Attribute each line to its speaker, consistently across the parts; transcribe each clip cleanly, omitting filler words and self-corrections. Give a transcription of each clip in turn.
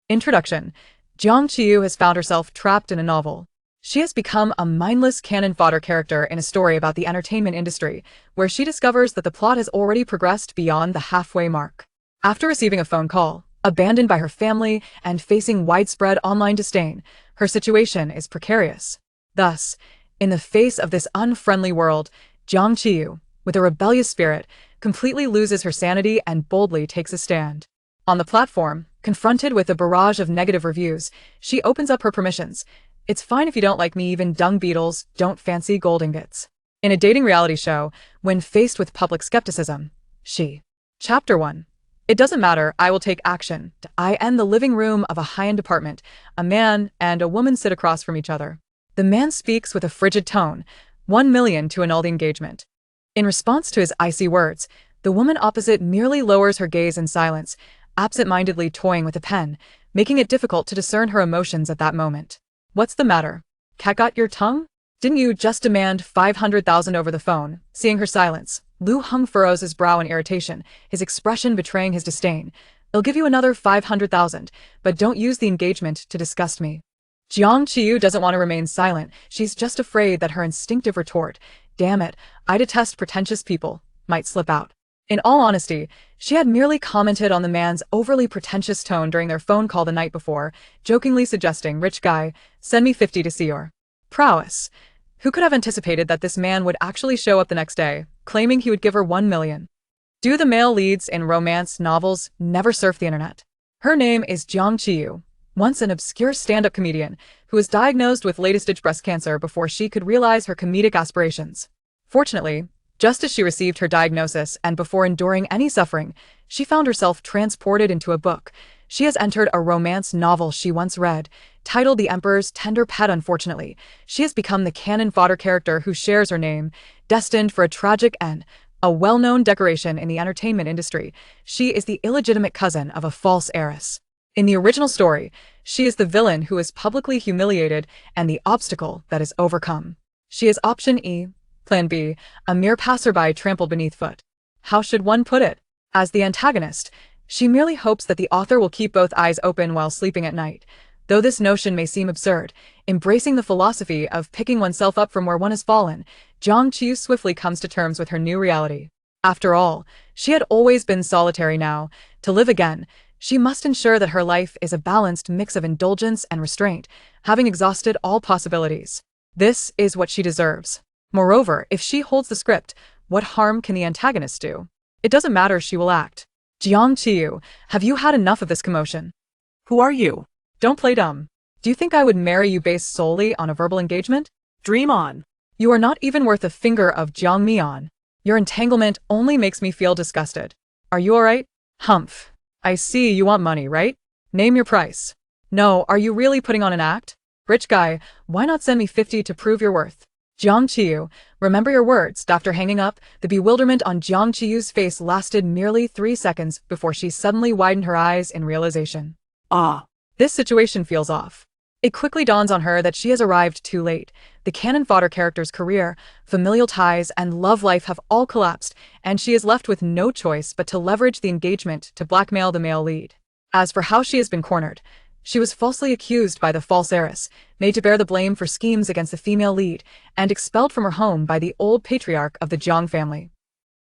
Speaker 1: Introduction. Jiang Qiyu has found herself trapped in a novel. She has become a mindless cannon-fodder character in a story about the entertainment industry, where she discovers that the plot has already progressed beyond the halfway mark. After receiving a phone call, abandoned by her family, and facing widespread online disdain, her situation is precarious. Thus, in the face of this unfriendly world, Jiang Qiyu, with a rebellious spirit, completely loses her sanity and boldly takes a stand. On the platform, confronted with a barrage of negative reviews, she opens up her permissions. It's fine if you don't like me, even dung beetles don't fancy gold ingots. In a dating reality show, when faced with public skepticism, she. Chapter 1. It doesn't matter, I will take action. I end the living room of a high-end apartment. A man and a woman sit across from each other. The man speaks with a frigid tone, 1 million to annul the engagement. In response to his icy words, the woman opposite merely lowers her gaze in silence, absent-mindedly toying with a pen, making it difficult to discern her emotions at that moment. What's the matter? Cat got your tongue? Didn't you just demand 500,000 over the phone? Seeing her silence, Lu Heng furrows his brow in irritation, his expression betraying his disdain. I'll give you another 500,000, but don't use the engagement to disgust me. Jiang Qiyu doesn't want to remain silent. She's just afraid that her instinctive retort, damn it, I detest pretentious people, might slip out. In all honesty, she had merely commented on the man's overly pretentious tone during their phone call the night before, jokingly suggesting, "Rich guy, send me 50 to see your prowess." Who could have anticipated that this man would actually show up the next day, claiming he would give her 1 million? Do the male leads in romance novels never surf the internet? Her name is Jiang Qiyu, once an obscure stand-up comedian who was diagnosed with late-stage breast cancer before she could realize her comedic aspirations. Fortunately, just as she received her diagnosis and before enduring any suffering, she found herself transported into a book. She has entered a romance novel she once read, titled The Emperor's Tender Pet. Unfortunately, she has become the cannon-fodder character who shares her name, destined for a tragic end. A well-known decoration in the entertainment industry, she is the illegitimate cousin of a false heiress. In the original story, she is the villain who is publicly humiliated and the obstacle that is overcome. She is option E. Plan B, a mere passerby trampled beneath foot. How should one put it? As the antagonist, she merely hopes that the author will keep both eyes open while sleeping at night. Though this notion may seem absurd, embracing the philosophy of picking oneself up from where one has fallen, Jiang Qiyu swiftly comes to terms with her new reality. After all, she had always been solitary now. To live again, she must ensure that her life is a balanced mix of indulgence and restraint, having exhausted all possibilities. This is what she deserves. Moreover, if she holds the script, what harm can the antagonist do? It doesn't matter, she will act. Jiang Qiyu, have you had enough of this commotion?
Speaker 2: Who are you?
Speaker 1: Don't play dumb. Do you think I would marry you based solely on a verbal engagement?
Speaker 2: Dream on.
Speaker 1: You are not even worth a finger of Jiang Mian. Your entanglement only makes me feel disgusted. Are you alright? Humph. I see you want money, right? Name your price. No, are you really putting on an act? Rich guy, why not send me 50 to prove your worth? Jiang Qiyu, remember your words. After hanging up, the bewilderment on Jiang Qiyu's face lasted merely 3 seconds before she suddenly widened her eyes in realization. This situation feels off. It quickly dawns on her that she has arrived too late. The cannon-fodder character's career, familial ties, and love life have all collapsed, and she is left with no choice but to leverage the engagement to blackmail the male lead. As for how she has been cornered, she was falsely accused by the false heiress, made to bear the blame for schemes against the female lead, and expelled from her home by the old patriarch of the Jiang family.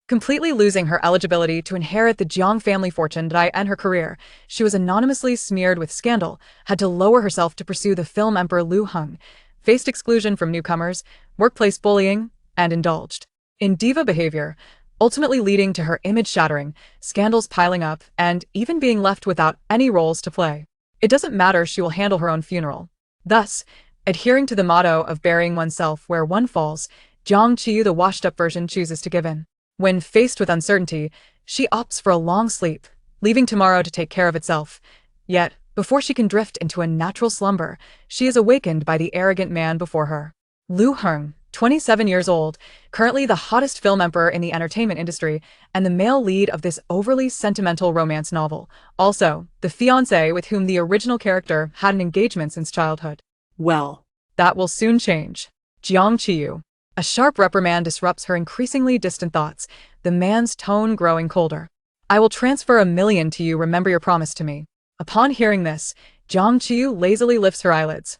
Speaker 1: Completely losing her eligibility to inherit the Jiang family fortune and her career, she was anonymously smeared with scandal, had to lower herself to pursue the film emperor Lu Heng, faced exclusion from newcomers, workplace bullying, and indulged in diva behavior, ultimately leading to her image shattering, scandals piling up, and even being left without any roles to play. It doesn't matter, she will handle her own funeral. Thus, adhering to the motto of burying oneself where one falls, Jiang Qiyu, the washed-up version, chooses to give in. When faced with uncertainty, she opts for a long sleep, leaving tomorrow to take care of itself. Yet, before she can drift into a natural slumber, she is awakened by the arrogant man before her. Lu Heng, 27 years old, currently the hottest film emperor in the entertainment industry, and the male lead of this overly sentimental romance novel. Also, the fiancé with whom the original character had an engagement since childhood.
Speaker 2: Well,
Speaker 1: that will soon change. Jiang Qiyu. A sharp reprimand disrupts her increasingly distant thoughts, the man's tone growing colder. I will transfer 1 million to you, remember your promise to me. Upon hearing this, Jiang Qiyu lazily lifts her eyelids.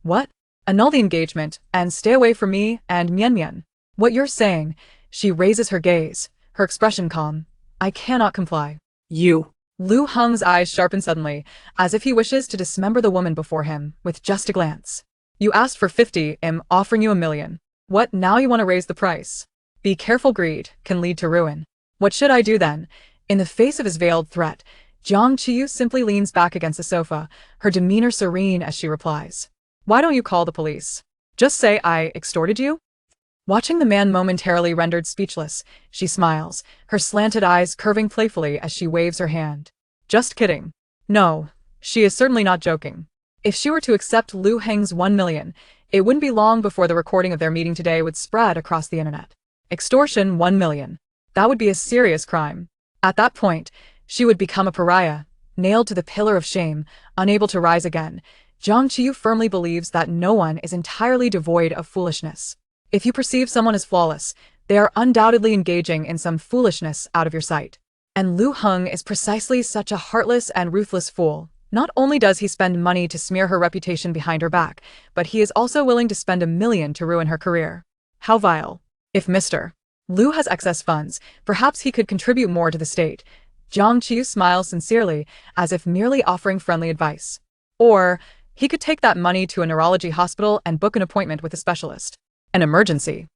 Speaker 1: What? Annul the engagement, and stay away from me and Mian Mian. What you're saying? She raises her gaze, her expression calm. I cannot comply.
Speaker 2: You.
Speaker 1: Lu Heng's eyes sharpen suddenly, as if he wishes to dismember the woman before him, with just a glance. You asked for 50, I'm offering you 1,000,000. What, now you want to raise the price? Be careful, greed can lead to ruin. What should I do then? In the face of his veiled threat, Jiang Qiyu simply leans back against the sofa, her demeanor serene as she replies. Why don't you call the police? Just say I extorted you? Watching the man momentarily rendered speechless, she smiles, her slanted eyes curving playfully as she waves her hand. Just kidding. No, she is certainly not joking. If she were to accept Lu Heng's 1,000,000, it wouldn't be long before the recording of their meeting today would spread across the internet. Extortion 1,000,000. That would be a serious crime. At that point, she would become a pariah, nailed to the pillar of shame, unable to rise again. Jiang Qiyu firmly believes that no one is entirely devoid of foolishness. If you perceive someone as flawless, they are undoubtedly engaging in some foolishness out of your sight. And Lu Heng is precisely such a heartless and ruthless fool. Not only does he spend money to smear her reputation behind her back, but he is also willing to spend 1,000,000 to ruin her career. How vile. If Mr. Lu has excess funds, perhaps he could contribute more to the state. Jiang Qiyu smiles sincerely, as if merely offering friendly advice. Or, he could take that money to a neurology hospital and book an appointment with a specialist. An emergency.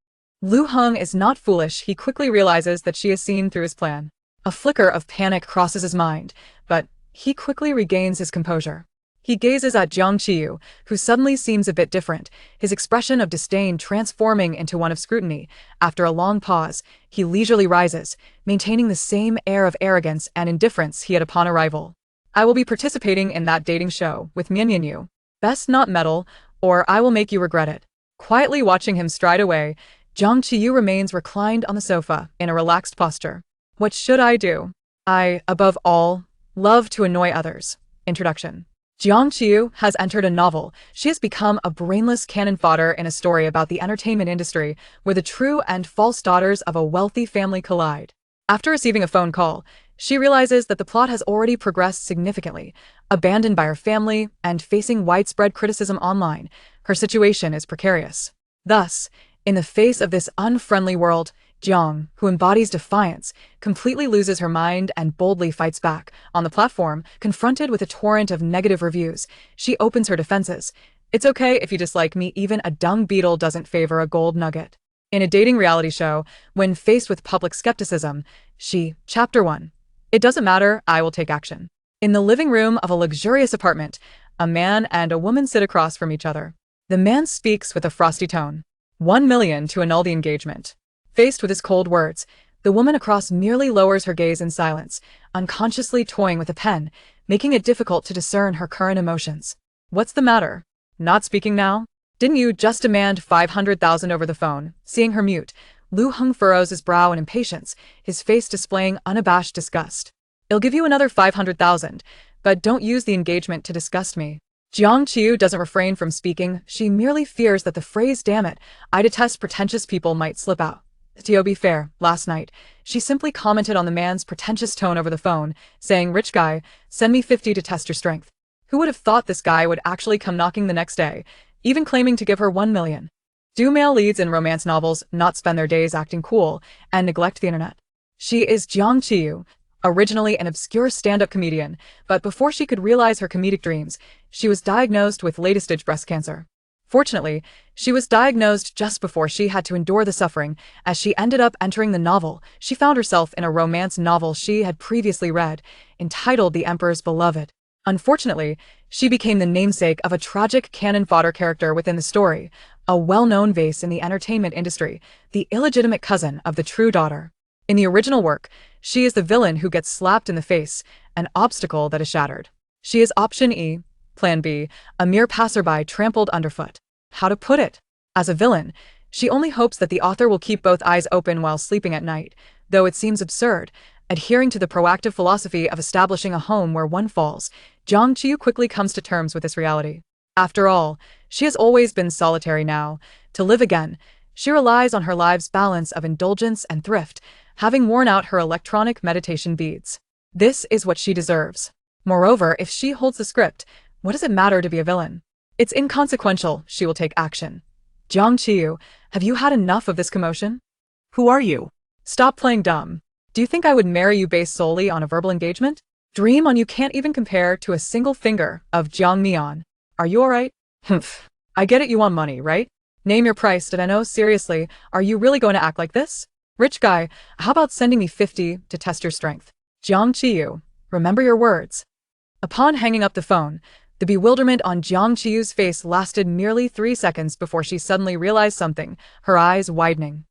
Speaker 1: Lu Heng is not foolish. He quickly realizes that she has seen through his plan. A flicker of panic crosses his mind, but he quickly regains his composure. He gazes at Jiang Qiyu, who suddenly seems a bit different, his expression of disdain transforming into one of scrutiny. After a long pause, he leisurely rises, maintaining the same air of arrogance and indifference he had upon arrival. I will be participating in that dating show with Mian Mian. Best not meddle, or I will make you regret it. Quietly watching him stride away, Jiang Qiyu remains reclined on the sofa in a relaxed posture. What should I do? I, above all, love to annoy others. Introduction. Jiang Qiyu has entered a novel. She has become a brainless cannon fodder in a story about the entertainment industry, where the true and false daughters of a wealthy family collide. After receiving a phone call, she realizes that the plot has already progressed significantly. Abandoned by her family and facing widespread criticism online, her situation is precarious. Thus, in the face of this unfriendly world, Jiang, who embodies defiance, completely loses her mind and boldly fights back. On the platform, confronted with a torrent of negative reviews, she opens her defenses. It's okay if you dislike me, even a dung beetle doesn't favor a gold nugget. In a dating reality show, when faced with public skepticism, Chapter 1. It doesn't matter, I will take action. In the living room of a luxurious apartment, a man and a woman sit across from each other. The man speaks with a frosty tone. 1,000,000 to annul the engagement. Faced with his cold words, the woman across merely lowers her gaze in silence, unconsciously toying with a pen, making it difficult to discern her current emotions. What's the matter? Not speaking now? Didn't you just demand 500,000 over the phone? Seeing her mute, Lu Heng furrows his brow in impatience, his face displaying unabashed disgust. I'll give you another 500,000, but don't use the engagement to disgust me. Jiang Qiyu doesn't refrain from speaking. She merely fears that the phrase "damn it, I detest pretentious people" might slip out. To be fair, last night, she simply commented on the man's pretentious tone over the phone, saying, "Rich guy, send me 50 to test your strength." Who would have thought this guy would actually come knocking the next day, even claiming to give her 1,000,000? Do male leads in romance novels not spend their days acting cool and neglect the internet? She is Jiang Qiyu, originally an obscure stand-up comedian, but before she could realize her comedic dreams, she was diagnosed with late-stage breast cancer. Fortunately, she was diagnosed just before she had to endure the suffering. As she ended up entering the novel, she found herself in a romance novel she had previously read, entitled The Emperor's Beloved. Unfortunately, she became the namesake of a tragic cannon-fodder character within the story, a well-known vase in the entertainment industry, the illegitimate cousin of the true daughter. In the original work, she is the villain who gets slapped in the face, an obstacle that is shattered. She is option E, plan B, a mere passerby trampled underfoot. How to put it? As a villain, she only hopes that the author will keep both eyes open while sleeping at night, though it seems absurd. Adhering to the proactive philosophy of establishing a home where one falls, Jiang Qiyu quickly comes to terms with this reality. After all, she has always been solitary now. To live again, she relies on her life's balance of indulgence and thrift, having worn out her electronic meditation beads. This is what she deserves. Moreover, if she holds the script, What does it matter to be a villain? It's inconsequential, she will take action. Jiang Qiyu, have you had enough of this commotion?
Speaker 2: Who are you?
Speaker 1: Stop playing dumb. Do you think I would marry you based solely on a verbal engagement? Dream on you can't even compare to a single finger of Jiang Mian. Are you alright? Humph. I get it, you want money, right? Name your price, did I know? Seriously, are you really going to act like this? Rich guy, how about sending me 50 to test your strength? Jiang Qiyu, remember your words. Upon hanging up the phone, the bewilderment on Jiang Qiyu's face lasted merely 3 seconds before she suddenly realized something, her eyes widening.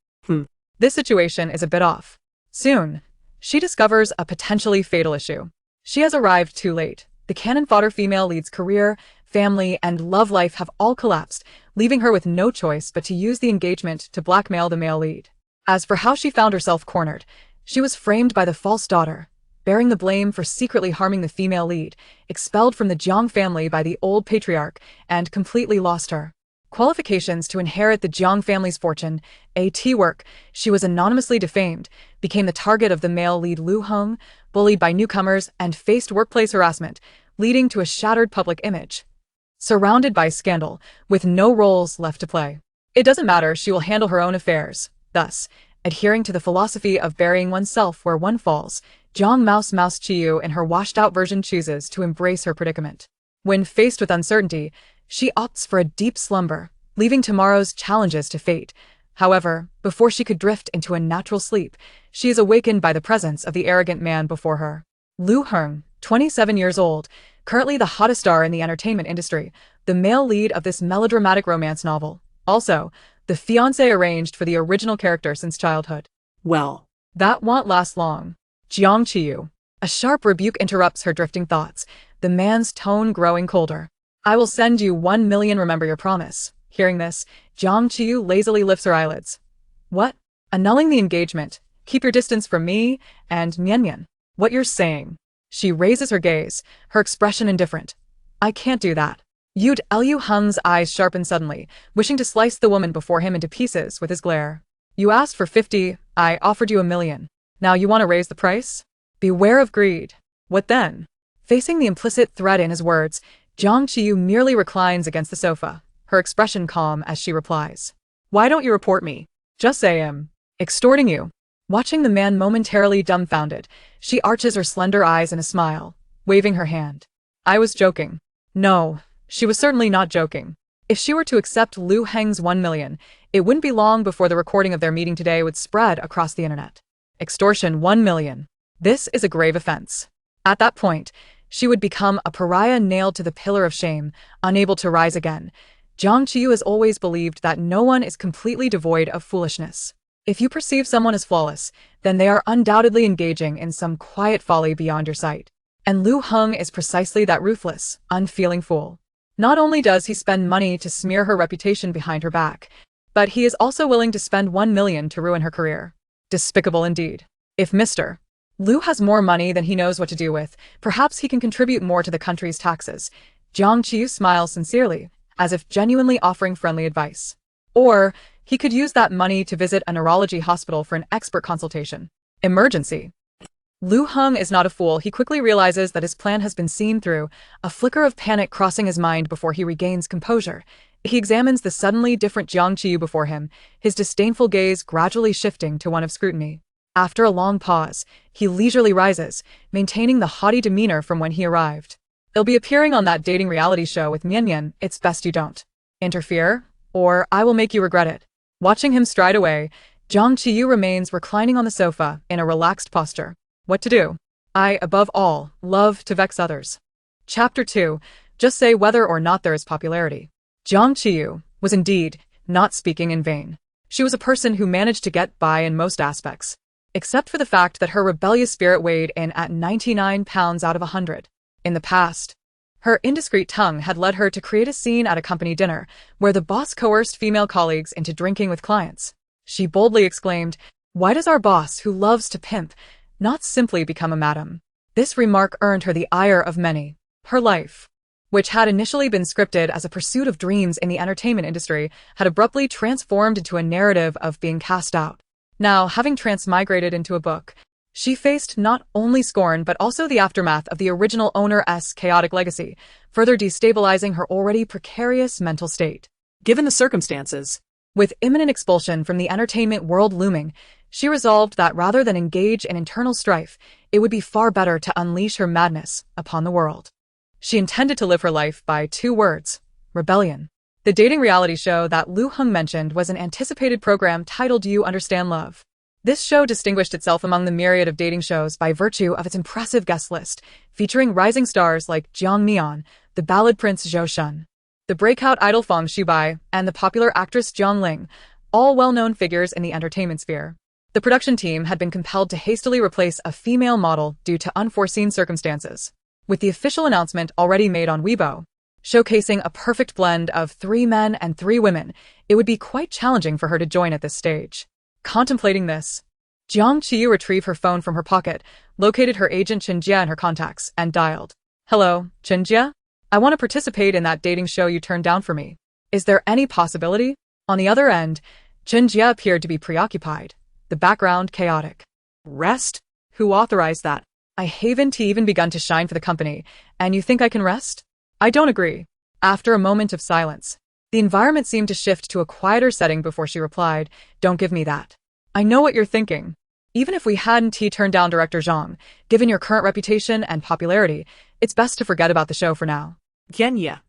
Speaker 1: This situation is a bit off. Soon, she discovers a potentially fatal issue. She has arrived too late. The cannon-fodder female lead's career, family, and love life have all collapsed, leaving her with no choice but to use the engagement to blackmail the male lead. As for how she found herself cornered, she was framed by the false daughter, bearing the blame for secretly harming the female lead, expelled from the Jiang family by the old patriarch, and completely lost her qualifications to inherit the Jiang family's fortune. Work, she was anonymously defamed, became the target of the male lead Lu Heng, bullied by newcomers, and faced workplace harassment, leading to a shattered public image. Surrounded by scandal, with no roles left to play. It doesn't matter, she will handle her own affairs. Thus, adhering to the philosophy of burying oneself where one falls, Jiang Mouse Qiyu in her washed-out version chooses to embrace her predicament. When faced with uncertainty, she opts for a deep slumber, leaving tomorrow's challenges to fate. However, before she could drift into a natural sleep, she is awakened by the presence of the arrogant man before her. Lu Heng, 27 years old, currently the hottest star in the entertainment industry, the male lead of this melodramatic romance novel. Also, the fiancé arranged for the original character since childhood.
Speaker 2: Well,
Speaker 1: that won't last long. Jiang Qiyu. A sharp rebuke interrupts her drifting thoughts, the man's tone growing colder. I will send you 1 million, remember your promise. Hearing this, Jiang Qiyu lazily lifts her eyelids. What? Annulling the engagement. Keep your distance from me and Mian. What you're saying. She raises her gaze, her expression indifferent. I can't do that. Lu Heng's eyes sharpen suddenly, wishing to slice the woman before him into pieces with his glare. You asked for 50, I offered you 1 million. Now you want to raise the price? Beware of greed. What then? Facing the implicit threat in his words, Jiang Qiyu merely reclines against the sofa, her expression calm as she replies. Why don't you report me? Just say I'm extorting you. Watching the man momentarily dumbfounded, she arches her slender eyes in a smile, waving her hand. I was joking. No, she was certainly not joking. If she were to accept Lu Heng's 1 million, it wouldn't be long before the recording of their meeting today would spread across the internet. Extortion 1 million. This is a grave offense. At that point, she would become a pariah nailed to the pillar of shame, unable to rise again. Jiang Qiyu has always believed that no one is completely devoid of foolishness. If you perceive someone as flawless, then they are undoubtedly engaging in some quiet folly beyond your sight. And Lu Heng is precisely that ruthless, unfeeling fool. Not only does he spend money to smear her reputation behind her back, but he is also willing to spend 1 million to ruin her career. Despicable indeed. If Mr. Lu has more money than he knows what to do with, perhaps he can contribute more to the country's taxes. Jiang Qiyu smiles sincerely, as if genuinely offering friendly advice. Or, he could use that money to visit a neurology hospital for an expert consultation. Emergency. Lu Heng is not a fool. He quickly realizes that his plan has been seen through, a flicker of panic crossing his mind before he regains composure. He examines the suddenly different Jiang Qiyu before him, his disdainful gaze gradually shifting to one of scrutiny. After a long pause, he leisurely rises, maintaining the haughty demeanor from when he arrived. He'll be appearing on that dating reality show with Mian. It's best you don't interfere, or I will make you regret it. Watching him stride away, Jiang Qiyu remains reclining on the sofa in a relaxed posture. What to do? I, above all, love to vex others. Chapter 2. Just say whether or not there is popularity. Jiang Qiyu was indeed not speaking in vain. She was a person who managed to get by in most aspects, except for the fact that her rebellious spirit weighed in at 99 pounds out of 100. In the past, her indiscreet tongue had led her to create a scene at a company dinner where the boss coerced female colleagues into drinking with clients. She boldly exclaimed, "Why does our boss, who loves to pimp, not simply become a madam?" This remark earned her the ire of many. Her life, which had initially been scripted as a pursuit of dreams in the entertainment industry, had abruptly transformed into a narrative of being cast out. Now, having transmigrated into a book, She faced not only scorn but also the aftermath of the original owner's chaotic legacy, further destabilizing her already precarious mental state.
Speaker 2: Given the circumstances,
Speaker 1: With imminent expulsion from the entertainment world looming, she resolved that rather than engage in internal strife, it would be far better to unleash her madness upon the world. She intended to live her life by 2 words: rebellion. The dating reality show that Lu Heng mentioned was an anticipated program titled You Understand Love. This show distinguished itself among the myriad of dating shows by virtue of its impressive guest list, featuring rising stars like Jiang Qiyu, the ballad prince Zhou Shun, the breakout idol Feng Shubai, and the popular actress Zhang Ling, all well-known figures in the entertainment sphere. The production team had been compelled to hastily replace a female model due to unforeseen circumstances, with the official announcement already made on Weibo. Showcasing a perfect blend of 3 men and 3 women, it would be quite challenging for her to join at this stage. Contemplating this, Jiang Qiyu retrieved her phone from her pocket, located her agent Chen Jia in her contacts, and dialed. "Hello, Chen Jia? I want to participate in that dating show you turned down for me. Is there any possibility?" On the other end, Chen Jia appeared to be preoccupied, the background chaotic.
Speaker 2: rest? Who authorized that?
Speaker 1: "I haven't even begun to shine for the company, and you think I can rest?" "I don't agree." After a moment of silence, the environment seemed to shift to a quieter setting before she replied, "Don't give me that. I know what you're thinking. Even if we hadn't turned down director Zhang, given your current reputation and popularity, it's best to forget about the show for now."
Speaker 2: Genya.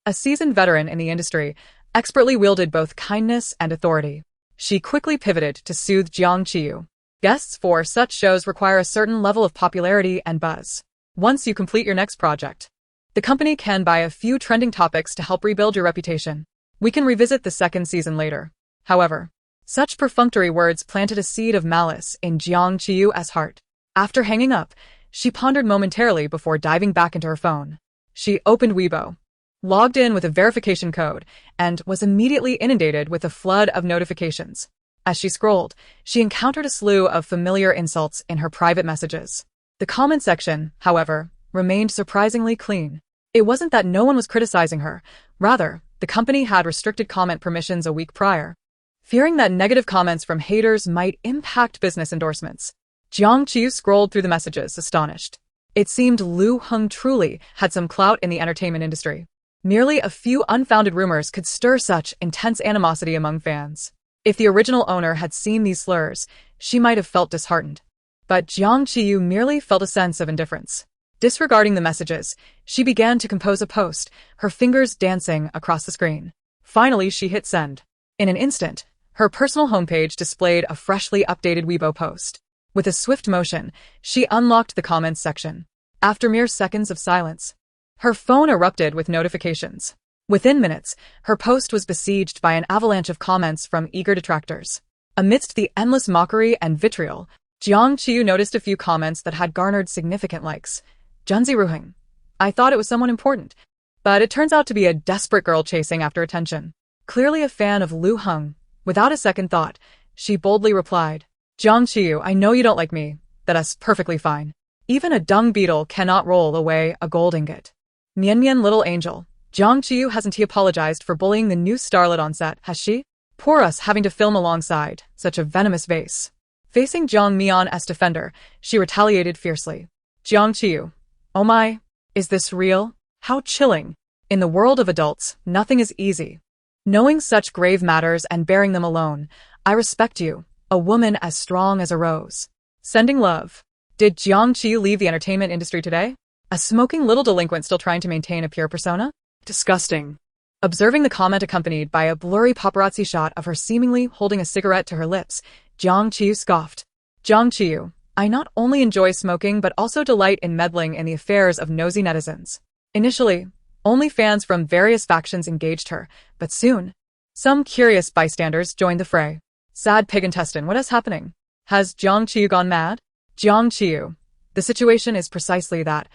Speaker 1: A seasoned veteran in the industry, expertly wielded both kindness and authority. She quickly pivoted to soothe Jiang Qiyu. Guests for such shows require a certain level of popularity and buzz. Once you complete your next project, the company can buy a few trending topics to help rebuild your reputation. We can revisit the 2nd season later. However, such perfunctory words planted a seed of malice in Jiang Qiyu's heart. After hanging up, she pondered momentarily before diving back into her phone. She opened Weibo, logged in with a verification code, and was immediately inundated with a flood of notifications. As she scrolled, she encountered a slew of familiar insults in her private messages. The comment section, however, remained surprisingly clean. It wasn't that no one was criticizing her. Rather, the company had restricted comment permissions a week prior, fearing that negative comments from haters might impact business endorsements. Jiang Qiyu scrolled through the messages, astonished. It seemed Lu Heng truly had some clout in the entertainment industry. Merely a few unfounded rumors could stir such intense animosity among fans. If the original owner had seen these slurs, she might have felt disheartened. But Jiang Qiyu merely felt a sense of indifference. Disregarding the messages, she began to compose a post, her fingers dancing across the screen. Finally, she hit send. In an instant, her personal homepage displayed a freshly updated Weibo post. With a swift motion, she unlocked the comments section. After mere seconds of silence, her phone erupted with notifications. Within minutes, her post was besieged by an avalanche of comments from eager detractors. Amidst the endless mockery and vitriol, Jiang Qiyu noticed a few comments that had garnered significant likes. "Junzi Ruheng. I thought it was someone important, but it turns out to be a desperate girl chasing after attention." Clearly a fan of Lu Heng, without a second thought, she boldly replied, "Jiang Qiyu, I know you don't like me. That's perfectly fine. Even a dung beetle cannot roll away a gold ingot. Mian Mian little angel. Jiang Qiyu, hasn't he apologized for bullying the new starlet on set, has she? Poor us having to film alongside such a venomous vase." Facing Jiang Mian as defender, she retaliated fiercely. "Jiang Qiyu. Oh my, is this real? How chilling. In the world of adults, nothing is easy. Knowing such grave matters and bearing them alone, I respect you, a woman as strong as a rose. Sending love." Did Jiang Qiyu leave the entertainment industry today? A smoking little delinquent still trying to maintain a pure persona? Disgusting. Observing the comment accompanied by a blurry paparazzi shot of her seemingly holding a cigarette to her lips, Jiang Qiyu scoffed. "Jiang Qiyu, I not only enjoy smoking but also delight in meddling in the affairs of nosy netizens." Initially, only fans from various factions engaged her, but soon, some curious bystanders joined the fray. Sad pig intestine, what is happening? Has Jiang Qiyu gone mad? Jiang Qiyu, the situation is precisely that.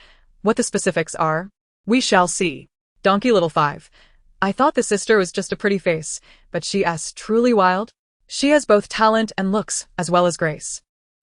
Speaker 1: What the specifics are, we shall see. Donkey Little 5. I thought the sister was just a pretty face, but she's truly wild. She has both talent and looks, as well as grace.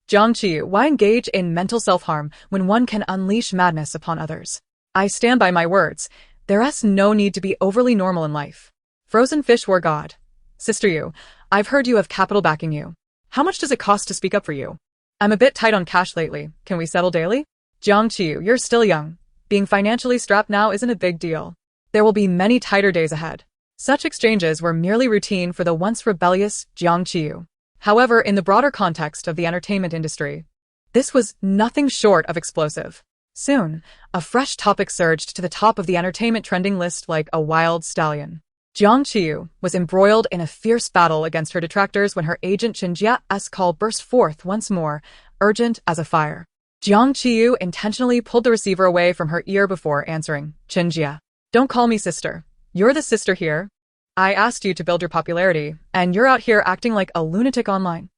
Speaker 1: Jiang Qiyu, why engage in mental self-harm when one can unleash madness upon others? I stand by my words. There's no need to be overly normal in life. Frozen fish war god. Sister Yu, I've heard you have capital backing you. How much does it cost to speak up for you? I'm a bit tight on cash lately. Can we settle daily? Jiang Qiyu, you're still young. Being financially strapped now isn't a big deal. There will be many tighter days ahead. Such exchanges were merely routine for the once rebellious Jiang Qiyu. However, in the broader context of the entertainment industry, this was nothing short of explosive. Soon, a fresh topic surged to the top of the entertainment trending list like a wild stallion. Jiang Qiyu was embroiled in a fierce battle against her detractors when her agent Chenjia's call burst forth once more, urgent as a fire. Jiang Qiyu intentionally pulled the receiver away from her ear before answering. Chenjia, don't call me sister. You're the sister here. I asked you to build your popularity, and you're out here acting like a lunatic online.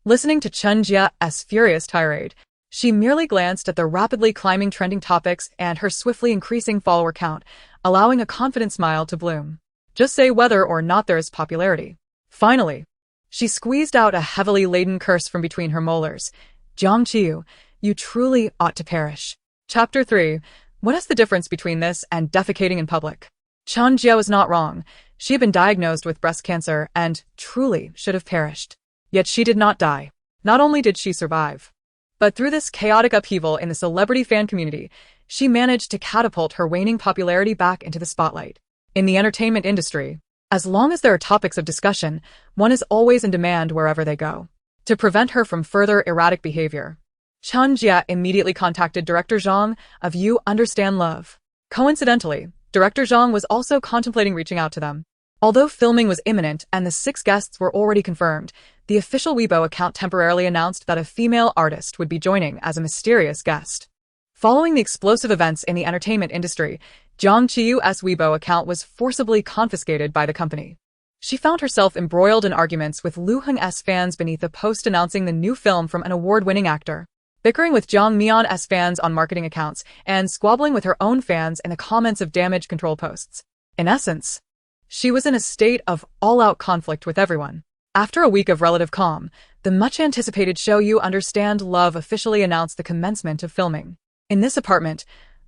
Speaker 1: Listening to Chenjia's furious tirade, she merely glanced at the rapidly climbing trending topics and her swiftly increasing follower count, allowing a confident smile to bloom. Just say whether or not there is popularity. Finally, she squeezed out a heavily laden curse from between her molars. Jiang Qiyu, you truly ought to perish. Chapter 3. What is the difference between this and defecating in public? Chenjia was not wrong. She had been diagnosed with breast cancer and truly should have perished. Yet she did not die. Not only did she survive, but through this chaotic upheaval in the celebrity fan community, she managed to catapult her waning popularity back into the spotlight. In the entertainment industry, as long as there are topics of discussion, one is always in demand wherever they go. To prevent her from further erratic behavior, Chenjia immediately contacted director Zhang of You Understand Love. Coincidentally, director Zhang was also contemplating reaching out to them. Although filming was imminent and the 6 guests were already confirmed, the official Weibo account temporarily announced that a female artist would be joining as a mysterious guest. Following the explosive events in the entertainment industry, Jiang Qiyu's Weibo account was forcibly confiscated by the company. She found herself embroiled in arguments with Lu Heng's fans beneath a post announcing the new film from an award-winning actor, bickering with Zhang Mian's fans on marketing accounts, and squabbling with her own fans in the comments of damage control posts. In essence, she was in a state of all-out conflict with everyone. After a week of relative calm, the much-anticipated show You Understand Love officially announced the commencement of filming. In this apartment,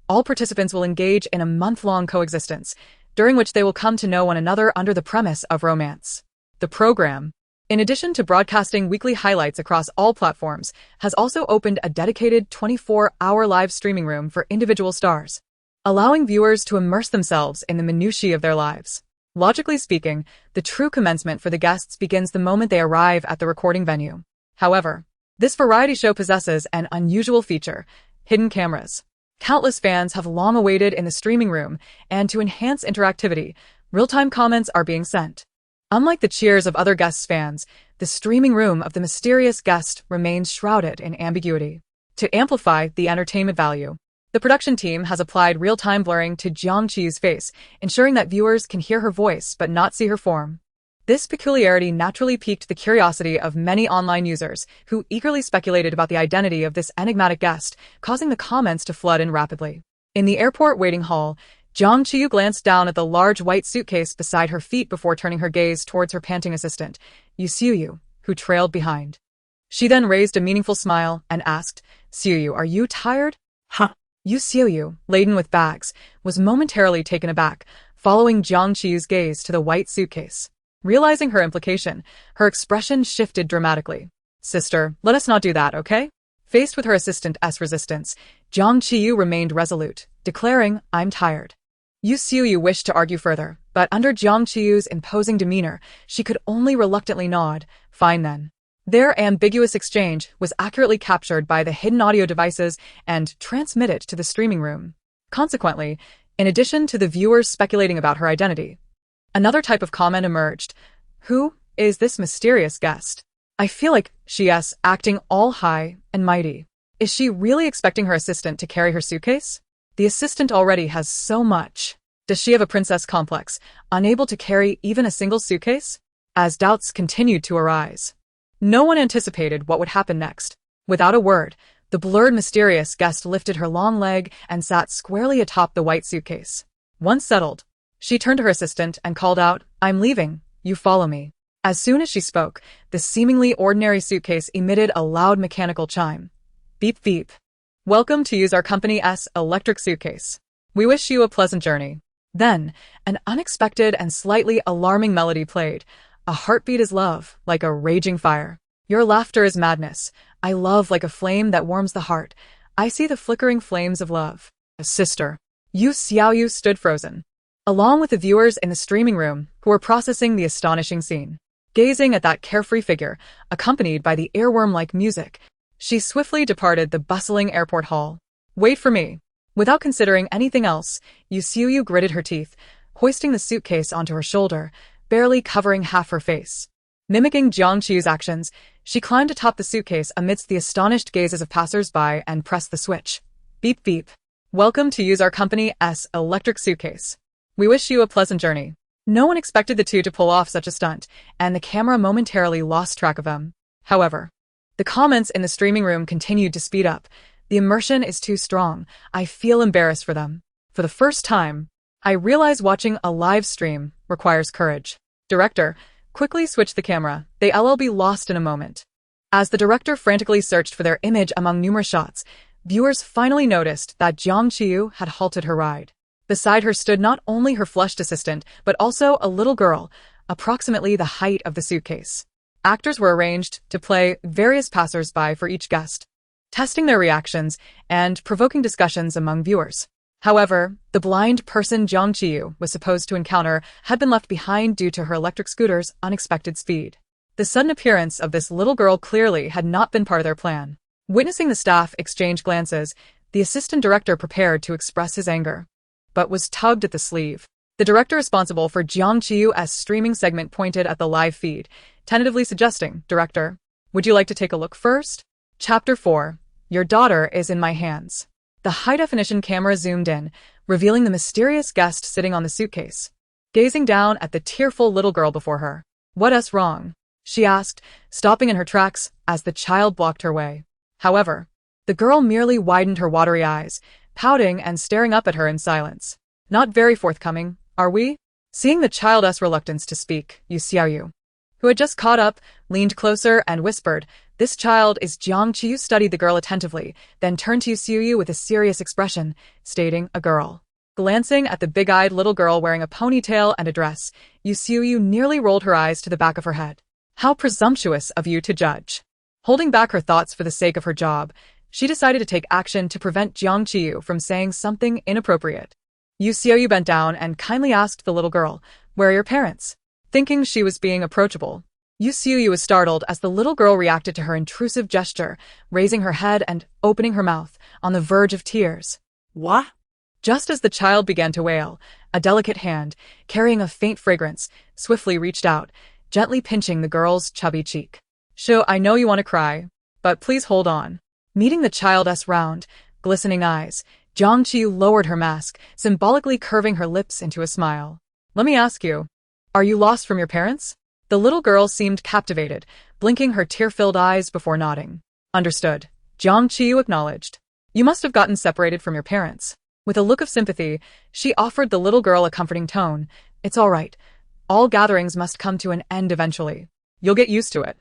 Speaker 1: all participants will engage in a month-long coexistence, during which they will come to know one another under the premise of romance. The program, in addition to broadcasting weekly highlights across all platforms, has also opened a dedicated 24-hour live streaming room for individual stars, allowing viewers to immerse themselves in the minutiae of their lives. Logically speaking, the true commencement for the guests begins the moment they arrive at the recording venue. However, this variety show possesses an unusual feature: hidden cameras. Countless fans have long awaited in the streaming room, and to enhance interactivity, real-time comments are being sent. Unlike the cheers of other guests' fans, the streaming room of the mysterious guest remains shrouded in ambiguity. To amplify the entertainment value, the production team has applied real-time blurring to Jiang Qiyu's face, ensuring that viewers can hear her voice but not see her form. This peculiarity naturally piqued the curiosity of many online users, who eagerly speculated about the identity of this enigmatic guest, causing the comments to flood in rapidly. In the airport waiting hall, Jiang Qiyu glanced down at the large white suitcase beside her feet before turning her gaze towards her panting assistant, Mixue, who trailed behind. She then raised a meaningful smile and asked, "Mixue, are you tired?"
Speaker 2: Huh.
Speaker 1: Mixue, laden with bags, was momentarily taken aback, following Jiang Qiyu's gaze to the white suitcase. Realizing her implication, her expression shifted dramatically. "Sister, let us not do that, okay?" Faced with her assistant's resistance, Jiang Qiyu remained resolute, declaring, "I'm tired." Mixue wished to argue further, but under Jiang Qiyu's imposing demeanor, she could only reluctantly nod. "Fine then." Their ambiguous exchange was accurately captured by the hidden audio devices and transmitted to the streaming room. Consequently, in addition to the viewers speculating about her identity, another type of comment emerged. "Who is this mysterious guest? I feel like she's acting all high and mighty. Is she really expecting her assistant to carry her suitcase? The assistant already has so much. Does she have a princess complex, unable to carry even a single suitcase?" As doubts continued to arise, no one anticipated what would happen next. Without a word, the blurred mysterious guest lifted her long leg and sat squarely atop the white suitcase. Once settled, she turned to her assistant and called out, "I'm leaving, you follow me." As soon as she spoke, the seemingly ordinary suitcase emitted a loud mechanical chime. "Beep beep. Welcome to use our company's electric suitcase. We wish you a pleasant journey." Then, an unexpected and slightly alarming melody played. "A heartbeat is love, like a raging fire. Your laughter is madness. I love like a flame that warms the heart. I see the flickering flames of love. A sister. Yu Xiaoyu stood frozen, along with the viewers in the streaming room who were processing the astonishing scene. Gazing at that carefree figure, accompanied by the earworm-like music, she swiftly departed the bustling airport hall. Wait for me. Without considering anything else, Yu Xiaoyu gritted her teeth, hoisting the suitcase onto her shoulder, barely covering half her face. Mimicking Jiang Qiyu's actions, she climbed atop the suitcase amidst the astonished gazes of passers-by and pressed the switch. Beep beep. Welcome to use our company's electric suitcase. We wish you a pleasant journey. No one expected the two to pull off such a stunt, and the camera momentarily lost track of them. However, the comments in the streaming room continued to speed up. The immersion is too strong. I feel embarrassed for them. For the first time, I realize watching a live stream requires courage. Director, quickly switch the camera. They'll be lost in a moment. As the director frantically searched for their image among numerous shots, viewers finally noticed that Jiang Qiyu had halted her ride. Beside her stood not only her flushed assistant, but also a little girl, approximately the height of the suitcase. Actors were arranged to play various passers-by for each guest, testing their reactions and provoking discussions among viewers. However, the blind person Jiang Qiyu was supposed to encounter had been left behind due to her electric scooter's unexpected speed. The sudden appearance of this little girl clearly had not been part of their plan. Witnessing the staff exchange glances, the assistant director prepared to express his anger, but was tugged at the sleeve. The director responsible for Jiang Qiyu's streaming segment pointed at the live feed, tentatively suggesting, "Director, would you like to take a look first?" Chapter 4. Your daughter is in my hands. The high-definition camera zoomed in, revealing the mysterious guest sitting on the suitcase, gazing down at the tearful little girl before her. "What's wrong?" she asked, stopping in her tracks as the child blocked her way. However, the girl merely widened her watery eyes, pouting and staring up at her in silence. "Not very forthcoming, are we?" Seeing the child's reluctance to speak, Yu Xiaoyu, who had just caught up, leaned closer and whispered, "This child is Jiang Qiyu." Studied the girl attentively, then turned to Yu Xiaoyu with a serious expression, stating, "A girl." Glancing at the big-eyed little girl wearing a ponytail and a dress, Yu Xiaoyu nearly rolled her eyes to the back of her head. "How presumptuous of you to judge." Holding back her thoughts for the sake of her job, she decided to take action to prevent Jiang Qiyu from saying something inappropriate. Yu Xiaoyu bent down and kindly asked the little girl, "Where are your parents?" Thinking she was being approachable, Yu Xiaoyu was startled as the little girl reacted to her intrusive gesture, raising her head and opening her mouth, on the verge of tears.
Speaker 2: What?
Speaker 1: Just as the child began to wail, a delicate hand, carrying a faint fragrance, swiftly reached out, gently pinching the girl's chubby cheek. "So I know you want to cry, but please hold on." Meeting the child's round, glistening eyes, Jiang Qiyu lowered her mask, symbolically curving her lips into a smile. "Let me ask you, are you lost from your parents?" The little girl seemed captivated, blinking her tear-filled eyes before nodding. "Understood," Jiang Qiyu acknowledged. "You must have gotten separated from your parents." With a look of sympathy, she offered the little girl a comforting tone. "It's all right. All gatherings must come to an end eventually. You'll get used to it."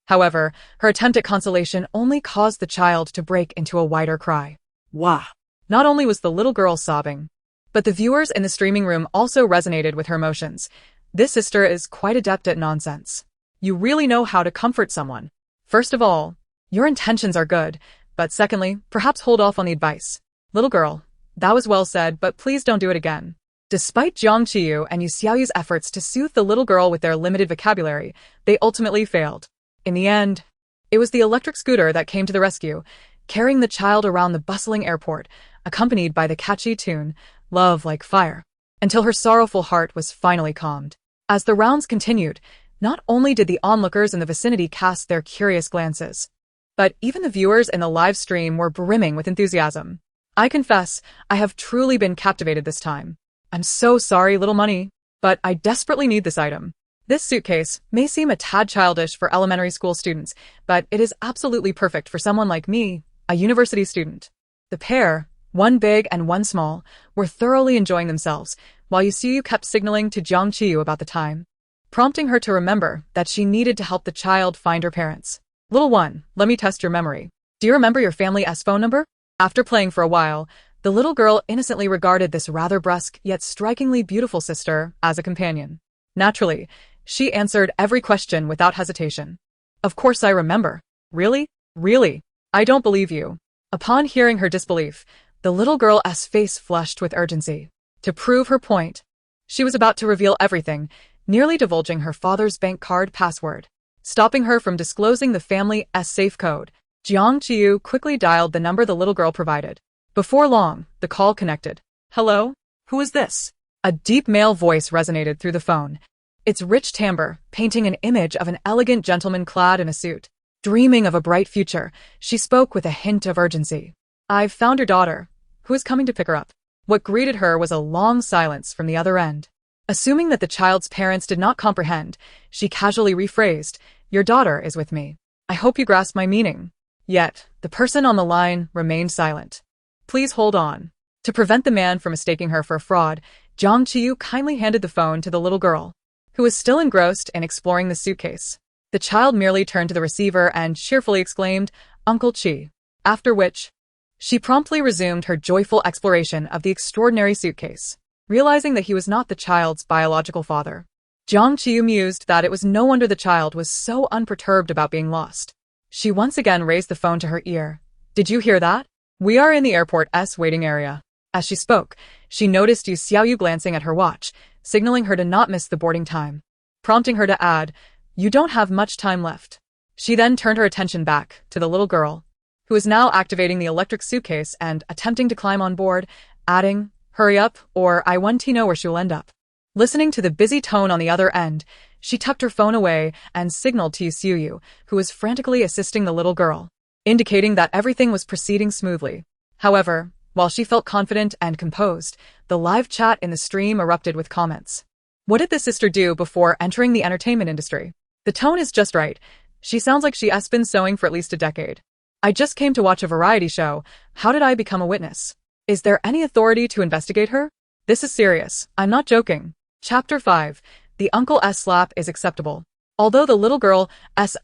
Speaker 1: However, her attempt at consolation only caused the child to break into a wider cry.
Speaker 2: Wah.
Speaker 1: Not only was the little girl sobbing, but the viewers in the streaming room also resonated with her emotions. This sister is quite adept at nonsense. You really know how to comfort someone. First of all, your intentions are good, but secondly, perhaps hold off on the advice. Little girl, that was well said, but please don't do it again. Despite Jiang Qiyu and Yu Xiaoyu's efforts to soothe the little girl with their limited vocabulary, they ultimately failed. In the end, it was the electric scooter that came to the rescue, carrying the child around the bustling airport, accompanied by the catchy tune, "Love Like Fire," until her sorrowful heart was finally calmed. As the rounds continued, not only did the onlookers in the vicinity cast their curious glances, but even the viewers in the live stream were brimming with enthusiasm. I confess, I have truly been captivated this time. I'm so sorry, little money, but I desperately need this item. This suitcase may seem a tad childish for elementary school students, but it is absolutely perfect for someone like me, a university student. The pair, one big and one small, were thoroughly enjoying themselves, while Yu Xiaoyu kept signaling to Jiang Qiyu about the time, prompting her to remember that she needed to help the child find her parents. "Little one, let me test your memory. Do you remember your family's phone number?" After playing for a while, the little girl innocently regarded this rather brusque yet strikingly beautiful sister as a companion. Naturally, she answered every question without hesitation. "Of course I remember." "Really? Really? I don't believe you. Upon hearing her disbelief, the little girl's face flushed with urgency. To prove her point, she was about to reveal everything, nearly divulging her father's bank card password. Stopping her from disclosing the family's safe code, Jiang Qiyu quickly dialed the number the little girl provided. Before long, the call connected. Hello?
Speaker 2: Who is this?
Speaker 1: A deep male voice resonated through the phone, its rich timbre painting an image of an elegant gentleman clad in a suit. Dreaming of a bright future, she spoke with a hint of urgency. I've found your daughter. Who is coming to pick her up? What greeted her was a long silence from the other end. Assuming that the child's parents did not comprehend, she casually rephrased, Your daughter is with me. I hope you grasp my meaning. Yet, the person on the line remained silent. Please hold on. To prevent the man from mistaking her for a fraud, Jiang Qiyu kindly handed the phone to the little girl, who was still engrossed in exploring the suitcase. The child merely turned to the receiver and cheerfully exclaimed, Uncle Chi. After which, she promptly resumed her joyful exploration of the extraordinary suitcase. Realizing that he was not the child's biological father, Jiang Qiyu mused that it was no wonder the child was so unperturbed about being lost. She once again raised the phone to her ear. Did you hear that? We are in the airport's waiting area. As she spoke, she noticed Yu Xiaoyu glancing at her watch, signaling her to not miss the boarding time. Prompting her to add, You don't have much time left. She then turned her attention back to the little girl, who was now activating the electric suitcase and attempting to climb on board, adding, Hurry up, or I want to know where she'll end up. Listening to the busy tone on the other end, she tucked her phone away and signaled to Yu Xiaoyu, who was frantically assisting the little girl, indicating that everything was proceeding smoothly. However, while she felt confident and composed, the live chat in the stream erupted with comments. What did the sister do before entering the entertainment industry? The tone is just right. She sounds like she has been sewing for at least a decade. I just came to watch a variety show. How did I become a witness? Is there any authority to investigate her? This is serious. I'm not joking. Chapter 5. The uncle's slap is acceptable. Although the little girl's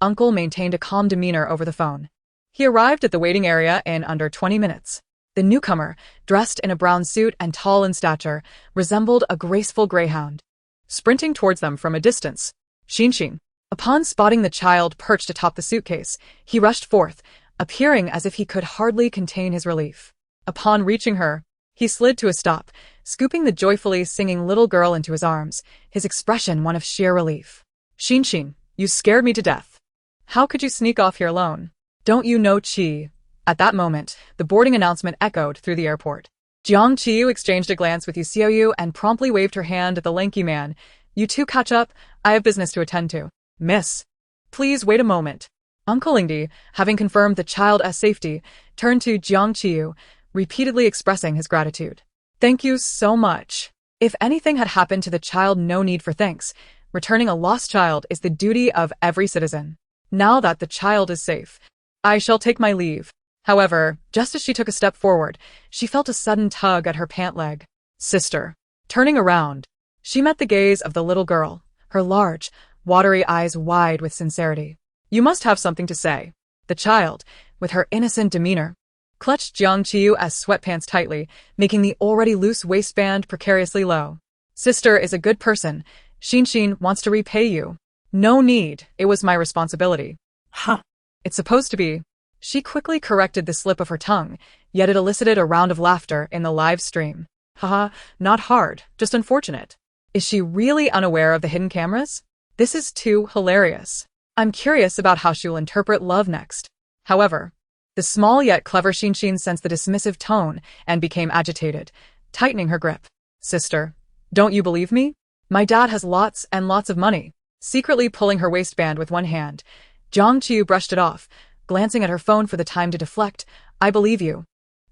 Speaker 1: uncle maintained a calm demeanor over the phone, he arrived at the waiting area in under 20 minutes. The newcomer, dressed in a brown suit and tall in stature, resembled a graceful greyhound. Sprinting towards them from a distance, Xin. Upon spotting the child perched atop the suitcase, he rushed forth, appearing as if he could hardly contain his relief. Upon reaching her, he slid to a stop, scooping the joyfully singing little girl into his arms, his expression one of sheer relief. Xin, you scared me to death. How could you sneak off here alone? Don't you know Qi? At that moment, the boarding announcement echoed through the airport. Jiang Qiyu exchanged a glance with Yu Xiaoyu and promptly waved her hand at the lanky man. You two catch up, I have business to attend to. Miss. Please wait a moment. Uncle Lingdi, having confirmed the child's safety, turned to Jiang Qiyu, repeatedly expressing his gratitude. Thank you so much. If anything had happened to the child, no need for thanks. Returning a lost child is the duty of every citizen. Now that the child is safe, I shall take my leave. However, just as she took a step forward, she felt a sudden tug at her pant leg. Sister. Turning around, she met the gaze of the little girl, her large, watery eyes wide with sincerity. You must have something to say. The child, with her innocent demeanor, clutched Jiang Qiyu's sweatpants tightly, making the already loose waistband precariously low. Sister is a good person. Xin wants to repay you. No need, it was my responsibility.
Speaker 2: Huh.
Speaker 1: It's supposed to be. She quickly corrected the slip of her tongue, yet it elicited a round of laughter in the live stream. Haha, not hard, just unfortunate. Is she really unaware of the hidden cameras? This is too hilarious. I'm curious about how she will interpret love next. However, the small yet clever Xin sensed the dismissive tone and became agitated, tightening her grip. Sister, don't you believe me? My dad has lots and lots of money. Secretly pulling her waistband with one hand, Jiang Qiyu brushed it off, glancing at her phone for the time to deflect. I believe you.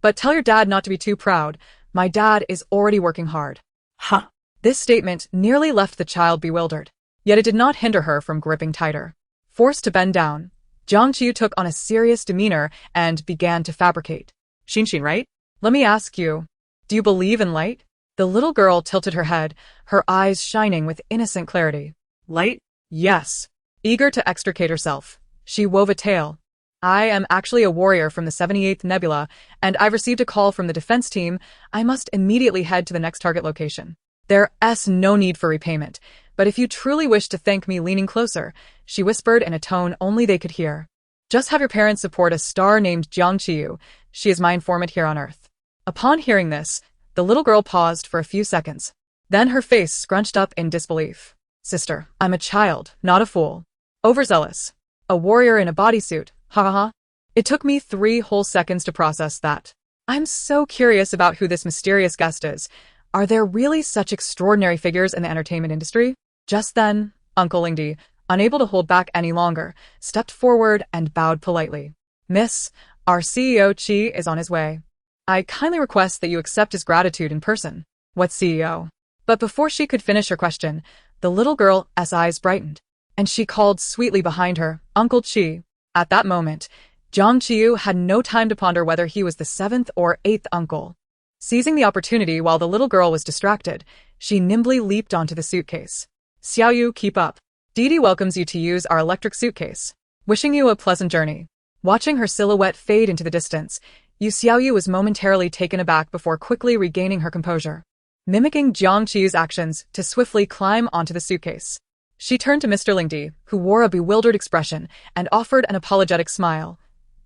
Speaker 1: But tell your dad not to be too proud. My dad is already working hard.
Speaker 2: Huh.
Speaker 1: This statement nearly left the child bewildered, yet it did not hinder her from gripping tighter. Forced to bend down, Jiang Qiyu took on a serious demeanor and began to fabricate. Xin, right? Let me ask you, do you believe in light? The little girl tilted her head, her eyes shining with innocent clarity.
Speaker 2: Light?
Speaker 1: Yes. Eager to extricate herself, she wove a tale. I am actually a warrior from the 78th Nebula, and I've received a call from the defense team. I must immediately head to the next target location. There's no need for repayment, but if you truly wish to thank me, leaning closer, she whispered in a tone only they could hear. Just have your parents support a star named Jiang Qiyu. She is my informant here on Earth. Upon hearing this, the little girl paused for a few seconds. Then her face scrunched up in disbelief. Sister, I'm a child, not a fool. Overzealous. A warrior in a bodysuit, ha ha ha. It took me 3 whole seconds to process that. I'm so curious about who this mysterious guest is. Are there really such extraordinary figures in the entertainment industry? Just then, Uncle Lingdi, unable to hold back any longer, stepped forward and bowed politely. Miss, our CEO Qi is on his way. I kindly request that you accept his gratitude in person. What CEO? But before she could finish her question, the little girl's eyes brightened, and she called sweetly behind her, Uncle Qi. At that moment, Jiang Qiyu had no time to ponder whether he was the 7th or 8th uncle. Seizing the opportunity while the little girl was distracted, she nimbly leaped onto the suitcase. Xiaoyu, keep up. Didi welcomes you to use our electric suitcase. Wishing you a pleasant journey. Watching her silhouette fade into the distance, Xiaoyu was momentarily taken aback before quickly regaining her composure. Mimicking Jiang Qiyu's actions to swiftly climb onto the suitcase. She turned to Mr. Lingdi, who wore a bewildered expression, and offered an apologetic smile.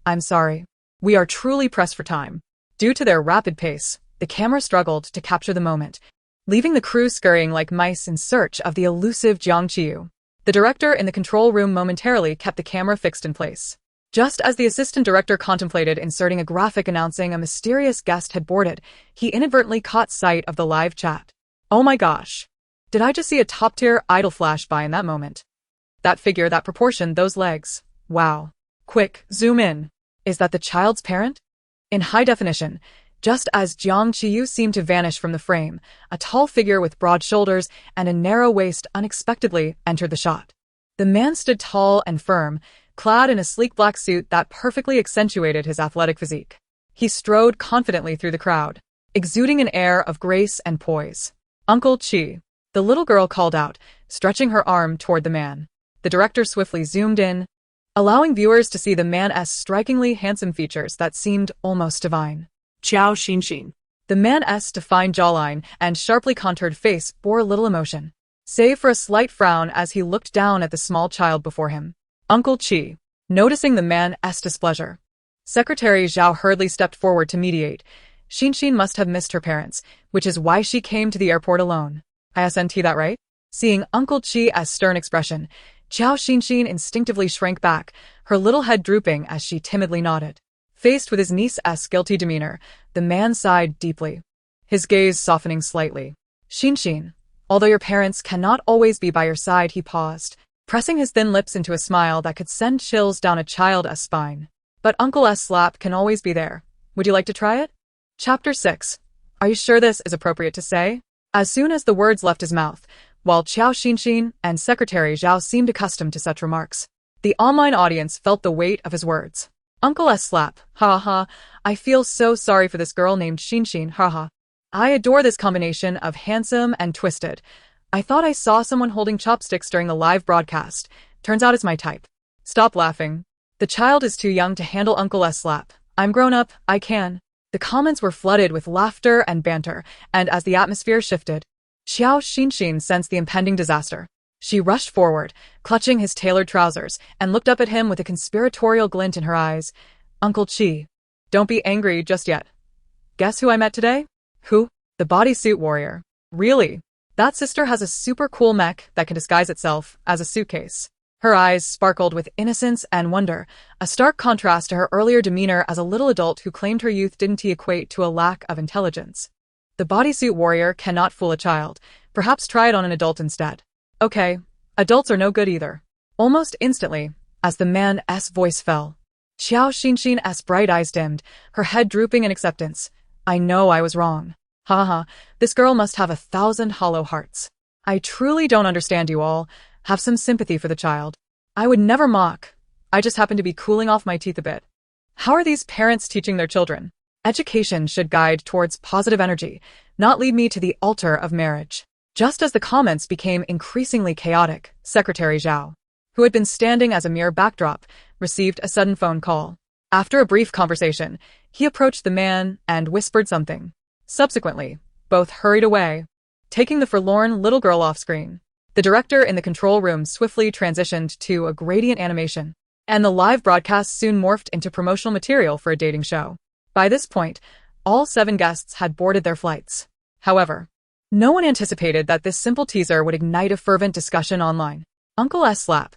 Speaker 1: I'm sorry. We are truly pressed for time. Due to their rapid pace, the camera struggled to capture the moment, leaving the crew scurrying like mice in search of the elusive Jiang Qiyu. The director in the control room momentarily kept the camera fixed in place. Just as the assistant director contemplated inserting a graphic announcing a mysterious guest had boarded, he inadvertently caught sight of the live chat. Oh my gosh. Did I just see a top-tier idol flash by in that moment? That figure, that proportion, those legs. Wow. Quick, zoom in. Is that the child's parent? In high definition, just as Jiang Qiyu seemed to vanish from the frame, a tall figure with broad shoulders and a narrow waist unexpectedly entered the shot. The man stood tall and firm, clad in a sleek black suit that perfectly accentuated his athletic physique. He strode confidently through the crowd, exuding an air of grace and poise. Uncle Qi, the little girl called out, stretching her arm toward the man. The director swiftly zoomed in, allowing viewers to see the man's strikingly handsome features that seemed almost divine.
Speaker 2: Qiao Xinxin.
Speaker 1: The man's defined jawline and sharply contoured face bore little emotion, save for a slight frown as he looked down at the small child before him. Uncle Qi, noticing the man's displeasure. Secretary Zhao hurriedly stepped forward to mediate. Xinxin must have missed her parents, which is why she came to the airport alone. Isn't that right? Seeing Uncle Qi's stern expression, Qiao Xinxin instinctively shrank back, her little head drooping as she timidly nodded. Faced with his niece's guilty demeanor, the man sighed deeply, his gaze softening slightly. Xinxin, although your parents cannot always be by your side, he paused, pressing his thin lips into a smile that could send chills down a child's spine. But Uncle's slap can always be there. Would you like to try it? Chapter 6. Are you sure this is appropriate to say? As soon as the words left his mouth, while Qiao Xinxin and Secretary Zhao seemed accustomed to such remarks, the online audience felt the weight of his words. Uncle's slap, ha ha, I feel so sorry for this girl named Xinxin, ha ha. I adore this combination of handsome and twisted. I thought I saw someone holding chopsticks during the live broadcast. Turns out it's my type. Stop laughing. The child is too young to handle Uncle's slap. I'm grown up, I can. The comments were flooded with laughter and banter, and as the atmosphere shifted, Qiao Xinxin sensed the impending disaster. She rushed forward, clutching his tailored trousers, and looked up at him with a conspiratorial glint in her eyes. Uncle Qi, don't be angry just yet. Guess who I met today? Who? The bodysuit warrior. Really? That sister has a super cool mech that can disguise itself as a suitcase. Her eyes sparkled with innocence and wonder, a stark contrast to her earlier demeanor as a little adult who claimed her youth didn't equate to a lack of intelligence. The bodysuit warrior cannot fool a child. Perhaps try it on an adult instead. Okay, adults are no good either. Almost instantly, as the man's voice fell, Qiao Xinxin's bright eyes dimmed, her head drooping in acceptance. I know I was wrong. Ha ha, this girl must have 1,000 hollow hearts. I truly don't understand you all. Have some sympathy for the child. I would never mock. I just happen to be cooling off my teeth a bit. How are these parents teaching their children? Education should guide towards positive energy, not lead me to the altar of marriage. Just as the comments became increasingly chaotic, Secretary Zhao, who had been standing as a mere backdrop, received a sudden phone call. After a brief conversation, he approached the man and whispered something. Subsequently, both hurried away, taking the forlorn little girl off screen. The director in the control room swiftly transitioned to a gradient animation, and the live broadcast soon morphed into promotional material for a dating show. By this point, all 7 guests had boarded their flights. However, no one anticipated that this simple teaser would ignite a fervent discussion online. Uncle S slap.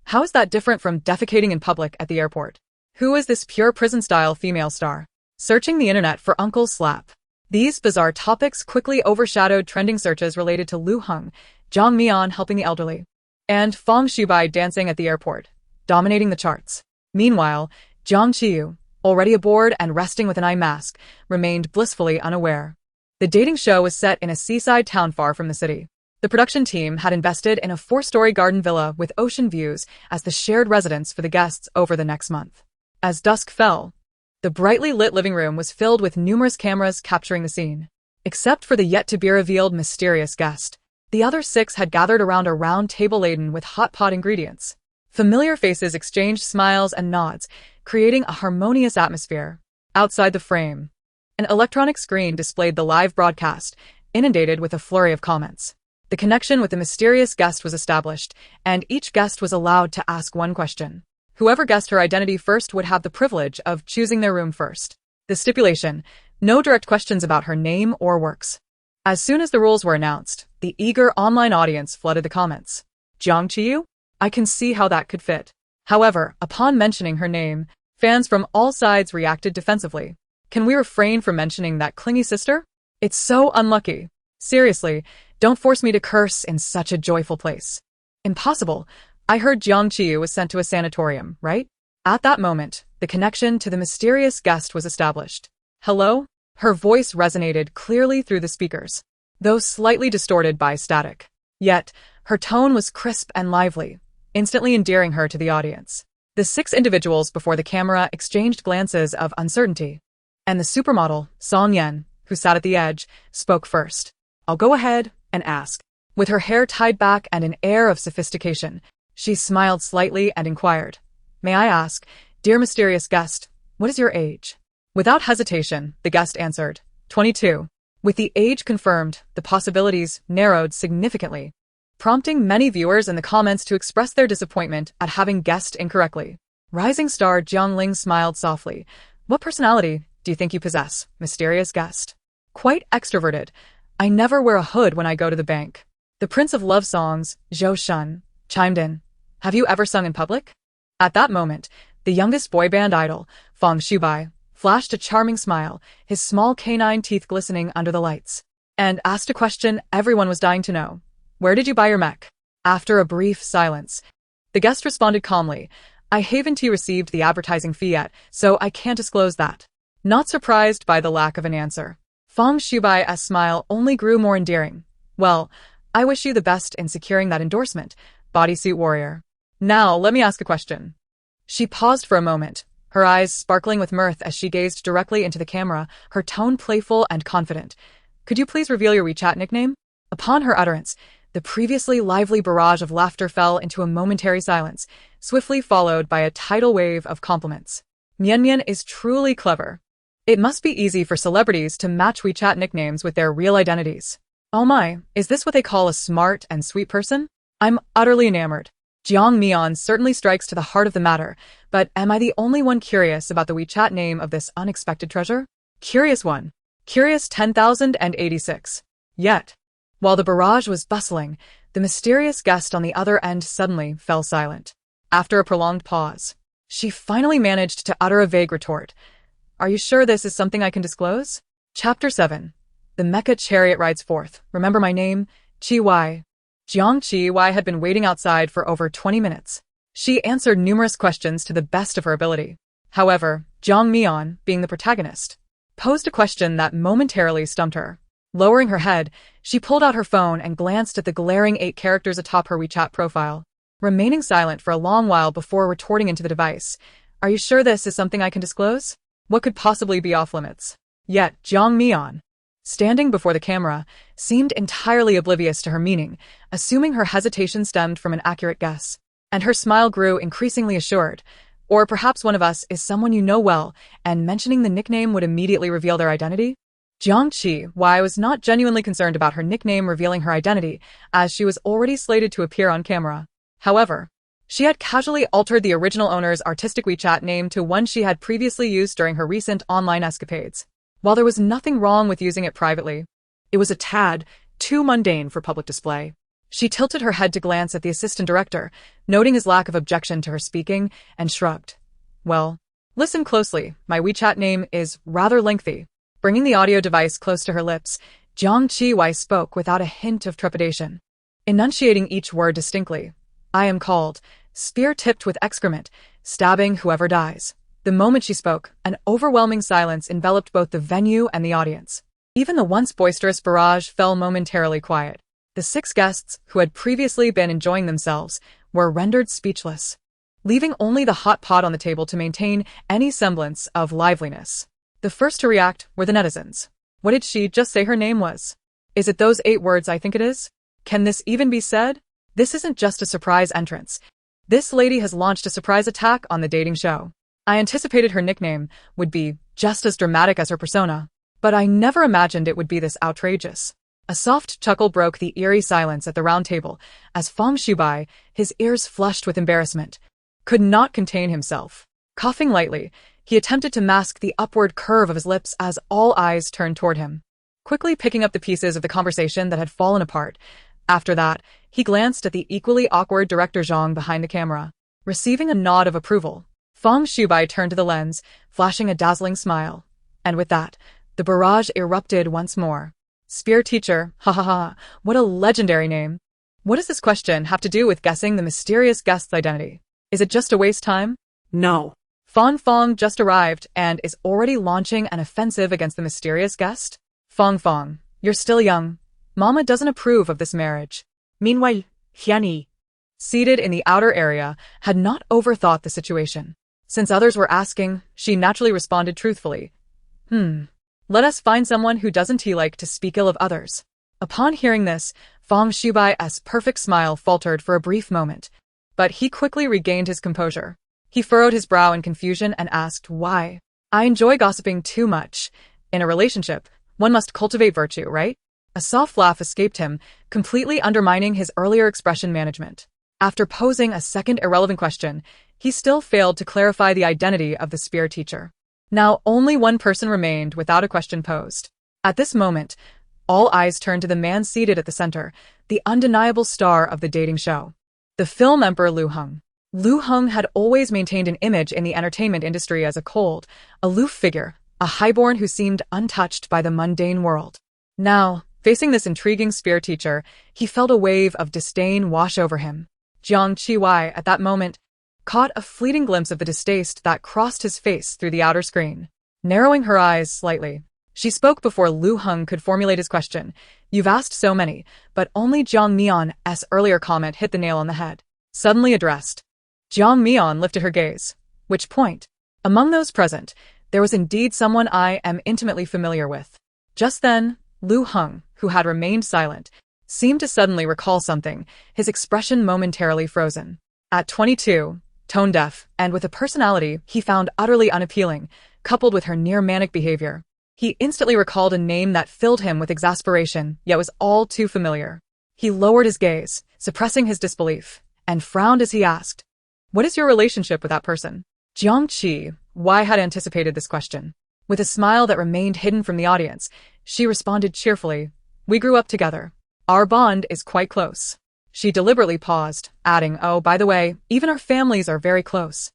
Speaker 1: How is that different from defecating in public at the airport? Who is this pure prison-style female star? Searching the internet for Uncle Slap. These bizarre topics quickly overshadowed trending searches related to Lu Heng, Zhang Mian helping the elderly, and Feng Shubai dancing at the airport, dominating the charts. Meanwhile, Jiang Qiyu, already aboard and resting with an eye mask, remained blissfully unaware. The dating show was set in a seaside town far from the city. The production team had invested in a 4-story garden villa with ocean views as the shared residence for the guests over the next month. As dusk fell, the brightly lit living room was filled with numerous cameras capturing the scene. Except for the yet-to-be-revealed mysterious guest, the other 6 had gathered around a round table laden with hot pot ingredients. Familiar faces exchanged smiles and nods, creating a harmonious atmosphere. Outside the frame, an electronic screen displayed the live broadcast, inundated with a flurry of comments. The connection with the mysterious guest was established, and each guest was allowed to ask one question. Whoever guessed her identity first would have the privilege of choosing their room first. The stipulation: no direct questions about her name or works. As soon as the rules were announced, the eager online audience flooded the comments. Jiang Qiyu? I can see how that could fit. However, upon mentioning her name, fans from all sides reacted defensively. Can we refrain from mentioning that clingy sister? It's so unlucky. Seriously, don't force me to curse in such a joyful place. Impossible. I heard Jiang Qiyu was sent to a sanatorium, right? At that moment, the connection to the mysterious guest was established. Hello? Her voice resonated clearly through the speakers, though slightly distorted by static. Yet, her tone was crisp and lively, instantly endearing her to the audience. The 6 individuals before the camera exchanged glances of uncertainty, and the supermodel, Song Yan, who sat at the edge, spoke first. I'll go ahead and ask. With her hair tied back and an air of sophistication, she smiled slightly and inquired, May I ask, dear mysterious guest, what is your age? Without hesitation, the guest answered, 22. With the age confirmed, the possibilities narrowed significantly, prompting many viewers in the comments to express their disappointment at having guessed incorrectly. Rising star Jiang Ling smiled softly. What personality do you think you possess, mysterious guest? Quite extroverted. I never wear a hood when I go to the bank. The Prince of Love songs, Zhou Shun, chimed in. Have you ever sung in public? At that moment, the youngest boy band idol, Feng Shubai, flashed a charming smile, his small canine teeth glistening under the lights, and asked a question everyone was dying to know. Where did you buy your mech? After a brief silence, the guest responded calmly, I haven't received the advertising fee yet, so I can't disclose that. Not surprised by the lack of an answer, Feng Shubai's smile only grew more endearing. Well, I wish you the best in securing that endorsement, bodysuit warrior. Now, let me ask a question. She paused for a moment, her eyes sparkling with mirth as she gazed directly into the camera, her tone playful and confident. Could you please reveal your WeChat nickname? Upon her utterance, the previously lively barrage of laughter fell into a momentary silence, swiftly followed by a tidal wave of compliments. Mian Mian is truly clever. It must be easy for celebrities to match WeChat nicknames with their real identities. Oh my, is this what they call a smart and sweet person? I'm utterly enamored. Jiang Mian certainly strikes to the heart of the matter, but am I the only one curious about the WeChat name of this unexpected treasure? Curious one. Curious 10,086. Yet, while the barrage was bustling, the mysterious guest on the other end suddenly fell silent. After a prolonged pause, she finally managed to utter a vague retort. Are you sure this is something I can disclose? Chapter 7. The Mecha Chariot rides forth. Remember my name? Qi. Jiang Qiyu had been waiting outside for over 20 minutes. She answered numerous questions to the best of her ability. However, Jiang Mian, being the protagonist, posed a question that momentarily stumped her. Lowering her head, she pulled out her phone and glanced at the glaring 8 characters atop her WeChat profile, remaining silent for a long while before retorting into the device. Are you sure this is something I can disclose? What could possibly be off limits? Yet, Jiang Mian, standing before the camera, seemed entirely oblivious to her meaning, assuming her hesitation stemmed from an accurate guess. And her smile grew increasingly assured. Or perhaps one of us is someone you know well, and mentioning the nickname would immediately reveal their identity? Jiang Qiyu was not genuinely concerned about her nickname revealing her identity, as she was already slated to appear on camera. However, She had casually altered the original owner's artistic WeChat name to one she had previously used during her recent online escapades. While there was nothing wrong with using it privately,
Speaker 2: It was a tad too mundane for public display.
Speaker 1: she tilted her head to glance at the assistant director, noting his lack of objection to her speaking, and shrugged. Well, listen closely, my WeChat name is rather lengthy. Bringing the audio device close to her lips, Jiang Qiyu spoke without a hint of trepidation, enunciating each word distinctly. I am called, spear tipped with excrement, stabbing whoever dies. The moment she spoke, an overwhelming silence enveloped both the venue and the audience. Even the once boisterous barrage fell momentarily quiet. The 6 guests, who had previously been enjoying themselves, were rendered speechless, leaving only the hot pot on the table to maintain any semblance of liveliness. The first to react were the netizens. What did she just say her name was? Is it those 8 words I think it is? Can this even be said? This isn't just a surprise entrance. This lady has launched a surprise attack on the dating show. I anticipated her nickname would be just as dramatic as her persona, but I never imagined it would be this outrageous. A soft chuckle broke the eerie silence at the round table as Feng Shubai, his ears flushed with embarrassment, could not contain himself. Coughing lightly, he attempted to mask the upward curve of his lips as all eyes turned toward him, quickly picking up the pieces of the conversation that had fallen apart. After that, he glanced at the equally awkward director Zhang behind the camera. Receiving a nod of approval, Feng Shubai turned to the lens, flashing a dazzling smile. And with that, the barrage erupted once more. Spear teacher, ha ha ha, what a legendary name. What does this question have to do with guessing the mysterious guest's identity? Is it just a waste time?
Speaker 2: No.
Speaker 1: Fong just arrived and is already launching an offensive against the mysterious guest? Fong, you're still young. Mama doesn't approve of this marriage.
Speaker 2: Meanwhile, Hyani,
Speaker 1: Seated in the outer area, had not overthought the situation. Since others were asking, she naturally responded truthfully. Let us find someone who doesn't like to speak ill of others. Upon hearing this, Feng Shubai's perfect smile faltered for a brief moment, but he quickly regained his composure. He furrowed his brow in confusion and asked why. I enjoy gossiping too much. In a relationship, one must cultivate virtue, right? A soft laugh escaped him, completely undermining his earlier expression management. After posing a second irrelevant question, he still failed to clarify the identity of the spear teacher. Now only one person remained without a question posed. At this moment, all eyes turned to the man seated at the center, the undeniable star of the dating show. The film emperor Lu Heng. Lu Heng had always maintained an image in the entertainment industry as a cold, aloof figure, a highborn who seemed untouched by the mundane world. Now, facing this intriguing spear teacher, he felt a wave of disdain wash over him. Jiang Qiyu, at that moment, caught a fleeting glimpse of the distaste that crossed his face through the outer screen. Narrowing her eyes slightly, she spoke before Lu Heng could formulate his question. You've asked so many, but only Jiang Mian's earlier comment hit the nail on the head. Suddenly addressed, Jiang Mian lifted her gaze. Which point? Among those present, there was indeed someone I am intimately familiar with. Just then, Lu Heng, who had remained silent, seemed to suddenly recall something, his expression momentarily frozen. At 22, tone-deaf, and with a personality he found utterly unappealing, coupled with her near-manic behavior, he instantly recalled a name that filled him with exasperation, yet was all too familiar. He lowered his gaze, suppressing his disbelief, and frowned as he asked, What is your relationship with that person? Jiang Qiyu had anticipated this question. With a smile that remained hidden from the audience, she responded cheerfully, We grew up together. Our bond is quite close. She deliberately paused, adding, Oh, by the way, even our families are very close.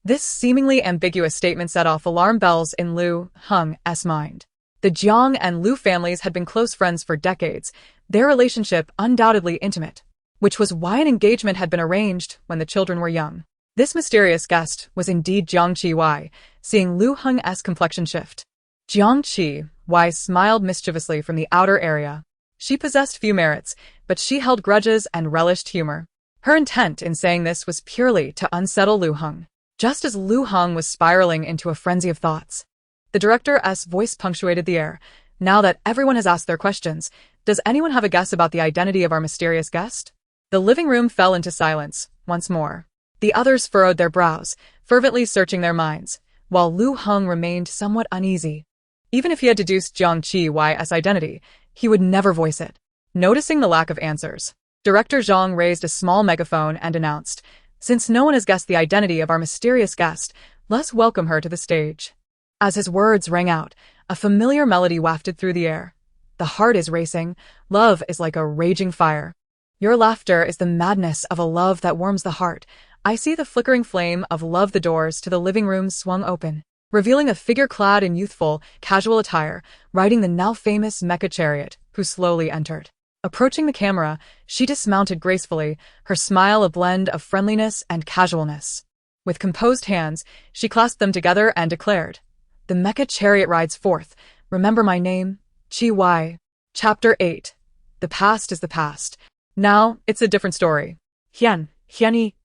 Speaker 1: This seemingly ambiguous statement set off alarm bells in Lu Heng's mind. The Jiang and Lu families had been close friends for decades, their relationship undoubtedly intimate, which was why an engagement had been arranged when the children were young. This mysterious guest was indeed Jiang Qiyu, seeing Lu Heng's complexion shift. Jiang Qiyu smiled mischievously from the outer area. She possessed few merits, but she held grudges and relished humor. Her intent in saying this was purely to unsettle Lu Heng. Just as Lu Heng was spiraling into a frenzy of thoughts, the director's voice punctuated the air. Now that everyone has asked their questions, does anyone have a guess about the identity of our mysterious guest? The living room fell into silence, once more. The others furrowed their brows, fervently searching their minds, while Lu Heng remained somewhat uneasy. Even if he had deduced Jiang Qiyu's identity, he would never voice it. Noticing the lack of answers, Director Zhang raised a small megaphone and announced, Since no one has guessed the identity of our mysterious guest, let's welcome her to the stage. As his words rang out, a familiar melody wafted through the air. The heart is racing, love is like a raging fire. Your laughter is the madness of a love that warms the heart. I see the flickering flame of love. The doors to the living room swung open, revealing a figure clad in youthful, casual attire, riding the now famous mecha chariot, who slowly entered. Approaching the camera, she dismounted gracefully, her smile a blend of friendliness and casualness. With composed hands, she clasped them together and declared, "The mecha chariot rides forth. Remember my name, Qiyu." Chapter 8. The past is the past. Now, it's a different story. Hiani.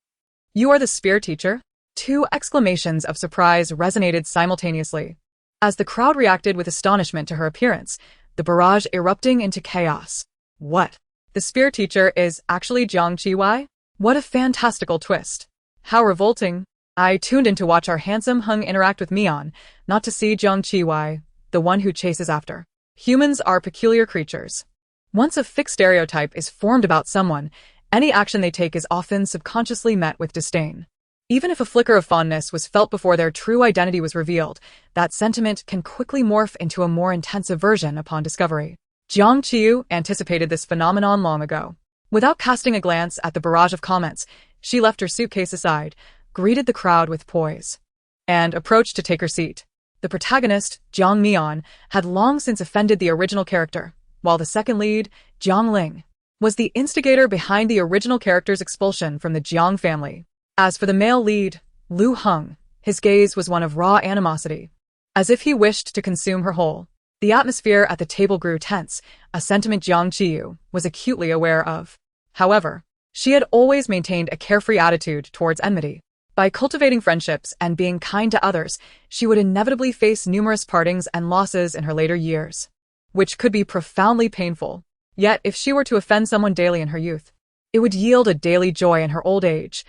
Speaker 1: You are the spear teacher? Two exclamations of surprise resonated simultaneously. As the crowd reacted with astonishment to her appearance, the barrage erupting into chaos. What? The spear teacher is actually Jiang Qiyu? What a fantastical twist. How revolting. I tuned in to watch our handsome Hung interact with Mian, not to see Jiang Qiyu, the one who chases after. Humans are peculiar creatures. Once a fixed stereotype is formed about someone, any action they take is often subconsciously met with disdain. Even if a flicker of fondness was felt before their true identity was revealed, that sentiment can quickly morph into a more intense aversion upon discovery. Jiang Qiyu anticipated this phenomenon long ago. Without casting a glance at the barrage of comments, she left her suitcase aside, greeted the crowd with poise, and approached to take her seat. The protagonist, Jiang Mian, had long since offended the original character, while the second lead, Jiang Ling, was the instigator behind the original character's expulsion from the Jiang family. As for the male lead, Lu Heng, his gaze was one of raw animosity, as if he wished to consume her whole. The atmosphere at the table grew tense, a sentiment Jiang Qiyu was acutely aware of. However, she had always maintained a carefree attitude towards enmity. By cultivating friendships and being kind to others, she would inevitably face numerous partings and losses in her later years, which could be profoundly painful. Yet, if she were to offend someone daily in her youth, it would yield a daily joy in her old age.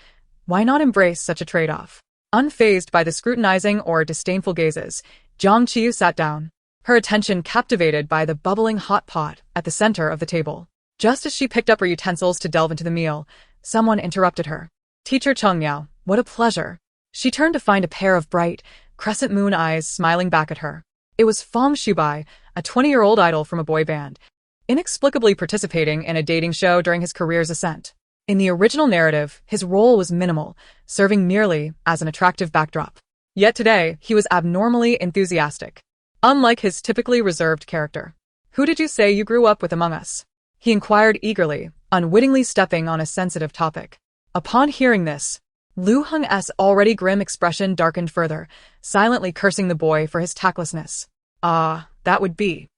Speaker 1: Why not embrace such a trade-off? Unfazed by the scrutinizing or disdainful gazes, Jiang Qiyu sat down, her attention captivated by the bubbling hot pot at the center of the table. Just as she picked up her utensils to delve into the meal, someone interrupted her. "Teacher Chengmiao, what a pleasure." She turned to find a pair of bright, crescent moon eyes smiling back at her. It was Feng Shubai, a 20-year-old idol from a boy band, inexplicably participating in a dating show during his career's ascent. In the original narrative, his role was minimal, serving merely as an attractive backdrop. Yet today, he was abnormally enthusiastic. Unlike his typically reserved character. "Who did you say you grew up with among us?" he inquired eagerly, unwittingly stepping on a sensitive topic. Upon hearing this, Lu Heng's already grim expression darkened further, silently cursing the boy for his tactlessness. That would be.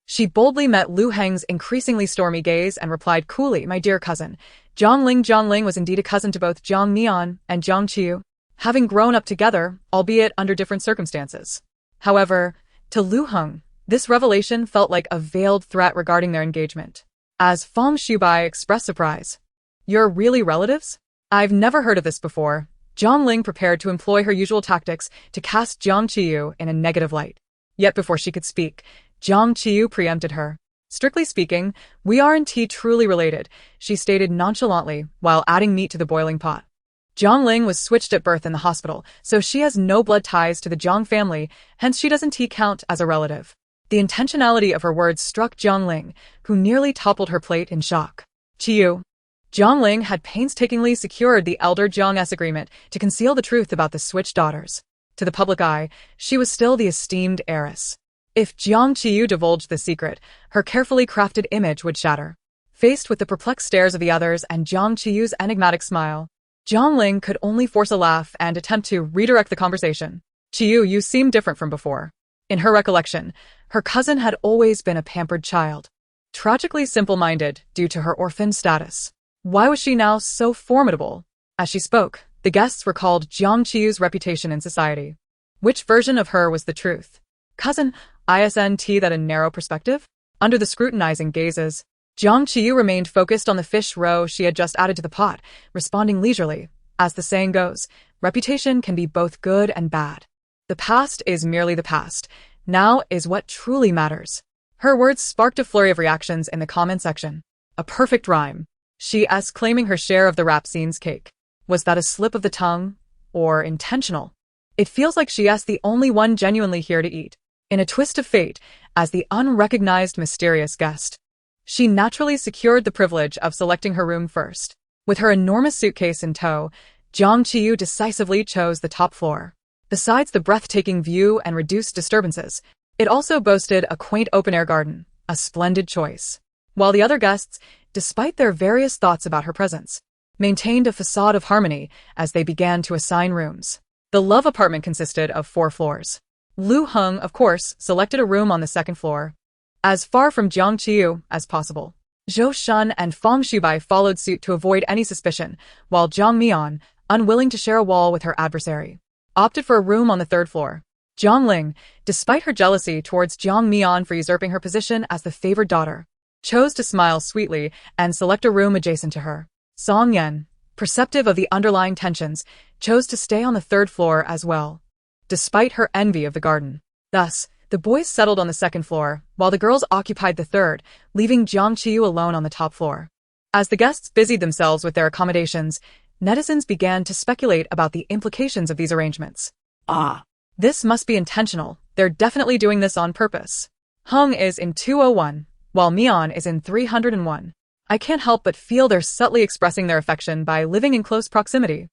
Speaker 1: She boldly met Lu Heng's increasingly stormy gaze and replied coolly, "My dear cousin, Jiang Ling was indeed a cousin to both Jiang Mian and Jiang Qiyu, having grown up together, albeit under different circumstances." However, to Lu Heng, this revelation felt like a veiled threat regarding their engagement. As Feng Shubai expressed surprise, "You're really relatives? I've never heard of this before." Jiang Ling prepared to employ her usual tactics to cast Jiang Qiyu in a negative light. Yet before she could speak, Jiang Qiyu preempted her. "Strictly speaking, we aren't truly related," she stated nonchalantly while adding meat to the boiling pot. Jiang Ling was switched at birth in the hospital, so she has no blood ties to the Jiang family, hence she doesn't count as a relative. The intentionality of her words struck Jiang Ling, who nearly toppled her plate in shock. "Qiyu." Jiang Ling had painstakingly secured the elder Jiang's agreement to conceal the truth about the switched daughters. To the public eye, she was still the esteemed heiress. If Jiang Qiyu divulged the secret, her carefully crafted image would shatter. Faced with the perplexed stares of the others and Jiang Qiyu's enigmatic smile, Jiang Ling could only force a laugh and attempt to redirect the conversation. "Qiyu, you seem different from before." In her recollection, her cousin had always been a pampered child, tragically simple-minded due to her orphan status. Why was she now so formidable? As she spoke, the guests recalled Jiang Qiyu's reputation in society. Which version of her was the truth? Cousin, isn't that a narrow perspective? Under the scrutinizing gazes, Jiang Qiyu remained focused on the fish roe she had just added to the pot, responding leisurely. As the saying goes, reputation can be both good and bad. The past is merely the past. Now is what truly matters. Her words sparked a flurry of reactions in the comment section. A perfect rhyme. She claiming her share of the rap scene's cake. Was that a slip of the tongue? Or intentional? It feels like she is the only one genuinely here to eat. In a twist of fate, as the unrecognized mysterious guest, she naturally secured the privilege of selecting her room first. With her enormous suitcase in tow, Jiang Qiyu decisively chose the top floor. Besides the breathtaking view and reduced disturbances, it also boasted a quaint open-air garden, a splendid choice. While the other guests, despite their various thoughts about her presence, maintained a facade of harmony as they began to assign rooms. The love apartment consisted of 4 floors. Lu Heng, of course, selected a room on the 2nd floor, as far from Jiang Qiyu as possible. Zhou Shun and Feng Shubai followed suit to avoid any suspicion, while Jiang Mian, unwilling to share a wall with her adversary, opted for a room on the 3rd floor. Jiang Ling, despite her jealousy towards Jiang Mian for usurping her position as the favored daughter, chose to smile sweetly and select a room adjacent to her. Song Yan, perceptive of the underlying tensions, chose to stay on the 3rd floor as well, despite her envy of the garden. Thus, the boys settled on the 2nd floor, while the girls occupied the 3rd, leaving Jiang Qiyu alone on the top floor. As the guests busied themselves with their accommodations, netizens began to speculate about the implications of these arrangements. This must be intentional. They're definitely doing this on purpose. Heng is in 201, while Mian is in 301. I can't help but feel they're subtly expressing their affection by living in close proximity.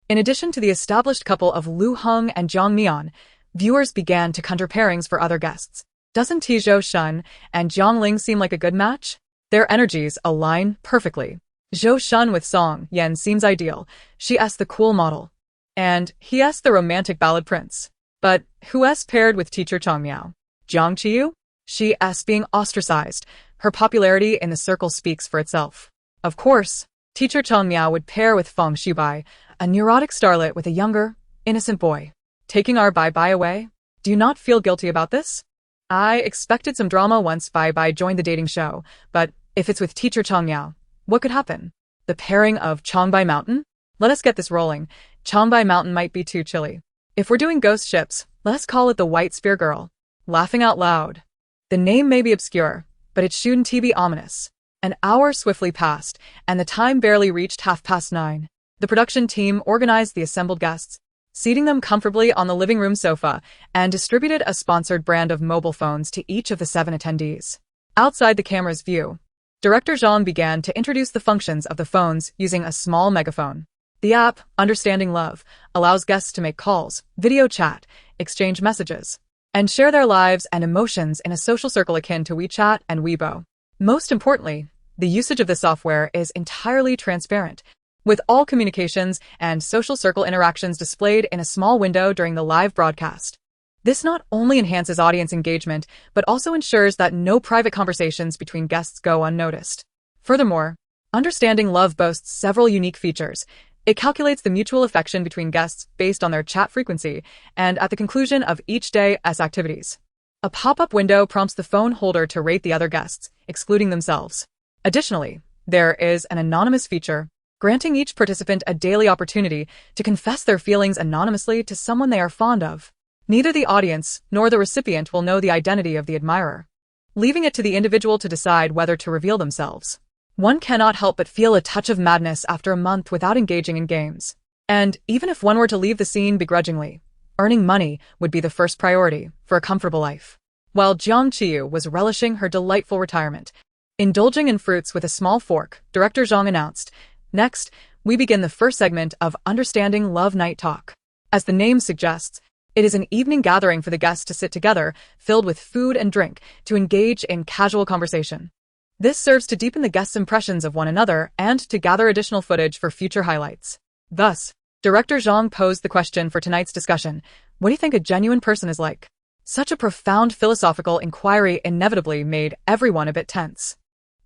Speaker 1: In addition to the established couple of Lu Heng and Jiang Mian, viewers began to conjure pairings for other guests. Doesn't Zhou Shun and Jiang Ling seem like a good match? Their energies align perfectly. Zhou Shun with Song Yan seems ideal. She is the cool model. And he is the romantic ballad prince. But who is paired with teacher Chang Miao? Jiang Qiyu? She is being ostracized. Her popularity in the circle speaks for itself. Of course, teacher Chang Miao would pair with Feng Shubai, a neurotic starlet with a younger, innocent boy. Taking our bye-bye away? Do you not feel guilty about this? I expected some drama once Bye-bye joined the dating show, but if it's with teacher Chang Miao, what could happen? The pairing of Changbai Mountain? Let us get this rolling. Changbai Mountain might be too chilly. If we're doing ghost ships, let us call it the White Spear Girl. Laughing out loud. The name may be obscure, but it shouldn't be ominous. An hour swiftly passed, and the time barely reached 9:30. The production team organized the assembled guests, seating them comfortably on the living room sofa, and distributed a sponsored brand of mobile phones to each of the 7 attendees. Outside the camera's view, Director Zhang began to introduce the functions of the phones using a small megaphone. The app, Understanding Love, allows guests to make calls, video chat, exchange messages, and share their lives and emotions in a social circle akin to WeChat and Weibo. Most importantly, the usage of the software is entirely transparent, with all communications and social circle interactions displayed in a small window during the live broadcast. This not only enhances audience engagement, but also ensures that no private conversations between guests go unnoticed. Furthermore, Understanding Love boasts several unique features. It calculates the mutual affection between guests based on their chat frequency and at the conclusion of each day's activities. A pop-up window prompts the phone holder to rate the other guests, excluding themselves. Additionally, there is an anonymous feature, granting each participant a daily opportunity to confess their feelings anonymously to someone they are fond of. Neither the audience nor the recipient will know the identity of the admirer, leaving it to the individual to decide whether to reveal themselves. One cannot help but feel a touch of madness after a month without engaging in games. And even if one were to leave the scene begrudgingly, earning money would be the first priority for a comfortable life. While Jiang Qiyu was relishing her delightful retirement, indulging in fruits with a small fork, Director Zhang announced, "Next, we begin the first segment of Understanding Love Night Talk." As the name suggests, it is an evening gathering for the guests to sit together, filled with food and drink, to engage in casual conversation. This serves to deepen the guests' impressions of one another and to gather additional footage for future highlights. Thus, Director Zhang posed the question for tonight's discussion: what do you think a genuine person is like? Such a profound philosophical inquiry inevitably made everyone a bit tense.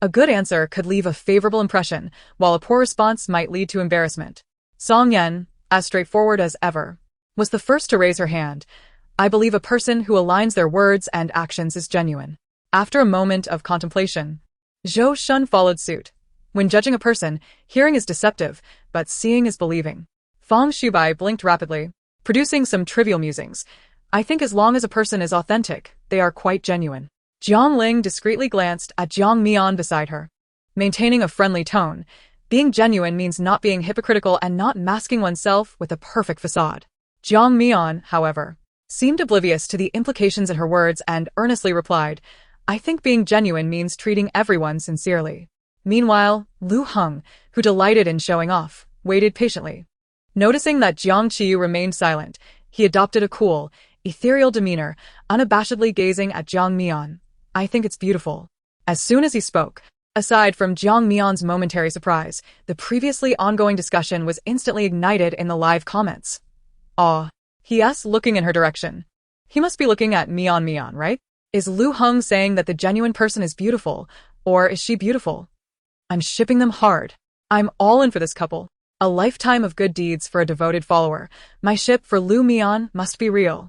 Speaker 1: A good answer could leave a favorable impression, while a poor response might lead to embarrassment. Song Yan, as straightforward as ever, was the first to raise her hand. "I believe a person who aligns their words and actions is genuine." After a moment of contemplation, Zhou Shun followed suit. When judging a person, hearing is deceptive, but seeing is believing. Feng Shubai blinked rapidly, producing some trivial musings. "I think as long as a person is authentic, they are quite genuine." Jiang Ling discreetly glanced at Jiang Mian beside her. Maintaining a friendly tone, Being genuine means not being hypocritical and not masking oneself with a perfect facade. Jiang Mian, however, seemed oblivious to the implications in her words and earnestly replied, I think being genuine means treating everyone sincerely. Meanwhile, Lu Heng, who delighted in showing off, waited patiently. Noticing that Jiang Qiyu remained silent, he adopted a cool, ethereal demeanor, unabashedly gazing at Jiang Mian. I think it's beautiful. As soon as he spoke, aside from Jiang Mian's momentary surprise, the previously ongoing discussion was instantly ignited in the live comments. Aw. He asked, looking in her direction. He must be looking at Mian, right? Is Lu Heng saying that the genuine person is beautiful, or is she beautiful? I'm shipping them hard. I'm all in for this couple. A lifetime of good deeds for a devoted follower. My ship for Lu Mian must be real.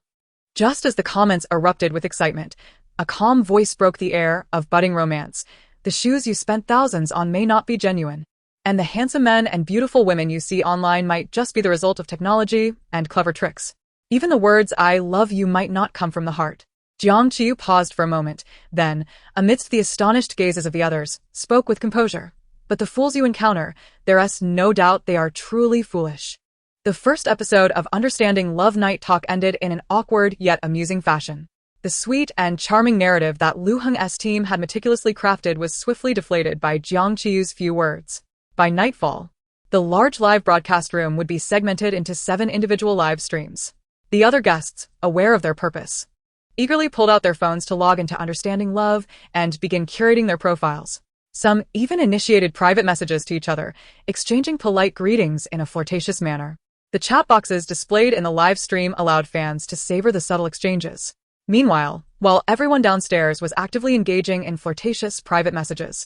Speaker 1: Just as the comments erupted with excitement, a calm voice broke the air of budding romance. The shoes you spent thousands on may not be genuine. And the handsome men and beautiful women you see online might just be the result of technology and clever tricks. Even the words I love you might not come from the heart. Jiang Qiyu paused for a moment, then, amidst the astonished gazes of the others, spoke with composure. But the fools you encounter, there is no doubt they are truly foolish. The first episode of Understanding Love Night Talk ended in an awkward yet amusing fashion. The sweet and charming narrative that Lu Heng's team had meticulously crafted was swiftly deflated by Jiang Qiyu's few words. By nightfall, the large live broadcast room would be segmented into 7 individual live streams. The other guests, aware of their purpose, eagerly pulled out their phones to log into Understanding Love and begin curating their profiles. Some even initiated private messages to each other, exchanging polite greetings in a flirtatious manner. The chat boxes displayed in the live stream allowed fans to savor the subtle exchanges. Meanwhile, while everyone downstairs was actively engaging in flirtatious private messages,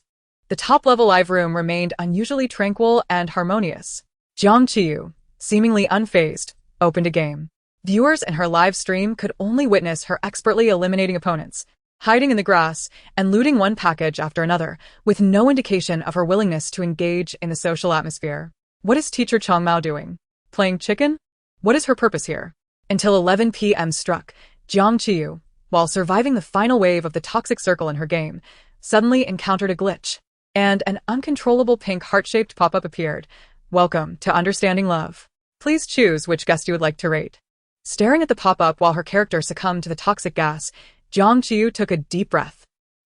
Speaker 1: the top-level live room remained unusually tranquil and harmonious. Jiang Qiyu, seemingly unfazed, opened a game. Viewers in her live stream could only witness her expertly eliminating opponents, hiding in the grass and looting one package after another, with no indication of her willingness to engage in the social atmosphere. What is Teacher Changmao doing? Playing chicken? What is her purpose here? Until 11 p.m. struck, Jiang Qiyu, while surviving the final wave of the toxic circle in her game, suddenly encountered a glitch, and an uncontrollable pink heart-shaped pop-up appeared. Welcome to Understanding Love. Please choose which guest you would like to rate. Staring at the pop-up while her character succumbed to the toxic gas, Jiang Qiyu took a deep breath.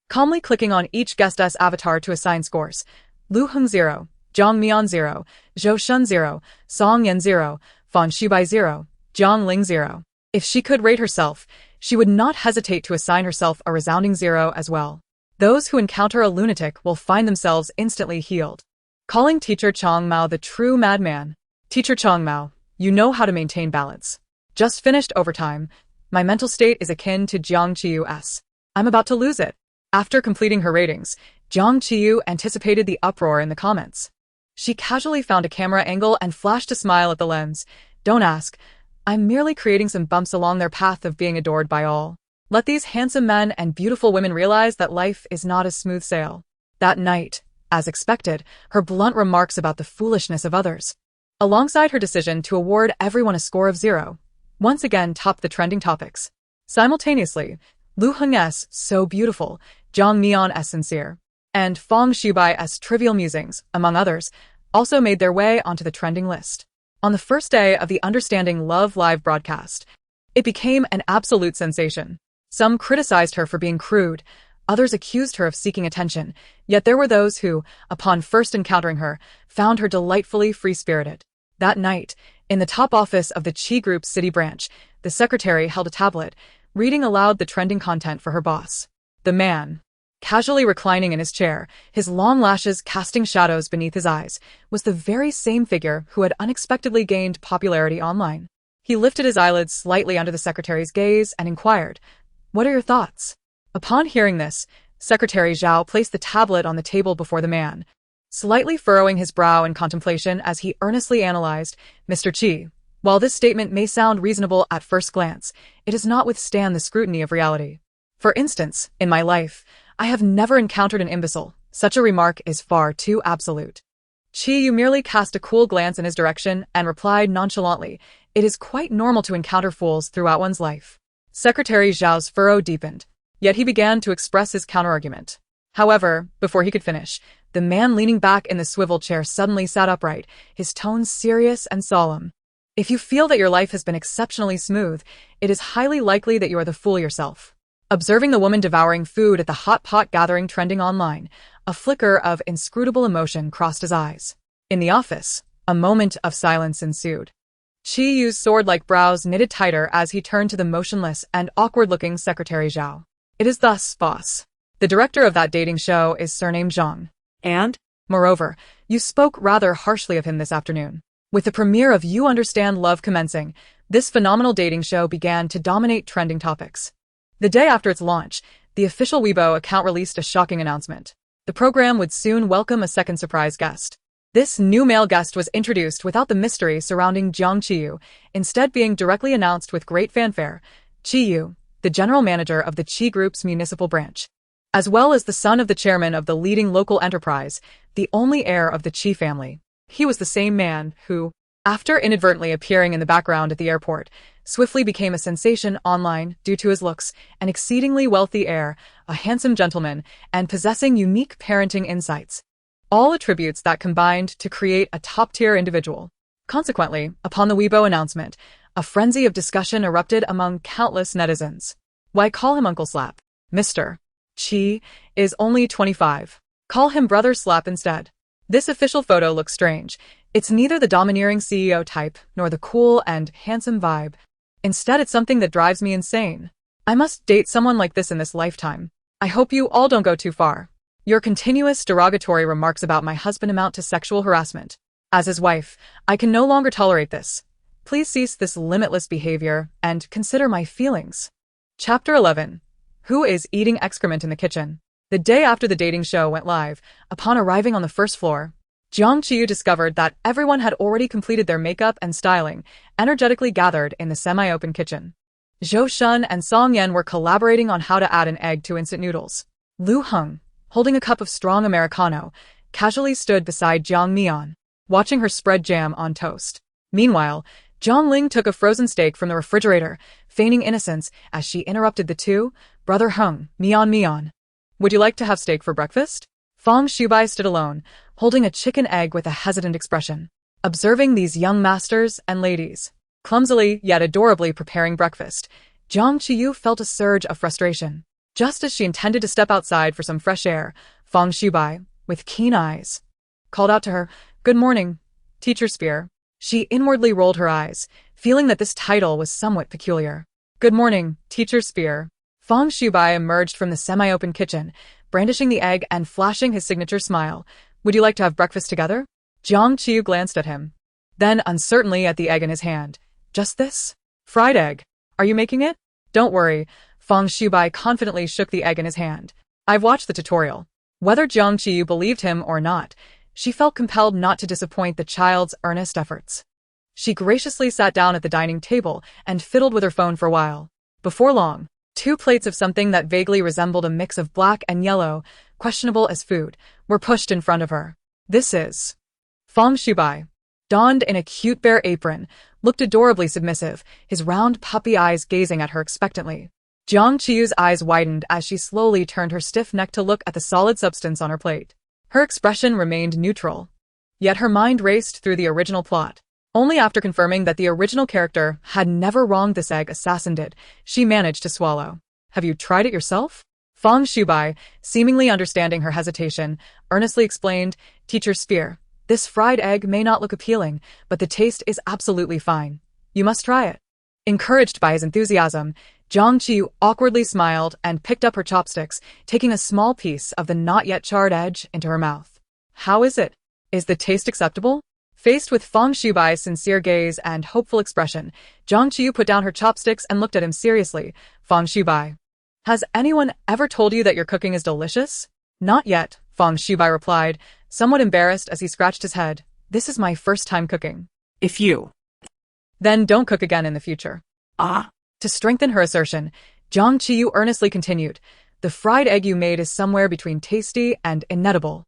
Speaker 1: Calmly clicking on each guest's avatar to assign scores. Lu Heng 0, Jiang Mian 0, Zhou Shun 0, Song Yan 0, Fan Shubai 0, Jiang Ling 0. If she could rate herself, she would not hesitate to assign herself a resounding 0 as well. Those who encounter a lunatic will find themselves instantly healed. Calling Teacher Changmao the true madman. Teacher Changmao, you know how to maintain balance. Just finished overtime. My mental state is akin to Jiang Qiyu's. I'm about to lose it. After completing her ratings, Jiang Qiyu anticipated the uproar in the comments. She casually found a camera angle and flashed a smile at the lens. Don't ask. I'm merely creating some bumps along their path of being adored by all. Let these handsome men and beautiful women realize that life is not a smooth sail. That night, as expected, her blunt remarks about the foolishness of others, alongside her decision to award everyone a score of 0, once again topped the trending topics. Simultaneously, Lu Heng's so beautiful, Jiang Mian's sincere, and Fang Shubai's trivial musings, among others, also made their way onto the trending list. On the first day of the Understanding Love live broadcast, it became an absolute sensation. Some criticized her for being crude, others accused her of seeking attention, yet there were those who, upon first encountering her, found her delightfully free-spirited. That night, in the top office of the Qi Group's city branch, the secretary held a tablet, reading aloud the trending content for her boss. The man, casually reclining in his chair, his long lashes casting shadows beneath his eyes, was the very same figure who had unexpectedly gained popularity online. He lifted his eyelids slightly under the secretary's gaze and inquired, "What are your thoughts?" Upon hearing this, Secretary Zhao placed the tablet on the table before the man, slightly furrowing his brow in contemplation as he earnestly analyzed, "Mr. Qi, while this statement may sound reasonable at first glance, it does not withstand the scrutiny of reality. For instance, in my life, I have never encountered an imbecile. Such a remark is far too absolute." Qiyu merely cast a cool glance in his direction and replied nonchalantly, "It is quite normal to encounter fools throughout one's life." Secretary Zhao's furrow deepened, yet he began to express his counterargument. However, before he could finish, The man leaning back in the swivel chair suddenly sat upright, his tone serious and solemn. If you feel that your life has been exceptionally smooth, it is highly likely that you are the fool yourself. Observing the woman devouring food at the hot pot gathering trending online, a flicker of inscrutable emotion crossed his eyes. In the office, a moment of silence ensued. Qiyu's sword-like brows knitted tighter as he turned to the motionless and awkward-looking Secretary Zhao. It is thus, boss. The director of that dating show is surnamed Zhang.
Speaker 2: And?
Speaker 1: Moreover, you spoke rather harshly of him this afternoon. With the premiere of You Understand Love commencing, this phenomenal dating show began to dominate trending topics. The day after its launch, the official Weibo account released a shocking announcement. The program would soon welcome a second surprise guest. This new male guest was introduced without the mystery surrounding Jiang Qiyu, instead being directly announced with great fanfare. Qiyu, the general manager of the Qi Group's municipal branch, as well as the son of the chairman of the leading local enterprise, the only heir of the Qi family. He was the same man who, after inadvertently appearing in the background at the airport, swiftly became a sensation online due to his looks, an exceedingly wealthy heir, a handsome gentleman, and possessing unique parenting insights. All attributes that combined to create a top-tier individual. Consequently, upon the Weibo announcement, a frenzy of discussion erupted among countless netizens. Why call him Uncle Slap? Mr. Qi is only 25. Call him Brother Slap instead. This official photo looks strange. It's neither the domineering CEO type nor the cool and handsome vibe. Instead, it's something that drives me insane. I must date someone like this in this lifetime. I hope you all don't go too far. Your continuous derogatory remarks about my husband amount to sexual harassment. As his wife, I can no longer tolerate this. Please cease this limitless behavior and consider my feelings. Chapter 11. Who is eating excrement in the kitchen? The day after the dating show went live, upon arriving on the first floor, Jiang Qiyu discovered that everyone had already completed their makeup and styling, energetically gathered in the semi-open kitchen. Zhou Shun and Song Yan were collaborating on how to add an egg to instant noodles. Lu Heng, holding a cup of strong Americano, casually stood beside Jiang Mian, watching her spread jam on toast. Meanwhile, Zhang Ling took a frozen steak from the refrigerator, feigning innocence as she interrupted the two. Brother Heng, Mian. Would you like to have steak for breakfast? Fang Shubai stood alone, holding a chicken egg with a hesitant expression. Observing these young masters and ladies, clumsily yet adorably preparing breakfast, Jiang Qiyu felt a surge of frustration. Just as she intended to step outside for some fresh air, Fang Shubai, with keen eyes, called out to her, "Good morning, Teacher Spear." She inwardly rolled her eyes, feeling that this title was somewhat peculiar. "Good morning, Teacher Spear." Fang Shubai emerged from the semi-open kitchen, brandishing the egg and flashing his signature smile. "Would you like to have breakfast together?" Jiang Qiyu glanced at him, then uncertainly at the egg in his hand. "Just this? Fried egg. Are you making it?" "Don't worry." Fang Shubai confidently shook the egg in his hand. "I've watched the tutorial." Whether Jiang Qiyu believed him or not, she felt compelled not to disappoint the child's earnest efforts. She graciously sat down at the dining table and fiddled with her phone for a while. Before long, 2 plates of something that vaguely resembled a mix of black and yellow, questionable as food, were pushed in front of her. "This is..." Fang Shubai, donned in a cute bear apron, looked adorably submissive, his round puppy eyes gazing at her expectantly. Jiang Qiyu's eyes widened as she slowly turned her stiff neck to look at the solid substance on her plate. Her expression remained neutral. Yet her mind raced through the original plot. Only after confirming that the original character had never wronged this egg assassin did she managed to swallow. "Have you tried it yourself?" Fang Shubai, seemingly understanding her hesitation, earnestly explained, "Teacher Spear, this fried egg may not look appealing, but the taste is absolutely fine. You must try it." Encouraged by his enthusiasm, Jiang Qiyu awkwardly smiled and picked up her chopsticks, taking a small piece of the not-yet-charred edge into her mouth. "How is it? Is the taste acceptable?" Faced with Fang Shubai's sincere gaze and hopeful expression, Jiang Qiyu put down her chopsticks and looked at him seriously. "Fang Shubai, has anyone ever told you that your cooking is delicious?" "Not yet," Fang Shubai replied, somewhat embarrassed as he scratched his head. "This is my first time cooking."
Speaker 2: "If you..."
Speaker 1: "Then don't cook again in the future."
Speaker 2: "Ah."
Speaker 1: To strengthen her assertion, Jiang Qiyu earnestly continued, "The fried egg you made is somewhere between tasty and inedible.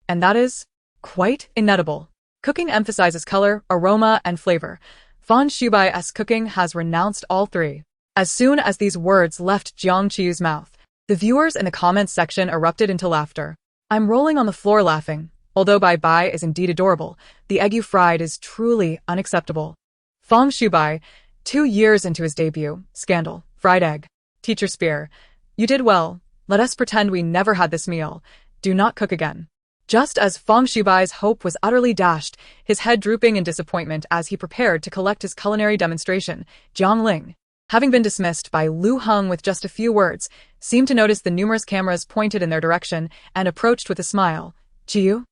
Speaker 1: And that is quite inedible. Cooking emphasizes color, aroma, and flavor. Fang Shubai's cooking has renounced all 3. As soon as these words left Jiang Qiyu's mouth, the viewers in the comments section erupted into laughter. I'm rolling on the floor laughing. Although Bai Bai is indeed adorable, the egg you fried is truly unacceptable. Fong Shubai, 2 years into his debut, scandal, fried egg. Teacher Spear, you did well. Let us pretend we never had this meal. Do not cook again. Just as Fong Shubai's hope was utterly dashed, his head drooping in disappointment as he prepared to collect his culinary demonstration, Jiang Ling, having been dismissed by Lu Heng with just a few words, seemed to notice the numerous cameras pointed in their direction and approached with a smile. Qiyu?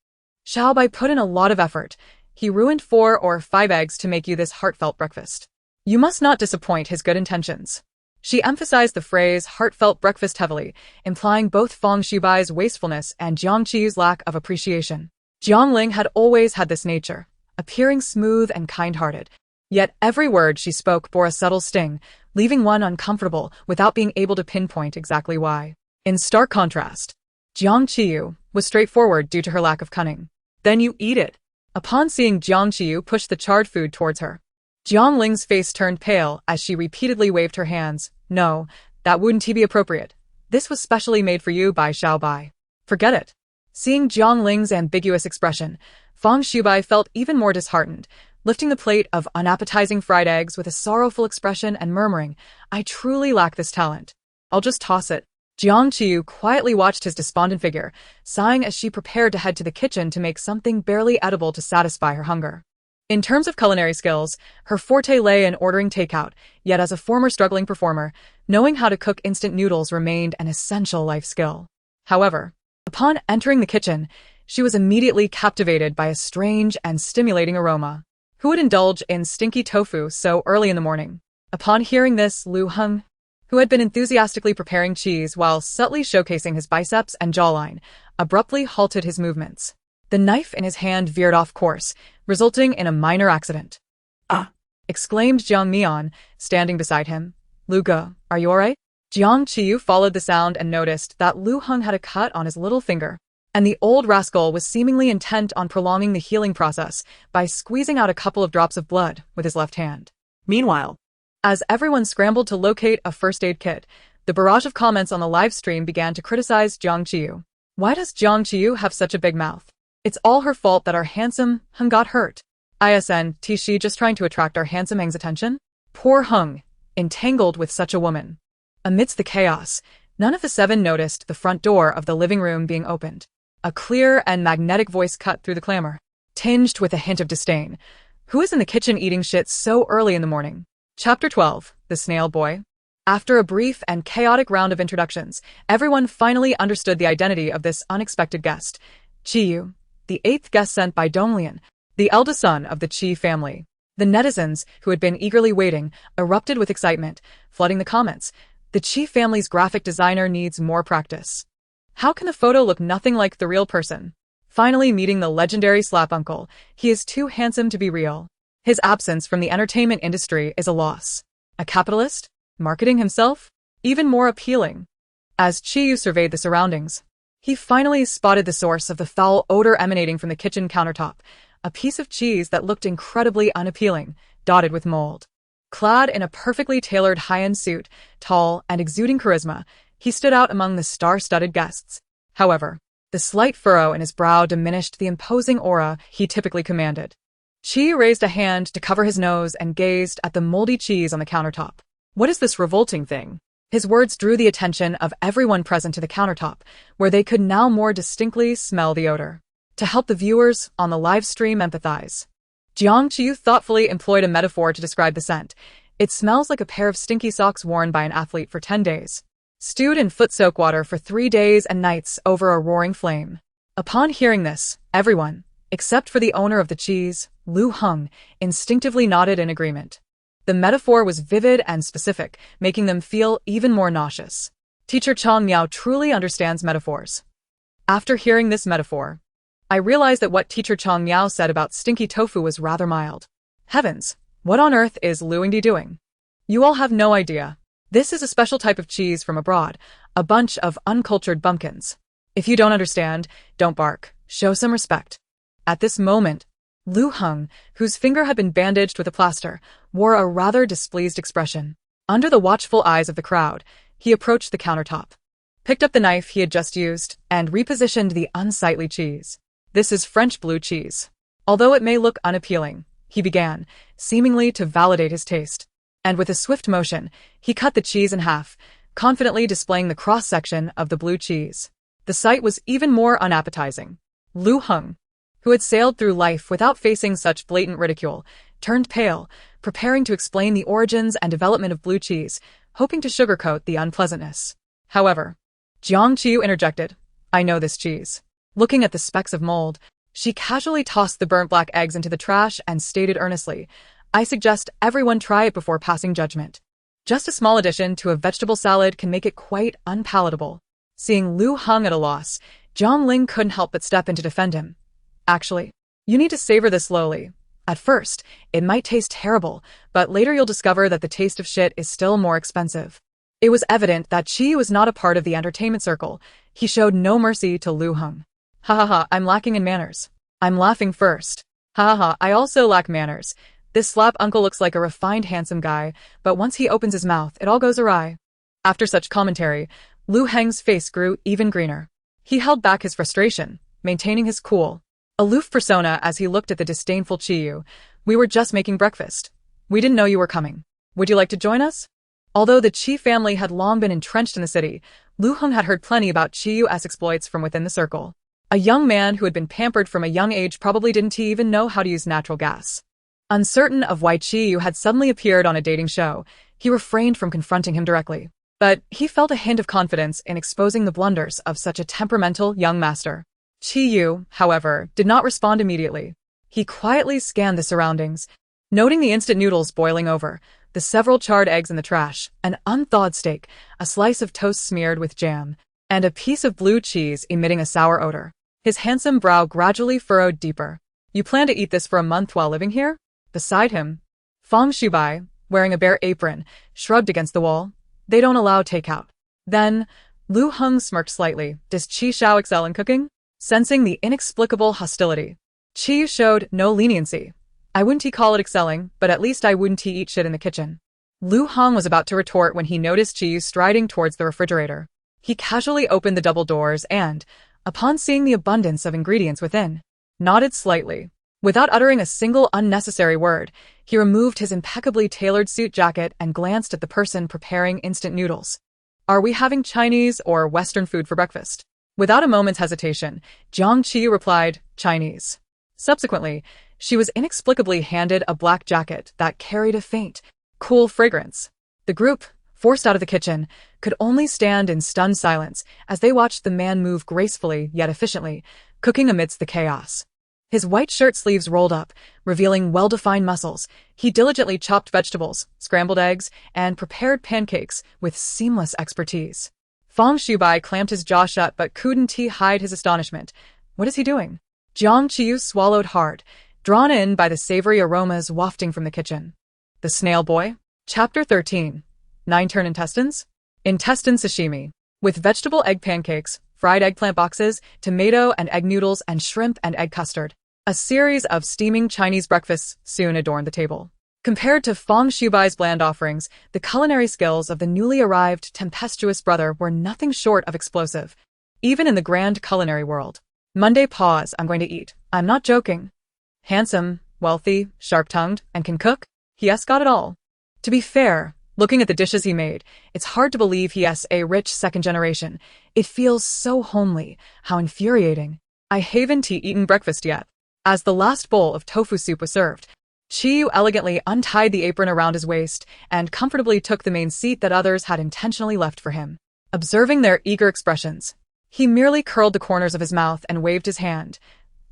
Speaker 1: Xiaobai put in a lot of effort. He ruined 4 or 5 eggs to make you this heartfelt breakfast. You must not disappoint his good intentions. She emphasized the phrase heartfelt breakfast heavily, implying both Fong Shubai's wastefulness and Jiang Qiyu's lack of appreciation. Jiang Ling had always had this nature, appearing smooth and kind-hearted. Yet every word she spoke bore a subtle sting, leaving one uncomfortable without being able to pinpoint exactly why. In stark contrast, Jiang Qiyu was straightforward due to her lack of cunning. Then you eat it. Upon seeing Jiang Qiyu push the charred food towards her, Jiang Ling's face turned pale as she repeatedly waved her hands. No, that wouldn't be appropriate. This was specially made for you by Xiaobai. Forget it. Seeing Jiang Ling's ambiguous expression, Fong Shubai felt even more disheartened, lifting the plate of unappetizing fried eggs with a sorrowful expression and murmuring, I truly lack this talent. I'll just toss it. Jiang Qiyu quietly watched his despondent figure, sighing as she prepared to head to the kitchen to make something barely edible to satisfy her hunger. In terms of culinary skills, her forte lay in ordering takeout, yet as a former struggling performer, knowing how to cook instant noodles remained an essential life skill. However, upon entering the kitchen, she was immediately captivated by a strange and stimulating aroma. Who would indulge in stinky tofu so early in the morning? Upon hearing this, Lu Heng, who had been enthusiastically preparing cheese while subtly showcasing his biceps and jawline, abruptly halted his movements. The knife in his hand veered off course, resulting in a minor accident. Ah! Exclaimed Jiang Mian, standing beside him. Lu Ge, are you alright? Jiang Qiyu followed the sound and noticed that Lu Heng had a cut on his little finger, and the old rascal was seemingly intent on prolonging the healing process by squeezing out a couple of drops of blood with his left hand. Meanwhile, as everyone scrambled to locate a first aid kit, the barrage of comments on the live stream began to criticize Jiang Qiyu. Why does Jiang Qiyu have such a big mouth? It's all her fault that our handsome Heng got hurt. ISN, she just trying to attract our handsome Heng's attention? Poor Heng, entangled with such a woman. Amidst the chaos, none of the 7 noticed the front door of the living room being opened. A clear and magnetic voice cut through the clamor, tinged with a hint of disdain. Who is in the kitchen eating shit so early in the morning? Chapter 12, The Snail Boy. After a brief and chaotic round of introductions, everyone finally understood the identity of this unexpected guest. Qiyu, the 8th guest sent by Donglian, the eldest son of the Qi family. The netizens, who had been eagerly waiting, erupted with excitement, flooding the comments. The Qi family's graphic designer needs more practice. How can the photo look nothing like the real person? Finally meeting the legendary slap uncle, he is too handsome to be real. His absence from the entertainment industry is a loss. A capitalist? Marketing himself? Even more appealing. As Qiyu surveyed the surroundings, he finally spotted the source of the foul odor emanating from the kitchen countertop, a piece of cheese that looked incredibly unappealing, dotted with mold. Clad in a perfectly tailored high-end suit, tall and exuding charisma, he stood out among the star-studded guests. However, the slight furrow in his brow diminished the imposing aura he typically commanded. Qi raised a hand to cover his nose and gazed at the moldy cheese on the countertop. What is this revolting thing? His words drew the attention of everyone present to the countertop, where they could now more distinctly smell the odor. To help the viewers on the live stream empathize, Jiang Qiyu thoughtfully employed a metaphor to describe the scent. It smells like a pair of stinky socks worn by an athlete for 10 days. Stewed in foot soak water for 3 days and nights over a roaring flame. Upon hearing this, everyone, except for the owner of the cheese, Lu Heng, instinctively nodded in agreement. The metaphor was vivid and specific, making them feel even more nauseous. Teacher Chang Miao truly understands metaphors. After hearing this metaphor, I realized that what Teacher Chang Miao said about stinky tofu was rather mild. Heavens, what on earth is Lu Yingdi doing? You all have no idea. This is a special type of cheese from abroad, a bunch of uncultured bumpkins. If you don't understand, don't bark, show some respect. At this moment, Lu Heng, whose finger had been bandaged with a plaster, wore a rather displeased expression. Under the watchful eyes of the crowd, he approached the countertop. picked up the knife he had just used, and repositioned the unsightly cheese. "This is French blue cheese. Although it may look unappealing," he began, seemingly to validate his taste. And with a swift motion, he cut the cheese in half, confidently displaying the cross-section of the blue cheese. The sight was even more unappetizing. Lu Heng, who had sailed through life without facing such blatant ridicule, turned pale, preparing to explain the origins and development of blue cheese, hoping to sugarcoat the unpleasantness. However, Jiang Qiyu interjected, "I know this cheese." Looking at the specks of mold, she casually tossed the burnt black eggs into the trash and stated earnestly, "I suggest everyone try it before passing judgment. Just a small addition to a vegetable salad can make it quite unpalatable." Seeing Lu Heng at a loss, Zhang Ling couldn't help but step in to defend him. "Actually, you need to savor this slowly. At first, it might taste terrible, but later you'll discover that the taste of shit is still more expensive." It was evident that Qi was not a part of the entertainment circle. He showed no mercy to Lu Heng. "Ha ha ha, I'm lacking in manners. I'm laughing first. Ha ha ha, I also lack manners. This slap uncle looks like a refined, handsome guy, but once he opens his mouth, it all goes awry." After such commentary, Lu Heng's face grew even greener. He held back his frustration, maintaining his cool, aloof persona as he looked at the disdainful Qiyu. "We were just making breakfast. We didn't know you were coming. Would you like to join us?" Although the Qi family had long been entrenched in the city, Lu Heng had heard plenty about Qiyu's exploits from within the circle. A young man who had been pampered from a young age, probably didn't he even know how to use natural gas. Uncertain of why Qiyu had suddenly appeared on a dating show, he refrained from confronting him directly. But he felt a hint of confidence in exposing the blunders of such a temperamental young master. Qiyu, however, did not respond immediately. He quietly scanned the surroundings, noting the instant noodles boiling over, the several charred eggs in the trash, an unthawed steak, a slice of toast smeared with jam, and a piece of blue cheese emitting a sour odor. His handsome brow gradually furrowed deeper. "You plan to eat this for a month while living here?" Beside him, Fang Shubai, wearing a bare apron, shrugged against the wall. "They don't allow takeout." Then, Lu Heng smirked slightly. "Does Qi Xiao excel in cooking?" Sensing the inexplicable hostility, Qi showed no leniency. "I wouldn't call it excelling, but at least I wouldn't eat shit in the kitchen." Lu Heng was about to retort when he noticed Qi striding towards the refrigerator. He casually opened the double doors and, upon seeing the abundance of ingredients within, nodded slightly. Without uttering a single unnecessary word, he removed his impeccably tailored suit jacket and glanced at the person preparing instant noodles. "Are we having Chinese or Western food for breakfast?" Without a moment's hesitation, Jiang Qiyu replied, "Chinese." Subsequently, she was inexplicably handed a black jacket that carried a faint, cool fragrance. The group, forced out of the kitchen, could only stand in stunned silence as they watched the man move gracefully yet efficiently, cooking amidst the chaos. His white shirt sleeves rolled up, revealing well-defined muscles. He diligently chopped vegetables, scrambled eggs, and prepared pancakes with seamless expertise. Fang Shubai clamped his jaw shut but couldn't hide his astonishment. "What is he doing?" Jiang Qiyu swallowed hard, drawn in by the savory aromas wafting from the kitchen. The Snail Boy? Chapter 13. 9-turn intestines? Intestine sashimi. With vegetable egg pancakes, fried eggplant boxes, tomato and egg noodles, and shrimp and egg custard. A series of steaming Chinese breakfasts soon adorned the table. Compared to Fang Shubai's bland offerings, the culinary skills of the newly arrived tempestuous brother were nothing short of explosive, even in the grand culinary world. Monday pause, I'm going to eat. I'm not joking. Handsome, wealthy, sharp-tongued, and can cook? He got it all. To be fair, looking at the dishes he made, it's hard to believe he's a rich second generation. It feels so homely. How infuriating. I haven't eaten breakfast yet. As the last bowl of tofu soup was served, Qiyu elegantly untied the apron around his waist and comfortably took the main seat that others had intentionally left for him. Observing their eager expressions, he merely curled the corners of his mouth and waved his hand.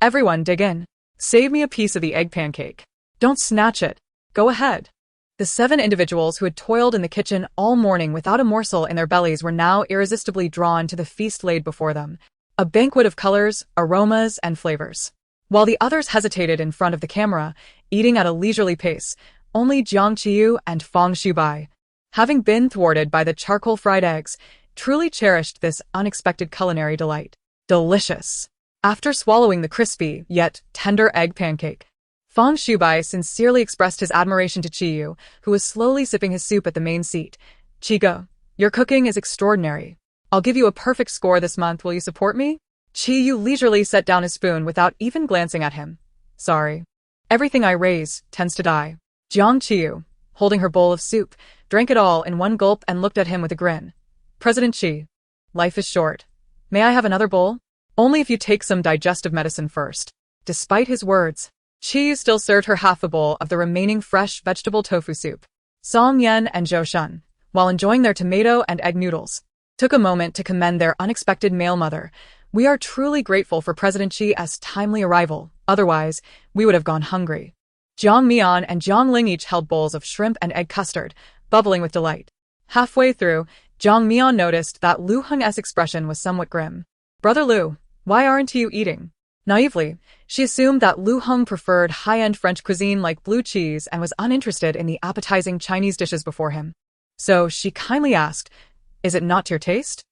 Speaker 1: "Everyone dig in. Save me a piece of the egg pancake. Don't snatch it. Go ahead." The 7 individuals who had toiled in the kitchen all morning without a morsel in their bellies were now irresistibly drawn to the feast laid before them, a banquet of colors, aromas, and flavors. While the others hesitated in front of the camera, eating at a leisurely pace, only Jiang Qiyu and Fang Shubai, having been thwarted by the charcoal fried eggs, truly cherished this unexpected culinary delight. Delicious. After swallowing the crispy, yet tender egg pancake, Fang Shubai sincerely expressed his admiration to Qiyu, who was slowly sipping his soup at the main seat. "Chigo, your cooking is extraordinary. I'll give you a perfect score this month. Will you support me? Qiyu leisurely set down his spoon without even glancing at him. Sorry. Everything I raise tends to die. Jiang Qiyu, holding her bowl of soup, drank it all in one gulp and looked at him with a grin. President Qi, life is short. May I have another bowl? Only if you take some digestive medicine first. Despite his words, Qiyu still served her half a bowl of the remaining fresh vegetable tofu soup. Song Yan and Zhou Shun, while enjoying their tomato and egg noodles, took a moment to commend their unexpected male mother. We are truly grateful for President Qi's timely arrival, otherwise, we would have gone hungry. Jiang Mian and Jiang Ling each held bowls of shrimp and egg custard, bubbling with delight. Halfway through, Jiang Mian noticed that Lu Heng's expression was somewhat grim. Brother Lu, why aren't you eating? Naively, she assumed that Lu Heng preferred high-end French cuisine like blue cheese and was uninterested in the appetizing Chinese dishes before him. So she kindly asked, is it not to your taste?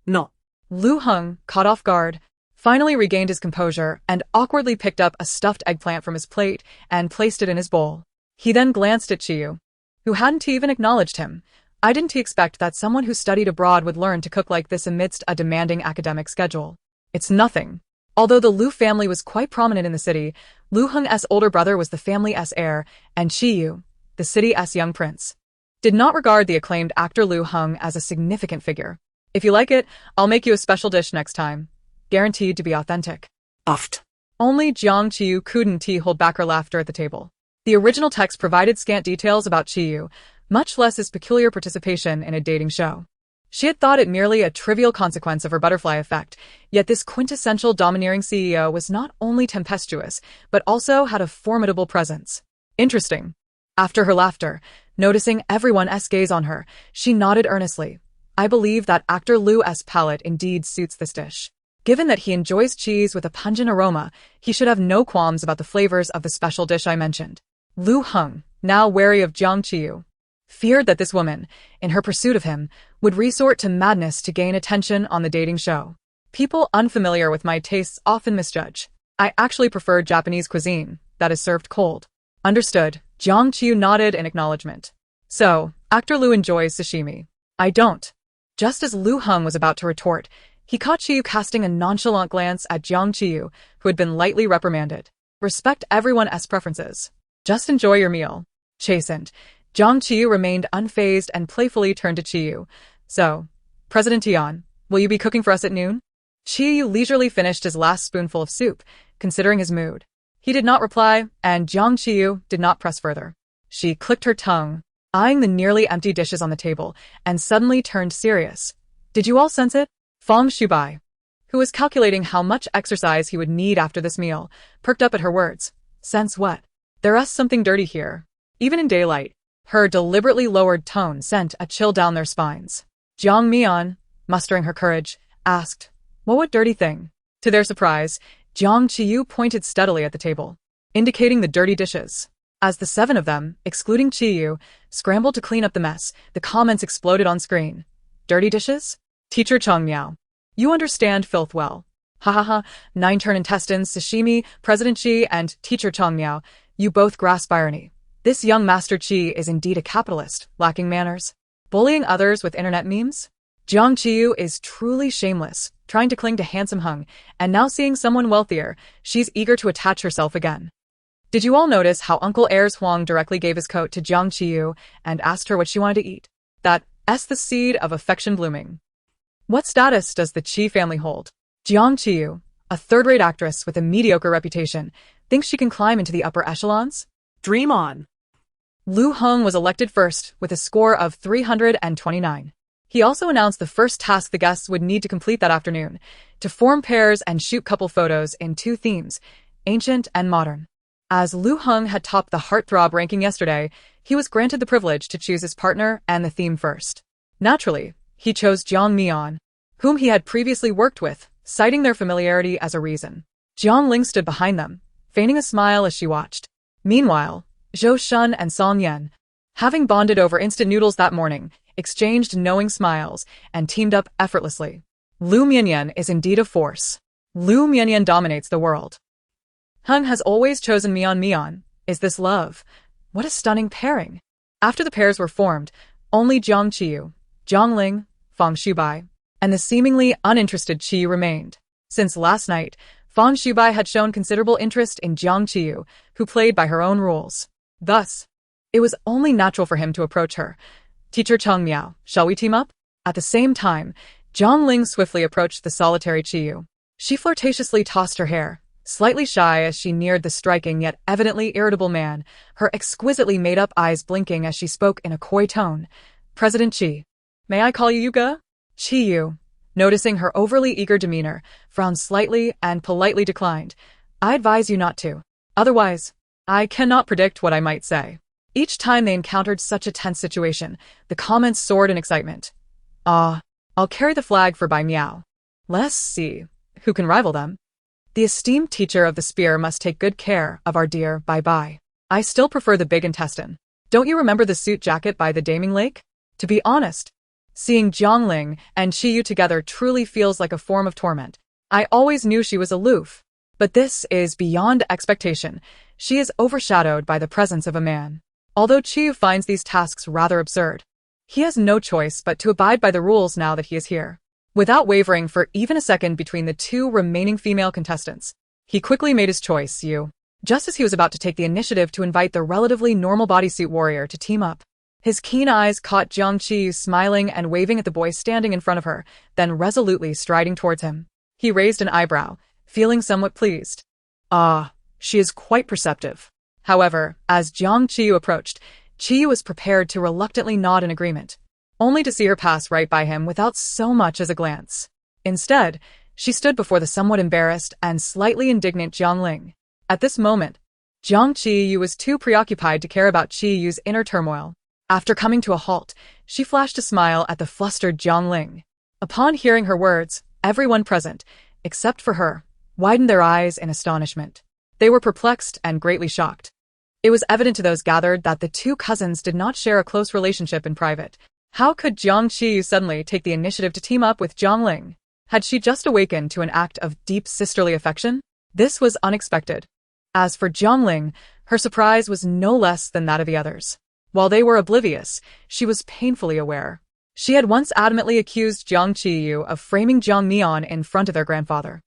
Speaker 3: No.
Speaker 1: Lu Heng, caught off guard, finally regained his composure and awkwardly picked up a stuffed eggplant from his plate and placed it in his bowl. He then glanced at Qiyu, who hadn't even acknowledged him. I didn't expect that someone who studied abroad would learn to cook like this amidst a demanding academic schedule. It's nothing. Although the Lu family was quite prominent in the city, Lu Heng's older brother was the family's heir, and Qiyu, the city's young prince, did not regard the acclaimed actor Lu Heng as a significant figure. If you like it, I'll make you a special dish next time. Guaranteed to be authentic.
Speaker 3: Uffed.
Speaker 1: Only Jiang Qiyu couldn't hold back her laughter at the table. The original text provided scant details about Qiyu, much less his peculiar participation in a dating show. She had thought it merely a trivial consequence of her butterfly effect, yet this quintessential domineering CEO was not only tempestuous, but also had a formidable presence. Interesting. After her laughter, noticing everyone's gaze on her, she nodded earnestly. I believe that actor Lu's palate indeed suits this dish. Given that he enjoys cheese with a pungent aroma, he should have no qualms about the flavors of the special dish I mentioned. Lu Heng, now wary of Jiang Qiyu, feared that this woman, in her pursuit of him, would resort to madness to gain attention on the dating show. People unfamiliar with my tastes often misjudge. I actually prefer Japanese cuisine, that is served cold. Understood. Jiang Qiyu nodded in acknowledgement. So, actor Lu enjoys sashimi. I don't. Just as Lu Heng was about to retort, he caught Qiyu casting a nonchalant glance at Jiang Qiyu, who had been lightly reprimanded. Respect everyone's preferences. Just enjoy your meal. Chastened, Jiang Qiyu remained unfazed and playfully turned to Qiyu. So, President Tian, will you be cooking for us at noon? Qiyu leisurely finished his last spoonful of soup, considering his mood. He did not reply, and Jiang Qiyu did not press further. She clicked her tongue, eyeing the nearly empty dishes on the table, and suddenly turned serious. Did you all sense it? Feng Shubai, who was calculating how much exercise he would need after this meal, perked up at her words. Sense what? There's something dirty here. Even in daylight, her deliberately lowered tone sent a chill down their spines. Jiang Mian, mustering her courage, asked, what dirty thing? To their surprise, Jiang Qiyu pointed steadily at the table, indicating the dirty dishes. As the seven of them, excluding Qiyu, scrambled to clean up the mess, the comments exploded on screen. Dirty dishes? Teacher Chong Miao. You understand filth well. Ha ha ha, 9-turn intestines, sashimi, President Qi, and Teacher Chong Miao, you both grasp irony. This young Master Qi is indeed a capitalist, lacking manners. Bullying others with internet memes? Jiang Qiyu is truly shameless, trying to cling to handsome Heng, and now seeing someone wealthier, she's eager to attach herself again. Did you all notice how Uncle Heirs Huang directly gave his coat to Jiang Qiyu and asked her what she wanted to eat? That's the seed of affection blooming. What status does the Qi family hold? Jiang Qiyu, a third-rate actress with a mediocre reputation, thinks she can climb into the upper echelons?
Speaker 3: Dream on.
Speaker 1: Lu Heng was elected first with a score of 329. He also announced the first task the guests would need to complete that afternoon, to form pairs and shoot couple photos in 2 themes, ancient and modern. As Lu Heng had topped the heartthrob ranking yesterday, he was granted the privilege to choose his partner and the theme first. Naturally, he chose Jiang Mian, whom he had previously worked with, citing their familiarity as a reason. Jiang Ling stood behind them, feigning a smile as she watched. Meanwhile, Zhou Shun and Song Yan, having bonded over instant noodles that morning, exchanged knowing smiles and teamed up effortlessly. Lu Mianyan is indeed a force. Lu Mianyan dominates the world. Heng has always chosen Mian Mian. Is this love? What a stunning pairing. After the pairs were formed, only Jiang Qiyu, Jiang Ling, Feng Shubai, and the seemingly uninterested Qiyu remained. Since last night, Fang Shubai had shown considerable interest in Jiang Qiyu, who played by her own rules. Thus, it was only natural for him to approach her. "Teacher Cheng Miao, shall we team up?" At the same time, Zhang Ling swiftly approached the solitary Qiyu. She flirtatiously tossed her hair, slightly shy as she neared the striking yet evidently irritable man, her exquisitely made-up eyes blinking as she spoke in a coy tone. "President Qi, may I call you Yuga?" Qiyu, noticing her overly eager demeanor, frowned slightly and politely declined. "I advise you not to. Otherwise, I cannot predict what I might say." Each time they encountered such a tense situation, the comments soared in excitement. I'll carry the flag for Bai Miao. Let's see who can rival them. The esteemed teacher of the spear must take good care of our dear Bai Bai. I still prefer the big intestine. Don't you remember the suit jacket by the Daming Lake? To be honest, seeing Jiang Ling and Qiyu together truly feels like a form of torment. I always knew she was aloof, but this is beyond expectation. She is overshadowed by the presence of a man. Although Qiyu finds these tasks rather absurd, he has no choice but to abide by the rules now that he is here. Without wavering for even a second between the two remaining female contestants, he quickly made his choice, just as he was about to take the initiative to invite the relatively normal bodysuit warrior to team up. His keen eyes caught Jiang Qiyu smiling and waving at the boy standing in front of her, then resolutely striding towards him. He raised an eyebrow, feeling somewhat pleased. She is quite perceptive. However, as Jiang Qiyu approached, Qiyu was prepared to reluctantly nod in agreement, only to see her pass right by him without so much as a glance. Instead, she stood before the somewhat embarrassed and slightly indignant Jiang Ling. At this moment, Jiang Qiyu was too preoccupied to care about Qiyu's inner turmoil. After coming to a halt, she flashed a smile at the flustered Jiang Ling. Upon hearing her words, everyone present, except for her, widened their eyes in astonishment. They were perplexed and greatly shocked. It was evident to those gathered that the two cousins did not share a close relationship in private. How could Jiang Qiyu suddenly take the initiative to team up with Jiang Ling? Had she just awakened to an act of deep sisterly affection? This was unexpected. As for Jiang Ling, her surprise was no less than that of the others. While they were oblivious, she was painfully aware. She had once adamantly accused Jiang Qiyu of framing Jiang Mian in front of their grandfather,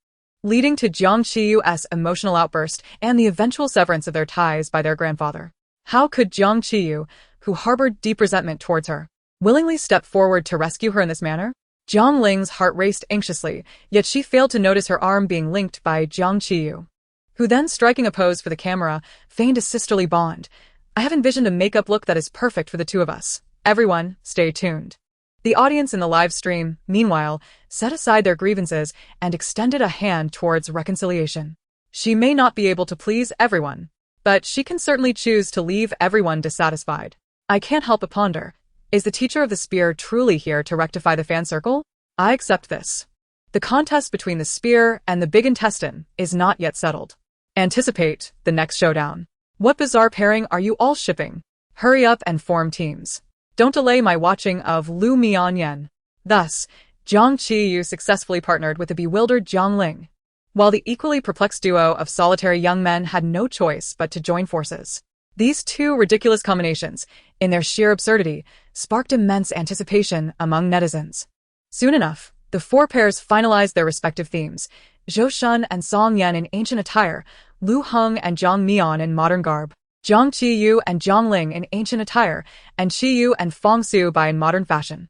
Speaker 1: leading to Jiang Qiyu's emotional outburst and the eventual severance of their ties by their grandfather. How could Jiang Qiyu, who harbored deep resentment towards her, willingly step forward to rescue her in this manner? Jiang Ling's heart raced anxiously, yet she failed to notice her arm being linked by Jiang Qiyu, who then, striking a pose for the camera, feigned a sisterly bond. I have envisioned a makeup look that is perfect for the two of us. Everyone, stay tuned. The audience in the live stream, meanwhile, set aside their grievances and extended a hand towards reconciliation. She may not be able to please everyone, but she can certainly choose to leave everyone dissatisfied. I can't help but ponder, is the teacher of the spear truly here to rectify the fan circle? I accept this. The contest between the spear and the big intestine is not yet settled. Anticipate the next showdown. What bizarre pairing are you all shipping? Hurry up and form teams. Don't delay my watching of Lu Mianyan. Thus, Jiang Qiyu successfully partnered with the bewildered Jiang Ling, while the equally perplexed duo of solitary young men had no choice but to join forces. These two ridiculous combinations, in their sheer absurdity, sparked immense anticipation among netizens. Soon enough, the four pairs finalized their respective themes: Zhou Shun and Song Yan in ancient attire, Lu Heng and Jiang Mian in modern garb, Jiang Qiyu and Jiang Ling in ancient attire, and Qiyu and Fang Shubai in modern fashion.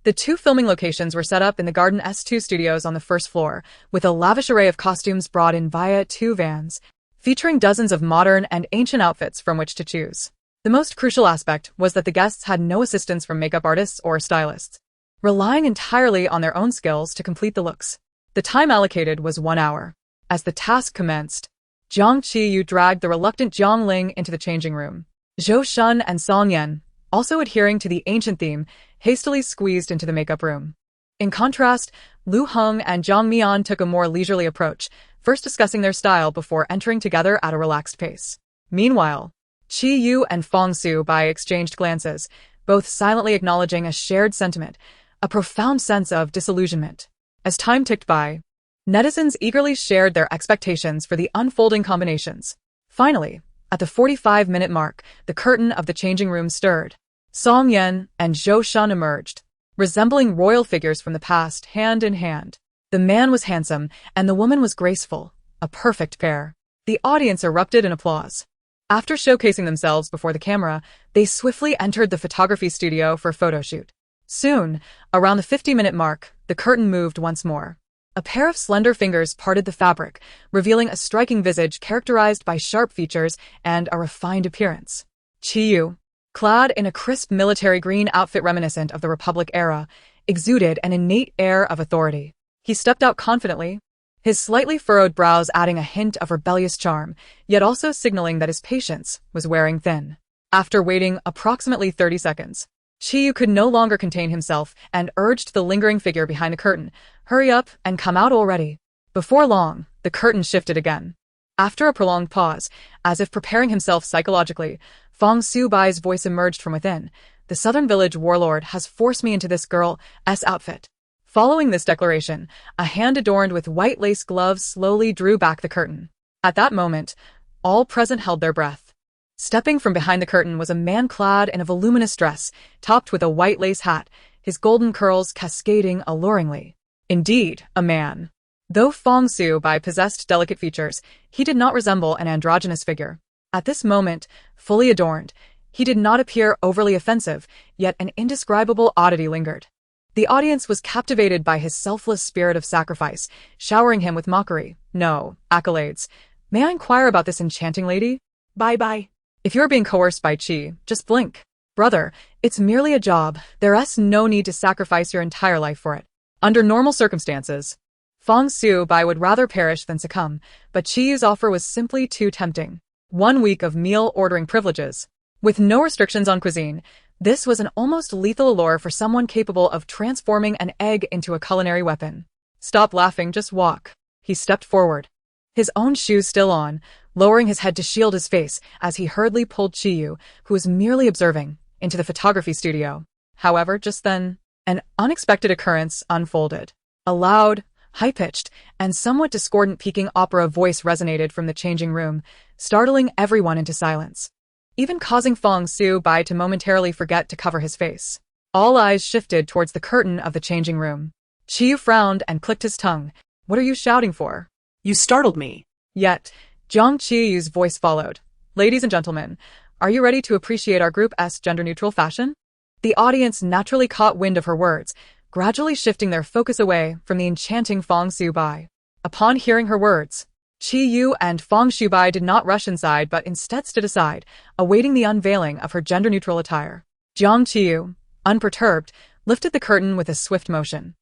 Speaker 1: The two filming locations were set up in the Garden S2 studios on the first floor, with a lavish array of costumes brought in via two vans, featuring dozens of modern and ancient outfits from which to choose. The most crucial aspect was that the guests had no assistance from makeup artists or stylists, relying entirely on their own skills to complete the looks. The time allocated was 1 hour. As the task commenced, Jiang Qiyu dragged the reluctant Jiang Ling into the changing room. Zhou Shun and Song Yan, also adhering to the ancient theme, hastily squeezed into the makeup room. In contrast, Lu Heng and Jiang Mian took a more leisurely approach, first discussing their style before entering together at a relaxed pace. Meanwhile, Qiyu and Fang Shubai exchanged glances, both silently acknowledging a shared sentiment, a profound sense of disillusionment. As time ticked by, netizens eagerly shared their expectations for the unfolding combinations. Finally, at the 45-minute mark, the curtain of the changing room stirred. Song Yan and Zhou Shun emerged, resembling royal figures from the past, hand in hand. The man was handsome, and the woman was graceful, a perfect pair. The audience erupted in applause. After showcasing themselves before the camera, they swiftly entered the photography studio for a photo shoot. Soon, around the 50-minute mark, the curtain moved once more. A pair of slender fingers parted the fabric, revealing a striking visage characterized by sharp features and a refined appearance. Qiyu, clad in a crisp military green outfit reminiscent of the Republic era, exuded an innate air of authority. He stepped out confidently, his slightly furrowed brows adding a hint of rebellious charm, yet also signaling that his patience was wearing thin. After waiting approximately 30 seconds, Qiyu could no longer contain himself and urged the lingering figure behind the curtain, "Hurry up and come out already." Before long, the curtain shifted again. After a prolonged pause, as if preparing himself psychologically, Fong Su-bai's voice emerged from within. "The Southern Village warlord has forced me into this girl's outfit." Following this declaration, a hand adorned with white lace gloves slowly drew back the curtain. At that moment, all present held their breath. Stepping from behind the curtain was a man clad in a voluminous dress, topped with a white lace hat, his golden curls cascading alluringly. Indeed, a man. Though Fong Su-bai possessed delicate features, he did not resemble an androgynous figure. At this moment, fully adorned, he did not appear overly offensive, yet an indescribable oddity lingered. The audience was captivated by his selfless spirit of sacrifice, showering him with mockery, no accolades. "May I inquire about this enchanting lady?"
Speaker 3: Bye-bye.
Speaker 1: "If you're being coerced by Qi, just blink. Brother, it's merely a job. There's no need to sacrifice your entire life for it." Under normal circumstances, Fong Su-bai would rather perish than succumb, but Qiyu's offer was simply too tempting. 1 week of meal ordering privileges. With no restrictions on cuisine, this was an almost lethal allure for someone capable of transforming an egg into a culinary weapon. "Stop laughing, just walk." He stepped forward, his own shoes still on, lowering his head to shield his face as he hurriedly pulled Qiyu, who was merely observing, into the photography studio. However, just then, an unexpected occurrence unfolded. A loud, high-pitched, and somewhat discordant peaking opera voice resonated from the changing room, startling everyone into silence, even causing Fong Su-bai to momentarily forget to cover his face. All eyes shifted towards the curtain of the changing room. Qiyu frowned and clicked his tongue. "What are you shouting for?"
Speaker 3: You startled me.
Speaker 1: Yet, Jiang Qiyu's voice followed. "Ladies and gentlemen, are you ready to appreciate our group's gender-neutral fashion?" The audience naturally caught wind of her words, gradually shifting their focus away from the enchanting Fong Su-bai. Upon hearing her words, Qiyu and Fong Su-bai did not rush inside but instead stood aside, awaiting the unveiling of her gender-neutral attire. Jiang Qiyu, unperturbed, lifted the curtain with a swift motion.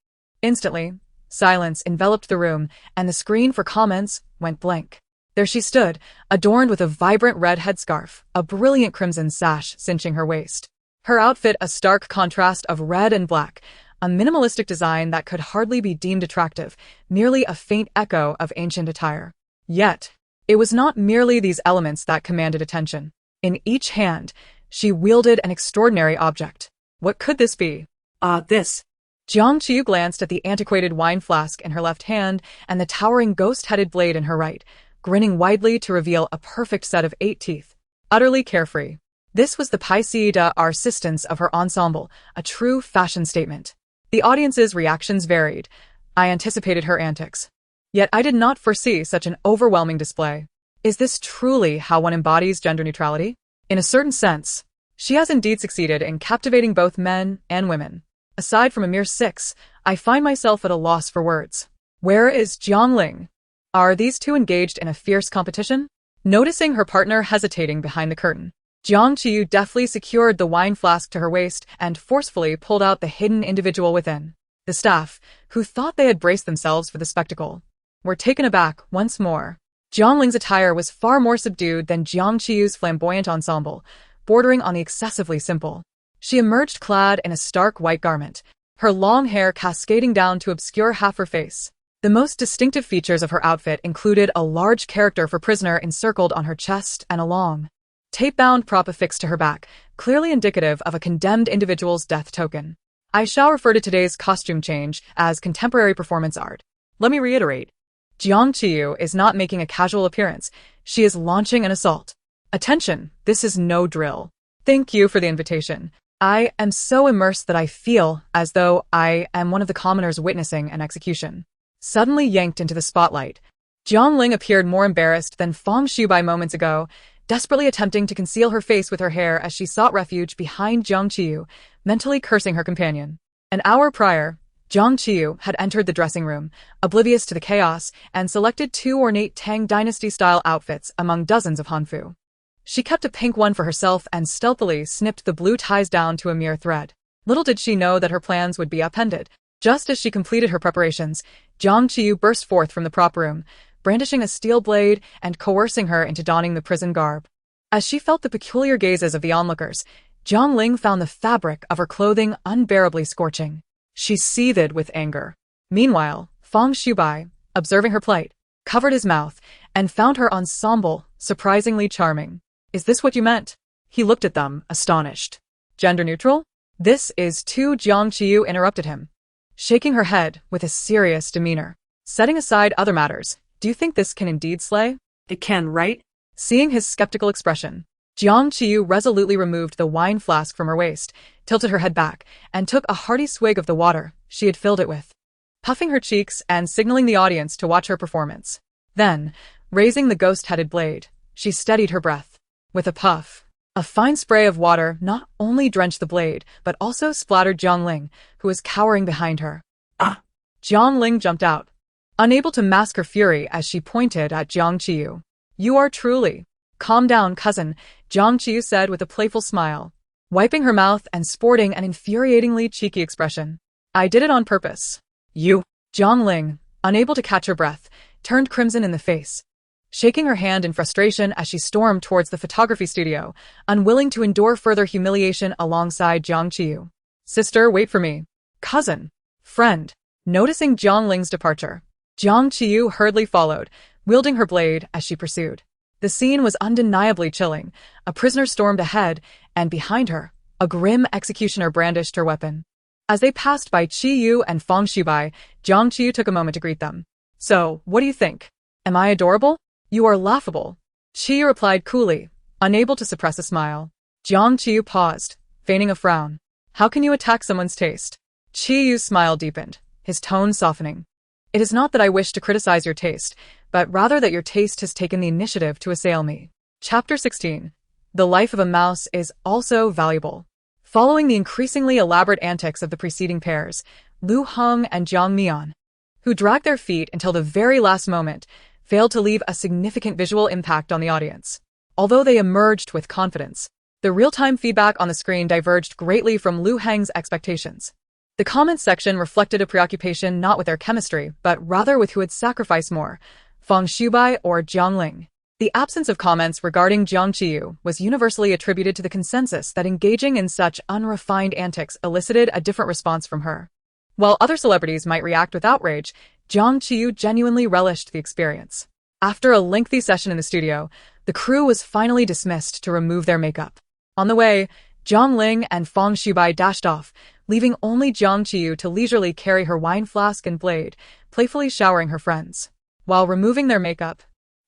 Speaker 1: Instantly, silence enveloped the room, and the screen for comments went blank. There she stood, adorned with a vibrant red headscarf, a brilliant crimson sash cinching her waist. Her outfit a stark contrast of red and black, a minimalistic design that could hardly be deemed attractive, merely a faint echo of ancient attire. Yet, it was not merely these elements that commanded attention. In each hand, she wielded an extraordinary object. What could this be?
Speaker 3: This.
Speaker 1: Jiang Qiyu glanced at the antiquated wine flask in her left hand and the towering ghost-headed blade in her right, grinning widely to reveal a perfect set of 8 teeth. Utterly carefree. This was the pièce de résistance of her ensemble, a true fashion statement. The audience's reactions varied. I anticipated her antics. Yet I did not foresee such an overwhelming display. Is this truly how one embodies gender neutrality? In a certain sense, she has indeed succeeded in captivating both men and women. Aside from a mere 6, I find myself at a loss for words. Where is Jiangling? Are these two engaged in a fierce competition? Noticing her partner hesitating behind the curtain, Jiang Qiyu deftly secured the wine flask to her waist and forcefully pulled out the hidden individual within. The staff, who thought they had braced themselves for the spectacle, were taken aback once more. Jiangling's attire was far more subdued than Jiang Qiyu's flamboyant ensemble, bordering on the excessively simple. She emerged clad in a stark white garment, her long hair cascading down to obscure half her face. The most distinctive features of her outfit included a large character for prisoner encircled on her chest and a long, tape-bound prop affixed to her back, clearly indicative of a condemned individual's death token. I shall refer to today's costume change as contemporary performance art. Let me reiterate. Jiang Qiyu is not making a casual appearance. She is launching an assault. Attention, this is no drill. Thank you for the invitation. I am so immersed that I feel as though I am one of the commoners witnessing an execution. Suddenly yanked into the spotlight, Jiang Ling appeared more embarrassed than Feng Shubai moments ago, desperately attempting to conceal her face with her hair as she sought refuge behind Jiang Qiyu, mentally cursing her companion. An hour prior, Jiang Qiyu had entered the dressing room, oblivious to the chaos, and selected 2 ornate Tang Dynasty-style outfits among dozens of hanfu. She kept a pink one for herself and stealthily snipped the blue ties down to a mere thread. Little did she know that her plans would be upended. Just as she completed her preparations, Jiang Qiyu burst forth from the prop room, brandishing a steel blade and coercing her into donning the prison garb. As she felt the peculiar gazes of the onlookers, Jiang Ling found the fabric of her clothing unbearably scorching. She seethed with anger. Meanwhile, Feng Shubai, observing her plight, covered his mouth and found her ensemble surprisingly charming. Is this what you meant? He looked at them, astonished. Gender neutral? This is too. Jiang Qiyu interrupted him, shaking her head with a serious demeanor. Setting aside other matters, do you think this can indeed slay?
Speaker 3: It can, right?
Speaker 1: Seeing his skeptical expression, Jiang Qiyu resolutely removed the wine flask from her waist, tilted her head back, and took a hearty swig of the water she had filled it with, puffing her cheeks and signaling the audience to watch her performance. Then, raising the ghost-headed blade, she steadied her breath. With a puff, a fine spray of water not only drenched the blade, but also splattered Jiang Ling, who was cowering behind her.
Speaker 3: Ah!
Speaker 1: Jiang Ling jumped out, unable to mask her fury as she pointed at Jiang Qiyu. You are truly... Calm down, cousin, Jiang Qiyu said with a playful smile, wiping her mouth and sporting an infuriatingly cheeky expression. I did it on purpose. You... Jiang Ling, unable to catch her breath, turned crimson in the face, shaking her hand in frustration as she stormed towards the photography studio, unwilling to endure further humiliation alongside Jiang Qiyu. Sister, wait for me. Cousin. Friend. Noticing Jiang Ling's departure, Jiang Qiyu hurriedly followed, wielding her blade as she pursued. The scene was undeniably chilling. A prisoner stormed ahead, and behind her, a grim executioner brandished her weapon. As they passed by Qiyu and Feng Shubai, Jiang Qiyu took a moment to greet them. So, what do you think? Am I adorable? You are laughable. Qiyu replied coolly, unable to suppress a smile. Jiang Qiyu paused, feigning a frown. How can you attack someone's taste? Qiyu's smile deepened, his tone softening. It is not that I wish to criticize your taste, but rather that your taste has taken the initiative to assail me. Chapter 16. The life of a mouse is also valuable. Following the increasingly elaborate antics of the preceding pairs, Lu Heng and Jiang Mian, who dragged their feet until the very last moment, failed to leave a significant visual impact on the audience. Although they emerged with confidence, the real-time feedback on the screen diverged greatly from Lu Heng's expectations. The comments section reflected a preoccupation not with their chemistry, but rather with who had sacrificed more, Feng Shubai or Jiang Ling. The absence of comments regarding Jiang Qiyu was universally attributed to the consensus that engaging in such unrefined antics elicited a different response from her. While other celebrities might react with outrage, Jiang Qiyu genuinely relished the experience. After a lengthy session in the studio, the crew was finally dismissed to remove their makeup. On the way, Jiang Ling and Feng Shubai dashed off, leaving only Jiang Qiyu to leisurely carry her wine flask and blade, playfully showering her friends. While removing their makeup,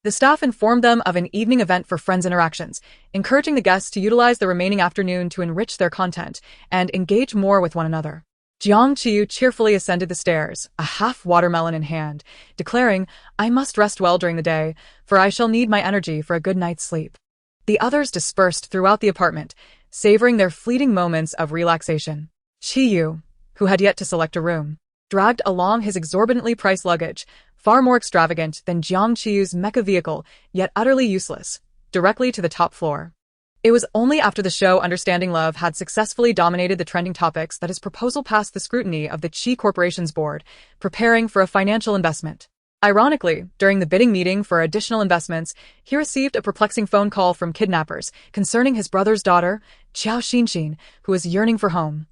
Speaker 1: the staff informed them of an evening event for Friends interactions, encouraging the guests to utilize the remaining afternoon to enrich their content and engage more with one another. Jiang Qiyu cheerfully ascended the stairs, a half-watermelon in hand, declaring, I must rest well during the day, for I shall need my energy for a good night's sleep. The others dispersed throughout the apartment, savoring their fleeting moments of relaxation. Qiyu, who had yet to select a room, dragged along his exorbitantly priced luggage, far more extravagant than Jiang Qiyu's mecha vehicle, yet utterly useless, directly to the top floor. It was only after the show Understanding Love had successfully dominated the trending topics that his proposal passed the scrutiny of the Qi Corporation's board, preparing for a financial investment. Ironically, during the bidding meeting for additional investments, he received a perplexing phone call from kidnappers concerning his brother's daughter, Qiao Xinxin, who was yearning for home,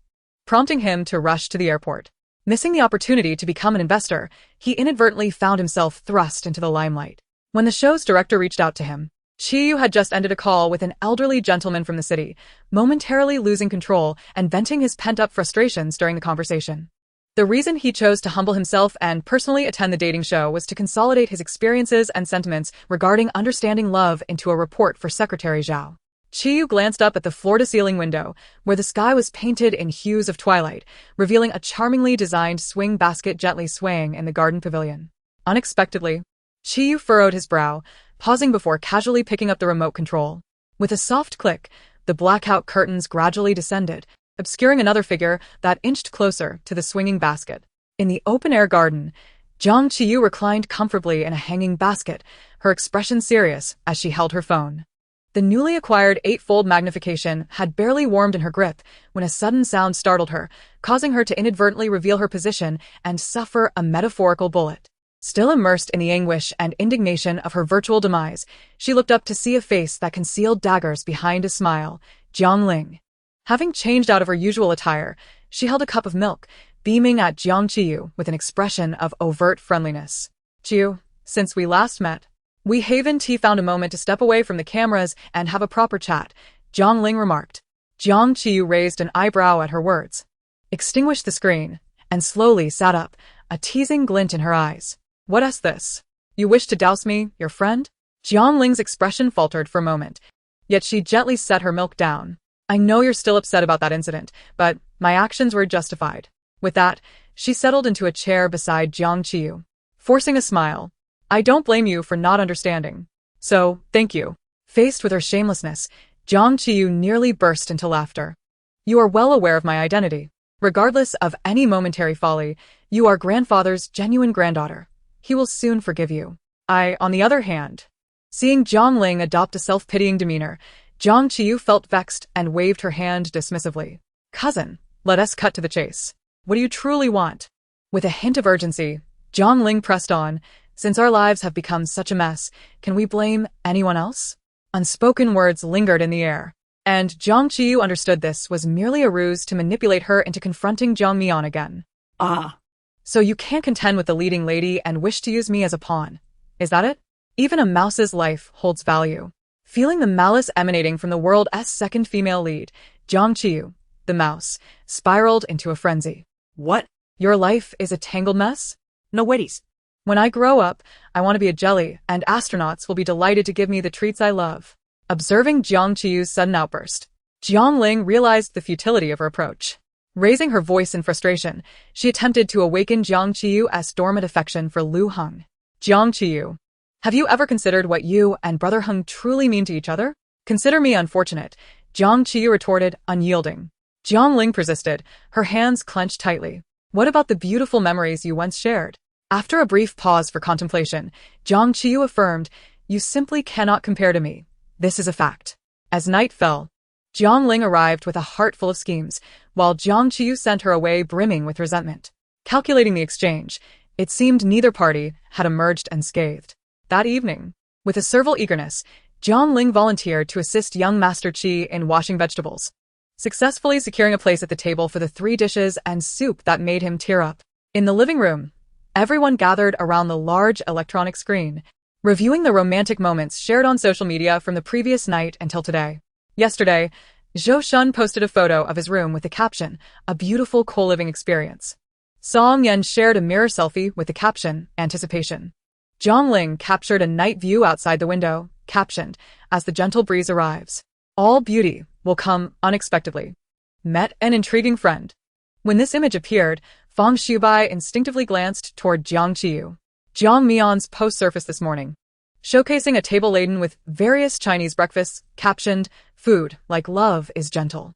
Speaker 1: prompting him to rush to the airport. Missing the opportunity to become an investor, he inadvertently found himself thrust into the limelight. When the show's director reached out to him, Qiyu had just ended a call with an elderly gentleman from the city, momentarily losing control and venting his pent-up frustrations during the conversation. The reason he chose to humble himself and personally attend the dating show was to consolidate his experiences and sentiments regarding Understanding Love into a report for Secretary Zhao. Qiyu glanced up at the floor-to-ceiling window, where the sky was painted in hues of twilight, revealing a charmingly designed swing basket gently swaying in the garden pavilion. Unexpectedly, Qiyu furrowed his brow, pausing before casually picking up the remote control. With a soft click, the blackout curtains gradually descended, obscuring another figure that inched closer to the swinging basket. In the open-air garden, Jiang Qiyu reclined comfortably in a hanging basket, her expression serious as she held her phone. The newly acquired 8-fold magnification had barely warmed in her grip when a sudden sound startled her, causing her to inadvertently reveal her position and suffer a metaphorical bullet. Still immersed in the anguish and indignation of her virtual demise, she looked up to see a face that concealed daggers behind a smile, Jiang Ling. Having changed out of her usual attire, she held a cup of milk, beaming at Jiang Qiyu with an expression of overt friendliness. "Qiyu, since we last met, we haven't found a moment to step away from the cameras and have a proper chat," Jiang Ling remarked. Jiang Qiyu raised an eyebrow at her words, extinguished the screen, and slowly sat up, a teasing glint in her eyes. "What's this? You wish to douse me, your friend?" Jiang Ling's expression faltered for a moment, yet she gently set her milk down. "I know you're still upset about that incident, but my actions were justified." With that, she settled into a chair beside Jiang Qiyu, forcing a smile. "I don't blame you for not understanding. So, thank you." Faced with her shamelessness, Jiang Qiyu nearly burst into laughter. "You are well aware of my identity. Regardless of any momentary folly, you are grandfather's genuine granddaughter. He will soon forgive you. I, on the other hand..." Seeing Jiang Ling adopt a self-pitying demeanor, Jiang Qiyu felt vexed and waved her hand dismissively. "Cousin, let us cut to the chase. What do you truly want?" With a hint of urgency, Jiang Ling pressed on. "Since our lives have become such a mess, can we blame anyone else?" Unspoken words lingered in the air, and Jiang Qiyu understood this was merely a ruse to manipulate her into confronting Jiang Mian again.
Speaker 3: Ah.
Speaker 1: "So you can't contend with the leading lady and wish to use me as a pawn. Is that it? Even a mouse's life holds value." Feeling the malice emanating from the world's second female lead, Jiang Qiyu, the mouse, spiraled into a frenzy.
Speaker 3: What?
Speaker 1: "Your life is a tangled mess?
Speaker 3: No waities.
Speaker 1: When I grow up, I want to be a jelly, and astronauts will be delighted to give me the treats I love." Observing Jiang Qiyu's sudden outburst, Jiang Ling realized the futility of her approach. Raising her voice in frustration, she attempted to awaken Jiang Qiyu's dormant affection for Lu Heng. "Jiang Qiyu, have you ever considered what you and Brother Heng truly mean to each other?" "Consider me unfortunate," Jiang Qiyu retorted, unyielding. Jiang Ling persisted, her hands clenched tightly. "What about the beautiful memories you once shared?" After a brief pause for contemplation, Jiang Qiyu affirmed, "You simply cannot compare to me. This is a fact." As night fell, Jiang Ling arrived with a heart full of schemes, while Jiang Qiyu sent her away brimming with resentment. Calculating the exchange, it seemed neither party had emerged unscathed. That evening, with a servile eagerness, Jiang Ling volunteered to assist young Master Qi in washing vegetables, successfully securing a place at the table for the 3 dishes and soup that made him tear up. In the living room, everyone gathered around the large electronic screen, reviewing the romantic moments shared on social media from the previous night until today. Yesterday, Zhou Shun posted a photo of his room with the caption, "A beautiful co-living experience." Song Yan shared a mirror selfie with the caption, "Anticipation." Jiang Ling captured a night view outside the window, captioned, "As the gentle breeze arrives, all beauty will come unexpectedly. Met an intriguing friend." When this image appeared, Fang Shubai instinctively glanced toward Jiang Qiyu. Jiang Mian's post surfaced this morning, showcasing a table laden with various Chinese breakfasts, captioned, "Food, like love, is gentle."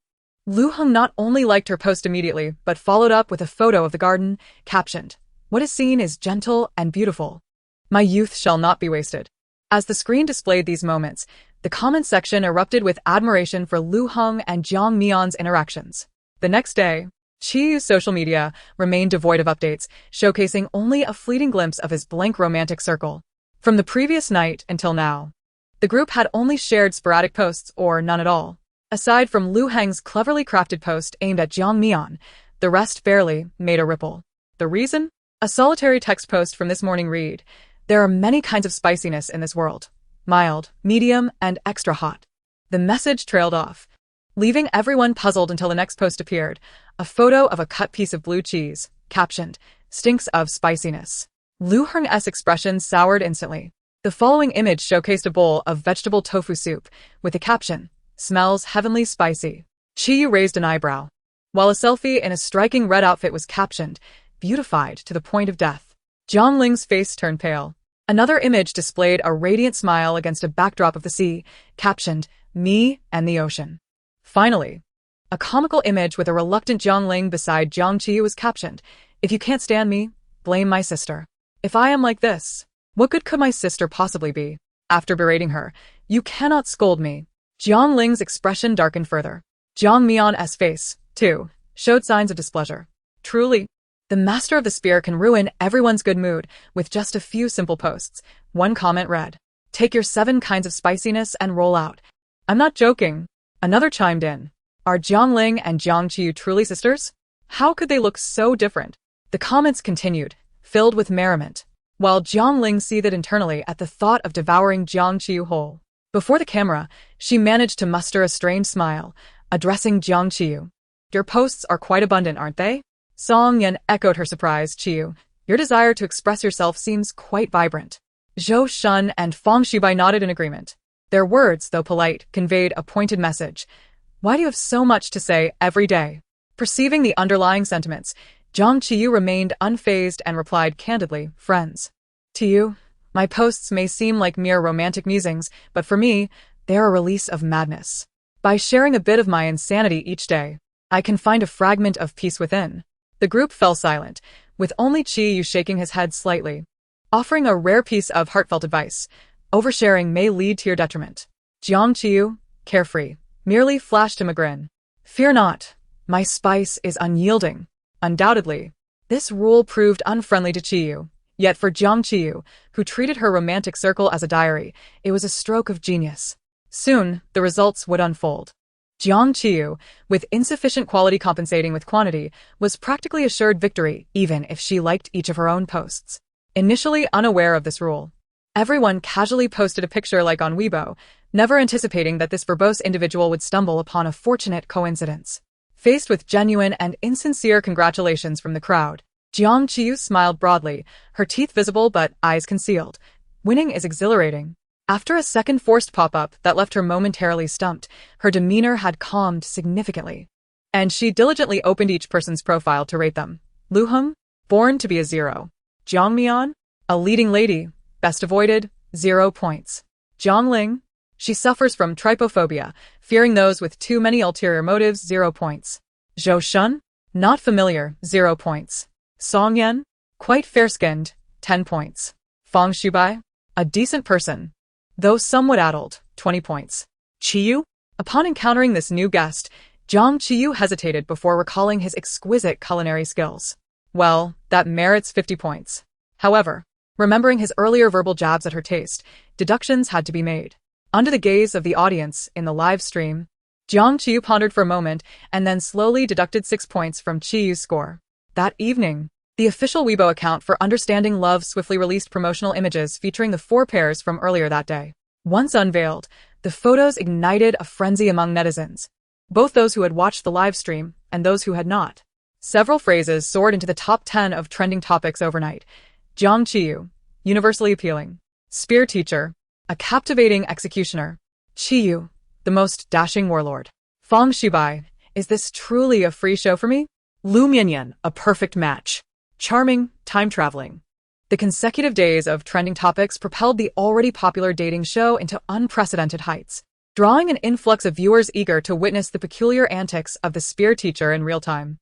Speaker 1: Lu Heng not only liked her post immediately, but followed up with a photo of the garden, captioned, "What is seen is gentle and beautiful. My youth shall not be wasted." As the screen displayed these moments, the comment section erupted with admiration for Lu Heng and Jiang Mian's interactions. The next day, Qiyu's social media remained devoid of updates, showcasing only a fleeting glimpse of his blank romantic circle. From the previous night until now, the group had only shared sporadic posts or none at all. Aside from Lu Heng's cleverly crafted post aimed at Jiang Mian, the rest barely made a ripple. The reason? A solitary text post from this morning read, "There are many kinds of spiciness in this world. Mild, medium, and extra hot." The message trailed off, leaving everyone puzzled until the next post appeared, a photo of a cut piece of blue cheese, captioned, "Stinks of spiciness." Lu Heng's expression soured instantly. The following image showcased a bowl of vegetable tofu soup, with the caption, Smells heavenly spicy. Qiyu raised an eyebrow, while a selfie in a striking red outfit was captioned, beautified to the point of death. Jiang Ling's face turned pale. Another image displayed a radiant smile against a backdrop of the sea, captioned, me and the ocean. Finally, a comical image with a reluctant Jiang Ling beside Jiang Qiyu was captioned, if you can't stand me, blame my sister. If I am like this, what good could my sister possibly be? After berating her, you cannot scold me. Jiang Ling's expression darkened further. Jiang Mian's face, too, showed signs of displeasure. Truly, the master of the spear can ruin everyone's good mood with just a few simple posts. One comment read, take your 7 kinds of spiciness and roll out. I'm not joking. Another chimed in. Are Jiang Ling and Jiang Qiyu truly sisters? How could they look so different? The comments continued, filled with merriment, while Jiang Ling seethed internally at the thought of devouring Jiang Qiyu whole. Before the camera, she managed to muster a strained smile, addressing Jiang Qiyu. Your posts are quite abundant, aren't they? Song Yan echoed her surprise. Qiyu, your desire to express yourself seems quite vibrant. Zhou Shun and Fang Xibai nodded in agreement. Their words, though polite, conveyed a pointed message. Why do you have so much to say every day? Perceiving the underlying sentiments, Jiang Qiyu remained unfazed and replied candidly, friends. To you, my posts may seem like mere romantic musings, but for me, they are a release of madness. By sharing a bit of my insanity each day, I can find a fragment of peace within. The group fell silent, with only Qiyu shaking his head slightly, offering a rare piece of heartfelt advice. Oversharing may lead to your detriment. Jiang Qiyu, carefree, merely flashed him a grin. Fear not, my spice is unyielding. Undoubtedly, this rule proved unfriendly to Qiyu. Yet for Jiang Qiyu, who treated her romantic circle as a diary, it was a stroke of genius. Soon, the results would unfold. Jiang Qiyu, with insufficient quality compensating with quantity, was practically assured victory even if she liked each of her own posts. Initially unaware of this rule, everyone casually posted a picture like on Weibo, never anticipating that this verbose individual would stumble upon a fortunate coincidence. Faced with genuine and insincere congratulations from the crowd, Jiang Qiyu smiled broadly, her teeth visible but eyes concealed. Winning is exhilarating. After a second forced pop-up that left her momentarily stumped, her demeanor had calmed significantly. And she diligently opened each person's profile to rate them. Lu Heng, born to be a 0. Jiang Mian, a leading lady, best avoided, 0 points. Jiang Ling, she suffers from trypophobia, fearing those with too many ulterior motives, 0 points. Zhou Shun, not familiar, 0 points. Song Yan, quite fair-skinned, 10 points. Fang Xibai, a decent person, though somewhat addled, 20 points. Qiyu? Upon encountering this new guest, Jiang Qiyu hesitated before recalling his exquisite culinary skills. Well, that merits 50 points. However, remembering his earlier verbal jabs at her taste, deductions had to be made. Under the gaze of the audience in the live stream, Jiang Qiyu pondered for a moment and then slowly deducted 6 points from Qiyu's score. That evening, the official Weibo account for Understanding Love swiftly released promotional images featuring the 4 pairs from earlier that day. Once unveiled, the photos ignited a frenzy among netizens, both those who had watched the live stream and those who had not. Several phrases soared into the top 10 of trending topics overnight. Jiang Qiyu, universally appealing. Spear teacher, a captivating executioner. Qiyu, the most dashing warlord. Fang Xibai, is this truly a free show for me? Lu Mianyan, a perfect match. Charming, time-traveling. The consecutive days of trending topics propelled the already popular dating show into unprecedented heights, drawing an influx of viewers eager to witness the peculiar antics of the spear teacher in real time.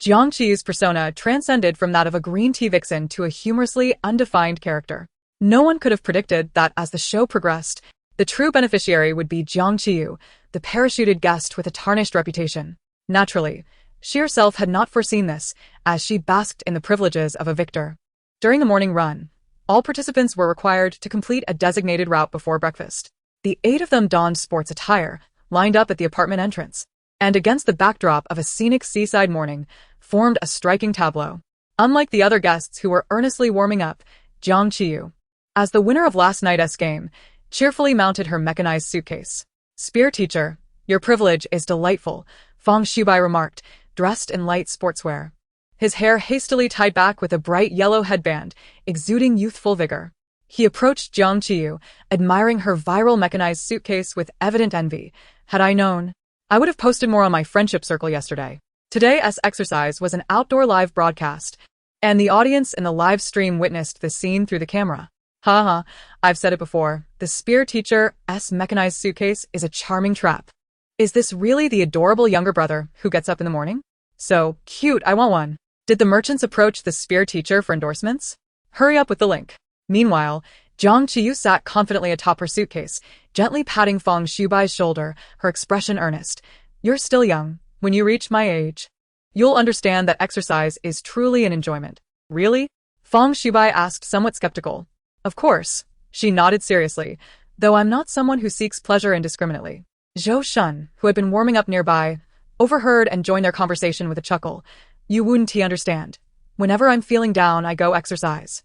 Speaker 1: Jiang Qiyu's persona transcended from that of a green tea vixen to a humorously undefined character. No one could have predicted that as the show progressed, the true beneficiary would be Jiang Qiyu, the parachuted guest with a tarnished reputation. Naturally, she herself had not foreseen this, as she basked in the privileges of a victor. During the morning run, all participants were required to complete a designated route before breakfast. The 8 of them donned sports attire, lined up at the apartment entrance, and against the backdrop of a scenic seaside morning, formed a striking tableau. Unlike the other guests who were earnestly warming up, Jiang Qiyu, as the winner of last night's game, cheerfully mounted her mechanized suitcase. Spear teacher, your privilege is delightful, Fang Xibai remarked, dressed in light sportswear. His hair hastily tied back with a bright yellow headband, exuding youthful vigor. He approached Jiang Qiyu, admiring her viral mechanized suitcase with evident envy. Had I known, I would have posted more on my friendship circle yesterday. Today's exercise was an outdoor live broadcast, and the audience in the live stream witnessed the scene through the camera. Haha, I've said it before, the spear teacher's mechanized suitcase is a charming trap. Is this really the adorable younger brother who gets up in the morning? So cute, I want one. Did the merchants approach the spear teacher for endorsements? Hurry up with the link. Meanwhile, Jiang Qiyu sat confidently atop her suitcase, gently patting Feng Shubai's shoulder, her expression earnest. You're still young. When you reach my age, you'll understand that exercise is truly an enjoyment. Really? Feng Shubai asked, somewhat skeptical. Of course. She nodded seriously, though I'm not someone who seeks pleasure indiscriminately. Zhou Shun, who had been warming up nearby, overheard and joined their conversation with a chuckle. You wouldn't understand. Whenever I'm feeling down, I go exercise.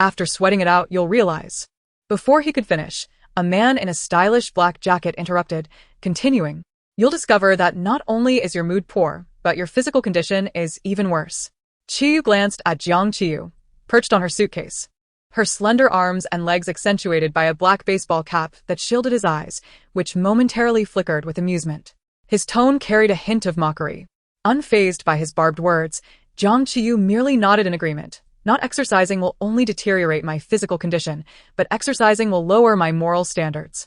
Speaker 1: After sweating it out, you'll realize. Before he could finish, a man in a stylish black jacket interrupted, continuing. You'll discover that not only is your mood poor, but your physical condition is even worse. Qiyu glanced at Jiang Qiyu, perched on her suitcase. Her slender arms and legs accentuated by a black baseball cap that shielded his eyes, which momentarily flickered with amusement. His tone carried a hint of mockery. Unfazed by his barbed words, Jiang Qiyu merely nodded in agreement. Not exercising will only deteriorate my physical condition, but exercising will lower my moral standards.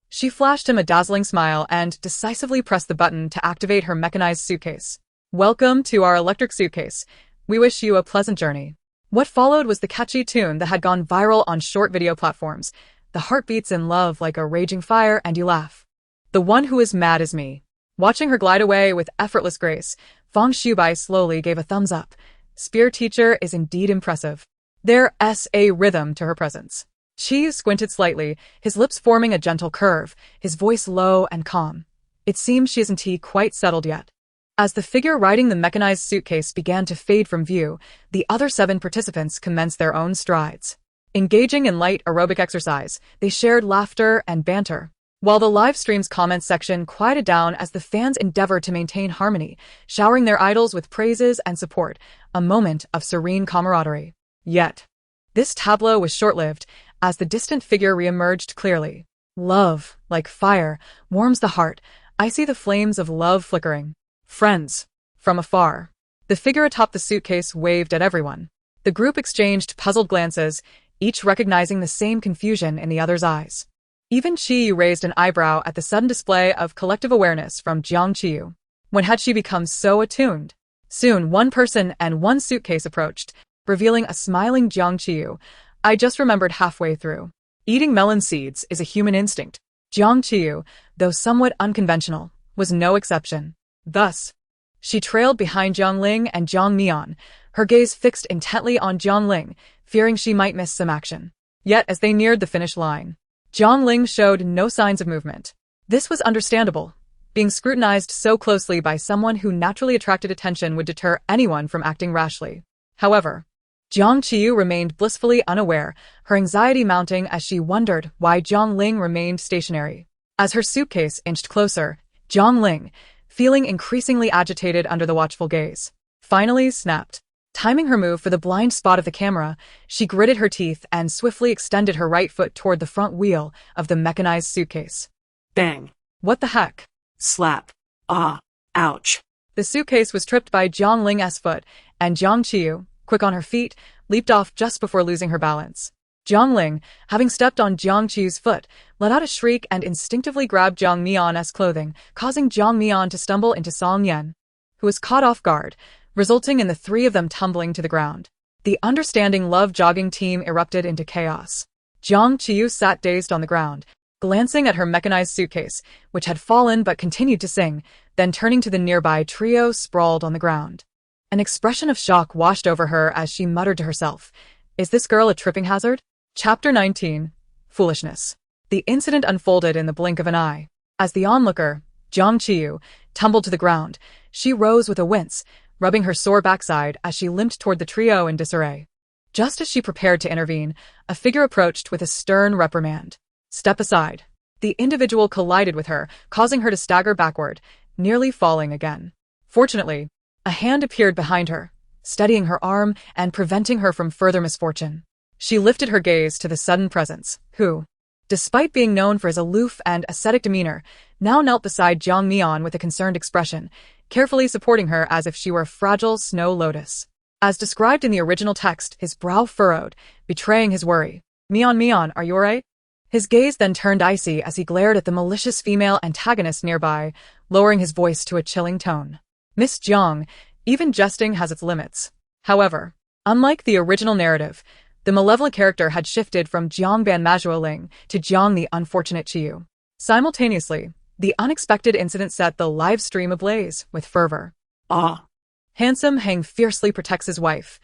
Speaker 1: She flashed him a dazzling smile and decisively pressed the button to activate her mechanized suitcase. Welcome to our electric suitcase. We wish you a pleasant journey. What followed was the catchy tune that had gone viral on short video platforms. The heart beats in love like a raging fire and you laugh. The one who is mad is me. Watching her glide away with effortless grace, Feng Shubai slowly gave a thumbs up. Spear teacher is indeed impressive. There's a rhythm to her presence. Qiyu squinted slightly, his lips forming a gentle curve, his voice low and calm. It seems she isn't quite settled yet. As the figure riding the mechanized suitcase began to fade from view, the other 7 participants commenced their own strides. Engaging in light aerobic exercise, they shared laughter and banter, while the live stream's comments section quieted down as the fans endeavored to maintain harmony, showering their idols with praises and support, a moment of serene camaraderie. Yet, this tableau was short-lived, as the distant figure re-emerged clearly. Love, like fire, warms the heart. I see the flames of love flickering. Friends. From afar. The figure atop the suitcase waved at everyone. The group exchanged puzzled glances, each recognizing the same confusion in the other's eyes. Even Qiyu raised an eyebrow at the sudden display of collective awareness from Jiang Qiyu. When had she become so attuned? Soon, one person and one suitcase approached, revealing a smiling Jiang Qiyu. I just remembered halfway through. Eating melon seeds is a human instinct. Jiang Qiyu, though somewhat unconventional, was no exception. Thus, she trailed behind Jiang Ling and Jiang Mian, her gaze fixed intently on Jiang Ling, fearing she might miss some action. Yet, as they neared the finish line, Jiang Ling showed no signs of movement. This was understandable. Being scrutinized so closely by someone who naturally attracted attention would deter anyone from acting rashly. However, Jiang Qiyu remained blissfully unaware, her anxiety mounting as she wondered why Jiang Ling remained stationary. As her suitcase inched closer, Jiang Ling, feeling increasingly agitated under the watchful gaze, finally snapped. Timing her move for the blind spot of the camera, she gritted her teeth and swiftly extended her right foot toward the front wheel of the mechanized suitcase.
Speaker 3: Bang.
Speaker 1: What the heck?
Speaker 3: Slap. Ah. Ouch.
Speaker 1: The suitcase was tripped by Jiang Ling's foot, and Jiang Qiyu, quick on her feet, leaped off just before losing her balance. Jiang Ling, having stepped on Jiang Qiyu's foot, let out a shriek and instinctively grabbed Jiang Mian's clothing, causing Jiang Mian to stumble into Song Yan, who was caught off guard, resulting in the 3 of them tumbling to the ground. The understanding love jogging team erupted into chaos. Jiang Qiyu sat dazed on the ground, glancing at her mechanized suitcase, which had fallen but continued to sing, then turning to the nearby trio sprawled on the ground. An expression of shock washed over her as she muttered to herself, "Is this girl a tripping hazard?" Chapter 19. Foolishness. The incident unfolded in the blink of an eye. As the onlooker, Jiang Qiyu, tumbled to the ground, she rose with a wince, rubbing her sore backside as she limped toward the trio in disarray. Just as she prepared to intervene, a figure approached with a stern reprimand. "Step aside." The individual collided with her, causing her to stagger backward, nearly falling again. Fortunately, a hand appeared behind her, steadying her arm and preventing her from further misfortune. She lifted her gaze to the sudden presence, who, despite being known for his aloof and ascetic demeanor, now knelt beside Jiang Mian with a concerned expression, carefully supporting her as if she were a fragile snow lotus. As described in the original text, his brow furrowed, betraying his worry. Mian, are you alright? His gaze then turned icy as he glared at the malicious female antagonist nearby, lowering his voice to a chilling tone. Miss Jiang, even jesting has its limits. However, unlike the original narrative, the malevolent character had shifted from Jiang Banmazuoling to Jiang the unfortunate Qiyu. Simultaneously, the unexpected incident set the live stream ablaze with fervor.
Speaker 3: Ah.
Speaker 1: Handsome Hang fiercely protects his wife.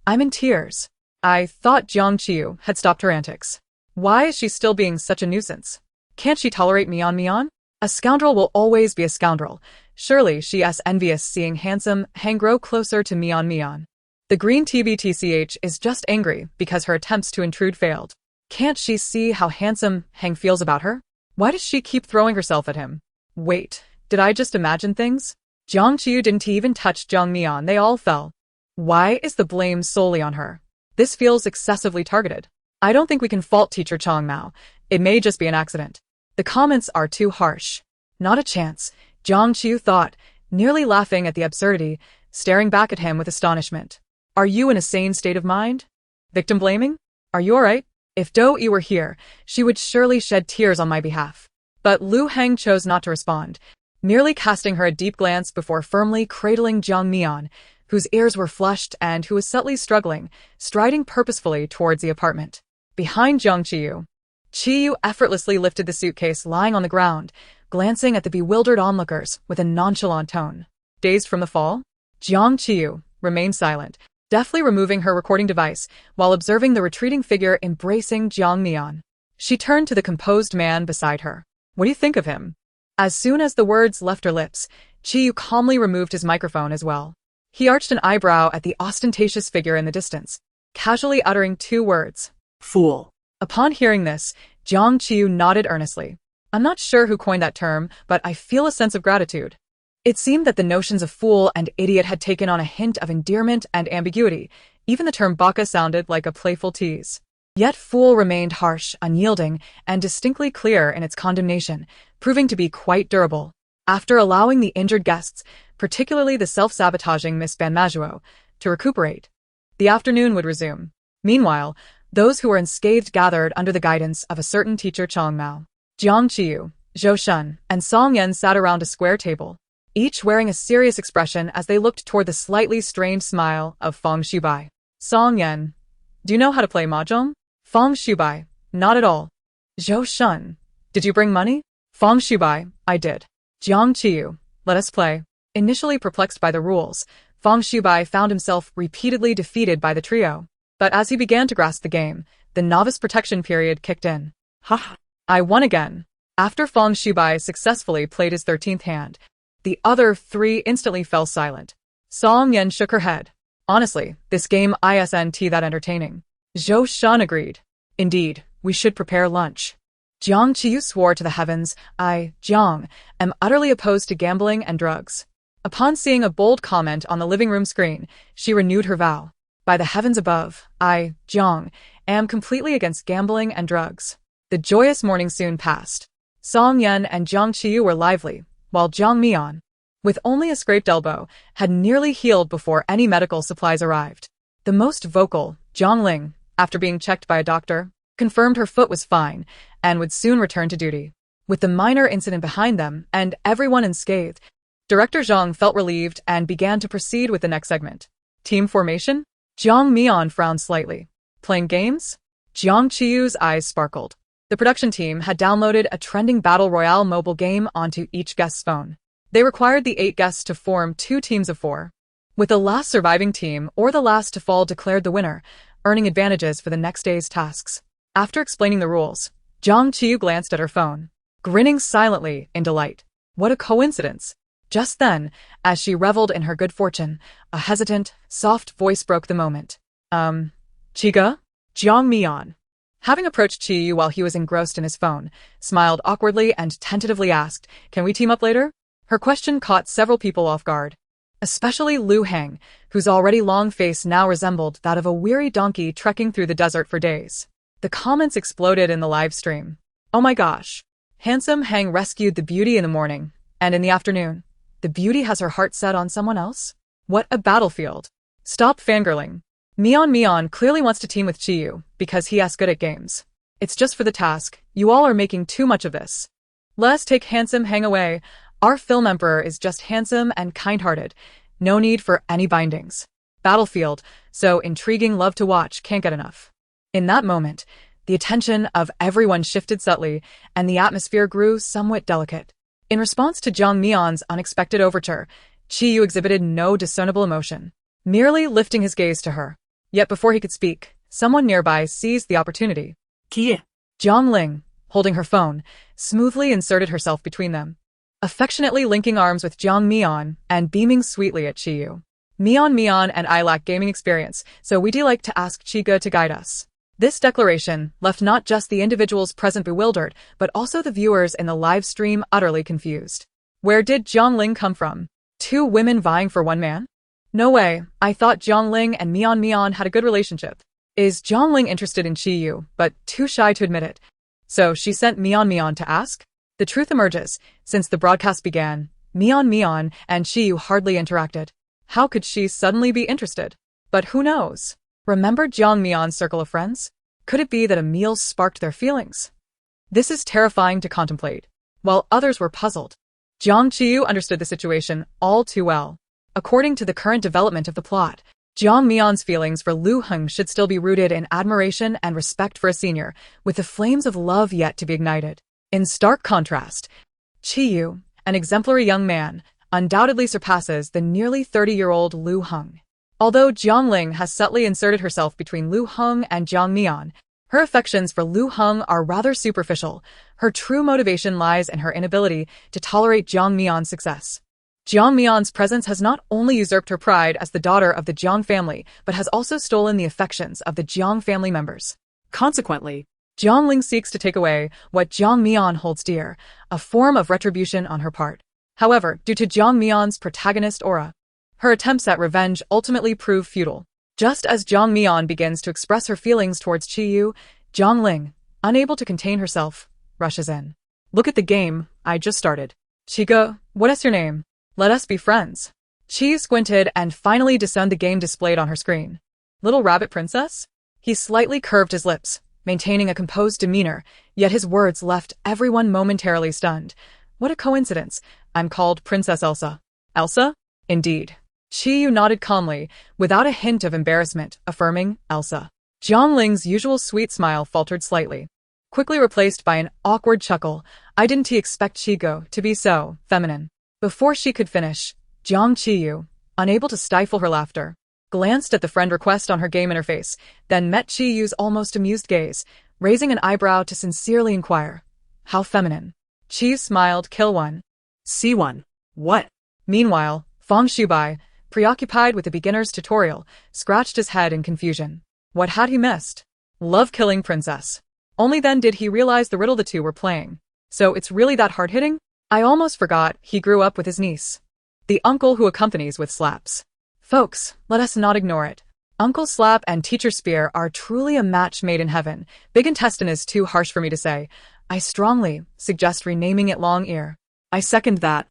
Speaker 1: I'm in tears. I thought Jiang Qiyu had stopped her antics. Why is she still being such a nuisance? Can't she tolerate Mian? A scoundrel will always be a scoundrel. Surely she is envious seeing Handsome Hang grow closer to Mian. The green TBTCH is just angry because her attempts to intrude failed. Can't she see how Handsome Hang feels about her? Why does she keep throwing herself at him? Wait, did I just imagine things? Jiang Qiyu didn't even touch Jiang Mian, they all fell. Why is the blame solely on her? This feels excessively targeted. I don't think we can fault Teacher Chang Mao. It may just be an accident. The comments are too harsh. Not a chance, Jiang Qiyu thought, nearly laughing at the absurdity, staring back at him with astonishment. Are you in a sane state of mind? Victim blaming? Are you alright? If Do Yi were here, she would surely shed tears on my behalf. But Lu Heng chose not to respond, merely casting her a deep glance before firmly cradling Jiang Mian, whose ears were flushed and who was subtly struggling, striding purposefully towards the apartment. Behind Jiang Qiyu, Qiyu effortlessly lifted the suitcase lying on the ground, glancing at the bewildered onlookers with a nonchalant tone. Dazed from the fall, Jiang Qiyu remained silent, deftly removing her recording device while observing the retreating figure embracing Jiang Mian. She turned to the composed man beside her. What do you think of him? As soon as the words left her lips, Qiyu calmly removed his microphone as well. He arched an eyebrow at the ostentatious figure in the distance, casually uttering 2 words.
Speaker 3: Fool.
Speaker 1: Upon hearing this, Jiang Qiyu nodded earnestly. I'm not sure who coined that term, but I feel a sense of gratitude. It seemed that the notions of fool and idiot had taken on a hint of endearment and ambiguity. Even the term baka sounded like a playful tease. Yet fool remained harsh, unyielding, and distinctly clear in its condemnation, proving to be quite durable. After allowing the injured guests, particularly the self-sabotaging Miss Banmazuo, to recuperate, the afternoon would resume. Meanwhile, those who were unscathed gathered under the guidance of a certain teacher Chang Mao. Jiang Qiyu, Zhou Shun, and Song Yan sat around a square table, each wearing a serious expression as they looked toward the slightly strained smile of Feng Shubai. Song Yan, do you know how to play mahjong? Feng Shubai, not at all. Zhou Shun, did you bring money? Feng Shubai, I did. Jiang Qiyu, let us play. Initially perplexed by the rules, Feng Shubai found himself repeatedly defeated by the trio. But as he began to grasp the game, the novice protection period kicked in. Ha! I won again. After Feng Shubai successfully played his 13th hand, the other 3 instantly fell silent. Song Yan shook her head. Honestly, this game isn't that entertaining. Zhou Shun agreed. Indeed, we should prepare lunch. Jiang Qiyu swore to the heavens, I, Jiang, am utterly opposed to gambling and drugs. Upon seeing a bold comment on the living room screen, she renewed her vow. By the heavens above, I, Jiang, am completely against gambling and drugs. The joyous morning soon passed. Song Yan and Jiang Qiyu were lively, while Jiang Mian, with only a scraped elbow, had nearly healed before any medical supplies arrived. The most vocal, Jiang Ling, after being checked by a doctor, confirmed her foot was fine and would soon return to duty. With the minor incident behind them and everyone unscathed, Director Zhang felt relieved and began to proceed with the next segment. Team formation? Jiang Mian frowned slightly. Playing games? Jiang Qiyu's eyes sparkled. The production team had downloaded a trending Battle Royale mobile game onto each guest's phone. They required the 8 guests to form 2 teams of 4, with the last surviving team or the last to fall declared the winner, earning advantages for the next day's tasks. After explaining the rules, Jiang Qiyu glanced at her phone, grinning silently in delight. What a coincidence! Just then, as she reveled in her good fortune, a hesitant, soft voice broke the moment. Chiga? Jiang Mian, having approached Qiyu while he was engrossed in his phone, smiled awkwardly and tentatively asked, Can we team up later? Her question caught several people off guard. especially Lu Heng, whose already long face now resembled that of a weary donkey trekking through the desert for days. The comments exploded in the live stream. Oh my gosh. Handsome Heng rescued the beauty in the morning, and in the afternoon, the beauty has her heart set on someone else? What a battlefield. Stop fangirling. Mian clearly wants to team with Qiyu because he is good at games. It's just for the task. You all are making too much of this. Let's take handsome Heng away. Our film emperor is just handsome and kind-hearted. No need for any bindings. Battlefield, so intriguing, love to watch, can't get enough. In that moment, the attention of everyone shifted subtly, and the atmosphere grew somewhat delicate. In response to Jiang Mian's unexpected overture, Qiyu exhibited no discernible emotion, merely lifting his gaze to her. Yet before he could speak, someone nearby seized the opportunity.
Speaker 3: Kia.
Speaker 1: Zhang Ling, holding her phone, smoothly inserted herself between them, affectionately linking arms with Jiang Mian and beaming sweetly at Qiyu. Mian and I lack gaming experience, so we'd like to ask Chiga to guide us. This declaration left not just the individuals present bewildered, but also the viewers in the live stream utterly confused. Where did Zhang Ling come from? Two women vying for one man? No way, I thought Zhang Ling and Mian had a good relationship. Is Zhang Ling interested in Qiyu, but too shy to admit it? So she sent Mian to ask? The truth emerges. Since the broadcast began, Mian and Qiyu hardly interacted. How could she suddenly be interested? But who knows? Remember Jiang Mian's circle of friends? Could it be that a meal sparked their feelings? This is terrifying to contemplate. While others were puzzled, Jiang Qiyu understood the situation all too well. According to the current development of the plot, Jiang Mian's feelings for Lu Heng should still be rooted in admiration and respect for a senior, with the flames of love yet to be ignited. In stark contrast, Qiyu, an exemplary young man, undoubtedly surpasses the nearly 30-year-old Lu Heng. Although Jiang Ling has subtly inserted herself between Lu Heng and Jiang Mian, her affections for Lu Heng are rather superficial. Her true motivation lies in her inability to tolerate Jiang Mian's success. Jiang Mian's presence has not only usurped her pride as the daughter of the Jiang family, but has also stolen the affections of the Jiang family members. Consequently, Jiang Ling seeks to take away what Jiang Mian holds dear, a form of retribution on her part. However, due to Jiang Mian's protagonist aura, her attempts at revenge ultimately prove futile. Just as Jiang Mian begins to express her feelings towards Qiyu, Jiang Ling, unable to contain herself, rushes in. Look at the game I just started. Chiga, what is your name? Let us be friends. Qiyu squinted and finally discerned the game displayed on her screen. Little Rabbit Princess? He slightly curved his lips, maintaining a composed demeanor, yet his words left everyone momentarily stunned. What a coincidence. I'm called Princess Elsa. Elsa? Indeed. Qiyu nodded calmly, without a hint of embarrassment, affirming, Elsa. Jiang Ling's usual sweet smile faltered slightly, quickly replaced by an awkward chuckle. I didn't expect Chigo to be so feminine. Before she could finish, Jiang Qiyu, unable to stifle her laughter, glanced at the friend request on her game interface, then met Qiyu's almost amused gaze, raising an eyebrow to sincerely inquire. How feminine. Qiyu smiled, kill one.
Speaker 3: See one. What?
Speaker 1: Meanwhile, Fang Shubai, preoccupied with the beginner's tutorial, scratched his head in confusion. What had he missed? Love-killing princess. Only then did he realize the riddle the two were playing. So it's really that hard-hitting? I almost forgot he grew up with his niece. The uncle who accompanies with slaps. Folks, let us not ignore it. Uncle Slap and Teacher Spear are truly a match made in heaven. Big Intestine is too harsh for me to say. I strongly suggest renaming it Long Ear. I second that.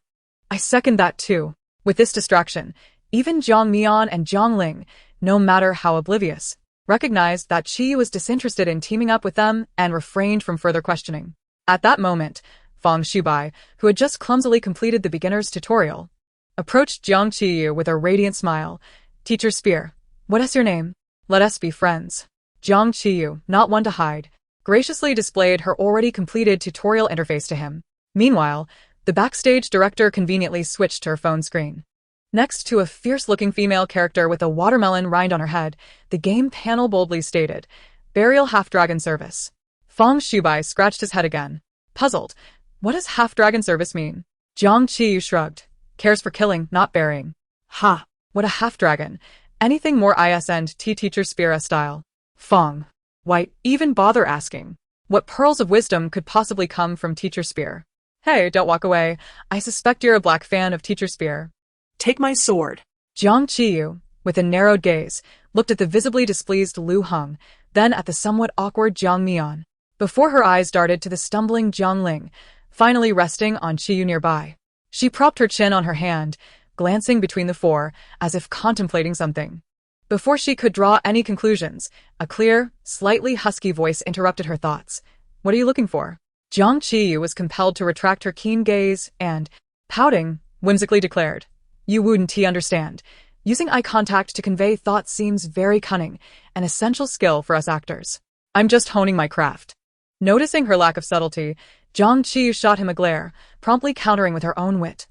Speaker 1: I second that too. With this distraction, even Jiang Mian and Jiang Ling, no matter how oblivious, recognized that Qiyu was disinterested in teaming up with them and refrained from further questioning. At that moment, Fang Shubai, who had just clumsily completed the beginner's tutorial, approached Jiang Qiyu with a radiant smile. Teacher Spear, what is your name? Let us be friends. Jiang Qiyu, not one to hide, graciously displayed her already completed tutorial interface to him. Meanwhile, the backstage director conveniently switched to her phone screen. Next to a fierce-looking female character with a watermelon rind on her head, the game panel boldly stated, Burial Half-Dragon Service. Fang Shubai scratched his head again. Puzzled, what does half-dragon service mean? Jiang Qiyu shrugged. Cares for killing, not burying. Ha! What a half-dragon. Anything more ISNT Teacher Spear style. Fang. Why even bother asking? What pearls of wisdom could possibly come from Teacher Spear? Hey, don't walk away. I suspect you're a black fan of Teacher Spear.
Speaker 3: Take my sword.
Speaker 1: Jiang Qiyu, with a narrowed gaze, looked at the visibly displeased Lu Heng, then at the somewhat awkward Jiang Mian. Before her eyes darted to the stumbling Jiang Ling, finally resting on Qiyu nearby. She propped her chin on her hand, glancing between the four, as if contemplating something. Before she could draw any conclusions, a clear, slightly husky voice interrupted her thoughts. "What are you looking for?" Jiang Qiyu was compelled to retract her keen gaze and, pouting, whimsically declared, "You wouldn't understand. Using eye contact to convey thoughts seems very cunning, an essential skill for us actors. I'm just honing my craft." Noticing her lack of subtlety, Jiang Qiyu shot him a glare, promptly countering with her own wit.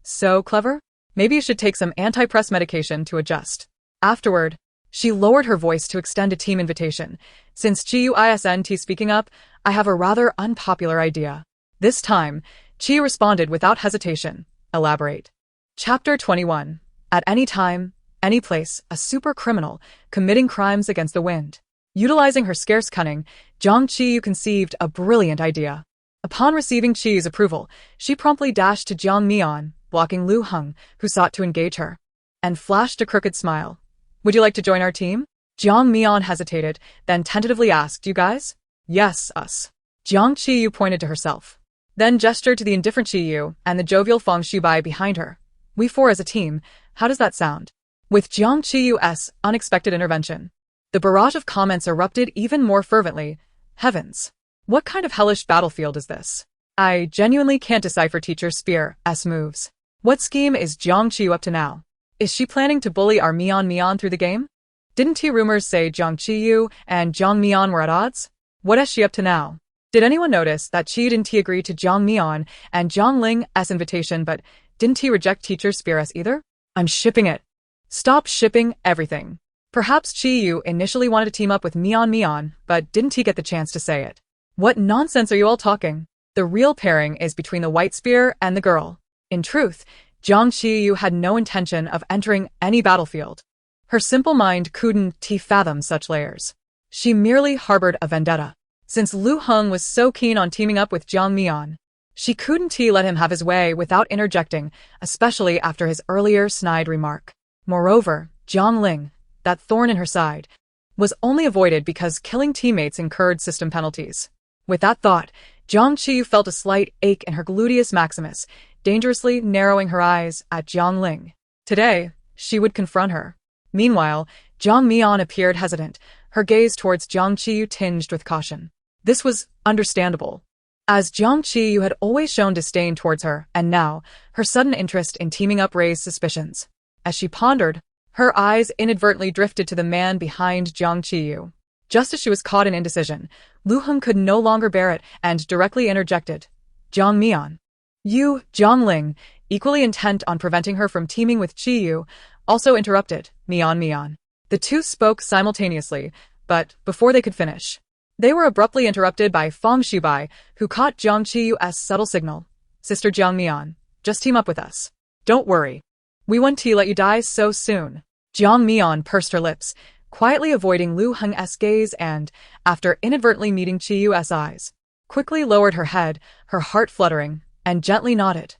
Speaker 1: "So clever? Maybe you should take some anti-press medication to adjust." Afterward, she lowered her voice to extend a team invitation. "Since Qiyu isn't speaking up, I have a rather unpopular idea." This time, Qiyu responded without hesitation. "Elaborate." Chapter 21. At any time, any place, a super criminal, committing crimes against the wind. Utilizing her scarce cunning, Jiang Qiyu conceived a brilliant idea. Upon receiving Qiyu's approval, she promptly dashed to Jiang Mian, blocking Lu Heng, who sought to engage her, and flashed a crooked smile. "Would you like to join our team?" Jiang Mian hesitated, then tentatively asked, "You guys?" "Yes, us." Jiang Qiyu pointed to herself, then gestured to the indifferent Qiyu and the jovial Feng Shubai behind her. "We four as a team, how does that sound?" With Jiang Qiyu's unexpected intervention, the barrage of comments erupted even more fervently. Heavens! What kind of hellish battlefield is this? I genuinely can't decipher Teacher Spear's moves. What scheme is Jiang Qiyu up to now? Is she planning to bully our Mian through the game? Didn't rumors say Jiang Qiyu and Jiang Mian were at odds? What is she up to now? Did anyone notice that Qiyu didn't agree to Jiang Mian and Jiang Ling's invitation, but didn't reject Teacher Spear's either? I'm shipping it. Stop shipping everything. Perhaps Qiyu initially wanted to team up with Mian, but didn't get the chance to say it. What nonsense are you all talking? The real pairing is between the white spear and the girl. In truth, Jiang Qiyu had no intention of entering any battlefield. Her simple mind couldn't fathom such layers. She merely harbored a vendetta. Since Lu Heng was so keen on teaming up with Jiang Mian, she couldn't let him have his way without interjecting, especially after his earlier snide remark. Moreover, Jiang Ling, that thorn in her side, was only avoided because killing teammates incurred system penalties. With that thought, Jiang Qiyu felt a slight ache in her gluteus maximus, dangerously narrowing her eyes at Jiang Ling. Today, she would confront her. Meanwhile, Jiang Mian appeared hesitant, her gaze towards Jiang Qiyu tinged with caution. This was understandable, as Jiang Qiyu had always shown disdain towards her, and now, her sudden interest in teaming up raised suspicions. As she pondered, her eyes inadvertently drifted to the man behind Jiang Qiyu. Just as she was caught in indecision, Lu Heng could no longer bear it and directly interjected. "Jiang Mian." You, Jiang Ling, equally intent on preventing her from teaming with Qiyu, also interrupted, Mian. The two spoke simultaneously, but before they could finish, they were abruptly interrupted by Feng Shubai, who caught Jiang Qiyu's subtle signal. "Sister Jiang Mian, just team up with us. Don't worry. We won't let you die so soon." Jiang Mian pursed her lips, quietly avoiding Lu Heng's gaze and, after inadvertently meeting Qiyu's eyes, quickly lowered her head, her heart fluttering, and gently nodded.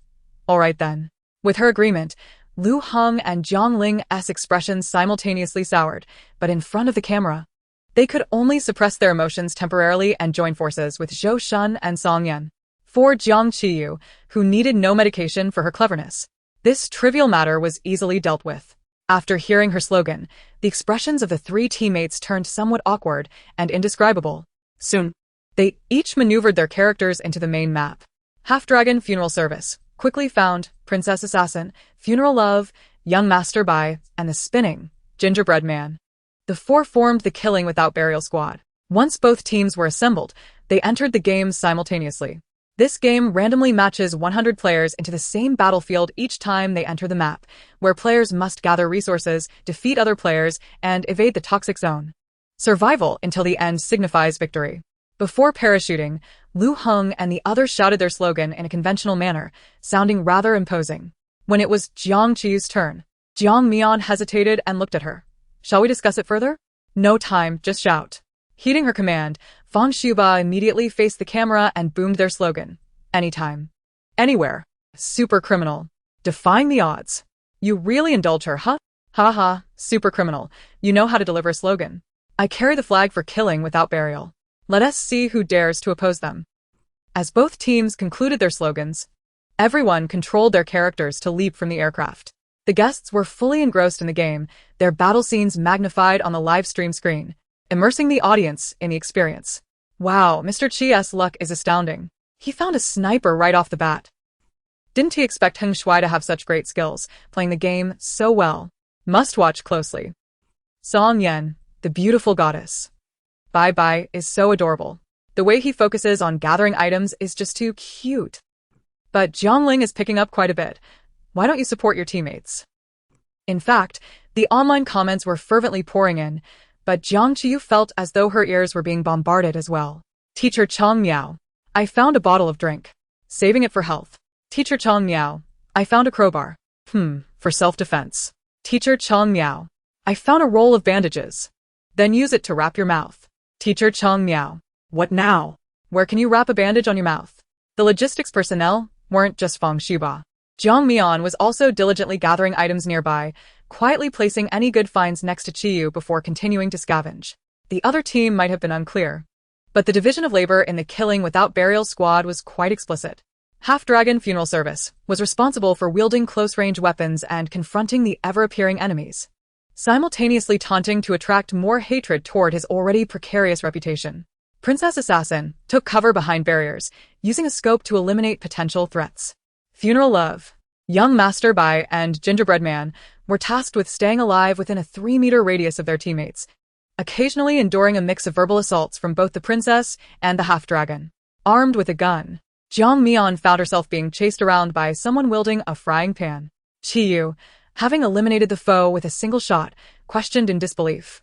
Speaker 1: "All right then." With her agreement, Lu Heng and Jiang Ling's expressions simultaneously soured, but in front of the camera, they could only suppress their emotions temporarily and join forces with Zhou Shun and Song Yan. For Jiang Qiyu, who needed no medication for her cleverness, this trivial matter was easily dealt with. After hearing her slogan, the expressions of the three teammates turned somewhat awkward and indescribable. Soon, they each maneuvered their characters into the main map. Half-Dragon Funeral Service, Quickly Found, Princess Assassin, Funeral Love, Young Master Bai, and the Spinning, Gingerbread Man. The four formed the Killing Without Burial Squad. Once both teams were assembled, they entered the game simultaneously. This game randomly matches 100 players into the same battlefield each time they enter the map, where players must gather resources, defeat other players, and evade the toxic zone. Survival until the end signifies victory. Before parachuting, Lu Heng and the others shouted their slogan in a conventional manner, sounding rather imposing. When it was Jiang Qiyu's turn, Jiang Mian hesitated and looked at her. "Shall we discuss it further?" "No time, just shout." Heeding her command, Feng Shuba immediately faced the camera and boomed their slogan. "Anytime. Anywhere. Super criminal. Defying the odds. You really indulge her, huh? Ha ha, super criminal. You know how to deliver a slogan. I carry the flag for killing without burial. Let us see who dares to oppose them. As both teams concluded their slogans, everyone controlled their characters to leap from the aircraft. The guests were fully engrossed in the game, their battle scenes magnified on the live stream screen, immersing the audience in the experience. Wow, Mr. Chi's luck is astounding. He found a sniper right off the bat. Didn't he expect Heng Shui to have such great skills, playing the game so well? Must watch closely. Song Yan, the beautiful goddess. Bye is so adorable. The way he focuses on gathering items is just too cute. But Jiangling is picking up quite a bit. Why don't you support your teammates? In fact, the online comments were fervently pouring in, but Jiang Qiyu felt as though her ears were being bombarded as well. Teacher Chang Miao. I found a bottle of drink. Saving it for health. Teacher Chang Miao. I found a crowbar. For self-defense. Teacher Chang Miao. I found a roll of bandages. Then use it to wrap your mouth. Teacher Chang Miao.
Speaker 3: What now?
Speaker 1: Where can you wrap a bandage on your mouth? The logistics personnel weren't just Fang Xiba. Jiang Mian was also diligently gathering items nearby, quietly placing any good finds next to Qiyu before continuing to scavenge. The other team might have been unclear, but the division of labor in the Killing Without Burial squad was quite explicit. Half-Dragon Funeral Service was responsible for wielding close-range weapons and confronting the ever-appearing enemies, simultaneously taunting to attract more hatred toward his already precarious reputation. Princess Assassin took cover behind barriers, using a scope to eliminate potential threats. Funeral Love, Young Master Bai, and Gingerbread Man were tasked with staying alive within a 3-meter radius of their teammates, occasionally enduring a mix of verbal assaults from both the princess and the half-dragon. Armed with a gun, Jiang Mian found herself being chased around by someone wielding a frying pan. Qiyu, having eliminated the foe with a single shot, questioned in disbelief.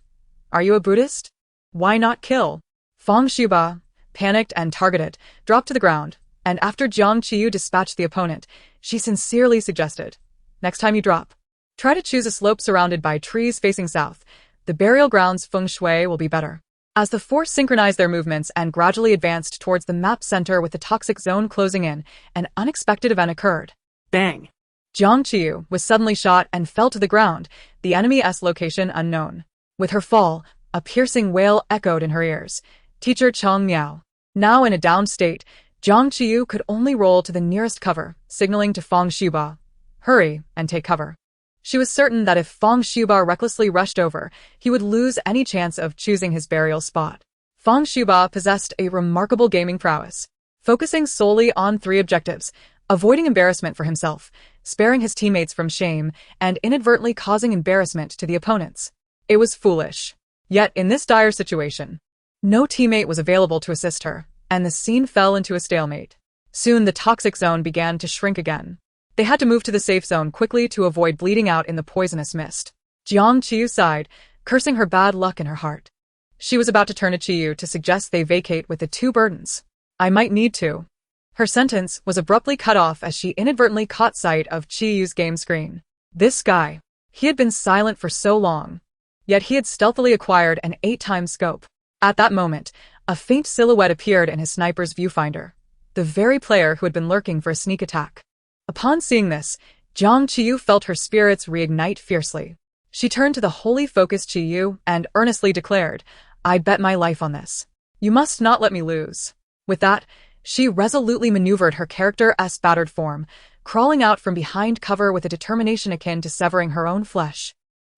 Speaker 1: Are you a Buddhist? Why not kill? Fang Xiba, panicked and targeted, dropped to the ground, and after Jiang Qiyu dispatched the opponent, she sincerely suggested, next time you drop, try to choose a slope surrounded by trees facing south. The burial ground's feng shui will be better. As the four synchronized their movements and gradually advanced towards the map center with the toxic zone closing in, an unexpected event occurred.
Speaker 3: Bang!
Speaker 1: Jiang Qiyu was suddenly shot and fell to the ground, the enemy's location unknown. With her fall, a piercing wail echoed in her ears. Teacher Chang Miao. Now in a downed state, Jiang Qiyu could only roll to the nearest cover, signaling to Fang Xiba, hurry and take cover. She was certain that if Fang Xiba recklessly rushed over, he would lose any chance of choosing his burial spot. Fang Xiba possessed a remarkable gaming prowess, focusing solely on 3 objectives: avoiding embarrassment for himself, sparing his teammates from shame, and inadvertently causing embarrassment to the opponents. It was foolish. Yet in this dire situation, no teammate was available to assist her, and the scene fell into a stalemate. Soon the toxic zone began to shrink again. They had to move to the safe zone quickly to avoid bleeding out in the poisonous mist. Jiang Qiyu sighed, cursing her bad luck in her heart. She was about to turn to Qiyu to suggest they vacate with the 2 burdens. I might need to. Her sentence was abruptly cut off as she inadvertently caught sight of Qiyu's game screen. This guy. He had been silent for so long. Yet he had stealthily acquired an 8-time scope. At that moment, a faint silhouette appeared in his sniper's viewfinder. The very player who had been lurking for a sneak attack. Upon seeing this, Jiang Qiyu felt her spirits reignite fiercely. She turned to the wholly focused Qiyu and earnestly declared, I bet my life on this. You must not let me lose. With that, she resolutely maneuvered her character's battered form, crawling out from behind cover with a determination akin to severing her own flesh.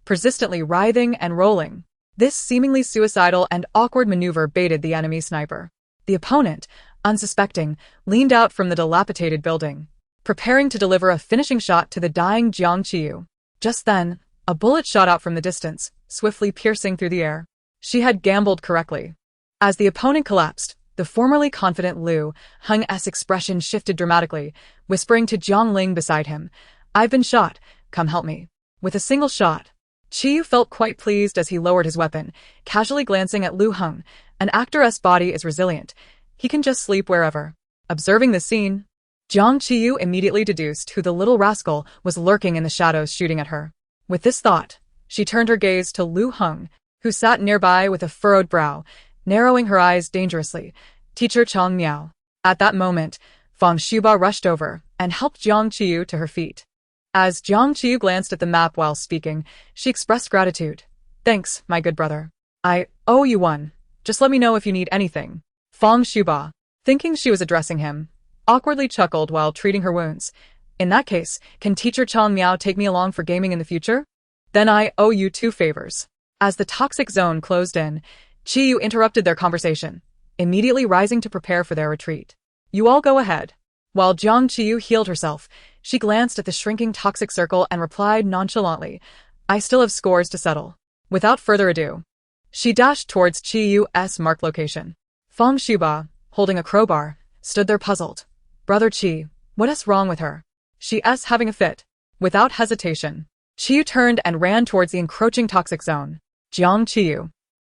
Speaker 1: Persistently writhing and rolling, this seemingly suicidal and awkward maneuver baited the enemy sniper. The opponent, unsuspecting, leaned out from the dilapidated building, preparing to deliver a finishing shot to the dying Jiang Qiyu. Just then, a bullet shot out from the distance, swiftly piercing through the air. She had gambled correctly. As the opponent collapsed, the formerly confident Lu Heng's expression shifted dramatically, whispering to Jiang Ling beside him, I've been shot, come help me. With a single shot, Qiyu felt quite pleased as he lowered his weapon, casually glancing at Lu Heng. An actor's body is resilient. He can just sleep wherever. Observing the scene, Jiang Qiyu immediately deduced who the little rascal was lurking in the shadows shooting at her. With this thought, she turned her gaze to Lu Heng, who sat nearby with a furrowed brow, narrowing her eyes dangerously. Teacher Chang Miao. At that moment, Fang Xiba rushed over and helped Jiang Qiyu to her feet. As Jiang Qiyu glanced at the map while speaking, she expressed gratitude. Thanks, my good brother. I owe you one. Just let me know if you need anything. Feng Shuba, thinking she was addressing him, awkwardly chuckled while treating her wounds. In that case, can teacher Chang Miao take me along for gaming in the future? Then I owe you 2 favors. As the toxic zone closed in, Qiyu interrupted their conversation, immediately rising to prepare for their retreat. You all go ahead. While Jiang Qiyu healed herself, she glanced at the shrinking toxic circle and replied nonchalantly, I still have scores to settle. Without further ado, she dashed towards Qiyu's marked location. Feng Shuba, holding a crowbar, stood there puzzled. Brother Qi, what is wrong with her? She's having a fit. Without hesitation, Qiyu turned and ran towards the encroaching toxic zone. Jiang Qiyu.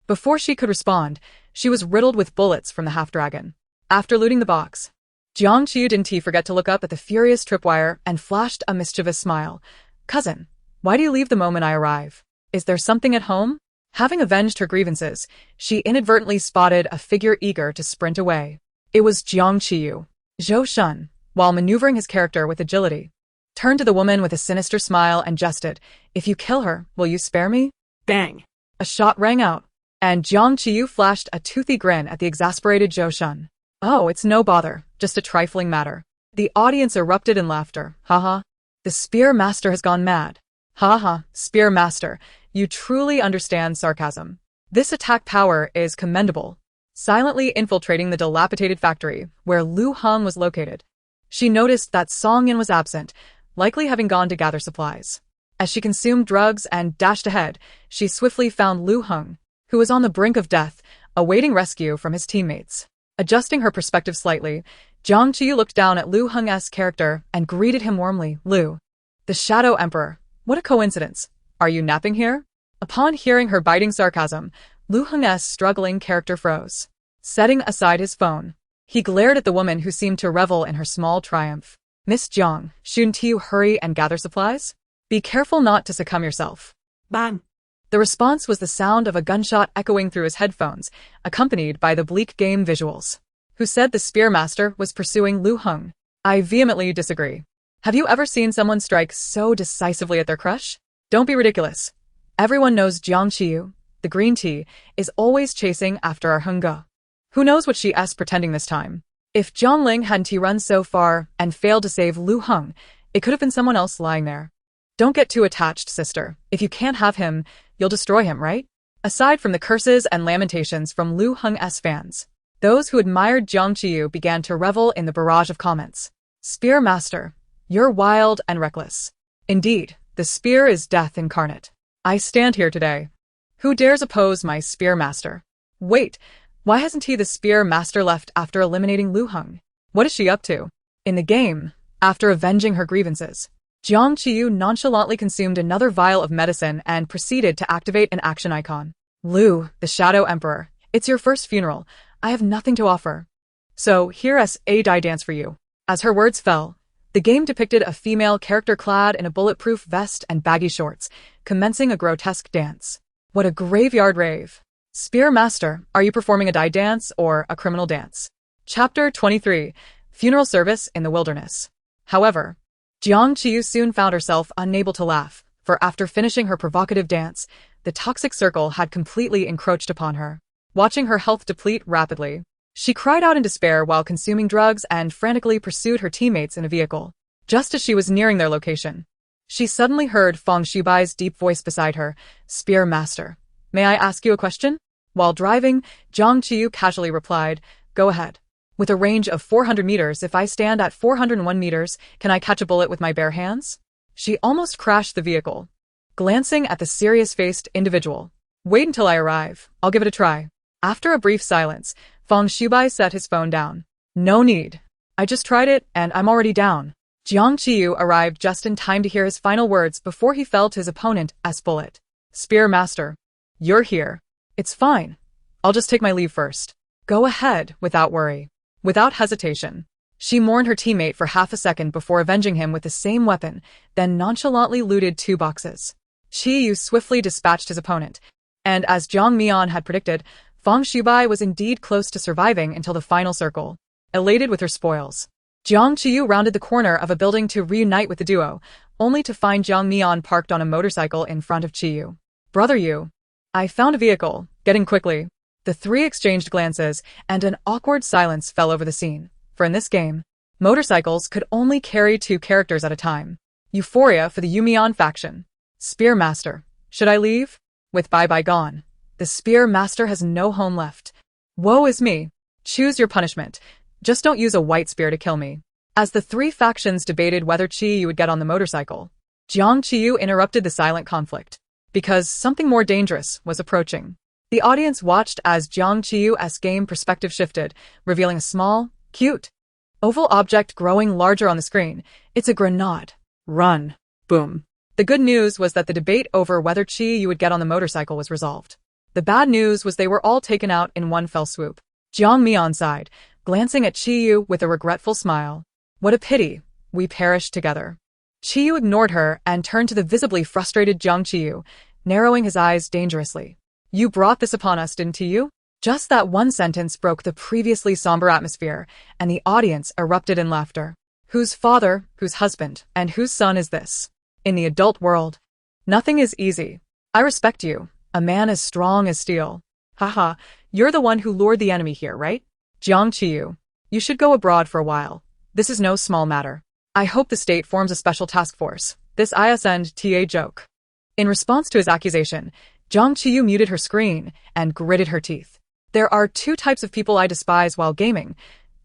Speaker 1: Before she could respond, she was riddled with bullets from the half-dragon. After looting the box, Jiang Qiyu didn't forget to look up at the furious tripwire and flashed a mischievous smile. Cousin, why do you leave the moment I arrive? Is there something at home? Having avenged her grievances, she inadvertently spotted a figure eager to sprint away. It was Jiang Qiyu. Zhou Shun, while maneuvering his character with agility, turned to the woman with a sinister smile and jested, If you kill her, will you spare me?
Speaker 3: Bang!
Speaker 1: A shot rang out, and Jiang Qiyu flashed a toothy grin at the exasperated Zhou Shun. Oh, it's no bother, just a trifling matter. The audience erupted in laughter. Haha. The Spear Master has gone mad. Haha, Spear Master, you truly understand sarcasm. This attack power is commendable. Silently infiltrating the dilapidated factory where Lu Heng was located, she noticed that Song Yin was absent, likely having gone to gather supplies. As she consumed drugs and dashed ahead, she swiftly found Lu Heng, who was on the brink of death, awaiting rescue from his teammates. Adjusting her perspective slightly, Jiang Qiyu looked down at Lu Heng's character and greeted him warmly. Lu, the Shadow Emperor, what a coincidence. Are you napping here? Upon hearing her biting sarcasm, Lu Heng's struggling character froze. Setting aside his phone, he glared at the woman who seemed to revel in her small triumph. Miss Jiang, shouldn't you hurry and gather supplies? Be careful not to succumb yourself.
Speaker 3: Bang!
Speaker 1: The response was the sound of a gunshot echoing through his headphones, accompanied by the bleak game visuals. Who said the Spear Master was pursuing Lu Heng? I vehemently disagree. Have you ever seen someone strike so decisively at their crush? Don't be ridiculous. Everyone knows Jiang Qiyu, the green tea, is always chasing after our Henge. Who knows what she's pretending this time? If Zhang Ling hadn't run so far and failed to save Lu Heng, it could have been someone else lying there. Don't get too attached, sister. If you can't have him, you'll destroy him, right? Aside from the curses and lamentations from Lu Heng's fans, those who admired Jiang Qiyu began to revel in the barrage of comments. Spear Master, you're wild and reckless. Indeed, the spear is death incarnate. I stand here today. Who dares oppose my Spear Master? Wait, why hasn't he the Spear Master left after eliminating Lu Heng? What is she up to? In the game, after avenging her grievances, Jiang Qiyu nonchalantly consumed another vial of medicine and proceeded to activate an action icon. Lu, the Shadow Emperor, it's your first funeral. I have nothing to offer. So here's a dance for you. As her words fell, the game depicted a female character clad in a bulletproof vest and baggy shorts, commencing a grotesque dance. What a graveyard rave. Spear Master, are you performing a dance or a criminal dance? Chapter 23, Funeral Service in the Wilderness. However, Jiang Qiyu soon found herself unable to laugh, for after finishing her provocative dance, the toxic circle had completely encroached upon her. Watching her health deplete rapidly, she cried out in despair while consuming drugs and frantically pursued her teammates in a vehicle. Just as she was nearing their location, she suddenly heard Feng Shubai's deep voice beside her. Spear Master, may I ask you a question? While driving, Jiang Qiyu casually replied, Go ahead. With a range of 400 meters, if I stand at 401 meters, can I catch a bullet with my bare hands? She almost crashed the vehicle. Glancing at the serious-faced individual. Wait until I arrive. I'll give it a try. After a brief silence, Feng Shubai set his phone down. No need. I just tried it, and I'm already down. Jiang Qiyu arrived just in time to hear his final words before he felt his opponent's bullet. Spear Master, you're here. It's fine. I'll just take my leave first. Go ahead, without worry. Without hesitation, she mourned her teammate for half a second before avenging him with the same weapon, then nonchalantly looted 2 boxes. Qiyu swiftly dispatched his opponent, and as Zhang Mian had predicted, Feng Shubai was indeed close to surviving until the final circle. Elated with her spoils, Jiang Qiyu rounded the corner of a building to reunite with the duo, only to find Jiang Mian parked on a motorcycle in front of Qiyu. "Brother Yu, I found a vehicle, getting quickly." The three exchanged glances, and an awkward silence fell over the scene. For in this game, motorcycles could only carry 2 characters at a time. Euphoria for the Yumian faction. Spear Master. Should I leave? With Bye-Bye gone, the Spear Master has no home left. Woe is me. Choose your punishment. Just don't use a white spear to kill me. As the 3 factions debated whether Qiyu would get on the motorcycle, Jiang Qiyu interrupted the silent conflict, because something more dangerous was approaching. The audience watched as Jiang Qiyu's game perspective shifted, revealing a small, cute, oval object growing larger on the screen. It's a grenade.
Speaker 3: Run. Boom.
Speaker 1: The good news was that the debate over whether Qiyu would get on the motorcycle was resolved. The bad news was they were all taken out in one fell swoop. Jiang Mian sighed, glancing at Qiyu with a regretful smile. What a pity, we perished together. Qiyu ignored her and turned to the visibly frustrated Jiang Qiyu, narrowing his eyes dangerously. You brought this upon us, didn't you? Just that one sentence broke the previously somber atmosphere, and the audience erupted in laughter. Whose father, whose husband, and whose son is this? In the adult world, nothing is easy. I respect you, a man as strong as steel. Haha, you're the one who lured the enemy here, right? Jiang Qiyu, you should go abroad for a while. This is no small matter. I hope the state forms a special task force. This isn't joke. In response to his accusation, Jiang Qiyu muted her screen and gritted her teeth. There are 2 types of people I despise while gaming: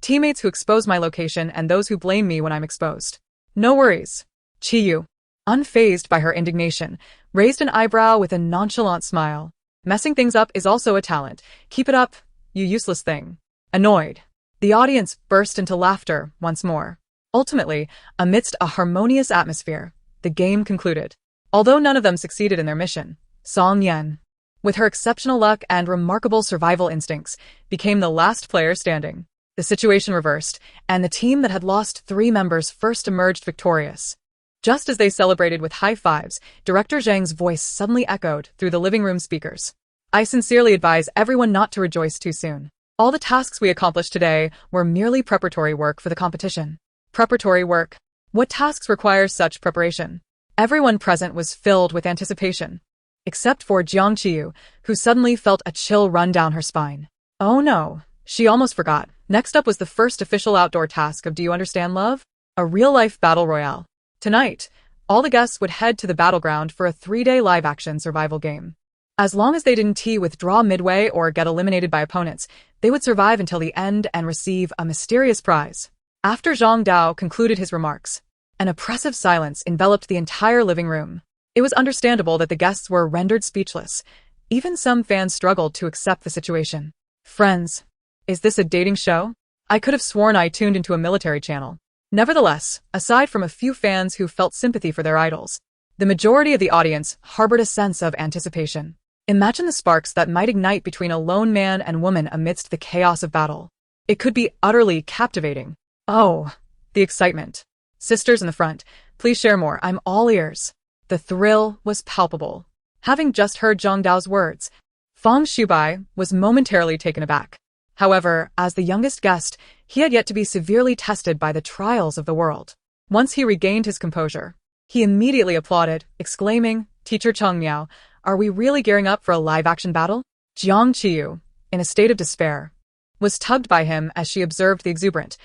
Speaker 1: teammates who expose my location and those who blame me when I'm exposed. No worries. Qiyu, unfazed by her indignation, raised an eyebrow with a nonchalant smile. Messing things up is also a talent. Keep it up, you useless thing. Annoyed, the audience burst into laughter once more. Ultimately, amidst a harmonious atmosphere, the game concluded. Although none of them succeeded in their mission, Song Yan, with her exceptional luck and remarkable survival instincts, became the last player standing. The situation reversed, and the team that had lost 3 members first emerged victorious. Just as they celebrated with high fives, Director Zhang's voice suddenly echoed through the living room speakers. I sincerely advise everyone not to rejoice too soon. All the tasks we accomplished today were merely preparatory work for the competition. Preparatory work. What tasks require such preparation? Everyone present was filled with anticipation, except for Jiang Qiyu, who suddenly felt a chill run down her spine. Oh no, she almost forgot. Next up was the first official outdoor task of Do You Understand Love? A real-life battle royale. Tonight, all the guests would head to the battleground for a 3-day live-action survival game. As long as they didn't withdraw midway or get eliminated by opponents, they would survive until the end and receive a mysterious prize. After Zhang Dao concluded his remarks, an oppressive silence enveloped the entire living room. It was understandable that the guests were rendered speechless. Even some fans struggled to accept the situation. Friends, is this a dating show? I could have sworn I tuned into a military channel. Nevertheless, aside from a few fans who felt sympathy for their idols, the majority of the audience harbored a sense of anticipation. Imagine the sparks that might ignite between a lone man and woman amidst the chaos of battle. It could be utterly captivating. Oh, the excitement. Sisters in the front, please share more. I'm all ears. The thrill was palpable. Having just heard Zhang Dao's words, Fang Shubai was momentarily taken aback. However, as the youngest guest, he had yet to be severely tested by the trials of the world. Once he regained his composure, he immediately applauded, exclaiming, Teacher Cheng Miao, are we really gearing up for a live-action battle? Jiang Qiyu, in a state of despair, was tugged by him as she observed the exuberant,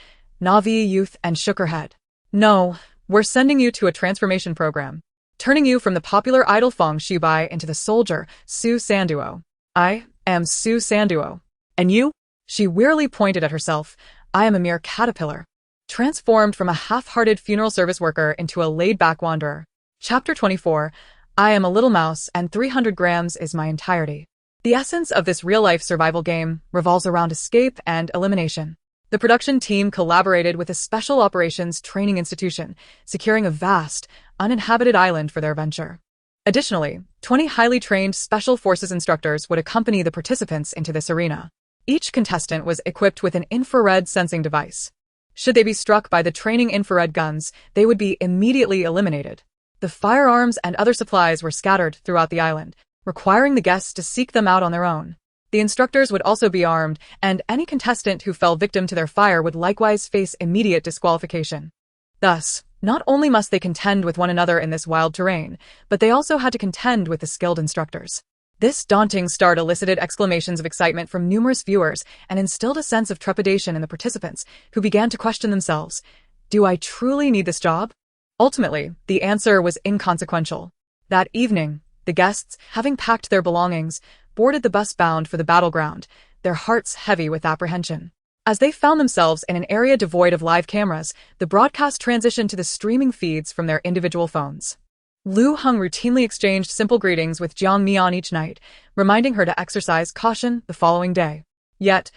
Speaker 1: Navi youth and shook her head. No, we're sending you to a transformation program, turning you from the popular idol Fang Shubai into the soldier, Su Sanduo. I am Su Sanduo. And you? She wearily pointed at herself. I am a mere caterpillar, transformed from a half-hearted funeral service worker into a laid-back wanderer. Chapter 24. I am a little mouse and 300 grams is my entirety. The essence of this real-life survival game revolves around escape and elimination. The production team collaborated with a special operations training institution, securing a vast, uninhabited island for their venture. Additionally, 20 highly trained special forces instructors would accompany the participants into this arena. Each contestant was equipped with an infrared sensing device. Should they be struck by the training infrared guns, they would be immediately eliminated. The firearms and other supplies were scattered throughout the island, requiring the guests to seek them out on their own. The instructors would also be armed, and any contestant who fell victim to their fire would likewise face immediate disqualification. Thus, Not only must they contend with one another in this wild terrain, but they also had to contend with the skilled instructors. This daunting start elicited exclamations of excitement from numerous viewers and instilled a sense of trepidation in the participants, who began to question themselves. Do I truly need this job? Ultimately, the answer was inconsequential. That evening, the guests, having packed their belongings, boarded the bus bound for the battleground, their hearts heavy with apprehension. As they found themselves in an area devoid of live cameras, the broadcast transitioned to the streaming feeds from their individual phones. Lu Heng routinely exchanged simple greetings with Jiang Mian each night, reminding her to exercise caution the following day. Yet,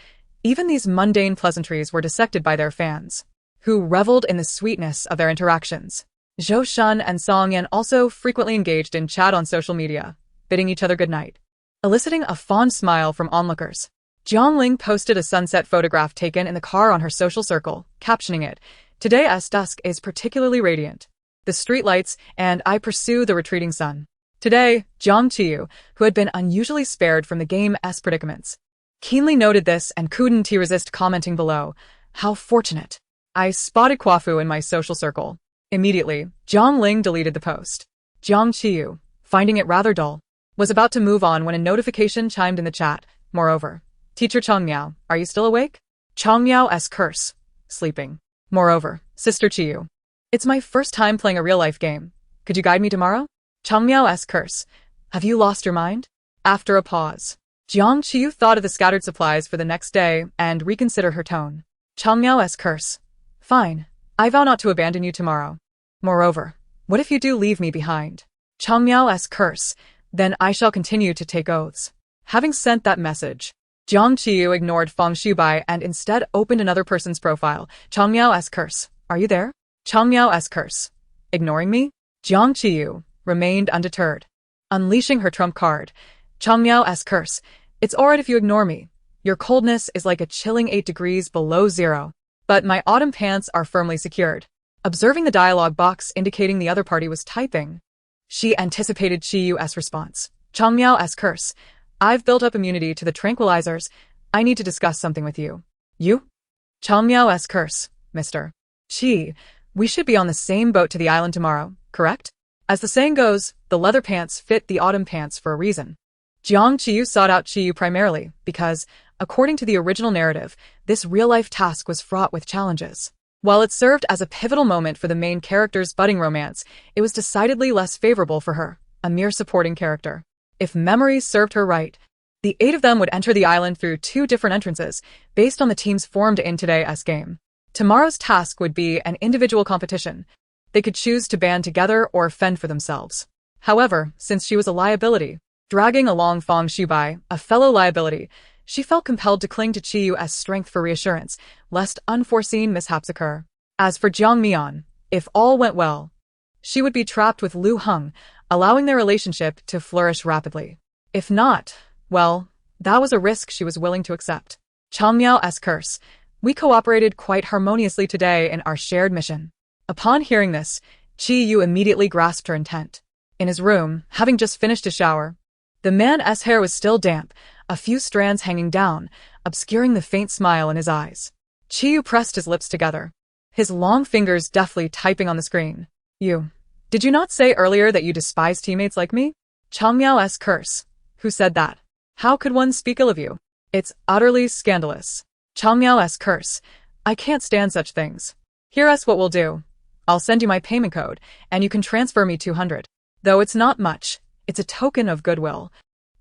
Speaker 1: even these mundane pleasantries were dissected by their fans, who reveled in the sweetness of their interactions. Zhou Shun and Song Yan also frequently engaged in chat on social media, bidding each other goodnight, eliciting a fond smile from onlookers. Jiang Ling posted a sunset photograph taken in the car on her social circle, captioning it, "Today's dusk is particularly radiant. The streetlights, and I pursue the retreating sun." Today, Jiang Qiyu, who had been unusually spared from the game's predicaments, keenly noted this and couldn't resist commenting below, "How fortunate. I spotted Kwafu in my social circle." Immediately, Jiang Ling deleted the post. Jiang Qiyu, finding it rather dull, was about to move on when a notification chimed in the chat. Moreover, "Teacher Chang Miao, are you still awake? Chang Miao's curse. Sleeping. Moreover, Sister Qiyu. It's my first time playing a real-life game. Could you guide me tomorrow? Chang Miao's curse. Have you lost your mind?" After a pause, Jiang Qiyu thought of the scattered supplies for the next day and reconsidered her tone. "Chang Miao's curse. Fine. I vow not to abandon you tomorrow. Moreover, what if you do leave me behind? Chang Miao's curse. Then I shall continue to take oaths." Having sent that message, Jiang Qiyu ignored Feng Shubai and instead opened another person's profile. "Chang Miao's curse. Are you there? Chang Miao's curse. Ignoring me?" Jiang Qiyu remained undeterred, unleashing her trump card. "Chang Miao's curse. It's alright if you ignore me. Your coldness is like a chilling 8 degrees below zero. But my autumn pants are firmly secured." Observing the dialogue box indicating the other party was typing, she anticipated Qiyu's response. "Chang Miao's curse. I've built up immunity to the tranquilizers. I need to discuss something with you." "You? Chang Miao's curse, Mr. Qi. We should be on the same boat to the island tomorrow, correct? As the saying goes, the leather pants fit the autumn pants for a reason." Jiang Qiyu sought out Qiyu primarily because, according to the original narrative, this real-life task was fraught with challenges. While it served as a pivotal moment for the main character's budding romance, it was decidedly less favorable for her, a mere supporting character. If memory served her right, the 8 of them would enter the island through 2 different entrances, based on the teams formed in today's game. Tomorrow's task would be an individual competition. They could choose to band together or fend for themselves. However, since she was a liability, dragging along Feng Shubai, a fellow liability, she felt compelled to cling to Qiyu as strength for reassurance, lest unforeseen mishaps occur. As for Jiang Mian, if all went well, she would be trapped with Lu Heng, allowing their relationship to flourish rapidly. If not, well, that was a risk she was willing to accept. "Chang Miao's curse. We cooperated quite harmoniously today in our shared mission." Upon hearing this, Qiyu immediately grasped her intent. In his room, having just finished a shower, the man's hair was still damp, a few strands hanging down, obscuring the faint smile in his eyes. Qiyu pressed his lips together, his long fingers deftly typing on the screen. Did you not say earlier that you despise teammates like me? Chang Miao's curse. Who said that? How could one speak ill of you? It's utterly scandalous. Chang Miao's curse. I can't stand such things. Here's what we'll do. I'll send you my payment code, and you can transfer me 200. Though it's not much, it's a token of goodwill.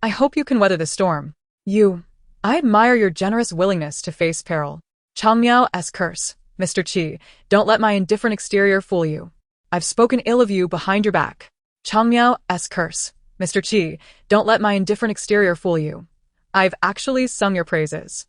Speaker 1: I hope you can weather the storm. I admire your generous willingness to face peril. Chang Miao's curse. Mr. Qi, don't let my indifferent exterior fool you. I've spoken ill of you behind your back. Chang Miao's curse. Mr. Qi, don't let my indifferent exterior fool you. I've actually sung your praises.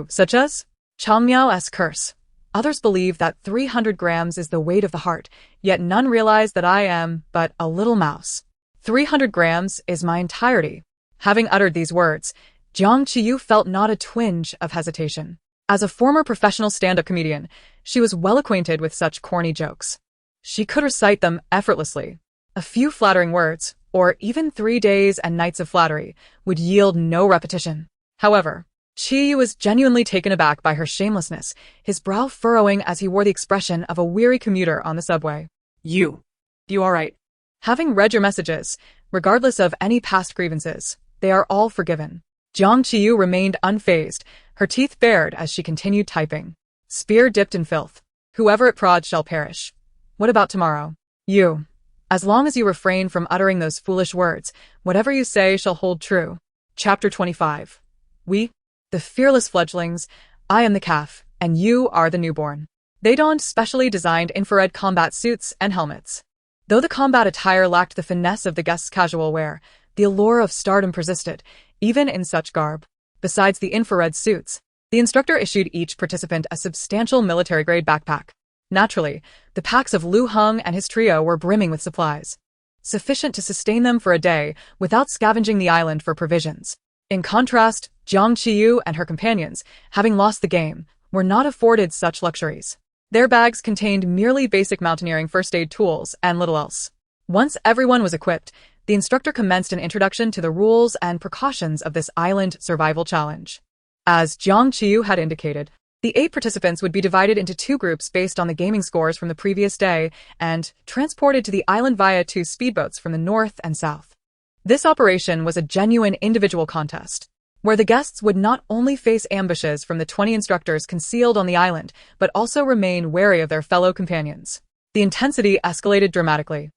Speaker 1: Such as? Chang Miao's curse. Others believe that 300 grams is the weight of the heart, yet none realize that I am but a little mouse. 300 grams is my entirety. Having uttered these words, Jiang Qiyu felt not a twinge of hesitation. As a former professional stand-up comedian, she was well acquainted with such corny jokes. She could recite them effortlessly. A few flattering words, or even 3 days and nights of flattery, would yield no repetition. However, Qiyu was genuinely taken aback by her shamelessness, his brow furrowing as he wore the expression of a weary commuter on the subway.
Speaker 3: You all right?
Speaker 1: Having read your messages, regardless of any past grievances, they are all forgiven. Jiang Qiyu remained unfazed, her teeth bared as she continued typing. Spear dipped in filth. Whoever it prods shall perish. What about tomorrow? You. As long as you refrain from uttering those foolish words, whatever you say shall hold true. Chapter 25. We, the fearless fledglings, I am the calf, and you are the newborn. They donned specially designed infrared combat suits and helmets. Though the combat attire lacked the finesse of the guests' casual wear, the allure of stardom persisted, even in such garb. Besides the infrared suits, the instructor issued each participant a substantial military-grade backpack. Naturally, the packs of Lu Heng and his trio were brimming with supplies, sufficient to sustain them for a day without scavenging the island for provisions. In contrast, Jiang Qiyu and her companions, having lost the game, were not afforded such luxuries. Their bags contained merely basic mountaineering first aid tools and little else. Once everyone was equipped, the instructor commenced an introduction to the rules and precautions of this island survival challenge. As Jiang Qiyu had indicated, the 8 participants would be divided into 2 groups based on the gaming scores from the previous day and transported to the island via 2 speedboats from the north and south. This operation was a genuine individual contest, where the guests would not only face ambushes from the 20 instructors concealed on the island, but also remain wary of their fellow companions. The intensity escalated dramatically.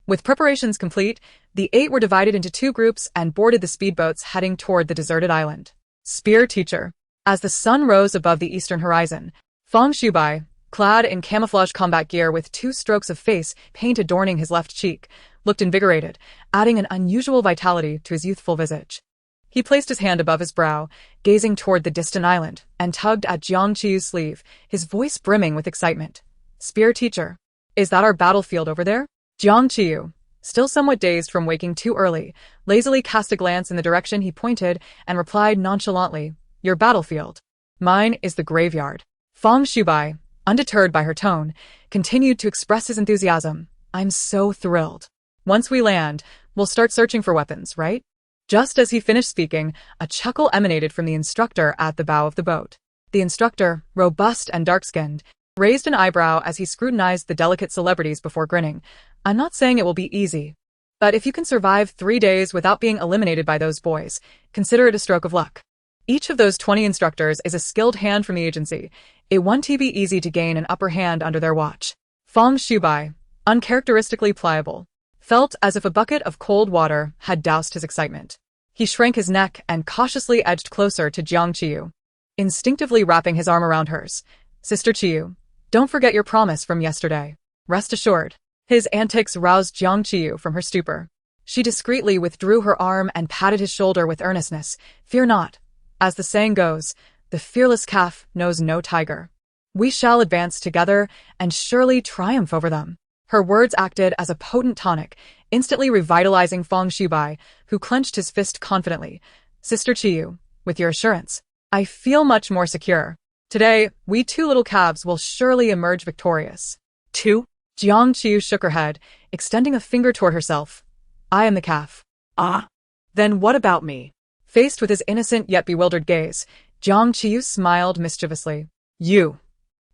Speaker 1: With preparations complete, the 8 were divided into 2 groups and boarded the speedboats heading toward the deserted island. Spear Teacher. As the sun rose above the eastern horizon, Feng Shubai, clad in camouflage combat gear with 2 strokes of face paint adorning his left cheek, looked invigorated, adding an unusual vitality to his youthful visage. He placed his hand above his brow, gazing toward the distant island, and tugged at Jiang Qiyu's sleeve, his voice brimming with excitement. Spear Teacher. Is that our battlefield over there? Jiang Qiyu, still somewhat dazed from waking too early, lazily cast a glance in the direction he pointed and replied nonchalantly, Your battlefield. Mine is the graveyard. Feng Shubai, undeterred by her tone, continued to express his enthusiasm. I'm so thrilled. Once we land, we'll start searching for weapons, right? Just as he finished speaking, a chuckle emanated from the instructor at the bow of the boat. The instructor, robust and dark-skinned, raised an eyebrow as he scrutinized the delicate celebrities before grinning. I'm not saying it will be easy, but if you can survive 3 days without being eliminated by those boys, consider it a stroke of luck. Each of those 20 instructors is a skilled hand from the agency. It won't be easy to gain an upper hand under their watch. Feng Shubai, uncharacteristically pliable, felt as if a bucket of cold water had doused his excitement. He shrank his neck and cautiously edged closer to Jiang Qiyu, instinctively wrapping his arm around hers. Sister Qiyu, don't forget your promise from yesterday. Rest assured. His antics roused Jiang Qiyu from her stupor. She discreetly withdrew her arm and patted his shoulder with earnestness. Fear not. As the saying goes, the fearless calf knows no tiger. We shall advance together and surely triumph over them. Her words acted as a potent tonic, instantly revitalizing Feng Shubai, who clenched his fist confidently. Sister Qiyu, with your assurance, I feel much more secure. Today, we 2 little calves will surely emerge victorious. 2? Jiang Qiyu shook her head, extending a finger toward herself. I am the calf.
Speaker 3: Ah. Then what about me?
Speaker 1: Faced with his innocent yet bewildered gaze, Jiang Qiyu smiled mischievously. You.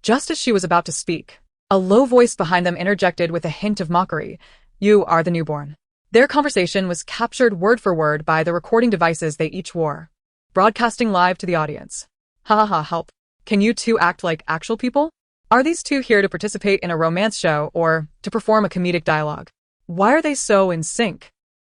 Speaker 1: Just as she was about to speak, a low voice behind them interjected with a hint of mockery. You are the newborn. Their conversation was captured word for word by the recording devices they each wore, broadcasting live to the audience. Ha ha ha, help. Can you 2 act like actual people? Are these 2 here to participate in a romance show or to perform a comedic dialogue? Why are they so in sync?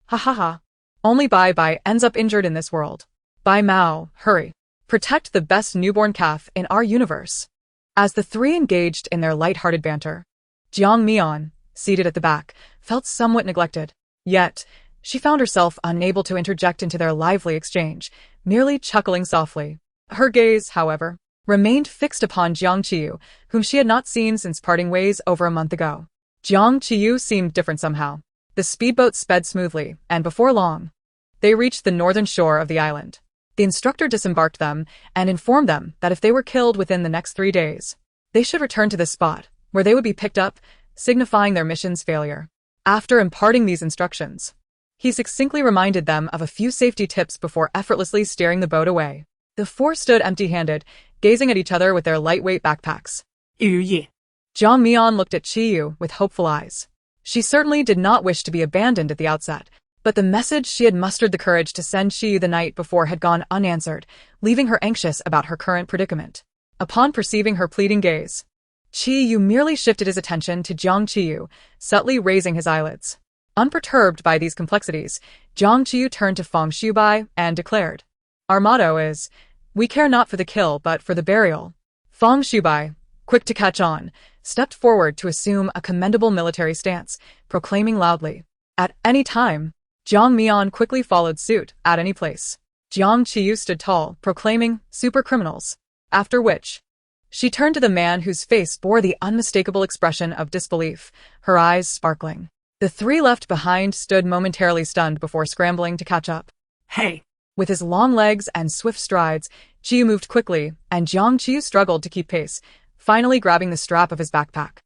Speaker 1: Ha ha ha. Only Bai ends up injured in this world. Bai Mao, hurry. Protect the best newborn calf in our universe. As the 3 engaged in their light-hearted banter, Jiang Mian, seated at the back, felt somewhat neglected. Yet, she found herself unable to interject into their lively exchange, merely chuckling softly. Her gaze, however, remained fixed upon Jiang Qiyu, whom she had not seen since parting ways over a month ago. Jiang Qiyu seemed different somehow. The speedboat sped smoothly, and before long, they reached the northern shore of the island. The instructor disembarked them and informed them that if they were killed within the next 3 days, they should return to this spot, where they would be picked up, signifying their mission's failure. After imparting these instructions, he succinctly reminded them of a few safety tips before effortlessly steering the boat away. The four stood empty-handed, gazing at each other with their lightweight backpacks.
Speaker 3: Jiang
Speaker 1: Mian looked at Qiyu with hopeful eyes. She certainly did not wish to be abandoned at the outset, but the message she had mustered the courage to send Qiyu the night before had gone unanswered, leaving her anxious about her current predicament. Upon perceiving her pleading gaze, Qiyu merely shifted his attention to Jiang Qiyu, subtly raising his eyelids. Unperturbed by these complexities, Jiang Qiyu turned to Feng Shubai and declared, "Our motto is, we care not for the kill but for the burial." Feng Shubai, quick to catch on, stepped forward to assume a commendable military stance, proclaiming loudly, "At any time." Jiang Mian quickly followed suit, "At any place." Jiang Qiyu stood tall, proclaiming, "Super criminals." After which, she turned to the man whose face bore the unmistakable expression of disbelief, her eyes sparkling. The three left behind stood momentarily stunned before scrambling to catch up.
Speaker 3: Hey!
Speaker 1: With his long legs and swift strides, Qiyu moved quickly, and Jiang Qiyu struggled to keep pace, finally grabbing the strap of his backpack.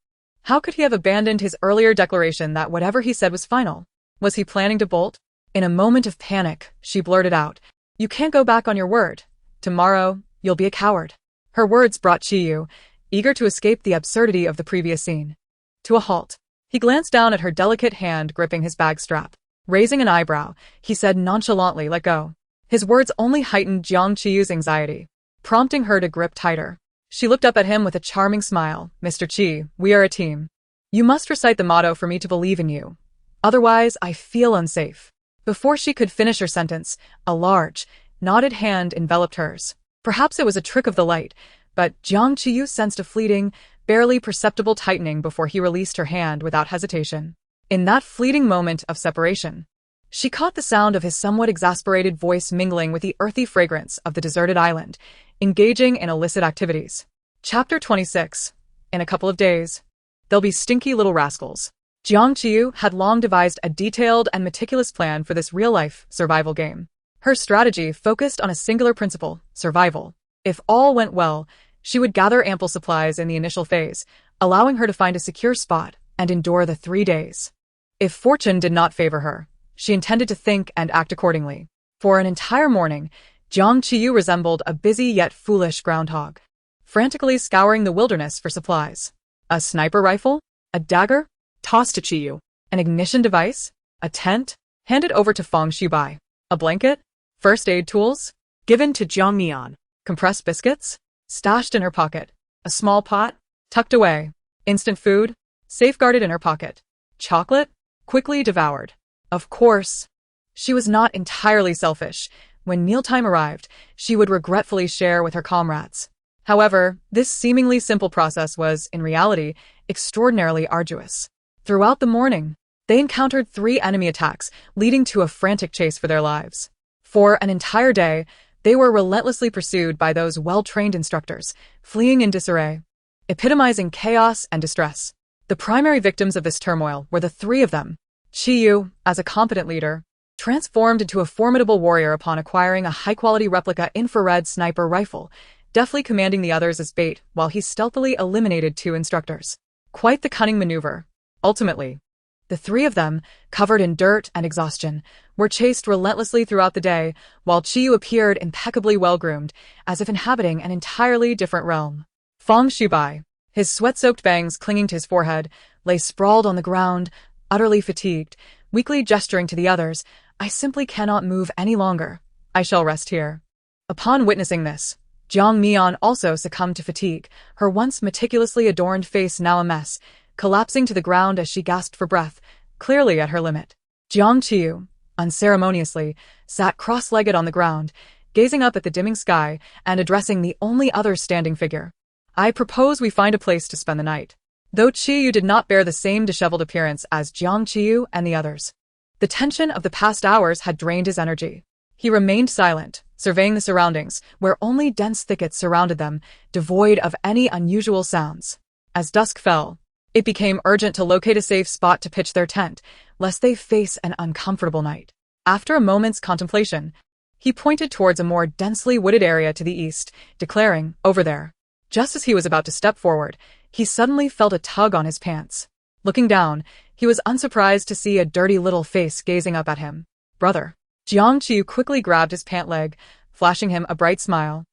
Speaker 1: How could he have abandoned his earlier declaration that whatever he said was final? Was he planning to bolt? In a moment of panic, she blurted out, "You can't go back on your word. Tomorrow, you'll be a coward." Her words brought Qiyu, eager to escape the absurdity of the previous scene, to a halt. He glanced down at her delicate hand gripping his bag strap. Raising an eyebrow, he said nonchalantly, "Let go." His words only heightened Jiang Qiyu's anxiety, prompting her to grip tighter. She looked up at him with a charming smile. "Mr. Qi, we are a team. You must recite the motto for me to believe in you. Otherwise, I feel unsafe." Before she could finish her sentence, a large, knotted hand enveloped hers. Perhaps it was a trick of the light, but Jiang Qiyu sensed a fleeting, barely perceptible tightening before he released her hand without hesitation. In that fleeting moment of separation, she caught the sound of his somewhat exasperated voice mingling with the earthy fragrance of the deserted island, engaging in illicit activities. Chapter 26. In a couple of days, they'll be stinky little rascals. Jiang Qiyu had long devised a detailed and meticulous plan for this real-life survival game. Her strategy focused on a singular principle, survival. If all went well, she would gather ample supplies in the initial phase, allowing her to find a secure spot and endure the 3 days. If fortune did not favor her, she intended to think and act accordingly. For an entire morning, Jiang Qiyu resembled a busy yet foolish groundhog, frantically scouring the wilderness for supplies. A sniper rifle? A dagger?
Speaker 3: Tossed to Qiyu.
Speaker 1: An ignition device? A tent? Handed over to Feng Shubai. A blanket? First aid tools?
Speaker 3: Given to Jiang Mian.
Speaker 1: Compressed biscuits? Stashed in her pocket. A small pot? Tucked away. Instant food? Safeguarded in her pocket. Chocolate? Quickly devoured. Of course, she was not entirely selfish. When mealtime arrived, she would regretfully share with her comrades. However, this seemingly simple process was, in reality, extraordinarily arduous. Throughout the morning, they encountered 3 enemy attacks, leading to a frantic chase for their lives. For an entire day, they were relentlessly pursued by those well-trained instructors, fleeing in disarray, epitomizing chaos and distress. The primary victims of this turmoil were the 3 of them. Qiyu, as a competent leader, transformed into a formidable warrior upon acquiring a high-quality replica infrared sniper rifle, deftly commanding the others as bait while he stealthily eliminated 2 instructors. Quite the cunning maneuver. Ultimately, the 3 of them, covered in dirt and exhaustion, were chased relentlessly throughout the day, while Qiyu appeared impeccably well-groomed, as if inhabiting an entirely different realm. Feng Shubai, his sweat-soaked bangs clinging to his forehead, lay sprawled on the ground, utterly fatigued, weakly gesturing to the others, "I simply cannot move any longer. I shall rest here." Upon witnessing this, Jiang Mian also succumbed to fatigue, her once meticulously adorned face now a mess, collapsing to the ground as she gasped for breath, clearly at her limit. Jiang Qiyu, unceremoniously, sat cross-legged on the ground, gazing up at the dimming sky and addressing the only other standing figure. "I propose we find a place to spend the night." Though Qiyu did not bear the same disheveled appearance as Jiang Qiyu and the others, the tension of the past hours had drained his energy. He remained silent, surveying the surroundings, where only dense thickets surrounded them, devoid of any unusual sounds. As dusk fell, it became urgent to locate a safe spot to pitch their tent, lest they face an uncomfortable night. After a moment's contemplation, he pointed towards a more densely wooded area to the east, declaring, "Over there." Just as he was about to step forward, he suddenly felt a tug on his pants. Looking down, he was unsurprised to see a dirty little face gazing up at him. "Brother." Jiang Qiyu quickly grabbed his pant leg, flashing him a bright smile.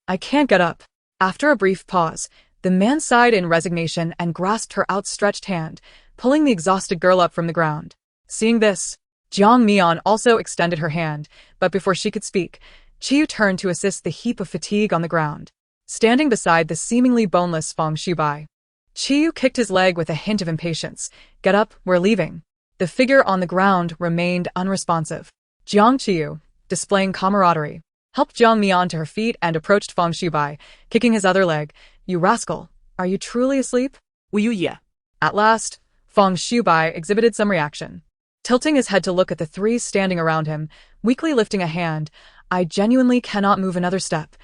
Speaker 1: I can't get up. After a brief pause, the man sighed in resignation and grasped her outstretched hand, pulling the exhausted girl up from the ground. Seeing this, Jiang Mian also extended her hand, but before she could speak, Qiyu turned to assist the heap of fatigue on the ground, standing beside the seemingly boneless Feng Shubai. Qiyu kicked his leg with a hint of impatience. Get up, we're leaving. The figure on the ground remained unresponsive. Jiang Qiyu, displaying camaraderie, helped Jiang Mian to her feet and approached Feng Shubai, kicking his other leg. You rascal, are you truly asleep?
Speaker 3: Yeah.
Speaker 1: At last, Feng Shubai exhibited some reaction. Tilting his head to look at the three standing around him, weakly lifting a hand, I genuinely cannot move another step.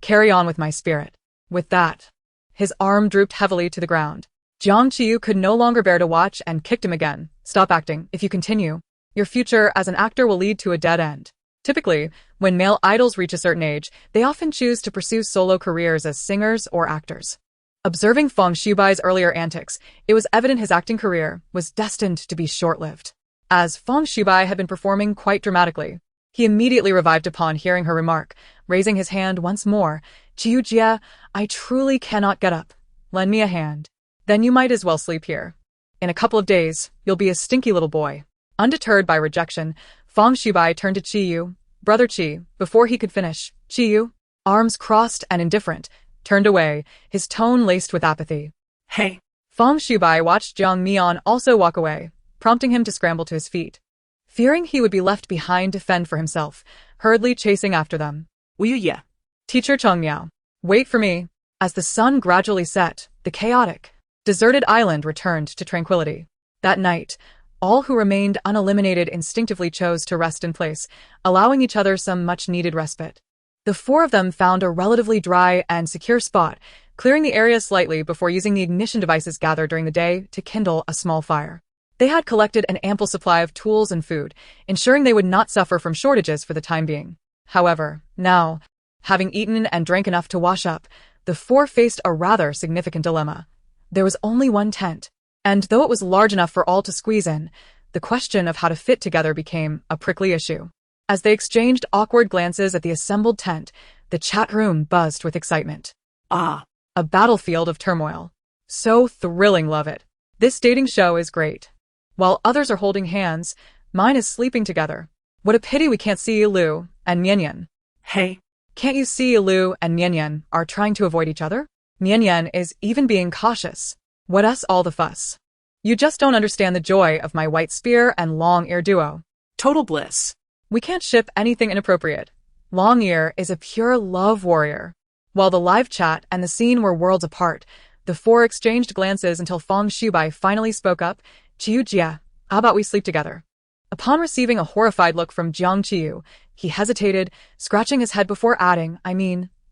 Speaker 1: Carry on with my spirit. With that, his arm drooped heavily to the ground. Jiang Qiyu could no longer bear to watch and kicked him again. Stop acting. If you continue, your future as an actor will lead to a dead end. Typically, when male idols reach a certain age, they often choose to pursue solo careers as singers or actors. Observing Feng Shubai's earlier antics, it was evident his acting career was destined to be short-lived. As Feng Shubai had been performing quite dramatically, he immediately revived upon hearing her remark, raising his hand once more. Qiyu Jia, I truly cannot get up. Lend me a hand. Then you might as well sleep here. In a couple of days, you'll be a stinky little boy. Undeterred by rejection, Feng Shubai turned to Qiyu. Brother Qi, before he could finish, Qiyu, arms crossed and indifferent, turned away, his tone laced with apathy.
Speaker 3: Hey.
Speaker 1: Feng Shubai watched Jiang Mian also walk away, prompting him to scramble to his feet. Fearing he would be left behind to fend for himself, hurriedly chasing after them.
Speaker 3: Yeah.
Speaker 1: Teacher Cheng Miao, wait for me. As the sun gradually set, the chaotic, deserted island returned to tranquility. That night, all who remained uneliminated instinctively chose to rest in place, allowing each other some much-needed respite. The four of them found a relatively dry and secure spot, clearing the area slightly before using the ignition devices gathered during the day to kindle a small fire. They had collected an ample supply of tools and food, ensuring they would not suffer from shortages for the time being. However, now, having eaten and drank enough to wash up, the four faced a rather significant dilemma. There was only one tent, and though it was large enough for all to squeeze in, the question of how to fit together became a prickly issue. As they exchanged awkward glances at the assembled tent, the chat room buzzed with excitement.
Speaker 3: Ah.
Speaker 1: A battlefield of turmoil. So thrilling, love it. This dating show is great. While others are holding hands, mine is sleeping together. What a pity we can't see Lu and Mianyan.
Speaker 3: Hey.
Speaker 1: Can't you see Lu and Mianyan are trying to avoid each other? Mianyan is even being cautious. What's all the fuss? You just don't understand the joy of my white spear and long ear duo.
Speaker 3: Total bliss.
Speaker 1: We can't ship anything inappropriate. Long ear is a pure love warrior. While the live chat and the scene were worlds apart, the four exchanged glances until Feng Shubai finally spoke up. Qiyu Jia, how about we sleep together? Upon receiving a horrified look from Jiang Qiyu, he hesitated, scratching his head before adding,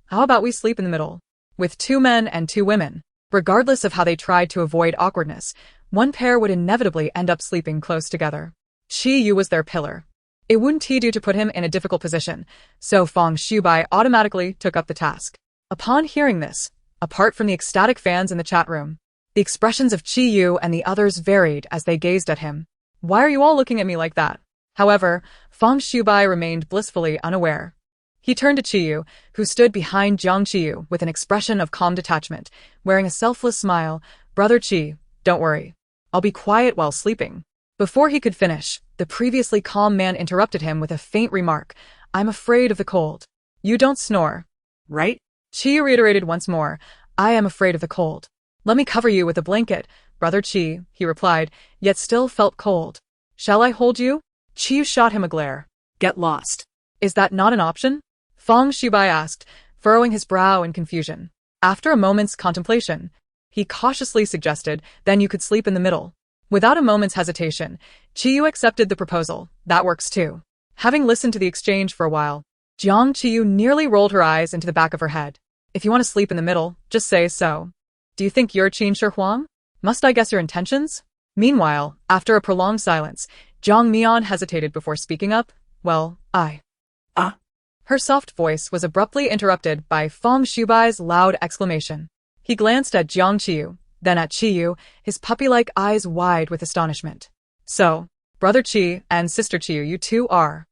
Speaker 1: how about we sleep in the middle? With two men and two women. Regardless of how they tried to avoid awkwardness, one pair would inevitably end up sleeping close together. Qiyu was their pillar. It wouldn't do to put him in a difficult position, so Feng Shubai automatically took up the task. Upon hearing this, apart from the ecstatic fans in the chat room, the expressions of Qiyu and the others varied as they gazed at him. Why are you all looking at me like that? However, Feng Shubai remained blissfully unaware. He turned to Qiyu, who stood behind Jiang Qiyu with an expression of calm detachment, wearing a selfless smile. Brother Qi, don't worry. I'll be quiet while sleeping. Before he could finish, the previously calm man interrupted him with a faint remark. I'm afraid of the cold. You don't snore, right? Qi reiterated once more. I am afraid of the cold. Let me cover you with a blanket, Brother Qi, he replied, yet still felt cold. Shall I hold you? Qi shot him a glare.
Speaker 3: Get lost.
Speaker 1: Is that not an option? Feng Shubai asked, furrowing his brow in confusion. After a moment's contemplation, he cautiously suggested, then you could sleep in the middle. Without a moment's hesitation, Qiyu accepted the proposal. That works too. Having listened to the exchange for a while, Jiang Qiyu nearly rolled her eyes into the back of her head. If you want to sleep in the middle, just say so. Do you think you're Qin Shi Huang? Must I guess your intentions? Meanwhile, after a prolonged silence, Jiang Mian hesitated before speaking up. Well, Her soft voice was abruptly interrupted by Feng Shubai's loud exclamation. He glanced at Jiang Qiyu, then at Qiyu, his puppy-like eyes wide with astonishment. So, Brother Qi and Sister Qiyu, you two are.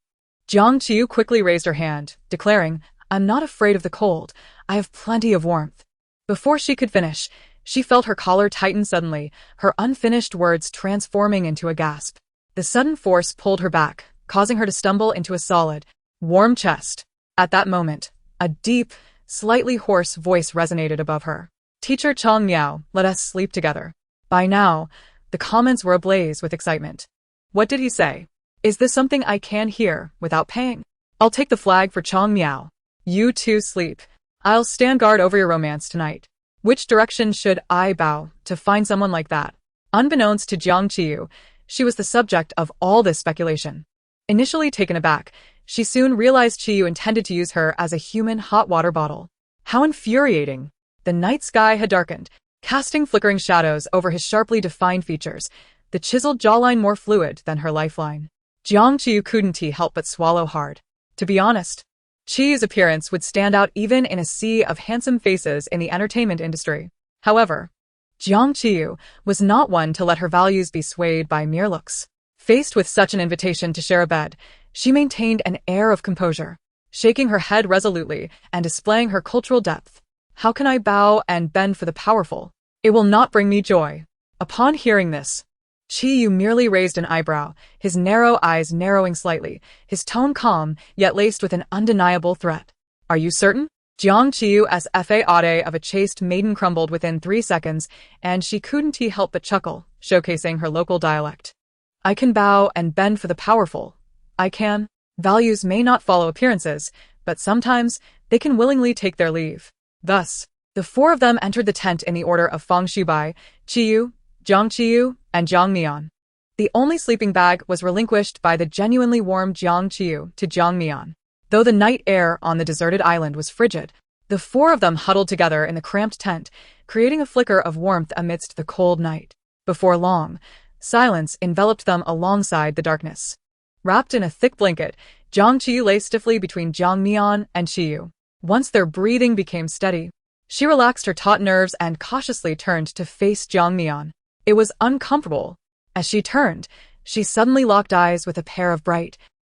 Speaker 1: Jiang Qiyu quickly raised her hand, declaring, "I'm not afraid of the cold. I have plenty of warmth." Before she could finish, she felt her collar tighten suddenly, her unfinished words transforming into a gasp. The sudden force pulled her back, causing her to stumble into a solid, warm chest. At that moment, a deep, slightly hoarse voice resonated above her. "Teacher Chang Miao, let us sleep together." By now, the comments were ablaze with excitement. What did he say? Is this something I can hear without paying? I'll take the flag for Chang Miao. You two sleep. I'll stand guard over your romance tonight. Which direction should I bow to find someone like that? Unbeknownst to Jiang Qiyu, she was the subject of all this speculation. Initially taken aback, she soon realized Qiyu intended to use her as a human hot water bottle. How infuriating! The night sky had darkened, casting flickering shadows over his sharply defined features, the chiseled jawline more fluid than her lifeline. Jiang Qiyu couldn't help but swallow hard. To be honest, Qiyu's appearance would stand out even in a sea of handsome faces in the entertainment industry. However, Jiang Qiyu was not one to let her values be swayed by mere looks. Faced with such an invitation to share a bed, she maintained an air of composure, shaking her head resolutely and displaying her cultural depth. How can I bow and bend for the powerful? It will not bring me joy. Upon hearing this, Qiyu merely raised an eyebrow, his narrow eyes narrowing slightly, his tone calm, yet laced with an undeniable threat. Are you certain? Jiang Qiyu's fa of a chaste maiden crumbled within 3 seconds, and she couldn't help but chuckle, showcasing her local dialect. I can bow and bend for the powerful. I can. Values may not follow appearances, but sometimes they can willingly take their leave. Thus, the four of them entered the tent in the order of Feng Shubai, Qiyu, Jiang Qiyu, and Jiang Mian. The only sleeping bag was relinquished by the genuinely warm Jiang Qiyu to Jiang Mian. Though the night air on the deserted island was frigid, the four of them huddled together in the cramped tent, creating a flicker of warmth amidst the cold night. Before long, silence enveloped them alongside the darkness. Wrapped in a thick blanket, Jiang Qiyu lay stiffly between Jiang Mian and Qiyu. Once their breathing became steady, she relaxed her taut nerves and cautiously turned to face Jiang Mian. It was uncomfortable. As she turned, she suddenly locked eyes with a pair of bright,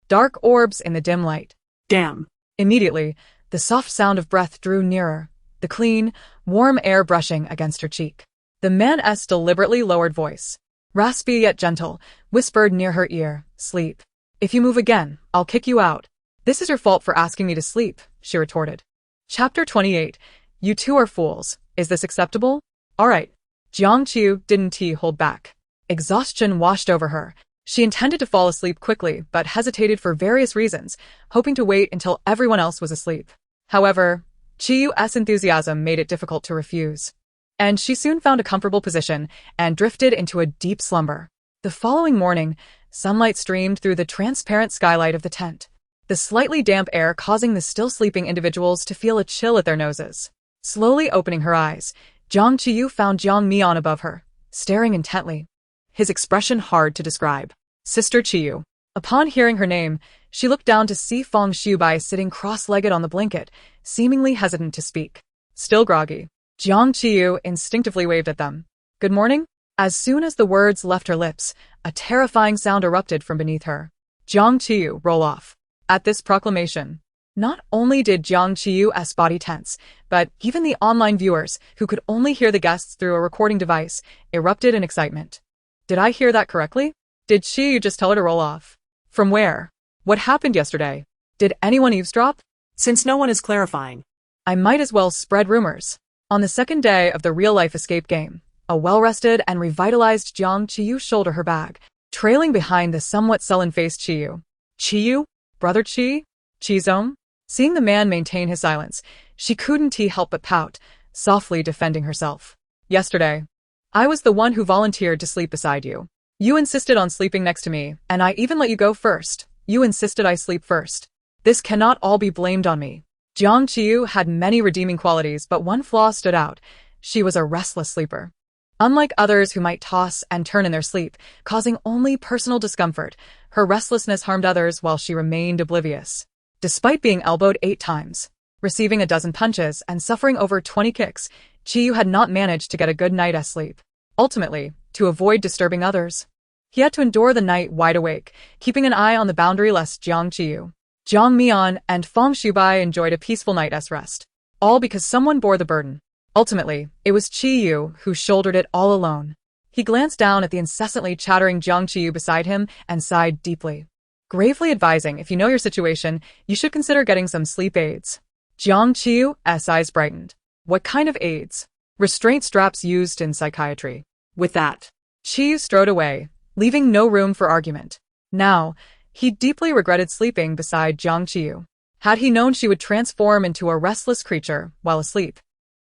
Speaker 1: dark orbs in the dim light.
Speaker 3: Damn.
Speaker 1: Immediately, the soft sound of breath drew nearer, the clean, warm air brushing against her cheek. The man's deliberately lowered voice, raspy yet gentle, whispered near her ear, "Sleep. If you move again, I'll kick you out." "This is your fault for asking me to sleep," she retorted. Chapter 28. You two are fools. Is this acceptable? All right. Jiang Qiyu didn't hold back. Exhaustion washed over her. She intended to fall asleep quickly, but hesitated for various reasons, hoping to wait until everyone else was asleep. However, Qiyu's enthusiasm made it difficult to refuse. And she soon found a comfortable position and drifted into a deep slumber. The following morning, sunlight streamed through the transparent skylight of the tent, the slightly damp air causing the still sleeping individuals to feel a chill at their noses. Slowly opening her eyes, Jiang Qiyu found Jiang Mian above her, staring intently, his expression hard to describe. Sister Qiyu. Upon hearing her name, she looked down to see Feng Shubai sitting cross-legged on the blanket, seemingly hesitant to speak. Still groggy, Jiang Qiyu instinctively waved at them. Good morning? As soon as the words left her lips, a terrifying sound erupted from beneath her. Jiang Qiyu, roll off. At this proclamation, not only did Jiang Qiyu's body tense, but even the online viewers, who could only hear the guests through a recording device, erupted in excitement. Did I hear that correctly? Did Qiyu just tell her to roll off? From where? What happened yesterday? Did anyone eavesdrop?
Speaker 3: Since no one is clarifying,
Speaker 1: I might as well spread rumors. On the second day of the real-life escape game, a well-rested and revitalized Jiang Qiyu shouldered her bag, trailing behind the somewhat sullen-faced Qiyu. Qiyu? Brother Qi? Qizong? Seeing the man maintain his silence, she couldn't help but pout, softly defending herself. Yesterday, I was the one who volunteered to sleep beside you. You insisted on sleeping next to me, and I even let you go first. You insisted I sleep first. This cannot all be blamed on me. Jiang Qiyu had many redeeming qualities, but one flaw stood out. She was a restless sleeper. Unlike others who might toss and turn in their sleep, causing only personal discomfort, her restlessness harmed others while she remained oblivious. Despite being elbowed 8 times, receiving a dozen punches, and suffering over 20 kicks, Qiyu had not managed to get a good night's sleep. Ultimately, to avoid disturbing others, He had to endure the night wide awake, keeping an eye on the boundary lest Jiang Qiyu, Jiang Mian, and Feng Shubai enjoyed a peaceful night's rest. All because someone bore the burden. Ultimately, it was Qiyu who shouldered it all alone. He glanced down at the incessantly chattering Jiang Qiyu beside him and sighed deeply, gravely advising if you know your situation, you should consider getting some sleep aids. Jiang Qiyu's eyes brightened. What kind of aids? Restraint straps used in psychiatry.
Speaker 3: With that,
Speaker 1: Qiyu strode away, leaving no room for argument. Now, he deeply regretted sleeping beside Jiang Qiyu. Had he known she would transform into a restless creature while asleep,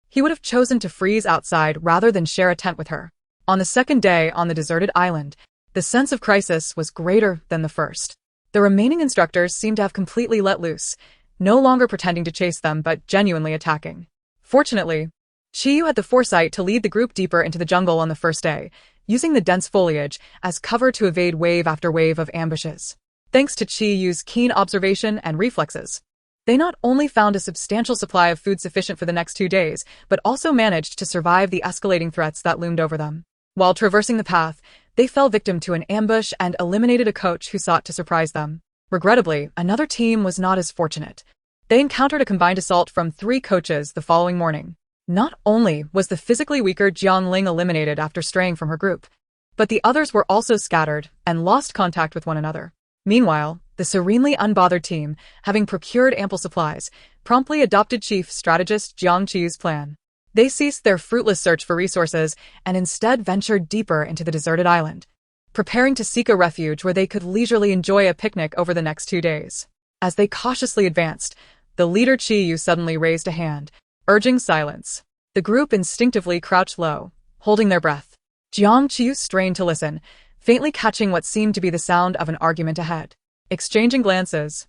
Speaker 1: he would have chosen to freeze outside rather than share a tent with her. On the second day on the deserted island, the sense of crisis was greater than the first. The remaining instructors seemed to have completely let loose, no longer pretending to chase them but genuinely attacking. Fortunately, Qiyu had the foresight to lead the group deeper into the jungle on the first day, using the dense foliage as cover to evade wave after wave of ambushes. Thanks to Qiyu's keen observation and reflexes, they not only found a substantial supply of food sufficient for the next 2 days, but also managed to survive the escalating threats that loomed over them. While traversing the path, they fell victim to an ambush and eliminated a coach who sought to surprise them. Regrettably, another team was not as fortunate. They encountered a combined assault from 3 coaches the following morning. Not only was the physically weaker Jiang Ling eliminated after straying from her group, but the others were also scattered and lost contact with one another. Meanwhile, the serenely unbothered team, having procured ample supplies, promptly adopted Chief Strategist Jiang Qiyu's plan. They ceased their fruitless search for resources and instead ventured deeper into the deserted island, preparing to seek a refuge where they could leisurely enjoy a picnic over the next 2 days. As they cautiously advanced, the leader Qiyu suddenly raised a hand, urging silence. The group instinctively crouched low, holding their breath. Jiang Qiyu strained to listen, faintly catching what seemed to be the sound of an argument ahead. Exchanging glances,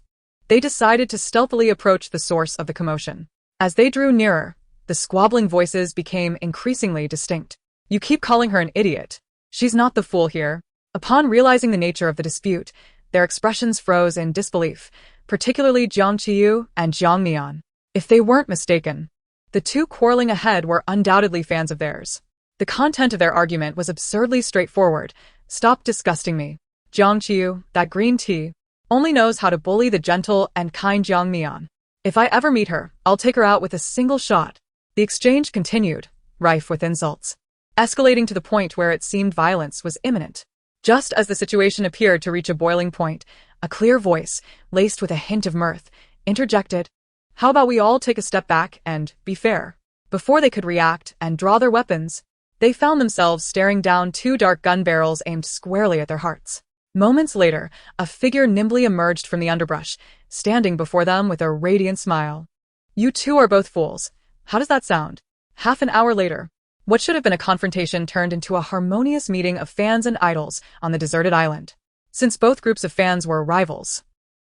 Speaker 1: they decided to stealthily approach the source of the commotion. As they drew nearer, the squabbling voices became increasingly distinct. You keep calling her an idiot. She's not the fool here. Upon realizing the nature of the dispute, their expressions froze in disbelief, particularly Jiang Qiyu and Jiang Mian. If they weren't mistaken, the 2 quarreling ahead were undoubtedly fans of theirs. The content of their argument was absurdly straightforward. Stop disgusting me. Jiang Qiyu, that green tea, only knows how to bully the gentle and kind Jiang Mian. If I ever meet her, I'll take her out with a single shot. The exchange continued, rife with insults, escalating to the point where it seemed violence was imminent. Just as the situation appeared to reach a boiling point, a clear voice, laced with a hint of mirth, interjected, "How about we all take a step back and be fair?" Before they could react and draw their weapons, they found themselves staring down 2 dark gun barrels aimed squarely at their hearts. Moments later, a figure nimbly emerged from the underbrush, standing before them with a radiant smile. "You 2 are both fools. How does that sound?" Half an hour later, what should have been a confrontation turned into a harmonious meeting of fans and idols on the deserted island. Since both groups of fans were rivals,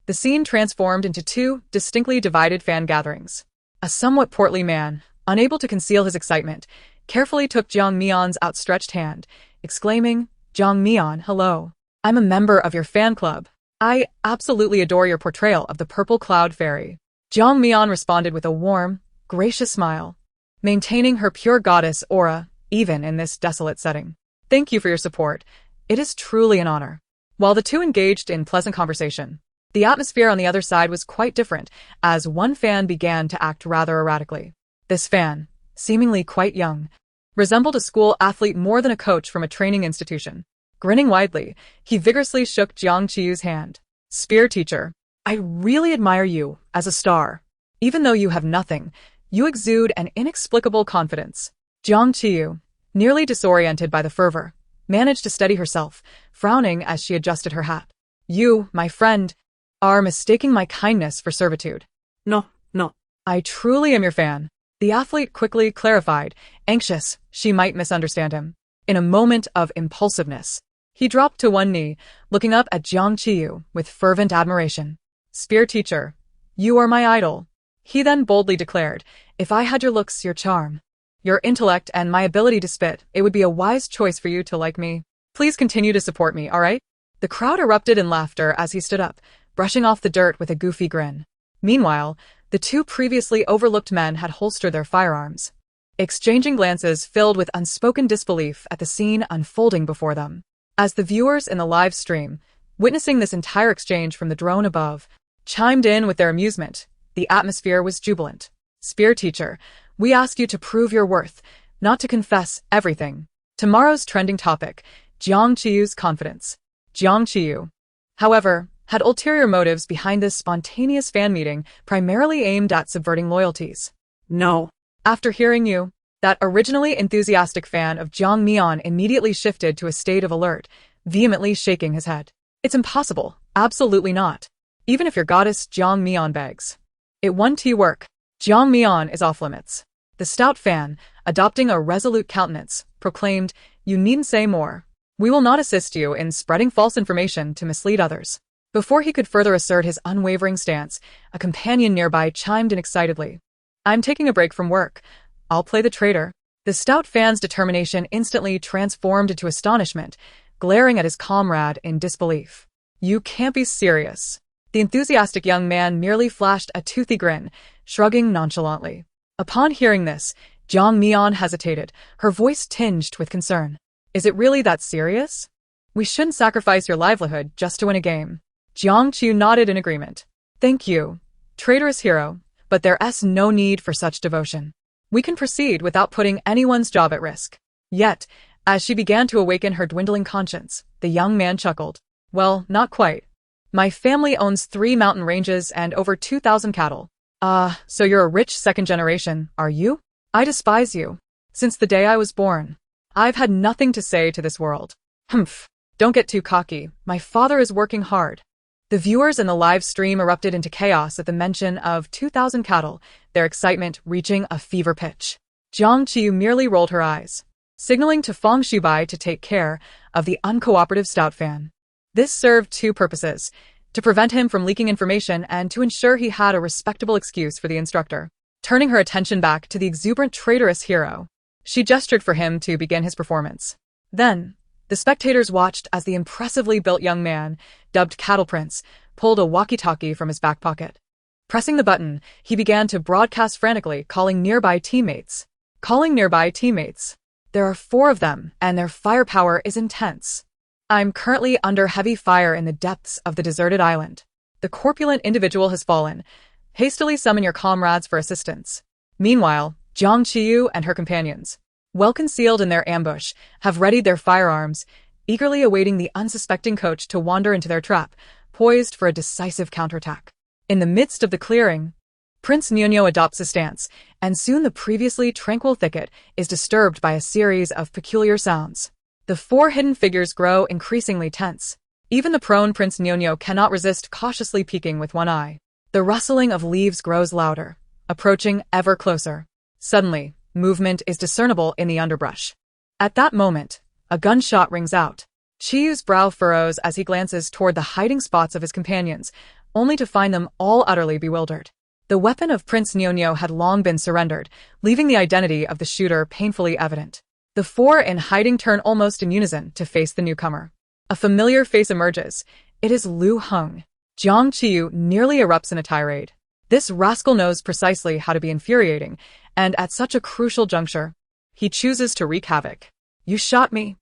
Speaker 1: the scene transformed into 2 distinctly divided fan gatherings. A somewhat portly man, unable to conceal his excitement, carefully took Jiang Mian's outstretched hand, exclaiming, "Jiang Mian, hello. I'm a member of your fan club. I absolutely adore your portrayal of the purple cloud fairy." Jiang Mian responded with a warm, gracious smile, maintaining her pure goddess aura even in this desolate setting. "Thank you for your support. It is truly an honor." While the 2 engaged in pleasant conversation, the atmosphere on the other side was quite different, as one fan began to act rather erratically. This fan, seemingly quite young, resembled a school athlete more than a coach from a training institution. Grinning widely, he vigorously shook Jiang Qiyu's hand. "Spear teacher, I really admire you as a star. Even though you have nothing, you exude an inexplicable confidence." Jiang Qiyu, nearly disoriented by the fervor, managed to steady herself, frowning as she adjusted her hat. "You, my friend, are mistaking my kindness for servitude."
Speaker 3: No.
Speaker 1: "I truly am your fan," the athlete quickly clarified, anxious she might misunderstand him. In a moment of impulsiveness, he dropped to one knee, looking up at Jiang Qiyu with fervent admiration. "Spear teacher, you are my idol." He then boldly declared, "If I had your looks, your charm, your intellect, and my ability to spit, it would be a wise choice for you to like me. Please continue to support me, all right?" The crowd erupted in laughter as he stood up, brushing off the dirt with a goofy grin. Meanwhile, the 2 previously overlooked men had holstered their firearms, exchanging glances filled with unspoken disbelief at the scene unfolding before them. As the viewers in the live stream, witnessing this entire exchange from the drone above, chimed in with their amusement, the atmosphere was jubilant. Spear teacher, we ask you to prove your worth, not to confess everything. Tomorrow's trending topic, Jiang Qiyu's confidence. Jiang Qiyu, however, had ulterior motives behind this spontaneous fan meeting primarily aimed at subverting loyalties.
Speaker 3: No.
Speaker 1: After hearing you, that originally enthusiastic fan of Jiang Mian immediately shifted to a state of alert, vehemently shaking his head. It's impossible, absolutely not. Even if your goddess Jiang Mian begs. It won't work. Jiang Mian is off limits. The stout fan, adopting a resolute countenance, proclaimed, you needn't say more. We will not assist you in spreading false information to mislead others. Before he could further assert his unwavering stance, a companion nearby chimed in excitedly. I'm taking a break from work. I'll play the traitor. The stout fan's determination instantly transformed into astonishment, glaring at his comrade in disbelief. You can't be serious. The enthusiastic young man merely flashed a toothy grin, shrugging nonchalantly. Upon hearing this, Jiang Mian hesitated, her voice tinged with concern. Is it really that serious? We shouldn't sacrifice your livelihood just to win a game. Jiang Qiyu nodded in agreement. Thank you, traitorous hero, but there's no need for such devotion. We can proceed without putting anyone's job at risk. Yet, as she began to awaken her dwindling conscience, the young man chuckled. Well, not quite. My family owns 3 mountain ranges and over 2,000 cattle. So you're a rich second generation, are you? I despise you. Since the day I was born, I've had nothing to say to this world. Humph. Don't get too cocky. My father is working hard. The viewers in the live stream erupted into chaos at the mention of 2,000 cattle, their excitement reaching a fever pitch. Jiang Qiyu merely rolled her eyes, signaling to Feng Shubai to take care of the uncooperative stout fan. This served 2 purposes, to prevent him from leaking information and to ensure he had a respectable excuse for the instructor. Turning her attention back to the exuberant traitorous hero, she gestured for him to begin his performance. Then, the spectators watched as the impressively built young man, dubbed Cattle Prince, pulled a walkie-talkie from his back pocket. Pressing the button, he began to broadcast frantically, calling nearby teammates. There are 4 of them, and their firepower is intense. I'm currently under heavy fire in the depths of the deserted island. The corpulent individual has fallen. Hastily summon your comrades for assistance. Meanwhile, Jiang Qiyu and her companions, well concealed in their ambush, have readied their firearms, eagerly awaiting the unsuspecting coach to wander into their trap, poised for a decisive counterattack. In the midst of the clearing, Prince Nuno adopts a stance, and soon the previously tranquil thicket is disturbed by a series of peculiar sounds. The 4 hidden figures grow increasingly tense. Even the prone Prince Nuno cannot resist cautiously peeking with one eye. The rustling of leaves grows louder, approaching ever closer. Suddenly, movement is discernible in the underbrush. At that moment, a gunshot rings out. Qiyu's brow furrows as he glances toward the hiding spots of his companions, only to find them all utterly bewildered. The weapon of Prince Nuno had long been surrendered, leaving the identity of the shooter painfully evident. The 4 in hiding turn almost in unison to face the newcomer. A familiar face emerges. It is Lu Heng. Jiang Qiyu nearly erupts in a tirade. This rascal knows precisely how to be infuriating, and at such a crucial juncture, he chooses to wreak havoc. You shot me.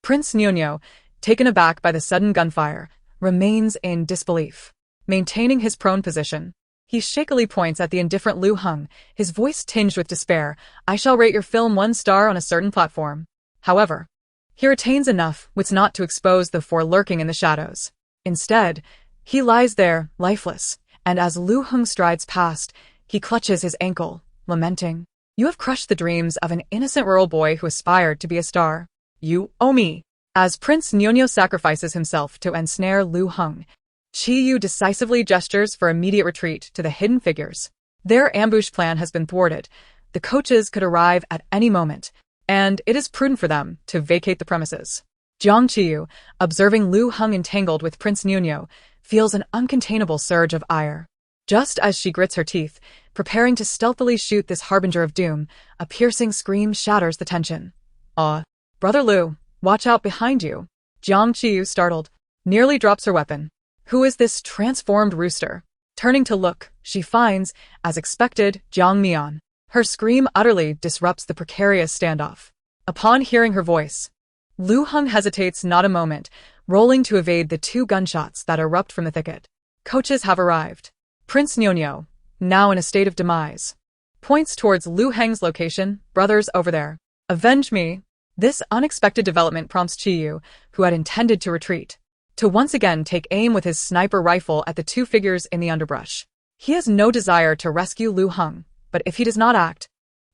Speaker 1: Prince Nuno, taken aback by the sudden gunfire, remains in disbelief. Maintaining his prone position, he shakily points at the indifferent Lu Heng, his voice tinged with despair. I shall rate your film 1 star on a certain platform. However, he retains enough wits not to expose the 4 lurking in the shadows. Instead, he lies there, lifeless, and as Lu Heng strides past, he clutches his ankle, lamenting. You have crushed the dreams of an innocent rural boy who aspired to be a star. You owe me. As Prince Nuno sacrifices himself to ensnare Lu Heng, Qiyu decisively gestures for immediate retreat to the hidden figures. Their ambush plan has been thwarted. The coaches could arrive at any moment, and it is prudent for them to vacate the premises. Jiang Qiyu, observing Lu Heng entangled with Prince Nuno, feels an uncontainable surge of ire. Just as she grits her teeth, preparing to stealthily shoot this harbinger of doom, a piercing scream shatters the tension. Brother Lu, watch out behind you. Jiang Qiyu, startled, nearly drops her weapon. Who is this transformed rooster? Turning to look, she finds, as expected, Jiang Mian. Her scream utterly disrupts the precarious standoff. Upon hearing her voice, Lu Heng hesitates not a moment, rolling to evade the two gunshots that erupt from the thicket. Coaches have arrived. Prince Nyonyo, now in a state of demise, points towards Lu Heng's location. Brothers over there. Avenge me. This unexpected development prompts Qiyu, who had intended to retreat, to once again take aim with his sniper rifle at the two figures in the underbrush. He has no desire to rescue Lu Heng, but if he does not act,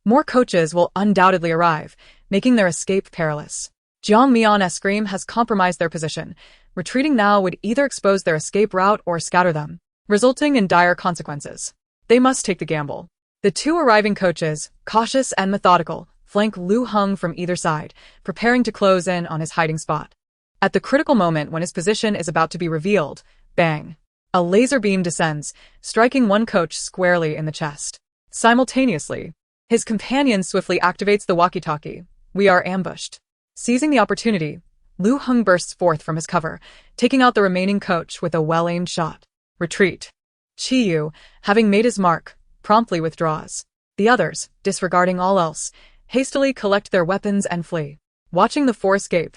Speaker 1: more coaches will undoubtedly arrive, making their escape perilous. Jiang Mion's scream has compromised their position. Retreating now would either expose their escape route or scatter them, resulting in dire consequences. They must take the gamble. The two arriving coaches, cautious and methodical, flank Lu Heng from either side, preparing to close in on his hiding spot. At the critical moment when his position is about to be revealed, bang! A laser beam descends, striking one coach squarely in the chest. Simultaneously, his companion swiftly activates the walkie-talkie. We are ambushed. Seizing the opportunity, Lu Heng bursts forth from his cover, taking out the remaining coach with a well-aimed shot. Retreat. Qiyu, having made his mark, promptly withdraws. The others, disregarding all else, hastily collect their weapons and flee. Watching the four escape,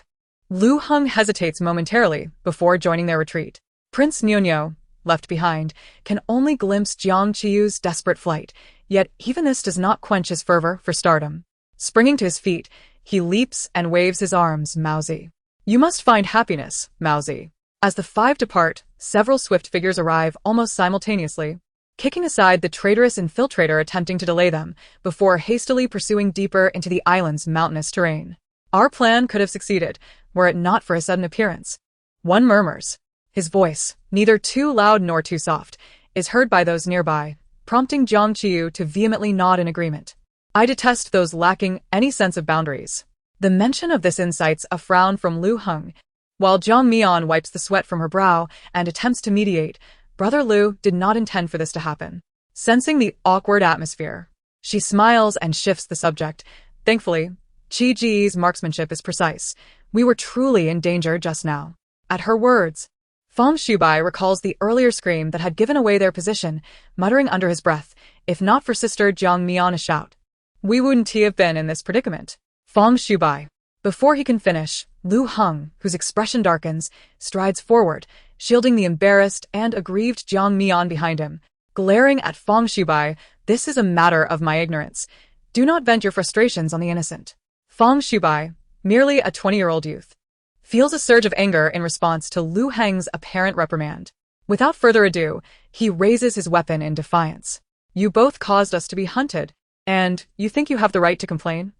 Speaker 1: Lu Heng hesitates momentarily before joining their retreat. Prince Nyonyo, left behind, can only glimpse Jiang Qiyu's desperate flight, yet even this does not quench his fervor for stardom. Springing to his feet, he leaps and waves his arms. Mauzi. You must find happiness, Mauzi. As the five depart, several swift figures arrive almost simultaneously, kicking aside the traitorous infiltrator attempting to delay them, before hastily pursuing deeper into the island's mountainous terrain. Our plan could have succeeded, were it not for his sudden appearance. One murmurs. His voice, neither too loud nor too soft, is heard by those nearby, prompting Jiang Qiyu to vehemently nod in agreement. I detest those lacking any sense of boundaries. The mention of this incites a frown from Lu Heng. While Jiang Mion wipes the sweat from her brow and attempts to mediate, Brother Lu did not intend for this to happen. Sensing the awkward atmosphere, she smiles and shifts the subject. Thankfully, Qi Ji's marksmanship is precise. We were truly in danger just now. At her words, Feng Shubai recalls the earlier scream that had given away their position, muttering under his breath, if not for Sister Jiang Mion a shout. We wouldn't have been in this predicament. Feng Shubai. Before he can finish, Lu Heng, whose expression darkens, strides forward, shielding the embarrassed and aggrieved Jiang Mion behind him. Glaring at Feng Shubai, this is a matter of my ignorance. Do not vent your frustrations on the innocent. Feng Shubai, merely a 20-year-old youth, feels a surge of anger in response to Lu Heng's apparent reprimand. Without further ado, he raises his weapon in defiance. You both caused us to be hunted, and you think you have the right to complain?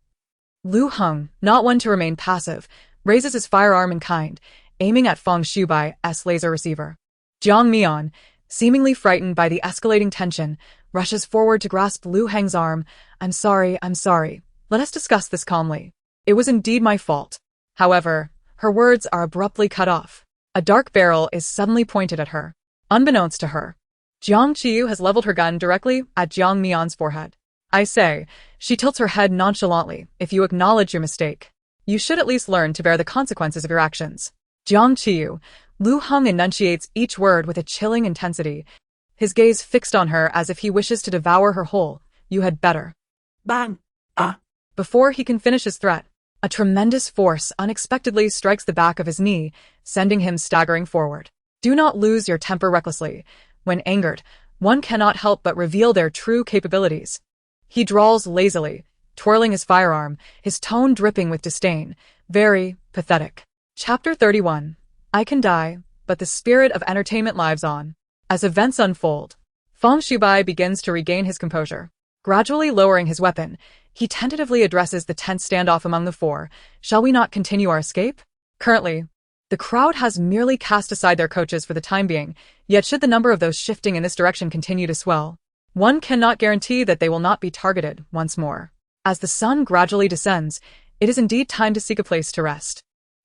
Speaker 1: Lu Heng, not one to remain passive, raises his firearm in kind, aiming at Feng Shubai's laser receiver. Jiang Mion, seemingly frightened by the escalating tension, rushes forward to grasp Lu Heng's arm. I'm sorry. Let us discuss this calmly. It was indeed my fault. However, her words are abruptly cut off. A dark barrel is suddenly pointed at her. Unbeknownst to her, Jiang Qiyu has leveled her gun directly at Jiang Mion's forehead. I say, she tilts her head nonchalantly. If you acknowledge your mistake, you should at least learn to bear the consequences of your actions. Jiang Qiyu, Lu Heng enunciates each word with a chilling intensity, his gaze fixed on her as if he wishes to devour her whole. You had better.
Speaker 3: Bang!
Speaker 1: Before he can finish his threat, a tremendous force unexpectedly strikes the back of his knee, sending him staggering forward. Do not lose your temper recklessly. When angered, one cannot help but reveal their true capabilities. He drawls lazily, twirling his firearm, his tone dripping with disdain. Very pathetic. Chapter 31. I can die, but the spirit of entertainment lives on. As events unfold, Feng Shubai begins to regain his composure. Gradually lowering his weapon, he tentatively addresses the tense standoff among the four. Shall we not continue our escape? Currently, the crowd has merely cast aside their coaches for the time being, yet should the number of those shifting in this direction continue to swell, one cannot guarantee that they will not be targeted once more. As the sun gradually descends, it is indeed time to seek a place to rest.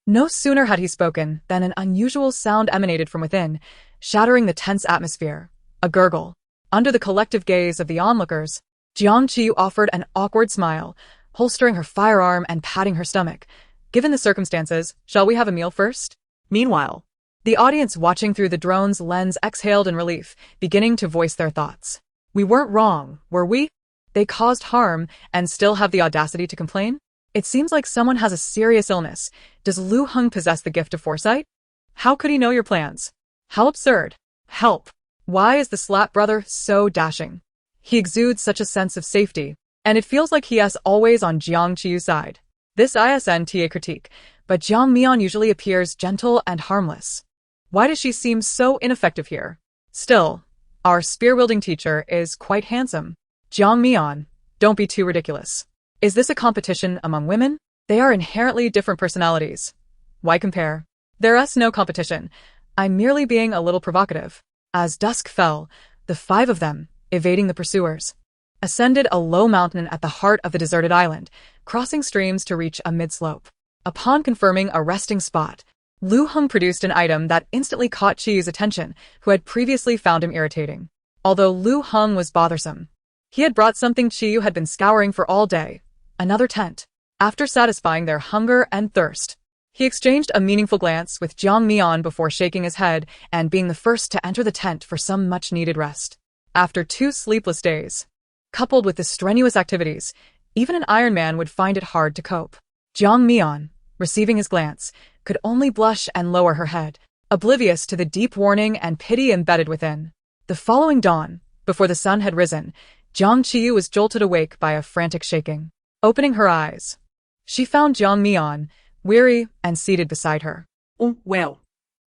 Speaker 1: No sooner had he spoken than an unusual sound emanated from within, shattering the tense atmosphere. A gurgle. Under the collective gaze of the onlookers, Jiang Qiyu offered an awkward smile, holstering her firearm and patting her stomach. Given the circumstances, shall we have a meal first?
Speaker 3: Meanwhile,
Speaker 1: The audience watching through the drone's lens exhaled in relief, beginning to voice their thoughts. We weren't wrong, were we? They caused harm and still have the audacity to complain? It seems like someone has a serious illness. Does Lu Heng possess the gift of foresight? How could he know your plans? How absurd. Help. Why is the slap brother so dashing? He exudes such a sense of safety, and it feels like he is always on Jiang Qiyu's side. This ISNTA critique, but Jiang Mian usually appears gentle and harmless. Why does she seem so ineffective here? Still, our spear-wielding teacher is quite handsome. Jiang Mian, don't be too ridiculous. Is this a competition among women? They are inherently different personalities. Why compare? There is no competition. I'm merely being a little provocative. As dusk fell, the five of them, evading the pursuers, ascended a low mountain at the heart of the deserted island, crossing streams to reach a mid-slope. Upon confirming a resting spot, Lu Heng produced an item that instantly caught Qiyu's attention, who had previously found him irritating. Although Lu Heng was bothersome, he had brought something Qiyu had been scouring for all day, another tent. After satisfying their hunger and thirst, he exchanged a meaningful glance with Jiang Mian before shaking his head and being the first to enter the tent for some much-needed rest. After 2 sleepless days, coupled with the strenuous activities, even an Iron Man would find it hard to cope. Jiang Mian, receiving his glance, could only blush and lower her head, oblivious to the deep warning and pity embedded within. The following dawn, before the sun had risen, Jiang Qiyu was jolted awake by a frantic shaking. Opening her eyes, she found Jiang Mian, weary and seated beside her.
Speaker 3: Well.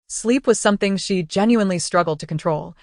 Speaker 1: Sleep was something she genuinely struggled to control.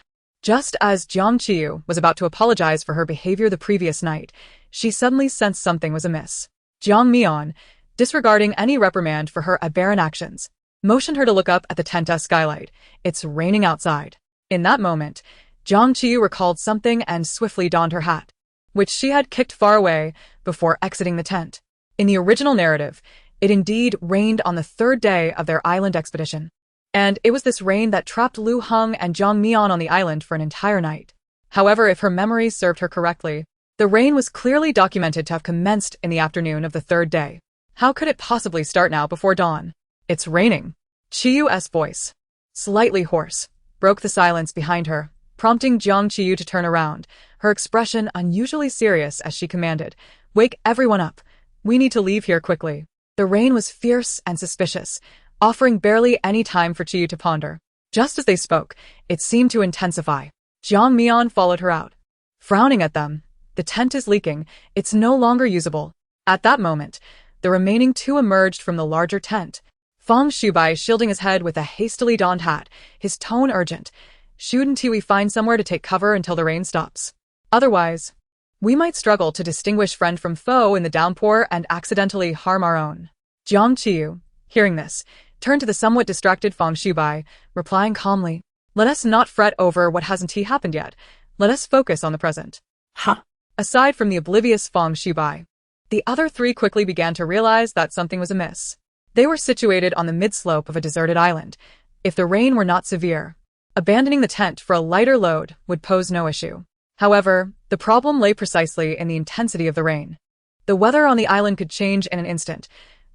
Speaker 1: Just as Jiang Qiyu was about to apologize for her behavior the previous night, she suddenly sensed something was amiss. Jiang Mian, disregarding any reprimand for her aberrant actions, motioned her to look up at the tent's skylight. It's raining outside. In that moment, Jiang Qiyu recalled something and swiftly donned her hat, which she had kicked far away before exiting the tent. In the original narrative, it indeed rained on the 3rd day of their island expedition. And it was this rain that trapped Lu Heng and Jiang Mian on the island for an entire night. However, if her memory served her correctly, the rain was clearly documented to have commenced in the afternoon of the 3rd day. How could it possibly start now before dawn? It's raining. Qiyu's voice, slightly hoarse, broke the silence behind her, prompting Jiang Qiyu to turn around, her expression unusually serious as she commanded, "Wake everyone up. We need to leave here quickly." The rain was fierce and suspicious, offering barely any time for Qiyu to ponder. Just as they spoke, it seemed to intensify. Jiang Mian followed her out, frowning at them. The tent is leaking. It's no longer usable. At that moment, the remaining 2 emerged from the larger tent. Feng Shubai shielding his head with a hastily donned hat, his tone urgent. "Shouldn't we find somewhere to take cover until the rain stops? Otherwise, we might struggle to distinguish friend from foe in the downpour and accidentally harm our own." Jiang Qiyu, hearing this, turned to the somewhat distracted Feng Shubai, replying calmly, "Let us not fret over what hasn't happened yet. Let us focus on the present."
Speaker 3: Huh.
Speaker 1: Aside from the oblivious Feng Shubai, the other 3 quickly began to realize that something was amiss. They were situated on the mid-slope of a deserted island. If the rain were not severe, abandoning the tent for a lighter load would pose no issue. However, the problem lay precisely in the intensity of the rain. The weather on the island could change in an instant.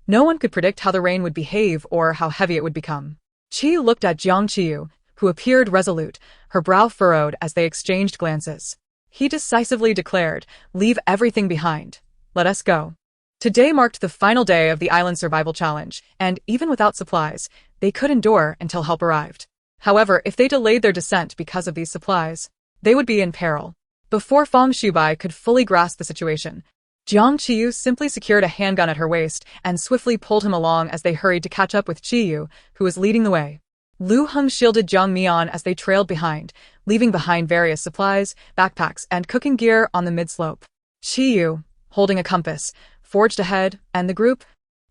Speaker 1: No one could predict how the rain would behave or how heavy it would become. Qiyu looked at Jiang Qiyu, who appeared resolute, her brow furrowed as they exchanged glances. He decisively declared, "Leave everything behind. Let us go." Today marked the final day of the island survival challenge, and even without supplies, they could endure until help arrived. However, if they delayed their descent because of these supplies, they would be in peril. Before Feng Shubai could fully grasp the situation, Jiang Qiyu simply secured a handgun at her waist and swiftly pulled him along as they hurried to catch up with Qiyu, who was leading the way. Lu Heng shielded Jiang Mian as they trailed behind, leaving behind various supplies, backpacks, and cooking gear on the mid-slope. Qiyu, holding a compass, forged ahead, and the group,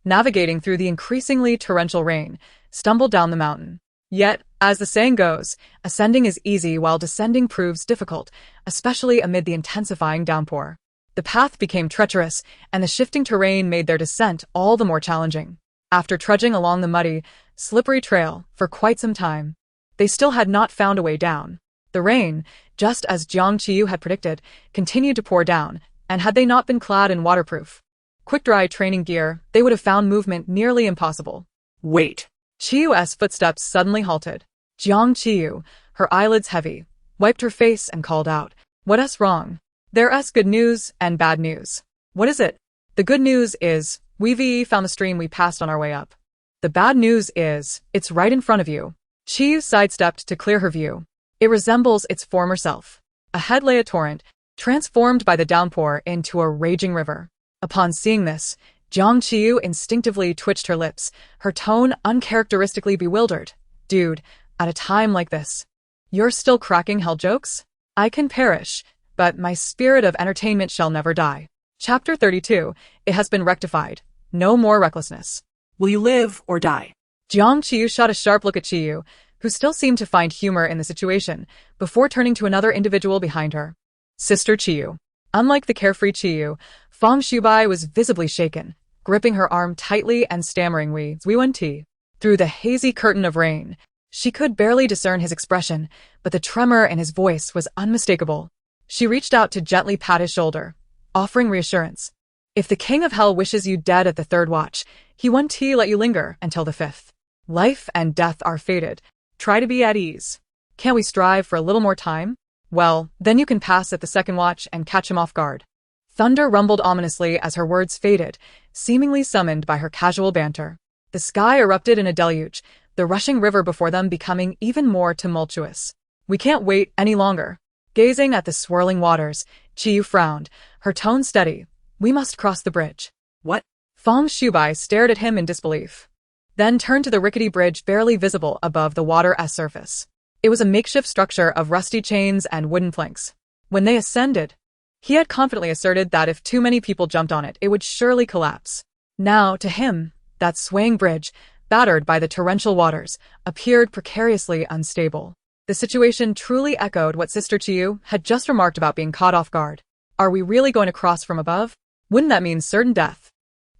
Speaker 1: navigating through the increasingly torrential rain, stumbled down the mountain. Yet, as the saying goes, ascending is easy while descending proves difficult, especially amid the intensifying downpour. The path became treacherous, and the shifting terrain made their descent all the more challenging. After trudging along the muddy, slippery trail for quite some time, they still had not found a way down. The rain, just as Jiang Qiyu had predicted, continued to pour down, and had they not been clad in waterproof, quick-dry training gear, they would have found movement nearly impossible.
Speaker 3: Wait.
Speaker 1: Qiyu's footsteps suddenly halted. Jiang Qiyu, her eyelids heavy, wiped her face and called out, "What's wrong?" "There's good news and bad news." "What is it?" "The good news is, We've found the stream we passed on our way up. The bad news is, it's right in front of you. Qiyu sidestepped to clear her view. It resembles its former self. Ahead lay a torrent, transformed by the downpour into a raging river. Upon seeing this, Jiang Qiyu instinctively twitched her lips, her tone uncharacteristically bewildered. Dude, at a time like this, you're still cracking hell jokes? I can perish, but my spirit of entertainment shall never die. Chapter 32, it has been rectified. No more recklessness.
Speaker 3: Will you live or die?
Speaker 1: Jiang Qiyu shot a sharp look at Qiyu, who still seemed to find humor in the situation, before turning to another individual behind her. Sister Qiyu. Unlike the carefree Qiyu, Fang Shubai was visibly shaken, gripping her arm tightly and stammering we want tea. Through the hazy curtain of rain, she could barely discern his expression, but the tremor in his voice was unmistakable. She reached out to gently pat his shoulder, offering reassurance. If the King of Hell wishes you dead at the third watch, he won't let you linger until the fifth. Life and death are fated. Try to be at ease. Can't we strive for a little more time? Well, then you can pass at the second watch and catch him off guard. Thunder rumbled ominously as her words faded, seemingly summoned by her casual banter. The sky erupted in a deluge, the rushing river before them becoming even more tumultuous. We can't wait any longer. Gazing at the swirling waters, Qiyu frowned, her tone steady. We must cross the bridge.
Speaker 3: What?
Speaker 1: Fang Shubai stared at him in disbelief, then turned to the rickety bridge barely visible above the water's surface. It was a makeshift structure of rusty chains and wooden planks. When they ascended, he had confidently asserted that if too many people jumped on it, it would surely collapse. Now, to him, that swaying bridge, battered by the torrential waters, appeared precariously unstable. The situation truly echoed what Sister Qiyu had just remarked about being caught off guard. Are we really going to cross from above? Wouldn't that mean certain death?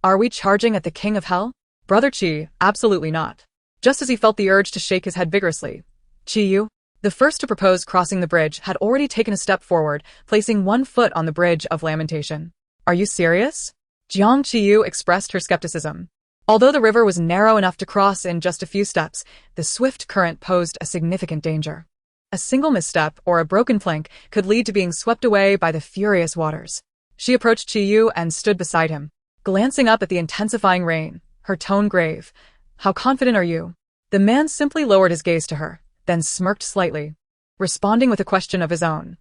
Speaker 1: Are we charging at the King of Hell? Brother Qi, absolutely not. Just as he felt the urge to shake his head vigorously, Qiyu, the first to propose crossing the bridge, had already taken a step forward, placing one foot on the bridge of lamentation. Are you serious? Jiang Qiyu expressed her skepticism. Although the river was narrow enough to cross in just a few steps, the swift current posed a significant danger. A single misstep or a broken plank could lead to being swept away by the furious waters. She approached Qiyu and stood beside him, glancing up at the intensifying rain, her tone grave. How confident are you? The man simply lowered his gaze to her, then smirked slightly, responding with a question of his own.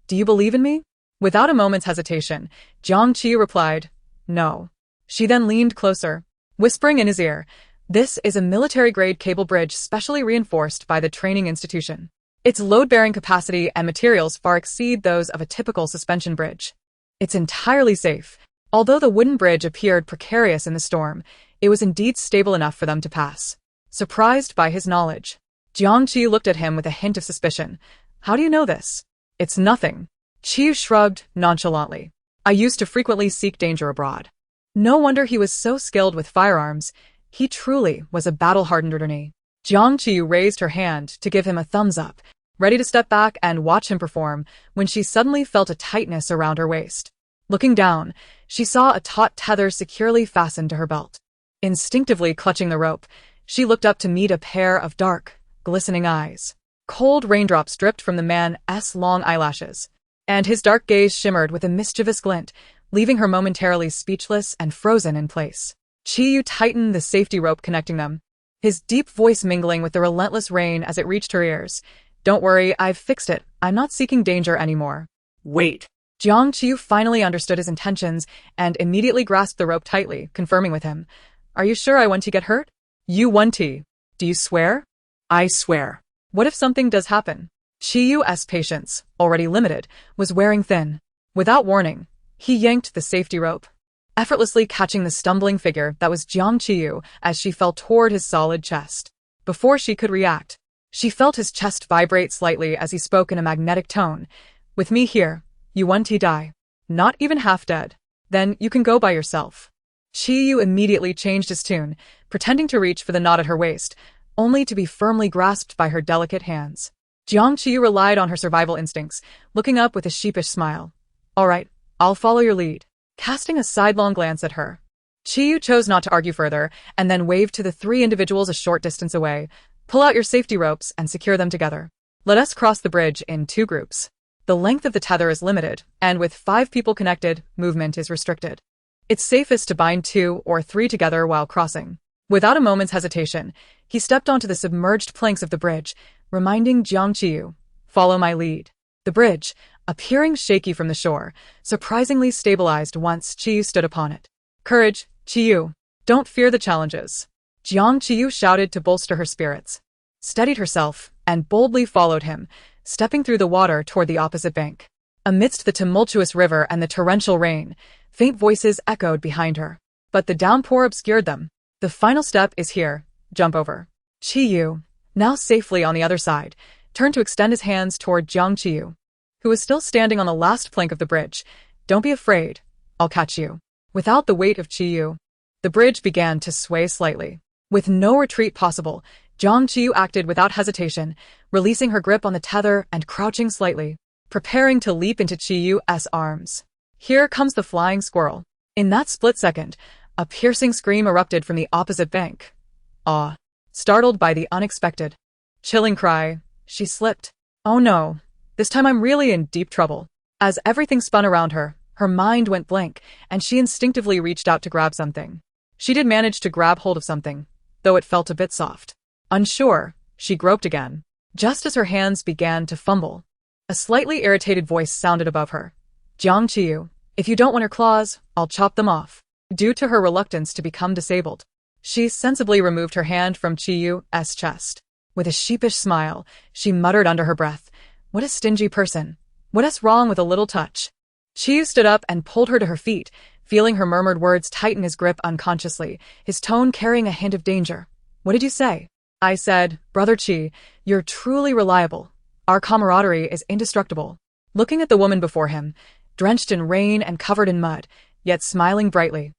Speaker 1: Do you believe in me? Without a moment's hesitation, Jiang Qiyu replied, no. She then leaned closer, whispering in his ear, this is a military-grade cable bridge specially reinforced by the training institution. Its load-bearing capacity and materials far exceed those of a typical suspension bridge. It's entirely safe. Although the wooden bridge appeared precarious in the storm, it was indeed stable enough for them to pass. Surprised by his knowledge, Jiang Qiyu looked at him with a hint of suspicion. How do you know this? It's nothing. Qiyu shrugged nonchalantly. I used to frequently seek danger abroad. No wonder he was so skilled with firearms. He truly was a battle-hardened attorney. Jiang Qiyu raised her hand to give him a thumbs up, ready to step back and watch him perform, when she suddenly felt a tightness around her waist. Looking down, she saw a taut tether securely fastened to her belt. Instinctively clutching the rope, she looked up to meet a pair of dark, glistening eyes. Cold raindrops dripped from the man's long eyelashes, and his dark gaze shimmered with a mischievous glint, leaving her momentarily speechless and frozen in place. Qiyu tightened the safety rope connecting them, his deep voice mingling with the relentless rain as it reached her ears. Don't worry, I've fixed it. I'm not seeking danger anymore.
Speaker 3: Wait.
Speaker 1: Jiang Qiyu finally understood his intentions and immediately grasped the rope tightly, confirming with him. Are you sure I want to get hurt? You want to. Do you swear?
Speaker 3: I swear.
Speaker 1: What if something does happen? Qiyu's patience, already limited, was wearing thin. Without warning, he yanked the safety rope, effortlessly catching the stumbling figure that was Jiang Qiyu as she fell toward his solid chest. Before she could react, she felt his chest vibrate slightly as he spoke in a magnetic tone. With me here, you want to die. Not even half dead. Then you can go by yourself. Qiyu immediately changed his tune, pretending to reach for the knot at her waist, only to be firmly grasped by her delicate hands. Jiang Qiyu relied on her survival instincts, looking up with a sheepish smile. All right, I'll follow your lead. Casting a sidelong glance at her, Qiyu chose not to argue further and then waved to the three individuals a short distance away. Pull out your safety ropes and secure them together. Let us cross the bridge in 2 groups. The length of the tether is limited, and with 5 people connected, movement is restricted. It's safest to bind 2 or 3 together while crossing. Without a moment's hesitation, he stepped onto the submerged planks of the bridge, reminding Jiang Qiyu, "Follow my lead." The bridge, appearing shaky from the shore, surprisingly stabilized once Qiyu stood upon it. "Courage, Qiyu. Don't fear the challenges." Jiang Qiyu shouted to bolster her spirits, steadied herself, and boldly followed him, stepping through the water toward the opposite bank. Amidst the tumultuous river and the torrential rain, faint voices echoed behind her. But the downpour obscured them. "The final step is here. Jump over." Qiyu, now safely on the other side, turned to extend his hands toward Jiang Qiyu, who was still standing on the last plank of the bridge. "Don't be afraid. I'll catch you." Without the weight of Qiyu, the bridge began to sway slightly. With no retreat possible, Jiang Qiyu acted without hesitation, releasing her grip on the tether and crouching slightly, preparing to leap into Qiyu's arms. Here comes the flying squirrel. In that split second, a piercing scream erupted from the opposite bank. Awe. Startled by the unexpected, chilling cry, she slipped. "Oh no, this time I'm really in deep trouble." As everything spun around her, her mind went blank, and she instinctively reached out to grab something. She did manage to grab hold of something, though it felt a bit soft. Unsure, she groped again. Just as her hands began to fumble, a slightly irritated voice sounded above her. "Jiang Qiyu, if you don't want her claws, I'll chop them off." Due to her reluctance to become disabled, she sensibly removed her hand from Qiyu's chest. With a sheepish smile, she muttered under her breath, "What a stingy person. What's wrong with a little touch?" Qiyu stood up and pulled her to her feet, feeling her murmured words tighten his grip unconsciously, his tone carrying a hint of danger. "What did you say?" "I said, Brother Qi, you're truly reliable. Our camaraderie is indestructible." Looking at the woman before him, drenched in rain and covered in mud, yet smiling brightly,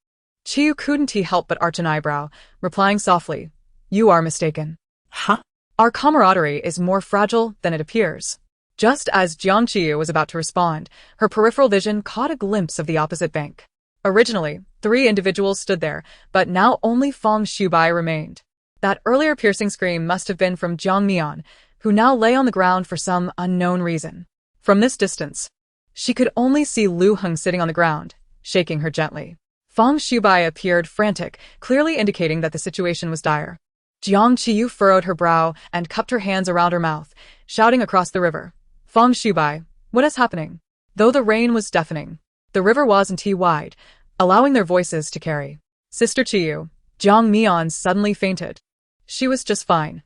Speaker 1: Qiyu couldn't help but arch an eyebrow, replying softly, "You are mistaken.
Speaker 3: Huh?
Speaker 1: Our camaraderie is more fragile than it appears." Just as Jiang Qiyu was about to respond, her peripheral vision caught a glimpse of the opposite bank. Originally, 3 individuals stood there, but now only Feng Shubai remained. That earlier piercing scream must have been from Jiang Mian, who now lay on the ground for some unknown reason. From this distance, she could only see Lu Heng sitting on the ground, shaking her gently. Feng Shubai appeared frantic, clearly indicating that the situation was dire. Jiang Qiyu furrowed her brow and cupped her hands around her mouth, shouting across the river, "Feng Shubai, what is happening?" Though the rain was deafening, the river wasn't wide, allowing their voices to carry. "Sister Qiyu," Jiang Mian suddenly fainted. She was just fine.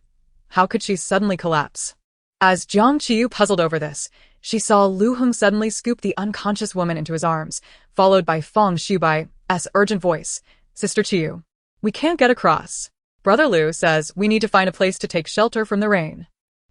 Speaker 1: How could she suddenly collapse? As Jiang Qiyu puzzled over this, she saw Lu Heng suddenly scoop the unconscious woman into his arms, followed by Feng Shubai's urgent voice, "Sister Qiyu, we can't get across. Brother Lu says we need to find a place to take shelter from the rain."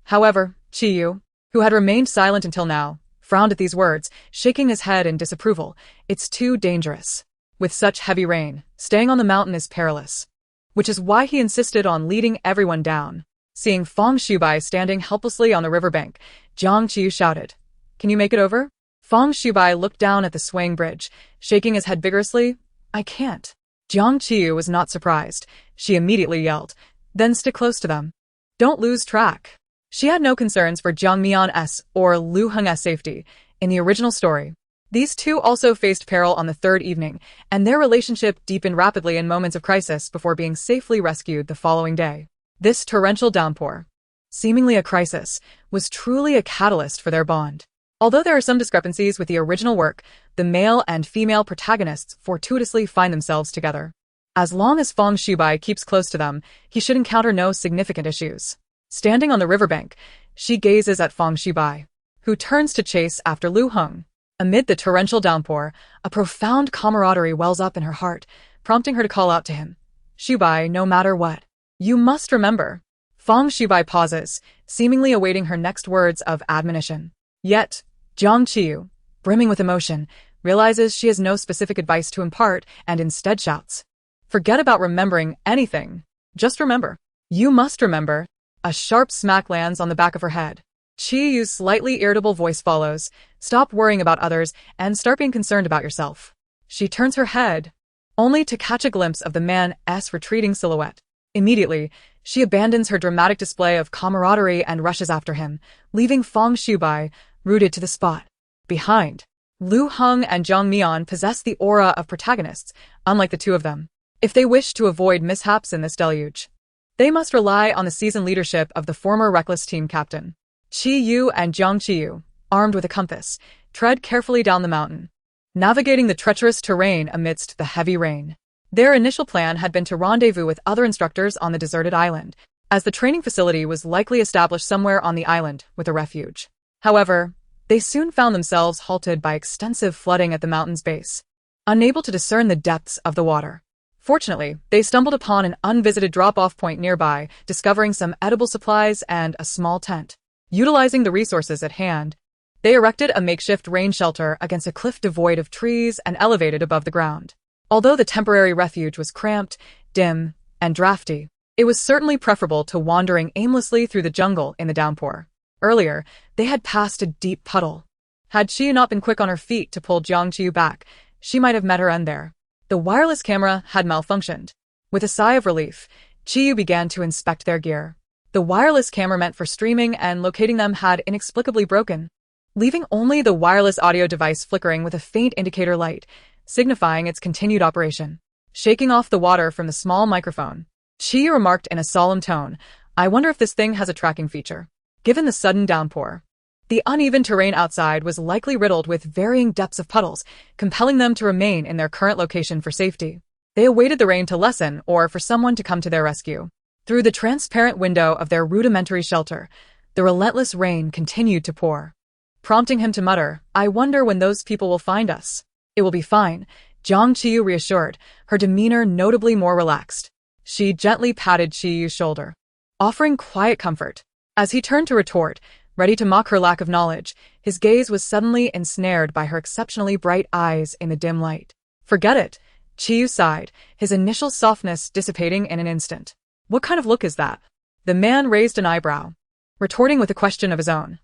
Speaker 1: However, Qiyu, who had remained silent until now, frowned at these words, shaking his head in disapproval. "It's too dangerous. With such heavy rain, staying on the mountain is perilous." Which is why he insisted on leading everyone down. Seeing Feng Shubai standing helplessly on the riverbank, Jiang Qiyu shouted, "Can you make it over?" Feng Shubai looked down at the swaying bridge, shaking his head vigorously. "I can't." Jiang Qiyu was not surprised. She immediately yelled, "Then stick close to them. Don't lose track." She had no concerns for Jiang Mian's or Lu Heng's safety. In the original story, these two also faced peril on the 3rd evening, and their relationship deepened rapidly in moments of crisis before being safely rescued the following day. This torrential downpour, seemingly a crisis, was truly a catalyst for their bond. Although there are some discrepancies with the original work, the male and female protagonists fortuitously find themselves together. As long as Feng Shubai keeps close to them, he should encounter no significant issues. Standing on the riverbank, she gazes at Feng Shubai, who turns to chase after Lu Heng. Amid the torrential downpour, a profound camaraderie wells up in her heart, prompting her to call out to him, "Shubai, no matter what, you must remember." Feng Shubai pauses, seemingly awaiting her next words of admonition. Yet, Jiang Qiyu, brimming with emotion, realizes she has no specific advice to impart and instead shouts, "Forget about remembering anything. Just remember. You must remember." A sharp smack lands on the back of her head. Qiyu's slightly irritable voice follows, "Stop worrying about others and start being concerned about yourself." She turns her head, only to catch a glimpse of the man's retreating silhouette. Immediately, she abandons her dramatic display of camaraderie and rushes after him, leaving Feng Shubai rooted to the spot. Behind, Lu Heng and Zhang Mian possess the aura of protagonists, unlike the two of them. If they wish to avoid mishaps in this deluge, they must rely on the seasoned leadership of the former reckless team captain. Qiyu and Jiang Qiyu, armed with a compass, tread carefully down the mountain, navigating the treacherous terrain amidst the heavy rain. Their initial plan had been to rendezvous with other instructors on the deserted island, as the training facility was likely established somewhere on the island with a refuge. However, they soon found themselves halted by extensive flooding at the mountain's base, unable to discern the depths of the water. Fortunately, they stumbled upon an unvisited drop-off point nearby, discovering some edible supplies and a small tent. Utilizing the resources at hand, they erected a makeshift rain shelter against a cliff devoid of trees and elevated above the ground. Although the temporary refuge was cramped, dim, and drafty, it was certainly preferable to wandering aimlessly through the jungle in the downpour. Earlier, they had passed a deep puddle. Had Qiyu not been quick on her feet to pull Jiang Qiyu back, she might have met her end there. The wireless camera had malfunctioned. With a sigh of relief, Qiyu began to inspect their gear. The wireless camera meant for streaming and locating them had inexplicably broken, leaving only the wireless audio device flickering with a faint indicator light, signifying its continued operation. Shaking off the water from the small microphone, Qiyu remarked in a solemn tone, "I wonder if this thing has a tracking feature." Given the sudden downpour, the uneven terrain outside was likely riddled with varying depths of puddles, compelling them to remain in their current location for safety. They awaited the rain to lessen or for someone to come to their rescue. Through the transparent window of their rudimentary shelter, the relentless rain continued to pour, prompting him to mutter, "I wonder when those people will find us." "It will be fine," Jiang Qiyu reassured, her demeanor notably more relaxed. She gently patted Qiyu's shoulder, offering quiet comfort. As he turned to retort, ready to mock her lack of knowledge, his gaze was suddenly ensnared by her exceptionally bright eyes in the dim light. "Forget it," Qiyu sighed, his initial softness dissipating in an instant. "What kind of look is that?" The man raised an eyebrow, retorting with a question of his own.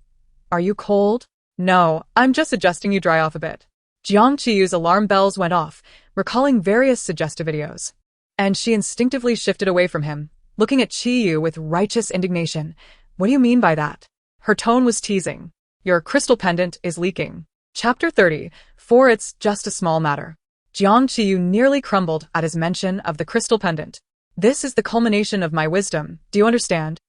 Speaker 1: "Are you cold?" "No, I'm just suggesting you dry off a bit." Jiang Qiyu's alarm bells went off, recalling various suggestive videos, and she instinctively shifted away from him, looking at Qiyu with righteous indignation. "What do you mean by that?" Her tone was teasing. "Your crystal pendant is leaking." Chapter 30, For It's Just a Small Matter. Jiang Qiyu nearly crumbled at his mention of the crystal pendant. "This is the culmination of my wisdom, do you understand?"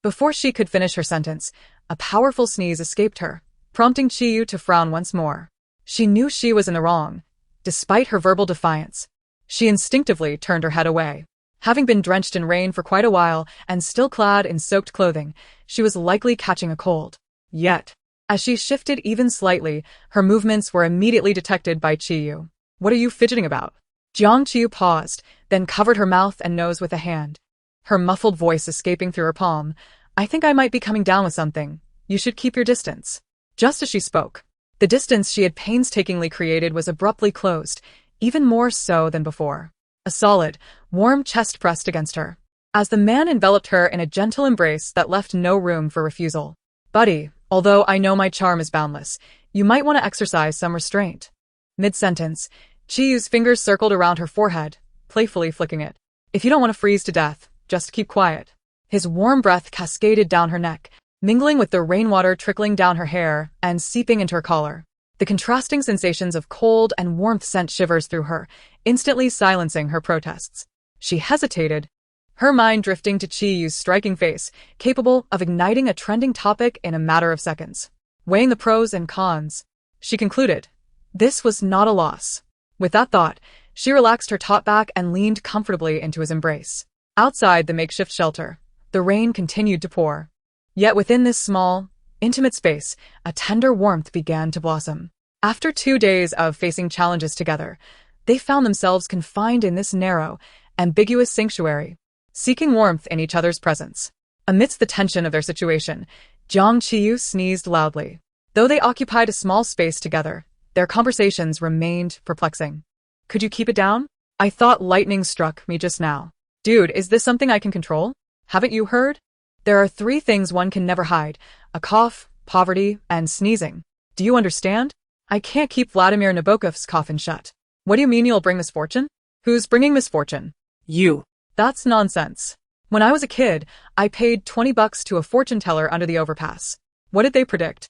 Speaker 1: Before she could finish her sentence, a powerful sneeze escaped her, prompting Qiyu to frown once more. She knew she was in the wrong, despite her verbal defiance. She instinctively turned her head away. Having been drenched in rain for quite a while and still clad in soaked clothing, she was likely catching a cold. Yet, as she shifted even slightly, her movements were immediately detected by Qiyu. "What are you fidgeting about?" Jiang Qiyu paused, then covered her mouth and nose with a hand, her muffled voice escaping through her palm. "I think I might be coming down with something. You should keep your distance." Just as she spoke, the distance she had painstakingly created was abruptly closed, even more so than before. A solid, warm chest pressed against her, as the man enveloped her in a gentle embrace that left no room for refusal. "Buddy, although I know my charm is boundless, you might want to exercise some restraint." Mid-sentence, Qiyu's fingers circled around her forehead, playfully flicking it. "If you don't want to freeze to death, just keep quiet." His warm breath cascaded down her neck, mingling with the rainwater trickling down her hair and seeping into her collar. The contrasting sensations of cold and warmth sent shivers through her, instantly silencing her protests. She hesitated, her mind drifting to Qiyu's striking face, capable of igniting a trending topic in a matter of seconds. Weighing the pros and cons, she concluded, this was not a loss. With that thought, she relaxed her top back and leaned comfortably into his embrace. Outside the makeshift shelter, the rain continued to pour. Yet within this small, intimate space, a tender warmth began to blossom. After 2 days of facing challenges together, they found themselves confined in this narrow, ambiguous sanctuary, seeking warmth in each other's presence. Amidst the tension of their situation, Jiang Qiyu sneezed loudly. Though they occupied a small space together, their conversations remained perplexing. "Could you keep it down? I thought lightning struck me just now." "Dude, is this something I can control? Haven't you heard? There are 3 things one can never hide: a cough, poverty, and sneezing. Do you understand? I can't keep Vladimir Nabokov's coffin shut." "What do you mean you'll bring misfortune?" "Who's bringing misfortune?"
Speaker 3: You.
Speaker 1: "That's nonsense. When I was a kid, I paid $20 to a fortune teller under the overpass. What did they predict?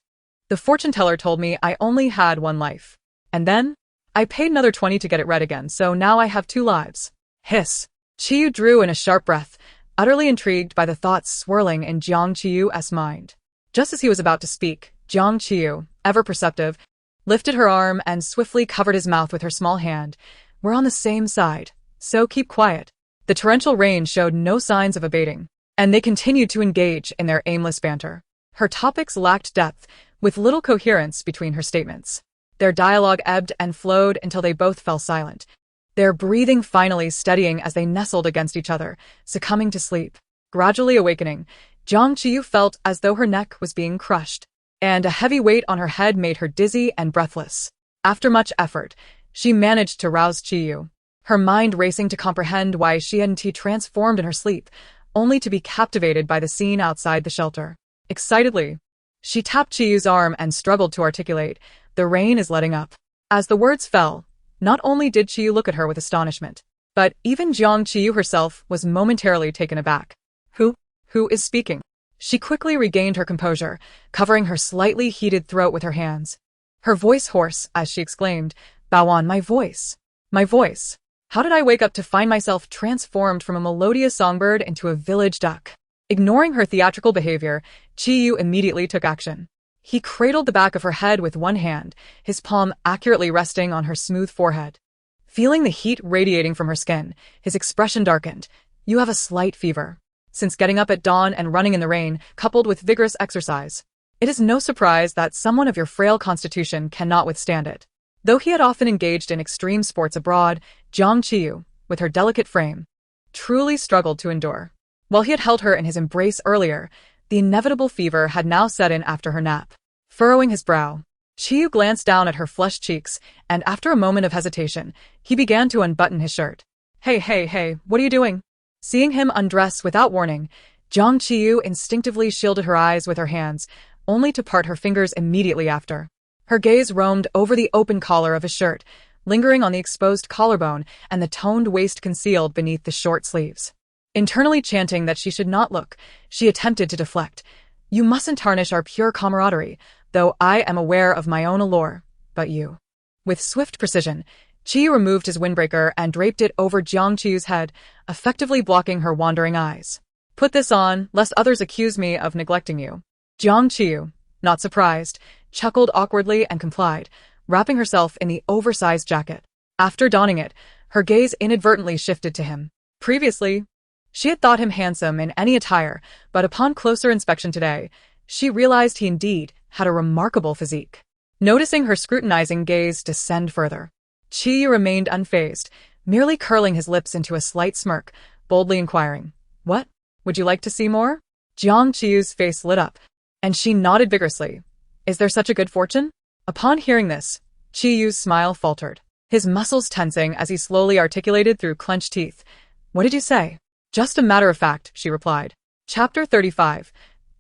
Speaker 1: The fortune teller told me I only had one life. And then, I paid another 20 to get it read again, so now I have 2 lives. Hiss. Qiyu drew in a sharp breath, utterly intrigued by the thoughts swirling in Jiang Qiyu's mind. Just as he was about to speak, Jiang Qiyu, ever perceptive, lifted her arm and swiftly covered his mouth with her small hand. We're on the same side, so keep quiet. The torrential rain showed no signs of abating, and they continued to engage in their aimless banter. Her topics lacked depth, with little coherence between her statements. Their dialogue ebbed and flowed until they both fell silent, their breathing finally steadying as they nestled against each other, succumbing to sleep. Gradually awakening, Jiang Qiyu felt as though her neck was being crushed, and a heavy weight on her head made her dizzy and breathless. After much effort, she managed to rouse Qiyu, her mind racing to comprehend why she hadn't transformed in her sleep, only to be captivated by the scene outside the shelter. Excitedly, she tapped Qiyu's arm and struggled to articulate, "The rain is letting up." As the words fell, not only did Qiyu look at her with astonishment, but even Jiang Qiyu herself was momentarily taken aback. Who is speaking? She quickly regained her composure, covering her slightly heated throat with her hands. Her voice hoarse as she exclaimed, "Baoan, my voice! My voice! How did I wake up to find myself transformed from a melodious songbird into a village duck?" Ignoring her theatrical behavior, Qiyu immediately took action. He cradled the back of her head with one hand, his palm accurately resting on her smooth forehead. Feeling the heat radiating from her skin, his expression darkened. "You have a slight fever. Since getting up at dawn and running in the rain, coupled with vigorous exercise, it is no surprise that someone of your frail constitution cannot withstand it." Though he had often engaged in extreme sports abroad, Jiang Qiyu, with her delicate frame, truly struggled to endure. While he had held her in his embrace earlier, the inevitable fever had now set in after her nap. Furrowing his brow, Qiyu glanced down at her flushed cheeks, and after a moment of hesitation, he began to unbutton his shirt. Hey, what are you doing?" Seeing him undress without warning, Jiang Qiyu instinctively shielded her eyes with her hands, only to part her fingers immediately after. Her gaze roamed over the open collar of his shirt, lingering on the exposed collarbone and the toned waist concealed beneath the short sleeves. Internally chanting that she should not look, she attempted to deflect. "You mustn't tarnish our pure camaraderie, though I am aware of my own allure, but you." With swift precision, Qiyu removed his windbreaker and draped it over Jiang Qiyu's head, effectively blocking her wandering eyes. "Put this on, lest others accuse me of neglecting you." Jiang Qiyu, not surprised, chuckled awkwardly and complied, wrapping herself in the oversized jacket. After donning it, her gaze inadvertently shifted to him. Previously, she had thought him handsome in any attire, but upon closer inspection today, she realized he indeed had a remarkable physique. Noticing her scrutinizing gaze descend further, Qiyu remained unfazed, merely curling his lips into a slight smirk, boldly inquiring, "What? Would you like to see more?" Jiang Qiyu's face lit up, and she nodded vigorously. "Is there such a good fortune?" Upon hearing this, Qiyu's smile faltered, his muscles tensing as he slowly articulated through clenched teeth. "What did you say?" "Just a matter of fact," she replied. Chapter 35.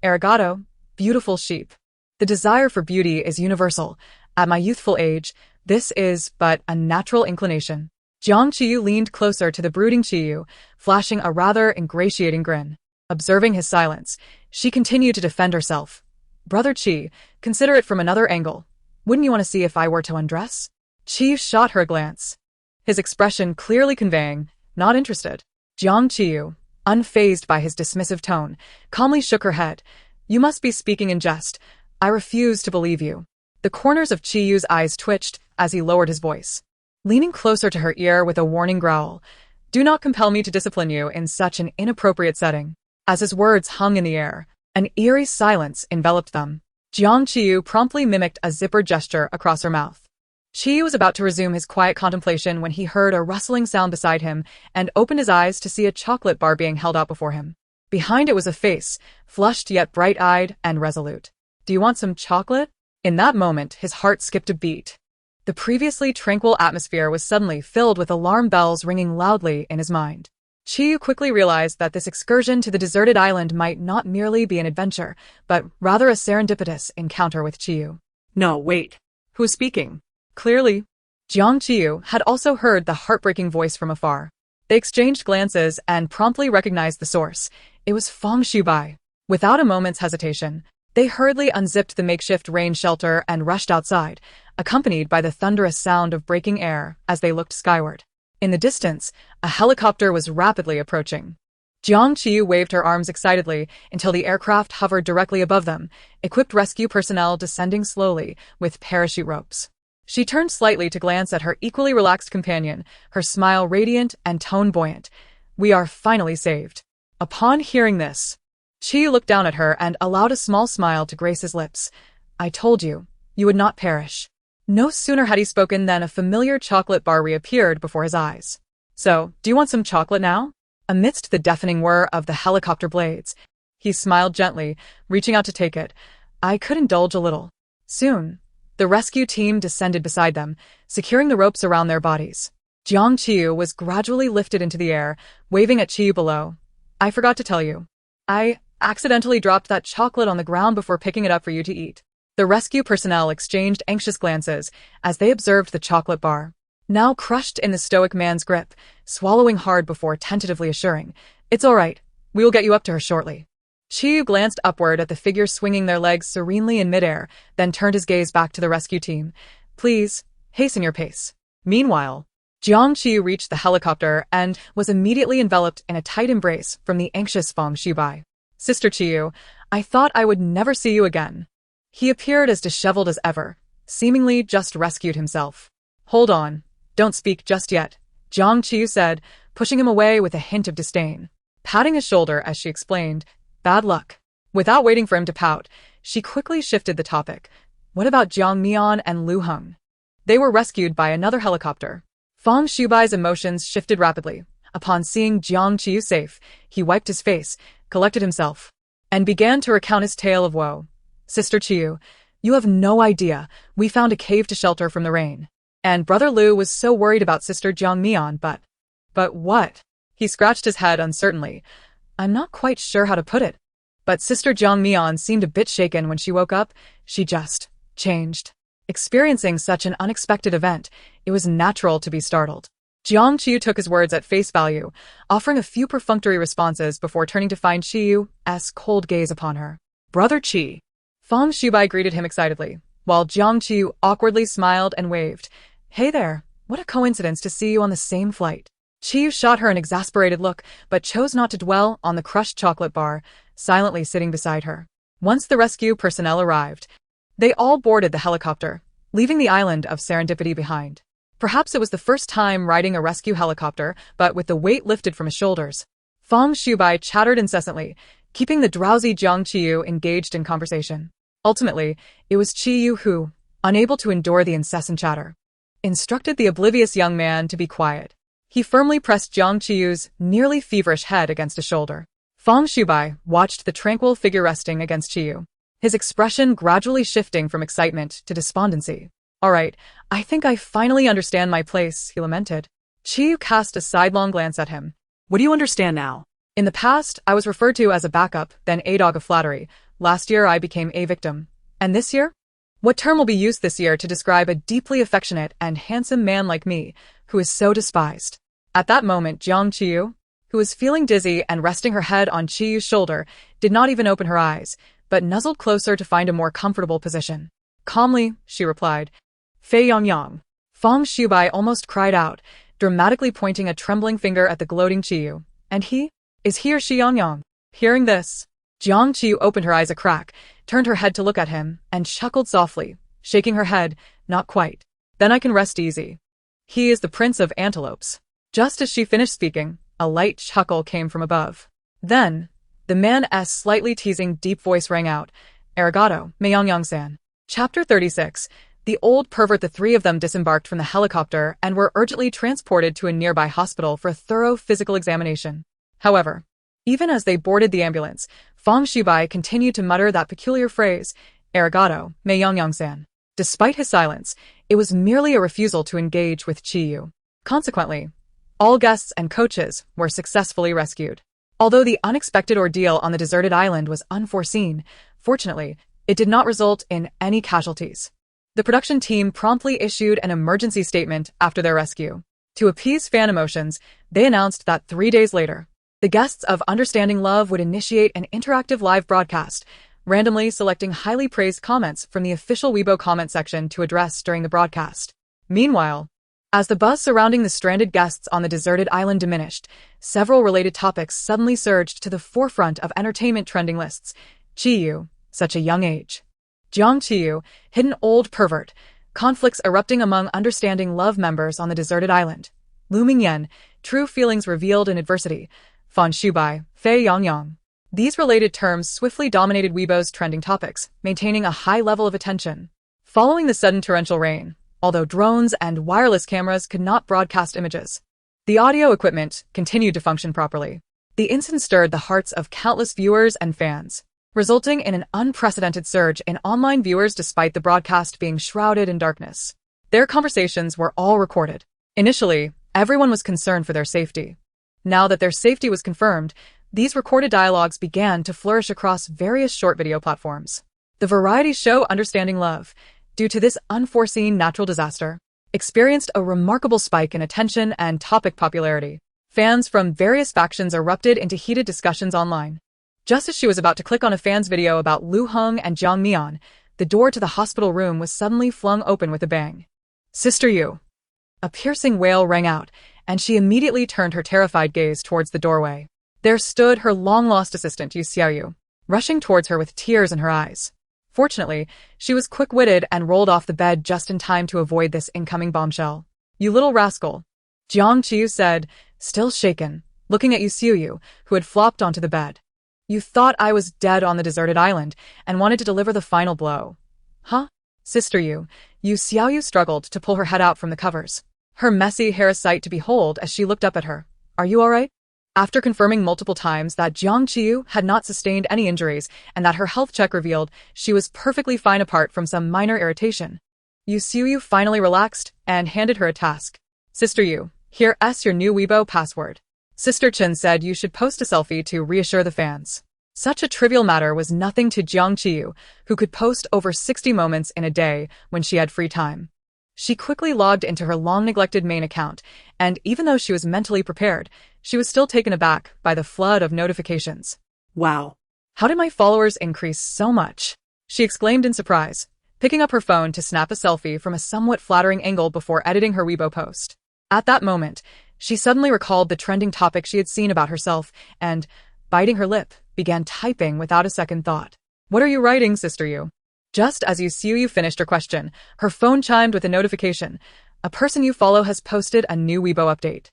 Speaker 1: Arigato, beautiful sheep. The desire for beauty is universal. At my youthful age, this is but a natural inclination. Jiang Qiyu leaned closer to the brooding Qiyu, flashing a rather ingratiating grin. Observing his silence, she continued to defend herself. "Brother Qi, consider it from another angle. Wouldn't you want to see if I were to undress?" Qi shot her a glance, his expression clearly conveying, "Not interested." Jiang Qiyu, unfazed by his dismissive tone, calmly shook her head. "You must be speaking in jest. I refuse to believe you." The corners of Qiyu's eyes twitched as he lowered his voice, leaning closer to her ear with a warning growl. "Do not compel me to discipline you in such an inappropriate setting." As his words hung in the air, an eerie silence enveloped them. Jiang Qiyu promptly mimicked a zippered gesture across her mouth. Qiyu was about to resume his quiet contemplation when he heard a rustling sound beside him and opened his eyes to see a chocolate bar being held out before him. Behind it was a face, flushed yet bright-eyed and resolute. "Do you want some chocolate?" In that moment, his heart skipped a beat. The previously tranquil atmosphere was suddenly filled with alarm bells ringing loudly in his mind. Qiyu quickly realized that this excursion to the deserted island might not merely be an adventure, but rather a serendipitous encounter with Qiyu.
Speaker 3: No, wait. Who is speaking?
Speaker 1: Clearly, Jiang Qiyu had also heard the heartbreaking voice from afar. They exchanged glances and promptly recognized the source. It was Feng Shubai. Without a moment's hesitation, They hurriedly unzipped the makeshift rain shelter and rushed outside, accompanied by the thunderous sound of breaking air as they looked skyward. In the distance, a helicopter was rapidly approaching. Jiang Qiyu waved her arms excitedly until the aircraft hovered directly above them, equipped rescue personnel descending slowly with parachute ropes. She turned slightly to glance at her equally relaxed companion, her smile radiant and tone buoyant. "We are finally saved." Upon hearing this, Qiyu looked down at her and allowed a small smile to grace his lips. "I told you, you would not perish." No sooner had he spoken than a familiar chocolate bar reappeared before his eyes. "So, do you want some chocolate now?" Amidst the deafening whir of the helicopter blades, he smiled gently, reaching out to take it. "I could indulge a little." Soon, the rescue team descended beside them, securing the ropes around their bodies. Jiang Qiyu was gradually lifted into the air, waving at Qiyu below. "I forgot to tell you. I accidentally dropped that chocolate on the ground before picking it up for you to eat." The rescue personnel exchanged anxious glances as they observed the chocolate bar, now crushed in the stoic man's grip, swallowing hard before tentatively assuring, "It's all right. We will get you up to her shortly." Qiyu glanced upward at the figure swinging their legs serenely in midair, then turned his gaze back to the rescue team. "Please, hasten your pace." Meanwhile, Jiang Qiyu reached the helicopter and was immediately enveloped in a tight embrace from the anxious Feng Shubai. "Sister Qiyu, I thought I would never see you again." He appeared as disheveled as ever, seemingly just rescued himself. "Hold on, don't speak just yet," Jiang Qiyu said, pushing him away with a hint of disdain. Patting his shoulder as she explained, "Bad luck." Without waiting for him to pout, she quickly shifted the topic. "What about Jiang Mian and Lu Heng?" They were rescued by another helicopter. Feng Shubai's emotions shifted rapidly. Upon seeing Jiang Qiyu safe, he wiped his face, collected himself, and began to recount his tale of woe. "Sister Qiyu, you have no idea. We found a cave to shelter from the rain. And Brother Lu was so worried about Sister Jiang Mian, but what?" He scratched his head uncertainly. "I'm not quite sure how to put it. But Sister Jiang Mian seemed a bit shaken when she woke up. She just changed." Experiencing such an unexpected event, it was natural to be startled. Jiang Qiyu took his words at face value, offering a few perfunctory responses before turning to find Qiyu's cold gaze upon her. "Brother Qi." Feng Shubai greeted him excitedly, while Jiang Qiyu awkwardly smiled and waved. "Hey there, what a coincidence to see you on the same flight." Qiyu shot her an exasperated look, but chose not to dwell on the crushed chocolate bar, silently sitting beside her. Once the rescue personnel arrived, they all boarded the helicopter, leaving the island of serendipity behind. Perhaps it was the first time riding a rescue helicopter, but with the weight lifted from his shoulders, Feng Shubai chattered incessantly, keeping the drowsy Jiang Qiyu engaged in conversation. Ultimately, it was Qiyu who, unable to endure the incessant chatter, instructed the oblivious young man to be quiet. He firmly pressed Jiang Qiyu's nearly feverish head against his shoulder. Feng Shubai watched the tranquil figure resting against Qiyu, his expression gradually shifting from excitement to despondency. "All right, I think I finally understand my place," he lamented. Qiyu cast a sidelong glance at him.
Speaker 3: What do you understand now?
Speaker 1: "In the past, I was referred to as a backup, then a dog of flattery. Last year, I became a victim. And this year? What term will be used this year to describe a deeply affectionate and handsome man like me, who is so despised?" At that moment, Jiang Qiyu, who was feeling dizzy and resting her head on Qiyu's shoulder, did not even open her eyes, but nuzzled closer to find a more comfortable position. "Calmly," she replied. "Fei Yang." Feng Shubai almost cried out, dramatically pointing a trembling finger at the gloating Qiyu. "And he? Is he or she Yang?" Hearing this, Jiang Qiyu opened her eyes a crack, turned her head to look at him, and chuckled softly, shaking her head. "Not quite. Then I can rest easy. He is the Prince of Antelopes." Just as she finished speaking, a light chuckle came from above. Then, the man's slightly teasing deep voice rang out, "Arigato, Yang-san." Chapter 36. The old pervert. The three of them disembarked from the helicopter and were urgently transported to a nearby hospital for a thorough physical examination. However, even as they boarded the ambulance, Feng Shubai continued to mutter that peculiar phrase, "Arigato, Yang-san." Despite his silence, it was merely a refusal to engage with Qiyu. Consequently, all guests and coaches were successfully rescued. Although the unexpected ordeal on the deserted island was unforeseen, fortunately, it did not result in any casualties. The production team promptly issued an emergency statement after their rescue. To appease fan emotions, they announced that 3 days later, the guests of Understanding Love would initiate an interactive live broadcast, randomly selecting highly praised comments from the official Weibo comment section to address during the broadcast. Meanwhile, as the buzz surrounding the stranded guests on the deserted island diminished, several related topics suddenly surged to the forefront of entertainment trending lists. Qiyu, such a young age. Jiang Qiyu, hidden old pervert. Conflicts erupting among understanding love members on the deserted island. Looming Yan, true feelings revealed in adversity. Fan Shubai, Fei Yangyang. These related terms swiftly dominated Weibo's trending topics, maintaining a high level of attention. Following the sudden torrential rain, although drones and wireless cameras could not broadcast images, the audio equipment continued to function properly. The incident stirred the hearts of countless viewers and fans, resulting in an unprecedented surge in online viewers despite the broadcast being shrouded in darkness. Their conversations were all recorded. Initially, everyone was concerned for their safety. Now that their safety was confirmed, these recorded dialogues began to flourish across various short video platforms. The variety show Understanding Love, due to this unforeseen natural disaster, experienced a remarkable spike in attention and topic popularity. Fans from various factions erupted into heated discussions online. Just as she was about to click on a fan's video about Lu Heng and Jiang Mian, the door to the hospital room was suddenly flung open with a bang. "Sister Yu!" A piercing wail rang out, and she immediately turned her terrified gaze towards the doorway. There stood her long-lost assistant, Yu Xiaoyu, rushing towards her with tears in her eyes. Fortunately, she was quick-witted and rolled off the bed just in time to avoid this incoming bombshell. "You little rascal," Jiang Qiyu said, still shaken, looking at Yu Xiaoyu, who had flopped onto the bed. "You thought I was dead on the deserted island and wanted to deliver the final blow. Huh? Sister Yu Xiaoyu struggled to pull her head out from the covers. Her messy hair a sight to behold as she looked up at her. "Are you alright?" After confirming multiple times that Jiang Qiyu had not sustained any injuries and that her health check revealed she was perfectly fine apart from some minor irritation, Yu Xiaoyu finally relaxed and handed her a task. "Sister Yu, here's your new Weibo password." Sister Chen said you should post a selfie to reassure the fans. Such a trivial matter was nothing to Jiang Qiyu, who could post over 60 moments in a day when she had free time. She quickly logged into her long-neglected main account, and even though she was mentally prepared, she was still taken aback by the flood of notifications.
Speaker 3: Wow.
Speaker 1: "How did my followers increase so much?" she exclaimed in surprise, picking up her phone to snap a selfie from a somewhat flattering angle before editing her Weibo post. At that moment, she suddenly recalled the trending topic she had seen about herself and, biting her lip, began typing without a second thought. "What are you writing, Sister Yu?" Just as Yu Xiaoyu finished her question, her phone chimed with a notification. A person you follow has posted a new Weibo update.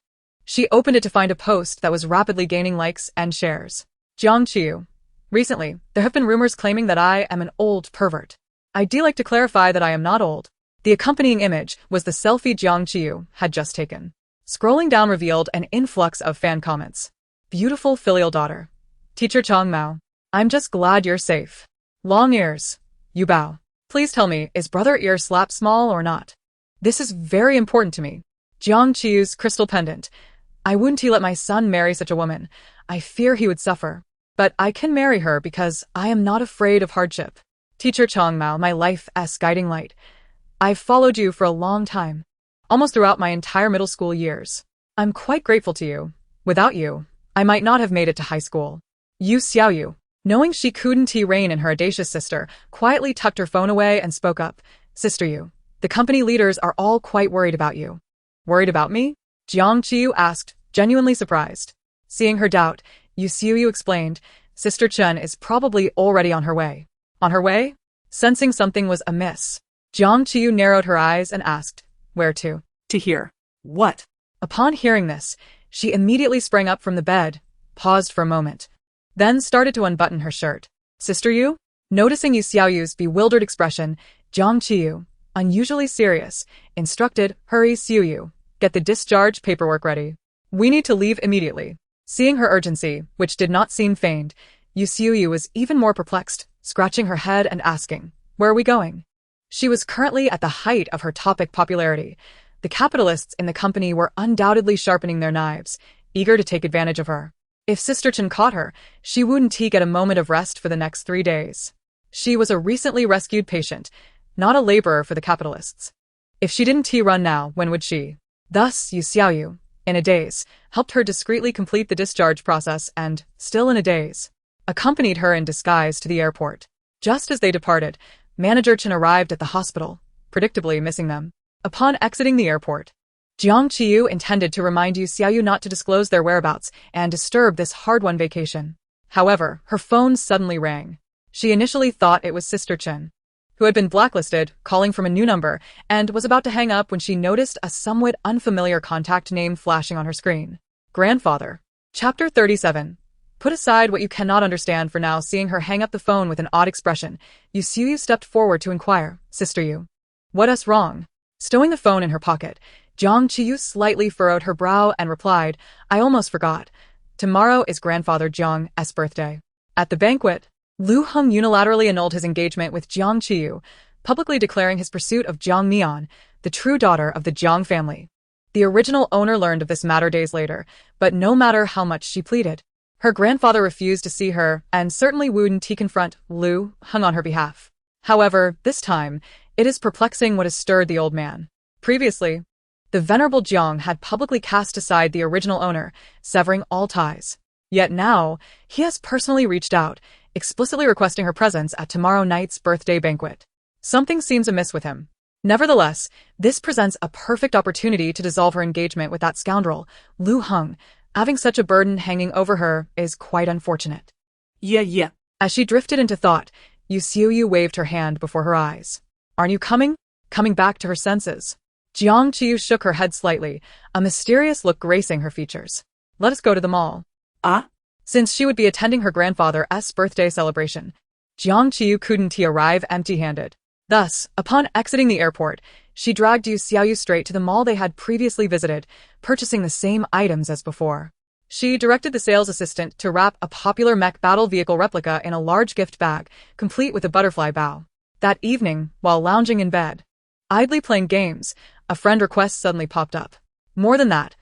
Speaker 1: She opened it to find a post that was rapidly gaining likes and shares. "Jiang Qiyu. Recently, there have been rumors claiming that I am an old pervert. I'd like to clarify that I am not old." The accompanying image was the selfie Jiang Qiyu had just taken. Scrolling down revealed an influx of fan comments. "Beautiful filial daughter. Teacher Chang Mao. I'm just glad you're safe. Long ears. Yu Bao. Please tell me, is brother ear slap small or not? This is very important to me. Jiang Qiyu's crystal pendant. I wouldn't let my son marry such a woman. I fear he would suffer. But I can marry her because I am not afraid of hardship. Teacher Chang Mao, my life's guiding light. I've followed you for a long time, almost throughout my entire middle school years. I'm quite grateful to you. Without you, I might not have made it to high school." Yu Xiaoyu, knowing she couldn't rein in her audacious sister, quietly tucked her phone away and spoke up. "Sister Yu, the company leaders are all quite worried about you." "Worried about me?" Jiang Qiyu asked, genuinely surprised. Seeing her doubt, Yu Xiaoyu explained, "Sister Chen is probably already on her way." "On her way?" Sensing something was amiss, Jiang Qiyu narrowed her eyes and asked, "Where to?"
Speaker 3: To hear. What?
Speaker 1: Upon hearing this, she immediately sprang up from the bed, paused for a moment, then started to unbutton her shirt. "Sister Yu?" Noticing Yu Xiaoyu's bewildered expression, Jiang Qiyu, unusually serious, instructed, "Hurry, Xiaoyu, get the discharge paperwork ready. We need to leave immediately." Seeing her urgency, which did not seem feigned, Yu Xiaoyu was even more perplexed, scratching her head and asking, "Where are we going?" She was currently at the height of her topic popularity. The capitalists in the company were undoubtedly sharpening their knives, eager to take advantage of her. If Sister Chen caught her, she wouldn't get a moment of rest for the next 3 days. She was a recently rescued patient, not a laborer for the capitalists. If she didn't run now, when would she? Thus, Yu Xiaoyu, in a daze, helped her discreetly complete the discharge process and, still in a daze, accompanied her in disguise to the airport. Just as they departed, Manager Chen arrived at the hospital, predictably missing them. Upon exiting the airport, Jiang Qiyu intended to remind Yu Xiaoyu not to disclose their whereabouts and disturb this hard-won vacation. However, her phone suddenly rang. She initially thought it was Sister Chen, who had been blacklisted, calling from a new number, and was about to hang up when she noticed a somewhat unfamiliar contact name flashing on her screen. Grandfather. Chapter 37. Put aside what you cannot understand for now. Seeing her hang up the phone with an odd expression, Yu Xiaoyu stepped forward to inquire, Sister Yu. What's wrong? Stowing the phone in her pocket, Jiang Qiyu slightly furrowed her brow and replied, I almost forgot. Tomorrow is Grandfather Jiang's birthday. At the banquet, Lu Heng unilaterally annulled his engagement with Jiang Qiyu, publicly declaring his pursuit of Jiang Mian, the true daughter of the Jiang family. The original owner learned of this matter days later, but no matter how much she pleaded, her grandfather refused to see her and certainly wouldn't confront Lu Heng on her behalf. However, this time, it is perplexing what has stirred the old man. Previously, the venerable Jiang had publicly cast aside the original owner, severing all ties. Yet now, he has personally reached out, explicitly requesting her presence at tomorrow night's birthday banquet. Something seems amiss with him. Nevertheless, this presents a perfect opportunity to dissolve her engagement with that scoundrel, Lu Heng. Having such a burden hanging over her is quite unfortunate.
Speaker 3: Yeah.
Speaker 1: As she drifted into thought, Yu Xiaoyu waved her hand before her eyes. Aren't you coming? Coming back to her senses. Jiang Qiyu shook her head slightly, a mysterious look gracing her features. Let us go to the mall.
Speaker 3: Ah?
Speaker 1: Since she would be attending her grandfather's birthday celebration, Jiang Qiyu couldn't arrive empty-handed. Thus, upon exiting the airport, she dragged Yu Xiaoyu straight to the mall they had previously visited, purchasing the same items as before. She directed the sales assistant to wrap a popular mech battle vehicle replica in a large gift bag, complete with a butterfly bow. That evening, while lounging in bed, idly playing games, a friend request suddenly popped up. More than that,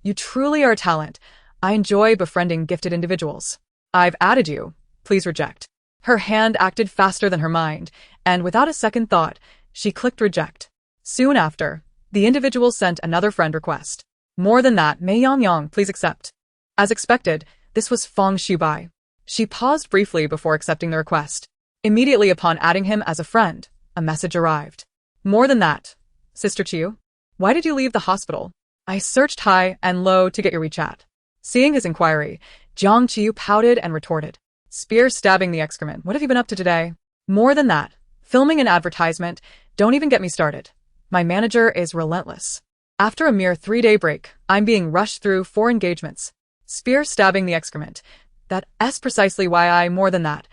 Speaker 1: you truly are a talent. I enjoy befriending gifted individuals. I've added you. Please reject. Her hand acted faster than her mind, and without a second thought, she clicked reject. Soon after, the individual sent another friend request. More than that, Mei Yang, please accept. As expected, this was Feng Shubai. She paused briefly before accepting the request. Immediately upon adding him as a friend, a message arrived. More than that, Sister Qiyu, why did you leave the hospital? I searched high and low to get your WeChat. Seeing his inquiry, Jiang Qiyu pouted and retorted. Spear stabbing the excrement. What have you been up to today? More than that, filming an advertisement. Don't even get me started. My manager is relentless. After a mere 3-day break, I'm being rushed through 4 engagements. Spear stabbing the excrement. That's precisely why I. More than that.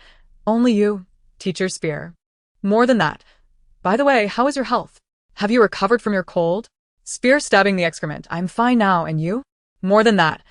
Speaker 1: Only you, Teacher Spear. More than that. By the way, how is your health? Have you recovered from your cold? Spear stabbing the excrement. I'm fine now, and you? More than that.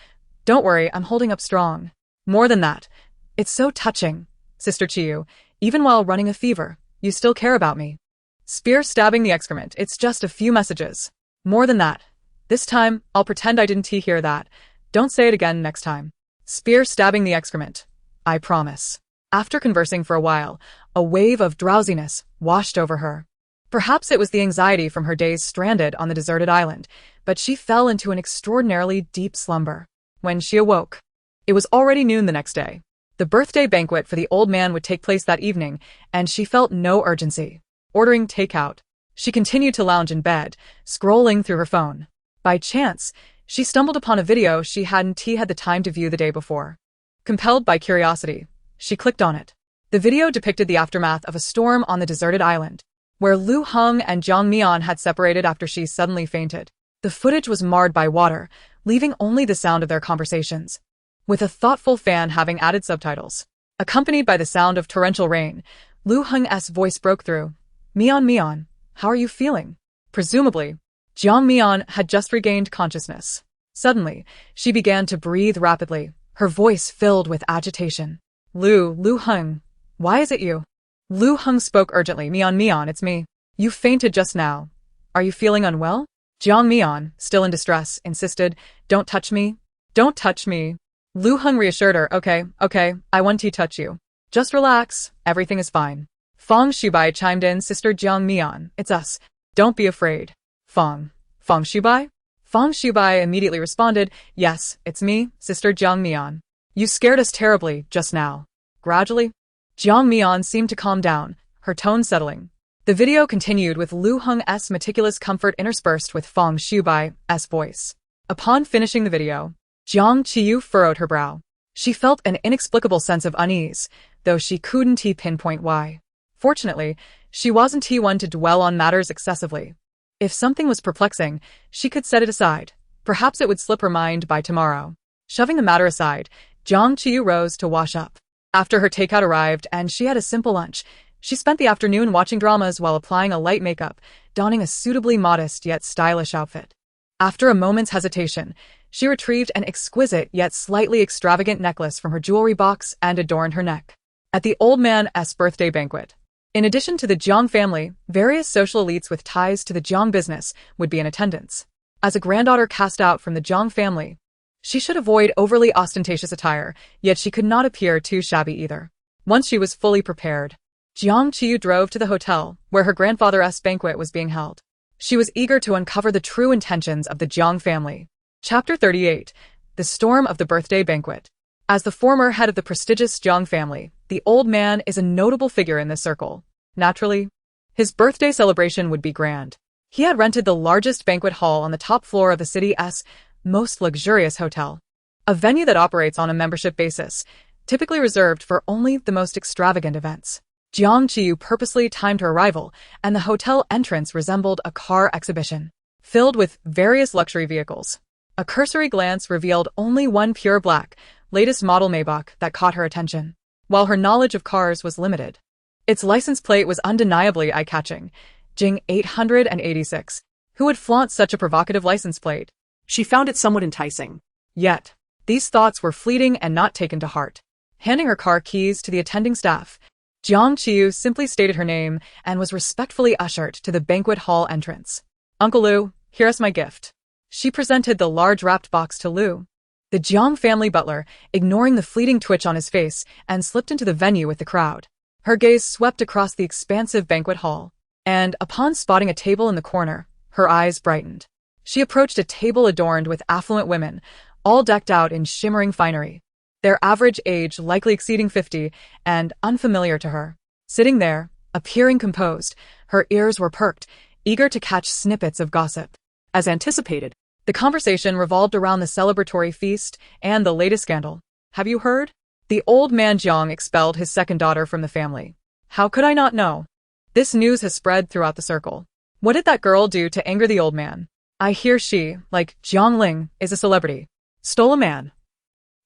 Speaker 1: Don't worry, I'm holding up strong. More than that. It's so touching, Sister Qiyu. Even while running a fever, you still care about me. Spear stabbing the excrement. It's just a few messages. More than that. This time, I'll pretend I didn't hear that. Don't say it again next time. Spear stabbing the excrement. I promise. After conversing for a while, a wave of drowsiness washed over her. Perhaps it was the anxiety from her days stranded on the deserted island, but she fell into an extraordinarily deep slumber. When she awoke, it was already noon the next day. The birthday banquet for the old man would take place that evening, and she felt no urgency. Ordering takeout, she continued to lounge in bed, scrolling through her phone. By chance, she stumbled upon a video she hadn't had the time to view the day before. Compelled by curiosity, she clicked on it. The video depicted the aftermath of a storm on the deserted island, where Lu Heng and Jiang Mian had separated after she suddenly fainted. The footage was marred by water, leaving only the sound of their conversations, with a thoughtful fan having added subtitles. Accompanied by the sound of torrential rain, Lu Heng's voice broke through. Mian, how are you feeling? Presumably, Jiang Mian had just regained consciousness. Suddenly, she began to breathe rapidly, her voice filled with agitation. Lu Heng, why is it you? Lu Heng spoke urgently. Mian, it's me. You fainted just now. Are you feeling unwell? Jiang Mian, still in distress, insisted. Don't touch me. Don't touch me. Lu Heng reassured her. Okay, I won't touch you. Just relax, everything is fine. Feng Shubai chimed in. Sister Jiang Mian, it's us. Don't be afraid. Feng Shubai? Feng Shubai immediately responded. Yes, it's me, Sister Jiang Mian. You scared us terribly just now. Gradually, Jiang Mian seemed to calm down, her tone settling. The video continued with Lu Heng's meticulous comfort interspersed with Feng Xiubai's voice. Upon finishing the video, Jiang Qiyu furrowed her brow. She felt an inexplicable sense of unease, though she couldn't pinpoint why. Fortunately, she wasn't one to dwell on matters excessively. If something was perplexing, she could set it aside. Perhaps it would slip her mind by tomorrow. Shoving the matter aside, Jiang Qiyu rose to wash up. After her takeout arrived and she had a simple lunch, she spent the afternoon watching dramas while applying a light makeup, donning a suitably modest yet stylish outfit. After a moment's hesitation, she retrieved an exquisite yet slightly extravagant necklace from her jewelry box and adorned her neck. At the old man's birthday banquet, in addition to the Jiang family, various social elites with ties to the Jiang business would be in attendance. As a granddaughter cast out from the Jiang family, she should avoid overly ostentatious attire, yet she could not appear too shabby either. Once she was fully prepared, Jiang Qiyu drove to the hotel where her grandfather's banquet was being held. She was eager to uncover the true intentions of the Jiang family. Chapter 38. The Storm of the Birthday Banquet. As the former head of the prestigious Jiang family, the old man is a notable figure in this circle. Naturally, his birthday celebration would be grand. He had rented the largest banquet hall on the top floor of the city's most luxurious hotel, a venue that operates on a membership basis, typically reserved for only the most extravagant events. Jiang Qiyu purposely timed her arrival, and the hotel entrance resembled a car exhibition, filled with various luxury vehicles. A cursory glance revealed only one pure black, latest model Maybach that caught her attention, while her knowledge of cars was limited. Its license plate was undeniably eye-catching, Jing 886. Who would flaunt such a provocative license plate?
Speaker 3: She found it somewhat enticing.
Speaker 1: Yet, these thoughts were fleeting and not taken to heart. Handing her car keys to the attending staff, Jiang Qiyu simply stated her name and was respectfully ushered to the banquet hall entrance. Uncle Lu, here's my gift. She presented the large wrapped box to Lu. The Jiang family butler, ignoring the fleeting twitch on his face, and slipped into the venue with the crowd. Her gaze swept across the expansive banquet hall, and upon spotting a table in the corner, her eyes brightened. She approached a table adorned with affluent women, all decked out in shimmering finery, their average age likely exceeding 50 and unfamiliar to her. Sitting there, appearing composed, her ears were perked, eager to catch snippets of gossip.
Speaker 3: As anticipated,
Speaker 1: The conversation revolved around the celebratory feast and the latest scandal. Have you heard? The old man Jiang expelled his second daughter from the family. How could I not know? This news has spread throughout the circle. What did that girl do to anger the old man? I hear she, like Jiang Ling, is a celebrity. Stole a man.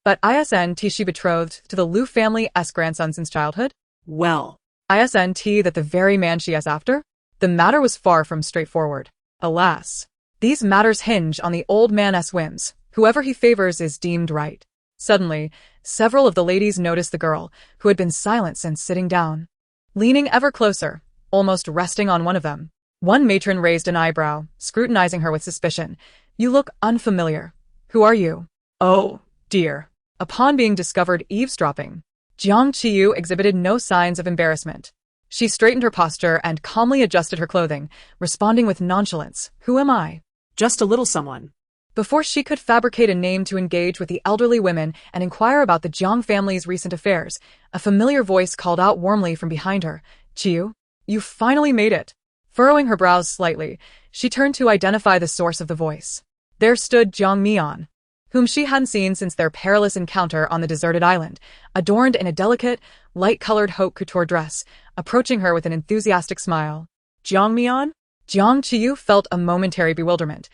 Speaker 1: But isn't she betrothed to the Lu family's grandson since childhood?
Speaker 3: Well,
Speaker 1: Isn't that the very man she is after? The matter was far from straightforward. Alas, these matters hinge on the old man's whims. Whoever he favors is deemed right. Suddenly, several of the ladies noticed the girl, who had been silent since sitting down. Leaning ever closer, almost resting on one of them, one matron raised an eyebrow, scrutinizing her with suspicion. You look unfamiliar. Who are you? Oh, dear. Upon being discovered eavesdropping, Jiang Qiyu exhibited no signs of embarrassment. She straightened her posture and calmly adjusted her clothing, responding with nonchalance. Who am I?
Speaker 3: Just a little someone.
Speaker 1: Before she could fabricate a name to engage with the elderly women and inquire about the Jiang family's recent affairs, a familiar voice called out warmly from behind her. Qiyu, you finally made it. Furrowing her brows slightly, she turned to identify the source of the voice. There stood Jiang Mian, whom she hadn't seen since their perilous encounter on the deserted island, adorned in a delicate, light-colored haute couture dress, approaching her with an enthusiastic smile. Jiang Mian? Jiang Qiyu felt a momentary bewilderment.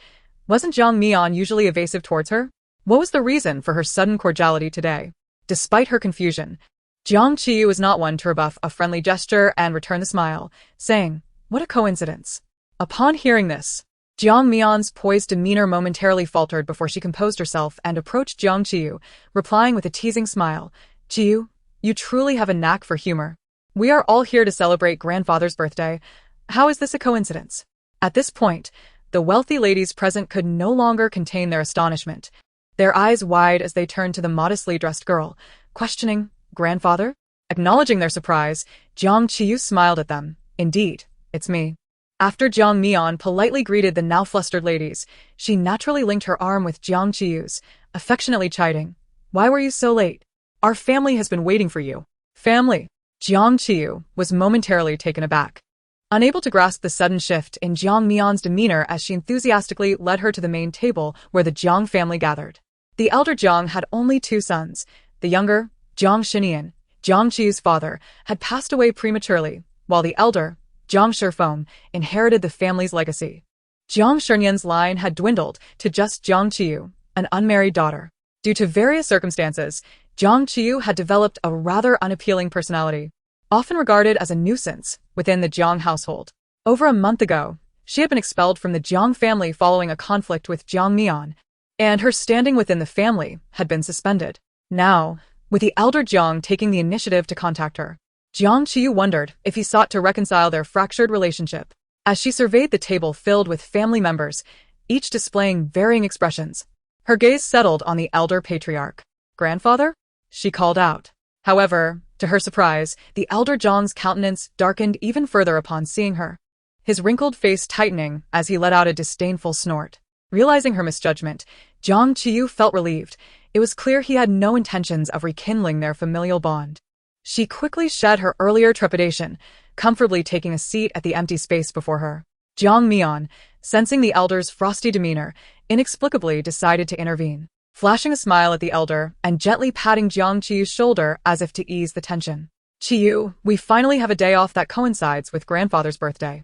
Speaker 1: Wasn't Jiang Mian usually evasive towards her? What was the reason for her sudden cordiality today? Despite her confusion, Jiang Qiyu was not one to rebuff a friendly gesture and return the smile, saying, what a coincidence. Upon hearing this, Jiang Mian's poised demeanor momentarily faltered before she composed herself and approached Jiang Qiyu, replying with a teasing smile. Qiyu, you truly have a knack for humor. We are all here to celebrate grandfather's birthday. How is this a coincidence? At this point, the wealthy ladies present could no longer contain their astonishment, their eyes wide as they turned to the modestly dressed girl, questioning, grandfather? Acknowledging their surprise, Jiang Qiyu smiled at them. Indeed, it's me. After Jiang Mian politely greeted the now flustered ladies, she naturally linked her arm with Jiang Qiyu's, affectionately chiding. Why were you so late? Our family has been waiting for you. Family? Jiang Qiyu was momentarily taken aback, unable to grasp the sudden shift in Jiang Mian's demeanor as she enthusiastically led her to the main table where the Jiang family gathered. The elder Jiang had only 2 sons. The younger, Jiang Shinian, Jiang Qiyu's father, had passed away prematurely, while the elder, Jiang Shifeng, inherited the family's legacy. Jiang Shinian's line had dwindled to just Jiang Qiyu, an unmarried daughter. Due to various circumstances, Jiang Qiyu had developed a rather unappealing personality, often regarded as a nuisance within the Jiang household. Over a month ago, she had been expelled from the Jiang family following a conflict with Jiang Mian, and her standing within the family had been suspended. Now, with the elder Jiang taking the initiative to contact her, Jiang Qiyu wondered if he sought to reconcile their fractured relationship. As she surveyed the table filled with family members, each displaying varying expressions, her gaze settled on the elder patriarch. "Grandfather?" she called out. However, to her surprise, the elder Jiang's countenance darkened even further upon seeing her, his wrinkled face tightening as he let out a disdainful snort. Realizing her misjudgment, Jiang Qiyu felt relieved. It was clear he had no intentions of rekindling their familial bond. She quickly shed her earlier trepidation, comfortably taking a seat at the empty space before her. Jiang Mian, sensing the elder's frosty demeanor, inexplicably decided to intervene, flashing a smile at the elder and gently patting Jiang Qiyu's shoulder as if to ease the tension. "Qiyu, we finally have a day off that coincides with grandfather's birthday.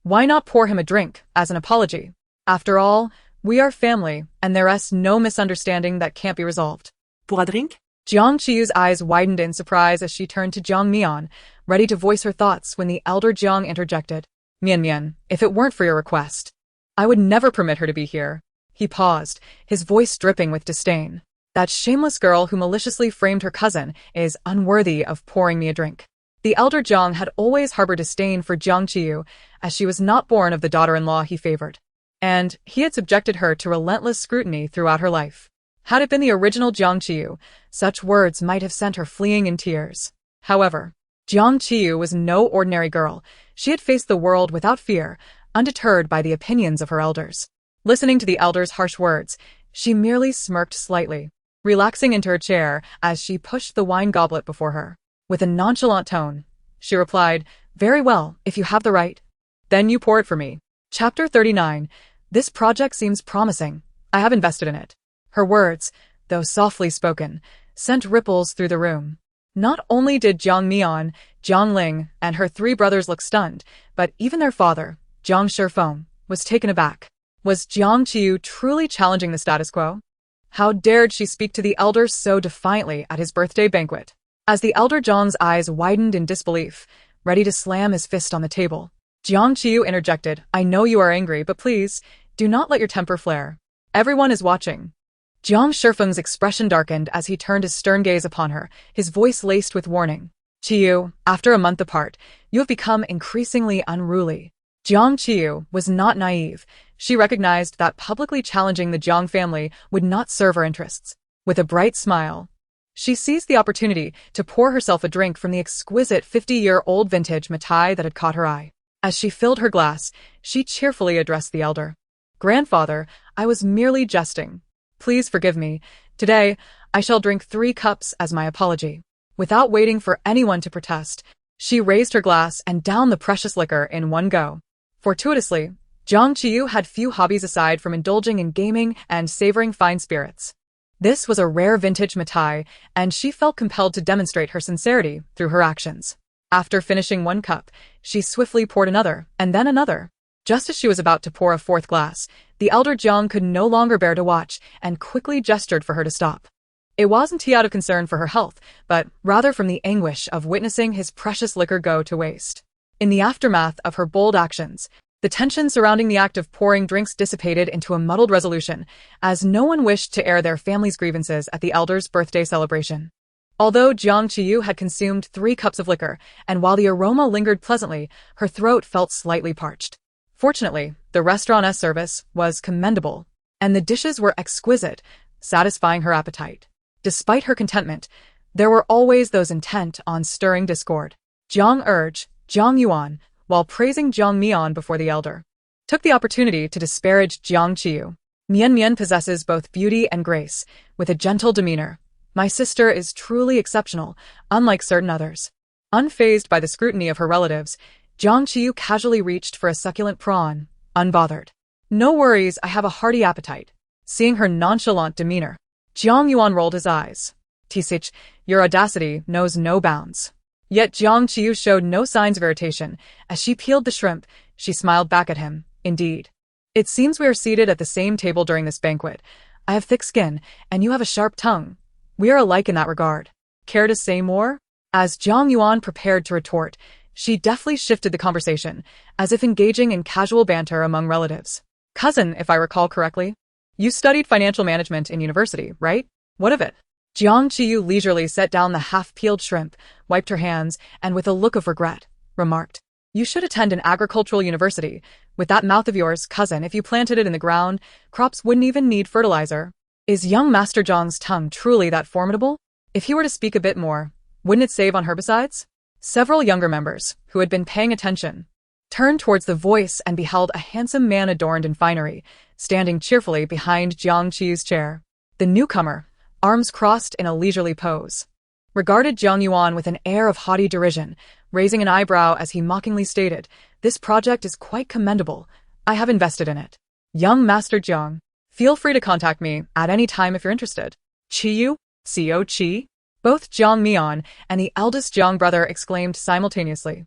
Speaker 1: Why not pour him a drink as an apology? After all, we are family, and there rests no misunderstanding that can't be resolved."
Speaker 3: Pour un drink?
Speaker 1: Jiang Qiyu's eyes widened in surprise as she turned to Jiang Mian, ready to voice her thoughts when the elder Jiang interjected. "Mian, if it weren't for your request, I would never permit her to be here." He paused, his voice dripping with disdain. "That shameless girl who maliciously framed her cousin is unworthy of pouring me a drink." The elder Jiang had always harbored disdain for Jiang Qiyu, as she was not born of the daughter-in-law he favored, and he had subjected her to relentless scrutiny throughout her life. Had it been the original Jiang Qiyu, such words might have sent her fleeing in tears. However, Jiang Qiyu was no ordinary girl. She had faced the world without fear, undeterred by the opinions of her elders. Listening to the elder's harsh words, she merely smirked slightly, relaxing into her chair as she pushed the wine goblet before her. With a nonchalant tone, she replied, "Very well, if you have the right. Then you pour it for me." Chapter 39. This project seems promising. I have invested in it. Her words, though softly spoken, sent ripples through the room. Not only did Jiang Mian, Jiang Ling, and her 3 brothers look stunned, but even their father, Jiang Shifeng, was taken aback. Was Jiang Qiyu truly challenging the status quo? How dared she speak to the elder so defiantly at his birthday banquet? As the elder Jiang's eyes widened in disbelief, ready to slam his fist on the table, Jiang Qiyu interjected, "I know you are angry, but please, do not let your temper flare. Everyone is watching." Jiang Shifeng's expression darkened as he turned his stern gaze upon her, his voice laced with warning. "Qiyu, after a month apart, you have become increasingly unruly." Jiang Qiyu was not naive. She recognized that publicly challenging the Jiang family would not serve her interests. With a bright smile, she seized the opportunity to pour herself a drink from the exquisite 50-year-old vintage mitai that had caught her eye. As she filled her glass, she cheerfully addressed the elder. "Grandfather, I was merely jesting. Please forgive me. Today, I shall drink 3 cups as my apology." Without waiting for anyone to protest, she raised her glass and downed the precious liquor in one go. Fortuitously, Jiang Qiyu had few hobbies aside from indulging in gaming and savoring fine spirits. This was a rare vintage mitai, and she felt compelled to demonstrate her sincerity through her actions. After finishing 1 cup, she swiftly poured another, and then another. Just as she was about to pour a 4th glass, the elder Jiang could no longer bear to watch and quickly gestured for her to stop. It wasn't he out of concern for her health, but rather from the anguish of witnessing his precious liquor go to waste. In the aftermath of her bold actions, the tension surrounding the act of pouring drinks dissipated into a muddled resolution, as no one wished to air their family's grievances at the elder's birthday celebration. Although Jiang Qiyu had consumed 3 cups of liquor, and while the aroma lingered pleasantly, her throat felt slightly parched. Fortunately, the restaurant's service was commendable, and the dishes were exquisite, satisfying her appetite. Despite her contentment, there were always those intent on stirring discord. Jiang urged Jiang Yuan, while praising Jiang Mian before the elder, took the opportunity to disparage Jiang Qiyu. "Mian possesses both beauty and grace, with a gentle demeanor. My sister is truly exceptional, unlike certain others." Unfazed by the scrutiny of her relatives, Jiang Qiyu casually reached for a succulent prawn, unbothered. No worries, I have a hearty appetite. Seeing her nonchalant demeanor, Jiang Yuan rolled his eyes. Tisich, your audacity knows no bounds. Yet Jiang Qiyu showed no signs of irritation. As she peeled the shrimp, she smiled back at him. Indeed. It seems we are seated at the same table during this banquet. I have thick skin, and you have a sharp tongue. We are alike in that regard. Care to say more? As Jiang Yuan prepared to retort, she deftly shifted the conversation, as if engaging in casual banter among relatives. Cousin, if I recall correctly, you studied financial management in university, right? What of it? Jiang Qiyu leisurely set down the half-peeled shrimp, wiped her hands, and with a look of regret, remarked, You should attend an agricultural university. With that mouth of yours, cousin, if you planted it in the ground, crops wouldn't even need fertilizer. Is young Master Jiang's tongue truly that formidable? If he were to speak a bit more, wouldn't it save on herbicides? Several younger members, who had been paying attention, turned towards the voice and beheld a handsome man adorned in finery, standing cheerfully behind Jiang Qiyu's chair. The newcomer, arms crossed in a leisurely pose, regarded Jiang Yuan with an air of haughty derision, raising an eyebrow as he mockingly stated, This project is quite commendable. I have invested in it. Young Master Jiang, feel free to contact me at any time if you're interested. Qiyu? Co Qi? Both Jiang Mian and the eldest Jiang brother exclaimed simultaneously.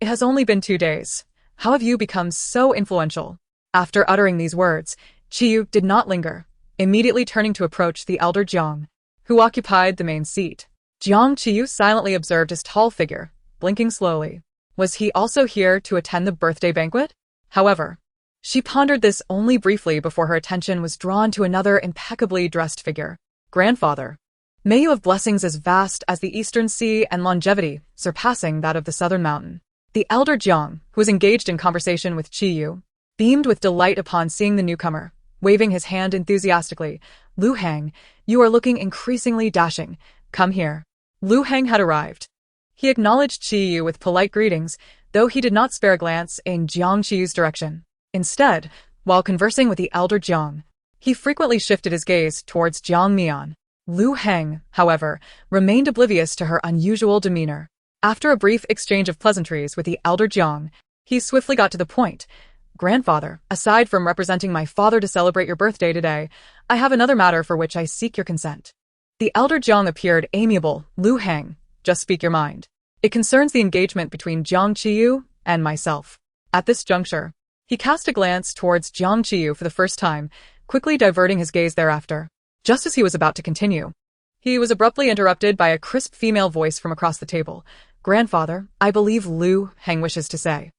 Speaker 1: It has only been 2 days. How have you become so influential? After uttering these words, Qiyu did not linger, immediately turning to approach the elder Jiang, who occupied the main seat. Jiang Qiyu silently observed his tall figure, blinking slowly. Was he also here to attend the birthday banquet? However, she pondered this only briefly before her attention was drawn to another impeccably dressed figure. Grandfather, may you have blessings as vast as the eastern sea and longevity surpassing that of the southern mountain. The elder Jiang, who was engaged in conversation with Qiyu, beamed with delight upon seeing the newcomer, waving his hand enthusiastically. Lu Hang, you are looking increasingly dashing. Come here. Lu Hang had arrived. He acknowledged Qiyu with polite greetings, though he did not spare a glance in Jiang Qiyu's direction. Instead, while conversing with the elder Jiang, he frequently shifted his gaze towards Jiang Mian. Lu Hang, however, remained oblivious to her unusual demeanor. After a brief exchange of pleasantries with the elder Jiang, he swiftly got to the point. Grandfather, aside from representing my father to celebrate your birthday today, I have another matter for which I seek your consent. The elder Jiang appeared amiable. Lu Hang, just speak your mind. It concerns the engagement between Jiang Qiyu and myself. At this juncture, he cast a glance towards Jiang Qiyu for the first time, quickly diverting his gaze thereafter. Just as he was about to continue, he was abruptly interrupted by a crisp female voice from across the table. Grandfather, I believe Lu Hang wishes to say.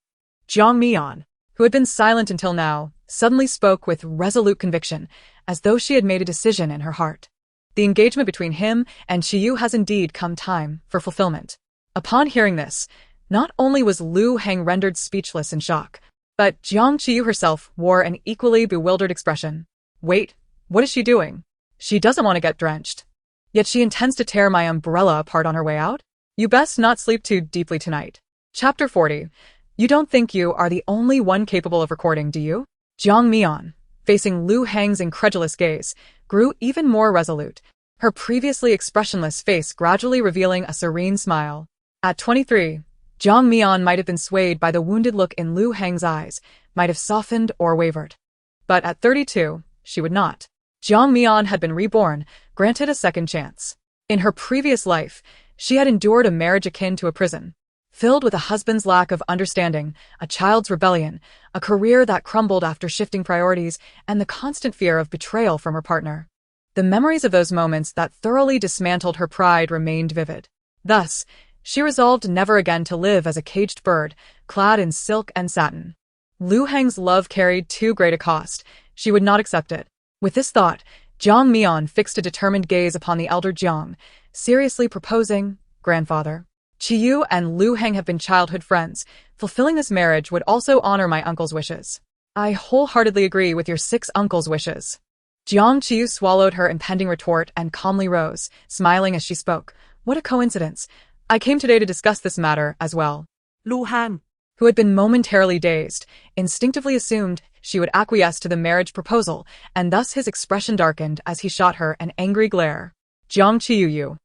Speaker 1: Jiang Mian, who had been silent until now, suddenly spoke with resolute conviction, as though she had made a decision in her heart. The engagement between him and Qiyu has indeed come time for fulfillment. Upon hearing this, not only was Lu Hang rendered speechless in shock, but Jiang Qiyu herself wore an equally bewildered expression. Wait, what is she doing? She doesn't want to get drenched. Yet she intends to tear my umbrella apart on her way out? You best not sleep too deeply tonight. Chapter 40. You don't think you are the only one capable of recording, do you? Jiang Mian, facing Lu Hang's incredulous gaze, grew even more resolute, her previously expressionless face gradually revealing a serene smile. At 23, Jiang Mian might have been swayed by the wounded look in Lu Hang's eyes, might have softened or wavered. But at 32, she would not. Jiang Mian had been reborn, granted a second chance. In her previous life, she had endured a marriage akin to a prison, filled with a husband's lack of understanding, a child's rebellion, a career that crumbled after shifting priorities, and the constant fear of betrayal from her partner. The memories of those moments that thoroughly dismantled her pride remained vivid. Thus, she resolved never again to live as a caged bird, clad in silk and satin. Lu Hang's love carried too great a cost. She would not accept it. With this thought, Jiang Mian fixed a determined gaze upon the elder Jiang, seriously proposing, Grandfather, Qiyu and Lu Hang have been childhood friends. Fulfilling this marriage would also honor my uncle's wishes. I wholeheartedly agree with your 6 uncles' wishes. Jiang Qiyu swallowed her impending retort and calmly rose, smiling as she spoke. What a coincidence. I came today to discuss this matter as well.
Speaker 3: Lu Hang,
Speaker 1: who had been momentarily dazed, instinctively assumed she would acquiesce to the marriage proposal, and thus his expression darkened as he shot her an angry glare. Jiang Qiyu.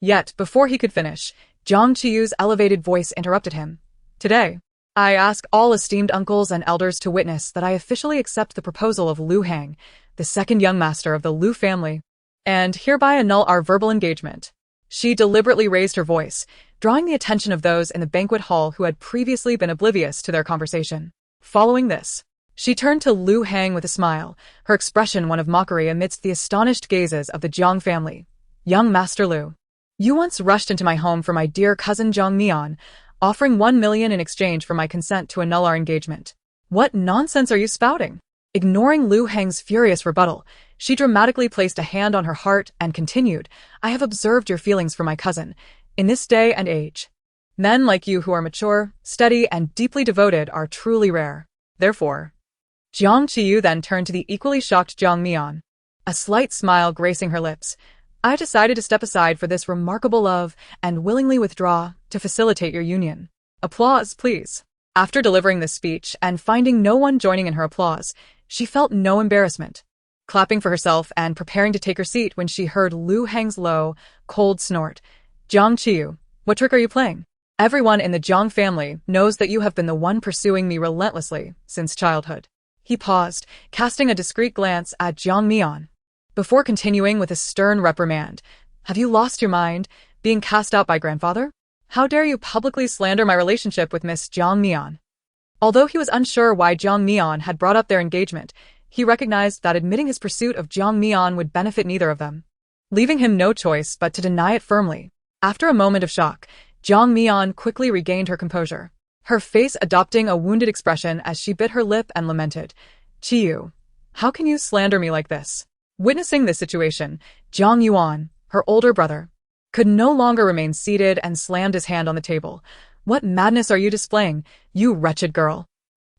Speaker 1: Yet, before he could finish, Jiang Qiyu's elevated voice interrupted him. Today, I ask all esteemed uncles and elders to witness that I officially accept the proposal of Lu Hang, the second young master of the Lu family, and hereby annul our verbal engagement. She deliberately raised her voice, drawing the attention of those in the banquet hall who had previously been oblivious to their conversation. Following this, she turned to Lu Hang with a smile, her expression one of mockery amidst the astonished gazes of the Jiang family. Young Master Lu, you once rushed into my home for my dear cousin Jiang Mian, offering 1 million in exchange for my consent to annul our engagement. What nonsense are you spouting? Ignoring Lu Hang's furious rebuttal, she dramatically placed a hand on her heart and continued, I have observed your feelings for my cousin, in this day and age. Men like you who are mature, steady, and deeply devoted are truly rare. Therefore, Jiang Qiyu then turned to the equally shocked Jiang Mian, a slight smile gracing her lips. I decided to step aside for this remarkable love and willingly withdraw to facilitate your union. Applause, please. After delivering this speech and finding no one joining in her applause, she felt no embarrassment, clapping for herself and preparing to take her seat when she heard Lu Hang's low, cold snort. Jiang Qiyu, what trick are you playing? Everyone in the Jiang family knows that you have been the one pursuing me relentlessly since childhood. He paused, casting a discreet glance at Jiang Mian, before continuing with a stern reprimand. Have you lost your mind, being cast out by grandfather? How dare you publicly slander my relationship with Miss Jiang Mian? Although he was unsure why Jiang Mian had brought up their engagement, he recognized that admitting his pursuit of Jiang Mian would benefit neither of them, leaving him no choice but to deny it firmly. After a moment of shock, Jiang Mian quickly regained her composure, her face adopting a wounded expression as she bit her lip and lamented. Qiyu, how can you slander me like this? Witnessing this situation, Jiang Yuan, her older brother, could no longer remain seated and slammed his hand on the table. What madness are you displaying, you wretched girl?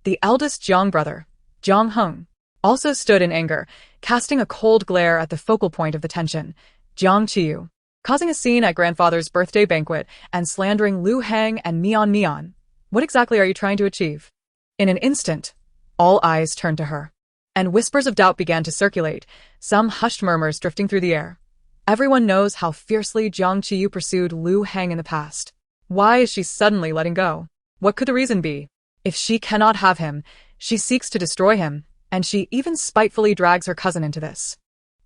Speaker 1: The eldest Jiang brother, Jiang Heng, also stood in anger, casting a cold glare at the focal point of the tension. Jiang Qiyu, causing a scene at grandfather's birthday banquet and slandering Lu Hang and Mian. What exactly are you trying to achieve? In an instant, all eyes turned to her, and whispers of doubt began to circulate, some hushed murmurs drifting through the air. Everyone knows how fiercely Jiang Qiyu pursued Lu Hang in the past. Why is she suddenly letting go? What could the reason be? If she cannot have him, she seeks to destroy him, and she even spitefully drags her cousin into this.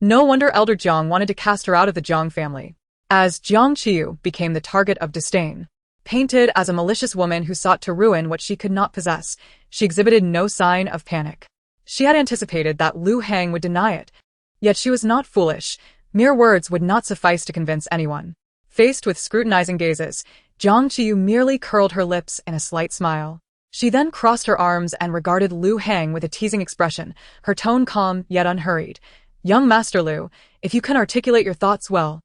Speaker 1: No wonder Elder Jiang wanted to cast her out of the Jiang family, as Jiang Qiyu became the target of disdain. Painted as a malicious woman who sought to ruin what she could not possess, she exhibited no sign of panic. She had anticipated that Lu Hang would deny it, yet she was not foolish. Mere words would not suffice to convince anyone. Faced with scrutinizing gazes, Jiang Qiyu merely curled her lips in a slight smile. She then crossed her arms and regarded Lu Hang with a teasing expression, her tone calm yet unhurried. Young Master Lu, if you can articulate your thoughts well,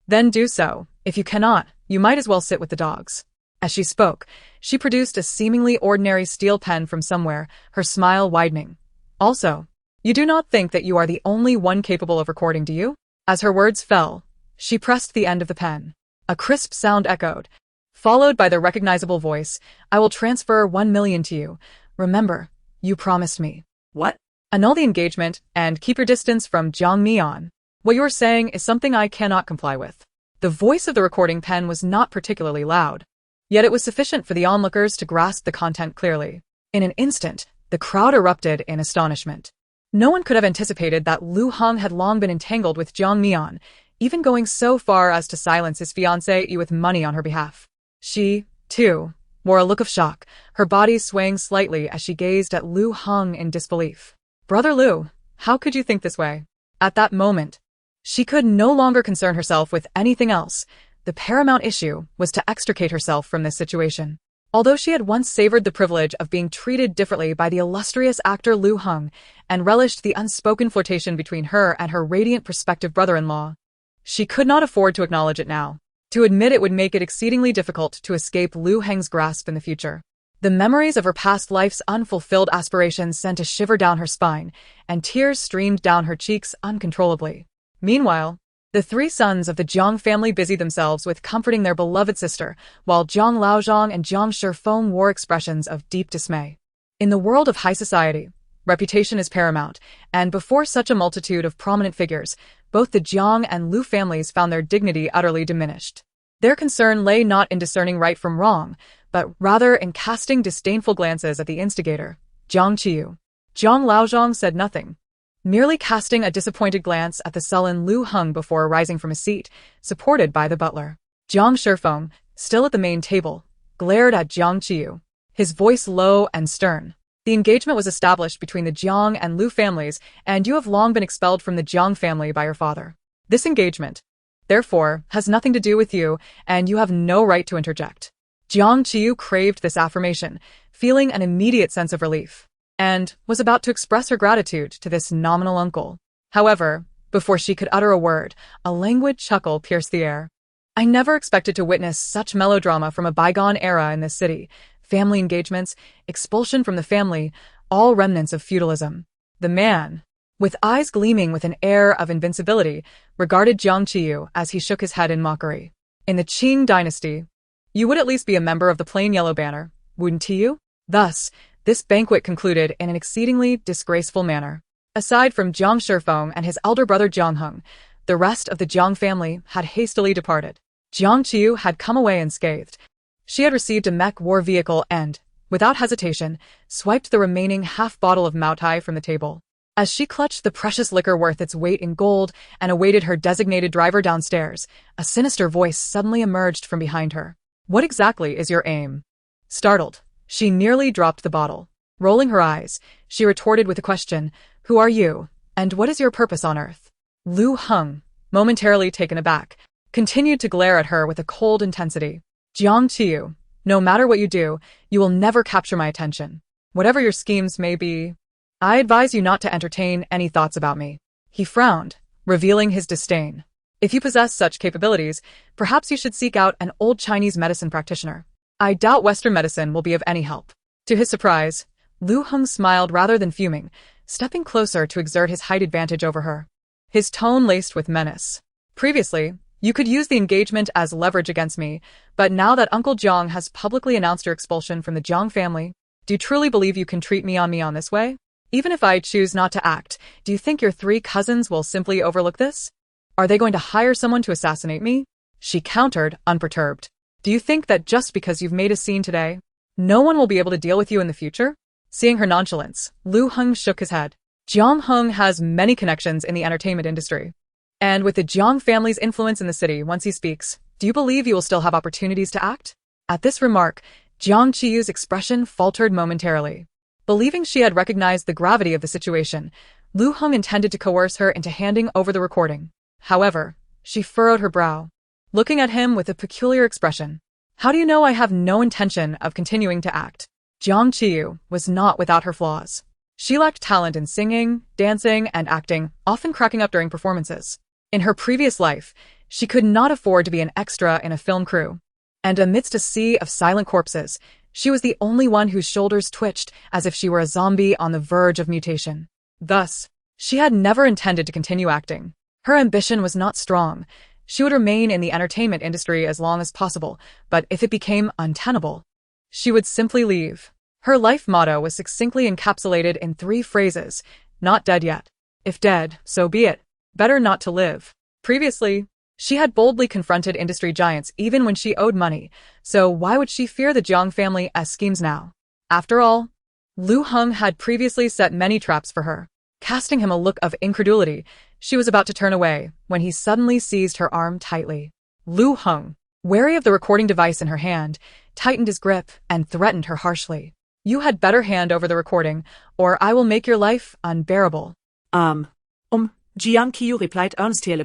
Speaker 1: then do so. If you cannot, you might as well sit with the dogs. As she spoke, she produced a seemingly ordinary steel pen from somewhere, her smile widening. Also, you do not think that you are the only one capable of recording, do you? As her words fell, she pressed the end of the pen. A crisp sound echoed, followed by the recognizable voice, I will transfer 1 million to you. Remember, you promised me.
Speaker 3: What?
Speaker 1: Annul the engagement and keep your distance from Jiang Mian. What you are saying is something I cannot comply with. The voice of the recording pen was not particularly loud, yet it was sufficient for the onlookers to grasp the content clearly. In an instant, the crowd erupted in astonishment. No one could have anticipated that Lu Hang had long been entangled with Jiang Mian, even going so far as to silence his fiancée with money on her behalf. She, too, wore a look of shock, her body swaying slightly as she gazed at Lu Hang in disbelief. Brother Lu, how could you think this way? At that moment, she could no longer concern herself with anything else. The paramount issue was to extricate herself from this situation. Although she had once savored the privilege of being treated differently by the illustrious actor Lu Hang and relished the unspoken flirtation between her and her radiant prospective brother-in-law, she could not afford to acknowledge it now. To admit it would make it exceedingly difficult to escape Lu Hang's grasp in the future. The memories of her past life's unfulfilled aspirations sent a shiver down her spine, and tears streamed down her cheeks uncontrollably. Meanwhile, the 3 sons of the Jiang family busied themselves with comforting their beloved sister, while Jiang Laozhong and Jiang Shifeng wore expressions of deep dismay. In the world of high society, reputation is paramount, and before such a multitude of prominent figures, both the Jiang and Lu families found their dignity utterly diminished. Their concern lay not in discerning right from wrong, but rather in casting disdainful glances at the instigator, Jiang Qiyu. Zhang Laozhong said nothing, merely casting a disappointed glance at the sullen Lu Heng before rising from his seat, supported by the butler. Jiang Shifeng, still at the main table, glared at Jiang Qiyu, his voice low and stern. The engagement was established between the Jiang and Lu families, and you have long been expelled from the Jiang family by your father. This engagement, therefore, has nothing to do with you, and you have no right to interject. Jiang Qiyu craved this affirmation, feeling an immediate sense of relief, and was about to express her gratitude to this nominal uncle. However, before she could utter a word, a languid chuckle pierced the air. I never expected to witness such melodrama from a bygone era in this city. Family engagements, expulsion from the family, all remnants of feudalism. The man, with eyes gleaming with an air of invincibility, regarded Jiang Qiyu as he shook his head in mockery. In the Qing dynasty, you would at least be a member of the plain yellow banner, wouldn't you? Thus, this banquet concluded in an exceedingly disgraceful manner. Aside from Jiang Shifeng and his elder brother Jiang Heng, the rest of the Jiang family had hastily departed. Jiang Qiyu had come away unscathed. She had received a mech war vehicle and, without hesitation, swiped the remaining half-bottle of Maotai from the table. As she clutched the precious liquor worth its weight in gold and awaited her designated driver downstairs, a sinister voice suddenly emerged from behind her. What exactly is your aim? Startled, she nearly dropped the bottle. Rolling her eyes, she retorted with a question, Who are you, and what is your purpose on Earth? Lu Heng, momentarily taken aback, continued to glare at her with a cold intensity. Jiang Qiyu, no matter what you do, you will never capture my attention. Whatever your schemes may be, I advise you not to entertain any thoughts about me. He frowned, revealing his disdain. If you possess such capabilities, perhaps you should seek out an old Chinese medicine practitioner. I doubt Western medicine will be of any help. To his surprise, Lu Heng smiled rather than fuming, stepping closer to exert his height advantage over her. His tone laced with menace. Previously, you could use the engagement as leverage against me, but now that Uncle Jiang has publicly announced your expulsion from the Jiang family, do you truly believe you can treat me on this way? Even if I choose not to act, do you think your 3 cousins will simply overlook this? Are they going to hire someone to assassinate me? She countered, unperturbed. Do you think that just because you've made a scene today, no one will be able to deal with you in the future? Seeing her nonchalance, Lu Heng shook his head. Jiang Heng has many connections in the entertainment industry. And with the Jiang family's influence in the city once he speaks, do you believe you will still have opportunities to act? At this remark, Jiang Qiyu's expression faltered momentarily. Believing she had recognized the gravity of the situation, Lu Heng intended to coerce her into handing over the recording. However, she furrowed her brow, looking at him with a peculiar expression. How do you know I have no intention of continuing to act? Jiang Qiyu was not without her flaws. She lacked talent in singing, dancing, and acting, often cracking up during performances. In her previous life, she could not afford to be an extra in a film crew. And amidst a sea of silent corpses, she was the only one whose shoulders twitched as if she were a zombie on the verge of mutation. Thus, she had never intended to continue acting. Her ambition was not strong. She would remain in the entertainment industry as long as possible, but if it became untenable, she would simply leave. Her life motto was succinctly encapsulated in 3 phrases, not dead yet. If dead, so be it. Better not to live. Previously, she had boldly confronted industry giants even when she owed money, so why would she fear the Jiang family as schemes now? After all, Lu Heng had previously set many traps for her. Casting him a look of incredulity, she was about to turn away when he suddenly seized her arm tightly. Lu Heng, wary of the recording device in her hand, tightened his grip and threatened her harshly. You had better hand over the recording, or I will make your life unbearable.
Speaker 3: Jiang Qiyu replied earnestly,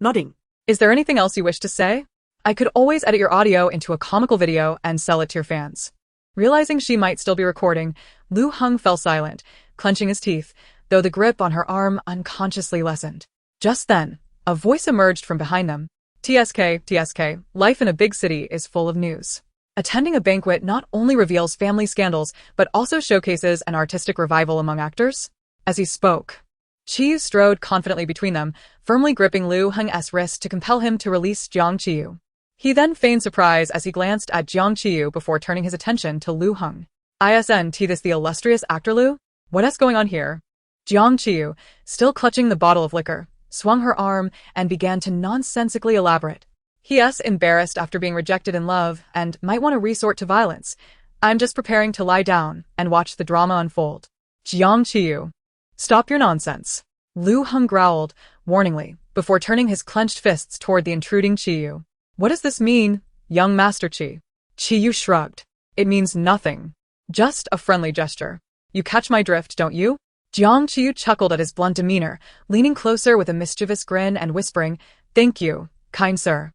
Speaker 3: nodding.
Speaker 1: Is there anything else you wish to say? I could always edit your audio into a comical video and sell it to your fans. Realizing she might still be recording, Lu Heng fell silent, clenching his teeth, though the grip on her arm unconsciously lessened. Just then, a voice emerged from behind them. TSK, life in a big city is full of news. Attending a banquet not only reveals family scandals, but also showcases an artistic revival among actors. As he spoke, Qiyu strode confidently between them, firmly gripping Lu Heng's wrist to compel him to release Jiang Qiyu. He then feigned surprise as he glanced at Jiang Qiyu before turning his attention to Lu Heng. Isn't this the illustrious actor Lu? What's going on here? Jiang Qiyu, still clutching the bottle of liquor, swung her arm and began to nonsensically elaborate. He is embarrassed after being rejected in love and might want to resort to violence. I'm just preparing to lie down and watch the drama unfold. Jiang Qiyu. Stop your nonsense. Lu Heng growled, warningly, before turning his clenched fists toward the intruding Qiyu. What does this mean, young Master Qi? Qiyu shrugged. It means nothing. Just a friendly gesture. You catch my drift, don't you? Jiang Qiyu chuckled at his blunt demeanor, leaning closer with a mischievous grin and whispering, Thank you, kind sir.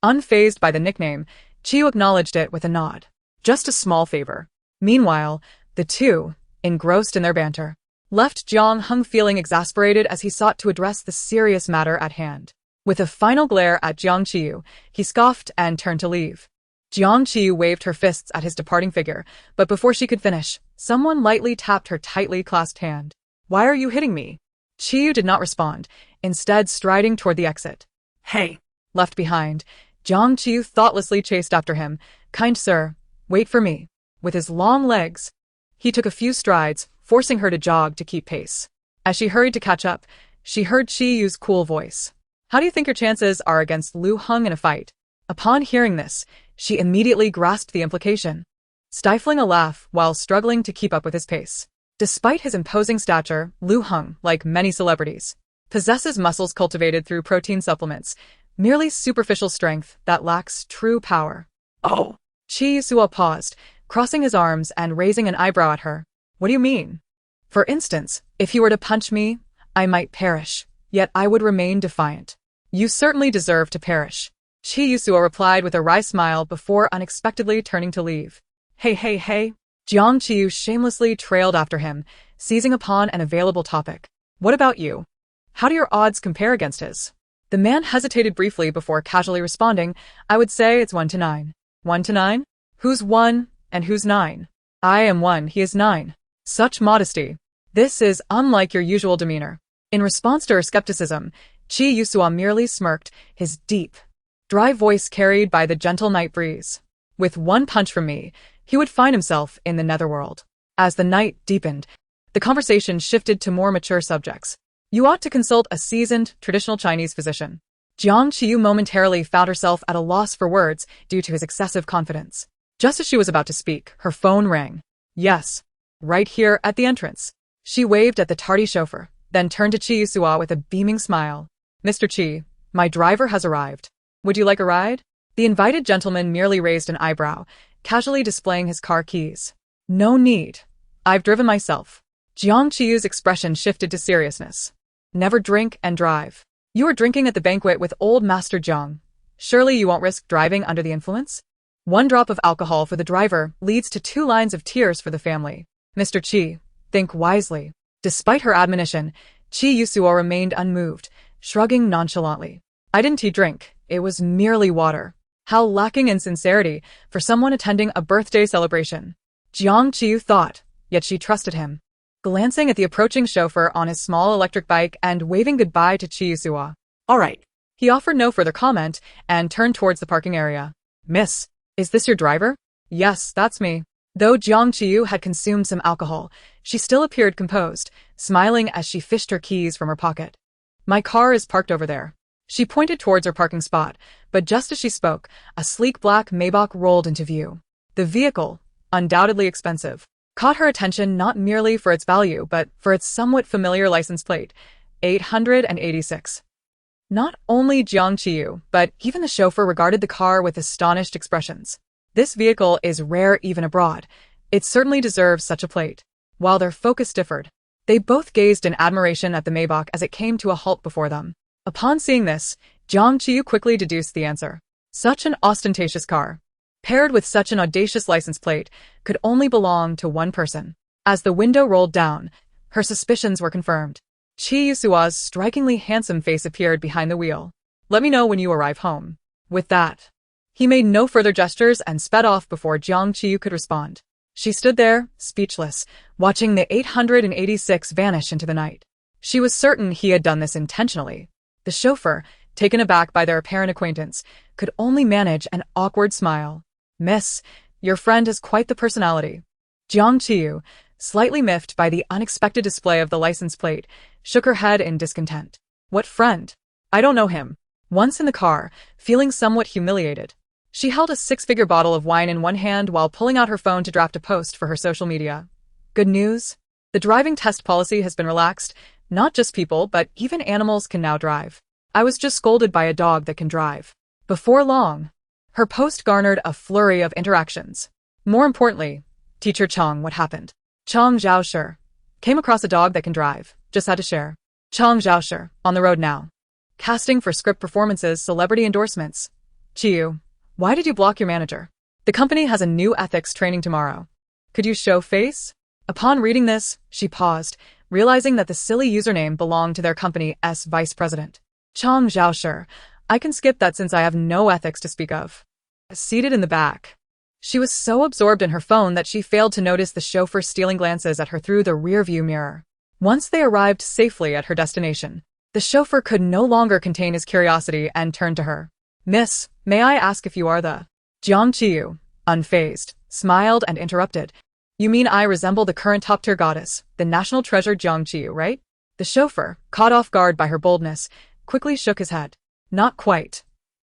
Speaker 1: Unfazed by the nickname, Qiyu acknowledged it with a nod. Just a small favor. Meanwhile, the two, engrossed in their banter, left Jiang Heng feeling exasperated as he sought to address the serious matter at hand. With a final glare at Jiang Qiyu, he scoffed and turned to leave. Jiang Qiyu waved her fists at his departing figure, but before she could finish, someone lightly tapped her tightly clasped hand. Why are you hitting me? Qiyu did not respond, instead striding toward the exit.
Speaker 3: Hey.
Speaker 1: Left behind, Jiang Qiyu thoughtlessly chased after him. Kind sir, wait for me. With his long legs, he took a few strides, forcing her to jog to keep pace. As she hurried to catch up, she heard Qiyu's cool voice. How do you think your chances are against Lu Heng in a fight? Upon hearing this, she immediately grasped the implication, stifling a laugh while struggling to keep up with his pace. Despite his imposing stature, Lu Heng, like many celebrities, possesses muscles cultivated through protein supplements, merely superficial strength that lacks true power.
Speaker 3: Oh.
Speaker 1: Qi paused, crossing his arms and raising an eyebrow at her. What do you mean? For instance, if you were to punch me, I might perish, yet I would remain defiant. You certainly deserve to perish. Qi replied with a wry smile before unexpectedly turning to leave. Hey. Jiang Qiyu shamelessly trailed after him, seizing upon an available topic. What about you? How do your odds compare against his? The man hesitated briefly before casually responding, I would say it's 1 to 9. 1 to 9? Who's 1 and who's 9? I am 1, he is 9. Such modesty. This is unlike your usual demeanor. In response to her skepticism, Qi merely smirked, his deep, dry voice carried by the gentle night breeze. With one punch from me, he would find himself in the netherworld. As the night deepened, the conversation shifted to more mature subjects. You ought to consult a seasoned, traditional Chinese physician. Jiang Qiyu momentarily found herself at a loss for words due to his excessive confidence. Just as she was about to speak, her phone rang. Yes. Right here at the entrance. She waved at the tardy chauffeur, then turned to Qi with a beaming smile. Mr. Qi, my driver has arrived. Would you like a ride? The invited gentleman merely raised an eyebrow, casually displaying his car keys. No need. I've driven myself. Jiang Qiyu's expression shifted to seriousness. Never drink and drive. You are drinking at the banquet with old Master Jiang. Surely you won't risk driving under the influence? 1 drop of alcohol for the driver leads to 2 lines of tears for the family. Mr. Qi, think wisely. Despite her admonition, Qi remained unmoved, shrugging nonchalantly. I didn't drink, it was merely water. How lacking in sincerity for someone attending a birthday celebration. Jiang Qiyu thought, yet she trusted him. Glancing at the approaching chauffeur on his small electric bike and waving goodbye to Qi
Speaker 3: All right.
Speaker 1: He offered no further comment and turned towards the parking area. Miss, is this your driver? Yes, that's me. Though Jiang Qiyu had consumed some alcohol, she still appeared composed, smiling as she fished her keys from her pocket. My car is parked over there. She pointed towards her parking spot, but just as she spoke, a sleek black Maybach rolled into view. The vehicle, undoubtedly expensive, caught her attention not merely for its value but for its somewhat familiar license plate, 886. Not only Jiang Qiyu, but even the chauffeur regarded the car with astonished expressions. This vehicle is rare even abroad. It certainly deserves such a plate. While their focus differed, they both gazed in admiration at the Maybach as it came to a halt before them. Upon seeing this, Jiang Qiyu quickly deduced the answer. Such an ostentatious car, paired with such an audacious license plate, could only belong to one person. As the window rolled down, her suspicions were confirmed. Qi strikingly handsome face appeared behind the wheel. Let me know when you arrive home. With that, he made no further gestures and sped off before Jiang Qiyu could respond. She stood there, speechless, watching the 886 vanish into the night. She was certain he had done this intentionally. The chauffeur, taken aback by their apparent acquaintance, could only manage an awkward smile. Miss, your friend has quite the personality. Jiang Qiyu, slightly miffed by the unexpected display of the license plate, shook her head in discontent. What friend? I don't know him. Once in the car, feeling somewhat humiliated, she held a six-figure bottle of wine in one hand while pulling out her phone to draft a post for her social media. Good news? The driving test policy has been relaxed. Not just people, but even animals can now drive. I was just scolded by a dog that can drive. Before long, her post garnered a flurry of interactions. More importantly, Teacher Chang, what happened? Chang Zhaoshi. Came across a dog that can drive. Just had to share. Chang Zhaoshi, on the road now. Casting for script performances, celebrity endorsements. Qiyu, why did you block your manager? The company has a new ethics training tomorrow. Could you show face? Upon reading this, she paused, realizing that the silly username belonged to their company's vice president. Chang Zhaoshi, I can skip that since I have no ethics to speak of. Seated in the back, she was so absorbed in her phone that she failed to notice the chauffeur stealing glances at her through the rearview mirror. Once they arrived safely at her destination, the chauffeur could no longer contain his curiosity and turned to her. Miss, may I ask if you are the… Jiang Qiyu, unfazed, smiled and interrupted. You mean I resemble the current top-tier goddess, the national treasure Jiang Qiyu, right? The chauffeur, caught off guard by her boldness, quickly shook his head. Not quite.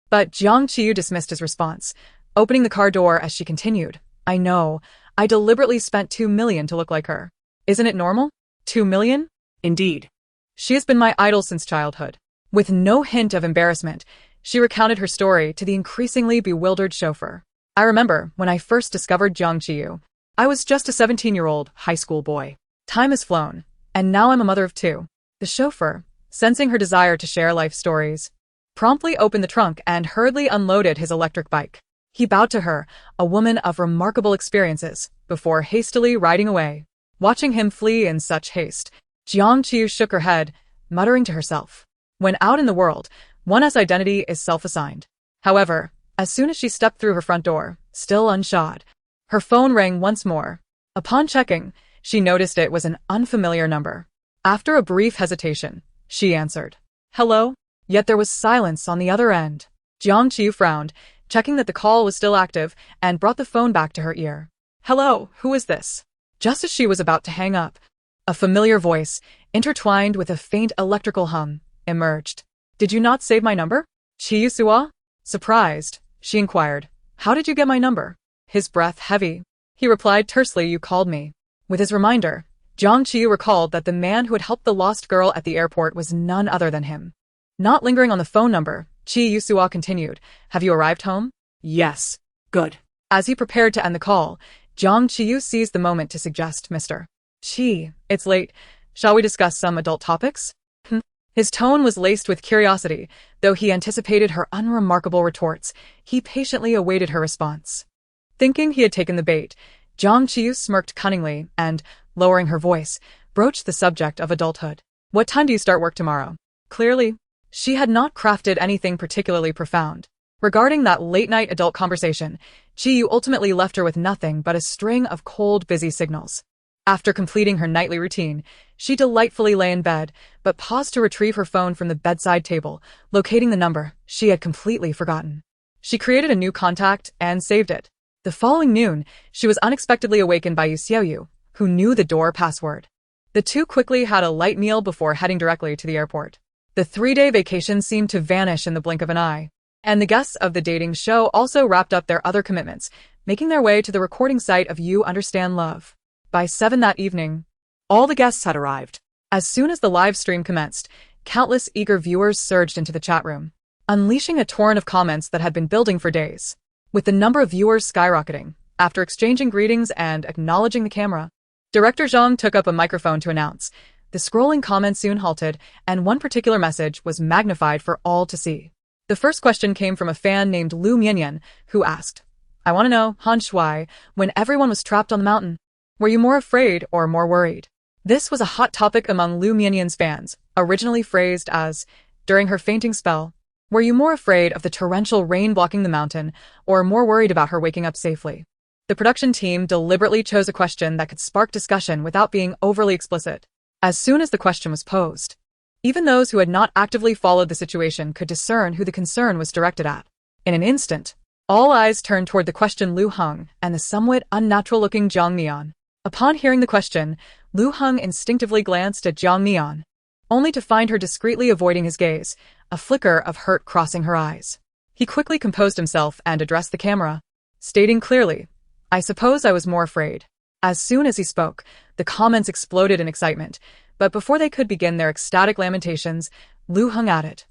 Speaker 1: But Jiang Qiyu dismissed his response, opening the car door as she continued. I know. I deliberately spent 2 million to look like her. Isn't it normal? 2 million?
Speaker 3: Indeed.
Speaker 1: She has been my idol since childhood. With no hint of embarrassment, she recounted her story to the increasingly bewildered chauffeur. I remember when I first discovered Jiang Qiyu. I was just a 17-year-old high school boy. Time has flown, and now I'm a mother of 2. The chauffeur, sensing her desire to share life stories, promptly opened the trunk and hurriedly unloaded his electric bike. He bowed to her, a woman of remarkable experiences, before hastily riding away. Watching him flee in such haste, Jiang Qiyu shook her head, muttering to herself. When out in the world, one's identity is self-assigned. However, as soon as she stepped through her front door, still unshod, her phone rang once more. Upon checking, she noticed it was an unfamiliar number. After a brief hesitation, she answered. Hello? Yet there was silence on the other end. Jiang Qiyu frowned, checking that the call was still active, and brought the phone back to her ear. Hello, who is this? Just as she was about to hang up, a familiar voice, intertwined with a faint electrical hum, emerged. Did you not save my number? Qiyu Suwa? Surprised, she inquired. How did you get my number? His breath heavy. He replied tersely, you called me. With his reminder, Jiang Qiyu recalled that the man who had helped the lost girl at the airport was none other than him. Not lingering on the phone number, Qiyu Suwa continued. Have you arrived home?
Speaker 3: Yes. Good.
Speaker 1: As he prepared to end the call, Jiang Qiyu seized the moment to suggest, Mr. Qi, it's late. Shall we discuss some adult topics? His tone was laced with curiosity. Though he anticipated her unremarkable retorts, he patiently awaited her response. Thinking he had taken the bait, Jiang Qiyu smirked cunningly and, lowering her voice, broached the subject of adulthood. What time do you start work tomorrow? Clearly, she had not crafted anything particularly profound. Regarding that late-night adult conversation, Qiyu ultimately left her with nothing but a string of cold, busy signals. After completing her nightly routine, she delightfully lay in bed, but paused to retrieve her phone from the bedside table, locating the number she had completely forgotten. She created a new contact and saved it. The following noon, she was unexpectedly awakened by Yu Xiaoyu, who knew the door password. The two quickly had a light meal before heading directly to the airport. The 3-day vacation seemed to vanish in the blink of an eye, and the guests of the dating show also wrapped up their other commitments, making their way to the recording site of You Understand Love. By 7 that evening, all the guests had arrived. As soon as the live stream commenced, countless eager viewers surged into the chat room, unleashing a torrent of comments that had been building for days. With the number of viewers skyrocketing, after exchanging greetings and acknowledging the camera, Director Zhang took up a microphone to announce. The scrolling comments soon halted, and one particular message was magnified for all to see. The first question came from a fan named Lu Mianyan, who asked, I want to know, Han Shui, when everyone was trapped on the mountain, were you more afraid or more worried? This was a hot topic among Lu Mianyan's fans, originally phrased as, during her fainting spell, were you more afraid of the torrential rain blocking the mountain, or more worried about her waking up safely? The production team deliberately chose a question that could spark discussion without being overly explicit. As soon as the question was posed, even those who had not actively followed the situation could discern who the concern was directed at. In an instant, all eyes turned toward the question Lu Heng and the somewhat unnatural-looking Jiang Mian. Upon hearing the question, Lu Heng instinctively glanced at Jiang Mian, only to find her discreetly avoiding his gaze, a flicker of hurt crossing her eyes. He quickly composed himself and addressed the camera, stating clearly, "I suppose I was more afraid." As soon as he spoke, the comments exploded in excitement, but before they could begin their ecstatic lamentations, Lu hung at it.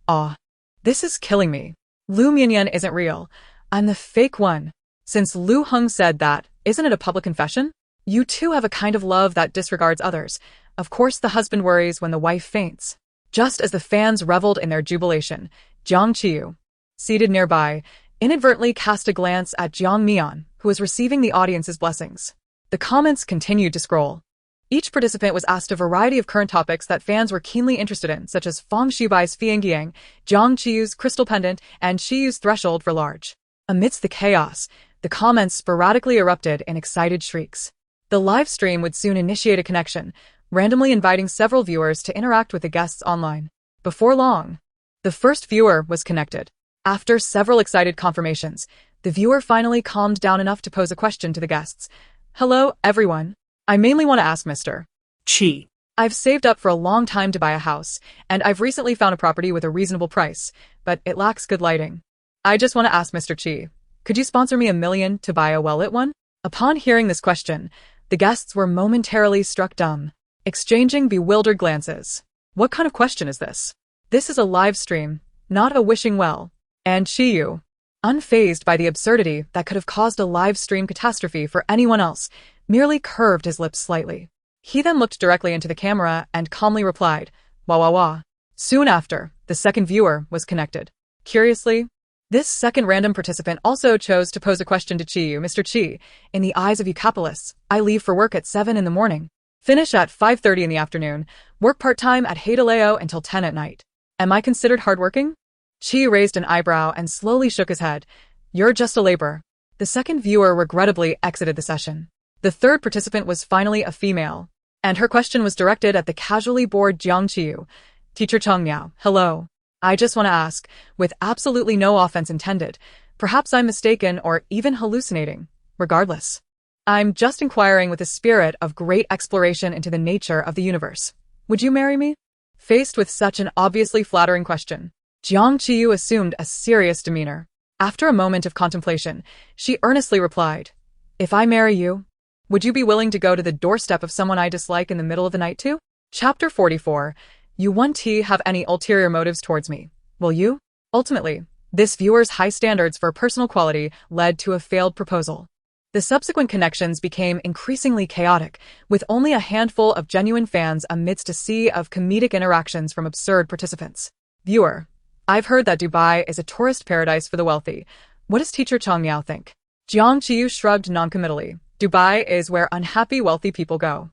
Speaker 1: "Aw, this is killing me. Lu Mianyan isn't real. I'm the fake one." Since Lu Heng said that, isn't it a public confession? You two have a kind of love that disregards others. Of course the husband worries when the wife faints. Just as the fans reveled in their jubilation, Jiang Qiyu, seated nearby, inadvertently cast a glance at Jiang Mian, who was receiving the audience's blessings. The comments continued to scroll. Each participant was asked a variety of current topics that fans were keenly interested in, such as Feng Shibai's Fiangyang, Jiang Qiyu's crystal pendant, and Qiyu's threshold for large. Amidst the chaos, the comments sporadically erupted in excited shrieks. The live stream would soon initiate a connection, randomly inviting several viewers to interact with the guests online. Before long, the first viewer was connected. After several excited confirmations, the viewer finally calmed down enough to pose a question to the guests. "Hello, everyone. I mainly want to ask Mr.
Speaker 3: Qi.
Speaker 1: I've saved up for a long time to buy a house, and I've recently found a property with a reasonable price, but it lacks good lighting. I just want to ask Mr. Qi, could you sponsor me $1 million to buy a well-lit one?" Upon hearing this question, the guests were momentarily struck dumb, exchanging bewildered glances. What kind of question is this? This is a live stream, not a wishing well. And Qiyu, unfazed by the absurdity that could have caused a live stream catastrophe for anyone else, merely curved his lips slightly. He then looked directly into the camera and calmly replied, "Wah wah wah." Soon after, the second viewer was connected. Curiously, this second random participant also chose to pose a question to Qiyu. "Mr. Qi, in the eyes of you capitalists, I leave for work at 7 in the morning, finish at 5:30 in the afternoon, work part-time at Heideleo until 10 at night. Am I considered hardworking?" Qi raised an eyebrow and slowly shook his head. "You're just a laborer." The second viewer regrettably exited the session. The third participant was finally a female, and her question was directed at the casually bored Jiang Qiyu. "Teacher Cheng Miao, hello. I just want to ask, with absolutely no offense intended, perhaps I'm mistaken or even hallucinating. Regardless, I'm just inquiring with a spirit of great exploration into the nature of the universe. Would you marry me?" Faced with such an obviously flattering question, Jiang Qiyu assumed a serious demeanor. After a moment of contemplation, she earnestly replied, "If I marry you, would you be willing to go to the doorstep of someone I dislike in the middle of the night too?" Chapter 44. You won't have any ulterior motives towards me, will you? Ultimately, this viewer's high standards for personal quality led to a failed proposal. The subsequent connections became increasingly chaotic, with only a handful of genuine fans amidst a sea of comedic interactions from absurd participants. Viewer: I've heard that Dubai is a tourist paradise for the wealthy. What does teacher Cheng Miao think? Jiang Qiyu shrugged noncommittally. Dubai is where unhappy wealthy people go.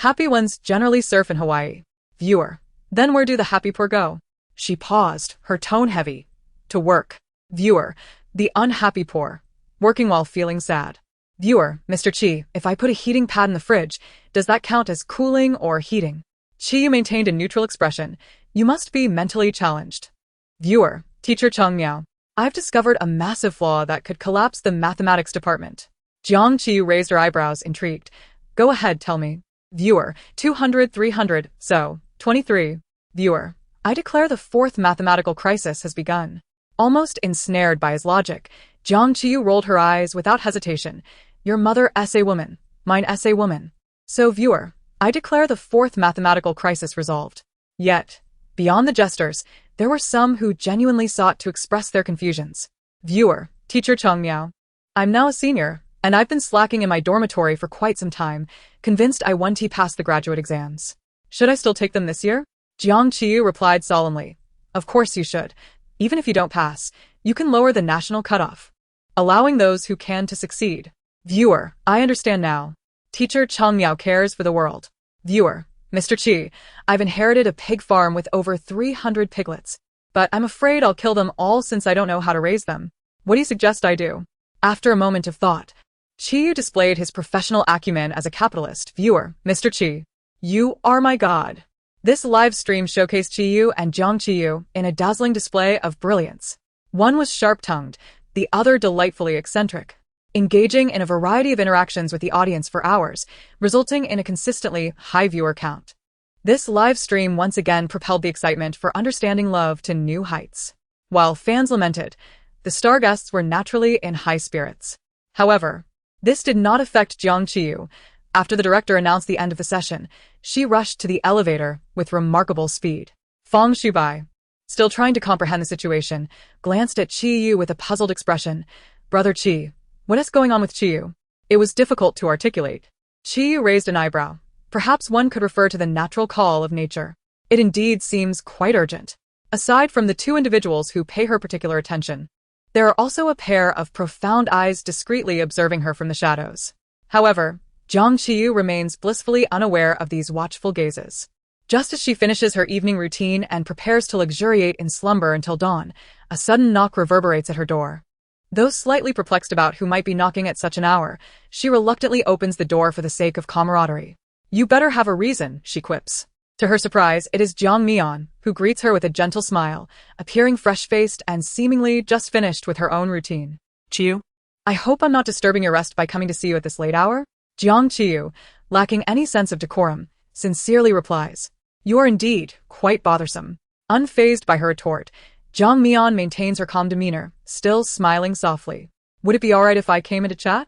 Speaker 1: Happy ones generally surf in Hawaii. Viewer: Then where do the happy poor go? She paused, her tone heavy. To work. Viewer: The unhappy poor. Working while feeling sad. Viewer: Mr. Qi, if I put a heating pad in the fridge, does that count as cooling or heating? Qiyu maintained a neutral expression. You must be mentally challenged. Viewer: Teacher Cheng Miao, I've discovered a massive flaw that could collapse the mathematics department. Jiang Qiyu raised her eyebrows, intrigued. Go ahead, tell me. Viewer: 200, 300, so, 23. Viewer: I declare the fourth mathematical crisis has begun. Almost ensnared by his logic, Jiang Qiyu rolled her eyes without hesitation. Your mother essay woman, mine essay woman. So viewer, I declare the fourth mathematical crisis resolved. Yet, beyond the jesters, there were some who genuinely sought to express their confusions. Viewer: Teacher Cheng Miao, I'm now a senior, and I've been slacking in my dormitory for quite some time, convinced I won't pass the graduate exams. Should I still take them this year? Jiang Qiyu replied solemnly. Of course you should. Even if you don't pass, you can lower the national cutoff, allowing those who can to succeed. Viewer: I understand now. Teacher Cheng Miao cares for the world. Viewer: Mr. Qi, I've inherited a pig farm with over 300 piglets, but I'm afraid I'll kill them all since I don't know how to raise them. What do you suggest I do? After a moment of thought, Qiyu displayed his professional acumen as a capitalist. Viewer: Mr. Qi, you are my god. This live stream showcased Qiyu and Jiang Qiyu in a dazzling display of brilliance. One was sharp-tongued, the other delightfully eccentric, engaging in a variety of interactions with the audience for hours, resulting in a consistently high viewer count. This live stream once again propelled the excitement for understanding love to new heights. While fans lamented, the star guests were naturally in high spirits. However, this did not affect Jiang Qiyu. After the director announced the end of the session, she rushed to the elevator with remarkable speed. Feng Shubai, still trying to comprehend the situation, glanced at Qiyu with a puzzled expression. Brother Qi, what is going on with Qiyu? It was difficult to articulate. Qiyu raised an eyebrow. Perhaps one could refer to the natural call of nature. It indeed seems quite urgent. Aside from the two individuals who pay her particular attention, there are also a pair of profound eyes discreetly observing her from the shadows. However, Jiang Qiyu remains blissfully unaware of these watchful gazes. Just as she finishes her evening routine and prepares to luxuriate in slumber until dawn, a sudden knock reverberates at her door. Though slightly perplexed about who might be knocking at such an hour, she reluctantly opens the door for the sake of camaraderie. You better have a reason, she quips. To her surprise, it is Jiang Mian, who greets her with a gentle smile, appearing fresh-faced and seemingly just finished with her own routine.
Speaker 3: Qiyu?
Speaker 1: I hope I'm not disturbing your rest by coming to see you at this late hour? Jiang Qiyu, lacking any sense of decorum, sincerely replies. You are indeed quite bothersome. Unfazed by her retort, Jiang Mian maintains her calm demeanor, still smiling softly. Would it be alright if I came in to chat?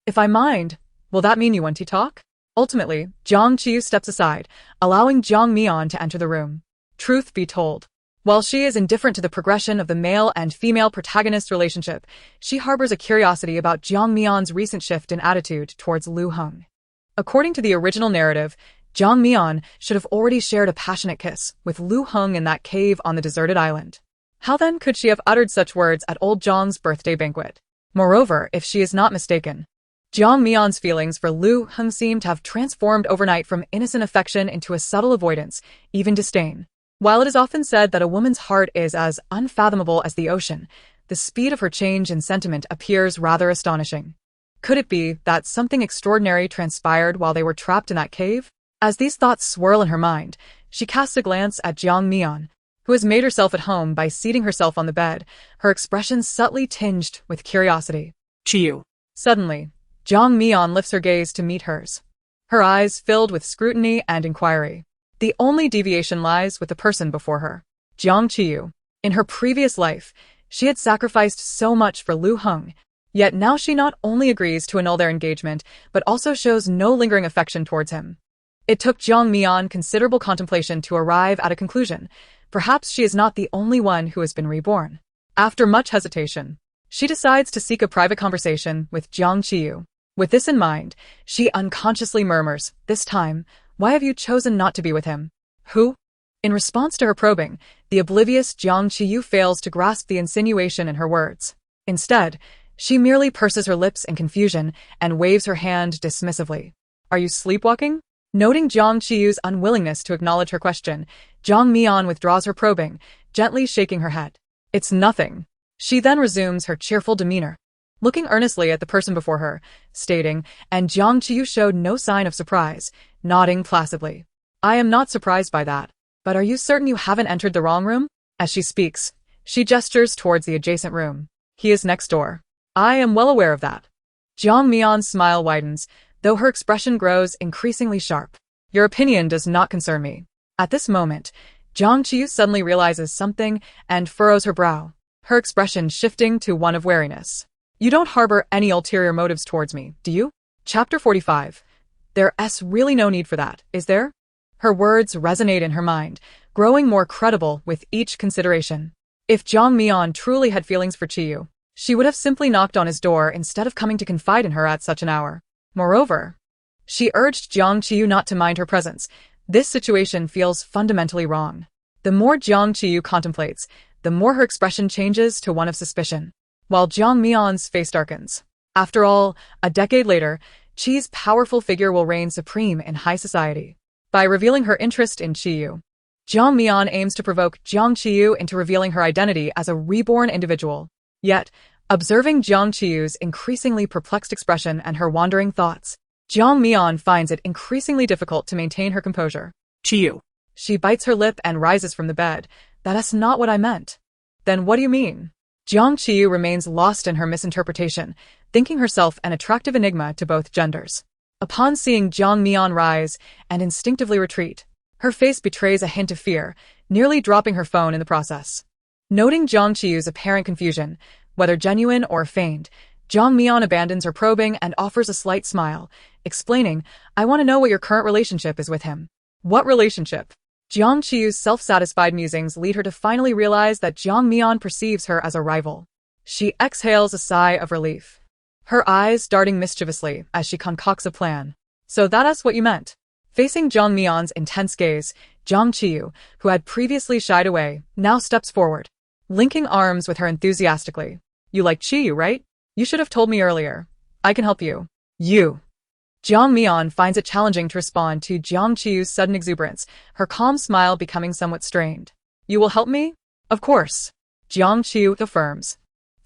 Speaker 1: If I mind, will that mean you want to talk? Ultimately, Jiang Qiyu steps aside, allowing Jiang Mian to enter the room. Truth be told, while she is indifferent to the progression of the male and female protagonist relationship, she harbors a curiosity about Jiang Mian's recent shift in attitude towards Lu Heng. According to the original narrative, Jiang Mian should have already shared a passionate kiss with Lu Heng in that cave on the deserted island. How then could she have uttered such words at old Jiang's birthday banquet? Moreover, if she is not mistaken, Jiang Mian's feelings for Lu Heng seem to have transformed overnight from innocent affection into a subtle avoidance, even disdain. While it is often said that a woman's heart is as unfathomable as the ocean, the speed of her change in sentiment appears rather astonishing. Could it be that something extraordinary transpired while they were trapped in that cave? As these thoughts swirl in her mind, she casts a glance at Jiang Mian, who has made herself at home by seating herself on the bed, her expression subtly tinged with curiosity.
Speaker 3: Qiyu.
Speaker 1: Suddenly, Jiang Mian lifts her gaze to meet hers, her eyes filled with scrutiny and inquiry. The only deviation lies with the person before her, Jiang Qiyu. In her previous life, she had sacrificed so much for Lu Heng, yet now she not only agrees to annul their engagement, but also shows no lingering affection towards him. It took Jiang Mian considerable contemplation to arrive at a conclusion. Perhaps she is not the only one who has been reborn. After much hesitation, she decides to seek a private conversation with Jiang Qiyu. With this in mind, she unconsciously murmurs, this time, why have you chosen not to be with him? Who? In response to her probing, the oblivious Jiang Qiyu fails to grasp the insinuation in her words. Instead, she merely purses her lips in confusion and waves her hand dismissively. Are you sleepwalking? Noting Jiang Qiyu's unwillingness to acknowledge her question, Jiang Mian withdraws her probing, gently shaking her head. It's nothing. She then resumes her cheerful demeanor, looking earnestly at the person before her, stating, and Jiang Qiyu showed no sign of surprise, nodding placidly. I am not surprised by that, but are you certain you haven't entered the wrong room? As she speaks, she gestures towards the adjacent room. He is next door. I am well aware of that. Jiang Mian's smile widens, though her expression grows increasingly sharp. Your opinion does not concern me. At this moment, Jiang Qiyu suddenly realizes something and furrows her brow, her expression shifting to one of wariness. You don't harbor any ulterior motives towards me, do you? Chapter 45. There's really no need for that, is there? Her words resonate in her mind, growing more credible with each consideration. If Jiang Mian truly had feelings for Qiyu, she would have simply knocked on his door instead of coming to confide in her at such an hour. Moreover, she urged Jiang Qiyu not to mind her presence. This situation feels fundamentally wrong. The more Jiang Qiyu contemplates, the more her expression changes to one of suspicion, while Jiang Mian's face darkens. After all, a decade later, Qi's powerful figure will reign supreme in high society. By revealing her interest in Qiyu, Jiang Mian aims to provoke Jiang Qiyu into revealing her identity as a reborn individual. Yet, observing Jiang Qiyu's increasingly perplexed expression and her wandering thoughts, Jiang Mian finds it increasingly difficult to maintain her composure.
Speaker 3: Qiyu.
Speaker 1: She bites her lip and rises from the bed. That's not what I meant. Then what do you mean? Jiang Qiyu remains lost in her misinterpretation, thinking herself an attractive enigma to both genders. Upon seeing Jiang Mian rise and instinctively retreat, Her face betrays a hint of fear, nearly dropping her phone in the process. Noting Jiang Qiyu's apparent confusion, whether genuine or feigned, Jiang Mian abandons her probing and offers a slight smile, explaining, "I want to know what your current relationship is with him." What relationship? Jiang Qiyu's self-satisfied musings lead her to finally realize that Jiang Mian perceives her as a rival. She exhales a sigh of relief, her eyes darting mischievously as she concocts a plan. "So that's what you meant." Facing Jiang Mian's intense gaze, Jiang Qiyu, who had previously shied away, now steps forward, linking arms with her enthusiastically. "You like Qiyu, right? You should have told me earlier. I can help you." "You." Jiang Mian finds it challenging to respond to Jiang Qiyu's sudden exuberance, her calm smile becoming somewhat strained. "You will help me?" "Of course," Jiang Qiyu affirms,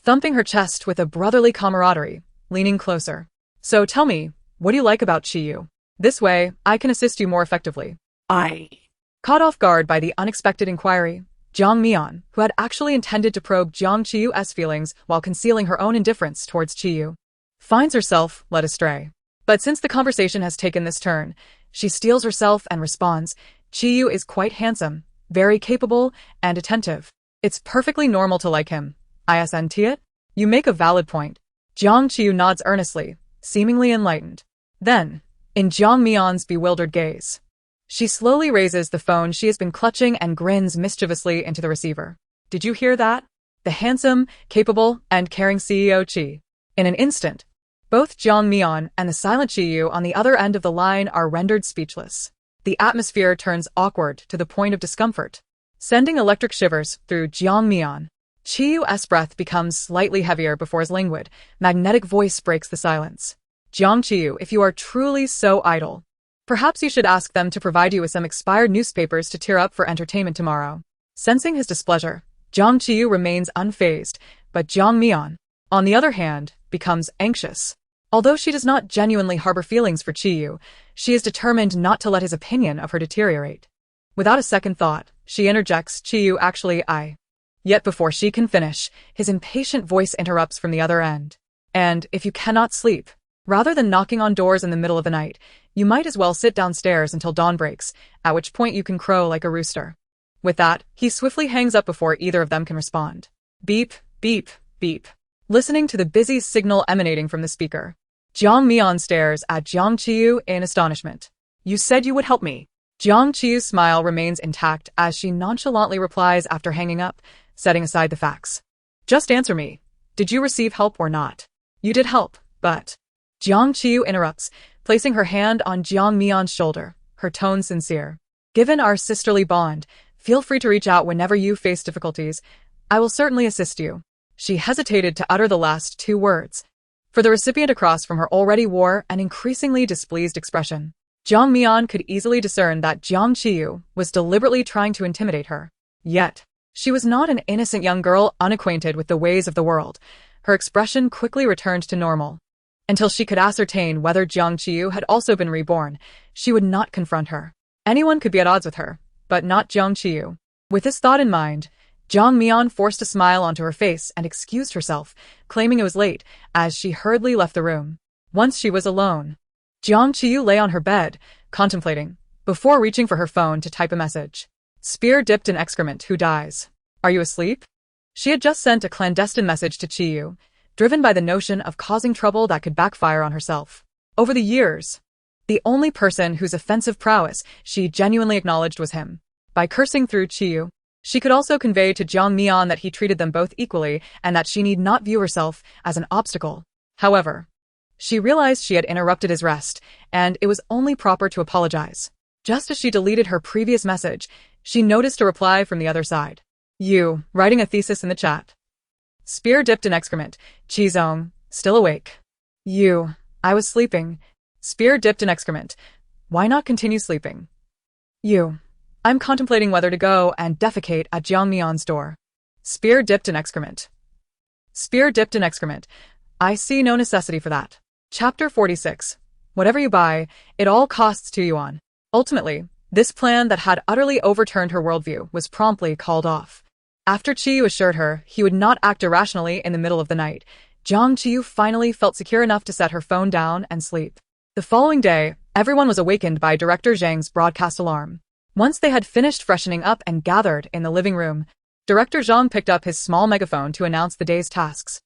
Speaker 1: thumping her chest with a brotherly camaraderie, leaning closer. "So tell me, what do you like about Qiyu? This way, I can assist you more effectively." Caught off guard by the unexpected inquiry, Jiang Mian, who had actually intended to probe Jiang Qiyu's feelings while concealing her own indifference towards Qiyu, finds herself led astray. But since the conversation has taken this turn, she steels herself and responds, "Qiyu is quite handsome, very capable, and attentive. It's perfectly normal to like him. Isn't it?" "You make a valid point." Jiang Qiyu nods earnestly, seemingly enlightened. Then, in Jiang Mian's bewildered gaze, she slowly raises the phone she has been clutching and grins mischievously into the receiver. "Did you hear that? The handsome, capable, and caring CEO Qi." In an instant, both Jiang Mian and the silent Qiyu on the other end of the line are rendered speechless. The atmosphere turns awkward to the point of discomfort, sending electric shivers through Jiang Mian. Qiyu's breath becomes slightly heavier before his languid, magnetic voice breaks the silence. "Jiang Qiyu, if you are truly so idle, perhaps you should ask them to provide you with some expired newspapers to tear up for entertainment tomorrow." Sensing his displeasure, Jiang Qiyu remains unfazed, but Jiang Mian, on the other hand, becomes anxious. Although she does not genuinely harbor feelings for Qiyu, she is determined not to let his opinion of her deteriorate. Without a second thought, she interjects, "Qiyu, actually, I..." Yet before she can finish, his impatient voice interrupts from the other end. "And if you cannot sleep, rather than knocking on doors in the middle of the night, you might as well sit downstairs until dawn breaks, at which point you can crow like a rooster." With that, he swiftly hangs up before either of them can respond. Beep, beep, beep. Listening to the busy signal emanating from the speaker, Jiang Mian stares at Jiang Qiyu in astonishment.
Speaker 3: "You said you would help me."
Speaker 1: Jiang Qiyu's smile remains intact as she nonchalantly replies after hanging up, setting aside the facts. "Just answer me. Did you receive help or not?" "You did help, but..." Jiang Qiyu interrupts, placing her hand on Jiang Mian's shoulder, her tone sincere. "Given our sisterly bond, feel free to reach out whenever you face difficulties. I will certainly assist you." She hesitated to utter the last two words, for the recipient across from her already wore an increasingly displeased expression. Jiang Mian could easily discern that Jiang Qiyu was deliberately trying to intimidate her. Yet, she was not an innocent young girl unacquainted with the ways of the world. Her expression quickly returned to normal. Until she could ascertain whether Jiang Qiyu had also been reborn, she would not confront her. Anyone could be at odds with her, but not Jiang Qiyu. With this thought in mind, Jiang Mian forced a smile onto her face and excused herself, claiming it was late, as she hurriedly left the room. Once she was alone, Jiang Qiyu lay on her bed, contemplating, before reaching for her phone to type a message. "Spear dipped in excrement, who dies? Are you asleep?" She had just sent a clandestine message to Qiyu, driven by the notion of causing trouble that could backfire on herself. Over the years, the only person whose offensive prowess she genuinely acknowledged was him. By cursing through Qiyu, she could also convey to Jiang Mian that he treated them both equally and that she need not view herself as an obstacle. However, she realized she had interrupted his rest, and it was only proper to apologize. Just as she deleted her previous message, she noticed a reply from the other side. "You, writing a thesis in the chat. Spear dipped in excrement. Qizong, still awake. You, I was sleeping. Spear dipped in excrement. Why not continue sleeping? You, I'm contemplating whether to go and defecate at Jiang Mian's door. Spear dipped in excrement. Spear dipped in excrement. I see no necessity for that." Chapter 46. Whatever you buy, it all costs 2 yuan. Ultimately, this plan that had utterly overturned her worldview was promptly called off. After Qiyu assured her he would not act irrationally in the middle of the night, Jiang Qiyu finally felt secure enough to set her phone down and sleep. The following day, everyone was awakened by Director Zhang's broadcast alarm. Once they had finished freshening up and gathered in the living room, Director Jiang picked up his small megaphone to announce the day's tasks.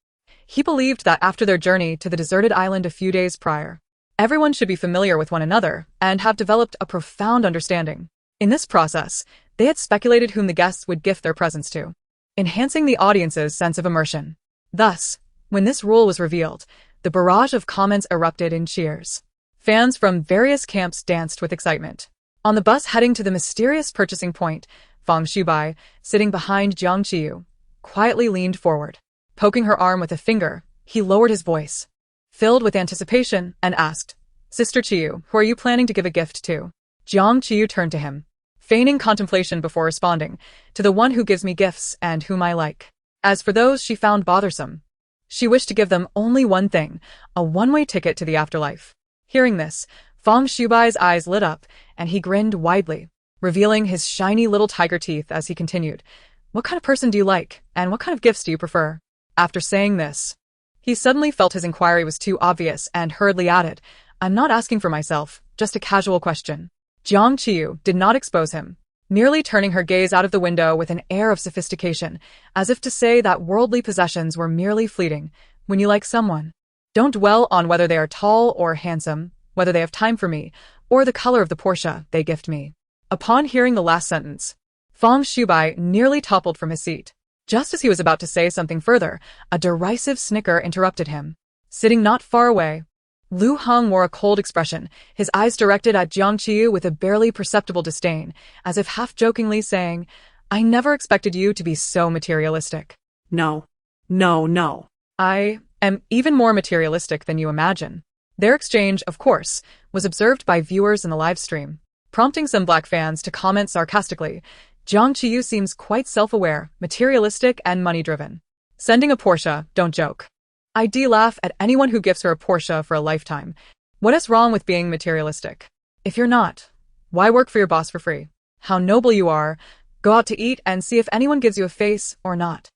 Speaker 1: He believed that after their journey to the deserted island a few days prior, everyone should be familiar with one another and have developed a profound understanding. In this process, they had speculated whom the guests would gift their presents to, enhancing the audience's sense of immersion. Thus, when this rule was revealed, the barrage of comments erupted in cheers. Fans from various camps danced with excitement. On the bus heading to the mysterious purchasing point, Fang Xubai, sitting behind Jiang Qiyu, quietly leaned forward. Poking her arm with a finger, he lowered his voice, filled with anticipation, and asked, "Sister Qiyu, who are you planning to give a gift to?" Jiang Qiyu turned to him, feigning contemplation before responding, "To the one who gives me gifts and whom I like." As for those she found bothersome, she wished to give them only one thing, a one-way ticket to the afterlife. Hearing this, Fang Xubai's eyes lit up, and he grinned widely, revealing his shiny little tiger teeth as he continued, "What kind of person do you like, and what kind of gifts do you prefer?" After saying this, he suddenly felt his inquiry was too obvious and hurriedly added, "I'm not asking for myself, just a casual question." Jiang Qiyu did not expose him, merely turning her gaze out of the window with an air of sophistication, as if to say that worldly possessions were merely fleeting. When you like someone, don't dwell on whether they are tall or handsome, whether they have time for me, or the color of the Porsche they gift me. Upon hearing the last sentence, Fang Xubai nearly toppled from his seat. Just as he was about to say something further, a derisive snicker interrupted him. Sitting not far away, Lu Heng wore a cold expression, his eyes directed at Jiang Qiyu with a barely perceptible disdain, as if half-jokingly saying, "I never expected you to be so materialistic."
Speaker 3: No. No, no.
Speaker 1: "I am even more materialistic than you imagine." Their exchange, of course, was observed by viewers in the live stream, prompting some black fans to comment sarcastically, "Jiang Qiyu seems quite self-aware, materialistic, and money-driven. Sending a Porsche, don't joke. I do laugh at anyone who gives her a Porsche for a lifetime. What is wrong with being materialistic? If you're not, why work for your boss for free? How noble you are. Go out to eat and see if anyone gives you a face or not."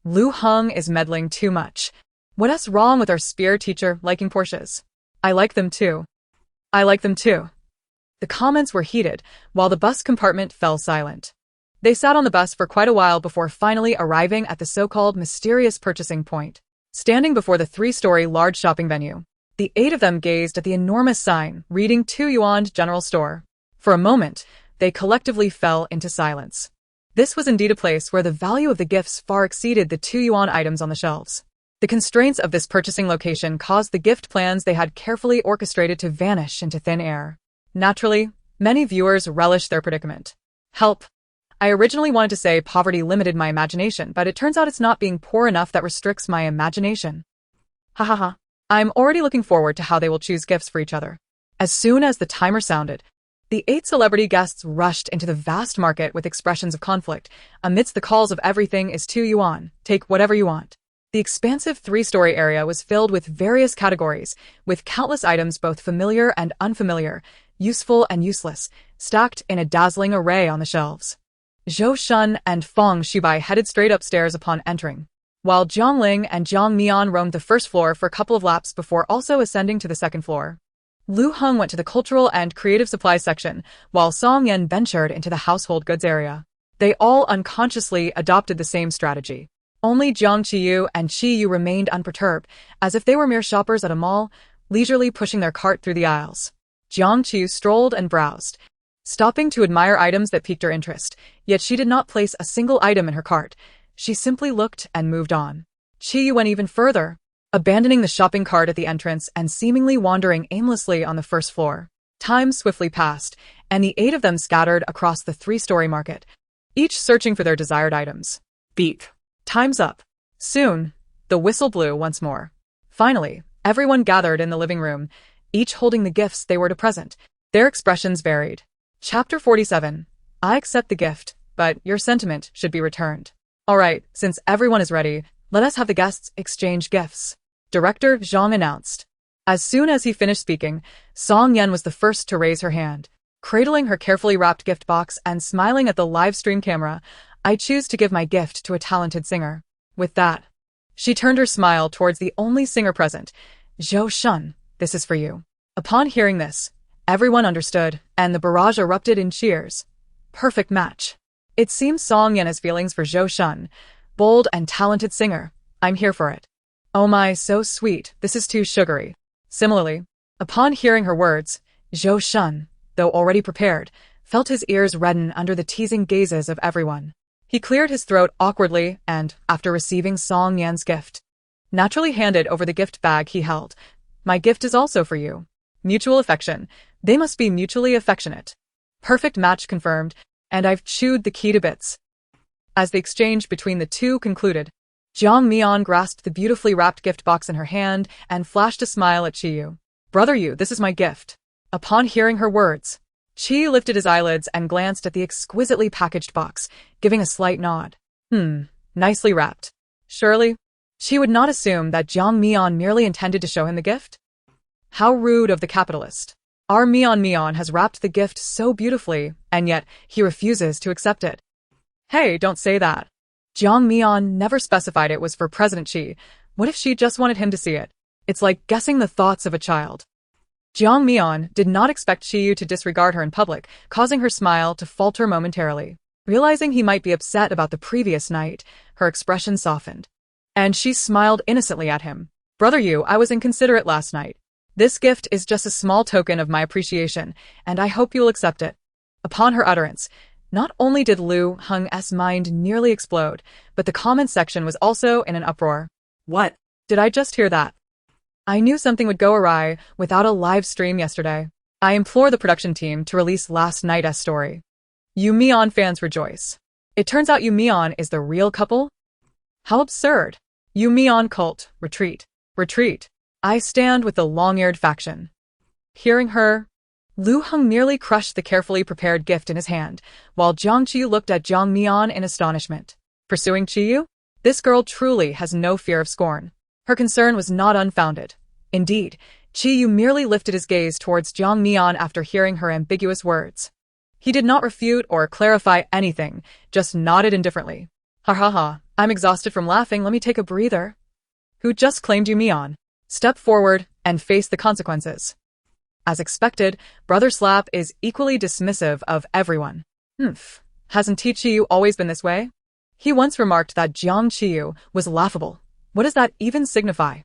Speaker 1: Lu Heng is meddling too much. What is wrong with our spear teacher liking Porsches? I like them too. I like them too. The comments were heated, while the bus compartment fell silent. They sat on the bus for quite a while before finally arriving at the so-called mysterious purchasing point. Standing before the 3-story large shopping venue, the 8 of them gazed at the enormous sign reading 2 yuan general store. For a moment, they collectively fell into silence. This was indeed a place where the value of the gifts far exceeded the 2 yuan items on the shelves. The constraints of this purchasing location caused the gift plans they had carefully orchestrated to vanish into thin air. Naturally, many viewers relished their predicament. Help. I originally wanted to say poverty limited my imagination, but it turns out it's not being poor enough that restricts my imagination. Ha ha ha. I'm already looking forward to how they will choose gifts for each other. As soon as the timer sounded, the 8 celebrity guests rushed into the vast market with expressions of conflict. Amidst the calls of "Everything is 2 yuan, take whatever you want." The expansive 3-story area was filled with various categories, with countless items both familiar and unfamiliar, useful and useless, stacked in a dazzling array on the shelves. Zhou Shun and Fang Xubai headed straight upstairs upon entering, while Jiang Ling and Jiang Mian roamed the first floor for a couple of laps before also ascending to the second floor. Lu Heng went to the cultural and creative supplies section, while Song Yan ventured into the household goods area. They all unconsciously adopted the same strategy. Only Jiang Qiyu and Qiyu remained unperturbed, as if they were mere shoppers at a mall, leisurely pushing their cart through the aisles. Jiang Qiyu strolled and browsed, stopping to admire items that piqued her interest, yet she did not place a single item in her cart. She simply looked and moved on. Qiyu went even further, abandoning the shopping cart at the entrance and seemingly wandering aimlessly on the first floor. Time swiftly passed, and the 8 of them scattered across the 3-story market, each searching for their desired items.
Speaker 3: Beep.
Speaker 1: Time's up. Soon, the whistle blew once more. Finally, everyone gathered in the living room, each holding the gifts they were to present. Their expressions varied. Chapter 47. I accept the gift, but your sentiment should be returned. Alright, since everyone is ready, let us have the guests exchange gifts. Director Zhang announced. As soon as he finished speaking, Song Yan was the first to raise her hand. Cradling her carefully wrapped gift box and smiling at the live stream camera, I choose to give my gift to a talented singer. With that, she turned her smile towards the only singer present. Zhou Shun, this is for you. Upon hearing this, everyone understood, and the barrage erupted in cheers. Perfect match. It seems Song Yan has feelings for Zhou Shun. Bold and talented singer. I'm here for it. Oh my, so sweet, this is too sugary. Similarly, upon hearing her words, Zhou Shun, though already prepared, felt his ears redden under the teasing gazes of everyone. He cleared his throat awkwardly and, after receiving Song Yan's gift, naturally handed over the gift bag he held. My gift is also for you. Mutual affection. They must be mutually affectionate. Perfect match confirmed, and I've chewed the key to bits. As the exchange between the two concluded, Jiang Mian grasped the beautifully wrapped gift box in her hand and flashed a smile at Qiyu. Brother Yu, this is my gift. Upon hearing her words, Qiyu lifted his eyelids and glanced at the exquisitely packaged box, giving a slight nod. Nicely wrapped. Surely, she would not assume that Jiang Mian merely intended to show him the gift? How rude of the capitalist. Our Mian has wrapped the gift so beautifully, and yet he refuses to accept it. Hey, don't say that. Jiang Mian never specified it was for President Xi. What if she just wanted him to see it? It's like guessing the thoughts of a child. Jiang Mian did not expect Qiyu to disregard her in public, causing her smile to falter momentarily. Realizing he might be upset about the previous night, her expression softened. And she smiled innocently at him. Brother Yu, I was inconsiderate last night. This gift is just a small token of my appreciation, and I hope you'll accept it. Upon her utterance, not only did Lu Heng's mind nearly explode, but the comment section was also in an uproar.
Speaker 3: What?
Speaker 1: Did I just hear that? I knew something would go awry without a live stream yesterday. I implore the production team to release last night's story. Yu Mian fans rejoice. It turns out Yu Mian is the real couple? How absurd. Yu Mian cult, retreat. Retreat. I stand with the long-eared faction. Hearing her, Lu Heng nearly crushed the carefully prepared gift in his hand, while Jiang Qiyu looked at Jiang Mian in astonishment. Pursuing Qiyu? This girl truly has no fear of scorn. Her concern was not unfounded. Indeed, Qiyu merely lifted his gaze towards Jiang Mian after hearing her ambiguous words. He did not refute or clarify anything, just nodded indifferently. Ha ha ha, I'm exhausted from laughing, let me take a breather. Who just claimed Yu Mian? Step forward and face the consequences. As expected, Brother Slap is equally dismissive of everyone. Hasn't Qiyu always been this way? He once remarked that Jiang Qiyu was laughable. What does that even signify?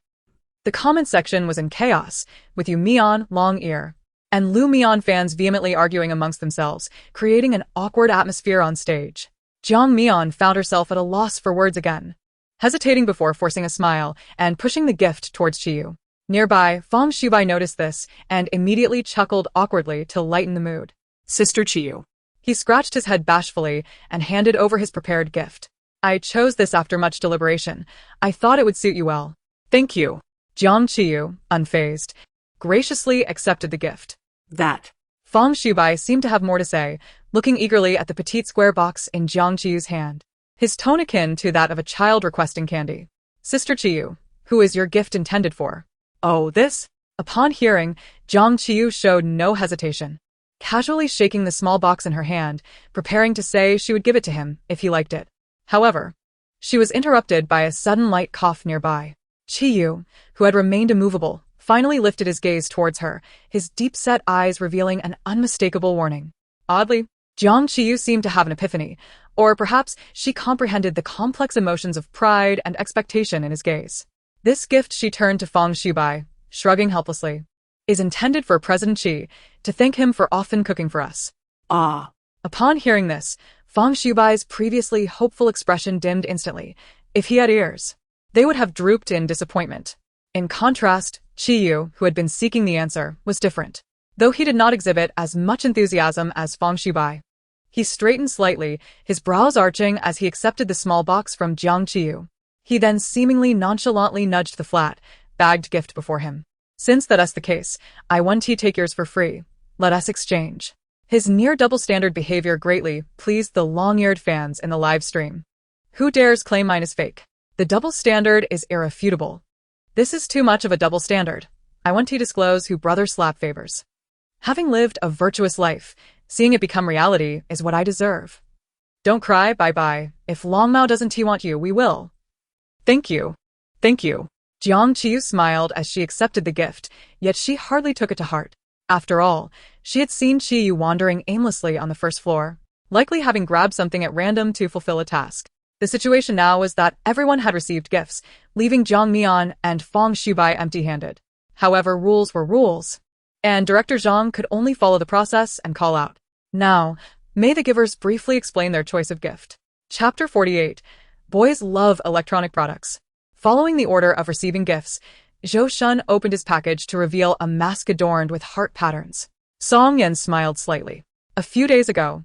Speaker 1: The comment section was in chaos, with Yu Mian, Long Ear, and Lu Mian fans vehemently arguing amongst themselves, creating an awkward atmosphere on stage. Jiang Mian found herself at a loss for words again, hesitating before forcing a smile and pushing the gift towards Qiyu. Nearby, Feng Shubai noticed this and immediately chuckled awkwardly to lighten the mood.
Speaker 3: Sister Qiyu.
Speaker 1: He scratched his head bashfully and handed over his prepared gift. I chose this after much deliberation. I thought it would suit you well. Thank you. Jiang Qiyu, unfazed, graciously accepted the gift.
Speaker 3: That.
Speaker 1: Feng Shubai seemed to have more to say, looking eagerly at the petite square box in Jiang Qiyu's hand. His tone akin to that of a child requesting candy. Sister Qiyu, who is your gift intended for? Oh, this? Upon hearing, Jiang Qiyu showed no hesitation, casually shaking the small box in her hand, preparing to say she would give it to him if he liked it. However, she was interrupted by a sudden light cough nearby. Qiyu, who had remained immovable, finally lifted his gaze towards her, his deep-set eyes revealing an unmistakable warning. Oddly, Jiang Qiyu seemed to have an epiphany, or perhaps she comprehended the complex emotions of pride and expectation in his gaze. This gift, she turned to Feng Shubai, shrugging helplessly, is intended for President Xi, to thank him for often cooking for us.
Speaker 3: Ah.
Speaker 1: Upon hearing this, Feng Shubai's previously hopeful expression dimmed instantly. If he had ears, they would have drooped in disappointment. In contrast, Qiyu, who had been seeking the answer, was different. Though he did not exhibit as much enthusiasm as Feng Shubai, he straightened slightly, his brows arching as he accepted the small box from Jiang Qiyu. He then seemingly nonchalantly nudged the flat, bagged gift before him. Since that is the case, I want to take yours for free. Let us exchange. His near double-standard behavior greatly pleased the long-eared fans in the live stream. Who dares claim mine is fake? The double standard is irrefutable. This is too much of a double standard. I want to disclose who Brother Slap favors. Having lived a virtuous life, seeing it become reality is what I deserve. Don't cry, bye-bye. If Long Mao doesn't want you, we will. Thank you. Thank you. Jiang Qiyu smiled as she accepted the gift, yet she hardly took it to heart. After all, she had seen Qiyu wandering aimlessly on the first floor. likely having grabbed something at random to fulfill a task. The situation now was that everyone had received gifts, leaving Jiang Mian and Fang Shubai empty-handed. However, rules were rules, and Director Zhang could only follow the process and call out. Now, may the givers briefly explain their choice of gift. Chapter 48. Boys love electronic products. Following the order of receiving gifts, Zhou Shun opened his package to reveal a mask adorned with heart patterns. Song Yan smiled slightly. A few days ago,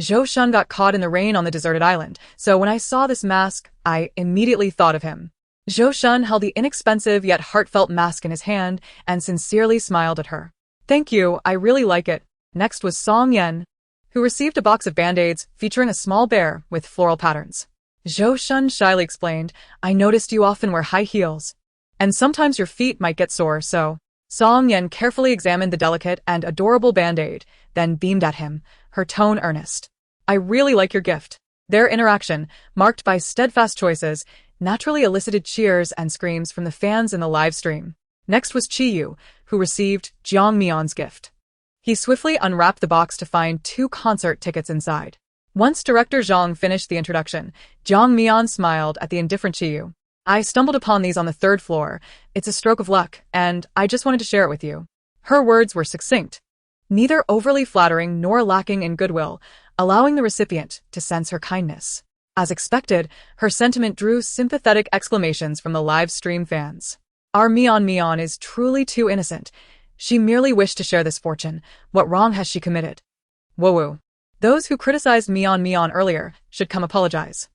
Speaker 1: Zhou Shun got caught in the rain on the deserted island, so when I saw this mask, I immediately thought of him. Zhou Shun held the inexpensive yet heartfelt mask in his hand and sincerely smiled at her. Thank you, I really like it. Next was Song Yan, who received a box of band-aids featuring a small bear with floral patterns. Zhou Shun shyly explained, I noticed you often wear high heels, and sometimes your feet might get sore, so. Song Yan carefully examined the delicate and adorable band-aid, then beamed at him, her tone earnest. I really like your gift. Their interaction, marked by steadfast choices, naturally elicited cheers and screams from the fans in the live stream. Next was Qiyu, who received Jiang Mian's gift. He swiftly unwrapped the box to find 2 concert tickets inside. Once Director Zhang finished the introduction, Jiang Mian smiled at the indifferent Qiyu. I stumbled upon these on the 3rd floor. It's a stroke of luck, and I just wanted to share it with you. Her words were succinct, neither overly flattering nor lacking in goodwill, allowing the recipient to sense her kindness. As expected, her sentiment drew sympathetic exclamations from the live stream fans. Our Mian is truly too innocent. She merely wished to share this fortune. What wrong has she committed? Woo-woo. Those who criticized Mian earlier should come apologize.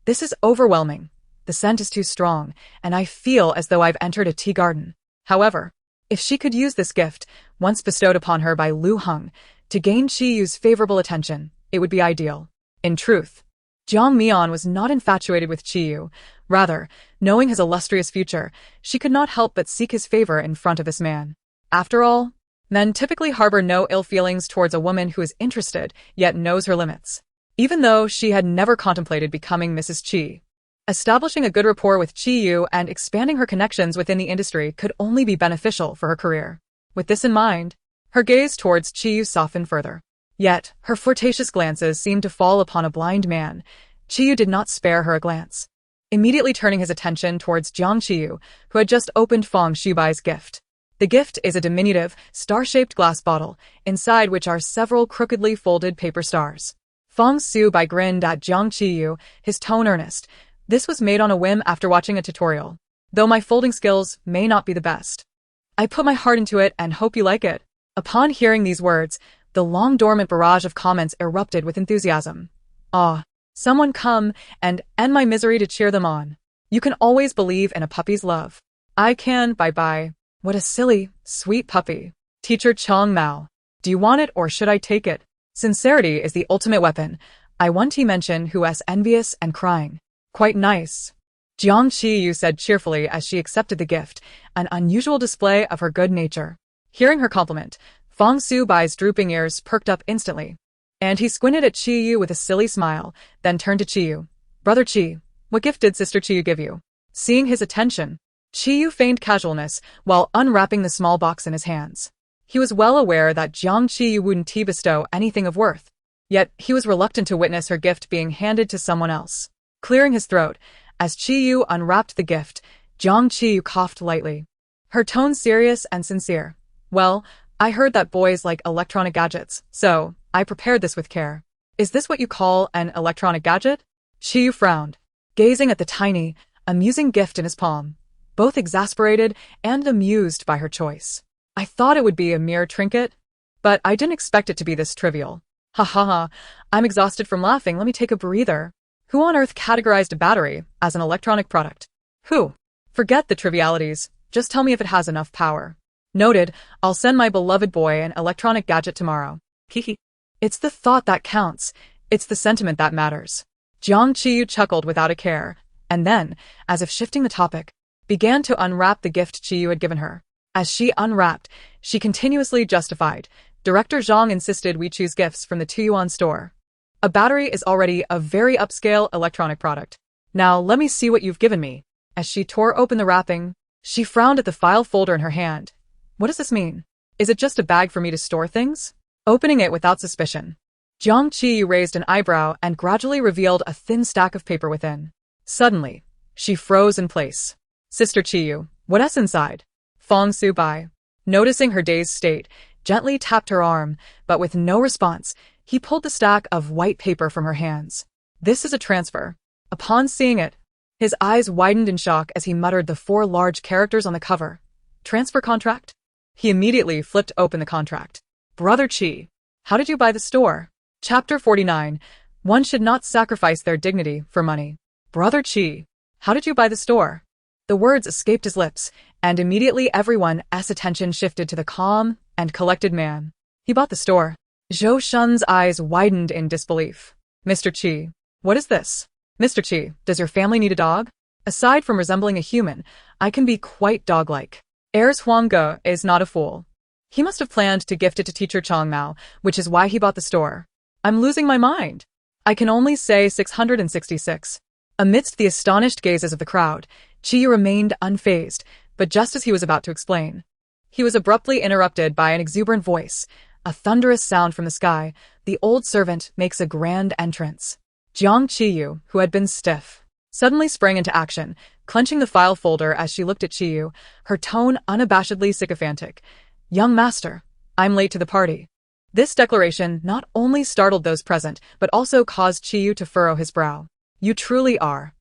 Speaker 1: This is overwhelming. The scent is too strong, and I feel as though I've entered a tea garden. However, if she could use this gift, once bestowed upon her by Lu Heng, to gain Qiyu's favorable attention, it would be ideal. In truth, Jiang Mian was not infatuated with Qiyu. Rather, knowing his illustrious future, she could not help but seek his favor in front of this man. After all, men typically harbor no ill feelings towards a woman who is interested, yet knows her limits. Even though she had never contemplated becoming Mrs. Qi, establishing a good rapport with Qiyu and expanding her connections within the industry could only be beneficial for her career. With this in mind, her gaze towards Qiyu softened further. Yet, her flirtatious glances seemed to fall upon a blind man. Qiyu did not spare her a glance, immediately turning his attention towards Jiang Qiyu, who had just opened Fang Shubai's gift. The gift is a diminutive, star-shaped glass bottle, inside which are several crookedly folded paper stars. Fang Shubai grinned at Jiang Qiyu, his tone earnest. This was made on a whim after watching a tutorial. Though my folding skills may not be the best, I put my heart into it and hope you like it. Upon hearing these words, the long-dormant barrage of comments erupted with enthusiasm. Ah, someone come and end my misery to cheer them on. You can always believe in a puppy's love. I can, bye-bye. What a silly, sweet puppy. Teacher Chong Mao. Do you want it or should I take it? Sincerity is the ultimate weapon. I want to mention who is envious and crying. Quite nice. Jiang Qiyu said cheerfully as she accepted the gift, an unusual display of her good nature. Hearing her compliment, Fang Shubai's drooping ears perked up instantly, and he squinted at Qiyu with a silly smile, then turned to Qiyu. Brother Qi, what gift did Sister Qiyu give you? Seeing his attention, Qiyu feigned casualness while unwrapping the small box in his hands. He was well aware that Jiang Qiyu wouldn't bestow anything of worth, yet he was reluctant to witness her gift being handed to someone else. Clearing his throat, as Qiyu unwrapped the gift, Jiang Qiyu coughed lightly, her tone serious and sincere. Well, I heard that boys like electronic gadgets, so I prepared this with care. Is this what you call an electronic gadget? Qiyu frowned, gazing at the tiny, amusing gift in his palm, both exasperated and amused by her choice. I thought it would be a mere trinket, but I didn't expect it to be this trivial. Ha ha ha, I'm exhausted from laughing, let me take a breather. Who on earth categorized a battery as an electronic product? Who? Forget the trivialities, just tell me if it has enough power. Noted, I'll send my beloved boy an electronic gadget tomorrow. Hihi. It's the thought that counts, it's the sentiment that matters. Jiang Qiyu chuckled without a care, and then, as if shifting the topic, began to unwrap the gift Qiyu had given her. As she unwrapped, she continuously justified. Director Zhang insisted we choose gifts from the 2-yuan store. A battery is already a very upscale electronic product. Now let me see what you've given me. As she tore open the wrapping, she frowned at the file folder in her hand. What does this mean? Is it just a bag for me to store things? Opening it without suspicion, Jiang Qiyu raised an eyebrow and gradually revealed a thin stack of paper within. Suddenly, she froze in place. Sister Qiyu, what's inside? Fong Su-bai, noticing her dazed state, gently tapped her arm, but with no response, he pulled the stack of white paper from her hands. This is a transfer. Upon seeing it, his eyes widened in shock as he muttered the 4 large characters on the cover. Transfer contract? He immediately flipped open the contract. Brother Qi, how did you buy the store? Chapter 49. One should not sacrifice their dignity for money. Brother Qi, how did you buy the store? The words escaped his lips, and immediately everyone's attention shifted to the calm and collected man. He bought the store. Zhou Shun's eyes widened in disbelief. Mr. Qi, what is this? Mr. Qi, does your family need a dog? Aside from resembling a human, I can be quite dog-like. Heirs Huangge is not a fool. He must have planned to gift it to teacher Chang Mao, which is why he bought the store. I'm losing my mind. I can only say 666. Amidst the astonished gazes of the crowd, Qiyu remained unfazed, but just as he was about to explain, he was abruptly interrupted by an exuberant voice, a thunderous sound from the sky. The old servant makes a grand entrance. Jiang Qiyu, who had been stiff, suddenly sprang into action, clenching the file folder as she looked at Qiyu, her tone unabashedly sycophantic. Young master, I'm late to the party. This declaration not only startled those present, but also caused Qiyu to furrow his brow. You truly are.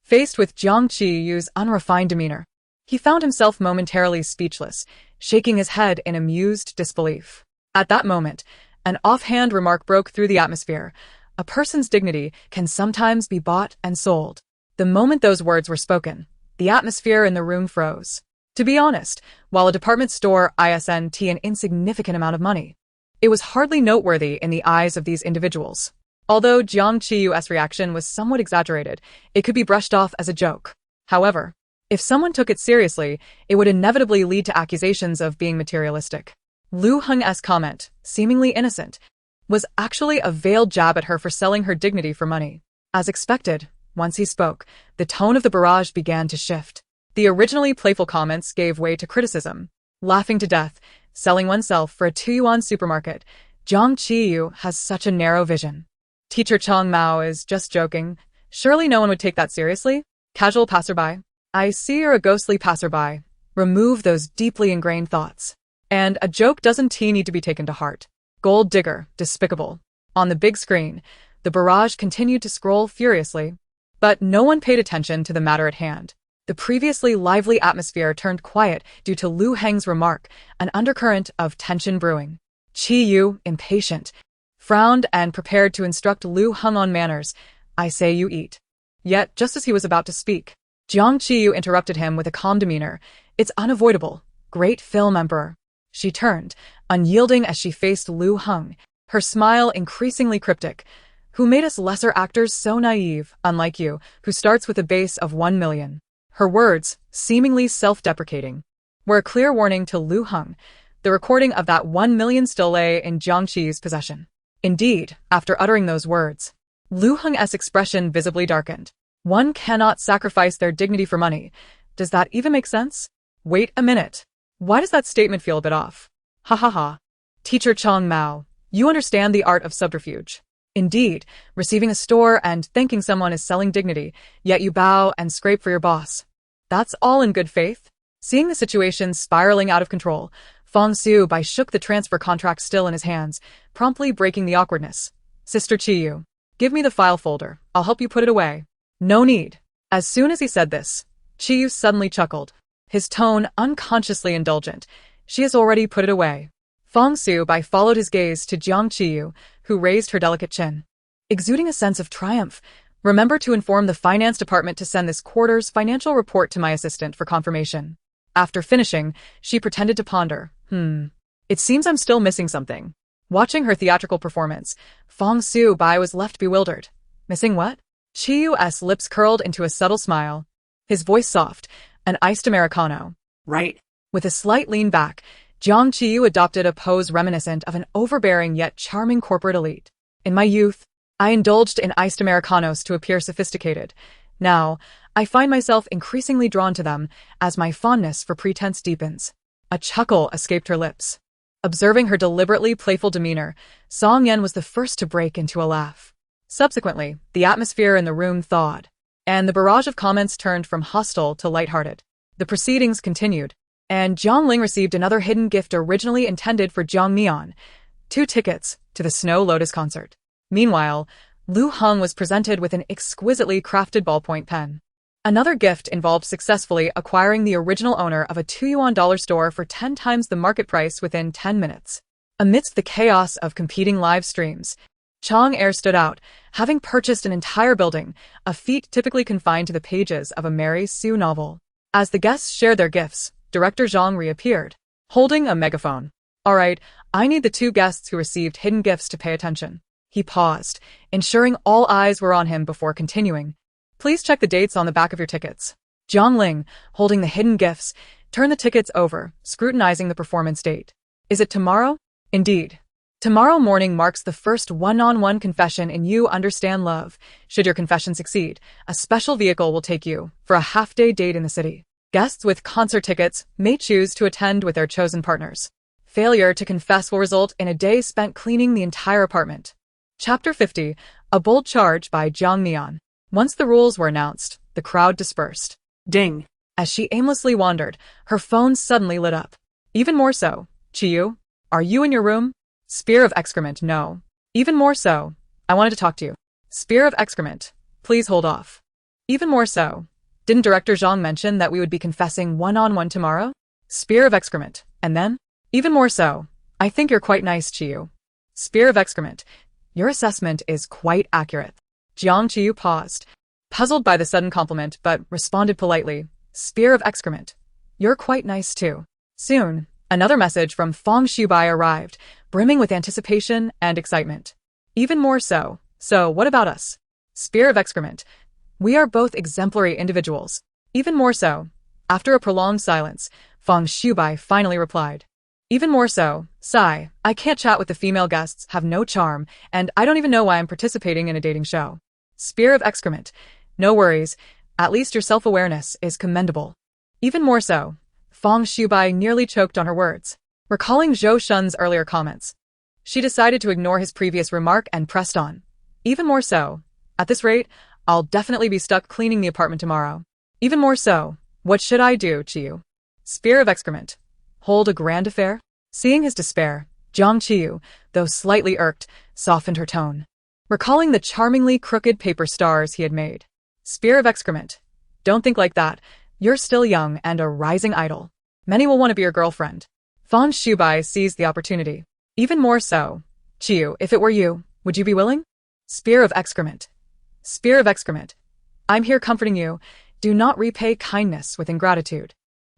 Speaker 1: Faced with Jiang Qiyu's unrefined demeanor, he found himself momentarily speechless, shaking his head in amused disbelief. At that moment, an offhand remark broke through the atmosphere. A person's dignity can sometimes be bought and sold. The moment those words were spoken, the atmosphere in the room froze. To be honest, while a department store isn't an insignificant amount of money, it was hardly noteworthy in the eyes of these individuals. Although Jiang Qiyu's reaction was somewhat exaggerated, it could be brushed off as a joke. However, if someone took it seriously, it would inevitably lead to accusations of being materialistic. Lu Heng's comment, seemingly innocent, was actually a veiled jab at her for selling her dignity for money. As expected, once he spoke, the tone of the barrage began to shift. The originally playful comments gave way to criticism. Laughing to death, selling oneself for a 2-yuan supermarket, Jiang Qiyu has such a narrow vision. Teacher Chang Mao is just joking. Surely no one would take that seriously? Casual passerby. I see you're a ghostly passerby. Remove those deeply ingrained thoughts. And a joke doesn't need to be taken to heart. Gold digger, despicable. On the big screen, the barrage continued to scroll furiously. But no one paid attention to the matter at hand. The previously lively atmosphere turned quiet due to Lu Heng's remark, an undercurrent of tension brewing. Qiyu, impatient, frowned and prepared to instruct Lu Heng on manners. I say you eat. Yet, just as he was about to speak, Jiang Qiyu interrupted him with a calm demeanor. It's unavoidable. Great film emperor. She turned, unyielding as she faced Lu Heng, her smile increasingly cryptic. Who made us lesser actors so naive, unlike you, who starts with a base of 1 million? Her words, seemingly self-deprecating, were a clear warning to Lu Heng. The recording of that 1 million still lay in Jiang Qiyu's possession. Indeed, after uttering those words, Lu Heng's expression visibly darkened. One cannot sacrifice their dignity for money. Does that even make sense? Wait a minute. Why does that statement feel a bit off? Ha ha ha. Teacher Chang Mao, you understand the art of subterfuge. Indeed, receiving a store and thanking someone is selling dignity, yet you bow and scrape for your boss. That's all in good faith? Seeing the situation spiraling out of control, Fong Su-bai shook the transfer contract still in his hands, promptly breaking the awkwardness. Sister Qiyu, give me the file folder. I'll help you put it away. No need. As soon as he said this, Qiyu suddenly chuckled, his tone unconsciously indulgent. She has already put it away. Fong Su-bai followed his gaze to Jiang Qiyu, who raised her delicate chin, exuding a sense of triumph. Remember to inform the finance department to send this quarter's financial report to my assistant for confirmation. After finishing, she pretended to ponder. It seems I'm still missing something. Watching her theatrical performance, Fong Su-bai was left bewildered. Missing what? Qiyu's lips curled into a subtle smile. His voice soft, an iced Americano.
Speaker 3: Right.
Speaker 1: With a slight lean back, Jiang Qiyu adopted a pose reminiscent of an overbearing yet charming corporate elite. In my youth, I indulged in iced Americanos to appear sophisticated. Now, I find myself increasingly drawn to them as my fondness for pretense deepens. A chuckle escaped her lips. Observing her deliberately playful demeanor, Song Yen was the first to break into a laugh. Subsequently, the atmosphere in the room thawed, and the barrage of comments turned from hostile to lighthearted. The proceedings continued, and Jiang Ling received another hidden gift originally intended for Jiang Mian, 2 tickets to the Snow Lotus concert. Meanwhile, Lu Heng was presented with an exquisitely crafted ballpoint pen. Another gift involved successfully acquiring the original owner of a 2 yuan dollar store for 10 times the market price within 10 minutes. Amidst the chaos of competing live streams, Chang Er stood out, having purchased an entire building, a feat typically confined to the pages of a Mary Sue novel. As the guests shared their gifts, Director Zhang reappeared, holding a megaphone. All right, I need the 2 guests who received hidden gifts to pay attention. He paused, ensuring all eyes were on him before continuing. Please check the dates on the back of your tickets. Jiang Ling, holding the hidden gifts, turned the tickets over, scrutinizing the performance date. Is it tomorrow? Indeed. Tomorrow morning marks the first one-on-one confession in You Understand Love. Should your confession succeed, a special vehicle will take you for a half-day date in the city. Guests with concert tickets may choose to attend with their chosen partners. Failure to confess will result in a day spent cleaning the entire apartment. Chapter 50, A Bold Charge by Jiang Mian. Once the rules were announced, the crowd dispersed.
Speaker 3: Ding.
Speaker 1: As she aimlessly wandered, her phone suddenly lit up. Even more so, Qiyu, are you in your room? Spear of excrement, no. Even more so, I wanted to talk to you. Spear of excrement, please hold off. Even more so, didn't Director Zhang mention that we would be confessing one-on-one tomorrow? Spear of excrement, and then? Even more so, I think you're quite nice, Qiyu. Spear of excrement, your assessment is quite accurate. Jiang Qiyu paused, puzzled by the sudden compliment, but responded politely. Spear of excrement, you're quite nice too. Soon, another message from Feng Shubai arrived, brimming with anticipation and excitement. Even more so, so what about us? Spear of excrement, we are both exemplary individuals. Even more so. After a prolonged silence, Feng Shubai finally replied. Even more so, sigh, I can't chat with the female guests, have no charm, and I don't even know why I'm participating in a dating show. Spear of excrement, no worries, at least your self-awareness is commendable. Even more so, Feng Shubai nearly choked on her words. Recalling Zhou Shun's earlier comments, she decided to ignore his previous remark and pressed on. Even more so, at this rate, I'll definitely be stuck cleaning the apartment tomorrow. Even more so, what should I do, Qiyu? Spear of excrement, hold a grand affair? Seeing his despair, Jiang Qiyu, though slightly irked, softened her tone. Recalling the charmingly crooked paper stars he had made. Spear of excrement, don't think like that, you're still young and a rising idol. Many will want to be your girlfriend. Feng Shubai seized the opportunity. Even more so, Qiyu, if it were you, would you be willing? Spear of excrement. Spear of excrement, I'm here comforting you, do not repay kindness with ingratitude.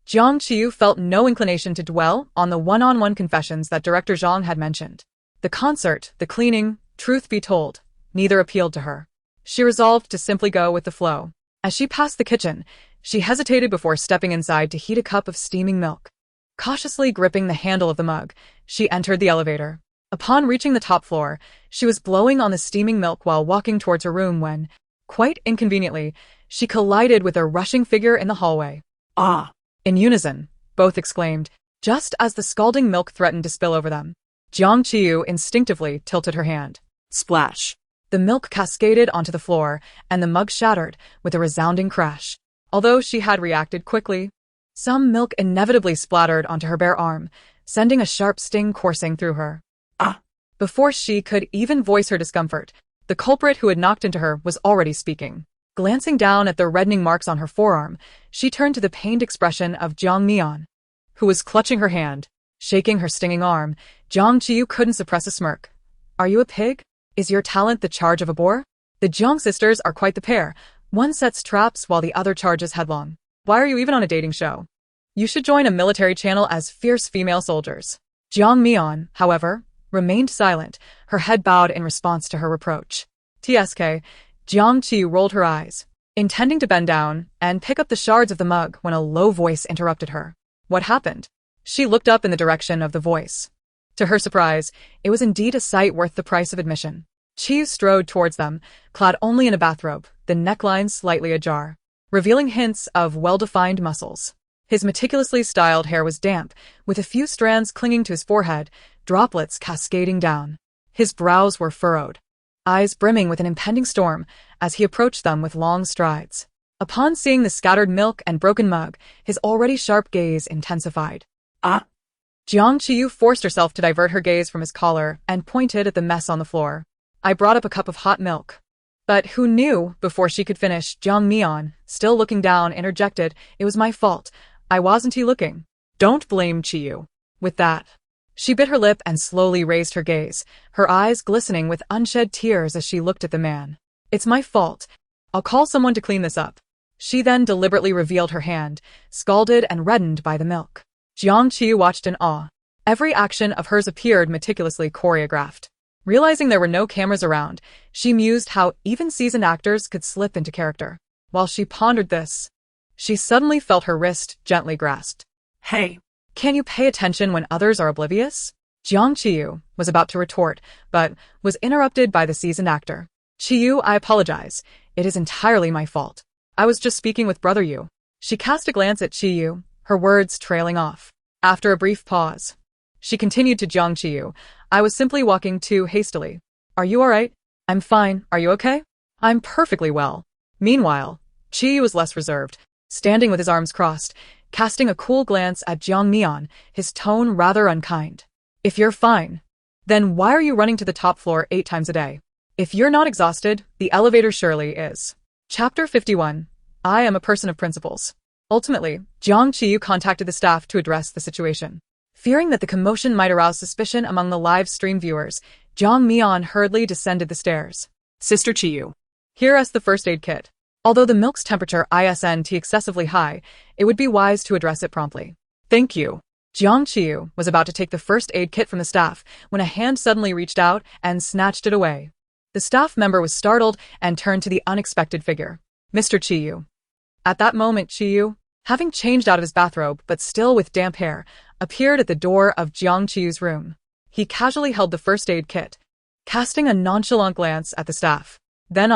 Speaker 1: Jiang Qiyu felt no inclination to dwell on the one-on-one confessions that Director Zhang had mentioned. The concert, the cleaning, truth be told, neither appealed to her. She resolved to simply go with the flow. As she passed the kitchen, she hesitated before stepping inside to heat a cup of steaming milk. Cautiously gripping the handle of the mug, she entered the elevator. Upon reaching the top floor, she was blowing on the steaming milk while walking towards her room when, quite inconveniently, she collided with a rushing figure in the hallway.
Speaker 3: Ah!
Speaker 1: In unison, both exclaimed, just as the scalding milk threatened to spill over them. Jiang Qiyu instinctively tilted her hand.
Speaker 3: Splash!
Speaker 1: The milk cascaded onto the floor, and the mug shattered with a resounding crash. Although she had reacted quickly, some milk inevitably splattered onto her bare arm, sending a sharp sting coursing through her.
Speaker 3: Ah!
Speaker 1: Before she could even voice her discomfort, the culprit who had knocked into her was already speaking. Glancing down at the reddening marks on her forearm, she turned to the pained expression of Jiang Mian, who was clutching her hand. Shaking her stinging arm, Jiang Qiyu couldn't suppress a smirk. Are you a pig? Is your talent the charge of a boar? The Jiang sisters are quite the pair. One sets traps while the other charges headlong. Why are you even on a dating show? You should join a military channel as fierce female soldiers. Jiang Mian, however, remained silent, her head bowed in response to her reproach. TSK, Jiang Qiyu rolled her eyes, intending to bend down and pick up the shards of the mug when a low voice interrupted her. What happened? She looked up in the direction of the voice. To her surprise, it was indeed a sight worth the price of admission. Qiyu strode towards them, clad only in a bathrobe, the neckline slightly ajar, revealing hints of well-defined muscles. His meticulously styled hair was damp, with a few strands clinging to his forehead, droplets cascading down. His brows were furrowed, eyes brimming with an impending storm as he approached them with long strides. Upon seeing the scattered milk and broken mug, his already sharp gaze intensified.
Speaker 3: Ah.
Speaker 1: Jiang Qiyu forced herself to divert her gaze from his collar and pointed at the mess on the floor. I brought up a cup of hot milk. But who knew? Before she could finish, Jiang Mian, still looking down, interjected, "It was my fault. I wasn't looking."
Speaker 2: Don't blame Qiyu.
Speaker 1: With that, she bit her lip and slowly raised her gaze, her eyes glistening with unshed tears as she looked at the man. "It's my fault. I'll call someone to clean this up." She then deliberately revealed her hand, scalded and reddened by the milk. Jiang Qiyu watched in awe. Every action of hers appeared meticulously choreographed. Realizing there were no cameras around, she mused how even seasoned actors could slip into character. While she pondered this, she suddenly felt her wrist gently grasped.
Speaker 3: Hey.
Speaker 1: "Can you pay attention when others are oblivious?" Jiang Qiyu was about to retort, but was interrupted by the seasoned actor. "Qiyu, I apologize. It is entirely my fault. I was just speaking with Brother Yu." She cast a glance at Qiyu, her words trailing off. After a brief pause, she continued to Jiang Qiyu, "I was simply walking too hastily. Are you all right?" "I'm fine. Are you okay?" "I'm perfectly well." Meanwhile, Qiyu was less reserved, standing with his arms crossed, casting a cool glance at Jiang Mian, his tone rather unkind. "If you're fine, then why are you running to the top floor 8 times a day? If you're not exhausted, the elevator surely is." Chapter 51. I am a person of principles. Ultimately, Jiang Qiyu contacted the staff to address the situation. Fearing that the commotion might arouse suspicion among the live stream viewers, Jiang Mian hurriedly descended the stairs.
Speaker 2: Sister Qiyu.
Speaker 1: "Here is the first aid kit. Although the milk's temperature isn't excessively high, it would be wise to address it promptly."
Speaker 2: Thank you.
Speaker 1: Jiang Qiyu was about to take the first aid kit from the staff when a hand suddenly reached out and snatched it away. The staff member was startled and turned to the unexpected figure. Mr. Qiyu. At that moment, Qiyu, having changed out of his bathrobe but still with damp hair, appeared at the door of Jiang Qiyu's room. He casually held the first aid kit, casting a nonchalant glance at the staff. Then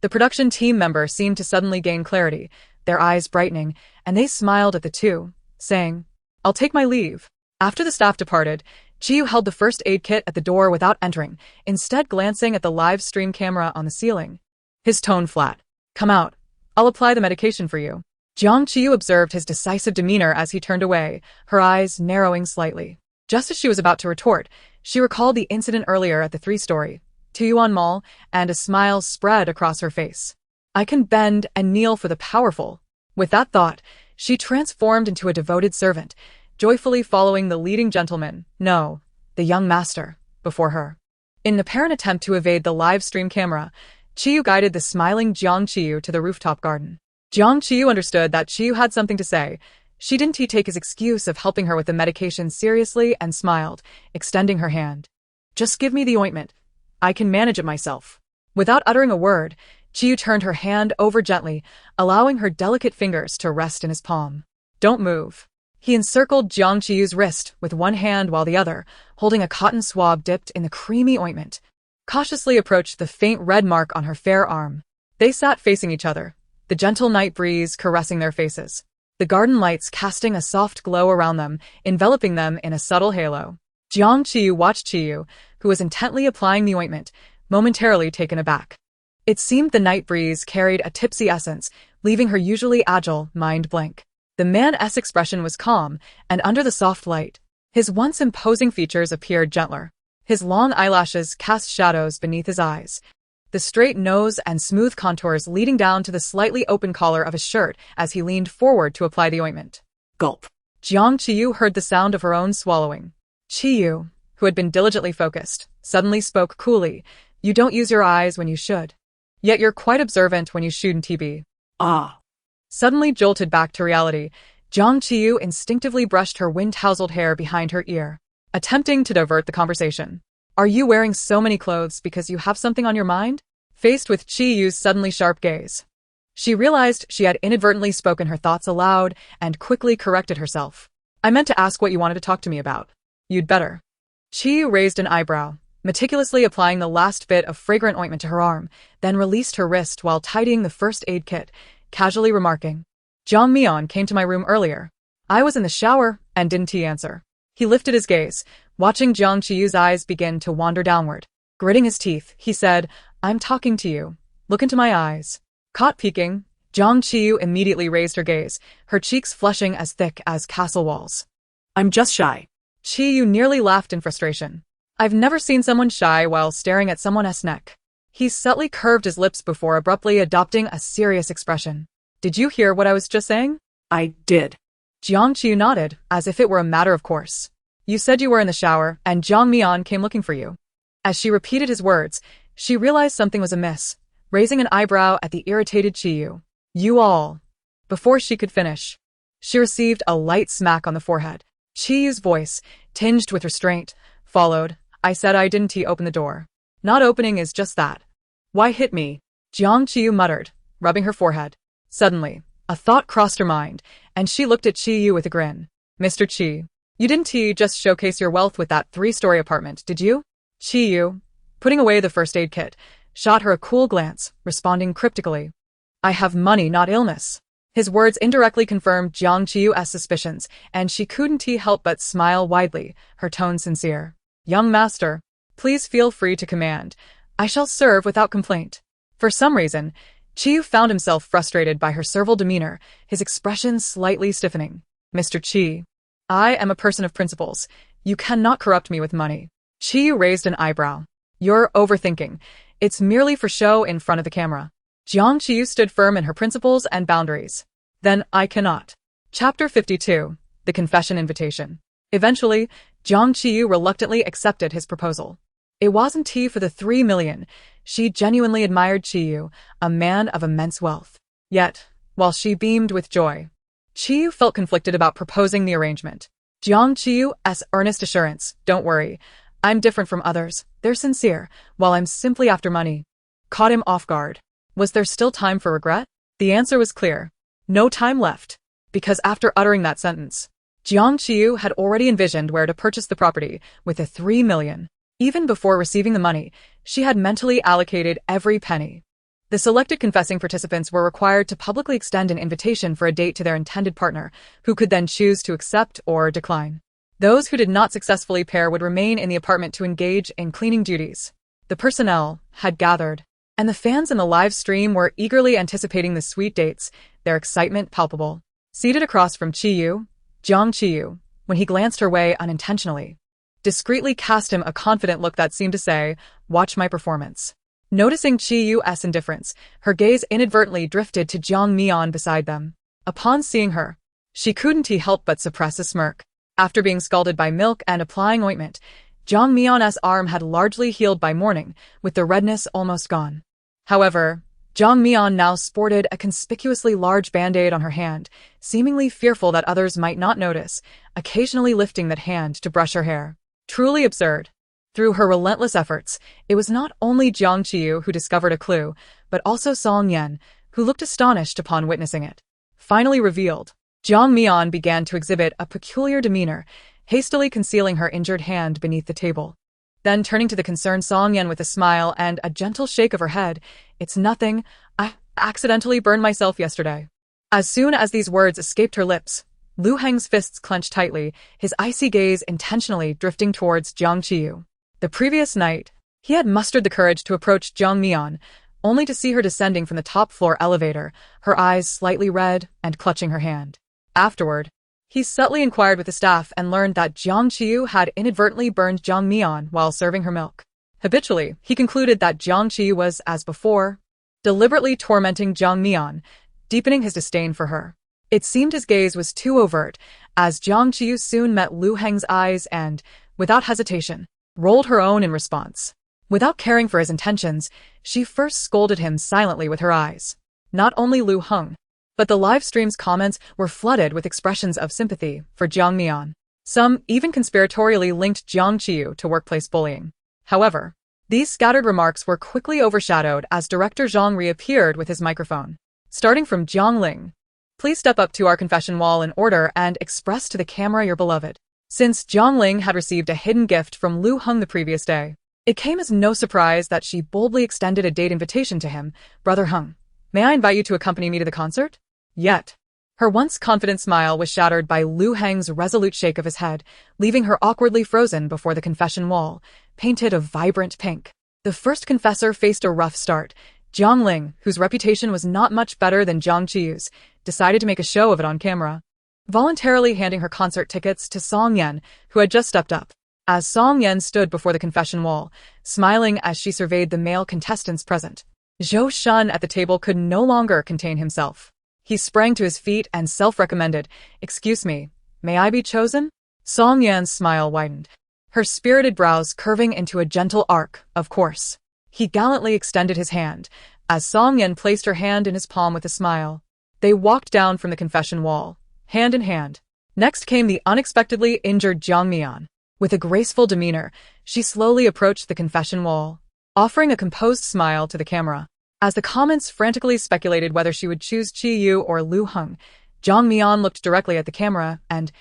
Speaker 1: The production team member seemed to suddenly gain clarity, their eyes brightening, and they smiled at the two, saying, "I'll take my leave." After the staff departed, Qiyu held the first aid kit at the door without entering, instead glancing at the live stream camera on the ceiling. His tone flat. "Come out. I'll apply the medication for you." Jiang Qiyu observed his decisive demeanor as he turned away, her eyes narrowing slightly. Just as she was about to retort, she recalled the incident earlier at the 3-story Tuyuan Mall, and a smile spread across her face. "I can bend and kneel for the powerful." With that thought, she transformed into a devoted servant, joyfully following the leading gentleman, no, the young master, before her. In an apparent attempt to evade the live stream camera, Qiyu guided the smiling Jiang Qiyu to the rooftop garden. Jiang Qiyu understood that Qiyu had something to say. She didn't take his excuse of helping her with the medication seriously and smiled, extending her hand. "Just give me the ointment. I can manage it myself." Without uttering a word, Qiyu turned her hand over gently, allowing her delicate fingers to rest in his palm. "Don't move." He encircled Jiang Qiyu's wrist with one hand while the other, holding a cotton swab dipped in the creamy ointment, cautiously approached the faint red mark on her fair arm. They sat facing each other, the gentle night breeze caressing their faces, the garden lights casting a soft glow around them, enveloping them in a subtle halo. Jiang Qiyu watched Qiyu, who was intently applying the ointment, momentarily taken aback. It seemed the night breeze carried a tipsy essence, leaving her usually agile mind blank. The man's expression was calm, and under the soft light, his once imposing features appeared gentler. His long eyelashes cast shadows beneath his eyes, the straight nose and smooth contours leading down to the slightly open collar of his shirt as he leaned forward to apply the ointment.
Speaker 2: Gulp.
Speaker 1: Jiang Qiyu heard the sound of her own swallowing. Qiyu, who had been diligently focused, suddenly spoke coolly, "You don't use your eyes when you should. Yet you're quite observant when you shouldn't be."
Speaker 3: Ah.
Speaker 1: Suddenly jolted back to reality, Jiang Qiyu instinctively brushed her wind-tousled hair behind her ear, attempting to divert the conversation. "Are you wearing so many clothes because you have something on your mind?" Faced with Qiyu's suddenly sharp gaze, she realized she had inadvertently spoken her thoughts aloud and quickly corrected herself. "I meant to ask what you wanted to talk to me about." "You'd better." Qiyu raised an eyebrow, meticulously applying the last bit of fragrant ointment to her arm, then released her wrist while tidying the first aid kit, casually remarking, Jiang Mian came to my room earlier. I was in the shower, and didn't he answer? He lifted his gaze, watching Jiang Qiyu's eyes begin to wander downward. Gritting his teeth, he said, I'm talking to you. Look into my eyes. Caught peeking, Jiang Qiyu immediately raised her gaze, her cheeks flushing as thick as castle walls.
Speaker 3: I'm just shy.
Speaker 1: Qiyu nearly laughed in frustration. I've never seen someone shy while staring at someone's neck. He subtly curved his lips before abruptly adopting a serious expression. Did you hear what I was just saying?
Speaker 3: I did.
Speaker 1: Jiang Qiyu nodded, as if it were a matter of course. You said you were in the shower, and Jiang Mian came looking for you. As she repeated his words, she realized something was amiss, raising an eyebrow at the irritated Qiyu. You all. Before she could finish, she received a light smack on the forehead. Qiyu's voice, tinged with restraint, followed. I said I didn't open the door. Not opening is just that. Why hit me? Jiang Qiyu muttered, rubbing her forehead. Suddenly, a thought crossed her mind, and she looked at Qiyu with a grin. Mr. Qi, you didn't just showcase your wealth with that 3-story apartment, did you? Qiyu, putting away the first aid kit, shot her a cool glance, responding cryptically. I have money, not illness. His words indirectly confirmed Jiang Qiyu's suspicions, and she couldn't help but smile widely, her tone sincere. Young master, please feel free to command. I shall serve without complaint. For some reason, Qiyu found himself frustrated by her servile demeanor, his expression slightly stiffening. Mr. Qi, I am a person of principles. You cannot corrupt me with money. Qiyu raised an eyebrow. You're overthinking. It's merely for show in front of the camera. Jiang Qiyu stood firm in her principles and boundaries. Then I cannot. Chapter 52. The Confession Invitation. Eventually, Jiang Qiyu reluctantly accepted his proposal. It wasn't for the 3 million. She genuinely admired Qiyu, a man of immense wealth. Yet, while she beamed with joy, Qiyu felt conflicted about proposing the arrangement. Jiang Qiyu's earnest assurance, don't worry, I'm different from others, they're sincere, while I'm simply after money, caught him off guard. Was there still time for regret? The answer was clear. No time left. Because after uttering that sentence, Jiang Qiyu had already envisioned where to purchase the property with the 3 million. Even before receiving the money, she had mentally allocated every penny. The selected confessing participants were required to publicly extend an invitation for a date to their intended partner, who could then choose to accept or decline. Those who did not successfully pair would remain in the apartment to engage in cleaning duties. The personnel had gathered, and the fans in the live stream were eagerly anticipating the sweet dates, their excitement palpable. Seated across from Qiyu, Jiang Qiyu, when he glanced her way unintentionally, discreetly cast him a confident look that seemed to say, watch my performance. Noticing Qiyu's indifference, her gaze inadvertently drifted to Jiang Mian beside them. Upon seeing her, she couldn't help but suppress a smirk. After being scalded by milk and applying ointment, Jiang Mian's arm had largely healed by morning, with the redness almost gone. However, Jiang Mian now sported a conspicuously large band-aid on her hand, seemingly fearful that others might not notice, occasionally lifting that hand to brush her hair. Truly absurd. Through her relentless efforts, it was not only Jiang Qiyu who discovered a clue, but also Song Yan, who looked astonished upon witnessing it. Finally revealed, Jiang Mian began to exhibit a peculiar demeanor, hastily concealing her injured hand beneath the table. Then turning to the concerned Song Yan with a smile and a gentle shake of her head, it's nothing, I accidentally burned myself yesterday. As soon as these words escaped her lips, Lu Heng's fists clenched tightly, his icy gaze intentionally drifting towards Jiang Qiyu. The previous night, he had mustered the courage to approach Jiang Mian, only to see her descending from the top-floor elevator, her eyes slightly red and clutching her hand. Afterward, he subtly inquired with the staff and learned that Jiang Qiyu had inadvertently burned Jiang Mian while serving her milk. Habitually, he concluded that Jiang Qiyu was, as before, deliberately tormenting Jiang Mian, deepening his disdain for her. It seemed his gaze was too overt, as Jiang Qiyu soon met Lu Heng's eyes and, without hesitation, rolled her own in response. Without caring for his intentions, she first scolded him silently with her eyes. Not only Lu Heng, but the live stream's comments were flooded with expressions of sympathy for Jiang Mian. Some even conspiratorially linked Jiang Qiyu to workplace bullying. However, these scattered remarks were quickly overshadowed as director Zhang reappeared with his microphone. Starting from Jiang Ling, please step up to our confession wall in order and express to the camera your beloved. Since Jiang Ling had received a hidden gift from Lu Heng the previous day, it came as no surprise that she boldly extended a date invitation to him. Brother Heng, may I invite you to accompany me to the concert? Yet, Her once confident smile was shattered by Lu Heng's resolute shake of his head, leaving her awkwardly frozen before the confession wall, painted a vibrant pink. The first confessor faced a rough start. Jiang Ling, whose reputation was not much better than Jiang Qiyu's, decided to make a show of it on camera, voluntarily handing her concert tickets to Song Yan, who had just stepped up. As Song Yan stood before the confession wall, smiling as she surveyed the male contestants present, Zhou Shun at the table could no longer contain himself. He sprang to his feet and self-recommended, "Excuse me, may I be chosen?" Song Yan's smile widened, her spirited brows curving into a gentle arc. Of course. He gallantly extended his hand, as Song Yan placed her hand in his palm with a smile. They walked down from the confession wall, hand in hand. Next came the unexpectedly injured Jiang Mian. With a graceful demeanor, she slowly approached the confession wall, offering a composed smile to the camera. As the comments frantically speculated whether she would choose Qiyu or Lu Heng, Jiang Mian looked directly at the camera and,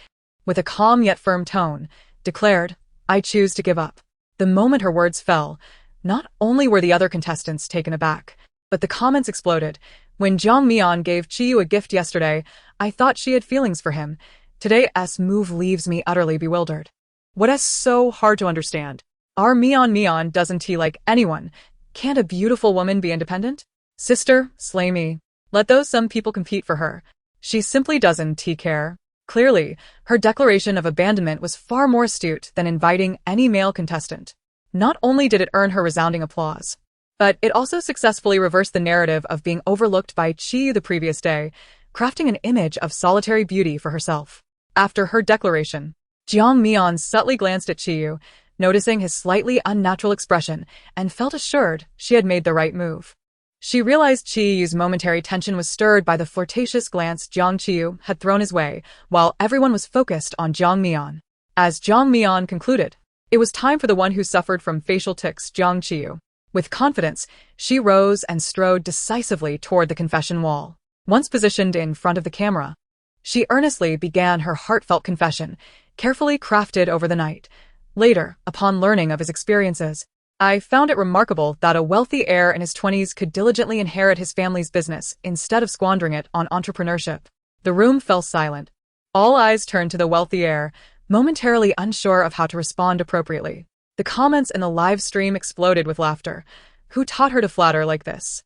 Speaker 1: with a calm yet firm tone, declared, "I choose to give up." The moment her words fell, not only were the other contestants taken aback, but the comments exploded. "When Jiang Mian gave Qiyu a gift yesterday, I thought she had feelings for him. Today's move leaves me utterly bewildered. What is so hard to understand? Our Mian doesn't he like anyone? Can't a beautiful woman be independent? Sister, slay me. Let those some people compete for her. She simply doesn't care." Clearly, her declaration of abandonment was far more astute than inviting any male contestant. Not only did it earn her resounding applause, but it also successfully reversed the narrative of being overlooked by Qiyu the previous day, crafting an image of solitary beauty for herself. After her declaration, Jiang Mian subtly glanced at Qiyu, noticing his slightly unnatural expression, and felt assured she had made the right move. She realized Qiyu's momentary tension was stirred by the flirtatious glance Jiang Qiyu had thrown his way, while everyone was focused on Jiang Mian. As Jiang Mian concluded, it was time for the one who suffered from facial tics, Jiang Qiyu. With confidence, she rose and strode decisively toward the confession wall. Once positioned in front of the camera, she earnestly began her heartfelt confession, carefully crafted over the night. Later, upon learning of his experiences, "I found it remarkable that a wealthy heir in his 20s could diligently inherit his family's business instead of squandering it on entrepreneurship." The room fell silent. All eyes turned to the wealthy heir, momentarily unsure of how to respond appropriately. The comments in the live stream exploded with laughter. Who taught her to flatter like this?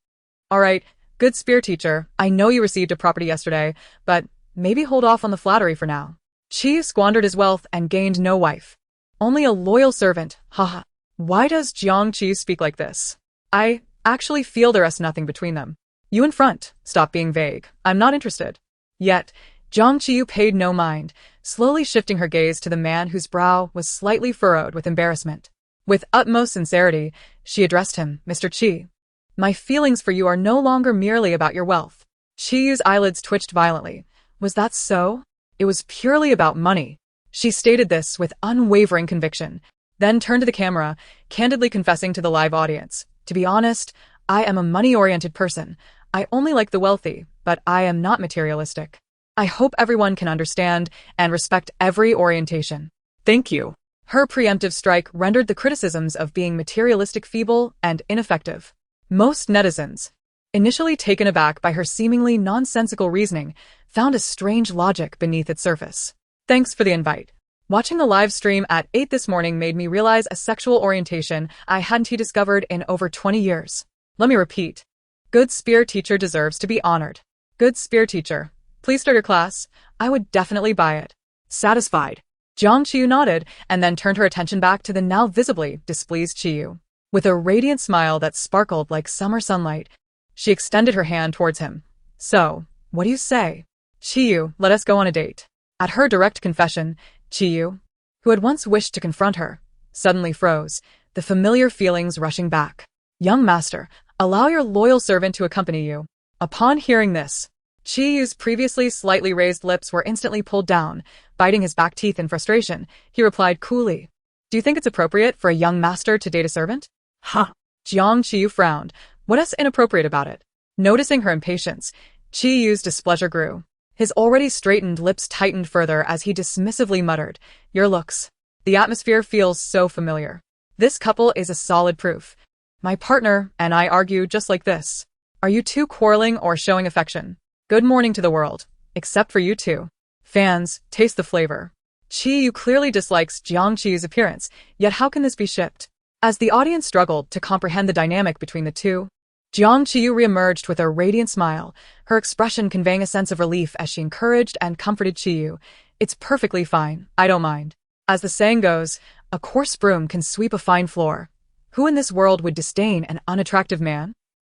Speaker 1: All right, good spear teacher, I know you received a property yesterday, but maybe hold off on the flattery for now. Qiyu squandered his wealth and gained no wife. Only a loyal servant, haha. Why does Jiang Qiyu speak like this? I actually feel there is nothing between them. You in front, stop being vague. I'm not interested. Yet, Jiang Qiyu paid no mind, slowly shifting her gaze to the man whose brow was slightly furrowed with embarrassment. With utmost sincerity, she addressed him, "Mr. Qi. My feelings for you are no longer merely about your wealth." Qiyu's eyelids twitched violently. Was that so? It was purely about money. She stated this with unwavering conviction, then turned to the camera, candidly confessing to the live audience, "To be honest, I am a money-oriented person. I only like the wealthy, but I am not materialistic. I hope everyone can understand and respect every orientation."
Speaker 3: Thank you.
Speaker 1: Her preemptive strike rendered the criticisms of being materialistic feeble and ineffective. Most netizens, initially taken aback by her seemingly nonsensical reasoning, found a strange logic beneath its surface. Thanks for the invite. Watching the live stream at 8 this morning made me realize a sexual orientation I hadn't discovered in over 20 years. Let me repeat. Good spear teacher deserves to be honored. Good spear teacher, please start your class. I would definitely buy it.
Speaker 3: Satisfied.
Speaker 1: Jiang Qiyu nodded and then turned her attention back to the now visibly displeased Qiyu. With a radiant smile that sparkled like summer sunlight, she extended her hand towards him. "So, what do you say? Qiyu, let us go on a date." At her direct confession, Qiyu, who had once wished to confront her, suddenly froze, the familiar feelings rushing back. "Young master, allow your loyal servant to accompany you." Upon hearing this, Qiyu's previously slightly raised lips were instantly pulled down. Biting his back teeth in frustration, he replied coolly, "Do you think it's appropriate for a young master to date a servant?"
Speaker 3: Ha!
Speaker 1: Jiang Qiyu frowned. What is inappropriate about it? Noticing her impatience, Qiyu's displeasure grew. His already straightened lips tightened further as he dismissively muttered, "Your looks. The atmosphere feels so familiar. This couple is a solid proof. My partner and I argue just like this. Are you two quarreling or showing affection? Good morning to the world. Except for you two. Fans, taste the flavor. Qiyu clearly dislikes Jiang Qiyu's appearance, yet how can this be shipped? As the audience struggled to comprehend the dynamic between the two, Jiang Qiyu reemerged with a radiant smile, her expression conveying a sense of relief as she encouraged and comforted Qiyu. It's perfectly fine, I don't mind. As the saying goes, a coarse broom can sweep a fine floor. Who in this world would disdain an unattractive man?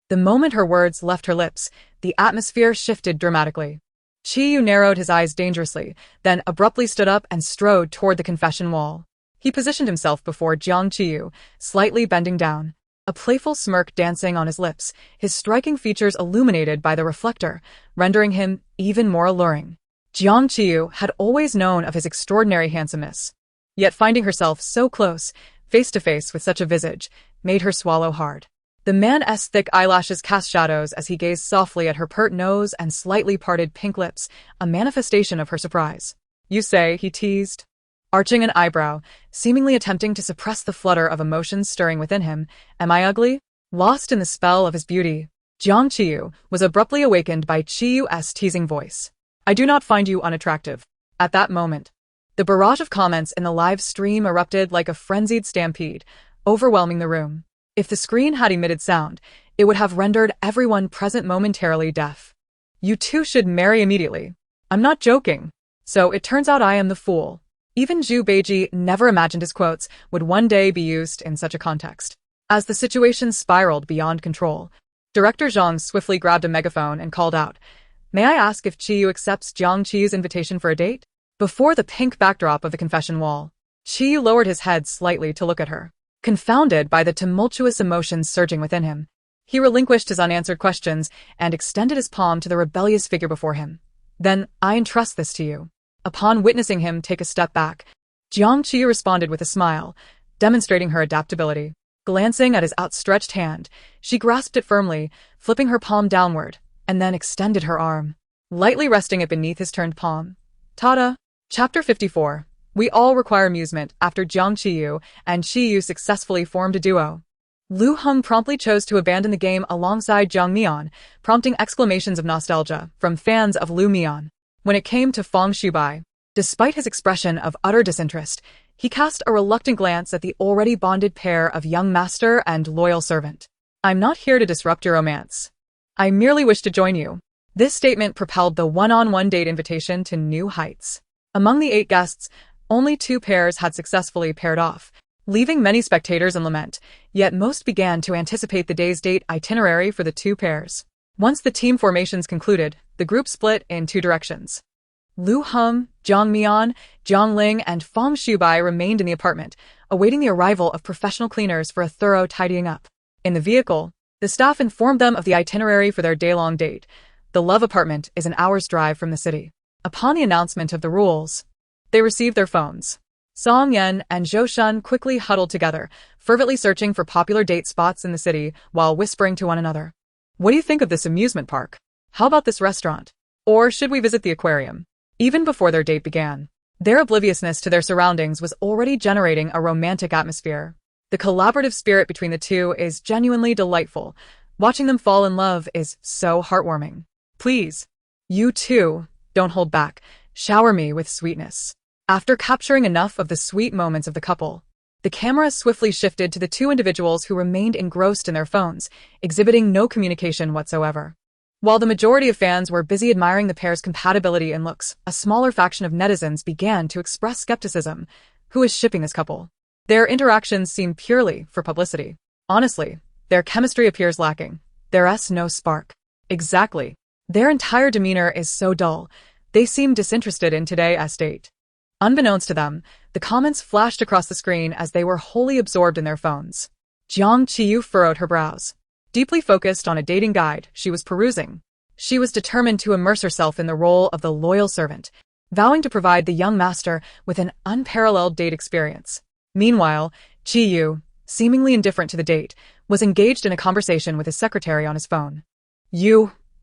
Speaker 1: The moment her words left her lips, the atmosphere shifted dramatically. Qiyu narrowed his eyes dangerously, then abruptly stood up and strode toward the confession wall. He positioned himself before Jiang Qiyu, slightly bending down, a playful smirk dancing on his lips, his striking features illuminated by the reflector, rendering him even more alluring. Jiang Qiyu had always known of his extraordinary handsomeness, yet finding herself so close, face to face with such a visage, made her swallow hard. The man's thick eyelashes cast shadows as he gazed softly at her pert nose and slightly parted pink lips, a manifestation of her surprise. You say, he teased, arching an eyebrow, seemingly attempting to suppress the flutter of emotions stirring within him. Am I ugly? Lost in the spell of his beauty, Jiang Qiyu was abruptly awakened by Qiyu's teasing voice. I do not find you unattractive. At that moment, the barrage of comments in the live stream erupted like a frenzied stampede, overwhelming the room. If the screen had emitted sound, it would have rendered everyone present momentarily deaf. You two should marry immediately. I'm not joking. So it turns out I am the fool. Even Zhu Beiji never imagined his quotes would one day be used in such a context. As the situation spiraled beyond control, Director Zhang swiftly grabbed a megaphone and called out, May I ask if Qiyu accepts Jiang Qiyu's invitation for a date? Before the pink backdrop of the confession wall, Qiyu lowered his head slightly to look at her. Confounded by the tumultuous emotions surging within him, he relinquished his unanswered questions and extended his palm to the rebellious figure before him. Then, I entrust this to you. Upon witnessing him take a step back, Jiang Qiyu responded with a smile, demonstrating her adaptability. Glancing at his outstretched hand, she grasped it firmly, flipping her palm downward, and then extended her arm, lightly resting it beneath his turned palm. Ta-da! Chapter 54. We all require amusement after Jiang Qiyu and Qiyu successfully formed a duo. Lu Heng promptly chose to abandon the game alongside Jiang Mian, prompting exclamations of nostalgia from fans of Lu Mian. When it came to Feng Shubai, despite his expression of utter disinterest, he cast a reluctant glance at the already bonded pair of young master and loyal servant. I'm not here to disrupt your romance. I merely wish to join you. This statement propelled the one-on-one date invitation to new heights. Among the 8 guests, only 2 pairs had successfully paired off, leaving many spectators in lament, yet most began to anticipate the day's date itinerary for the 2 pairs. Once the team formations concluded, the group split in 2 directions. Lu Heng, Jiang Mian, Jiang Ling, and Feng Shubai remained in the apartment, awaiting the arrival of professional cleaners for a thorough tidying up. In the vehicle, the staff informed them of the itinerary for their day-long date. The love apartment is an hour's drive from the city. Upon the announcement of the rules, they received their phones. Song Yan and Zhou Shun quickly huddled together, fervently searching for popular date spots in the city while whispering to one another. What do you think of this amusement park? How about this restaurant? Or should we visit the aquarium? Even before their date began, their obliviousness to their surroundings was already generating a romantic atmosphere. The collaborative spirit between the two is genuinely delightful. Watching them fall in love is so heartwarming. Please, you too, don't hold back. Shower me with sweetness. After capturing enough of the sweet moments of the couple, the camera swiftly shifted to the 2 individuals who remained engrossed in their phones, exhibiting no communication whatsoever. While the majority of fans were busy admiring the pair's compatibility in looks, a smaller faction of netizens began to express skepticism. Who is shipping this couple? Their interactions seem purely for publicity. Honestly, their chemistry appears lacking. There's no spark. Exactly. Their entire demeanor is so dull. They seem disinterested in today's date. Unbeknownst to them, the comments flashed across the screen as they were wholly absorbed in their phones. Jiang Qiyu furrowed her brows. Deeply focused on a dating guide she was perusing, she was determined to immerse herself in the role of the loyal servant, vowing to provide the young master with an unparalleled date experience. Meanwhile, Qiyu, seemingly indifferent to the date, was engaged in a conversation with his secretary on his phone.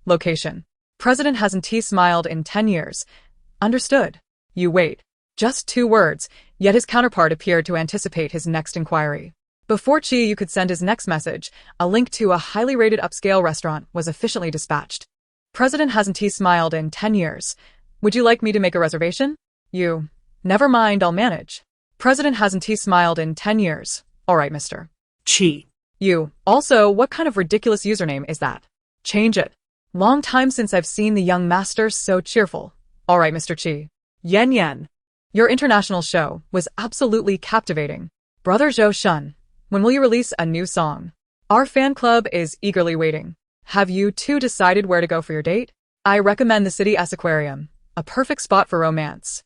Speaker 1: Location. President hasn't smiled in 10 years. Understood. You wait. Just 2 words, yet his counterpart appeared to anticipate his next inquiry. Before Qiyu could send his next message, a link to a highly rated upscale restaurant was efficiently dispatched. President hasn't he smiled in 10 years. Would you like me to make a reservation? You. Never mind, I'll manage. President hasn't he smiled in 10 years. All right, mister.
Speaker 3: Chi.
Speaker 1: You. Also, what kind of ridiculous username is that? Change it. Long time since I've seen the young master so cheerful. All right, Mr. Chi.
Speaker 3: Yen yen.
Speaker 1: Your international show was absolutely captivating. Brother Zhou Shun, when will you release a new song? Our fan club is eagerly waiting. Have you two decided where to go for your date? I recommend the City S Aquarium, a perfect spot for romance.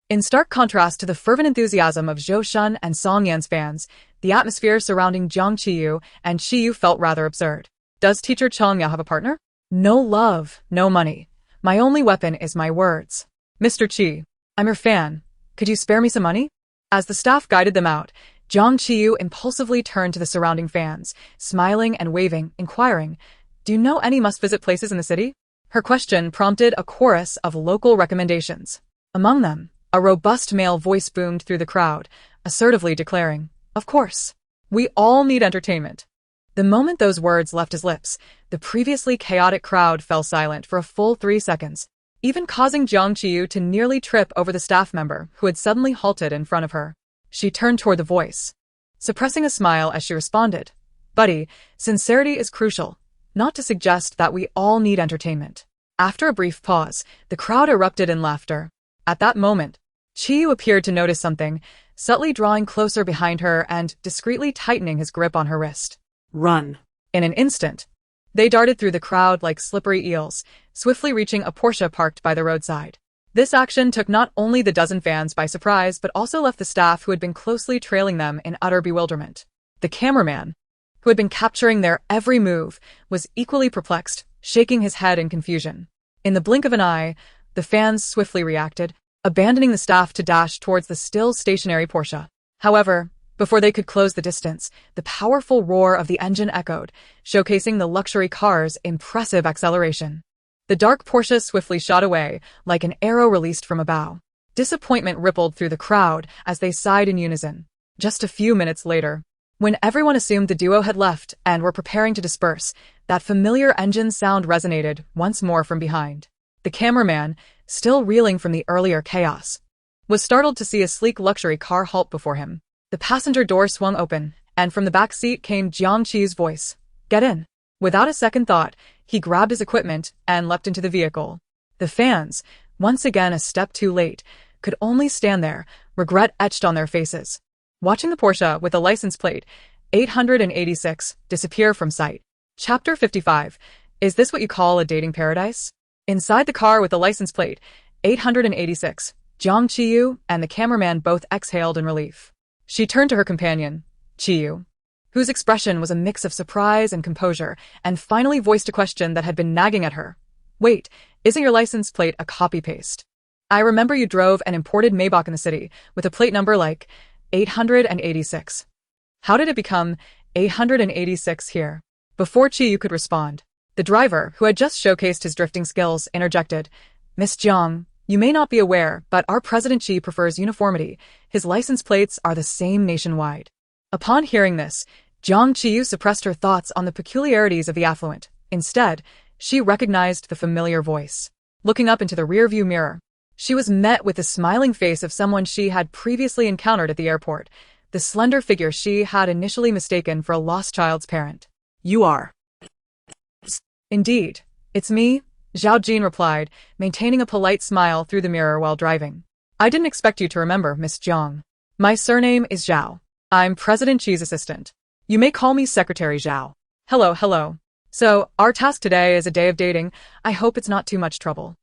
Speaker 1: In stark contrast to the fervent enthusiasm of Zhou Shun and Song Yan's fans, the atmosphere surrounding Jiang Qiyu and Qiyu felt rather absurd. Does teacher Chong Yao have a partner? No love, no money. My only weapon is my words. Mr. Qi, I'm your fan. Could you spare me some money? As the staff guided them out, Jiang Qiyu impulsively turned to the surrounding fans, smiling and waving, inquiring, "Do you know any must-visit places in the city?" Her question prompted a chorus of local recommendations. Among them, a robust male voice boomed through the crowd, assertively declaring, "Of course. We all need entertainment." The moment those words left his lips, the previously chaotic crowd fell silent for a full 3 seconds, even causing Jiang Qiyu to nearly trip over the staff member who had suddenly halted in front of her. She turned toward the voice, suppressing a smile as she responded, "Buddy, sincerity is crucial, not to suggest that we all need entertainment." After a brief pause, the crowd erupted in laughter. At that moment, Qiyu appeared to notice something, subtly drawing closer behind her and discreetly tightening his grip on her wrist.
Speaker 3: Run.
Speaker 1: In an instant, they darted through the crowd like slippery eels, swiftly reaching a Porsche parked by the roadside. This action took not only the dozen fans by surprise but also left the staff who had been closely trailing them in utter bewilderment. The cameraman, who had been capturing their every move, was equally perplexed, shaking his head in confusion. In the blink of an eye, the fans swiftly reacted, abandoning the staff to dash towards the still stationary Porsche. However, before they could close the distance, the powerful roar of the engine echoed, showcasing the luxury car's impressive acceleration. The dark Porsche swiftly shot away, like an arrow released from a bow. Disappointment rippled through the crowd as they sighed in unison. Just a few minutes later, when everyone assumed the duo had left and were preparing to disperse, that familiar engine sound resonated once more from behind. The cameraman, still reeling from the earlier chaos, was startled to see a sleek luxury car halt before him. The passenger door swung open, and from the back seat came Jiang Qiyu's voice. "Get in." Without a second thought, he grabbed his equipment and leapt into the vehicle. The fans, once again a step too late, could only stand there, regret etched on their faces, watching the Porsche with the license plate 886 disappear from sight. Chapter 55. Is this what you call a dating paradise? Inside the car with the license plate 886, Jiang Qiyu and the cameraman both exhaled in relief. She turned to her companion, Qiyu, whose expression was a mix of surprise and composure, and finally voiced a question that had been nagging at her. "Wait, isn't your license plate a copy-paste? I remember you drove an imported Maybach in the city with a plate number like 886. How did it become 886 here?" Before Qiyu could respond, the driver, who had just showcased his drifting skills, interjected, "Miss Jiang, you may not be aware, but our President Xi prefers uniformity. His license plates are the same nationwide." Upon hearing this, Jiang Qiyu suppressed her thoughts on the peculiarities of the affluent. Instead, she recognized the familiar voice. Looking up into the rearview mirror, she was met with the smiling face of someone she had previously encountered at the airport, the slender figure she had initially mistaken for a lost child's parent.
Speaker 3: You are.
Speaker 1: Indeed, it's me, Zhao Jin replied, maintaining a polite smile through the mirror while driving. "I didn't expect you to remember, Miss Jiang. My surname is Zhao. I'm President Xi's assistant. You may call me Secretary Zhao." Hello. So, our task today is a day of dating. I hope it's not too much trouble."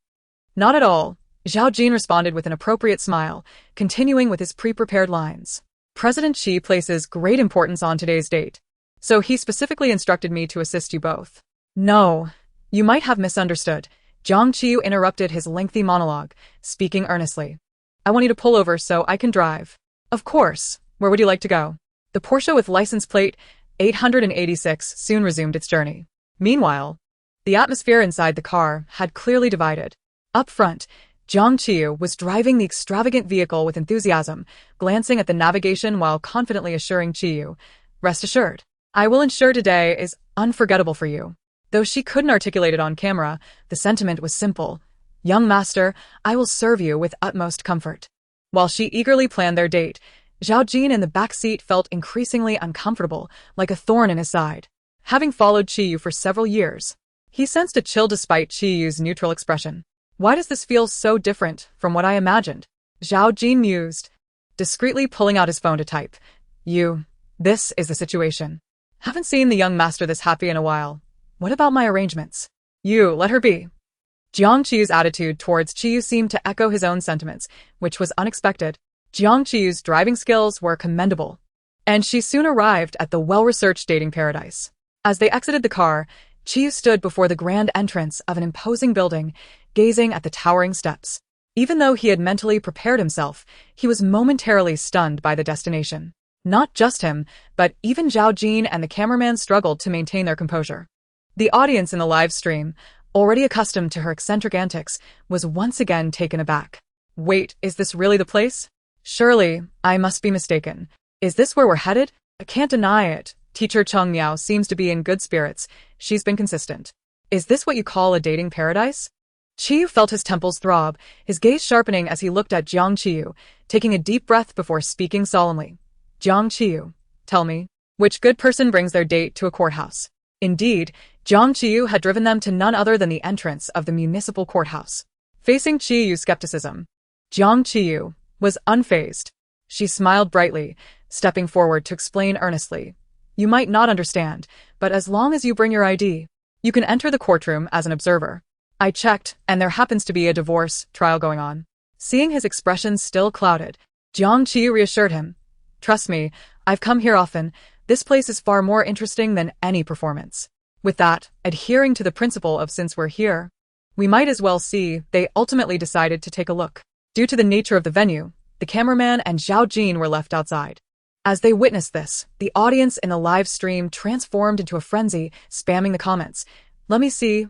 Speaker 1: "Not at all," Zhao Jin responded with an appropriate smile, continuing with his pre-prepared lines. "President Xi places great importance on today's date, so he specifically instructed me to assist you both." "No, you might have misunderstood." Jiang Qiyu interrupted his lengthy monologue, speaking earnestly. "I want you to pull over so I can drive." "Of course. Where would you like to go?" The Porsche with license plate 886 soon resumed its journey. Meanwhile, the atmosphere inside the car had clearly divided. Up front, Jiang Qiyu was driving the extravagant vehicle with enthusiasm, glancing at the navigation while confidently assuring Qiyu, "Rest assured, I will ensure today is unforgettable for you." Though she couldn't articulate it on camera, the sentiment was simple. Young master, I will serve you with utmost comfort. While she eagerly planned their date, Zhao Jin in the back seat felt increasingly uncomfortable, like a thorn in his side. Having followed Qiyu for several years, he sensed a chill despite Qiyu's neutral expression. Why does this feel so different from what I imagined? Zhao Jin mused, discreetly pulling out his phone to type. This is the situation. Haven't seen the young master this happy in a while. What about my arrangements? Let her be. Jiang Qiyu's attitude towards Qiyu seemed to echo his own sentiments, which was unexpected. Jiang Qiyu's driving skills were commendable, and she soon arrived at the well-researched dating paradise. As they exited the car, Qiyu stood before the grand entrance of an imposing building, gazing at the towering steps. Even though he had mentally prepared himself, he was momentarily stunned by the destination. Not just him, but even Zhao Jin and the cameraman struggled to maintain their composure. The audience in the live stream, already accustomed to her eccentric antics, was once again taken aback. Wait, is this really the place? Surely, I must be mistaken. Is this where we're headed? I can't deny it. Teacher Cheng Miao seems to be in good spirits. She's been consistent. Is this what you call a dating paradise? Qiyu felt his temples throb, his gaze sharpening as he looked at Jiang Qiyu, taking a deep breath before speaking solemnly. Jiang Qiyu, tell me, which good person brings their date to a courthouse? Indeed, Jiang Qiyu had driven them to none other than the entrance of the municipal courthouse. Facing Qiyu's skepticism, Jiang Qiyu was unfazed. She smiled brightly, stepping forward to explain earnestly. You might not understand, but as long as you bring your ID, you can enter the courtroom as an observer. I checked, and there happens to be a divorce trial going on. Seeing his expression still clouded, Jiang Qiyu reassured him. Trust me, I've come here often. This place is far more interesting than any performance. With that, adhering to the principle of since we're here, we might as well see, they ultimately decided to take a look. Due to the nature of the venue, the cameraman and Zhao Jin were left outside. As they witnessed this, the audience in the live stream transformed into a frenzy, spamming the comments. Let me see,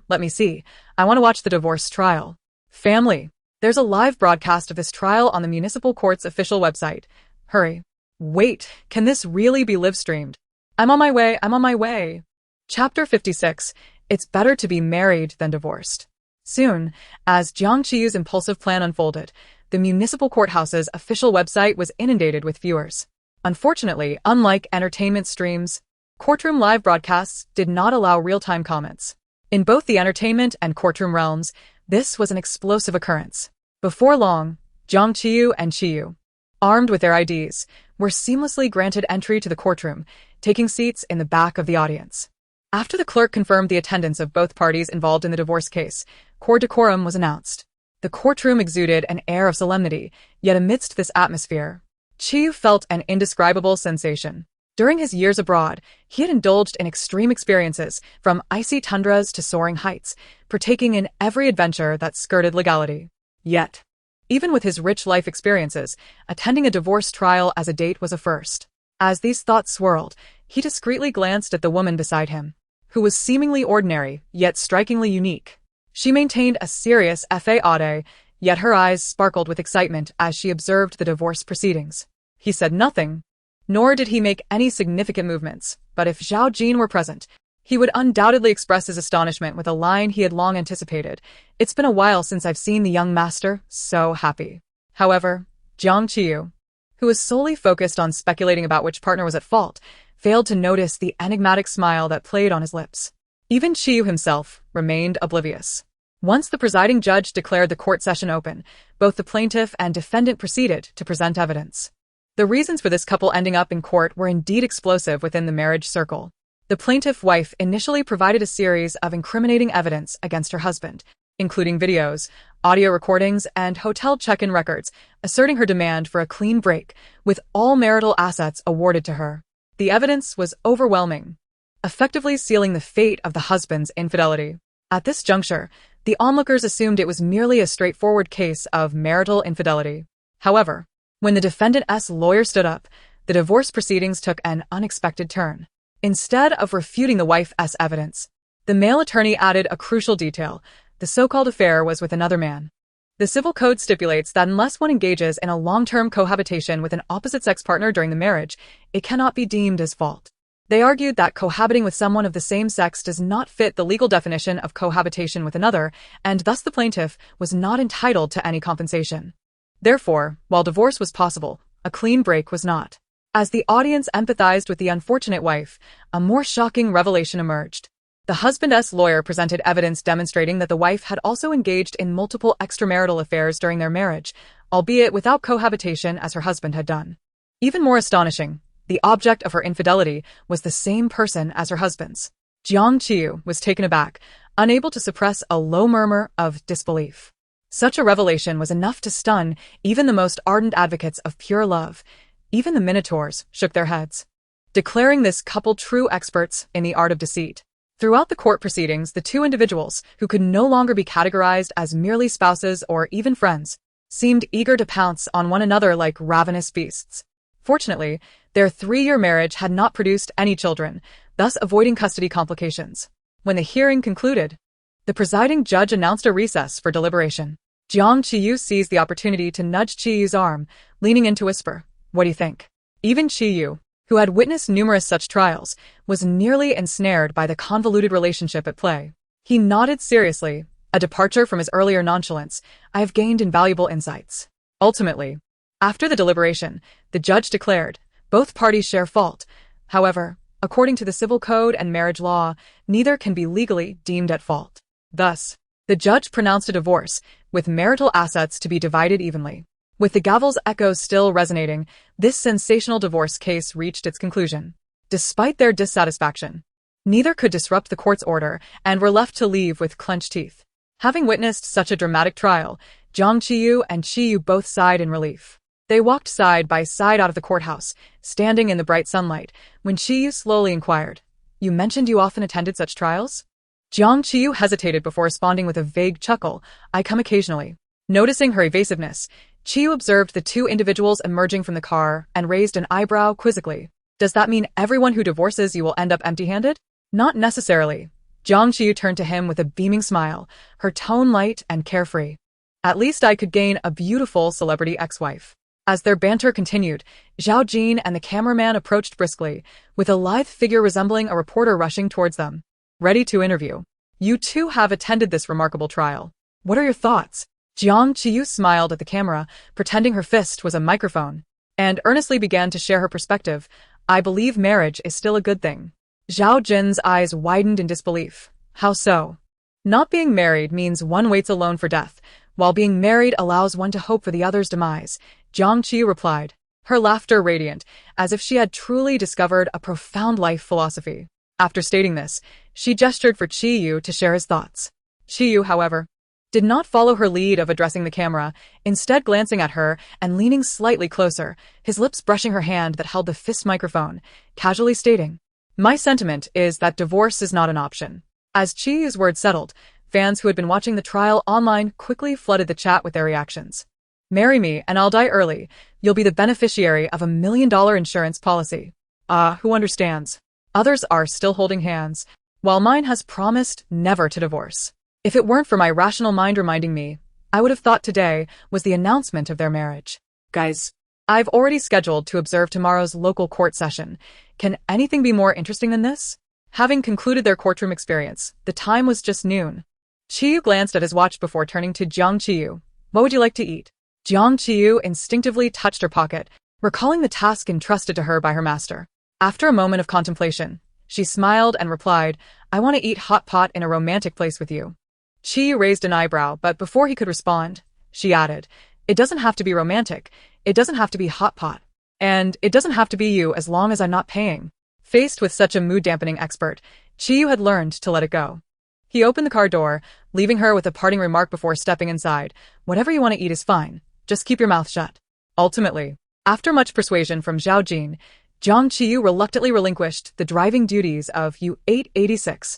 Speaker 1: I want to watch the divorce trial. Family, there's a live broadcast of this trial on the municipal court's official website. Hurry. Wait, can this really be live-streamed? I'm on my way. Chapter 56, It's Better to be Married Than Divorced. Soon, as Jiang Qiyu's impulsive plan unfolded, the municipal courthouse's official website was inundated with viewers. Unfortunately, unlike entertainment streams, courtroom live broadcasts did not allow real-time comments. In both the entertainment and courtroom realms, this was an explosive occurrence. Before long, Jiang Qiyu and Qiyu, armed with their IDs, were seamlessly granted entry to the courtroom, taking seats in the back of the audience. After the clerk confirmed the attendance of both parties involved in the divorce case, court decorum was announced. The courtroom exuded an air of solemnity, yet amidst this atmosphere, Qiyu felt an indescribable sensation. During his years abroad, he had indulged in extreme experiences, from icy tundras to soaring heights, partaking in every adventure that skirted legality. Yet, even with his rich life experiences, attending a divorce trial as a date was a first. As these thoughts swirled, he discreetly glanced at the woman beside him, who was seemingly ordinary, yet strikingly unique. She maintained a serious faade, yet her eyes sparkled with excitement as she observed the divorce proceedings. He said nothing, nor did he make any significant movements, but if Zhao Jin were present, he would undoubtedly express his astonishment with a line he had long anticipated. It's been a while since I've seen the young master so happy. However, Jiang Qiyu, who was solely focused on speculating about which partner was at fault, failed to notice the enigmatic smile that played on his lips. Even Qiyu himself remained oblivious. Once the presiding judge declared the court session open, both the plaintiff and defendant proceeded to present evidence. The reasons for this couple ending up in court were indeed explosive within the marriage circle. The plaintiff wife initially provided a series of incriminating evidence against her husband, including videos, audio recordings, and hotel check-in records, asserting her demand for a clean break, with all marital assets awarded to her. The evidence was overwhelming, effectively sealing the fate of the husband's infidelity. At this juncture, the onlookers assumed it was merely a straightforward case of marital infidelity. However, when the defendant's lawyer stood up, the divorce proceedings took an unexpected turn. Instead of refuting the wife's evidence, the male attorney added a crucial detail: the so-called affair was with another man. The civil code stipulates that unless one engages in a long-term cohabitation with an opposite-sex partner during the marriage, it cannot be deemed as fault. They argued that cohabiting with someone of the same sex does not fit the legal definition of cohabitation with another, and thus the plaintiff was not entitled to any compensation. Therefore, while divorce was possible, a clean break was not. As the audience empathized with the unfortunate wife, a more shocking revelation emerged. The husband's lawyer presented evidence demonstrating that the wife had also engaged in multiple extramarital affairs during their marriage, albeit without cohabitation as her husband had done. Even more astonishing, the object of her infidelity was the same person as her husband's. Jiang Qiyu was taken aback, unable to suppress a low murmur of disbelief. Such a revelation was enough to stun even the most ardent advocates of pure love. Even the minotaurs shook their heads, declaring this couple true experts in the art of deceit. Throughout the court proceedings, the two individuals, who could no longer be categorized as merely spouses or even friends, seemed eager to pounce on one another like ravenous beasts. Fortunately, their 3-year marriage had not produced any children, thus avoiding custody complications. When the hearing concluded, the presiding judge announced a recess for deliberation. Jiang Qiyu seized the opportunity to nudge Qiyu's arm, leaning in to whisper, "What do you think?" Even Qiyu, who had witnessed numerous such trials, was nearly ensnared by the convoluted relationship at play. He nodded seriously, a departure from his earlier nonchalance. "I have gained invaluable insights." Ultimately, after the deliberation, the judge declared, both parties share fault. However, according to the civil code and marriage law, neither can be legally deemed at fault. Thus, the judge pronounced a divorce, with marital assets to be divided evenly. With the gavel's echoes still resonating, this sensational divorce case reached its conclusion. Despite their dissatisfaction, neither could disrupt the court's order and were left to leave with clenched teeth. Having witnessed such a dramatic trial, Jiang Qiyu and Qiyu both sighed in relief. They walked side by side out of the courthouse, standing in the bright sunlight, when Qiyu slowly inquired, "You mentioned you often attended such trials?" Jiang Qiyu hesitated before responding with a vague chuckle, "I come occasionally." Noticing her evasiveness, Qiyu observed the two individuals emerging from the car and raised an eyebrow quizzically. "Does that mean everyone who divorces you will end up empty-handed?" "Not necessarily." Jiang Qiyu turned to him with a beaming smile, her tone light and carefree. "At least I could gain a beautiful celebrity ex-wife." As their banter continued, Zhao Jin and the cameraman approached briskly, with a lithe figure resembling a reporter rushing towards them. "Ready to interview. You two have attended this remarkable trial. What are your thoughts?" Jiang Qiyu smiled at the camera, pretending her fist was a microphone, and earnestly began to share her perspective. "I believe marriage is still a good thing." Zhao Jin's eyes widened in disbelief. "How so?" "Not being married means one waits alone for death, while being married allows one to hope for the other's demise," Jiang Qiyu replied, her laughter radiant, as if she had truly discovered a profound life philosophy. After stating this, she gestured for Qiyu to share his thoughts. Qiyu, however, did not follow her lead of addressing the camera, instead glancing at her and leaning slightly closer, his lips brushing her hand that held the fist microphone, casually stating, "My sentiment is that divorce is not an option." As Qiyu's words settled, fans who had been watching the trial online quickly flooded the chat with their reactions. "Marry me and I'll die early. You'll be the beneficiary of $1 million insurance policy." Who understands? Others are still holding hands, while mine has promised never to divorce. If it weren't for my rational mind reminding me, I would have thought today was the announcement of their marriage.
Speaker 3: Guys,
Speaker 1: I've already scheduled to observe tomorrow's local court session. Can anything be more interesting than this? Having concluded their courtroom experience, the time was just noon. Qiyu glanced at his watch before turning to Jiang Qiyu. "What would you like to eat?" Jiang Qiyu instinctively touched her pocket, recalling the task entrusted to her by her master. After a moment of contemplation, she smiled and replied, "I want to eat hot pot in a romantic place with you." Qiyu raised an eyebrow, but before he could respond, she added, "It doesn't have to be romantic, it doesn't have to be hot pot, and it doesn't have to be you as long as I'm not paying." Faced with such a mood-dampening expert, Qiyu had learned to let it go. He opened the car door, leaving her with a parting remark before stepping inside. "Whatever you want to eat is fine. Just keep your mouth shut." Ultimately, after much persuasion from Zhao Jin, Jiang Qiyu reluctantly relinquished the driving duties of U-886,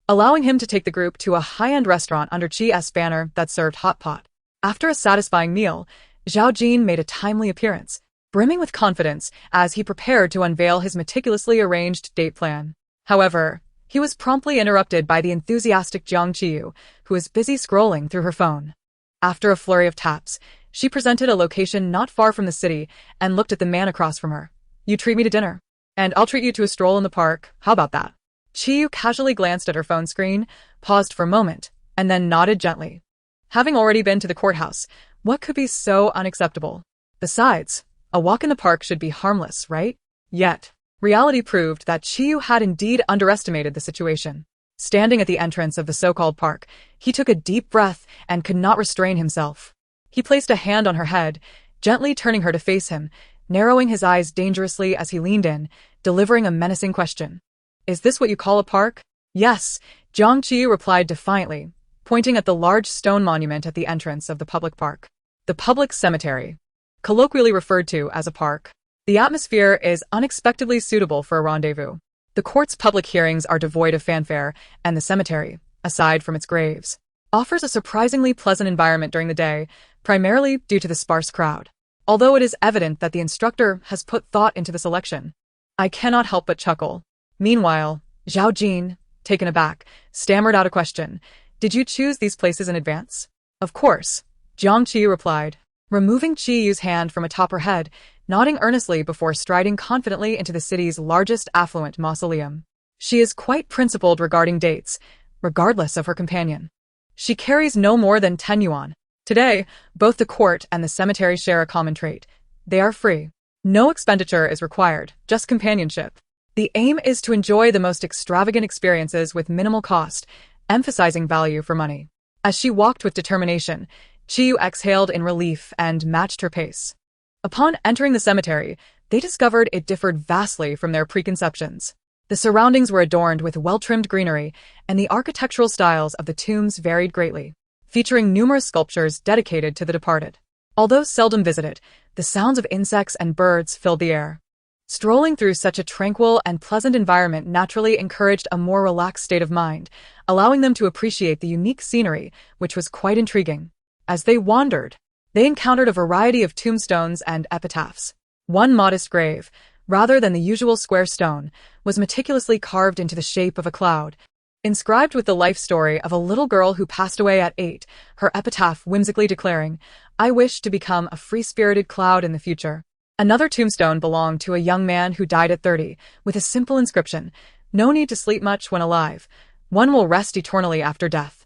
Speaker 1: allowing him to take the group to a high-end restaurant under Qi's banner that served hot pot. After a satisfying meal, Zhao Jin made a timely appearance, brimming with confidence as he prepared to unveil his meticulously arranged date plan. However, he was promptly interrupted by the enthusiastic Jiang Qiyu, who was busy scrolling through her phone. After a flurry of taps, she presented a location not far from the city and looked at the man across from her. "You treat me to dinner." And I'll treat you to a stroll in the park. How about that? Qiyu casually glanced at her phone screen, paused for a moment, and then nodded gently. Having already been to the courthouse, what could be so unacceptable? Besides, a walk in the park should be harmless, right? Yet, reality proved that Qiyu had indeed underestimated the situation. Standing at the entrance of the so-called park, he took a deep breath and could not restrain himself. He placed a hand on her head, gently turning her to face him, narrowing his eyes dangerously as he leaned in, delivering a menacing question. Is this what you call a park? Yes, Jiang Qiyu replied defiantly, pointing at the large stone monument at the entrance of the public park. The public cemetery, colloquially referred to as a park. The atmosphere is unexpectedly suitable for a rendezvous. The court's public hearings are devoid of fanfare, and the cemetery, aside from its graves, offers a surprisingly pleasant environment during the day, primarily due to the sparse crowd. Although it is evident that the instructor has put thought into the selection, I cannot help but chuckle. Meanwhile, Zhao Jin, taken aback, stammered out a question. Did you choose these places in advance? Of course, Jiang Qiyu replied, removing Qiyu's hand from atop her head, nodding earnestly before striding confidently into the city's largest affluent mausoleum. She is quite principled regarding dates, regardless of her companion. She carries no more than 10 yuan. Today, both the court and the cemetery share a common trait. They are free. No expenditure is required, just companionship. The aim is to enjoy the most extravagant experiences with minimal cost, emphasizing value for money. As she walked with determination, Qiyu exhaled in relief and matched her pace. Upon entering the cemetery, they discovered it differed vastly from their preconceptions. The surroundings were adorned with well-trimmed greenery, and the architectural styles of the tombs varied greatly, featuring numerous sculptures dedicated to the departed. Although seldom visited, the sounds of insects and birds filled the air. Strolling through such a tranquil and pleasant environment naturally encouraged a more relaxed state of mind, allowing them to appreciate the unique scenery, which was quite intriguing. As they wandered, they encountered a variety of tombstones and epitaphs. One modest grave, rather than the usual square stone, was meticulously carved into the shape of a cloud. Inscribed with the life story of a little girl who passed away at 8, her epitaph whimsically declaring, "I wish to become a free-spirited cloud in the future." Another tombstone belonged to a young man who died at 30, with a simple inscription, "No need to sleep much when alive. One will rest eternally after death."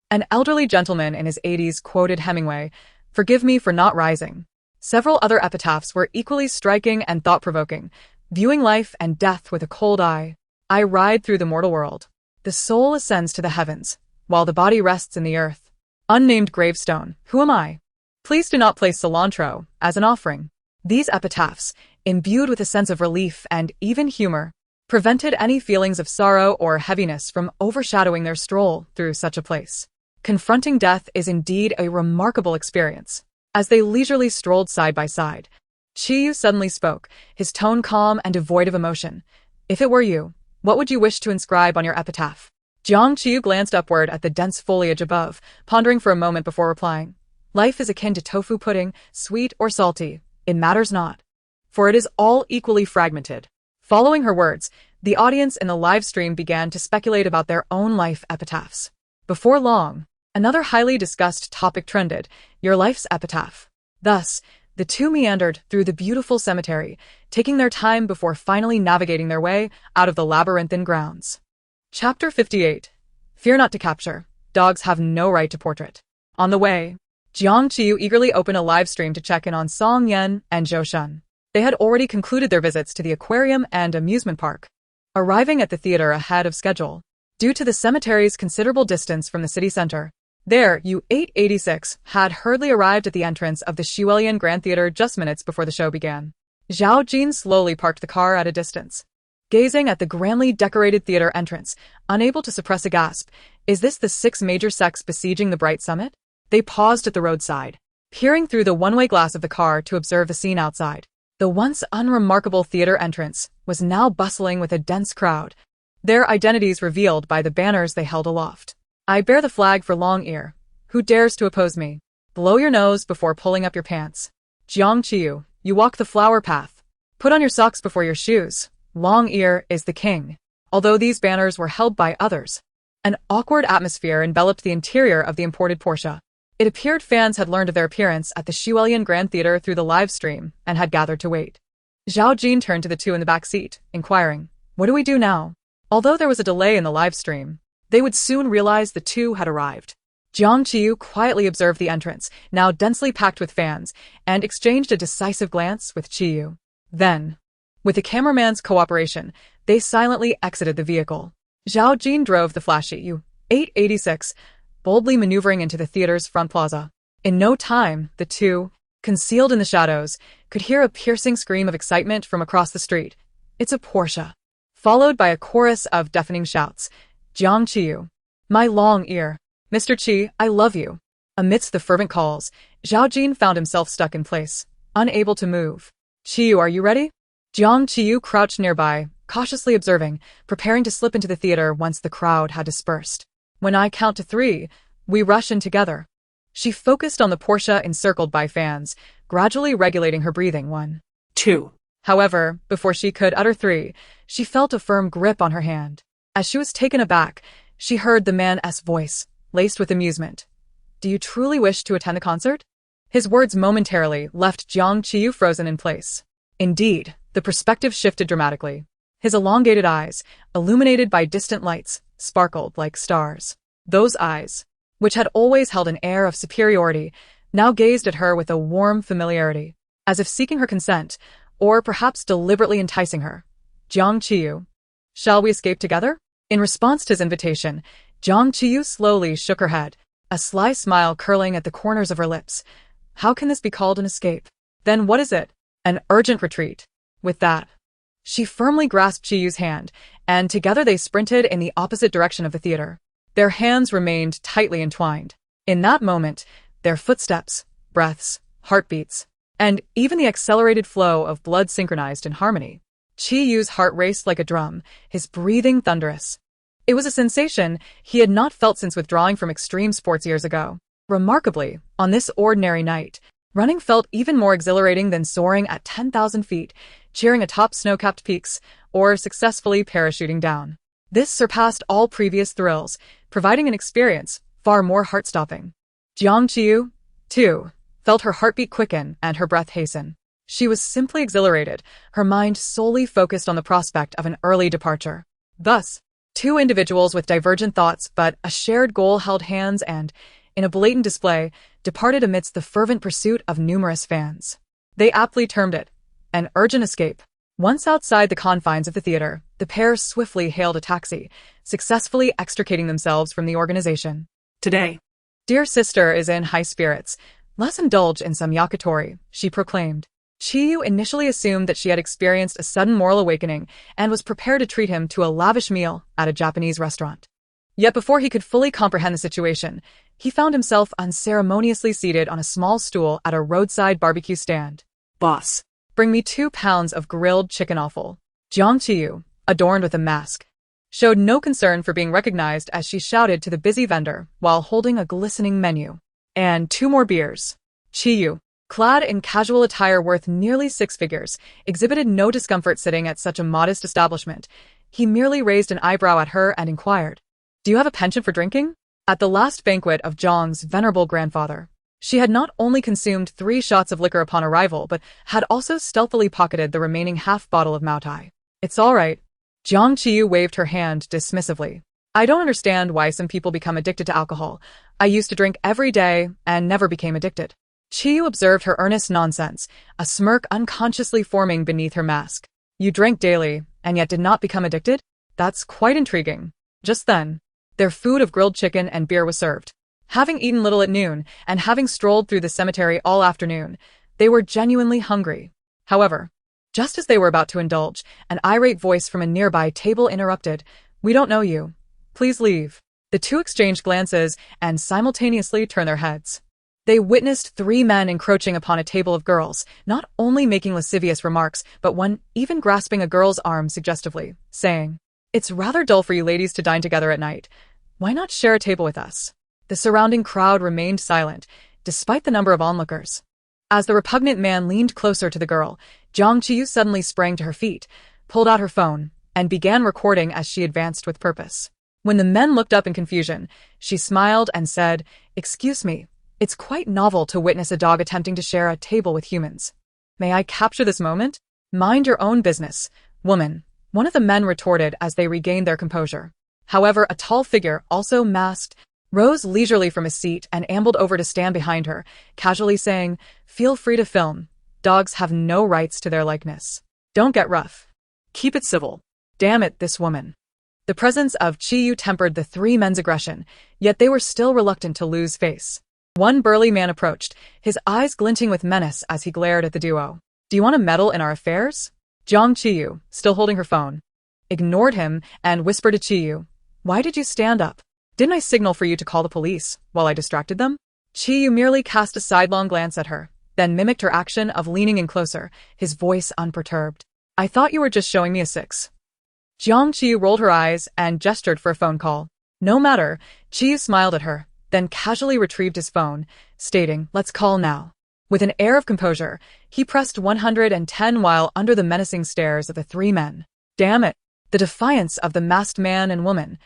Speaker 1: An elderly gentleman in his 80s quoted Hemingway, "Forgive me for not rising." Several other epitaphs were equally striking and thought-provoking, viewing life and death with a cold eye. "I ride through the mortal world. The soul ascends to the heavens, while the body rests in the earth. Unnamed gravestone, who am I? Please do not place cilantro as an offering." These epitaphs, imbued with a sense of relief and even humor, prevented any feelings of sorrow or heaviness from overshadowing their stroll through such a place. Confronting death is indeed a remarkable experience. As they leisurely strolled side by side, Qiyu suddenly spoke, his tone calm and devoid of emotion. "If it were you, what would you wish to inscribe on your epitaph?" Jiang Qiyu glanced upward at the dense foliage above, pondering for a moment before replying. "Life is akin to tofu pudding, sweet or salty. It matters not, for it is all equally fragmented." Following her words, the audience in the live stream began to speculate about their own life epitaphs. Before long, another highly discussed topic trended, your life's epitaph. Thus, the two meandered through the beautiful cemetery, taking their time before finally navigating their way out of the labyrinthine grounds. Chapter 58. Fear not to capture. Dogs have no right to portrait. On the way, Jiang Qiyu eagerly opened a live stream to check in on Song Yan and Zhou Shun. They had already concluded their visits to the aquarium and amusement park, arriving at the theater ahead of schedule. Due to the cemetery's considerable distance from the city center, their U-886 had hurriedly arrived at the entrance of the Shiwelian Grand Theater just minutes before the show began. Zhao Jin slowly parked the car at a distance, gazing at the grandly decorated theater entrance, unable to suppress a gasp. Is this the 6 major sects besieging the bright summit? They paused at the roadside, peering through the one-way glass of the car to observe the scene outside. The once unremarkable theater entrance was now bustling with a dense crowd, their identities revealed by the banners they held aloft. "I bear the flag for Long Ear. Who dares to oppose me? Blow your nose before pulling up your pants. Jiang Qiyu, you walk the flower path. Put on your socks before your shoes. Long Ear is the king." Although these banners were held by others, an awkward atmosphere enveloped the interior of the imported Porsche. It appeared fans had learned of their appearance at the Shiwelian Grand Theater through the live stream and had gathered to wait. Zhao Jin turned to the two in the back seat, inquiring, "What do we do now?" Although there was a delay in the live stream, they would soon realize the two had arrived. Jiang Qiyu quietly observed the entrance, now densely packed with fans, and exchanged a decisive glance with Qiyu. Then, with the cameraman's cooperation, they silently exited the vehicle. Zhao Jin drove the flashy U-886, boldly maneuvering into the theater's front plaza. In no time, the two, concealed in the shadows, could hear a piercing scream of excitement from across the street. "It's a Porsche," followed by a chorus of deafening shouts. "Jiang Qiyu, my long ear. Mr. Qi, I love you." Amidst the fervent calls, Zhao Jin found himself stuck in place, unable to move. "Qiyu, are you ready?" Jiang Qiyu crouched nearby, cautiously observing, preparing to slip into the theater once the crowd had dispersed. "When I count to 3, we rush in together." She focused on the Porsche encircled by fans, gradually regulating her breathing. 1,
Speaker 3: 2.
Speaker 1: However, before she could utter 3, she felt a firm grip on her hand. As she was taken aback, she heard the man's voice, laced with amusement. "Do you truly wish to attend the concert?" His words momentarily left Jiang Qiyu frozen in place. Indeed, the perspective shifted dramatically. His elongated eyes, illuminated by distant lights, sparkled like stars. Those eyes, which had always held an air of superiority, now gazed at her with a warm familiarity, as if seeking her consent, or perhaps deliberately enticing her. "Jiang Qiyu, shall we escape together?" In response to his invitation, Jiang Qiyu slowly shook her head, a sly smile curling at the corners of her lips. How can this be called an escape? Then what is it? An urgent retreat. With that, she firmly grasped Qiyu's hand, and together they sprinted in the opposite direction of the theater. Their hands remained tightly entwined. In that moment, their footsteps, breaths, heartbeats, and even the accelerated flow of blood synchronized in harmony. Qiyu's heart raced like a drum, his breathing thunderous. It was a sensation he had not felt since withdrawing from extreme sports years ago. Remarkably, on this ordinary night, running felt even more exhilarating than soaring at 10,000 feet, cheering atop snow-capped peaks, or successfully parachuting down. This surpassed all previous thrills, providing an experience far more heart-stopping. Jiang Qiyu, too, felt her heartbeat quicken and her breath hasten. She was simply exhilarated, her mind solely focused on the prospect of an early departure. Thus, two individuals with divergent thoughts but a shared goal held hands and, in a blatant display, departed amidst the fervent pursuit of numerous fans. They aptly termed it an urgent escape. Once outside the confines of the theater, the pair swiftly hailed a taxi, successfully extricating themselves from the organization.
Speaker 3: Today,
Speaker 1: "Dear sister is in high spirits. Let's indulge in some yakitori," she proclaimed. Qiyu initially assumed that she had experienced a sudden moral awakening and was prepared to treat him to a lavish meal at a Japanese restaurant. Yet before he could fully comprehend the situation, he found himself unceremoniously seated on a small stool at a roadside barbecue stand.
Speaker 3: boss.
Speaker 1: "Bring me 2 pounds of grilled chicken offal." Jiang Qiyu, adorned with a mask, showed no concern for being recognized as she shouted to the busy vendor while holding a glistening menu. "And 2 more beers." Qiyu, clad in casual attire worth nearly 6 figures, exhibited no discomfort sitting at such a modest establishment. He merely raised an eyebrow at her and inquired, "Do you have a penchant for drinking?" At the last banquet of Zhang's venerable grandfather, she had not only consumed 3 shots of liquor upon arrival, but had also stealthily pocketed the remaining half bottle of Maotai. "It's all right." Jiang Qiyu waved her hand dismissively. "I don't understand why some people become addicted to alcohol. I used to drink every day and never became addicted." Qiyu observed her earnest nonsense, a smirk unconsciously forming beneath her mask. "You drank daily, and yet did not become addicted? That's quite intriguing." Just then, their food of grilled chicken and beer was served. Having eaten little at noon, and having strolled through the cemetery all afternoon, they were genuinely hungry. However, just as they were about to indulge, an irate voice from a nearby table interrupted, "We don't know you. Please leave." The two exchanged glances and simultaneously turned their heads. They witnessed 3 men encroaching upon a table of girls, not only making lascivious remarks, but one even grasping a girl's arm suggestively, saying, "It's rather dull for you ladies to dine together at night. Why not share a table with us?" The surrounding crowd remained silent, despite the number of onlookers. As the repugnant man leaned closer to the girl, Jiang Qiyu suddenly sprang to her feet, pulled out her phone, and began recording as she advanced with purpose. When the men looked up in confusion, she smiled and said, "Excuse me, it's quite novel to witness a dog attempting to share a table with humans. May I capture this moment?" Mind your own business, woman, one of the men retorted as they regained their composure. However, a tall figure, also masked, rose leisurely from his seat and ambled over to stand behind her, casually saying, "Feel free to film. Dogs have no rights to their likeness. Don't get rough. Keep it civil." Damn it, this woman. The presence of Qiyu tempered the three men's aggression, yet they were still reluctant to lose face. One burly man approached, his eyes glinting with menace as he glared at the duo. "Do you want to meddle in our affairs?" Jiang Qiyu, still holding her phone, ignored him and whispered to Qiyu, "Why did you stand up? Didn't I signal for you to call the police while I distracted them?" Qiyu merely cast a sidelong glance at her, then mimicked her action of leaning in closer, his voice unperturbed. "I thought you were just showing me a 6. Jiang Qiyu rolled her eyes and gestured for a phone call. "No matter," Qiyu smiled at her, then casually retrieved his phone, stating, "Let's call now." With an air of composure, he pressed 110 while under the menacing stares of the three men. Damn it! The defiance of the masked man and woman,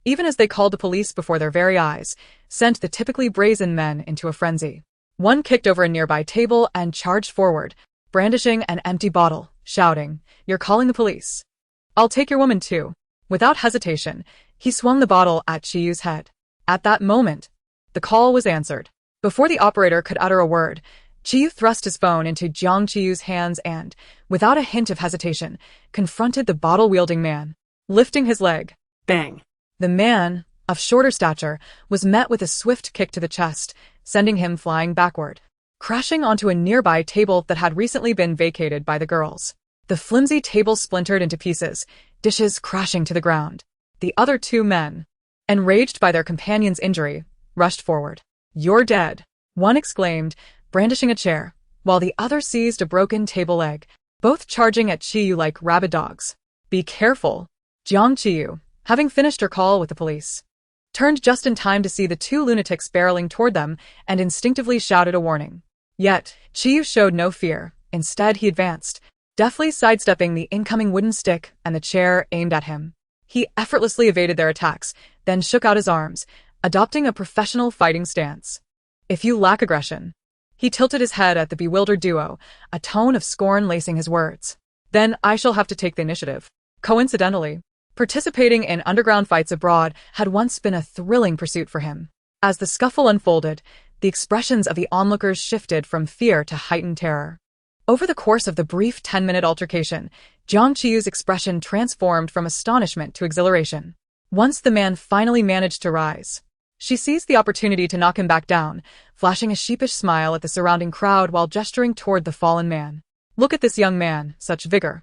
Speaker 1: even as they called the police before their very eyes, sent the typically brazen men into a frenzy. One kicked over a nearby table and charged forward, brandishing an empty bottle, shouting, "You're calling the police. I'll take your woman too." Without hesitation, he swung the bottle at Chiyu's head. At that moment, the call was answered. Before the operator could utter a word, Qiyu thrust his phone into Jiang Qiyu's hands and, without a hint of hesitation, confronted the bottle-wielding man. Lifting his leg,
Speaker 3: Bang.
Speaker 1: the man, of shorter stature, was met with a swift kick to the chest, sending him flying backward, crashing onto a nearby table that had recently been vacated by the girls. The flimsy table splintered into pieces, dishes crashing to the ground. The other two men, enraged by their companion's injury, rushed forward. "You're dead," one exclaimed, brandishing a chair, while the other seized a broken table leg, both charging at Qiyu like rabid dogs. "Be careful." Jiang Qiyu, having finished her call with the police, turned just in time to see the two lunatics barreling toward them and instinctively shouted a warning. Yet, Qiyu showed no fear. Instead, he advanced, deftly sidestepping the incoming wooden stick and the chair aimed at him. He effortlessly evaded their attacks, then shook out his arms, adopting a professional fighting stance. "If you lack aggression," he tilted his head at the bewildered duo, a tone of scorn lacing his words, "then I shall have to take the initiative." Coincidentally, participating in underground fights abroad had once been a thrilling pursuit for him. As the scuffle unfolded, the expressions of the onlookers shifted from fear to heightened terror. Over the course of the brief 10-minute altercation, Jiang Qiyu's expression transformed from astonishment to exhilaration. Once the man finally managed to rise, she seized the opportunity to knock him back down, flashing a sheepish smile at the surrounding crowd while gesturing toward the fallen man. "Look at this young man, such vigor.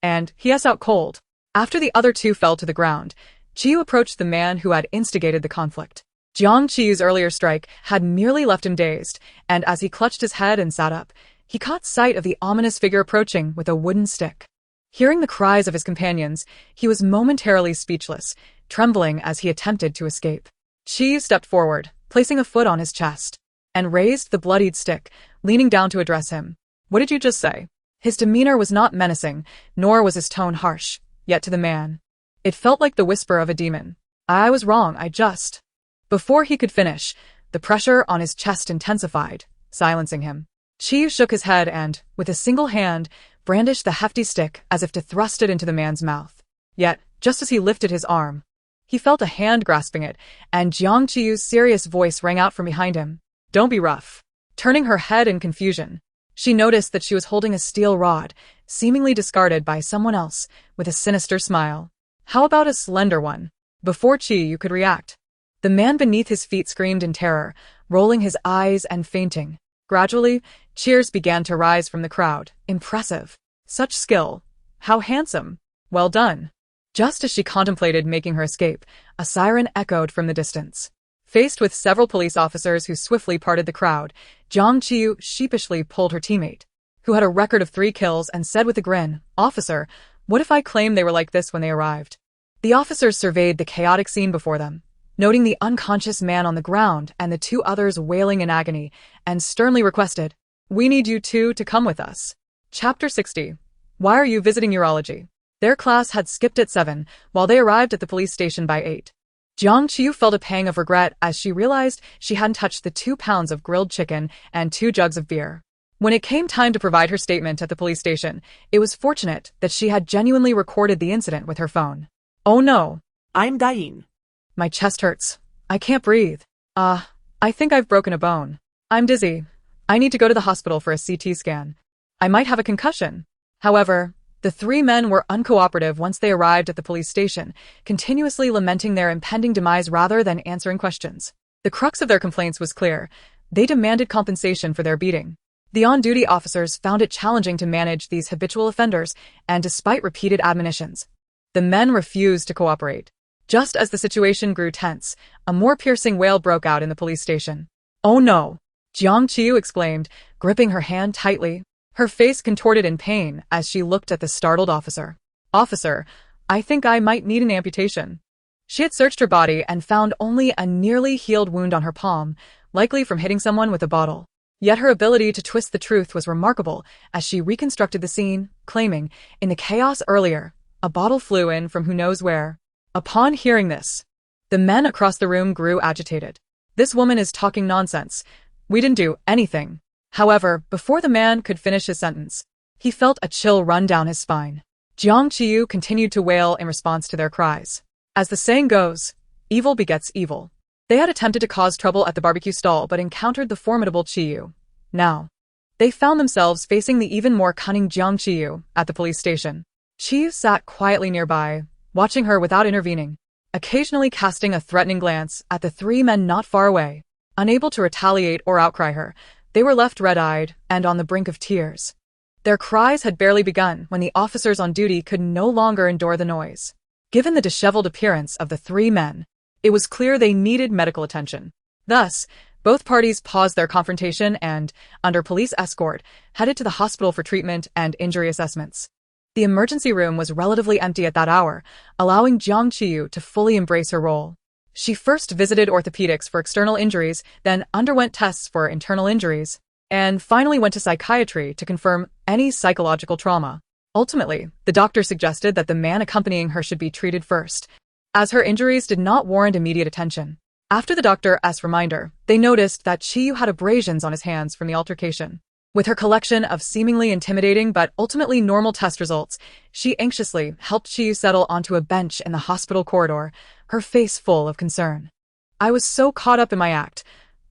Speaker 1: And he is out cold." After the other two fell to the ground, Qiyu approached the man who had instigated the conflict. Jiang Qiyu's earlier strike had merely left him dazed, and as he clutched his head and sat up, he caught sight of the ominous figure approaching with a wooden stick. Hearing the cries of his companions, he was momentarily speechless, trembling as he attempted to escape. Qiyu stepped forward, placing a foot on his chest, and raised the bloodied stick, leaning down to address him. "What did you just say?" His demeanor was not menacing, nor was his tone harsh, yet to the man, it felt like the whisper of a demon. "I was wrong, I just..." Before he could finish, the pressure on his chest intensified, silencing him. Qiyu shook his head and, with a single hand, brandished the hefty stick as if to thrust it into the man's mouth. Yet, just as he lifted his arm, he felt a hand grasping it, and Jiang Qiyu's serious voice rang out from behind him. "Don't be rough." Turning her head in confusion, she noticed that she was holding a steel rod, seemingly discarded by someone else, with a sinister smile. "How about a slender one?" Before Qiyu could react, the man beneath his feet screamed in terror, rolling his eyes and fainting. Gradually, cheers began to rise from the crowd. "Impressive. Such skill. How handsome. Well done." Just as she contemplated making her escape, a siren echoed from the distance. Faced with several police officers who swiftly parted the crowd, Jiang Qiyu sheepishly pulled her teammate, who had a record of 3 kills, and said with a grin, "Officer, what if I claim they were like this when they arrived?" The officers surveyed the chaotic scene before them, noting the unconscious man on the ground and the 2 others wailing in agony, and sternly requested, "We need you two to come with us." Chapter 60. Why are you visiting urology? Their class had skipped at 7, while they arrived at the police station by 8. Jiang Qiyu felt a pang of regret as she realized she hadn't touched the 2 pounds of grilled chicken and 2 jugs of beer. When it came time to provide her statement at the police station, it was fortunate that she had genuinely recorded the incident with her phone. "Oh no.
Speaker 3: I'm dying.
Speaker 1: My chest hurts. I can't breathe. I think I've broken a bone. I'm dizzy. I need to go to the hospital for a CT scan. I might have a concussion." However, the three men were uncooperative once they arrived at the police station, continuously lamenting their impending demise rather than answering questions. The crux of their complaints was clear. They demanded compensation for their beating. The on-duty officers found it challenging to manage these habitual offenders, and despite repeated admonitions, the men refused to cooperate. Just as the situation grew tense, a more piercing wail broke out in the police station. "Oh no!" Jiang Qiyu exclaimed, gripping her hand tightly. Her face contorted in pain as she looked at the startled officer. "Officer, I think I might need an amputation." She had searched her body and found only a nearly healed wound on her palm, likely from hitting someone with a bottle. Yet her ability to twist the truth was remarkable as she reconstructed the scene, claiming, in the chaos earlier, a bottle flew in from who knows where. Upon hearing this, the men across the room grew agitated. "This woman is talking nonsense. We didn't do anything." However, before the man could finish his sentence, he felt a chill run down his spine. Jiang Qiyu continued to wail in response to their cries. As the saying goes, evil begets evil. They had attempted to cause trouble at the barbecue stall but encountered the formidable Qiyu. Now, they found themselves facing the even more cunning Jiang Qiyu at the police station. Qiyu sat quietly nearby, watching her without intervening, occasionally casting a threatening glance at the three men not far away. Unable to retaliate or outcry her, they were left red-eyed and on the brink of tears. Their cries had barely begun when the officers on duty could no longer endure the noise. Given the disheveled appearance of the three men, it was clear they needed medical attention. Thus, both parties paused their confrontation and, under police escort, headed to the hospital for treatment and injury assessments. The emergency room was relatively empty at that hour, allowing Jiang Qiyu to fully embrace her role. She first visited orthopedics for external injuries, then underwent tests for internal injuries, and finally went to psychiatry to confirm any psychological trauma. Ultimately, the doctor suggested that the man accompanying her should be treated first, as her injuries did not warrant immediate attention. After the doctor's reminder, they noticed that Qiyu had abrasions on his hands from the altercation. With her collection of seemingly intimidating but ultimately normal test results, she anxiously helped Qiyu settle onto a bench in the hospital corridor, her face full of concern. "I was so caught up in my act.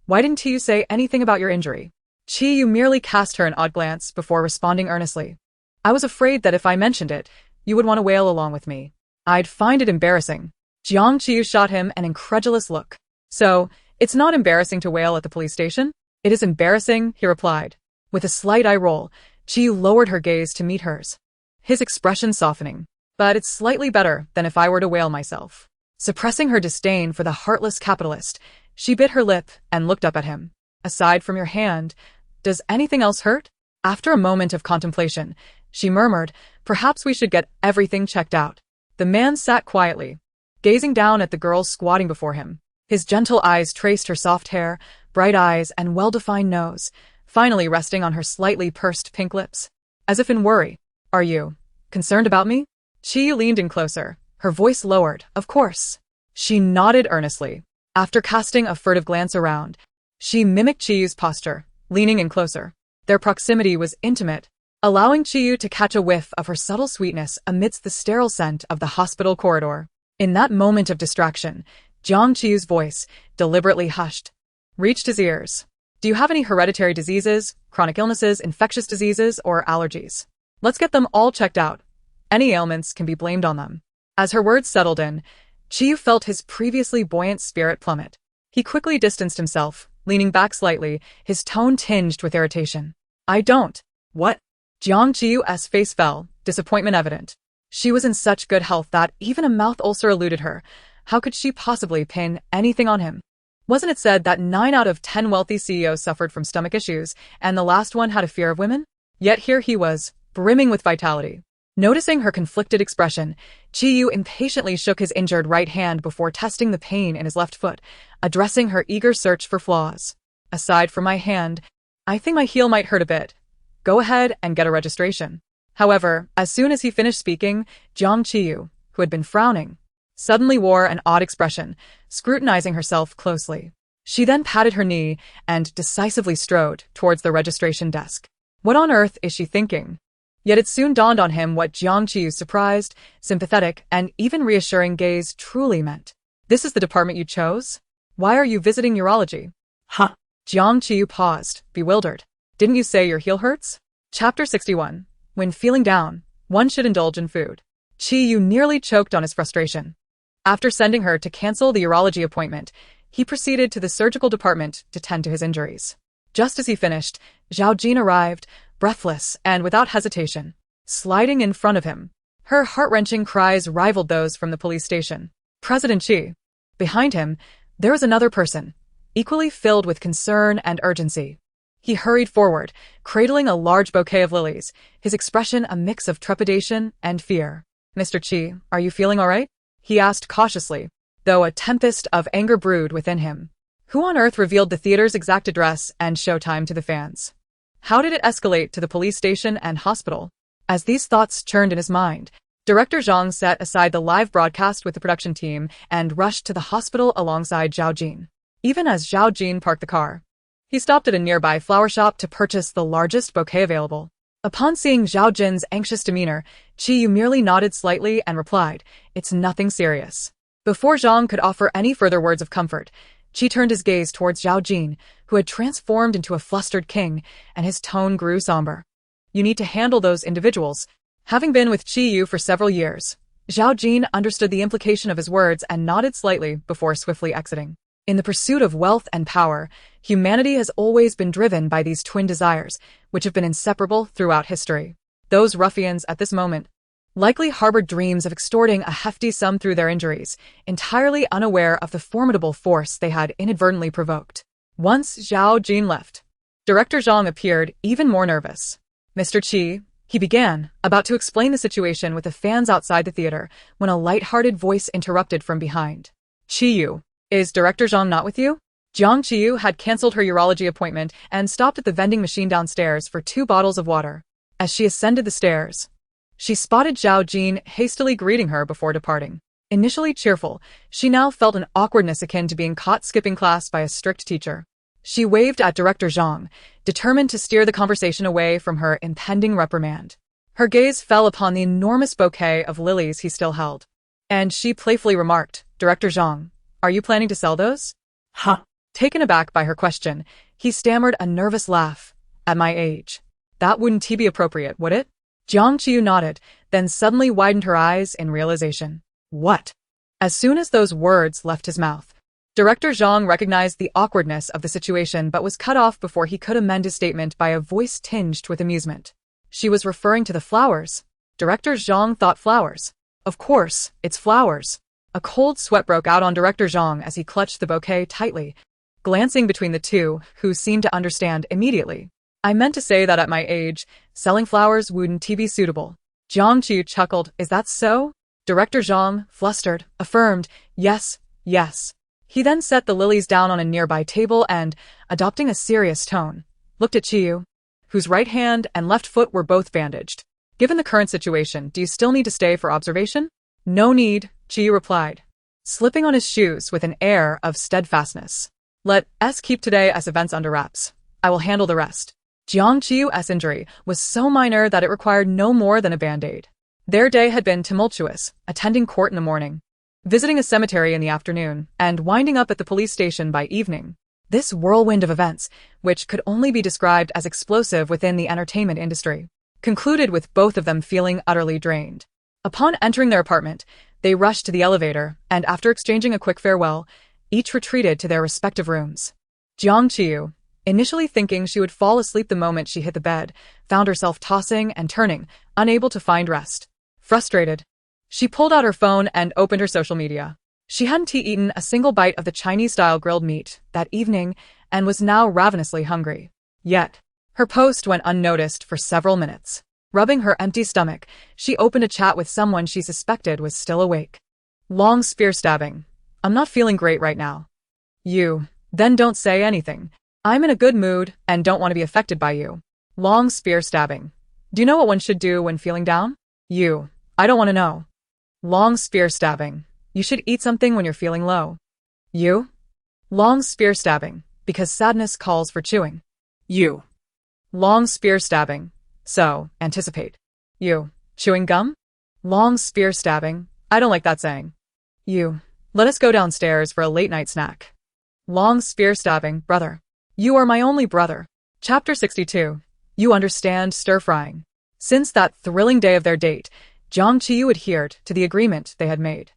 Speaker 1: Why didn't you say anything about your injury?" Qiyu merely cast her an odd glance before responding earnestly. "I was afraid that if I mentioned it, you would want to wail along with me. I'd find it embarrassing." Jiang Qiyu shot him an incredulous look. "So, it's not embarrassing to wail at the police station?" "It is embarrassing," he replied. With a slight eye roll, Qiyu lowered her gaze to meet hers, his expression softening. "But it's slightly better than if I were to wail myself." Suppressing her disdain for the heartless capitalist, she bit her lip and looked up at him. "Aside from your hand, does anything else hurt?" After a moment of contemplation, she murmured, "Perhaps we should get everything checked out." The man sat quietly, gazing down at the girl squatting before him. His gentle eyes traced her soft hair, bright eyes, and well-defined nose, finally resting on her slightly pursed pink lips. As if in worry, "Are you concerned about me?" Qiyu leaned in closer, her voice lowered. "Of course." She nodded earnestly. After casting a furtive glance around, she mimicked Qiyu's posture, leaning in closer. Their proximity was intimate, allowing Qiyu to catch a whiff of her subtle sweetness amidst the sterile scent of the hospital corridor. In that moment of distraction, Jiang Qiyu's voice, deliberately hushed, reached his ears. "Do you have any hereditary diseases, chronic illnesses, infectious diseases, or allergies? Let's get them all checked out. Any ailments can be blamed on them." As her words settled in, Qiyu felt his previously buoyant spirit plummet. He quickly distanced himself, leaning back slightly, his tone tinged with irritation. "I don't." "What?" Jiang Qiyu's face fell, disappointment evident. She was in such good health that even a mouth ulcer eluded her. How could she possibly pin anything on him? Wasn't it said that 9 out of 10 wealthy CEOs suffered from stomach issues, and the last one had a fear of women? Yet here he was, brimming with vitality. Noticing her conflicted expression, Qiyu impatiently shook his injured right hand before testing the pain in his left foot, addressing her eager search for flaws. "Aside from my hand, I think my heel might hurt a bit. Go ahead and get a registration." However, as soon as he finished speaking, Jiang Qiyu, who had been frowning, suddenly wore an odd expression, scrutinizing herself closely. She then patted her knee and decisively strode towards the registration desk. What on earth is she thinking? Yet it soon dawned on him what Jiang Qiyu's surprised, sympathetic, and even reassuring gaze truly meant. This is the department you chose? Why are you visiting urology?
Speaker 3: Huh.
Speaker 1: Jiang Qiyu paused, bewildered. Didn't you say your heel hurts? Chapter 61. When feeling down, one should indulge in food. Qiyu nearly choked on his frustration. After sending her to cancel the urology appointment, he proceeded to the surgical department to tend to his injuries. Just as he finished, Zhao Jin arrived, breathless and without hesitation, sliding in front of him. Her heart-wrenching cries rivaled those from the police station. President Qi. Behind him, there was another person, equally filled with concern and urgency. He hurried forward, cradling a large bouquet of lilies, his expression a mix of trepidation and fear. Mr. Qi, are you feeling all right? He asked cautiously, though a tempest of anger brewed within him. Who on earth revealed the theater's exact address and showtime to the fans? How did it escalate to the police station and hospital? As these thoughts churned in his mind, Director Zhang set aside the live broadcast with the production team and rushed to the hospital alongside Zhao Jin. Even as Zhao Jin parked the car, he stopped at a nearby flower shop to purchase the largest bouquet available. Upon seeing Zhao Jin's anxious demeanor, Qiyu merely nodded slightly and replied, "It's nothing serious." Before Zhang could offer any further words of comfort, Qi turned his gaze towards Zhao Jin, who had transformed into a flustered king, and his tone grew somber. "You need to handle those individuals." Having been with Qiyu for several years, Zhao Jin understood the implication of his words and nodded slightly before swiftly exiting. In the pursuit of wealth and power, humanity has always been driven by these twin desires, which have been inseparable throughout history. Those ruffians at this moment likely harbored dreams of extorting a hefty sum through their injuries, entirely unaware of the formidable force they had inadvertently provoked. Once Zhao Jin left, Director Zhang appeared even more nervous. "Mr. Qi," he began, about to explain the situation with the fans outside the theater, when a light-hearted voice interrupted from behind. "Qiyu, is Director Zhang not with you?" Jiang Qiyu had cancelled her urology appointment and stopped at the vending machine downstairs for 2 bottles of water. As she ascended the stairs, she spotted Zhao Jin hastily greeting her before departing. Initially cheerful, she now felt an awkwardness akin to being caught skipping class by a strict teacher. She waved at Director Zhang, determined to steer the conversation away from her impending reprimand. Her gaze fell upon the enormous bouquet of lilies he still held, and she playfully remarked, "Director Zhang, are you planning to sell those?"
Speaker 3: Huh.
Speaker 1: Taken aback by her question, he stammered a nervous laugh. "At my age, that wouldn't be appropriate, would it?" Jiang Qiyu nodded, then suddenly widened her eyes in realization. What? As soon as those words left his mouth, Director Zhang recognized the awkwardness of the situation but was cut off before he could amend his statement by a voice tinged with amusement. She was referring to the flowers. Director Zhang thought flowers. Of course, it's flowers. A cold sweat broke out on Director Zhang as he clutched the bouquet tightly, glancing between the two, who seemed to understand immediately. "I meant to say that at my age, selling flowers wouldn't be suitable." Jiang Qiyu chuckled. "Is that so?" Director Zhang, flustered, affirmed, "Yes, yes." He then set the lilies down on a nearby table and, adopting a serious tone, looked at Qiyu, whose right hand and left foot were both bandaged. "Given the current situation, do you still need to stay for observation?" "No need," Qiyu replied, slipping on his shoes with an air of steadfastness. "Let us keep today as events under wraps. I will handle the rest." Jiang Qiyu's injury was so minor that it required no more than a band-aid. Their day had been tumultuous, attending court in the morning, visiting a cemetery in the afternoon, and winding up at the police station by evening. This whirlwind of events, which could only be described as explosive within the entertainment industry, concluded with both of them feeling utterly drained. Upon entering their apartment, they rushed to the elevator, and after exchanging a quick farewell, each retreated to their respective rooms. Jiang Qiyu, initially thinking she would fall asleep the moment she hit the bed, found herself tossing and turning, unable to find rest. Frustrated, she pulled out her phone and opened her social media. She hadn't eaten a single bite of the Chinese-style grilled meat that evening and was now ravenously hungry. Yet, her post went unnoticed for several minutes. Rubbing her empty stomach, she opened a chat with someone she suspected was still awake. "Long spear stabbing. I'm not feeling great right now." "You, then don't say anything. I'm in a good mood and don't want to be affected by you." Long spear stabbing. "Do you know what one should do when feeling down?" "You, I don't want to know." Long spear stabbing. "You should eat something when you're feeling low." "You?" Long spear stabbing. "Because sadness calls for chewing."
Speaker 3: You.
Speaker 1: Long spear stabbing. So, anticipate. You. Chewing gum? Long spear stabbing. I don't like that saying. You. Let us go downstairs for a late-night snack. Long spear stabbing, brother. You are my only brother. Chapter 62. You understand stir-frying. Since that thrilling day of their date, Jiang Qiyu adhered to the agreement they had made.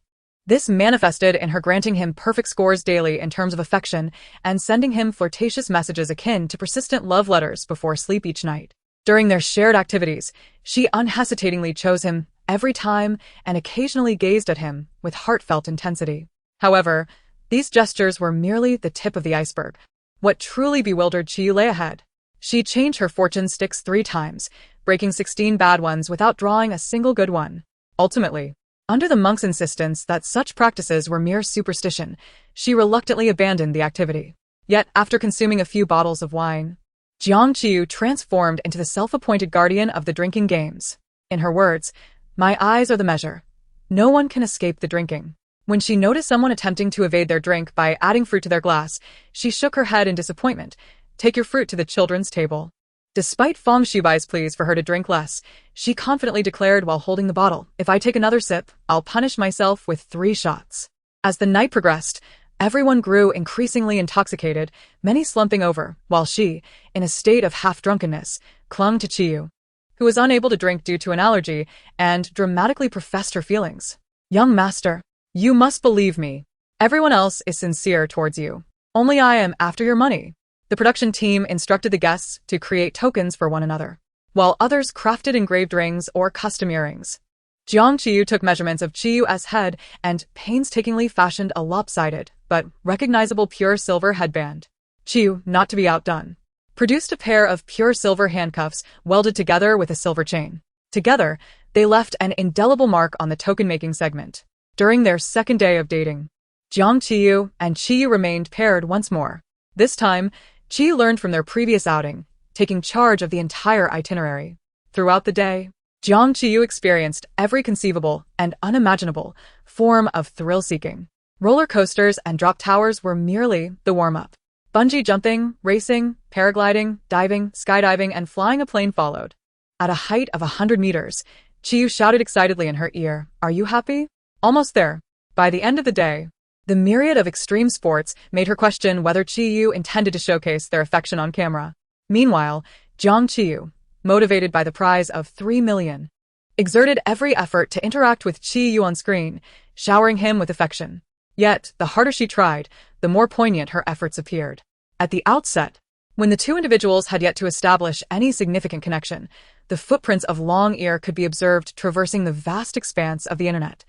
Speaker 1: This manifested in her granting him perfect scores daily in terms of affection and sending him flirtatious messages akin to persistent love letters before sleep each night. During their shared activities, she unhesitatingly chose him every time and occasionally gazed at him with heartfelt intensity. However, these gestures were merely the tip of the iceberg. What truly bewildered Qiyu lay ahead. She changed her fortune sticks 3 times, breaking 16 bad ones without drawing a single good one. Ultimately, under the monk's insistence that such practices were mere superstition, she reluctantly abandoned the activity. Yet, after consuming a few bottles of wine, Jiang Qiyu transformed into the self-appointed guardian of the drinking games. In her words, "My eyes are the measure. No one can escape the drinking." When she noticed someone attempting to evade their drink by adding fruit to their glass, she shook her head in disappointment. "Take your fruit to the children's table." Despite Feng Shubai's pleas for her to drink less, she confidently declared while holding the bottle, "If I take another sip, I'll punish myself with 3 shots. As the night progressed, everyone grew increasingly intoxicated, many slumping over, while she, in a state of half-drunkenness, clung to Qiyu, who was unable to drink due to an allergy, and dramatically professed her feelings. "Young master, you must believe me. Everyone else is sincere towards you. Only I am after your money." The production team instructed the guests to create tokens for one another, while others crafted engraved rings or custom earrings. Jiang Qiyu took measurements of Qiyu's head and painstakingly fashioned a lopsided, but recognizable pure silver headband. Qiyu, not to be outdone, produced a pair of pure silver handcuffs welded together with a silver chain. Together, they left an indelible mark on the token-making segment. During their second day of dating, Jiang Qiyu and Qiyu remained paired once more. This time, Qiyu learned from their previous outing, taking charge of the entire itinerary. Throughout the day, Jiang Qiyu experienced every conceivable and unimaginable form of thrill-seeking. Roller coasters and drop towers were merely the warm-up. Bungee jumping, racing, paragliding, diving, skydiving, and flying a plane followed. At a height of 100 meters, Qiyu shouted excitedly in her ear, "Are you happy?" Almost there. By the end of the day, the myriad of extreme sports made her question whether Qiyu intended to showcase their affection on camera. Meanwhile, Jiang Qiyu, motivated by the prize of 3 million, exerted every effort to interact with Qiyu on screen, showering him with affection. Yet, the harder she tried, the more poignant her efforts appeared. At the outset, when the two individuals had yet to establish any significant connection, the footprints of Long Ear could be observed traversing the vast expanse of the internet,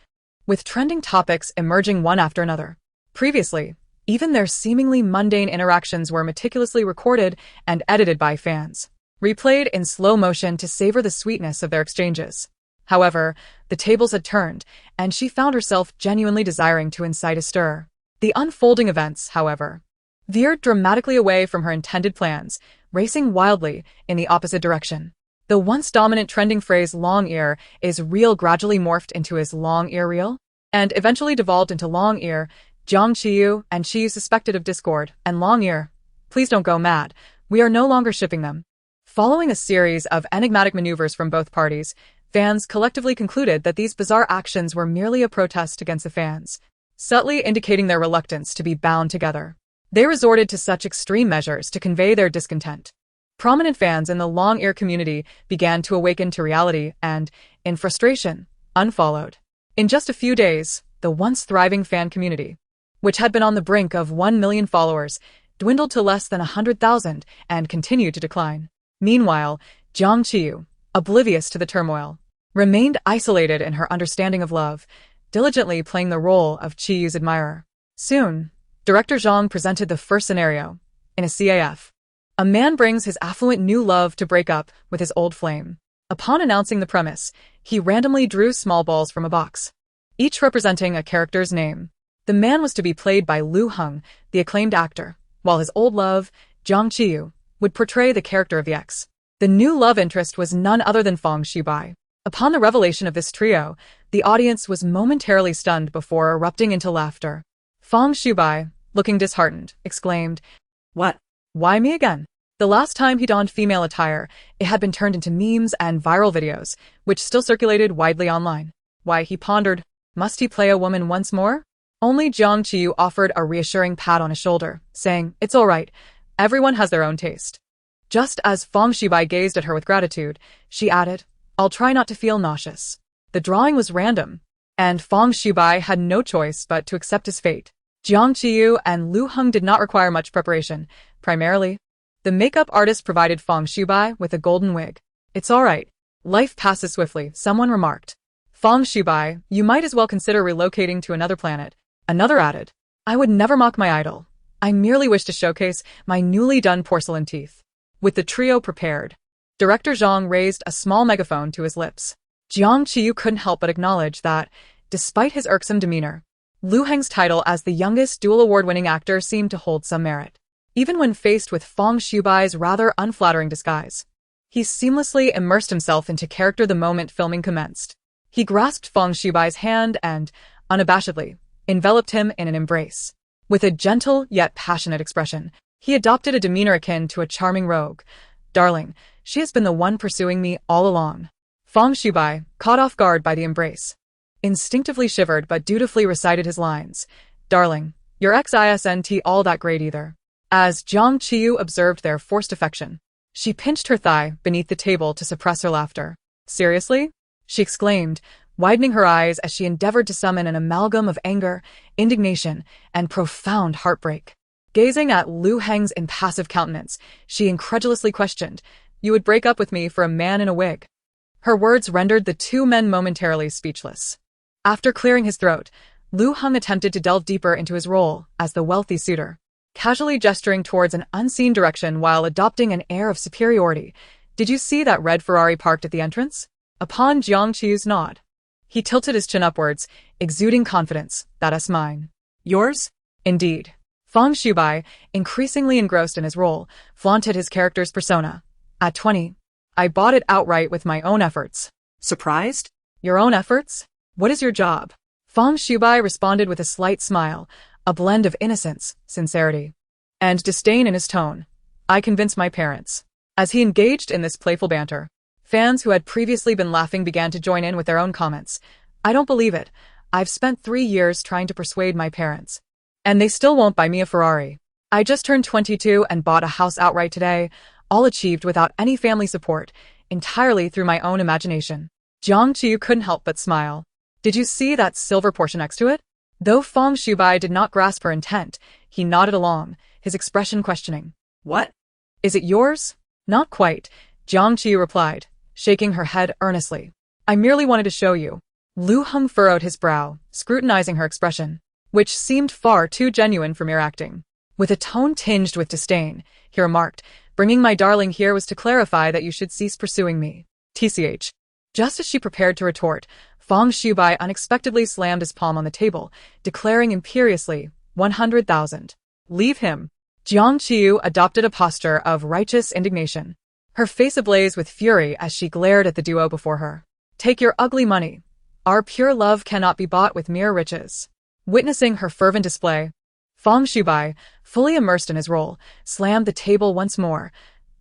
Speaker 1: with trending topics emerging one after another. Previously, even their seemingly mundane interactions were meticulously recorded and edited by fans, replayed in slow motion to savor the sweetness of their exchanges. However, the tables had turned, and she found herself genuinely desiring to incite a stir. The unfolding events, however, veered dramatically away from her intended plans, racing wildly in the opposite direction. The once dominant trending phrase "long ear is real" gradually morphed into "is long ear real?" and eventually devolved into "long ear." Jiang Qiyu and Qiyu suspected of discord, and "long ear, please don't go mad, we are no longer shipping them." Following a series of enigmatic maneuvers from both parties, fans collectively concluded that these bizarre actions were merely a protest against the fans, subtly indicating their reluctance to be bound together. They resorted to such extreme measures to convey their discontent. Prominent fans in the Long Ear community began to awaken to reality and, in frustration, unfollowed. In just a few days, the once thriving fan community, which had been on the brink of 1 million followers, dwindled to less than 100,000 and continued to decline. Meanwhile, Jiang Qiyu, oblivious to the turmoil, remained isolated in her understanding of love, diligently playing the role of Qiyu's admirer. Soon, Director Zhang presented the first scenario. In a CAF, a man brings his affluent new love to break up with his old flame. Upon announcing the premise, he randomly drew small balls from a box, each representing a character's name. The man was to be played by Lu Heng, the acclaimed actor, while his old love, Jiang Qiyu, would portray the character of the ex. The new love interest was none other than Feng Shubai. Upon the revelation of this trio, the audience was momentarily stunned before erupting into laughter. Feng Shubai, looking disheartened, exclaimed,
Speaker 3: What?
Speaker 1: "Why me again?" The last time he donned female attire, it had been turned into memes and viral videos, which still circulated widely online. Why, he pondered, must he play a woman once more? Only Jiang Qiyu offered a reassuring pat on his shoulder, saying, "It's all right. Everyone has their own taste." Just as Feng Shibai gazed at her with gratitude, she added, "I'll try not to feel nauseous." The drawing was random, and Feng Shibai had no choice but to accept his fate. Jiang Qiyu and Lu Heng did not require much preparation. Primarily, the makeup artist provided Feng Shibai with a golden wig. "It's all right. Life passes swiftly," someone remarked. "Feng Shibai, you might as well consider relocating to another planet." Another added, "I would never mock my idol. I merely wish to showcase my newly done porcelain teeth." With the trio prepared, Director Zhang raised a small megaphone to his lips. Jiang Qiyu couldn't help but acknowledge that, despite his irksome demeanor, Lu Heng's title as the youngest dual award-winning actor seemed to hold some merit. Even when faced with Feng Shibai's rather unflattering disguise, he seamlessly immersed himself into character the moment filming commenced. He grasped Feng Shibai's hand and, unabashedly, enveloped him in an embrace. With a gentle yet passionate expression, he adopted a demeanor akin to a charming rogue. "Darling, she has been the one pursuing me all along." Feng Shibai, caught off guard by the embrace, instinctively shivered but dutifully recited his lines. "Darling, your ex isn't all that great either." As Jiang Qiyu observed their forced affection, she pinched her thigh beneath the table to suppress her laughter. "Seriously?" she exclaimed, widening her eyes as she endeavored to summon an amalgam of anger, indignation, and profound heartbreak. Gazing at Lu Heng's impassive countenance, she incredulously questioned, "You would break up with me for a man in a wig?" Her words rendered the two men momentarily speechless. After clearing his throat, Lu Heng attempted to delve deeper into his role as the wealthy suitor, casually gesturing towards an unseen direction while adopting an air of superiority. "Did you see that red Ferrari parked at the entrance?" Upon Jiang Qiyu's nod, he tilted his chin upwards, exuding confidence. "That's mine."
Speaker 3: Yours?
Speaker 1: Indeed. Feng Shibai, increasingly engrossed in his role, flaunted his character's persona. "At 20, I bought it outright with my own efforts."
Speaker 3: Surprised?
Speaker 1: "Your own efforts? What is your job?" Feng Shibai responded with a slight smile, a blend of innocence, sincerity, and disdain in his tone. "I convinced my parents." As he engaged in this playful banter, fans who had previously been laughing began to join in with their own comments. "I don't believe it. I've spent 3 years trying to persuade my parents, and they still won't buy me a Ferrari. I just turned 22 and bought a house outright today, all achieved without any family support, entirely through my own imagination." Jiang Qiyu couldn't help but smile. "Did you see that silver Porsche next to it?" Though Feng Shibai did not grasp her intent, he nodded along, his expression questioning.
Speaker 3: What?
Speaker 1: "Is it yours?" "Not quite," Jiang Qiyu replied, shaking her head earnestly. "I merely wanted to show you." Lu Heng furrowed his brow, scrutinizing her expression, which seemed far too genuine for mere acting. With a tone tinged with disdain, he remarked, "Bringing my darling here was to clarify that you should cease pursuing me. TCH. Just as she prepared to retort, Feng Shibai unexpectedly slammed his palm on the table, declaring imperiously, 100,000. "Leave him." Jiang Qiyu adopted a posture of righteous indignation, her face ablaze with fury as she glared at the duo before her. "Take your ugly money. Our pure love cannot be bought with mere riches." Witnessing her fervent display, Feng Shibai, fully immersed in his role, slammed the table once more.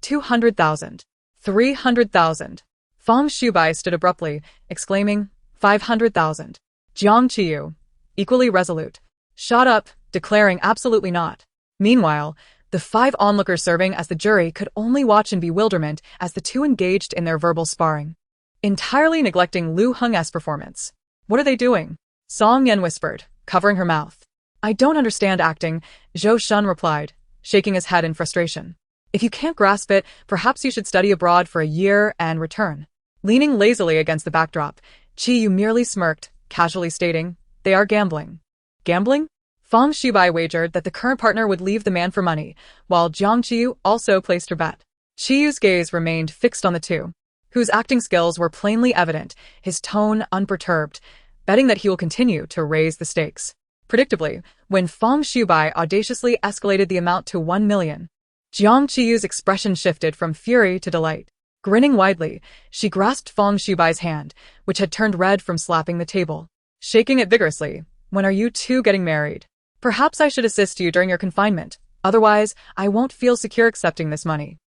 Speaker 1: 200,000. 300,000. Feng Shibai stood abruptly, exclaiming, 500,000. Jiang Qiyu, equally resolute, shot up, declaring absolutely not. Meanwhile, the 5 onlookers serving as the jury could only watch in bewilderment as the two engaged in their verbal sparring, entirely neglecting Lu Heng's performance. "What are they doing?" Song Yan whispered, covering her mouth. "I don't understand acting," Zhou Shun replied, shaking his head in frustration. "If you can't grasp it, perhaps you should study abroad for a year and return." Leaning lazily against the backdrop, Qiyu merely smirked, casually stating, "They are gambling." "Gambling?" Feng Shibai wagered that the current partner would leave the man for money, while Jiang Qiyu also placed her bet. Qiyu's gaze remained fixed on the two, whose acting skills were plainly evident, his tone unperturbed, betting that he will continue to raise the stakes. Predictably, when Feng Shibai audaciously escalated the amount to 1 million, Jiang Qiyu's expression shifted from fury to delight. Grinning widely, she grasped Feng Shibai's hand, which had turned red from slapping the table, shaking it vigorously. "When are you two getting married? Perhaps I should assist you during your confinement. Otherwise, I won't feel secure accepting this money."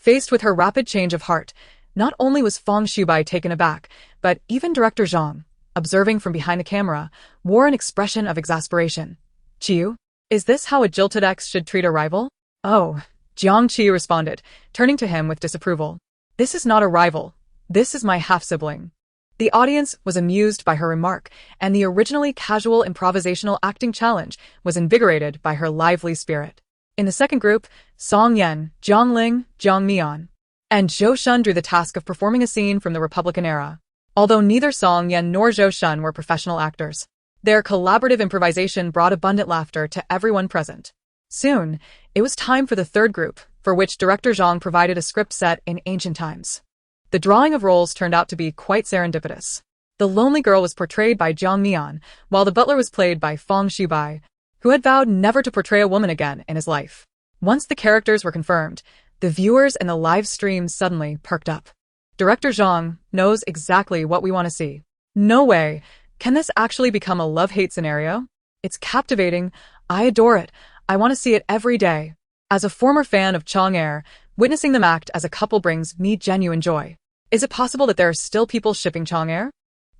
Speaker 1: Faced with her rapid change of heart, not only was Fong Xiubai taken aback, but even director Zhang, observing from behind the camera, wore an expression of exasperation. Qiyu? Is this how a jilted ex should treat a rival? Oh, Jiang Qiyu responded, turning to him with disapproval. This is not a rival. This is my half-sibling. The audience was amused by her remark, and the originally casual improvisational acting challenge was invigorated by her lively spirit. In the second group, Song Yan, Zhang Ling, Jiang Mian, and Zhou Shun drew the task of performing a scene from the Republican era. Although neither Song Yan nor Zhou Shun were professional actors, their collaborative improvisation brought abundant laughter to everyone present. Soon, it was time for the third group, for which director Zhang provided a script set in ancient times. The drawing of roles turned out to be quite serendipitous. The lonely girl was portrayed by Jiang Mian, while the butler was played by Fong Xiubai, who had vowed never to portray a woman again in his life. Once the characters were confirmed, the viewers in the live stream suddenly perked up. Director Zhang knows exactly what we want to see. No way. Can this actually become a love-hate scenario? It's captivating. I adore it. I want to see it every day. As a former fan of Chang'er, witnessing them act as a couple brings me genuine joy. Is it possible that there are still people shipping Chang'er?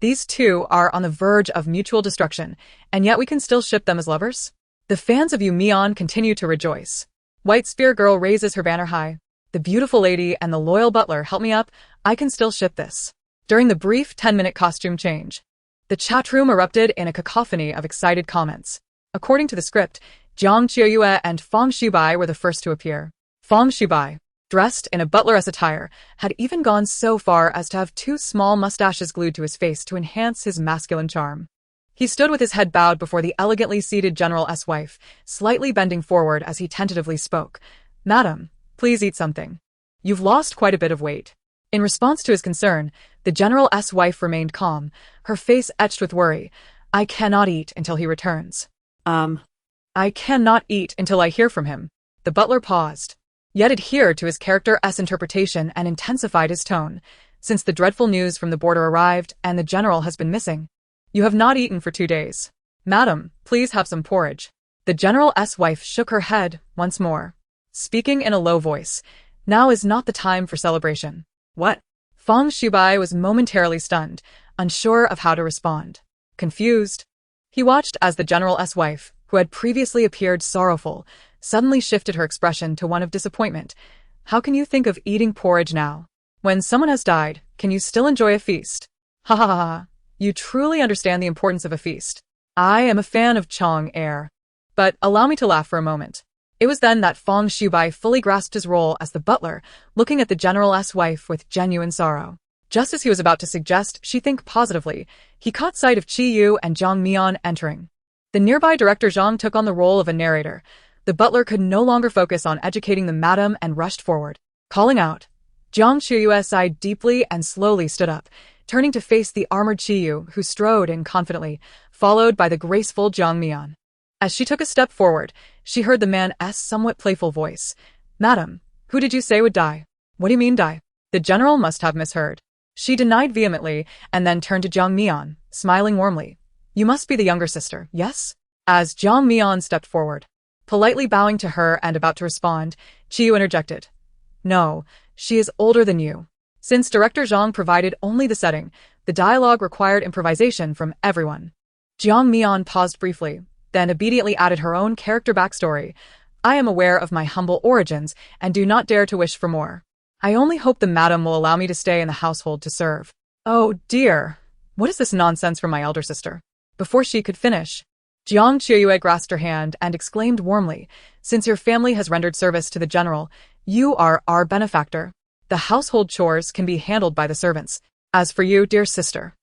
Speaker 1: These two are on the verge of mutual destruction, and yet we can still ship them as lovers? The fans of Yu Mian continue to rejoice. White Spear Girl raises her banner high. The beautiful lady and the loyal butler help me up. I can still ship this. During the brief 10-minute costume change, the chat room erupted in a cacophony of excited comments. According to the script, Jiang Qiyu and Fong Xiubai were the first to appear. Fong Xiubai, dressed in a butleress attire, had even gone so far as to have two small mustaches glued to his face to enhance his masculine charm. He stood with his head bowed before the elegantly seated general's wife, slightly bending forward as he tentatively spoke. Madam, please eat something. You've lost quite a bit of weight. In response to his concern, the general's wife remained calm, her face etched with worry. I cannot eat until he returns. I cannot eat until I hear from him. The butler paused, yet adhered to his character's interpretation and intensified his tone. Since the dreadful news from the border arrived and the general has been missing, you have not eaten for 2 days. Madam, please have some porridge. The general's wife shook her head once more, speaking in a low voice. Now is not the time for celebration. What? Fong Xiubai was momentarily stunned, unsure of how to respond. Confused, he watched as the general's wife, who had previously appeared sorrowful, suddenly shifted her expression to one of disappointment. How can you think of eating porridge now? When someone has died, can you still enjoy a feast? Ha ha ha ha. You truly understand the importance of a feast. I am a fan of Chang'er. But allow me to laugh for a moment. It was then that Fong Xiubai fully grasped his role as the butler, looking at the general's wife with genuine sorrow. Just as he was about to suggest she think positively, he caught sight of Qiyu and Jiang Mian entering. The nearby director Zhang took on the role of a narrator. The butler could no longer focus on educating the madam and rushed forward, calling out. Jiang Qiyu sighed deeply and slowly stood up, turning to face the armored Qiyu, who strode in confidently, followed by the graceful Jiang Mian. As she took a step forward, she heard the man's somewhat playful voice. Madam, who did you say would die? What do you mean die? The general must have misheard. She denied vehemently and then turned to Jiang Mian, smiling warmly. You must be the younger sister, yes? As Jiang Mian stepped forward, politely bowing to her and about to respond, Qiyu interjected. No, she is older than you. Since director Zhang provided only the setting, the dialogue required improvisation from everyone. Jiang Mian paused briefly, then obediently added her own character backstory. I am aware of my humble origins and do not dare to wish for more. I only hope the madam will allow me to stay in the household to serve. Oh dear, what is this nonsense from my elder sister? Before she could finish, Jiang Qiyu grasped her hand and exclaimed warmly, since your family has rendered service to the general, you are our benefactor. The household chores can be handled by the servants. As for you, dear sister.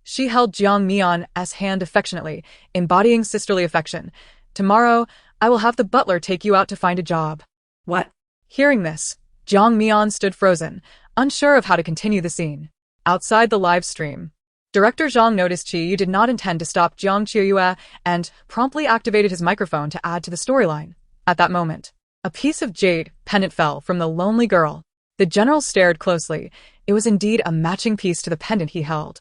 Speaker 1: She held Jiang Mian's hand affectionately, embodying sisterly affection. Tomorrow, I will have the butler take you out to find a job.
Speaker 3: What?
Speaker 1: Hearing this, Jiang Mian stood frozen, unsure of how to continue the scene. Outside the live stream, director Zhang noticed Qiyu did not intend to stop Jiang Qiyu and promptly activated his microphone to add to the storyline. At that moment, a piece of jade pendant fell from the lonely girl. The general stared closely. It was indeed a matching piece to the pendant he held.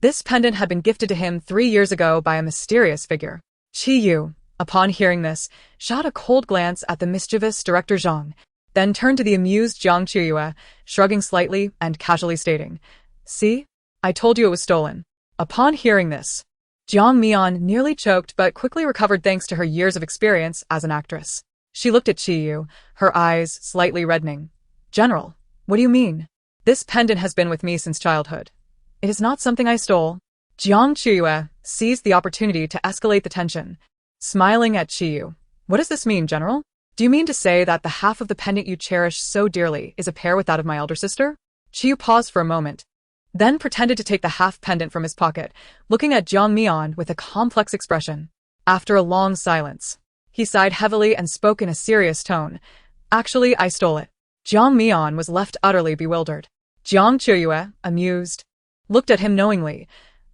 Speaker 1: This pendant had been gifted to him 3 years ago by a mysterious figure. Qiyu, upon hearing this, shot a cold glance at the mischievous director Zhang. then turned to the amused Jiang Qiyu, shrugging slightly and casually stating, "See? I told you it was stolen." Upon hearing this, Jiang Mian nearly choked but quickly recovered thanks to her years of experience as an actress. She looked at Qiyu, her eyes slightly reddening. "General, what do you mean? This pendant has been with me since childhood. It is not something I stole." Jiang Qiyu seized the opportunity to escalate the tension, smiling at Qiyu. "What does this mean, General? Do you mean to say that the half of the pendant you cherish so dearly is a pair with that of my elder sister?" Qiyu paused for a moment, then pretended to take the half pendant from his pocket, looking at Jiang Mian with a complex expression. After a long silence, he sighed heavily and spoke in a serious tone. "Actually, I stole it." Jiang Mian was left utterly bewildered. Jiang Qiyu, amused, looked at him knowingly.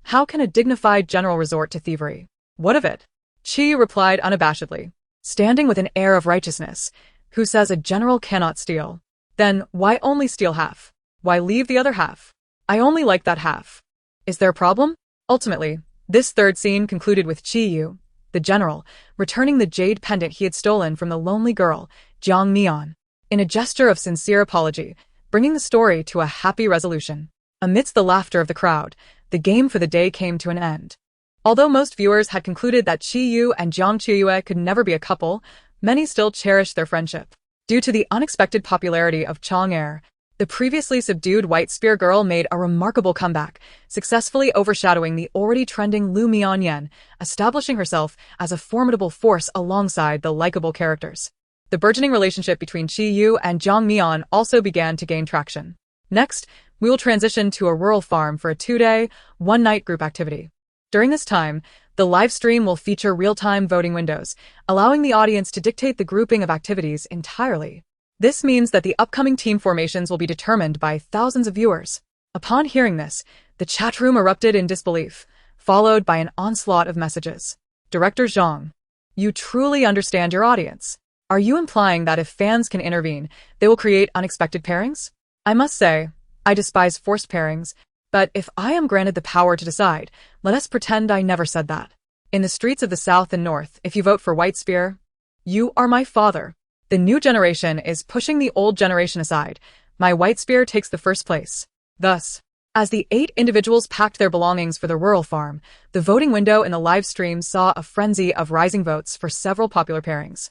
Speaker 1: How can a dignified general resort to thievery? What of it? Qiyu replied unabashedly, standing with an air of righteousness. Who says a general cannot steal? Then why only steal half? Why leave the other half? I only like that half. Is there a problem? Ultimately, this third scene concluded with Qiyu, the general, returning the jade pendant he had stolen from the lonely girl, Jiang Mian, in a gesture of sincere apology, bringing the story to a happy resolution. Amidst the laughter of the crowd, the game for the day came to an end. Although most viewers had concluded that Qiyu and Jiang Qiyu could never be a couple, many still cherished their friendship. Due to the unexpected popularity of Chang'er, the previously subdued White Spear girl made a remarkable comeback, successfully overshadowing the already trending Lu Mianyan, establishing herself as a formidable force alongside the likable characters. The burgeoning relationship between Qiyu and Jiang Mian also began to gain traction. Next, we will transition to a rural farm for a 2-day, 1-night group activity. During this time, the live stream will feature real-time voting windows, allowing the audience to dictate the grouping of activities entirely. This means that the upcoming team formations will be determined by thousands of viewers. Upon hearing this, the chat room erupted in disbelief, followed by an onslaught of messages. Director Zhang, you truly understand your audience. Are you implying that if fans can intervene, they will create unexpected pairings? I must say, I despise forced pairings, but if I am granted the power to decide, let us pretend I never said that. In the streets of the South and North, if you vote for White Spear, you are my father. The new generation is pushing the old generation aside. My White Spear takes the first place. Thus, as the 8 individuals packed their belongings for the rural farm, the voting window in the live stream saw a frenzy of rising votes for several popular pairings.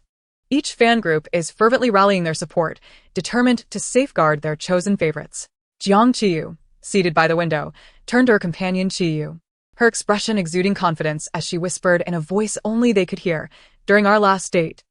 Speaker 1: Each fan group is fervently rallying their support, determined to safeguard their chosen favorites. Jiang Qiyu, seated by the window, turned to her companion Qiyu, her expression exuding confidence as she whispered in a voice only they could hear. During our last date,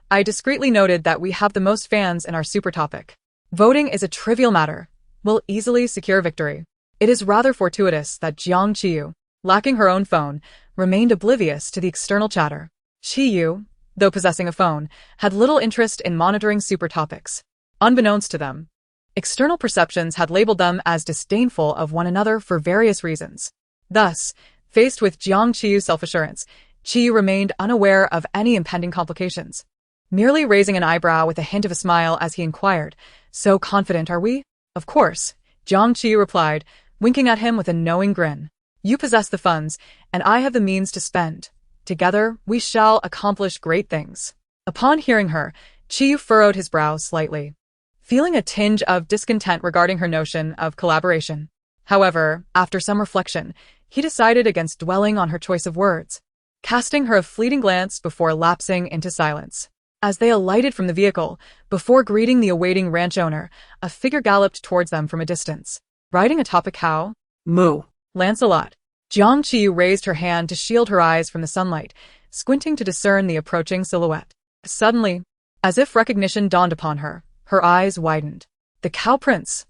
Speaker 1: I discreetly noted that we have the most fans in our super topic. Voting is a trivial matter. We'll easily secure victory. It is rather fortuitous that Jiang Qiyu, lacking her own phone, remained oblivious to the external chatter. Qiyu, though possessing a phone, had little interest in monitoring super topics. Unbeknownst to them, external perceptions had labeled them as disdainful of one another for various reasons. Thus, faced with Jiang Qiyu's self-assurance, Qiyu remained unaware of any impending complications, merely raising an eyebrow with a hint of a smile as he inquired, "So confident are we?" "Of course," Jiang Qiyu replied, winking at him with a knowing grin. "You possess the funds, and I have the means to spend. Together, we shall accomplish great things." Upon hearing her, Qiyu furrowed his brow slightly, feeling a tinge of discontent regarding her notion of collaboration. However, after some reflection, he decided against dwelling on her choice of words, casting her a fleeting glance before lapsing into silence. As they alighted from the vehicle, before greeting the awaiting ranch owner, a figure galloped towards them from a distance. Riding atop a cow?
Speaker 3: Moo.
Speaker 1: Lancelot. Jiang Qiyu raised her hand to shield her eyes from the sunlight, squinting to discern the approaching silhouette. Suddenly, as if recognition dawned upon her, her eyes widened. The cow prince?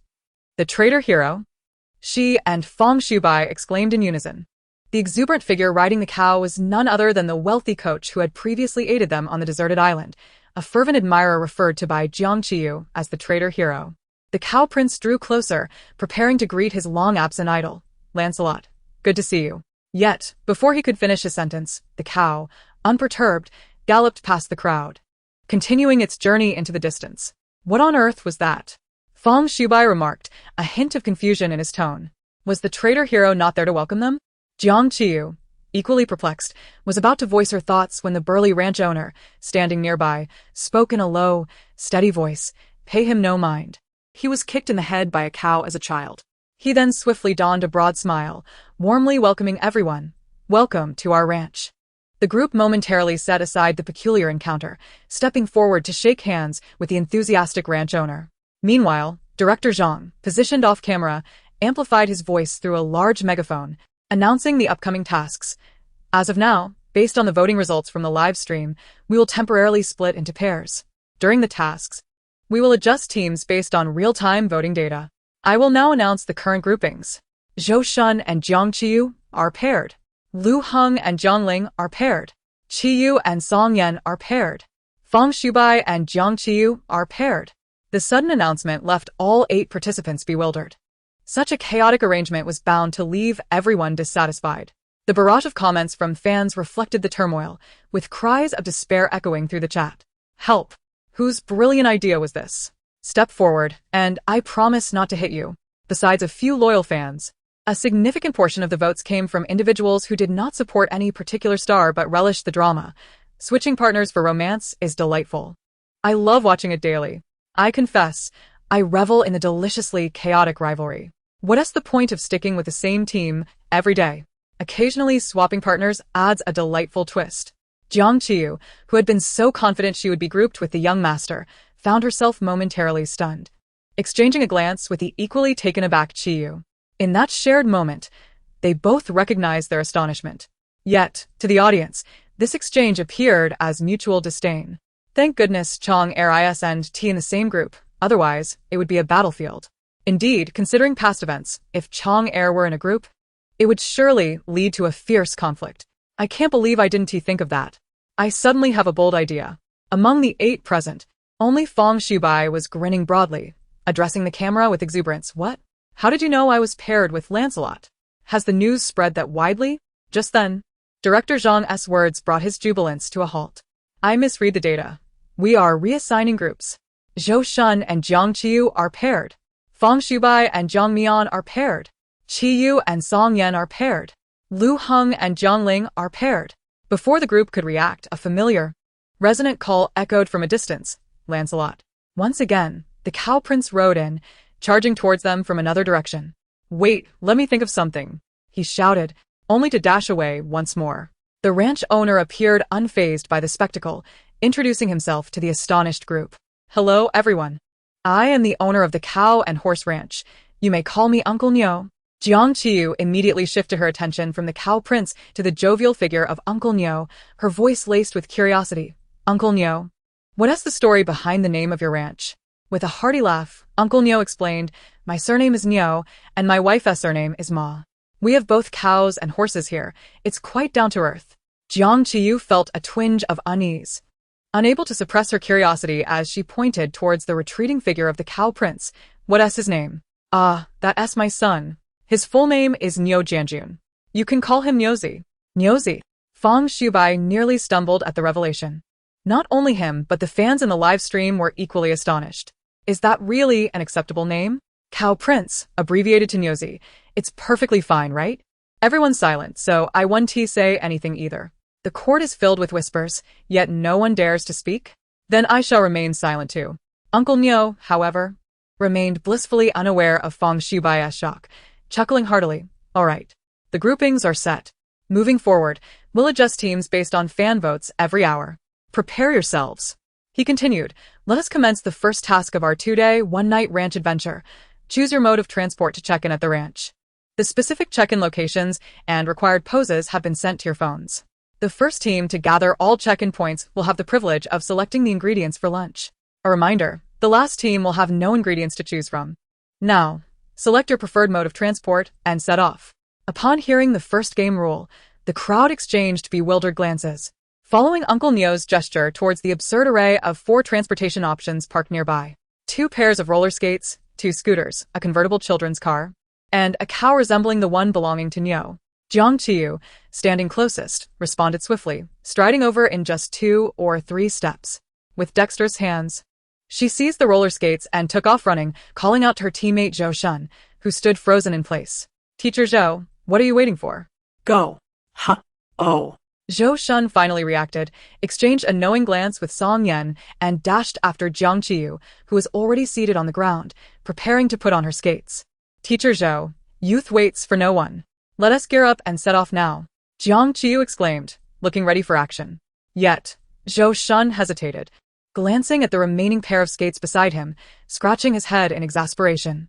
Speaker 1: The traitor hero? She and Feng Shubai exclaimed in unison. The exuberant figure riding the cow was none other than the wealthy coach who had previously aided them on the deserted island. A fervent admirer referred to by Jiang Qiyu as the traitor hero. The cow prince drew closer, preparing to greet his long-absent idol. "Lancelot, good to see you." Yet, before he could finish his sentence, the cow, unperturbed, galloped past the crowd, continuing its journey into the distance. What on earth was that? Feng Shubai remarked, a hint of confusion in his tone. Was the traitor hero not there to welcome them? Jiang Qiyu, equally perplexed, was about to voice her thoughts when the burly ranch owner, standing nearby, spoke in a low, steady voice. Pay him no mind.
Speaker 3: He was kicked in the head by a cow as a child.
Speaker 1: He then swiftly donned a broad smile, warmly welcoming everyone. Welcome to our ranch. The group momentarily set aside the peculiar encounter, stepping forward to shake hands with the enthusiastic ranch owner. Meanwhile, Director Jiang, positioned off-camera, amplified his voice through a large megaphone, announcing the upcoming tasks. As of now, based on the voting results from the live stream, we will temporarily split into pairs. During the tasks, we will adjust teams based on real-time voting data. I will now announce the current groupings. Zhou Shun and Jiang Qiyu are paired. Lu Heng and Jiang Ling are paired. Qiyu and Song Yan are paired. Fang Shubai and Jiang Qiyu are paired. The sudden announcement left all 8 participants bewildered. Such a chaotic arrangement was bound to leave everyone dissatisfied. The barrage of comments from fans reflected the turmoil, with cries of despair echoing through the chat. Help! Whose brilliant idea was this? Step forward, and I promise not to hit you. Besides a few loyal fans, a significant portion of the votes came from individuals who did not support any particular star but relished the drama. Switching partners for romance is delightful. I love watching it daily. I confess, I revel in the deliciously chaotic rivalry. What's the point of sticking with the same team every day? Occasionally swapping partners adds a delightful twist. Jiang Qiyu, who had been so confident she would be grouped with the young master, found herself momentarily stunned, exchanging a glance with the equally taken aback Qiyu. In that shared moment, they both recognized their astonishment. Yet, to the audience, this exchange appeared as mutual disdain. Thank goodness Jiang Qiyu and T in the same group, otherwise it would be a battlefield. Indeed, considering past events, if Jiang Qiyu were in a group, it would surely lead to a fierce conflict. I can't believe I didn't think of that. I suddenly have a bold idea. Among the 8 present, only Fang Shubai was grinning broadly, addressing the camera with exuberance. What? How did you know I was paired with Lancelot? Has the news spread that widely? Just then, Director Zhang's words brought his jubilance to a halt. I misread the data. We are reassigning groups. Zhou Shun and Jiang Qiyu are paired. Fang Shubai and Jiang Mian are paired. Qiyu and Song Yan are paired. Lu Heng and Jiang Ling are paired. Before the group could react, a familiar, resonant call echoed from a distance. Lancelot. Once again, the cow prince rode in, charging towards them from another direction. Wait, let me think of something, he shouted, only to dash away once more. The ranch owner appeared unfazed by the spectacle, introducing himself to the astonished group. Hello, everyone. I am the owner of the cow and horse ranch. You may call me Uncle Nyo. Jiang Qiyu immediately shifted her attention from the cow prince to the jovial figure of Uncle Nyo, her voice laced with curiosity. Uncle Nyo, what is the story behind the name of your ranch? With a hearty laugh, Uncle Nyo explained, my surname is Nyo, and my wife's surname is Ma. We have both cows and horses here. It's quite down to earth. Jiang Qiyu felt a twinge of unease, unable to suppress her curiosity as she pointed towards the retreating figure of the cow prince. What's his name? That's my son. His full name is Nyo Jianjun. You can call him Nyozi. Nyozi. Fang Shubai nearly stumbled at the revelation. Not only him, but the fans in the live stream were equally astonished. Is that really an acceptable name? Cow Prince, abbreviated to Nyozi. It's perfectly fine, right? Everyone's silent, so I won't say anything either. The court is filled with whispers, yet no one dares to speak. Then I shall remain silent too. Uncle Nyo, however, remained blissfully unaware of Fang Shubai's shock, chuckling heartily. All right. The groupings are set. Moving forward, we'll adjust teams based on fan votes every hour. Prepare yourselves. He continued, let us commence the first task of our 2-day, 1-night ranch adventure. Choose your mode of transport to check in at the ranch. The specific check-in locations and required poses have been sent to your phones. The first team to gather all check-in points will have the privilege of selecting the ingredients for lunch. A reminder, the last team will have no ingredients to choose from. Now, select your preferred mode of transport and set off. Upon hearing the first game rule, the crowd exchanged bewildered glances, following Uncle Nyo's gesture towards the absurd array of 4 transportation options parked nearby. 2 pairs of roller skates, 2 scooters, a convertible children's car, and a cow resembling the one belonging to Nyo. Jiang Qiyu, standing closest, responded swiftly, striding over in just 2 or 3 steps. With dexterous hands, she seized the roller skates and took off running, calling out to her teammate Zhou Shun, who stood frozen in place. Teacher Zhou, what are you waiting for?
Speaker 3: Go. Huh. Oh.
Speaker 1: Zhou Shun finally reacted, exchanged a knowing glance with Song Yan, and dashed after Jiang Qiyu, who was already seated on the ground, preparing to put on her skates. Teacher Zhou, youth waits for no one. Let us gear up and set off now, Jiang Qiyu exclaimed, looking ready for action. Yet, Zhou Shun hesitated, glancing at the remaining pair of skates beside him, scratching his head in exasperation.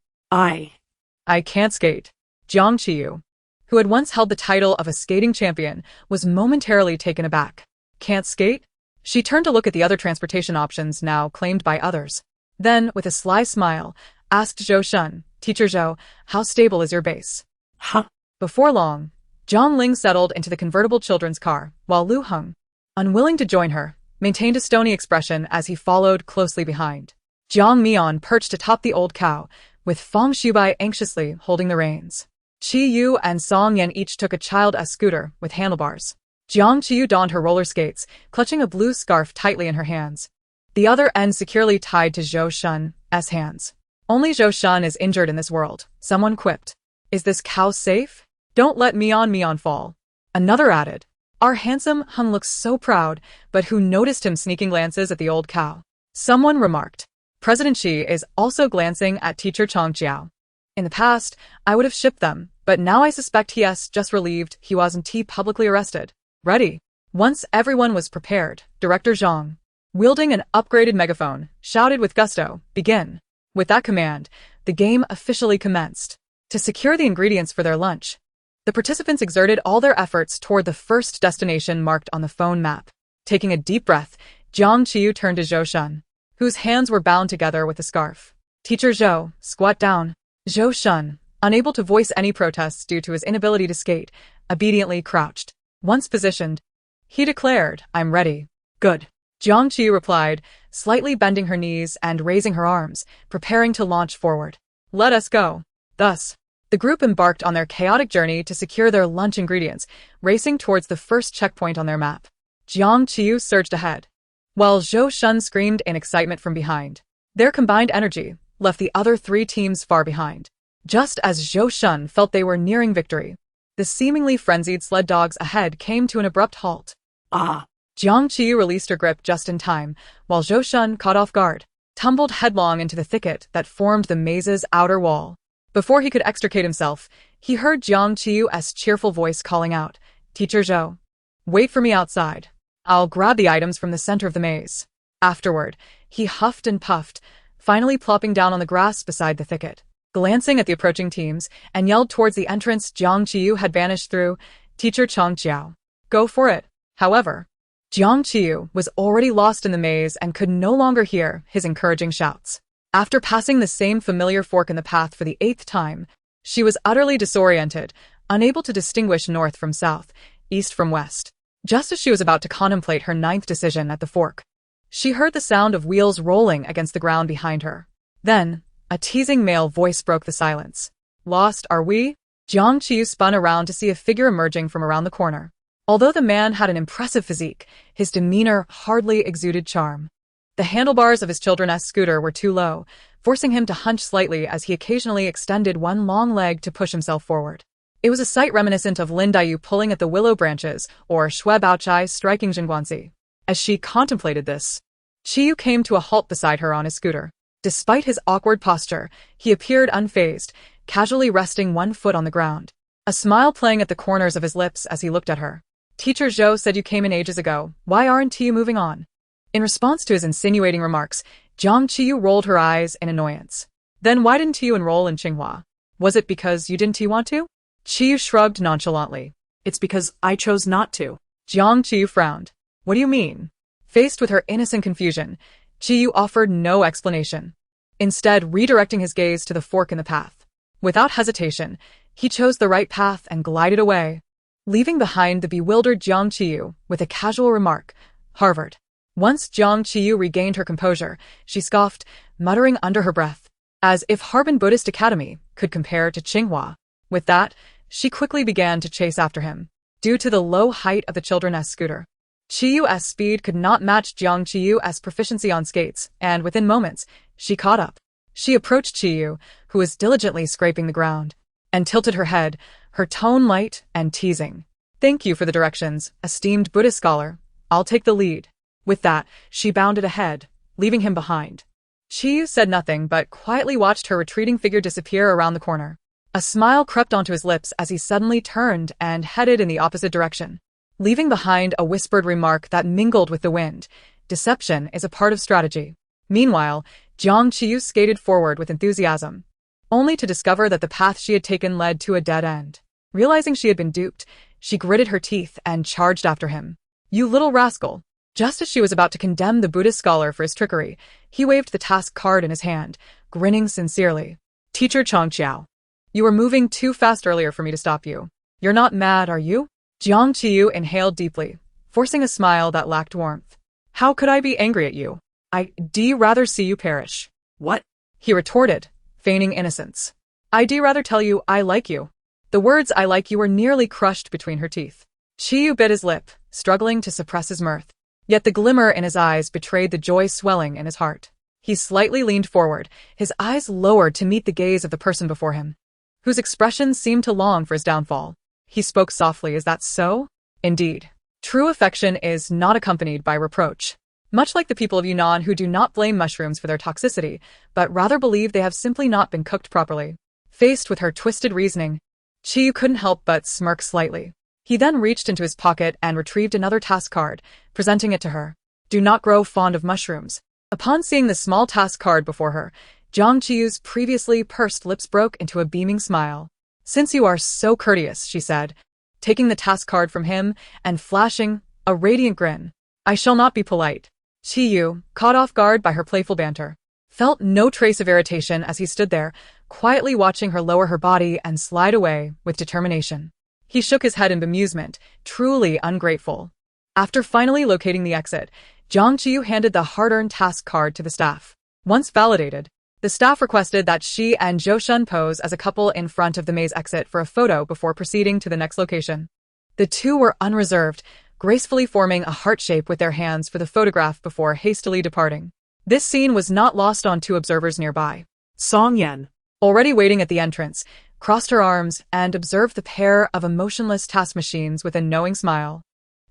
Speaker 1: I can't skate. Jiang Qiyu, who had once held the title of a skating champion, was momentarily taken aback. Can't skate? She turned to look at the other transportation options now claimed by others. Then, with a sly smile, asked Zhou Shun, Teacher Zhou, how stable is your base?
Speaker 2: Huh?
Speaker 1: Before long, Zhang Ling settled into the convertible children's car, while Lu Heng, unwilling to join her, maintained a stony expression as he followed closely behind. Jiang Mian perched atop the old cow, with Fang Shubai anxiously holding the reins. Qiyu and Song Yan each took a child-esque scooter with handlebars. Jiang Qiyu donned her roller skates, clutching a blue scarf tightly in her hands, the other end securely tied to Zhou Shun's hands. Only Zhou Shun is injured in this world, someone quipped. Is this cow safe? Don't let Mian fall. Another added. Our handsome Hung looks so proud, but who noticed him sneaking glances at the old cow? Someone remarked. President Xi is also glancing at teacher Chang Jiao. In the past, I would have shipped them, but now I suspect he has just relieved he wasn't publicly arrested. Ready. Once everyone was prepared, Director Zhang, wielding an upgraded megaphone, shouted with gusto, begin. With that command, the game officially commenced. To secure the ingredients for their lunch, the participants exerted all their efforts toward the first destination marked on the phone map. Taking a deep breath, Jiang Qiyu turned to Zhou Shun, whose hands were bound together with a scarf. Teacher Zhou, squat down. Zhou Shun, unable to voice any protests due to his inability to skate, obediently crouched. Once positioned, he declared, I'm ready. Good. Jiang Qiyu replied, slightly bending her knees and raising her arms, preparing to launch forward. Let us go. Thus, the group embarked on their chaotic journey to secure their lunch ingredients, racing towards the first checkpoint on their map. Jiang Qiyu surged ahead, while Zhou Shun screamed in excitement from behind. Their combined energy left the other three teams far behind. Just as Zhou Shun felt they were nearing victory, the seemingly frenzied sled dogs ahead came to an abrupt halt. Ah! Jiang Qiyu released her grip just in time, while Zhou Shun, caught off guard, tumbled headlong into the thicket that formed the maze's outer wall. Before he could extricate himself, he heard Jiang Qiyu's cheerful voice calling out, Teacher Zhou, wait for me outside. I'll grab the items from the center of the maze. Afterward, he huffed and puffed, finally plopping down on the grass beside the thicket. Glancing at the approaching teams, and yelled towards the entrance Jiang Qiyu had vanished through, Teacher Chang Jiao. Go for it. However, Jiang Qiyu was already lost in the maze and could no longer hear his encouraging shouts. After passing the same familiar fork in the path for the 8th time, she was utterly disoriented, unable to distinguish north from south, east from west. Just as she was about to contemplate her 9th decision at the fork, she heard the sound of wheels rolling against the ground behind her. Then, a teasing male voice broke the silence. Lost, are we? Jiang Qiyu spun around to see a figure emerging from around the corner. Although the man had an impressive physique, his demeanor hardly exuded charm. The handlebars of his children's scooter were too low, forcing him to hunch slightly as he occasionally extended one long leg to push himself forward. It was a sight reminiscent of Lin Daiyu pulling at the willow branches or Xue Baochai striking Jingguanzi. As she contemplated this, Qiyu came to a halt beside her on his scooter. Despite his awkward posture, he appeared unfazed, casually resting one foot on the ground, a smile playing at the corners of his lips as he looked at her. Teacher Zhou said you came in ages ago. Why aren't you moving on? In response to his insinuating remarks, Jiang Qiyu rolled her eyes in annoyance. Then why didn't you enroll in Tsinghua? Was it because you didn't want to? Qiyu shrugged nonchalantly. It's because I chose not to. Jiang Qiyu frowned. What do you mean? Faced with her innocent confusion, Qiyu offered no explanation, instead redirecting his gaze to the fork in the path. Without hesitation, he chose the right path and glided away, leaving behind the bewildered Jiang Qiyu with a casual remark, Harvard. Once Jiang Qiyu regained her composure, she scoffed, muttering under her breath, as if Harbin Buddhist Academy could compare to Tsinghua. With that, she quickly began to chase after him. Due to the low height of the children's scooter, Qiyu's speed could not match Jiang Qiyu's proficiency on skates, and within moments, she caught up. She approached Qiyu, who was diligently scraping the ground, and tilted her head, her tone light and teasing. Thank you for the directions, esteemed Buddhist scholar. I'll take the lead.
Speaker 3: With that, she bounded ahead, leaving him behind.
Speaker 1: Qiyu said nothing but quietly watched her retreating figure disappear around the corner. A smile crept onto his lips as he suddenly turned and headed in the opposite direction, leaving behind a whispered remark that mingled with the wind. Deception is a part of strategy. Meanwhile, Jiang Qiyu skated forward with enthusiasm, only to discover that the path she had taken led to a dead end. Realizing she had been duped, she gritted her teeth and charged after him. You little rascal! Just as she was about to condemn the Buddhist scholar for his trickery, he waved the task card in his hand, grinning sincerely.
Speaker 3: Teacher Changqiao.
Speaker 1: You were moving too fast earlier for me to stop you. You're not mad, are you? Jiang Qiyu inhaled deeply, forcing a smile that lacked warmth.
Speaker 3: How could I be angry at you?
Speaker 1: I'd rather see you perish.
Speaker 3: What?
Speaker 1: He retorted, feigning innocence. I'd rather tell you I like you. The words I like you were nearly crushed between her teeth. Qiyu bit his lip, struggling to suppress his mirth. Yet the glimmer in his eyes betrayed the joy swelling in his heart. He slightly leaned forward, his eyes lowered to meet the gaze of the person before him, whose expression seemed to long for his downfall. He spoke softly. Is that so? Indeed. True affection is not accompanied by reproach. Much like the people of Yunnan who do not blame mushrooms for their toxicity, but rather believe they have simply not been cooked properly. Faced with her twisted reasoning, Qiyu couldn't help but smirk slightly. He then reached into his pocket and retrieved another task card, presenting it to her. Do not grow fond of mushrooms. Upon seeing the small task card before her, Jiang Qiyu's previously pursed lips broke into a beaming smile. Since you are so courteous, she said, taking the task card from him and flashing a radiant grin. I shall not be polite. Qiyu, caught off guard by her playful banter, felt no trace of irritation as he stood there, quietly watching her lower her body and slide away with determination. He shook his head in bemusement, truly ungrateful. After finally locating the exit, Jiang Qiyu handed the hard-earned task card to the staff. Once validated, the staff requested that she and Zhou Shun pose as a couple in front of the maze exit for a photo before proceeding to the next location. The two were unreserved, gracefully forming a heart shape with their hands for the photograph before hastily departing. This scene was not lost on two observers nearby.
Speaker 3: Song Yan,
Speaker 1: already waiting at the entrance, crossed her arms and observed the pair of emotionless task machines with a knowing smile.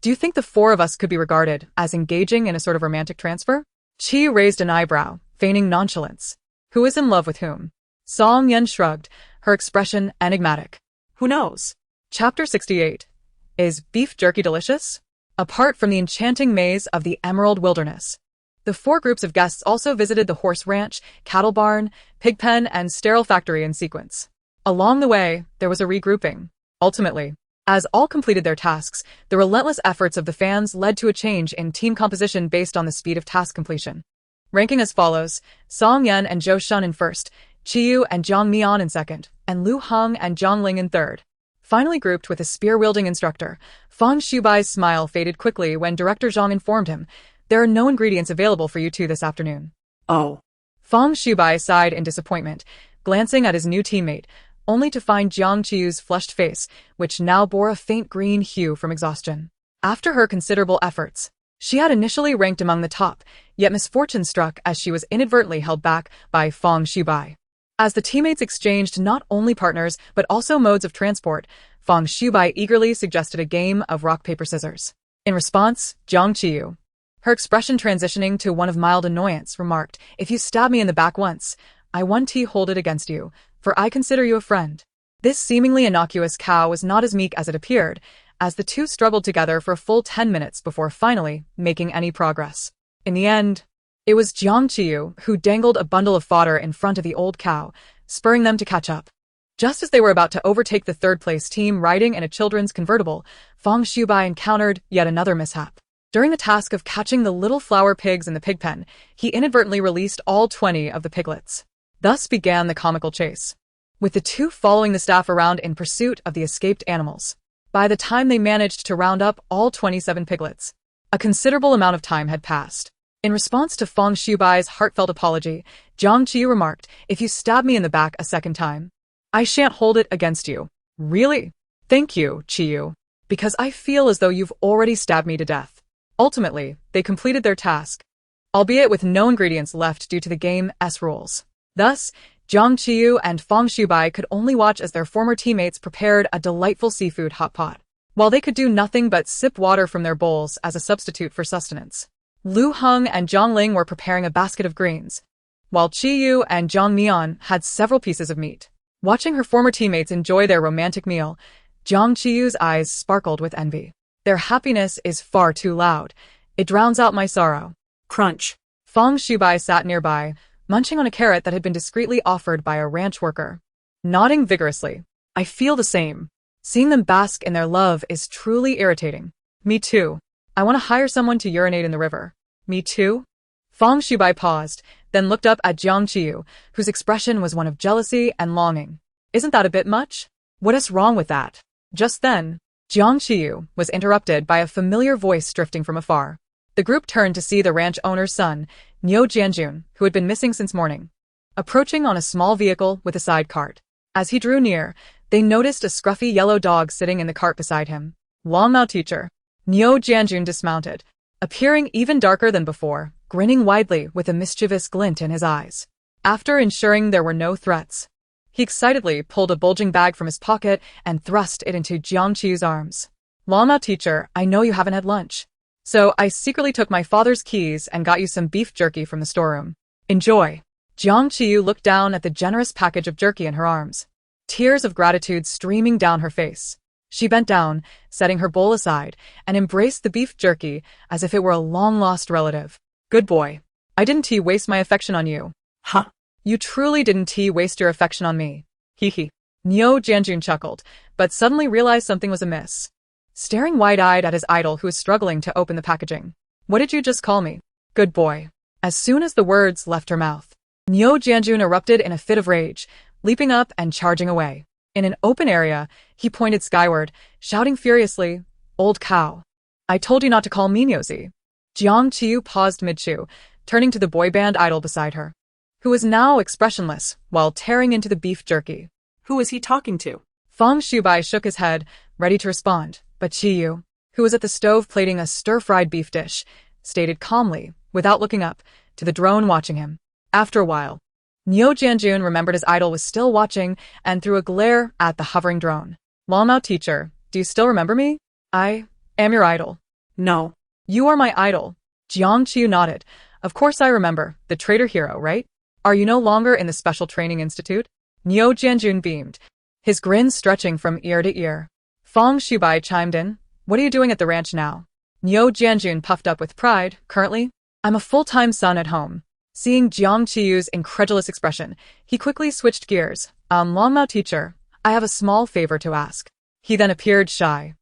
Speaker 1: Do you think the four of us could be regarded as engaging in a sort of romantic transfer? Qiyu raised an eyebrow, feigning nonchalance. Who is in love with whom? Song Yan shrugged, her expression enigmatic.
Speaker 3: Who knows?
Speaker 1: Chapter 68. Is beef jerky delicious? Apart from the enchanting maze of the Emerald Wilderness, the four groups of guests also visited the horse ranch, cattle barn, pig pen, and sterile factory in sequence. Along the way, there was a regrouping. Ultimately, as all completed their tasks, the relentless efforts of the fans led to a change in team composition based on the speed of task completion. Ranking as follows: Song Yan and Zhou Shun in first, Qiyu and Zhang Mian in second, and Lu Heng and Zhang Ling in third. Finally grouped with a spear-wielding instructor, Fang Xubai's smile faded quickly when Director Zhang informed him, there are no ingredients available for you two this afternoon.
Speaker 3: Oh.
Speaker 1: Fang Xubai sighed in disappointment, glancing at his new teammate, only to find Jiang Qiyu's flushed face, which now bore a faint green hue from exhaustion. After her considerable efforts, she had initially ranked among the top, yet misfortune struck as she was inadvertently held back by Fang Xubai. As the teammates exchanged not only partners but also modes of transport, Fang Xubai eagerly suggested a game of rock, paper, scissors. In response, Jiang Qiyu, her expression transitioning to one of mild annoyance, remarked, If you stab me in the back once, I won't hold it against you, for I consider you a friend. This seemingly innocuous cow was not as meek as it appeared, as the two struggled together for a full 10 minutes before finally making any progress. In the end, it was Jiang Qiyu who dangled a bundle of fodder in front of the old cow, spurring them to catch up. Just as they were about to overtake the third-place team riding in a children's convertible, Fang Xubai encountered yet another mishap. During the task of catching the little flower pigs in the pig pen, he inadvertently released all 20 of the piglets. Thus began the comical chase, with the two following the staff around in pursuit of the escaped animals. By the time they managed to round up all 27 piglets, a considerable amount of time had passed. In response to Fang Xubai's heartfelt apology, Jiang Qiyu remarked, If you stab me in the back a second time, I shan't hold it against you. Really? Thank you, Qiyu, because I feel as though you've already stabbed me to death. Ultimately, they completed their task, albeit with no ingredients left due to the game's rules. Thus, Jiang Qiyu and Fang Xubai could only watch as their former teammates prepared a delightful seafood hot pot. while they could do nothing but sip water from their bowls as a substitute for sustenance. Lu Heng and Zhang Ling were preparing a basket of greens, while Qiyu and Zhang Mian had several pieces of meat. Watching her former teammates enjoy their romantic meal, Jiang Qiyu's eyes sparkled with envy. Their happiness is far too loud. It drowns out my sorrow.
Speaker 2: Crunch.
Speaker 1: Feng Shubai sat nearby, munching on a carrot that had been discreetly offered by a ranch worker. Nodding vigorously. I feel the same. Seeing them bask in their love is truly irritating. Me too. I want to hire someone to urinate in the river. Me too? Feng Shubai paused, then looked up at Jiang Qiyu, whose expression was one of jealousy and longing. Isn't that a bit much? What is wrong with that? Just then, Jiang Qiyu was interrupted by a familiar voice drifting from afar. The group turned to see the ranch owner's son, Niu Jianjun, who had been missing since morning, approaching on a small vehicle with a side cart. As he drew near, they noticed a scruffy yellow dog sitting in the cart beside him. Longmao teacher. Niu Jianjun dismounted, appearing even darker than before, grinning widely with a mischievous glint in his eyes. After ensuring there were no threats, he excitedly pulled a bulging bag from his pocket and thrust it into Jiang Qiyu's arms. Longmao teacher, I know you haven't had lunch, so I secretly took my father's keys and got you some beef jerky from the storeroom. Enjoy. Jiang Qiyu looked down at the generous package of jerky in her arms, tears of gratitude streaming down her face. She bent down, setting her bowl aside, and embraced the beef jerky as if it were a long-lost relative. Good boy. I didn't waste my affection on you.
Speaker 2: Huh.
Speaker 1: You truly didn't waste your affection on me. Hee hee. Niu Jianjun chuckled, but suddenly realized something was amiss. Staring wide-eyed at his idol who was struggling to open the packaging. What did you just call me? Good boy. As soon as the words left her mouth, Niu Jianjun erupted in a fit of rage, leaping up and charging away. In an open area, he pointed skyward, shouting furiously, Old cow. I told you not to call me nosy. Jiang Qiyu paused mid-chew, turning to the boy band idol beside her, who was now expressionless while tearing into the beef jerky.
Speaker 2: Who is he talking to?
Speaker 1: Feng Shubai shook his head, ready to respond, but Qiyu, who was at the stove plating a stir-fried beef dish, stated calmly, without looking up, to the drone watching him. After a while, Niu Jianjun remembered his idol was still watching and threw a glare at the hovering drone. Longmao teacher, do you still remember me? I am your idol.
Speaker 2: No.
Speaker 1: You are my idol. Jiang Qiyu nodded. Of course I remember, the traitor hero, right? Are you no longer in the Special Training Institute? Niu Jianjun beamed, his grin stretching from ear to ear. Feng Shubai chimed in. What are you doing at the ranch now? Niu Jianjun puffed up with pride. Currently, I'm a full-time son at home. Seeing Jiang Qiyu's incredulous expression, he quickly switched gears. Longmao teacher, I have a small favor to ask. He then appeared shy,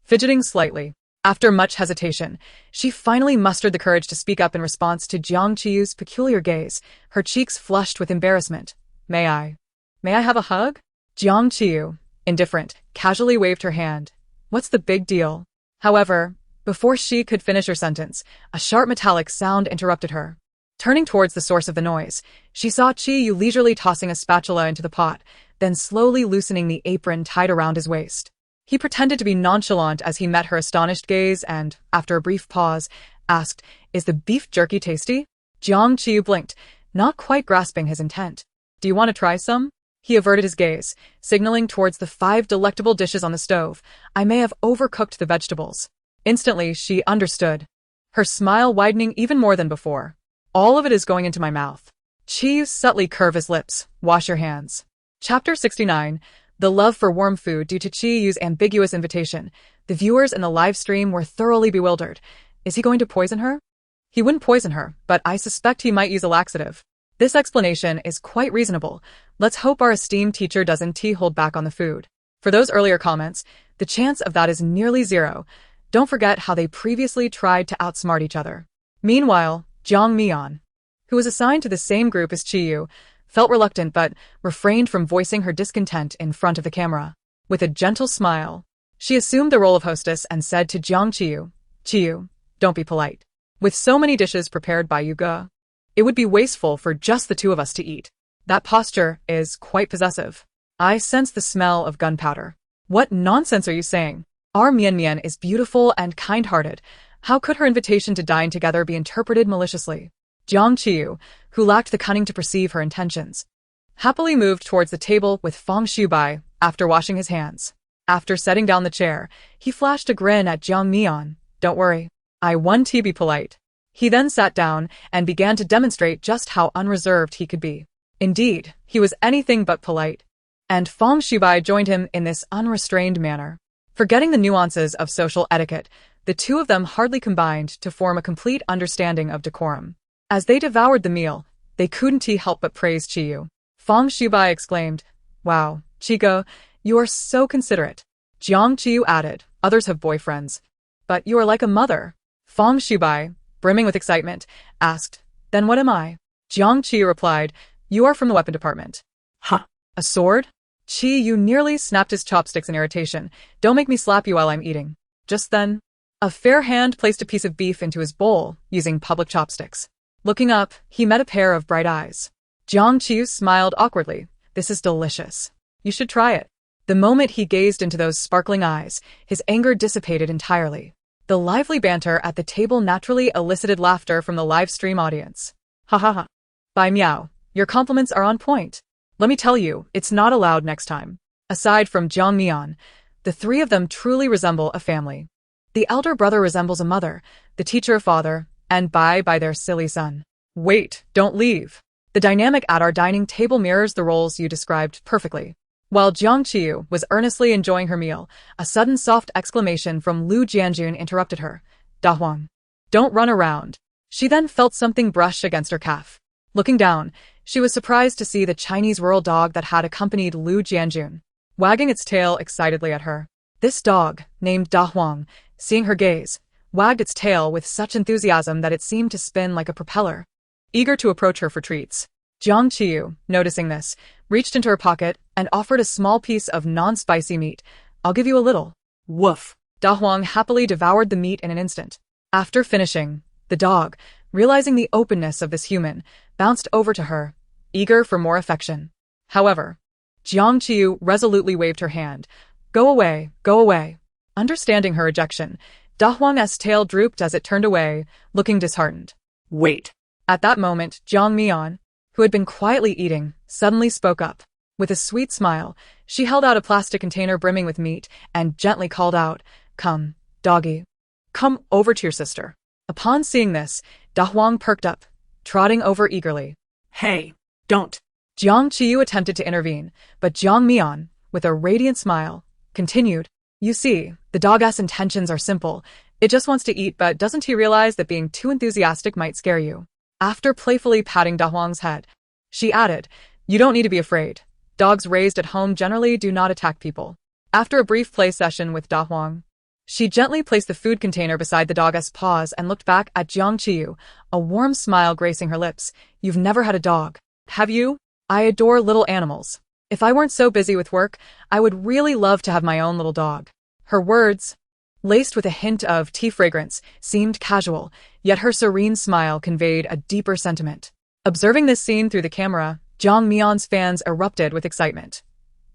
Speaker 1: fidgeting slightly. After much hesitation, she finally mustered the courage to speak up in response to Jiang Qiyu's peculiar gaze, her cheeks flushed with embarrassment. May I have a hug? Jiang Qiyu, indifferent, casually waved her hand. What's the big deal? However, before she could finish her sentence, a sharp metallic sound interrupted her. Turning towards the source of the noise, she saw Qiyu leisurely tossing a spatula into the pot, then slowly loosening the apron tied around his waist. He pretended to be nonchalant as he met her astonished gaze and, after a brief pause, asked, Is the beef jerky tasty? Jiang Qiyu blinked, not quite grasping his intent. Do you want to try some? He averted his gaze, signaling towards the 5 delectable dishes on the stove. I may have overcooked the vegetables. Instantly, she understood, her smile widening even more than before. All of it is going into my mouth. Qiyu subtly curved his lips. Wash your hands. Chapter 69. The love for warm food. Due to Qiyu's ambiguous invitation, the viewers in the live stream were thoroughly bewildered. Is he going to poison her? He wouldn't poison her, but I suspect he might use a laxative. This explanation is quite reasonable. Let's hope our esteemed teacher doesn't hold back on the food. For those earlier comments, the chance of that is nearly zero. Don't forget how they previously tried to outsmart each other. Meanwhile, Zhang Mian, who was assigned to the same group as Qiyu, felt reluctant but refrained from voicing her discontent in front of the camera. With a gentle smile, she assumed the role of hostess and said to Jiang Qiyu, Qiyu, don't be polite. With so many dishes prepared by Yuge, it would be wasteful for just the 2 of us to eat. That posture is quite possessive. I sense the smell of gunpowder. What nonsense are you saying? Our Mian Mian is beautiful and kind-hearted. How could her invitation to dine together be interpreted maliciously? Jiang Qiyu, who lacked the cunning to perceive her intentions, happily moved towards the table with Feng Shubai after washing his hands. After setting down the chair, he flashed a grin at Jiang Mian. Don't worry. I won to be polite. He then sat down and began to demonstrate just how unreserved he could be. Indeed, he was anything but polite. And Feng Shubai joined him in this unrestrained manner. Forgetting the nuances of social etiquette, the two of them hardly combined to form a complete understanding of decorum. As they devoured the meal, they couldn't help but praise Qiyu. Feng Shubai exclaimed, "Wow, Chico, you are so considerate." Jiang Qiyu added, "Others have boyfriends. But you are like a mother." Feng Shubai, brimming with excitement, asked, "Then what am I?" Jiang Qiyu replied, "You are from the weapon department."
Speaker 2: Huh.
Speaker 1: A sword? Qiyu nearly snapped his chopsticks in irritation. "Don't make me slap you while I'm eating." Just then, a fair hand placed a piece of beef into his bowl using public chopsticks. Looking up, he met a pair of bright eyes. Jiang Qiyu smiled awkwardly. "This is delicious. You should try it." The moment he gazed into those sparkling eyes, his anger dissipated entirely. The lively banter at the table naturally elicited laughter from the live stream audience. "Ha ha ha. By Miao, your compliments are on point. Let me tell you, it's not allowed next time." Aside from Jiang Mian, the three of them truly resemble a family. The elder brother resembles a mother, the teacher a father, and Bai their silly son. "Wait, don't leave." The dynamic at our dining table mirrors the roles you described perfectly. While Jiang Qiyu was earnestly enjoying her meal, a sudden soft exclamation from Lu Jianjun interrupted her. "Da Huang, don't run around." She then felt something brush against her calf. Looking down, she was surprised to see the Chinese rural dog that had accompanied Lu Jianjun, wagging its tail excitedly at her. This dog, named Da Huang, seeing her gaze, wagged its tail with such enthusiasm that it seemed to spin like a propeller, eager to approach her for treats. Jiang Qiyu, noticing this, reached into her pocket and offered a small piece of non-spicy meat. "I'll give you a little."
Speaker 2: Woof.
Speaker 1: Da Huang happily devoured the meat in an instant. After finishing, the dog, realizing the openness of this human, bounced over to her, eager for more affection. However, Jiang Qiyu resolutely waved her hand. "Go away, go away." Understanding her rejection, Da Huang's tail drooped as it turned away, looking disheartened.
Speaker 2: Wait.
Speaker 1: At that moment, Jiang Mian, who had been quietly eating, suddenly spoke up. With a sweet smile, she held out a plastic container brimming with meat and gently called out, "Come, doggy. Come over to your sister." Upon seeing this, Da Huang perked up, trotting over eagerly.
Speaker 2: Hey, don't.
Speaker 1: Jiang Qiyu attempted to intervene, but Jiang Mian, with a radiant smile, continued, "You see, the dog's intentions are simple. It just wants to eat, but doesn't he realize that being too enthusiastic might scare you?" After playfully patting Da Huang's head, she added, "You don't need to be afraid. Dogs raised at home generally do not attack people." After a brief play session with Da Huang, she gently placed the food container beside the dog's paws and looked back at Jiang Qiyu, a warm smile gracing her lips. "You've never had a dog, have you?" "I adore little animals. If I weren't so busy with work, I would really love to have my own little dog." Her words, laced with a hint of tea fragrance, seemed casual, yet her serene smile conveyed a deeper sentiment. Observing this scene through the camera, Jiang Mian's fans erupted with excitement.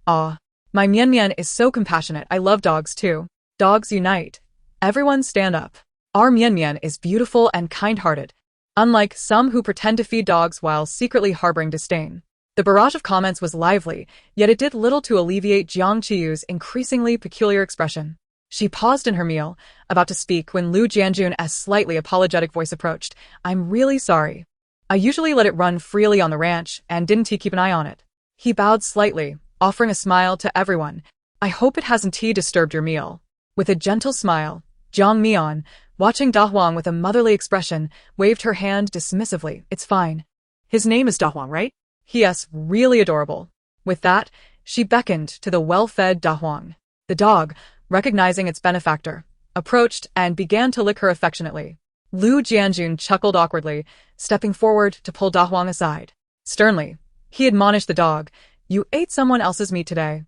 Speaker 1: "Ah, my Mian Mian is so compassionate. I love dogs too. Dogs unite. Everyone stand up. Our Mian Mian is beautiful and kind-hearted, unlike some who pretend to feed dogs while secretly harboring disdain." The barrage of comments was lively, yet it did little to alleviate Jiang Qiyu's increasingly peculiar expression. She paused in her meal, about to speak when Lu Jianjun's slightly apologetic voice approached. "I'm really sorry. I usually let it run freely on the ranch and didn't keep an eye on it." He bowed slightly, offering a smile to everyone. "I hope it hasn't disturbed your meal." With a gentle smile, Jiang Mian, watching Da Huang with a motherly expression, waved her hand dismissively. "It's fine."
Speaker 2: His name is Da Huang, right?
Speaker 1: "Yes, really adorable." With that, she beckoned to the well-fed Da Huang. The dog, recognizing its benefactor, approached and began to lick her affectionately. Lu Jianjun chuckled awkwardly, stepping forward to pull Da Huang aside. Sternly, he admonished the dog, "You ate someone else's meat today,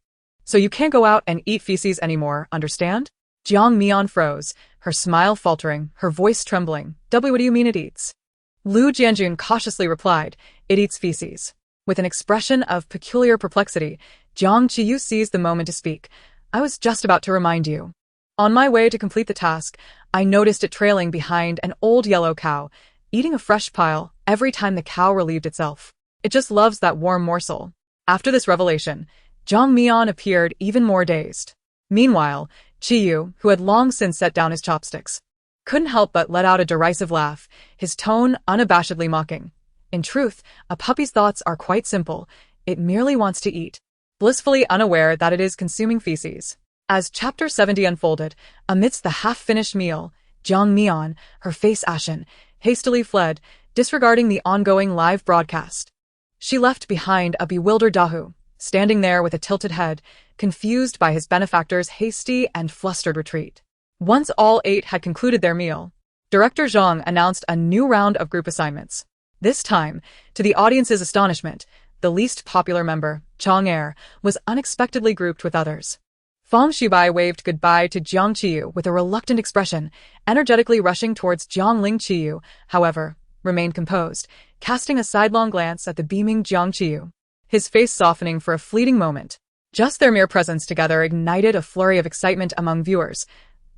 Speaker 1: so you can't go out and eat feces anymore, understand?" Jiang Mian froze, her smile faltering, her voice trembling. "What do you mean it eats?" Lu Jianjun cautiously replied, "It eats feces." With an expression of peculiar perplexity, Jiang Qiyu seized the moment to speak. "I was just about to remind you. On my way to complete the task, I noticed it trailing behind an old yellow cow, eating a fresh pile every time the cow relieved itself. It just loves that warm morsel." After this revelation, Jiang Mian appeared even more dazed. Meanwhile, Qiyu, who had long since set down his chopsticks, couldn't help but let out a derisive laugh, his tone unabashedly mocking. In truth, a puppy's thoughts are quite simple. It merely wants to eat, blissfully unaware that it is consuming feces. As Chapter 70 unfolded, amidst the half-finished meal, Jiang Mian, her face ashen, hastily fled, disregarding the ongoing live broadcast. She left behind a bewildered Dahu, standing there with a tilted head, confused by his benefactor's hasty and flustered retreat. Once all 8 had concluded their meal, Director Zhang announced a new round of group assignments. This time, to the audience's astonishment, the least popular member, Chang Er, was unexpectedly grouped with others. Fang Xibai waved goodbye to Jiang Qiyu with a reluctant expression, energetically rushing towards Jiang Qiyu, however, remained composed, casting a sidelong glance at the beaming Jiang Qiyu, his face softening for a fleeting moment. Just their mere presence together ignited a flurry of excitement among viewers.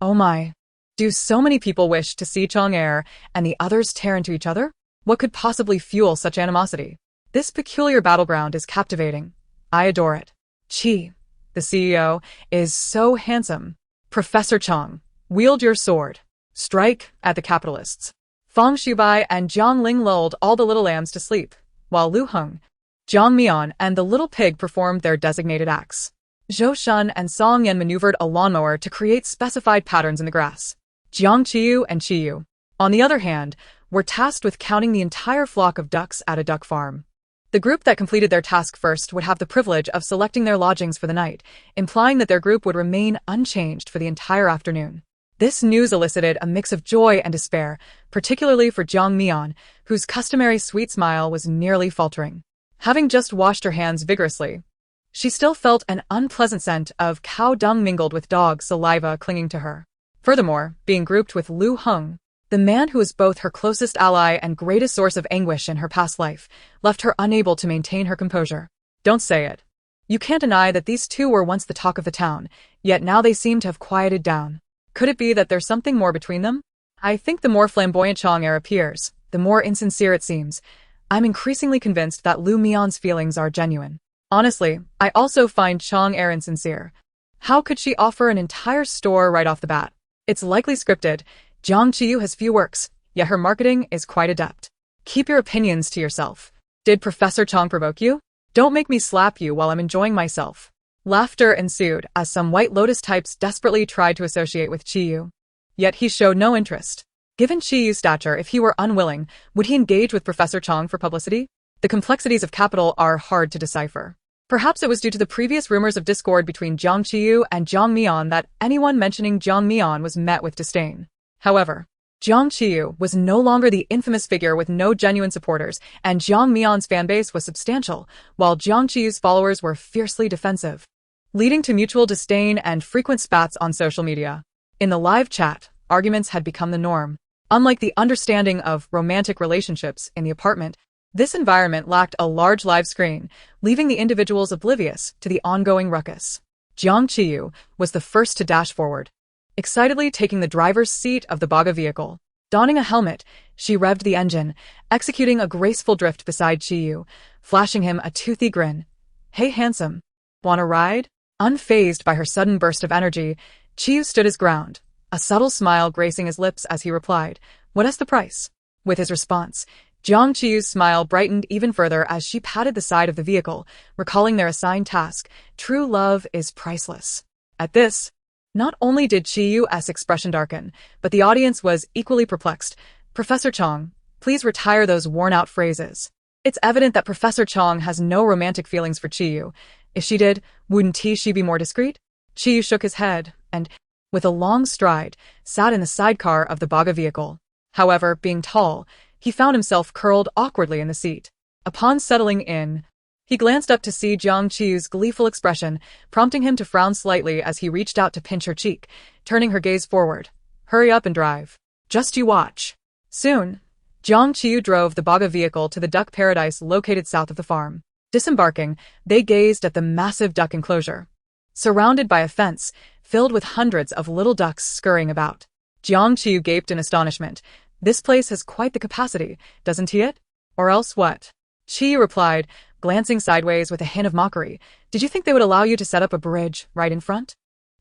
Speaker 1: Oh my! Do so many people wish to see Chang Er and the others tear into each other? What could possibly fuel such animosity? This peculiar battleground is captivating. I adore it. Qi, the CEO, is so handsome. Professor Chang, wield your sword. Strike at the capitalists. Fang Xibai and Jiang Ling lulled all the little lambs to sleep, while Lu Heng, Jiang Mian, and the little pig performed their designated acts. Zhou Shun and Song Yan maneuvered a lawnmower to create specified patterns in the grass. Jiang Qiyu and Qiyu, on the other hand, were tasked with counting the entire flock of ducks at a duck farm. The group that completed their task first would have the privilege of selecting their lodgings for the night, implying that their group would remain unchanged for the entire afternoon. This news elicited a mix of joy and despair, particularly for Jiang Mian, whose customary sweet smile was nearly faltering. Having just washed her hands vigorously, she still felt an unpleasant scent of cow dung mingled with dog saliva clinging to her. Furthermore, being grouped with Lu Heng, the man who was both her closest ally and greatest source of anguish in her past life, left her unable to maintain her composure. Don't say it. You can't deny that these two were once the talk of the town, yet now they seem to have quieted down. Could it be that there's something more between them? I think the more flamboyant Chang Er appears, the more insincere it seems. I'm increasingly convinced that Lu Mian's feelings are genuine. Honestly, I also find Chang Er insincere. How could she offer an entire store right off the bat? It's likely scripted. Jiang Qiyu has few works, yet her marketing is quite adept. Keep your opinions to yourself. Did Professor Chang provoke you? Don't make me slap you while I'm enjoying myself. Laughter ensued as some White Lotus types desperately tried to associate with Qiyu. Yet he showed no interest. Given Qiyu's stature, if he were unwilling, would he engage with Professor Chang for publicity? The complexities of capital are hard to decipher. Perhaps it was due to the previous rumors of discord between Jiang Qiyu and Jiang Mian that anyone mentioning Jiang Mian was met with disdain. However, Jiang Qiyu was no longer the infamous figure with no genuine supporters, and Jiang Mian's fanbase was substantial, while Jiang Qiyu's followers were fiercely defensive, leading to mutual disdain and frequent spats on social media. In the live chat, arguments had become the norm. Unlike the understanding of romantic relationships in the apartment, this environment lacked a large live screen, leaving the individuals oblivious to the ongoing ruckus. Jiang Qiyu was the first to dash forward, excitedly taking the driver's seat of the Baga vehicle. Donning a helmet, she revved the engine, executing a graceful drift beside Qiyu, flashing him a toothy grin. Hey handsome, wanna ride? Unfazed by her sudden burst of energy, Qiyu stood his ground, a subtle smile gracing his lips as he replied, "What is the price?" With his response, Jiang Qiyu's smile brightened even further as she patted the side of the vehicle, recalling their assigned task. True love is priceless. At this, not only did Qiyu's expression darken, but the audience was equally perplexed. Professor Chang, please retire those worn-out phrases. It's evident that Professor Chang has no romantic feelings for Qiyu. If she did, wouldn't she be more discreet? Qiyu shook his head and, with a long stride, sat in the sidecar of the Baga vehicle. However, being tall, he found himself curled awkwardly in the seat. Upon settling in, he glanced up to see Jiang Qiyu's gleeful expression, prompting him to frown slightly as he reached out to pinch her cheek, turning her gaze forward. Hurry up and drive. Just you watch. Soon, Jiang Qiyu drove the Baga vehicle to the duck paradise located south of the farm. Disembarking, they gazed at the massive duck enclosure, surrounded by a fence filled with hundreds of little ducks scurrying about. Jiang Qiyu gaped in astonishment. This place has quite the capacity, doesn't it? Or else what? Qiyu replied, glancing sideways with a hint of mockery. Did you think they would allow you to set up a bridge right in front?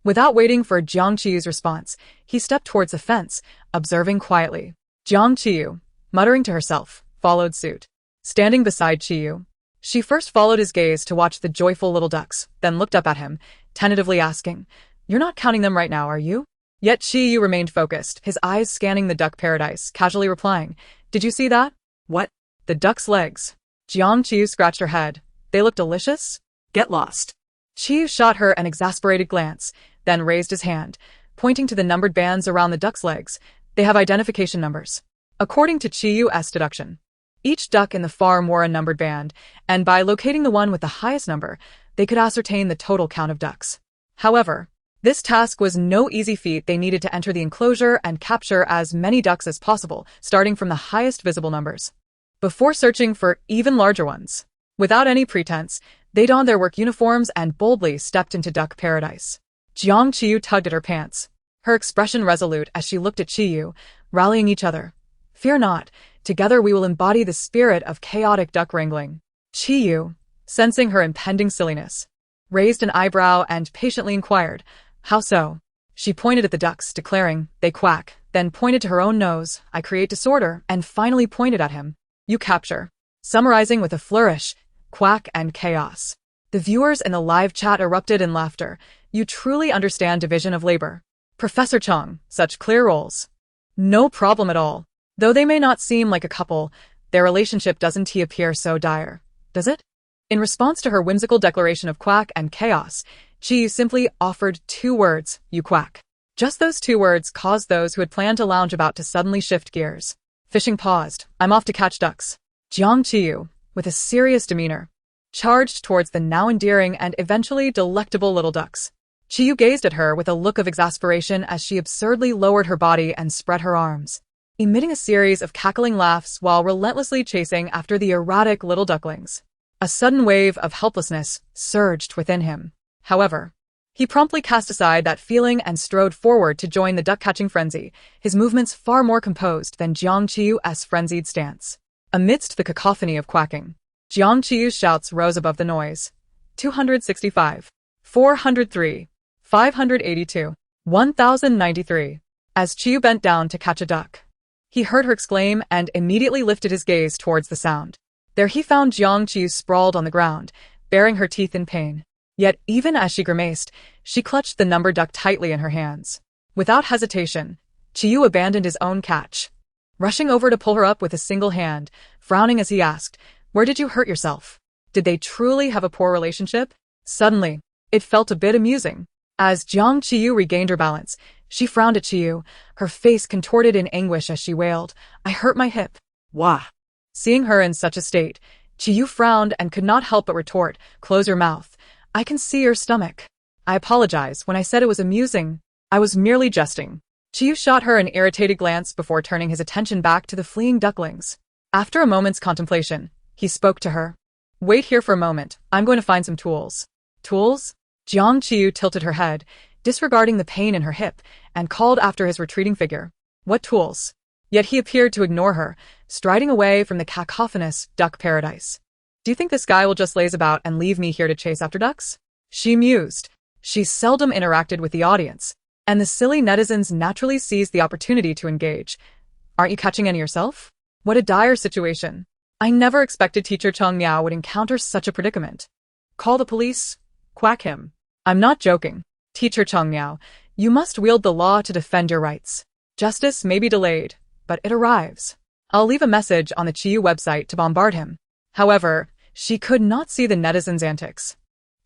Speaker 1: Without waiting for Jiang Qiyu's response, he stepped towards the fence, observing quietly. Jiang Qiyu, muttering to herself, followed suit. Standing beside Qiyu, she first followed his gaze to watch the joyful little ducks, then looked up at him, tentatively asking, "You're not counting them right now, are you?" Yet Qiyu remained focused, his eyes scanning the duck paradise, casually replying, "Did you see that?" "What?" "The duck's legs." Jiang Qiyu scratched her head. "They look delicious?"
Speaker 2: Get lost.
Speaker 1: Qiyu shot her an exasperated glance, then raised his hand, pointing to the numbered bands around the duck's legs. "They have identification numbers." According to Qiyu's deduction, each duck in the farm wore a numbered band, and by locating the one with the highest number, they could ascertain the total count of ducks. However, this task was no easy feat. They needed to enter the enclosure and capture as many ducks as possible, starting from the highest visible numbers, before searching for even larger ones. Without any pretense, they donned their work uniforms and boldly stepped into duck paradise. Jiang Qiyu tugged at her pants, her expression resolute as she looked at Qiyu, rallying each other. "Fear not, together we will embody the spirit of chaotic duck wrangling." Qiyu, sensing her impending silliness, raised an eyebrow and patiently inquired, "How so?" She pointed at the ducks, declaring, "They quack," then pointed to her own nose, "I create disorder," and finally pointed at him, "You capture." Summarizing with a flourish, "Quack and chaos." The viewers in the live chat erupted in laughter. "You truly understand division of labor. Professor Chung, such clear roles." "No problem at all. Though they may not seem like a couple, their relationship doesn't appear so dire, does it?" In response to her whimsical declaration of quack and chaos, Qiyu simply offered 2 words, "You quack." Just those 2 words caused those who had planned to lounge about to suddenly shift gears. Fishing paused. "I'm off to catch ducks." Jiang Qiyu, with a serious demeanor, charged towards the now endearing and eventually delectable little ducks. Qiyu gazed at her with a look of exasperation as she absurdly lowered her body and spread her arms, emitting a series of cackling laughs while relentlessly chasing after the erratic little ducklings. A sudden wave of helplessness surged within him. However, he promptly cast aside that feeling and strode forward to join the duck-catching frenzy, his movements far more composed than Jiang Qiyu's frenzied stance. Amidst the cacophony of quacking, Jiang Qiyu's shouts rose above the noise. 265. 403. 582. 1093. As Qiyu bent down to catch a duck, he heard her exclaim and immediately lifted his gaze towards the sound. There he found Jiang Qiyu sprawled on the ground, baring her teeth in pain. Yet even as she grimaced, she clutched the numbered duck tightly in her hands. Without hesitation, Qiyu abandoned his own catch, rushing over to pull her up with a single hand, frowning as he asked, "Where did you hurt yourself?" Did they truly have a poor relationship? Suddenly, it felt a bit amusing. As Jiang Qiyu regained her balance, she frowned at Qiyu, her face contorted in anguish as she wailed, "I hurt my hip."
Speaker 2: Wah.
Speaker 1: Seeing her in such a state, Qiyu frowned and could not help but retort, "Close your mouth. I can see your stomach." "I apologize. When I said it was amusing, I was merely jesting." Qiyu shot her an irritated glance before turning his attention back to the fleeing ducklings. After a moment's contemplation, he spoke to her. "Wait here for a moment. I'm going to find some tools." "Tools?" Jiang Qiyu tilted her head, disregarding the pain in her hip, and called after his retreating figure. "What tools?" Yet he appeared to ignore her, striding away from the cacophonous duck paradise. "Do you think this guy will just laze about and leave me here to chase after ducks?" She mused. She seldom interacted with the audience, and the silly netizens naturally seized the opportunity to engage. "Aren't you catching any yourself? What a dire situation. I never expected Teacher Cheng Miao would encounter such a predicament. Call the police. Quack him." "I'm not joking. Teacher Cheng Miao, you must wield the law to defend your rights. Justice may be delayed, but it arrives." I'll leave a message on the Qiyu website to bombard him. However, she could not see the netizens' antics.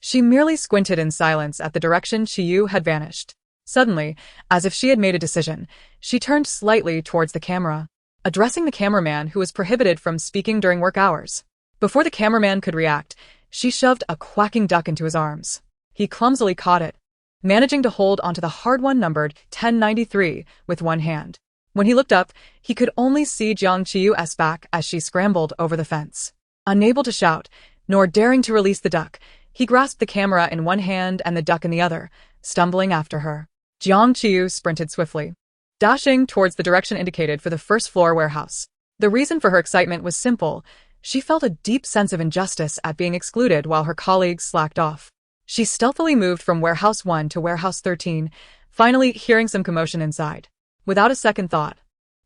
Speaker 1: She merely squinted in silence at the direction Qiyu had vanished. Suddenly, as if she had made a decision, she turned slightly towards the camera, addressing the cameraman who was prohibited from speaking during work hours. Before the cameraman could react, she shoved a quacking duck into his arms. He clumsily caught it, managing to hold onto the hard one numbered 1093 with one hand. When he looked up, he could only see Jiang Qiyu's back as she scrambled over the fence. Unable to shout, nor daring to release the duck, he grasped the camera in one hand and the duck in the other, stumbling after her. Jiang Qiyu sprinted swiftly, dashing towards the direction indicated for the first-floor warehouse. The reason for her excitement was simple. She felt a deep sense of injustice at being excluded while her colleagues slacked off. She stealthily moved from Warehouse 1 to Warehouse 13, finally hearing some commotion inside. Without a second thought,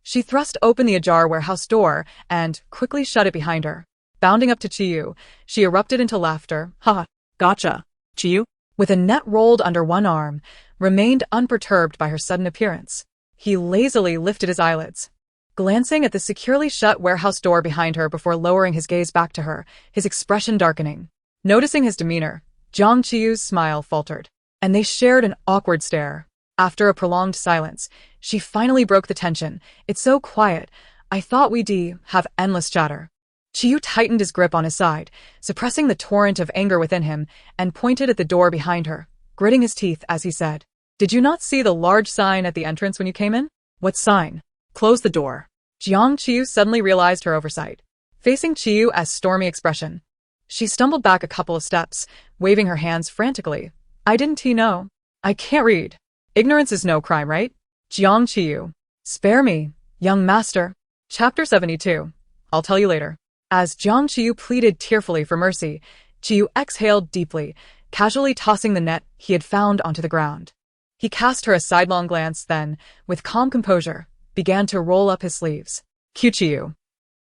Speaker 1: she thrust open the ajar warehouse door and quickly shut it behind her. Bounding up to Qiyu, she erupted into laughter. Ha!
Speaker 3: Gotcha. Qiyu?
Speaker 1: With a net rolled under one arm, remained unperturbed by her sudden appearance. He lazily lifted his eyelids, glancing at the securely shut warehouse door behind her before lowering his gaze back to her, his expression darkening. Noticing his demeanor, Jiang Qiyu's smile faltered, and they shared an awkward stare. After a prolonged silence, she finally broke the tension. It's so quiet. I thought we'd have endless chatter. Qiyu tightened his grip on his side, suppressing the torrent of anger within him, and pointed at the door behind her, gritting his teeth as he said, "Did you not see the large sign at the entrance when you came in?"
Speaker 3: What sign? Close the door.
Speaker 1: Jiang Qiyu suddenly realized her oversight. Facing Qiyu's stormy expression, she stumbled back a couple of steps, waving her hands frantically. "I didn't know. I can't read. Ignorance is no crime, right?" Jiang Qiyu. Spare me, young master. Chapter 72. I'll tell you later. As Jiang Qiyu pleaded tearfully for mercy, Qiyu exhaled deeply, casually tossing the net he had found onto the ground. He cast her a sidelong glance, then, with calm composure, began to roll up his sleeves. Qiyu.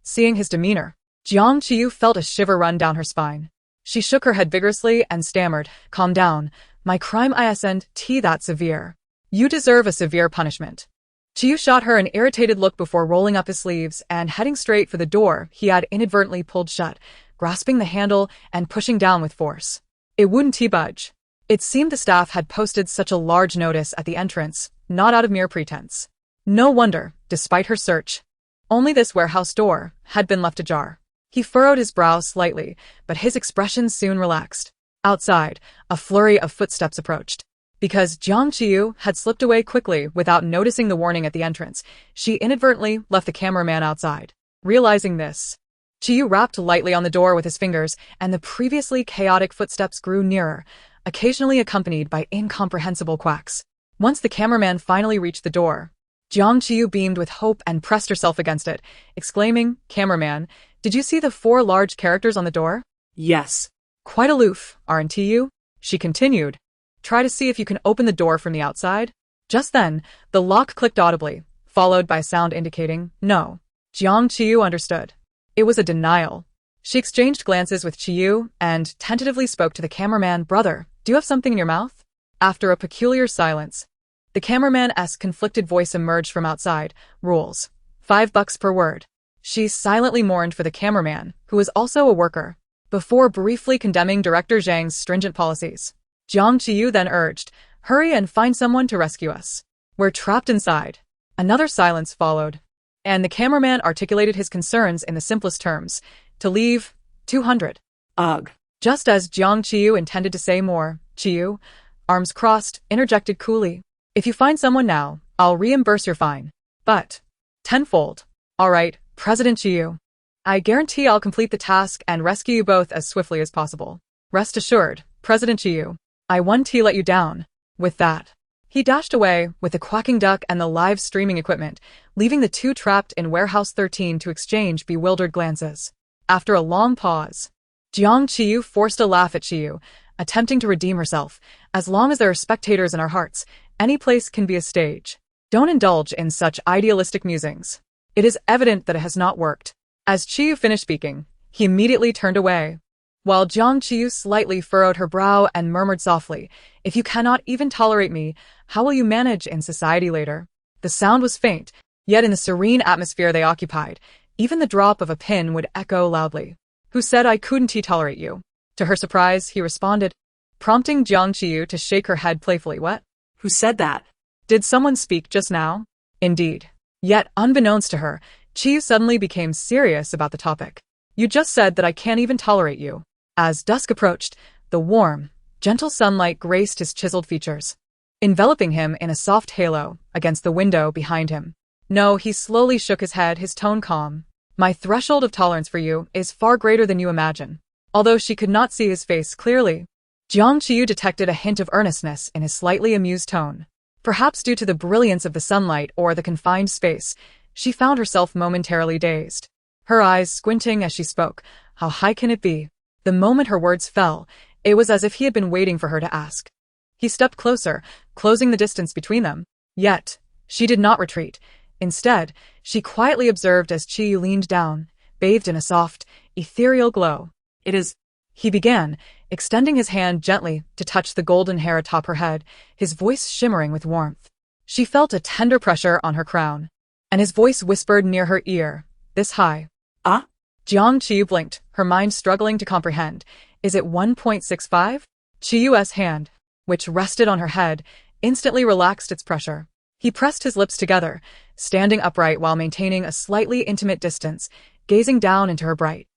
Speaker 1: Seeing his demeanor, Jiang Qiyu felt a shiver run down her spine. She shook her head vigorously and stammered, "Calm down. My crime isn't that severe. You deserve a severe punishment." Qiyu shot her an irritated look before rolling up his sleeves and heading straight for the door he had inadvertently pulled shut, grasping the handle and pushing down with force. It wouldn't budge. It seemed the staff had posted such a large notice at the entrance, not out of mere pretense. No wonder, despite her search, only this warehouse door had been left ajar. He furrowed his brow slightly, but his expression soon relaxed. Outside, a flurry of footsteps approached. Because Jiang Qiyu had slipped away quickly without noticing the warning at the entrance, she inadvertently left the cameraman outside. Realizing this, Qiyu rapped lightly on the door with his fingers, and the previously chaotic footsteps grew nearer, occasionally accompanied by incomprehensible quacks. Once the cameraman finally reached the door, Jiang Qiyu beamed with hope and pressed herself against it, exclaiming, "Cameraman, did you see the 4 large characters on the door?"
Speaker 3: Yes.
Speaker 1: "Quite aloof, aren't you?" she continued. "Try to see if you can open the door from the outside." Just then, the lock clicked audibly, followed by sound indicating no. Jiang Qiyu understood. It was a denial. She exchanged glances with Qiyu and tentatively spoke to the cameraman. "Brother, do you have something in your mouth?" After a peculiar silence, the cameraman's conflicted voice emerged from outside. "Rules. $5 per word." She silently mourned for the cameraman, who was also a worker, before briefly condemning Director Zhang's stringent policies. Jiang Qiyu then urged, "Hurry and find someone to rescue us. We're trapped inside." Another silence followed, and the cameraman articulated his concerns in the simplest terms. "To leave, 200.
Speaker 3: Ugh.
Speaker 1: Just as Jiang Qiyu intended to say more, Qiyu, arms crossed, interjected coolly, "If you find someone now, I'll reimburse your fine. But tenfold. All right, President Qiyu. I guarantee I'll complete the task and rescue you both as swiftly as possible. Rest assured, President Qiyu. I won't let you down." With that, he dashed away with the quacking duck and the live streaming equipment, leaving the two trapped in Warehouse 13 to exchange bewildered glances. After a long pause, Jiang Qiyu forced a laugh at Qiyu, attempting to redeem herself. "As long as there are spectators in our hearts, any place can be a stage. Don't indulge in such idealistic musings. It is evident that it has not worked." As Qiyu finished speaking, he immediately turned away, while Jiang Qiyu slightly furrowed her brow and murmured softly, "If you cannot even tolerate me, how will you manage in society later?" The sound was faint, yet in the serene atmosphere they occupied, even the drop of a pin would echo loudly. "Who said I couldn't tolerate you?" To her surprise, he responded, prompting Jiang Qiyu to shake her head playfully. "What?
Speaker 3: Who said that?
Speaker 1: Did someone speak just now?" Indeed. Yet, unbeknownst to her, Qiyu suddenly became serious about the topic. "You just said that I can't even tolerate you." As dusk approached, the warm, gentle sunlight graced his chiseled features, enveloping him in a soft halo against the window behind him. "No," he slowly shook his head, his tone calm. "My threshold of tolerance for you is far greater than you imagine." Although she could not see his face clearly, Jiang Qiyu detected a hint of earnestness in his slightly amused tone. Perhaps due to the brilliance of the sunlight or the confined space, she found herself momentarily dazed, her eyes squinting as she spoke. How high can it be? The moment her words fell, It was as if he had been waiting for her to ask. He stepped closer, closing the distance between them. Yet, she did not retreat. Instead, she quietly observed as Qiyu leaned down, bathed in a soft, ethereal glow. "It is," he began, extending his hand gently to touch the golden hair atop her head, his voice shimmering with warmth. She felt a tender pressure on her crown, and his voice whispered near her ear, "This high."
Speaker 2: Ah?
Speaker 1: Jiang Qiyu blinked, her mind struggling to comprehend. Is it 1.65? Qiyu's hand, which rested on her head, instantly relaxed its pressure. He pressed his lips together, standing upright while maintaining a slightly intimate distance, gazing down into her bright,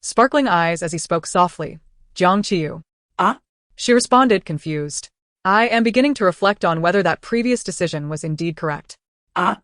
Speaker 1: sparkling eyes as he spoke softly. "Jiang Qiyu."
Speaker 2: Ah?
Speaker 1: She responded, confused. "I am beginning to reflect on whether that previous decision was indeed correct."
Speaker 2: Ah?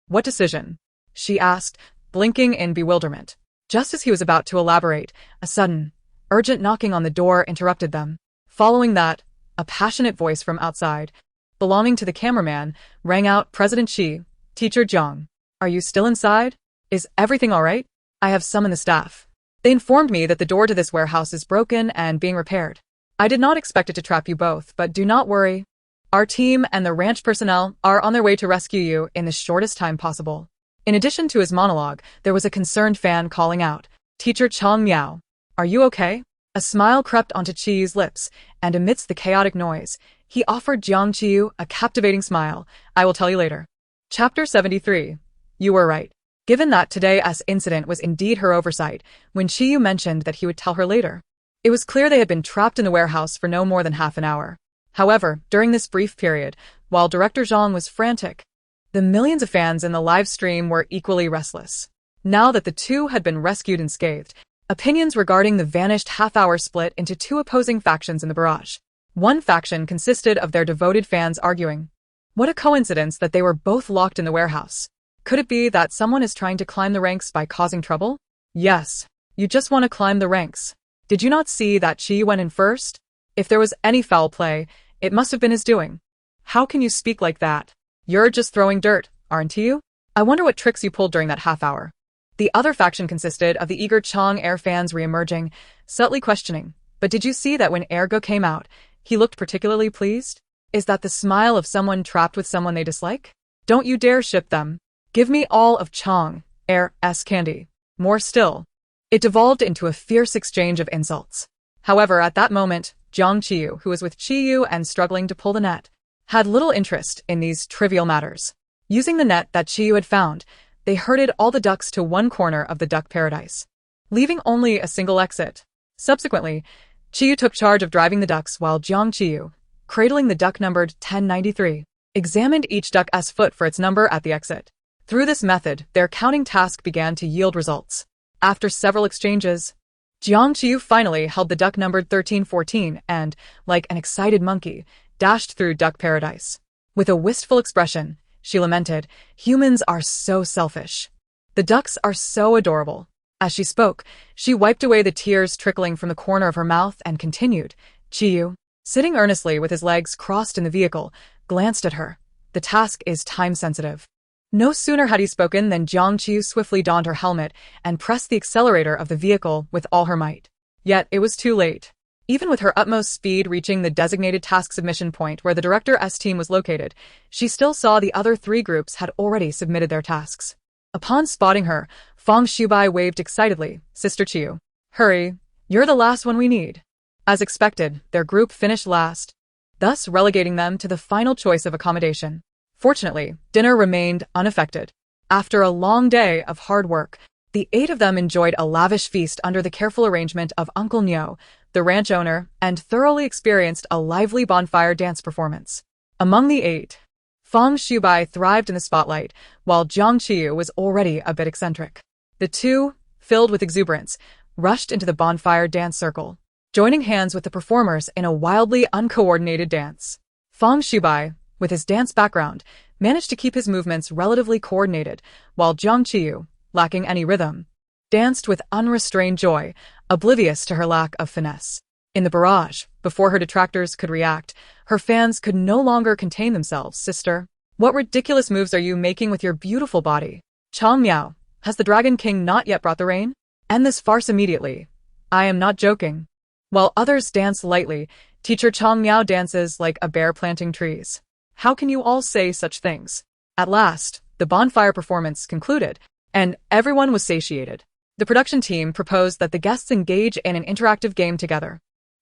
Speaker 1: "What decision?" she asked, blinking in bewilderment. Just as he was about to elaborate, a sudden, urgent knocking on the door interrupted them. Following that, a passionate voice from outside, belonging to the cameraman, rang out, "President Xi, Teacher Jiang. Are you still inside? Is everything all right? I have summoned the staff. They informed me that the door to this warehouse is broken and being repaired. I did not expect it to trap you both, but do not worry. Our team and the ranch personnel are on their way to rescue you in the shortest time possible." In addition to his monologue, there was a concerned fan calling out, "Teacher Chang Miao, are you okay?" A smile crept onto Qiyu's lips, and amidst the chaotic noise, he offered Jiang Qiyu a captivating smile. "I will tell you later." Chapter 73. You were right. Given that today's incident was indeed her oversight, when Qiyu mentioned that he would tell her later, it was clear they had been trapped in the warehouse for no more than half an hour. However, during this brief period, while Director Zhang was frantic, the millions of fans in the live stream were equally restless. Now that the two had been rescued unscathed, opinions regarding the vanished half-hour split into two opposing factions in the barrage. One faction consisted of their devoted fans arguing, "What a coincidence that they were both locked in the warehouse. Could it be that someone is trying to climb the ranks by causing trouble? Yes, you just want to climb the ranks. Did you not see that Qi went in first? If there was any foul play, it must have been his doing. How can you speak like that? You're just throwing dirt, aren't you? I wonder what tricks you pulled during that half hour." The other faction consisted of the eager Chang Air fans re-emerging, subtly questioning, "But did you see that when Ergo came out, he looked particularly pleased? Is that the smile of someone trapped with someone they dislike? Don't you dare ship them. Give me all of Chang Air's candy. More still." It devolved into a fierce exchange of insults. However, at that moment, Jiang Qiyu, who was with Qiyu and struggling to pull the net, had little interest in these trivial matters. Using the net that Qiyu had found, they herded all the ducks to one corner of the duck paradise, leaving only a single exit. Subsequently, Qiyu took charge of driving the ducks while Jiang Qiyu, cradling the duck numbered 1093, examined each duck's foot for its number at the exit. Through this method, their counting task began to yield results. After several exchanges, Jiang Qiyu finally held the duck numbered 1314 and, like an excited monkey, dashed through duck paradise. With a wistful expression, she lamented, "Humans are so selfish. The ducks are so adorable." As she spoke, she wiped away the tears trickling from the corner of her mouth and continued. Qiyu, sitting earnestly with his legs crossed in the vehicle, glanced at her. The task is time-sensitive. No sooner had he spoken than Jiang Qiyu swiftly donned her helmet and pressed the accelerator of the vehicle with all her might. Yet it was too late. Even with her utmost speed reaching the designated task submission point where the Director's team was located, she still saw the other three groups had already submitted their tasks. Upon spotting her, Fang Shubai waved excitedly, "Sister Qiyu, hurry, you're the last one we need." As expected, their group finished last, thus relegating them to the final choice of accommodation. Fortunately, dinner remained unaffected. After a long day of hard work, the 8 of them enjoyed a lavish feast under the careful arrangement of Uncle Nyo, the ranch owner, and thoroughly experienced a lively bonfire dance performance. Among the 8, Fang Shubai thrived in the spotlight, while Jiang Qiyu was already a bit eccentric. The two, filled with exuberance, rushed into the bonfire dance circle, joining hands with the performers in a wildly uncoordinated dance. Fang Shubai, with his dance background, managed to keep his movements relatively coordinated, while Jiang Qiyu, lacking any rhythm, danced with unrestrained joy, oblivious to her lack of finesse. In the barrage, before her detractors could react, her fans could no longer contain themselves. "Sister, what ridiculous moves are you making with your beautiful body? Chang Miao, has the Dragon King not yet brought the rain? End this farce immediately. I am not joking." While others dance lightly, teacher Chang Miao dances like a bear planting trees. How can you all say such things? At last, the bonfire performance concluded, and everyone was satiated. The production team proposed that the guests engage in an interactive game together.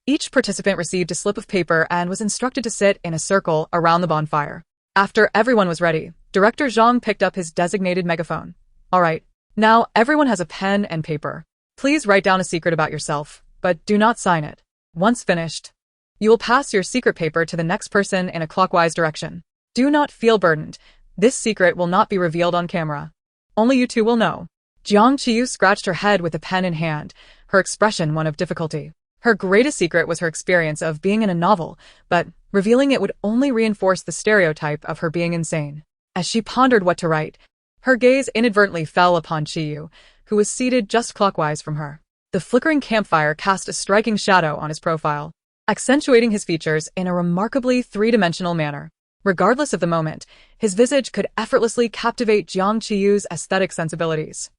Speaker 1: Each participant received a slip of paper and was instructed to sit in a circle around the bonfire. After everyone was ready, Director Zhang picked up his designated megaphone. All right, now everyone has a pen and paper. Please write down a secret about yourself, but do not sign it. Once finished, you will pass your secret paper to the next person in a clockwise direction. Do not feel burdened. This secret will not be revealed on camera. Only you two will know. Jiang Qiyu scratched her head with a pen in hand, her expression one of difficulty. Her greatest secret was her experience of being in a novel, but revealing it would only reinforce the stereotype of her being insane. As she pondered what to write, her gaze inadvertently fell upon Qiyu, who was seated just clockwise from her. The flickering campfire cast a striking shadow on his profile, accentuating his features in a remarkably three-dimensional manner. Regardless of the moment, his visage could effortlessly captivate Jiang Qiyu's aesthetic sensibilities.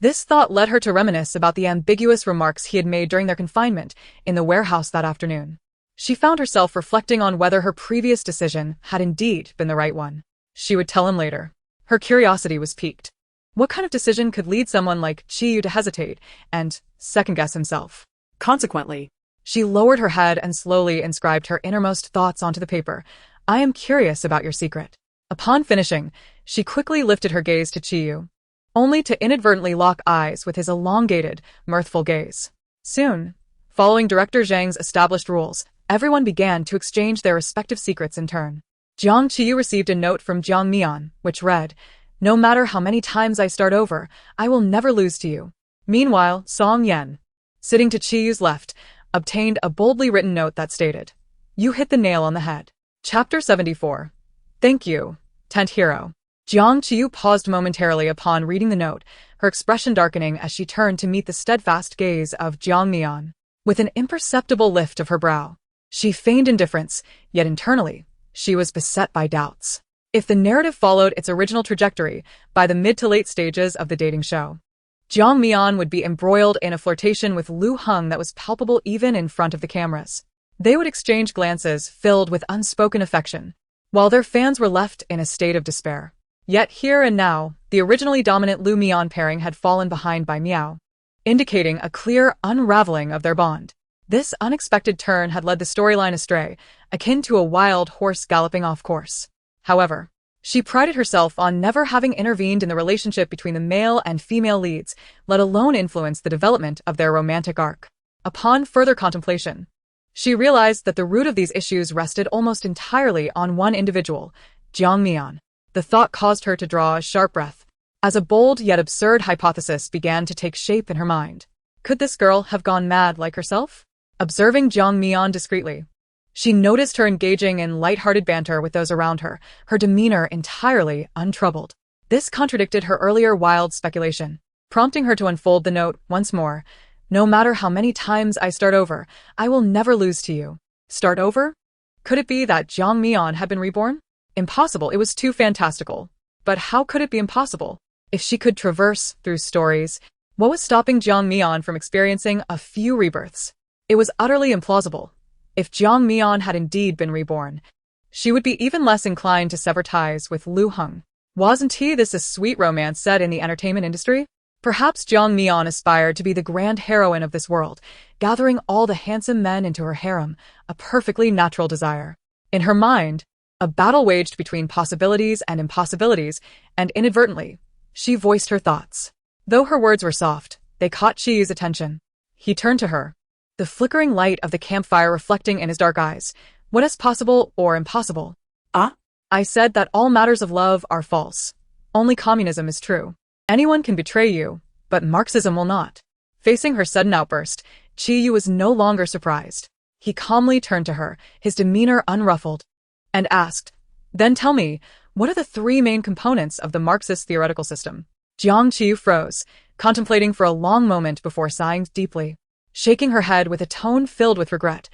Speaker 1: This thought led her to reminisce about the ambiguous remarks he had made during their confinement in the warehouse that afternoon. She found herself reflecting on whether her previous decision had indeed been the right one. She would tell him later. Her curiosity was piqued. What kind of decision could lead someone like Qiyu to hesitate and second-guess himself?
Speaker 3: Consequently,
Speaker 1: she lowered her head and slowly inscribed her innermost thoughts onto the paper. I am curious about your secret. Upon finishing, she quickly lifted her gaze to Qiyu, only to inadvertently lock eyes with his elongated, mirthful gaze. Soon, following Director Zhang's established rules, everyone began to exchange their respective secrets in turn. Jiang Qiyu received a note from Jiang Mian, which read, No matter how many times I start over, I will never lose to you. Meanwhile, Song Yan, sitting to Qiyu's left, obtained a boldly written note that stated, You hit the nail on the head. Chapter 74. Thank you, Tent Hero. Jiang Qiyu paused momentarily upon reading the note, her expression darkening as she turned to meet the steadfast gaze of Jiang Mian. With an imperceptible lift of her brow, she feigned indifference, yet internally, she was beset by doubts. If the narrative followed its original trajectory, by the mid to late stages of the dating show, Jiang Mian would be embroiled in a flirtation with Lu Heng that was palpable even in front of the cameras. They would exchange glances filled with unspoken affection, while their fans were left in a state of despair. Yet here and now, the originally dominant Lu Mian pairing had fallen behind by Miao, indicating a clear unraveling of their bond. This unexpected turn had led the storyline astray, akin to a wild horse galloping off course. However, she prided herself on never having intervened in the relationship between the male and female leads, let alone influence the development of their romantic arc. Upon further contemplation, she realized that the root of these issues rested almost entirely on one individual, Jiang Mian. The thought caused her to draw a sharp breath, as a bold yet absurd hypothesis began to take shape in her mind. Could this girl have gone mad like herself? Observing Jiang Mian discreetly, she noticed her engaging in light-hearted banter with those around her, her demeanor entirely untroubled. This contradicted her earlier wild speculation, prompting her to unfold the note once more. No matter how many times I start over, I will never lose to you. Start over? Could it be that Jiang Mian had been reborn? Impossible, it was too fantastical. But how could it be impossible? If she could traverse through stories, what was stopping Jiang Mian from experiencing a few rebirths? It was utterly implausible. If Jiang Mian had indeed been reborn, she would be even less inclined to sever ties with Lu Heng. Wasn't this a sweet romance set in the entertainment industry? Perhaps Jiang Mian aspired to be the grand heroine of this world, gathering all the handsome men into her harem, a perfectly natural desire. In her mind, a battle waged between possibilities and impossibilities, and inadvertently, she voiced her thoughts. Though her words were soft, they caught Qiyu's attention. He turned to her, the flickering light of the campfire reflecting in his dark eyes. What is possible or impossible? I said that all matters of love are false. Only communism is true. Anyone can betray you, but Marxism will not. Facing her sudden outburst, Qiyu was no longer surprised. He calmly turned to her, his demeanor unruffled, and asked, Then tell me, what are the three main components of the Marxist theoretical system? Jiang Qiyu froze, contemplating for a long moment before sighing deeply, shaking her head with a tone filled with regret.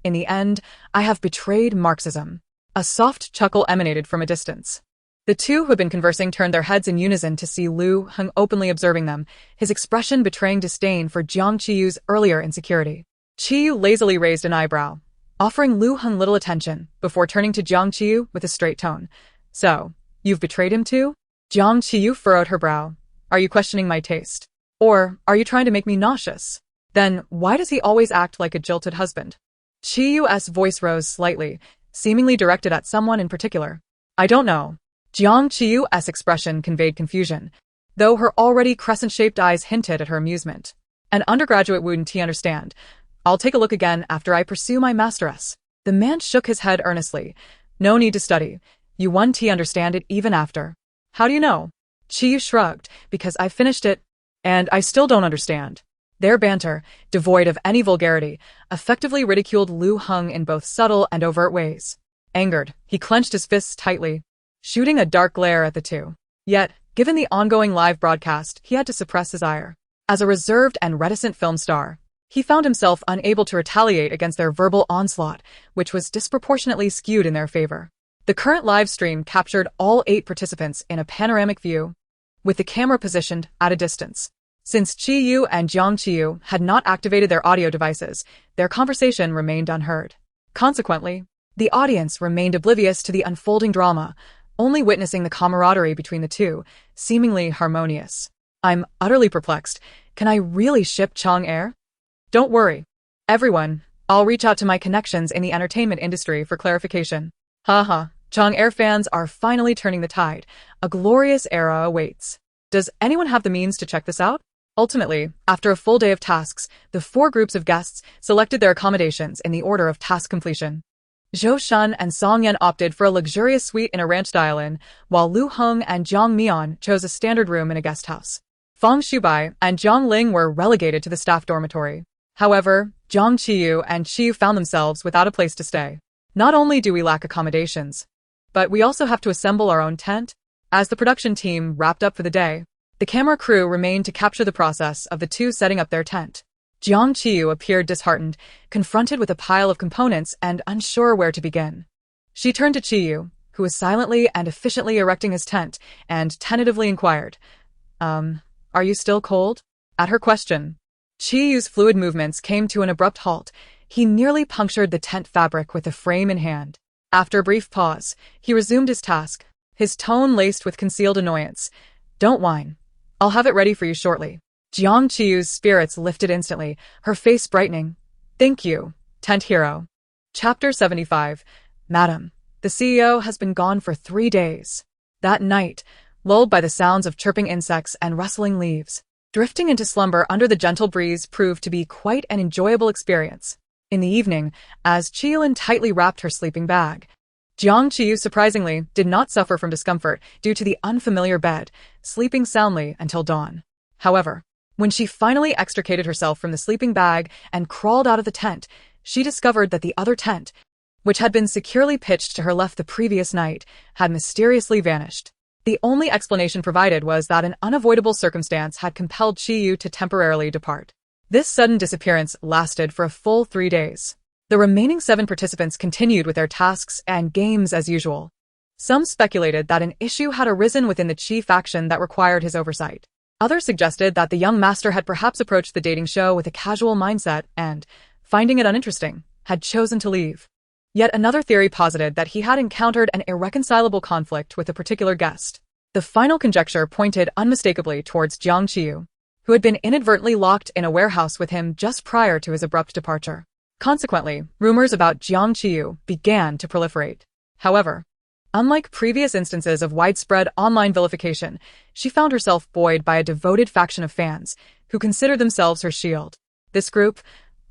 Speaker 1: In the end, I have betrayed Marxism. A soft chuckle emanated from a distance. The two who had been conversing turned their heads in unison to see Lu Heng openly observing them, his expression betraying disdain for Jiang Qiyu's earlier insecurity. Qiyu lazily raised an eyebrow, offering Lu Heng little attention before turning to Jiang Qiyu with a straight tone. So, you've betrayed him too? Jiang Qiyu furrowed her brow. Are you questioning my taste? Or are you trying to make me nauseous? Then why does he always act like a jilted husband? Qiyu's voice rose slightly, seemingly directed at someone in particular. I don't know. Jiang Qiyu's expression conveyed confusion, though her already crescent-shaped eyes hinted at her amusement. An undergraduate wouldn't understand. I'll take a look again after I pursue my masteress. The man shook his head earnestly. No need to study. You won't understand it even after. How do you know? Qiyu shrugged, because I finished it, and I still don't understand. Their banter, devoid of any vulgarity, effectively ridiculed Lu Heng in both subtle and overt ways. Angered, he clenched his fists tightly, shooting a dark glare at the two. Yet, given the ongoing live broadcast, he had to suppress his ire. As a reserved and reticent film star, he found himself unable to retaliate against their verbal onslaught, which was disproportionately skewed in their favor. The current live stream captured all 8 participants in a panoramic view, with the camera positioned at a distance. Since Qiyu and Jiang Qiyu had not activated their audio devices, their conversation remained unheard. Consequently, the audience remained oblivious to the unfolding drama, only witnessing the camaraderie between the two, seemingly harmonious. I'm utterly perplexed. Can I really ship Chang-er? Don't worry. Everyone, I'll reach out to my connections in the entertainment industry for clarification. Haha, Chang-er fans are finally turning the tide. A glorious era awaits. Does anyone have the means to check this out? Ultimately, after a full day of tasks, the 4 groups of guests selected their accommodations in the order of task completion. Zhou Shun and Song Yan opted for a luxurious suite in a ranch-style inn, while Lu Heng and Jiang Mian chose a standard room in a guest house. Fang Shubai and Zhang Ling were relegated to the staff dormitory. However, Jiang Qiyu and Qiyu found themselves without a place to stay. Not only do we lack accommodations, but we also have to assemble our own tent. As the production team wrapped up for the day, the camera crew remained to capture the process of the two setting up their tent. Jiang Qiyu appeared disheartened, confronted with a pile of components and unsure where to begin. She turned to Qiyu, who was silently and efficiently erecting his tent, and tentatively inquired, are you still cold? At her question, Qiyu's fluid movements came to an abrupt halt. He nearly punctured the tent fabric with the frame in hand. After a brief pause, he resumed his task, his tone laced with concealed annoyance. Don't whine. I'll have it ready for you shortly. Jiang Qiyu's spirits lifted instantly, her face brightening. Thank you, tent hero. Chapter 75. Madam, the CEO has been gone for 3 days. That night, lulled by the sounds of chirping insects and rustling leaves, drifting into slumber under the gentle breeze proved to be quite an enjoyable experience. In the evening, as Qiyu tightly wrapped her sleeping bag, Jiang Qiyu surprisingly did not suffer from discomfort due to the unfamiliar bed, sleeping soundly until dawn. However, when she finally extricated herself from the sleeping bag and crawled out of the tent, she discovered that the other tent, which had been securely pitched to her left the previous night, had mysteriously vanished. The only explanation provided was that an unavoidable circumstance had compelled Qiyu to temporarily depart. This sudden disappearance lasted for a full 3 days. The remaining 7 participants continued with their tasks and games as usual. Some speculated that an issue had arisen within the Qi faction that required his oversight. Others suggested that the young master had perhaps approached the dating show with a casual mindset and, finding it uninteresting, had chosen to leave. Yet another theory posited that he had encountered an irreconcilable conflict with a particular guest. The final conjecture pointed unmistakably towards Jiang Qiyu, who had been inadvertently locked in a warehouse with him just prior to his abrupt departure. Consequently, rumors about Jiang Qiyu began to proliferate. However, unlike previous instances of widespread online vilification, she found herself buoyed by a devoted faction of fans who considered themselves her shield. This group,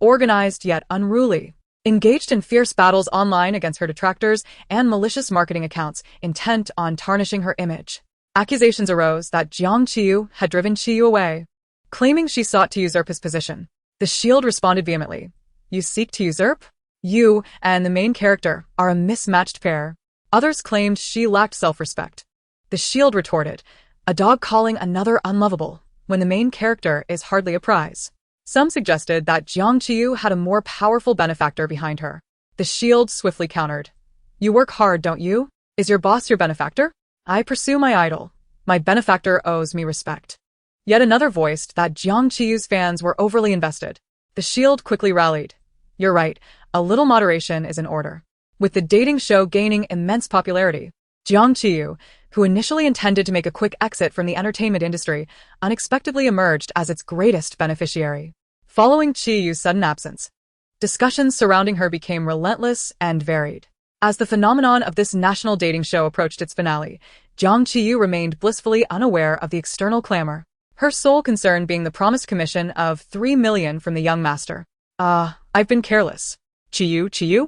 Speaker 1: organized yet unruly, engaged in fierce battles online against her detractors and malicious marketing accounts intent on tarnishing her image. Accusations arose that Jiang Qiyu had driven Qiyu away, claiming she sought to usurp his position. The shield responded vehemently. You seek to usurp? You and the main character are a mismatched pair. Others claimed she lacked self-respect. The shield retorted, a dog calling another unlovable, when the main character is hardly a prize. Some suggested that Jiang Qiyu had a more powerful benefactor behind her. The shield swiftly countered. You work hard, don't you? Is your boss your benefactor? I pursue my idol. My benefactor owes me respect. Yet another voiced that Jiang Qiyu's fans were overly invested. The shield quickly rallied. You're right, a little moderation is in order. With the dating show gaining immense popularity, Jiang Qiyu, who initially intended to make a quick exit from the entertainment industry, unexpectedly emerged as its greatest beneficiary. Following Qiyu's sudden absence, discussions surrounding her became relentless and varied. As the phenomenon of this national dating show approached its finale, Jiang Qiyu remained blissfully unaware of the external clamor, her sole concern being the promised commission of 3 million from the young master. I've been careless. Qiyu?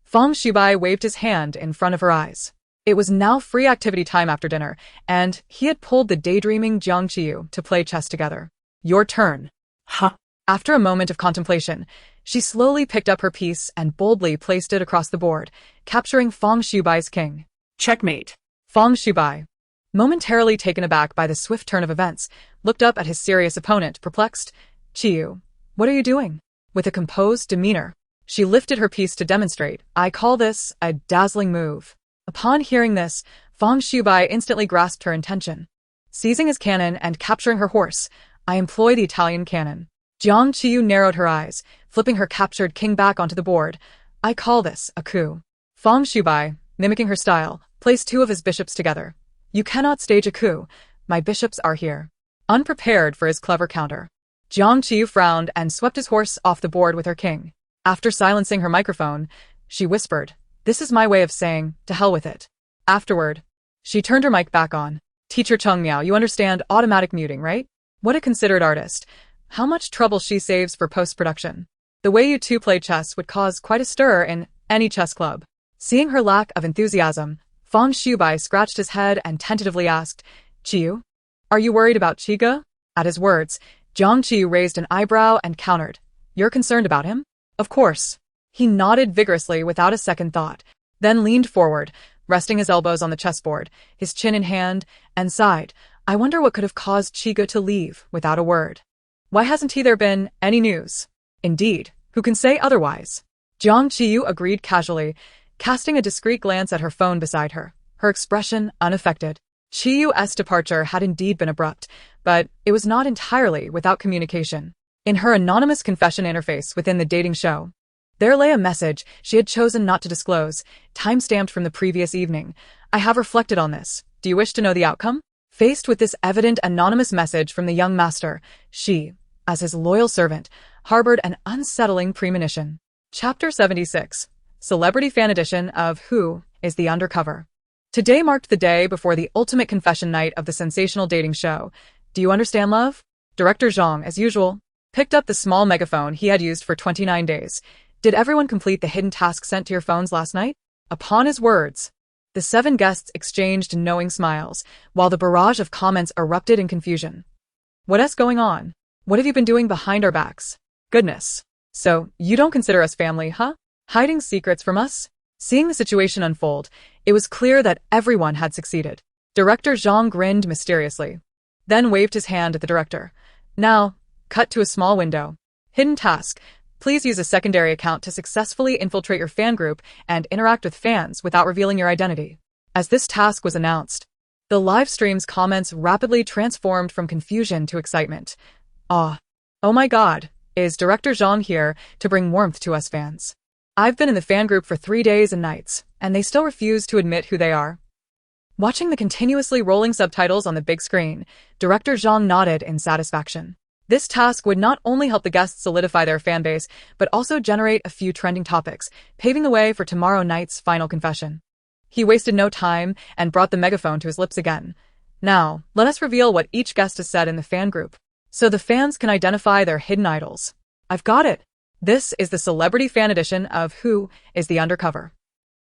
Speaker 1: Feng Shubai waved his hand in front of her eyes. It was now free activity time after dinner, and he had pulled the daydreaming Jiang Qiyu to play chess together. Your turn.
Speaker 2: Huh?
Speaker 1: After a moment of contemplation, she slowly picked up her piece and boldly placed it across the board, capturing Feng Shubai's king.
Speaker 2: Checkmate.
Speaker 1: Feng Shubai, momentarily taken aback by the swift turn of events, looked up at his serious opponent, perplexed. Qiyu, what are you doing? With a composed demeanor, she lifted her piece to demonstrate. I call this a dazzling move. Upon hearing this, Feng Shubai instantly grasped her intention. Seizing his cannon and capturing her horse, I employ the Italian cannon. Jiang Qiyu narrowed her eyes, flipping her captured king back onto the board. I call this a coup. Feng Shubai, mimicking her style, placed two of his bishops together. You cannot stage a coup. My bishops are here. Unprepared for his clever counter, Jiang Qiyu frowned and swept his horse off the board with her king. After silencing her microphone, she whispered, This is my way of saying, to hell with it. Afterward, she turned her mic back on. Teacher Cheng Miao, you understand automatic muting, right? What a considered artist. How much trouble she saves for post-production. The way you two play chess would cause quite a stir in any chess club. Seeing her lack of enthusiasm, Feng Shubai scratched his head and tentatively asked, Qiyu? Are you worried about Chiga? At his words, Jiang Qiyu raised an eyebrow and countered. You're concerned about him? Of course. He nodded vigorously without a second thought, then leaned forward, resting his elbows on the chessboard, his chin in hand, and sighed. I wonder what could have caused Chiga to leave without a word. Why hasn't there been any news? Indeed, who can say otherwise? Jiang Qiyu agreed casually, casting a discreet glance at her phone beside her, her expression unaffected. Qiyu's departure had indeed been abrupt, but it was not entirely without communication. In her anonymous confession interface within the dating show, there lay a message she had chosen not to disclose, time-stamped from the previous evening. I have reflected on this. Do you wish to know the outcome? Faced with this evident anonymous message from the young master, she, as his loyal servant, harbored an unsettling premonition. Chapter 76. Celebrity Fan Edition of Who is the Undercover. Today marked the day before the ultimate confession night of the sensational dating show. Do you understand, love? Director Zhang, as usual, picked up the small megaphone he had used for 29 days. Did everyone complete the hidden task sent to your phones last night? Upon his words, the 7 guests exchanged knowing smiles, while the barrage of comments erupted in confusion. What's going on? What have you been doing behind our backs? Goodness. So, you don't consider us family, huh? Hiding secrets from us? Seeing the situation unfold, it was clear that everyone had succeeded. Director Zhang grinned mysteriously, then waved his hand at the director. Now, cut to a small window. Hidden task. Please use a secondary account to successfully infiltrate your fan group and interact with fans without revealing your identity. As this task was announced, the live stream's comments rapidly transformed from confusion to excitement. Oh my god, is Director Zhang here to bring warmth to us fans? I've been in the fan group for 3 days and nights, and they still refuse to admit who they are. Watching the continuously rolling subtitles on the big screen, Director Zhang nodded in satisfaction. This task would not only help the guests solidify their fan base, but also generate a few trending topics, paving the way for tomorrow night's final confession. He wasted no time and brought the megaphone to his lips again. Now, let us reveal what each guest has said in the fan group, so the fans can identify their hidden idols. I've got it. This is the Celebrity Fan Edition of Who is the Undercover.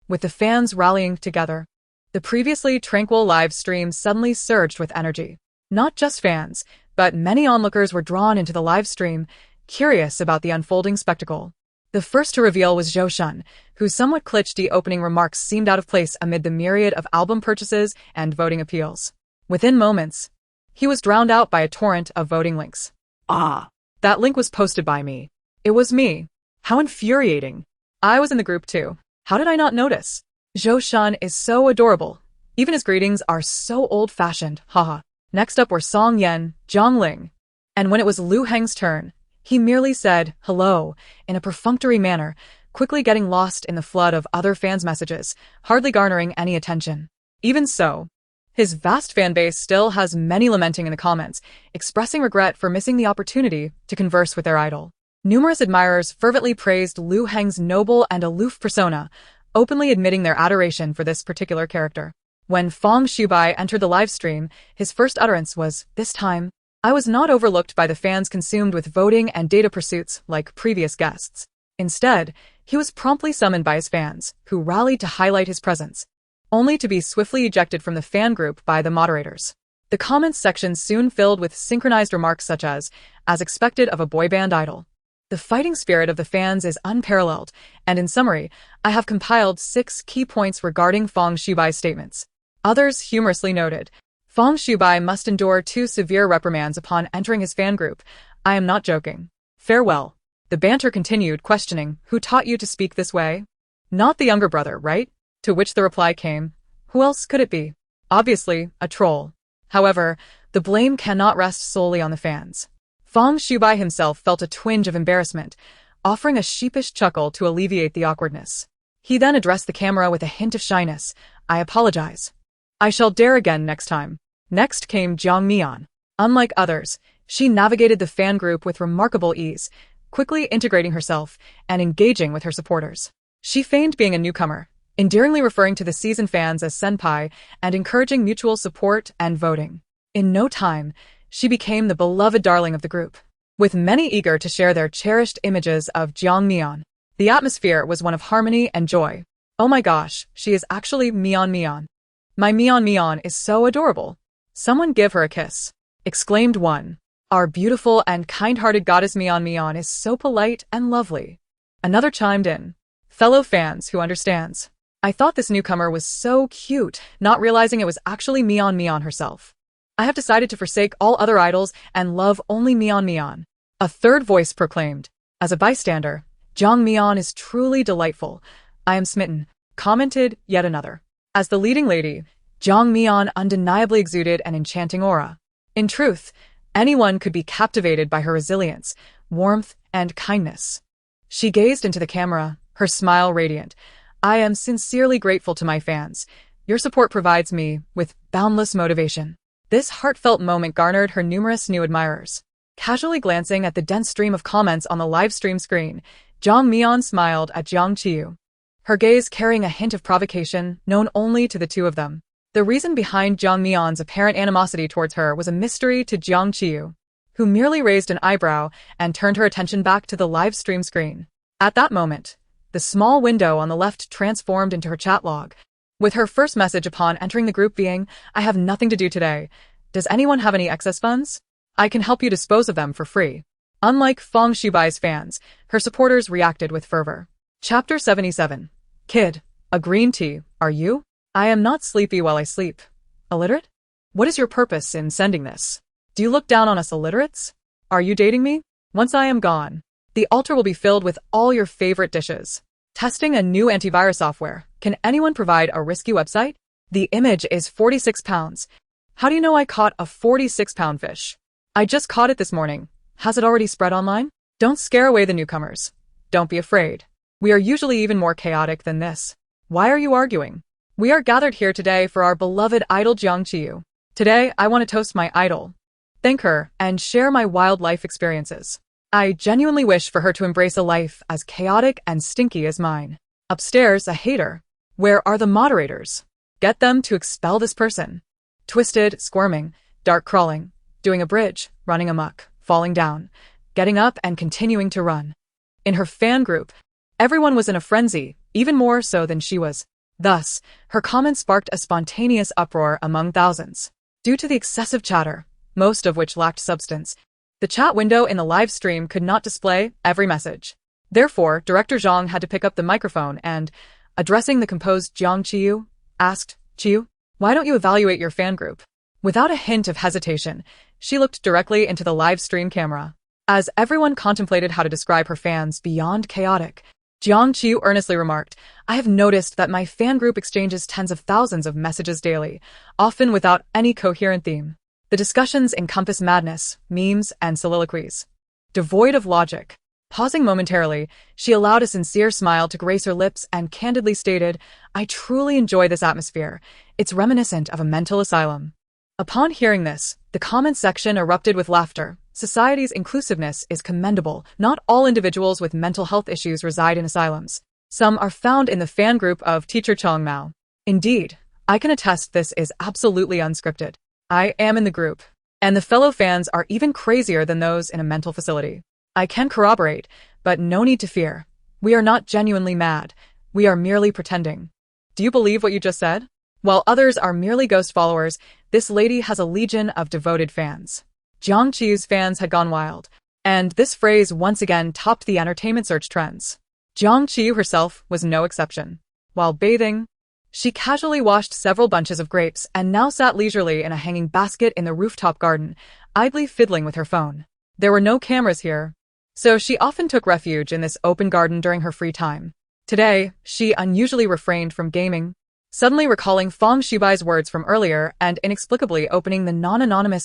Speaker 1: With the fans rallying together, the previously tranquil live stream suddenly surged with energy. Not just fans, but many onlookers were drawn into the live stream, curious about the unfolding spectacle. The first to reveal was Zhou Shun, whose somewhat cliché opening remarks seemed out of place amid the myriad of album purchases and voting appeals. Within moments, he was drowned out by a torrent of voting links. That link was posted by me. It was me. How infuriating. I was in the group too. How did I not notice? Zhou Shun is so adorable. Even his greetings are so old-fashioned, haha. Next up were Song Yan, Zhang Ling. And when it was Lu Heng's turn, He merely said, hello, in a perfunctory manner, quickly getting lost in the flood of other fans' messages, hardly garnering any attention. Even so, his vast fanbase still has many lamenting in the comments, expressing regret for missing the opportunity to converse with their idol. Numerous admirers fervently praised Liu Heng's noble and aloof persona, openly admitting their adoration for this particular character. When Feng Shubai entered the livestream, his first utterance was, "This time, I was not overlooked by the fans consumed with voting and data pursuits like previous guests. Instead, he was promptly summoned by his fans, who rallied to highlight his presence, only to be swiftly ejected from the fan group by the moderators." The comments section soon filled with synchronized remarks such as expected of a boy band idol. The fighting spirit of the fans is unparalleled, and in summary, I have compiled 6 key points regarding Feng Shubai's statements. Others humorously noted, Feng Shubai must endure 2 severe reprimands upon entering his fan group. I am not joking. Farewell. The banter continued, questioning, who taught you to speak this way? Not the younger brother, right? To which the reply came, who else could it be? Obviously, a troll. However, the blame cannot rest solely on the fans. Feng Shubai himself felt a twinge of embarrassment, offering a sheepish chuckle to alleviate the awkwardness. He then addressed the camera with a hint of shyness. I apologize. I shall dare again next time. Next came Jiang Qiyu. Unlike others, she navigated the fan group with remarkable ease, quickly integrating herself and engaging with her supporters. She feigned being a newcomer, endearingly referring to the seasoned fans as senpai and encouraging mutual support and voting. In no time, she became the beloved darling of the group, with many eager to share their cherished images of Jiang Qiyu. The atmosphere was one of harmony and joy. Oh my gosh, she is actually Mian. My Mian is so adorable. Someone give her a kiss, exclaimed one. Our beautiful and kind-hearted goddess Mian is so polite and lovely. Another chimed in. Fellow fans who understands. I thought this newcomer was so cute, not realizing it was actually Mian herself. I have decided to forsake all other idols and love only Mian. A third voice proclaimed. As a bystander, Jiang Qiyu is truly delightful. I am smitten, commented yet another. As the leading lady, Jiang Qiyu undeniably exuded an enchanting aura. In truth, anyone could be captivated by her resilience, warmth, and kindness. She gazed into the camera, her smile radiant. I am sincerely grateful to my fans. Your support provides me with boundless motivation. This heartfelt moment garnered her numerous new admirers. Casually glancing at the dense stream of comments on the live stream screen, Jiang Qiyu smiled at Jiang Qiyu, her gaze carrying a hint of provocation known only to the two of them. The reason behind Jiang Qiyu's apparent animosity towards her was a mystery to Jiang Qiyu, who merely raised an eyebrow and turned her attention back to the live stream screen. At that moment, the small window on the left transformed into her chat log, with her first message upon entering the group being, I have nothing to do today. Does anyone have any excess funds? I can help you dispose of them for free. Unlike Feng Shubai's fans, her supporters reacted with fervor. Chapter 77. Kid, a green tea, are you? I am not sleepy while I sleep. Illiterate? What is your purpose in sending this? Do you look down on us illiterates? Are you dating me? Once I am gone, the altar will be filled with all your favorite dishes. Testing a new antivirus software. Can anyone provide a risky website? The image is 46 pounds. How do you know I caught a 46-pound fish? I just caught it this morning. Has it already spread online? Don't scare away the newcomers. Don't be afraid. We are usually even more chaotic than this. Why are you arguing? We are gathered here today for our beloved idol Jiang Qiyu. Today, I want to toast my idol, thank her, and share my wild life experiences. I genuinely wish for her to embrace a life as chaotic and stinky as mine. Upstairs, a hater. Where are the moderators? Get them to expel this person. Twisted, squirming, dark crawling, doing a bridge, running amok, falling down, getting up and continuing to run. In her fan group, everyone was in a frenzy, even more so than she was. Thus, her comments sparked a spontaneous uproar among thousands. Due to the excessive chatter, most of which lacked substance, the chat window in the live stream could not display every message. Therefore, Director Zhang had to pick up the microphone and, addressing the composed Jiang Qiyu, asked, Qiyu, why don't you evaluate your fan group? Without a hint of hesitation, she looked directly into the live stream camera. As everyone contemplated how to describe her fans beyond chaotic, Jiang Qiyu earnestly remarked, I have noticed that my fan group exchanges tens of thousands of messages daily, often without any coherent theme. The discussions encompass madness, memes, and soliloquies. devoid of logic. Pausing momentarily, she allowed a sincere smile to grace her lips and candidly stated, "I truly enjoy this atmosphere. It's reminiscent of a mental asylum." Upon hearing this, the comment section erupted with laughter. Society's inclusiveness is commendable. Not all individuals with mental health issues reside in asylums. Some are found in the fan group of Teacher Chong Mao. Indeed, I can attest this is absolutely unscripted. I am in the group, and the fellow fans are even crazier than those in a mental facility. I can corroborate, but no need to fear. We are not genuinely mad. We are merely pretending. Do you believe what you just said? While others are merely ghost followers, this lady has a legion of devoted fans. Jiang Qiyu's fans had gone wild, and this phrase once again topped the entertainment search trends. Jiang Qiyu herself was no exception. While bathing, she casually washed several bunches of grapes and now sat leisurely in a hanging basket in the rooftop garden, idly fiddling with her phone. There were no cameras here, so she often took refuge in this open garden during her free time. Today, she unusually refrained from gaming, suddenly recalling Feng Shubai's words from earlier and inexplicably opening the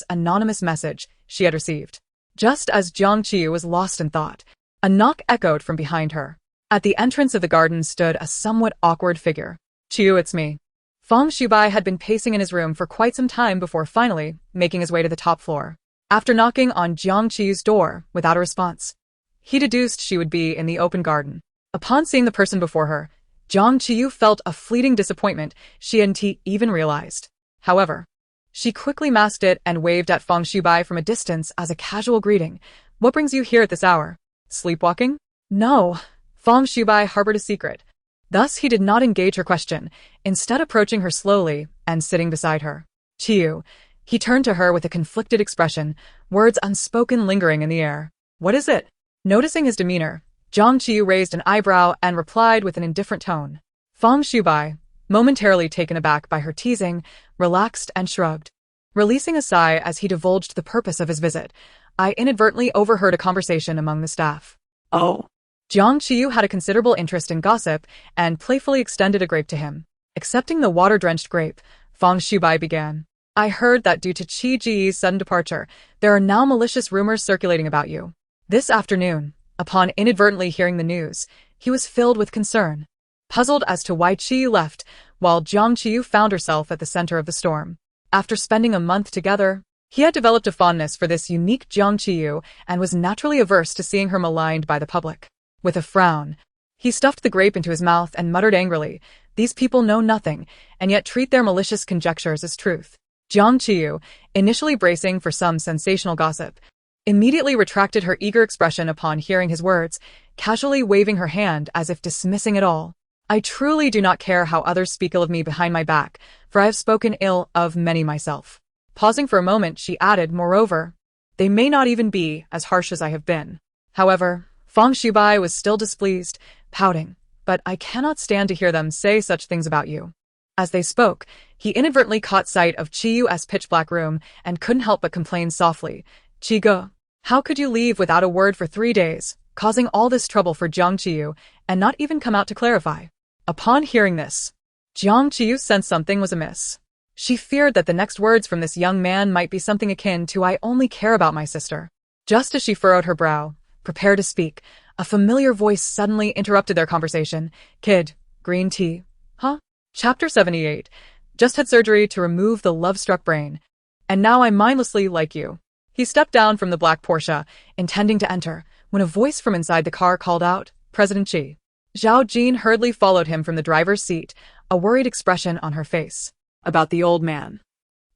Speaker 1: anonymous message she had received. Just as Jiang Qiyu was lost in thought, a knock echoed from behind her. At the entrance of the garden stood a somewhat awkward figure. "Qiyu, it's me." Feng Shubai had been pacing in his room for quite some time before finally making his way to the top floor. After knocking on Jiang Qiyu's door without a response, he deduced she would be in the open garden. Upon seeing the person before her, Jiang Qiyu felt a fleeting disappointment she hadn't even realized. However, she quickly masked it and waved at Feng Shubai from a distance as a casual greeting. "What brings you here at this hour? Sleepwalking?" "No." Feng Shubai harbored a secret. Thus he did not engage her question, instead approaching her slowly and sitting beside her. "Qiyu." He turned to her with a conflicted expression, words unspoken lingering in the air. "What is it?" Noticing his demeanor, Jiang Qiyu raised an eyebrow and replied with an indifferent tone. Feng Shubai, momentarily taken aback by her teasing, relaxed and shrugged, releasing a sigh as he divulged the purpose of his visit. "I inadvertently overheard a conversation among the staff."
Speaker 2: "Oh."
Speaker 1: Jiang Qiyu had a considerable interest in gossip and playfully extended a grape to him. Accepting the water-drenched grape, Feng Shubai began. "I heard that due to Qi Ji's sudden departure, there are now malicious rumors circulating about you. This afternoon, upon inadvertently hearing the news, he was filled with concern, puzzled as to why Qiyu left, while Jiang Qiyu found herself at the center of the storm. After spending a month together, he had developed a fondness for this unique Jiang Qiyu and was naturally averse to seeing her maligned by the public. With a frown, he stuffed the grape into his mouth and muttered angrily, 'These people know nothing, and yet treat their malicious conjectures as truth.' Jiang Qiyu, initially bracing for some sensational gossip, immediately retracted her eager expression upon hearing his words, casually waving her hand as if dismissing it all. 'I truly do not care how others speak ill of me behind my back, for I have spoken ill of many myself.' Pausing for a moment, she added, 'Moreover, they may not even be as harsh as I have been.' However, Feng Shubai was still displeased, pouting, 'But I cannot stand to hear them say such things about you.' As they spoke, he inadvertently caught sight of Qiyu's pitch-black room and couldn't help but complain softly, 'Qigo, how could you leave without a word for 3 days, causing all this trouble for Jiang Qiyu, and not even come out to clarify?' Upon hearing this, Jiang Qiyu sensed something was amiss. She feared that the next words from this young man might be something akin to, 'I only care about my sister.' Just as she furrowed her brow, prepared to speak, a familiar voice suddenly interrupted their conversation. 'Kid, green tea, huh?' Chapter 78. Just had surgery to remove the love-struck brain, and now I mindlessly like you. He stepped down from the black Porsche, intending to enter, when a voice from inside the car called out, 'President Xi.' Zhao Jin hurriedly followed him from the driver's seat, a worried expression on her face.
Speaker 2: About the old man.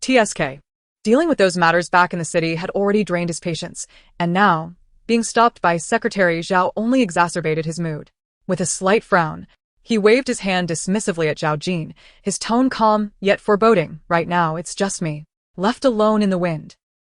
Speaker 1: TSK. Dealing with those matters back in the city had already drained his patience, and now, being stopped by Secretary Zhao only exacerbated his mood. With a slight frown, he waved his hand dismissively at Zhao Jin, his tone calm yet foreboding. 'Right now, it's just me, left alone in the wind.'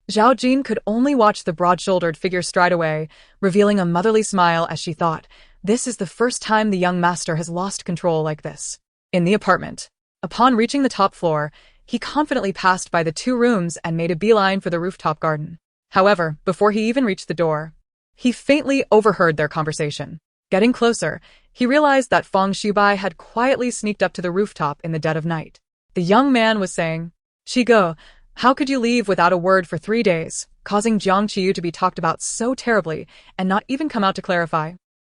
Speaker 1: Zhao Jin could only watch the broad-shouldered figure stride away, revealing a motherly smile as she thought, 'This is the first time the young master has lost control like this.' In the apartment, upon reaching the top floor, he confidently passed by the 2 rooms and made a beeline for the rooftop garden. However, before he even reached the door, he faintly overheard their conversation. Getting closer, he realized that Feng Shubai had quietly sneaked up to the rooftop in the dead of night. The young man was saying, 'Qigo, how could you leave without a word for 3 days, causing Jiang Qiyu to be talked about so terribly and not even come out to clarify.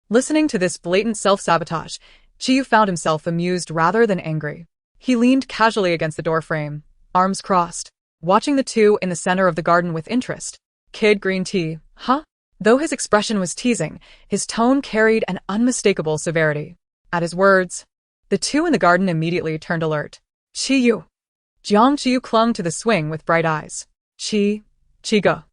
Speaker 1: Listening to this blatant self-sabotage, Qiyu found himself amused rather than angry. He leaned casually against the doorframe, arms crossed, watching the two in the center of the garden with interest. Kid green tea, huh? Though his expression was teasing, his tone carried an unmistakable severity. At his words, the two in the garden immediately turned alert. Qiyu. Jiang Qiyu clung to the swing with bright eyes. Qigo.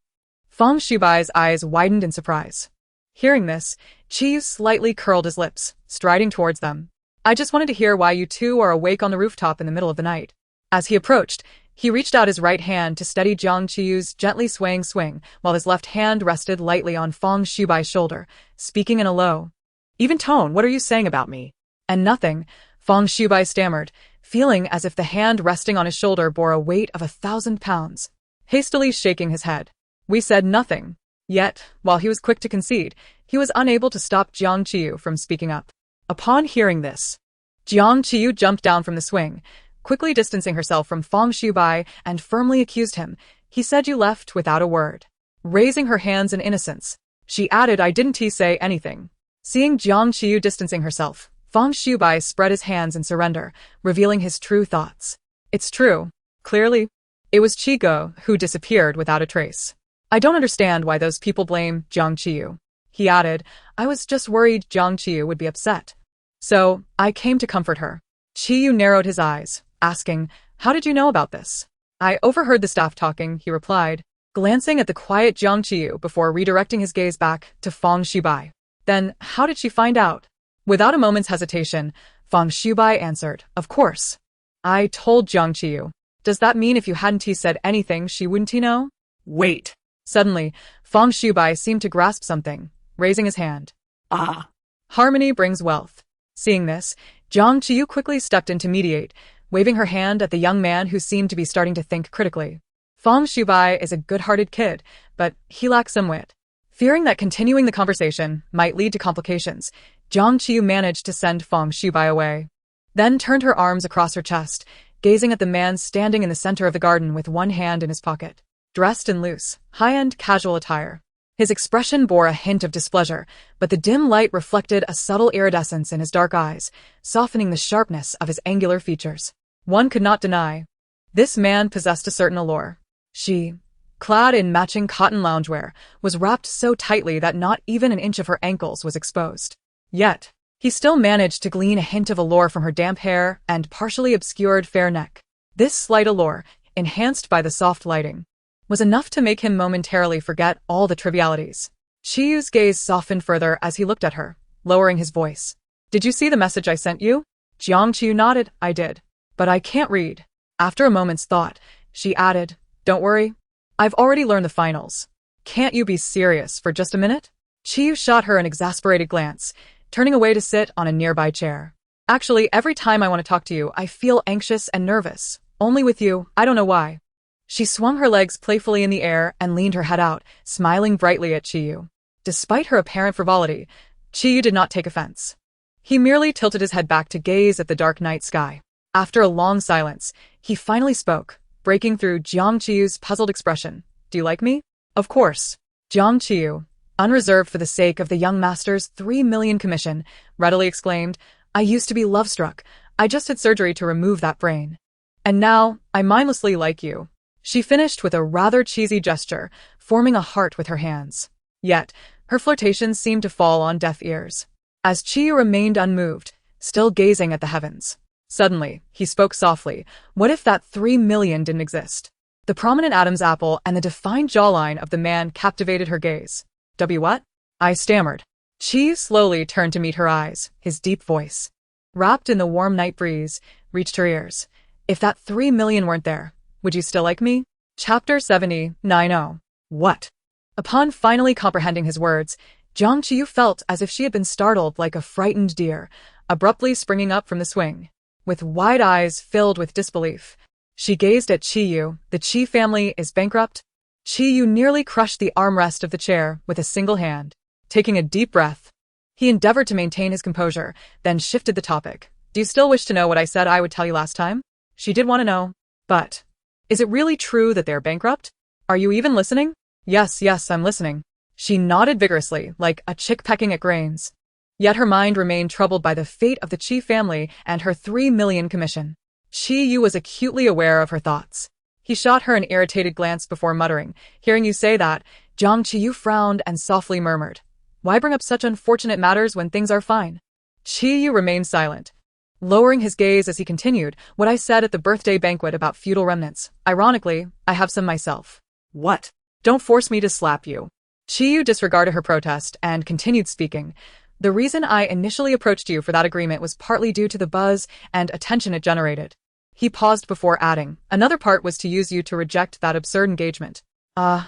Speaker 1: Feng Shubai's eyes widened in surprise. Hearing this, Qiyu slightly curled his lips, striding towards them. I just wanted to hear why you two are awake on the rooftop in the middle of the night. As he approached, he reached out his right hand to steady Jiang Qiyu's gently swaying swing, while his left hand rested lightly on Feng Shubai's shoulder, speaking in a low, even tone. What are you saying about me? And nothing, Feng Shubai stammered, feeling as if the hand resting on his shoulder bore a weight of 1,000 pounds. Hastily shaking his head. We said nothing. Yet, while he was quick to concede, he was unable to stop Jiang Qiyu from speaking up. Upon hearing this, Jiang Qiyu jumped down from the swing, quickly distancing herself from Feng Shubai and firmly accused him. He said you left without a word. Raising her hands in innocence, she added, I didn't say anything. Seeing Jiang Qiyu distancing herself, Feng Shubai spread his hands in surrender, revealing his true thoughts. It's true. Clearly, it was Qigo who disappeared without a trace. I don't understand why those people blame Jiang Qiyu. He added, I was just worried Jiang Qiyu would be upset. So, I came to comfort her. Qiyu narrowed his eyes, asking, how did you know about this? I overheard the staff talking, he replied, glancing at the quiet Jiang Qiyu before redirecting his gaze back to Feng Shubai. Then, how did she find out? Without a moment's hesitation, Feng Shubai answered, of course. I told Jiang Qiyu. Does that mean if you hadn't said anything she wouldn't know? Wait. Suddenly, Feng Shubai seemed to grasp something, raising his hand. Ah. Harmony brings wealth. Seeing this, Jiang Qiyu quickly stepped in to mediate, waving her hand at the young man who seemed to be starting to think critically. Feng Shubai is a good-hearted kid, but he lacks some wit. Fearing that continuing the conversation might lead to complications, Jiang Qiyu managed to send Feng Shubai away. Then turned her arms across her chest, gazing at the man standing in the center of the garden with one hand in his pocket. Dressed in loose, high-end casual attire. His expression bore a hint of displeasure, but the dim light reflected a subtle iridescence in his dark eyes, softening the sharpness of his angular features. One could not deny. This man possessed a certain allure. She, clad in matching cotton loungewear, was wrapped so tightly that not even an inch of her ankles was exposed. Yet, he still managed to glean a hint of allure from her damp hair and partially obscured fair neck. This slight allure, enhanced by the soft lighting, was enough to make him momentarily forget all the trivialities. Qiyu's gaze softened further as he looked at her, lowering his voice. Did you see the message I sent you? Jiang Qiyu nodded. I did. But I can't read. After a moment's thought, she added, don't worry. I've already learned the finals. Can't you be serious for just a minute? Qiyu shot her an exasperated glance, turning away to sit on a nearby chair. Actually, every time I want to talk to you, I feel anxious and nervous. Only with you, I don't know why. She swung her legs playfully in the air and leaned her head out, smiling brightly at Qiyu. Despite her apparent frivolity, Qiyu did not take offense. He merely tilted his head back to gaze at the dark night sky. After a long silence, he finally spoke, breaking through Jiang Qiyu's puzzled expression. Do you like me? Of course. Jiang Qiyu, unreserved for the sake of the young master's 3 million commission, readily exclaimed, I used to be love-struck. I just had surgery to remove that brain. And now, I mindlessly like you. She finished with a rather cheesy gesture, forming a heart with her hands. Yet, her flirtations seemed to fall on deaf ears. As Qiyu remained unmoved, still gazing at the heavens. Suddenly, he spoke softly. What if that 3 million didn't exist? The prominent Adam's apple and the defined jawline of the man captivated her gaze. What? I stammered. Qiyu slowly turned to meet her eyes, his deep voice, wrapped in the warm night breeze, reached her ears. If that 3 million weren't there, would you still like me? Chapter 70:90. What? Upon finally comprehending his words, Jiang Qiyu felt as if she had been startled like a frightened deer, abruptly springing up from the swing. With wide eyes filled with disbelief, she gazed at Qiyu. The Qi family is bankrupt? Qiyu nearly crushed the armrest of the chair with a single hand. Taking a deep breath, he endeavored to maintain his composure, then shifted the topic. Do you still wish to know what I said I would tell you last time? She did want to know. But, is it really true that they're bankrupt? Are you even listening? Yes, yes, I'm listening. She nodded vigorously, like a chick pecking at grains. Yet her mind remained troubled by the fate of the Qi family and her 3 million commission. Qiyu was acutely aware of her thoughts. He shot her an irritated glance before muttering, "Hearing you say that," Jiang Qiyu frowned and softly murmured, "Why bring up such unfortunate matters when things are fine?" Qiyu remained silent, lowering his gaze as he continued, "What I said at the birthday banquet about feudal remnants. Ironically, I have some myself."
Speaker 2: What?
Speaker 1: "Don't force me to slap you." Qiyu disregarded her protest and continued speaking. "The reason I initially approached you for that agreement was partly due to the buzz and attention it generated." He paused before adding, "Another part was to use you to reject that absurd engagement." Jiang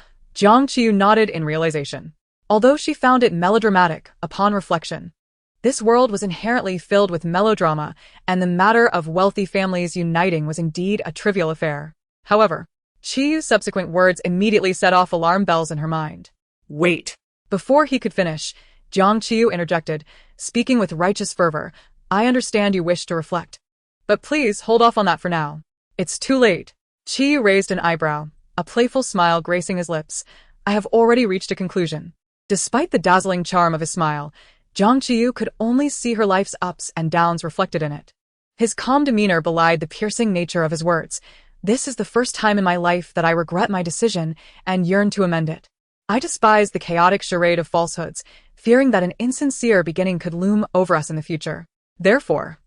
Speaker 1: Qiyu nodded in realization. Although she found it melodramatic, upon reflection, this world was inherently filled with melodrama, and the matter of wealthy families uniting was indeed a trivial affair. However, Qiyu's subsequent words immediately set off alarm bells in her mind.
Speaker 2: Wait.
Speaker 1: Before he could finish, Jiang Qiyu interjected, speaking with righteous fervor, "I understand you wish to reflect. But please hold off on that for now. It's too late." Qiyu raised an eyebrow, a playful smile gracing his lips. "I have already reached a conclusion." Despite the dazzling charm of his smile, Jiang Qiyu could only see her life's ups and downs reflected in it. His calm demeanor belied the piercing nature of his words. "This is the first time in my life that I regret my decision and yearn to amend it. I despise the chaotic charade of falsehoods, fearing that an insincere beginning could loom over us in the future. Therefore,"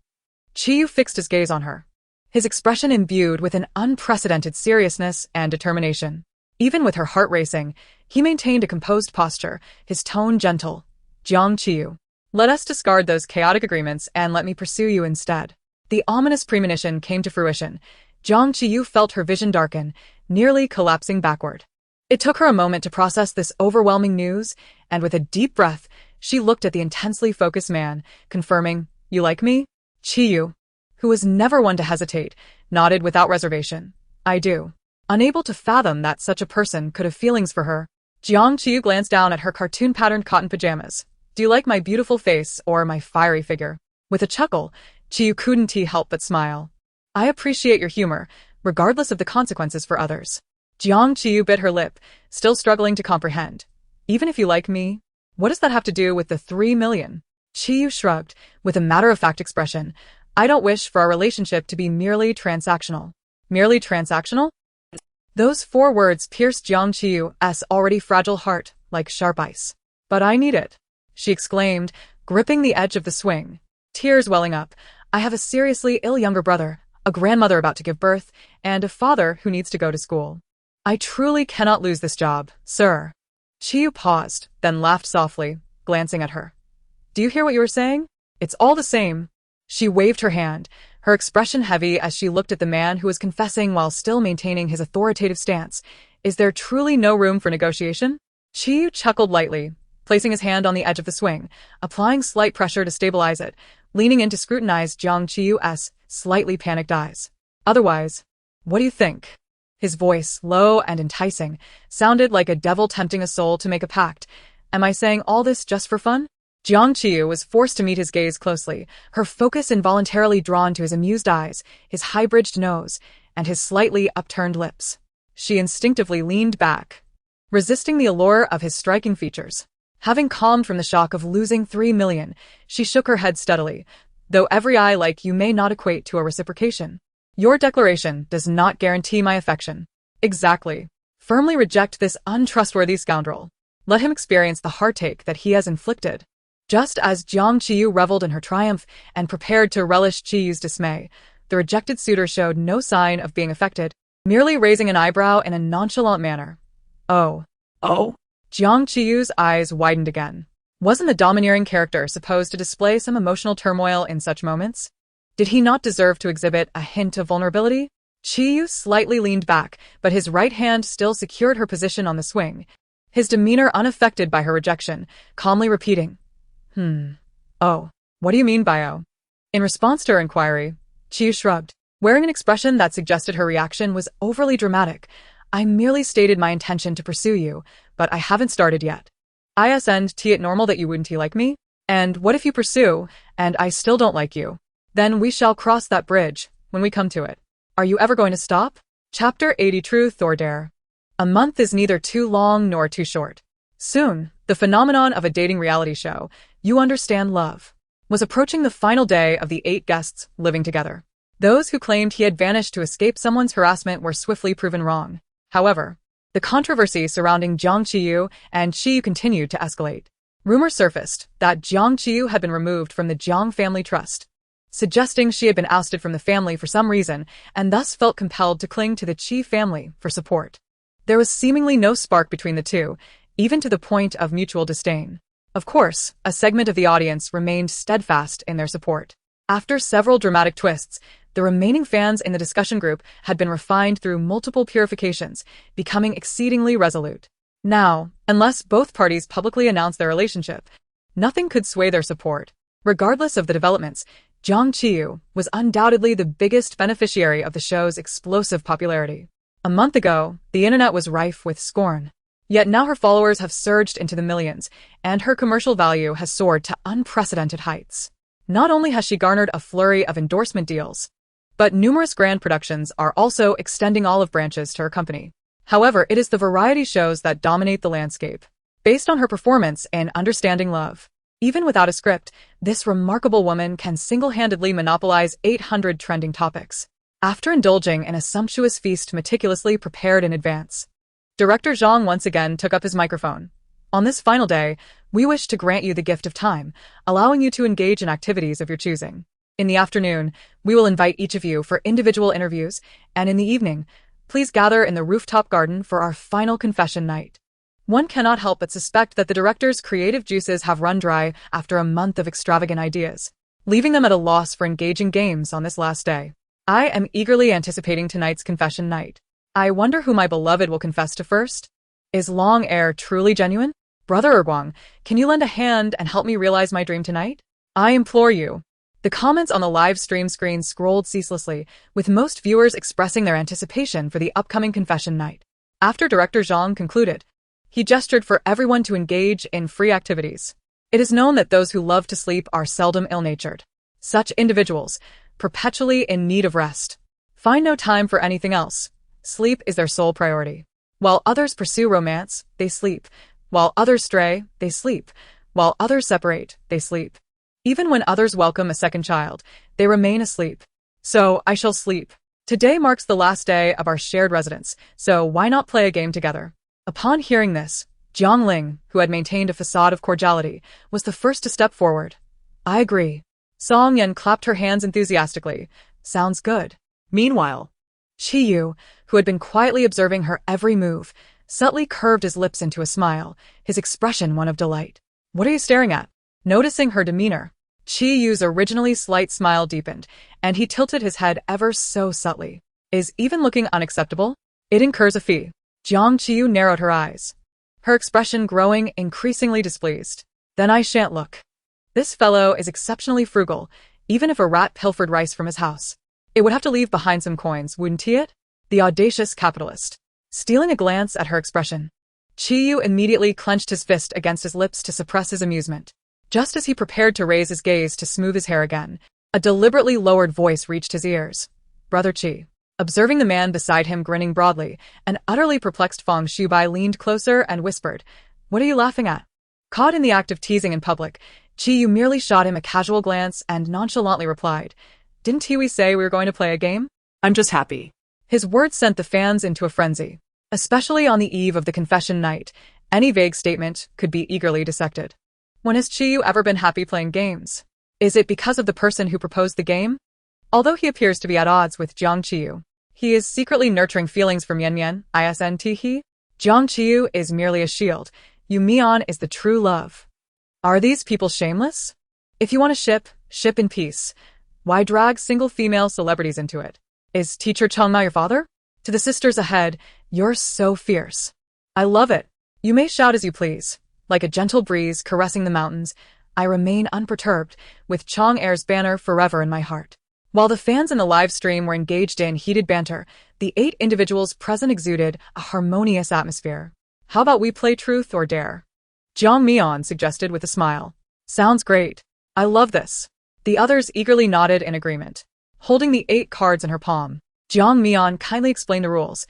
Speaker 1: Qiyu fixed his gaze on her, his expression imbued with an unprecedented seriousness and determination. Even with her heart racing, he maintained a composed posture, his tone gentle. "Jiang Qiyu, let us discard those chaotic agreements and let me pursue you instead." The ominous premonition came to fruition. Jiang Qiyu felt her vision darken, nearly collapsing backward. It took her a moment to process this overwhelming news, and with a deep breath, she looked at the intensely focused man, confirming, "You like me?" Qiyu, who was never one to hesitate, nodded without reservation. "I do." Unable to fathom that such a person could have feelings for her, Jiang Qiyu glanced down at her cartoon-patterned cotton pajamas. "Do you like my beautiful face or my fiery figure?" With a chuckle, Qiyu couldn't help but smile. "I appreciate your humor, regardless of the consequences for others." Jiang Qiyu bit her lip, still struggling to comprehend. "Even if you like me, what does that have to do with the 3 million? Qiyu shrugged, with a matter-of-fact expression. "I don't wish for our relationship to be merely transactional." "Merely transactional?" Those 4 words pierced Jiang Qiyu's already fragile heart like sharp ice. "But I need it," she exclaimed, gripping the edge of the swing, tears welling up. "I have a seriously ill younger brother, a grandmother about to give birth, and a father who needs to go to school. I truly cannot lose this job, sir." Qiyu paused, then laughed softly, glancing at her. "Do you hear what you were saying? It's all the same." She waved her hand, her expression heavy as she looked at the man who was confessing while still maintaining his authoritative stance. "Is there truly no room for negotiation?" Qiyu chuckled lightly, placing his hand on the edge of the swing, applying slight pressure to stabilize it, leaning in to scrutinize Jiang Qiyu's slightly panicked eyes. "Otherwise, what do you think?" His voice, low and enticing, sounded like a devil tempting a soul to make a pact. "Am I saying all this just for fun?" Jiang Qiyu was forced to meet his gaze closely, her focus involuntarily drawn to his amused eyes, his high-bridged nose, and his slightly upturned lips. She instinctively leaned back, resisting the allure of his striking features. Having calmed from the shock of losing 3 million, she shook her head steadily, "Though every eye like you may not equate to a reciprocation. Your declaration does not guarantee my affection." "Exactly. Firmly reject this untrustworthy scoundrel. Let him experience the heartache that he has inflicted." Just as Jiang Qiyu reveled in her triumph and prepared to relish Qiyu's dismay, the rejected suitor showed no sign of being affected, merely raising an eyebrow in a nonchalant manner. Oh. Jiang Qiyu's eyes widened again. Wasn't the domineering character supposed to display some emotional turmoil in such moments? Did he not deserve to exhibit a hint of vulnerability? Qiyu slightly leaned back, but his right hand still secured her position on the swing, his demeanor unaffected by her rejection, calmly repeating, "Oh, what do you mean by oh?" In response to her inquiry, Qiyu shrugged, wearing an expression that suggested her reaction was overly dramatic. "I merely stated my intention to pursue you, but I haven't started yet. Isn't it normal that you wouldn't like me? And what if you pursue, and I still don't like you? Then we shall cross that bridge, when we come to it. Are you ever going to stop?" Chapter 80 Truth or Dare. A month is neither too long nor too short. Soon, the phenomenon of a dating reality show, You Understand Love, was approaching the final day of the 8 guests living together. Those who claimed he had vanished to escape someone's harassment were swiftly proven wrong. However, the controversy surrounding Jiang Qiyu and Qiyu continued to escalate. Rumors surfaced that Jiang Qiyu had been removed from the Jiang family trust, suggesting she had been ousted from the family for some reason and thus felt compelled to cling to the Qi family for support. There was seemingly no spark between the two, even to the point of mutual disdain. Of course, a segment of the audience remained steadfast in their support. After several dramatic twists, the remaining fans in the discussion group had been refined through multiple purifications, becoming exceedingly resolute. Now, unless both parties publicly announced their relationship, nothing could sway their support. Regardless of the developments, Jiang Qiyu was undoubtedly the biggest beneficiary of the show's explosive popularity. A month ago, the internet was rife with scorn. Yet now her followers have surged into the millions, and her commercial value has soared to unprecedented heights. Not only has she garnered a flurry of endorsement deals, but numerous grand productions are also extending olive branches to her company. However, it is the variety shows that dominate the landscape. Based on her performance in Understanding Love, even without a script, this remarkable woman can single-handedly monopolize 800 trending topics. After indulging in a sumptuous feast meticulously prepared in advance, Director Zhang once again took up his microphone. On this final day, we wish to grant you the gift of time, allowing you to engage in activities of your choosing. In the afternoon, we will invite each of you for individual interviews, and in the evening, please gather in the rooftop garden for our final confession night. One cannot help but suspect that the director's creative juices have run dry after a month of extravagant ideas, leaving them at a loss for engaging games on this last day. I am eagerly anticipating tonight's confession night. I wonder who my beloved will confess to first? Is long air truly genuine? Brother Erguang, can you lend a hand and help me realize my dream tonight? I implore you. The comments on the live stream screen scrolled ceaselessly, with most viewers expressing their anticipation for the upcoming confession night. After Director Zhang concluded, he gestured for everyone to engage in free activities. It is known that those who love to sleep are seldom ill-natured. Such individuals, perpetually in need of rest, find no time for anything else. Sleep is their sole priority. While others pursue romance, they sleep. While others stray, they sleep. While others separate, they sleep. Even when others welcome a second child, they remain asleep. So, I shall sleep. Today marks the last day of our shared residence, so why not play a game together? Upon hearing this, Jiang Ling, who had maintained a facade of cordiality, was the first to step forward. I agree. Song Yan clapped her hands enthusiastically. Sounds good.
Speaker 3: Meanwhile,
Speaker 1: Qiyu, who had been quietly observing her every move, subtly curved his lips into a smile, his expression one of delight. What are you staring at? Noticing her demeanor, Qiyu's originally slight smile deepened, and he tilted his head ever so subtly. Is even looking unacceptable? It incurs a fee. Jiang Qiyu narrowed her eyes, her expression growing increasingly displeased. Then I shan't look. This fellow is exceptionally frugal, even if a rat pilfered rice from his house. It would have to leave behind some coins, wouldn't he it? The audacious capitalist. Stealing a glance at her expression, Qiyu immediately clenched his fist against his lips to suppress his amusement. Just as he prepared to raise his gaze to smooth his hair again, a deliberately lowered voice reached his ears. Brother Qi. Observing the man beside him grinning broadly, an utterly perplexed Feng Shubai leaned closer and whispered, What are you laughing at? Caught in the act of teasing in public, Qiyu merely shot him a casual glance and nonchalantly replied, Didn't Tiwi say we were going to play a game?
Speaker 3: I'm just happy.
Speaker 1: His words sent the fans into a frenzy. Especially on the eve of the confession night, any vague statement could be eagerly dissected. When has Qiyu ever been happy playing games? Is it because of the person who proposed the game? Although he appears to be at odds with Jiang Qiyu, he is secretly nurturing feelings for Mian Mian, isn't he? Jiang Qiyu is merely a shield. Yu Mian is the true love. Are these people shameless? If you want to ship in peace. Why drag single female celebrities into it? Is Teacher Chengma your father? To the sisters ahead, you're so fierce. I love it. You may shout as you please. Like a gentle breeze caressing the mountains, I remain unperturbed, with Chang'er's banner forever in my heart. While the fans in the live stream were engaged in heated banter, the 8 individuals present exuded a harmonious atmosphere. How about we play truth or dare? Jiang Mian suggested with a smile. Sounds great. I love this. The others eagerly nodded in agreement. Holding the 8 cards in her palm, Jiang Mian kindly explained the rules.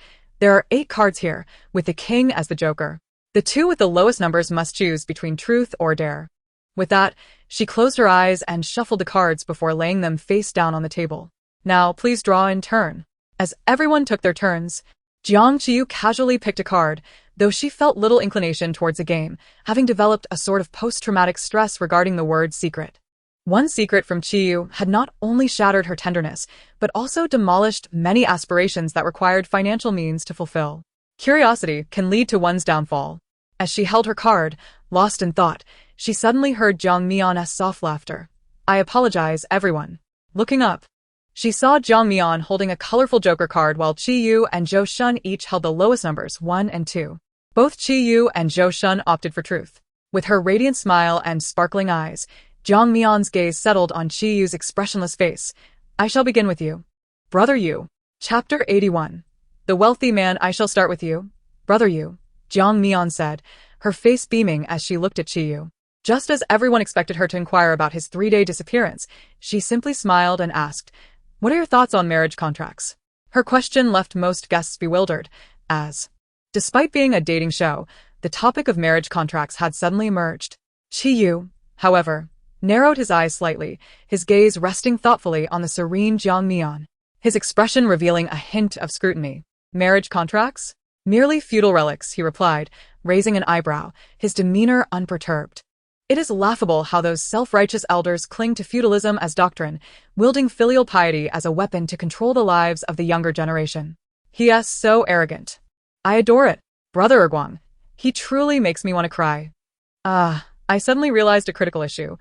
Speaker 1: There are 8 cards here, with the king as the joker. The 2 with the lowest numbers must choose between truth or dare. With that, she closed her eyes and shuffled the cards before laying them face down on the table. Now, please draw in turn. As everyone took their turns, Jiang Qiyu casually picked a card, though she felt little inclination towards a game, having developed a sort of post-traumatic stress regarding the word secret. One secret from Qiyu had not only shattered her tenderness, but also demolished many aspirations that required financial means to fulfill. Curiosity can lead to one's downfall. As she held her card, lost in thought, she suddenly heard Jiang Mian's soft laughter. "I apologize, everyone." Looking up, she saw Jiang Mian holding a colorful joker card while Qiyu and Zhou Shun each held the lowest numbers, 1 and 2. Both Qiyu and Zhou Shun opted for truth. With her radiant smile and sparkling eyes, Jiang Mian's gaze settled on Qiyu's expressionless face. "I shall begin with you. Brother Yu." Chapter 81. The wealthy man. "I shall start with you. Brother Yu," Jiang Mian said, her face beaming as she looked at Qiyu. Just as everyone expected her to inquire about his 3-day disappearance, she simply smiled and asked, "What are your thoughts on marriage contracts?" Her question left most guests bewildered, as, despite being a dating show, the topic of marriage contracts had suddenly emerged. Qiyu, however, narrowed his eyes slightly, his gaze resting thoughtfully on the serene Jiang Mian, his expression revealing a hint of scrutiny. "Marriage contracts? Merely feudal relics," he replied, raising an eyebrow, his demeanor unperturbed. "It is laughable how those self-righteous elders cling to feudalism as doctrine, wielding filial piety as a weapon to control the lives of the younger generation. He is so arrogant. I adore it. Brother Erguang. He truly makes me want to cry." I suddenly realized a critical issue.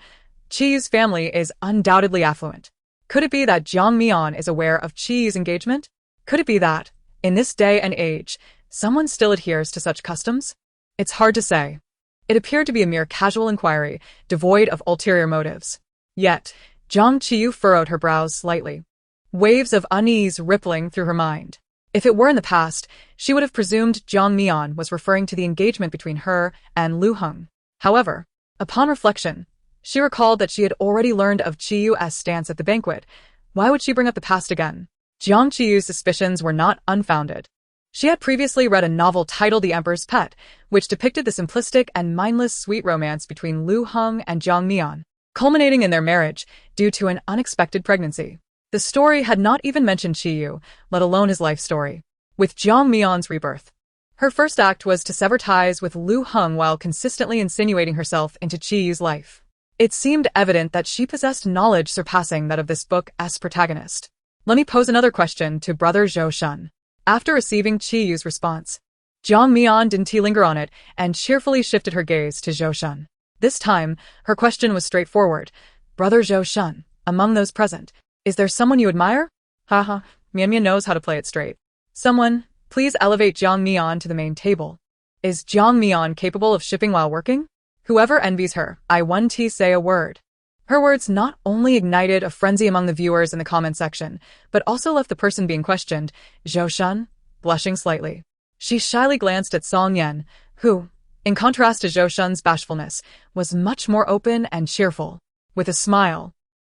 Speaker 1: Qiyu's family is undoubtedly affluent. Could it be that Jiang Mian is aware of Qiyu's engagement? Could it be that, in this day and age, someone still adheres to such customs? It's hard to say. It appeared to be a mere casual inquiry, devoid of ulterior motives. Yet, Jiang Qiyu furrowed her brows slightly, waves of unease rippling through her mind. If it were in the past, she would have presumed Jiang Mian was referring to the engagement between her and Lu Heng. However, upon reflection, she recalled that she had already learned of Qiyu's stance at the banquet. Why would she bring up the past again? Jiang Qiyu's suspicions were not unfounded. She had previously read a novel titled The Emperor's Pet, which depicted the simplistic and mindless sweet romance between Lu Heng and Jiang Mian, culminating in their marriage due to an unexpected pregnancy. The story had not even mentioned Qiyu, let alone his life story. With Jiang Mian's rebirth, her first act was to sever ties with Lu Heng while consistently insinuating herself into Qiyu's life. It seemed evident that she possessed knowledge surpassing that of this book's protagonist. Let me pose another question to Brother Zhou Shun. After receiving Qiyu's response, Jiang Mian didn't linger on it and cheerfully shifted her gaze to Zhou Shun. This time, her question was straightforward. "Brother Zhou Shun, among those present, is there someone you admire?" Haha, Mian Mian knows how to play it straight. "Someone, please elevate Jiang Mian to the main table. Is Jiang Mian capable of shipping while working? Whoever envies her, I want to say a word." Her words not only ignited a frenzy among the viewers in the comment section, but also left the person being questioned, Zhou Shun, blushing slightly. She shyly glanced at Song Yan, who, in contrast to Zhou Shun's bashfulness, was much more open and cheerful. With a smile,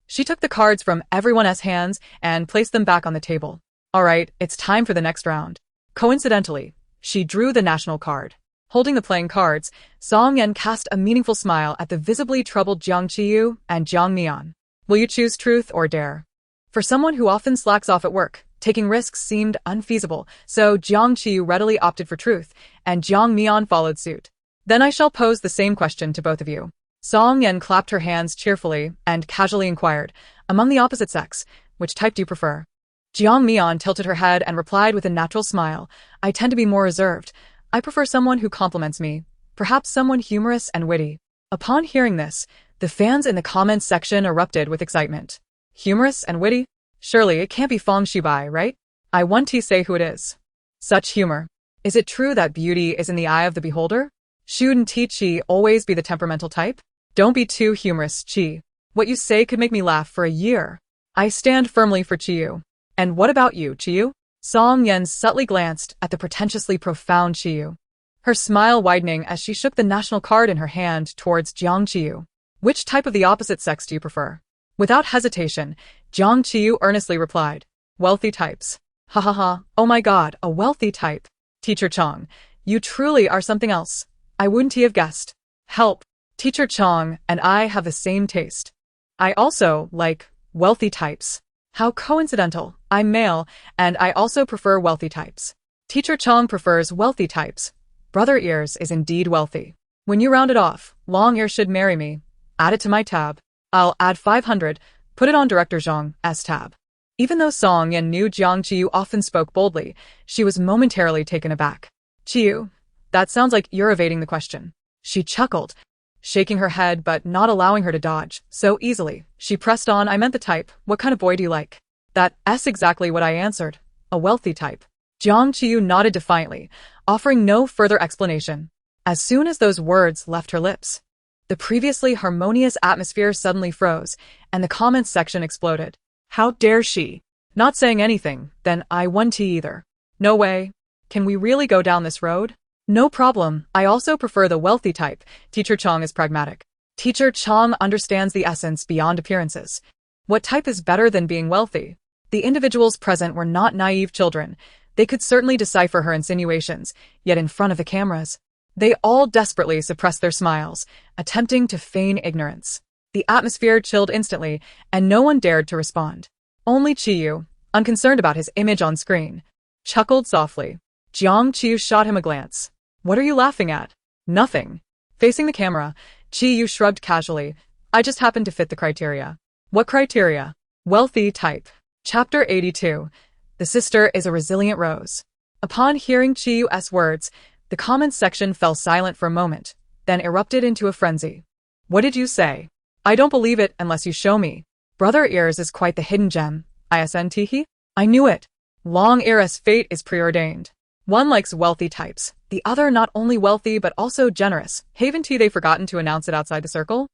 Speaker 1: she took the cards from everyone's hands and placed them back on the table. "All right, it's time for the next round." Coincidentally, she drew the national card. Holding the playing cards, Song Yan cast a meaningful smile at the visibly troubled Jiang Qiyu and Jiang Mian. "Will you choose truth or dare?" For someone who often slacks off at work, taking risks seemed unfeasible, so Jiang Qiyu readily opted for truth, and Jiang Mian followed suit. "Then I shall pose the same question to both of you." Song Yan clapped her hands cheerfully and casually inquired, "Among the opposite sex, which type do you prefer?" Jiang Mian tilted her head and replied with a natural smile, "I tend to be more reserved. I prefer someone who compliments me, perhaps someone humorous and witty." Upon hearing this, the fans in the comments section erupted with excitement. Humorous and witty? Surely it can't be Feng Shibai, right? I want to say who it is. Such humor. Is it true that beauty is in the eye of the beholder? Shouldn't Qi always be the temperamental type? Don't be too humorous, Qi. What you say could make me laugh for a year. I stand firmly for Qiyu. And what about you, Qiyu? Song Yan subtly glanced at the pretentiously profound Qiyu, her smile widening as she shook the national card in her hand towards Jiang Qiyu. "Which type of the opposite sex do you prefer?" Without hesitation, Jiang Qiyu earnestly replied, "Wealthy types." Ha ha ha, oh my god, a wealthy type. Teacher Chong, you truly are something else. I wouldn't have guessed. Help. Teacher Chong and I have the same taste. I also like wealthy types. How coincidental. I'm male, and I also prefer wealthy types. Teacher Chong prefers wealthy types. Brother Ears is indeed wealthy. When you round it off, Long Ear should marry me. Add it to my tab. I'll add 500, put it on Director Zhang's tab. Even though Song Yan knew Jiang Qiyu often spoke boldly, she was momentarily taken aback. Qiyu, that sounds like you're evading the question. She chuckled, shaking her head but not allowing her to dodge so easily. She pressed on, I meant the type. What kind of boy do you like? That's exactly what I answered. A wealthy type. Jiang Qiyu nodded defiantly, offering no further explanation. As soon as those words left her lips, the previously harmonious atmosphere suddenly froze, and the comments section exploded. How dare she? Not saying anything, then I won't either. No way. Can we really go down this road? No problem, I also prefer the wealthy type. Teacher Chong is pragmatic. Teacher Chong understands the essence beyond appearances. What type is better than being wealthy? The individuals present were not naive children. They could certainly decipher her insinuations, yet in front of the cameras, they all desperately suppressed their smiles, attempting to feign ignorance. The atmosphere chilled instantly, and no one dared to respond. Only Qiyu, unconcerned about his image on screen, chuckled softly. Jiang Qiyu shot him a glance. What are you laughing at? Nothing. Facing the camera, Qiyu shrugged casually. I just happen to fit the criteria. What criteria? Wealthy type. Chapter 82. The sister is a resilient rose. Upon hearing Qiyu's words, the comments section fell silent for a moment, then erupted into a frenzy. What did you say? I don't believe it unless you show me. Brother Ears is quite the hidden gem. ISNThe? I knew it. Long Ear's fate is preordained. One likes wealthy types, the other not only wealthy but also generous. Haven't they forgotten to announce it outside the circle?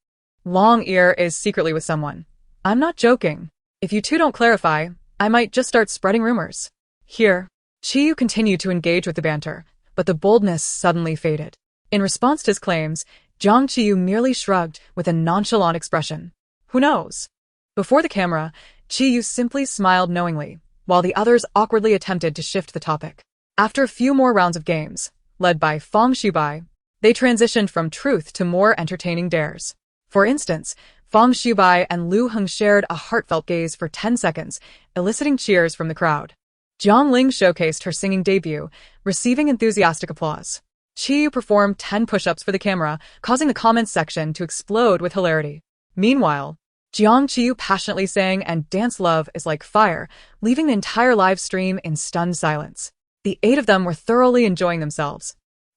Speaker 1: Long Ear is secretly with someone. I'm not joking. If you two don't clarify, I might just start spreading rumors. Here. Qiyu continued to engage with the banter, but the boldness suddenly faded. In response to his claims, Jiang Qiyu merely shrugged with a nonchalant expression. Who knows? Before the camera, Qiyu simply smiled knowingly, while the others awkwardly attempted to shift the topic. After a few more rounds of games, led by Fang Shubai, they transitioned from truth to more entertaining dares. For instance, Fang Shubai and Lu Heng shared a heartfelt gaze for 10 seconds, eliciting cheers from the crowd. Jiang Ling showcased her singing debut, receiving enthusiastic applause. Qiyu performed 10 push-ups for the camera, causing the comments section to explode with hilarity. Meanwhile, Jiang Qiyu passionately sang and danced Love is Like Fire, leaving the entire live stream in stunned silence. The 8 of them were thoroughly enjoying themselves,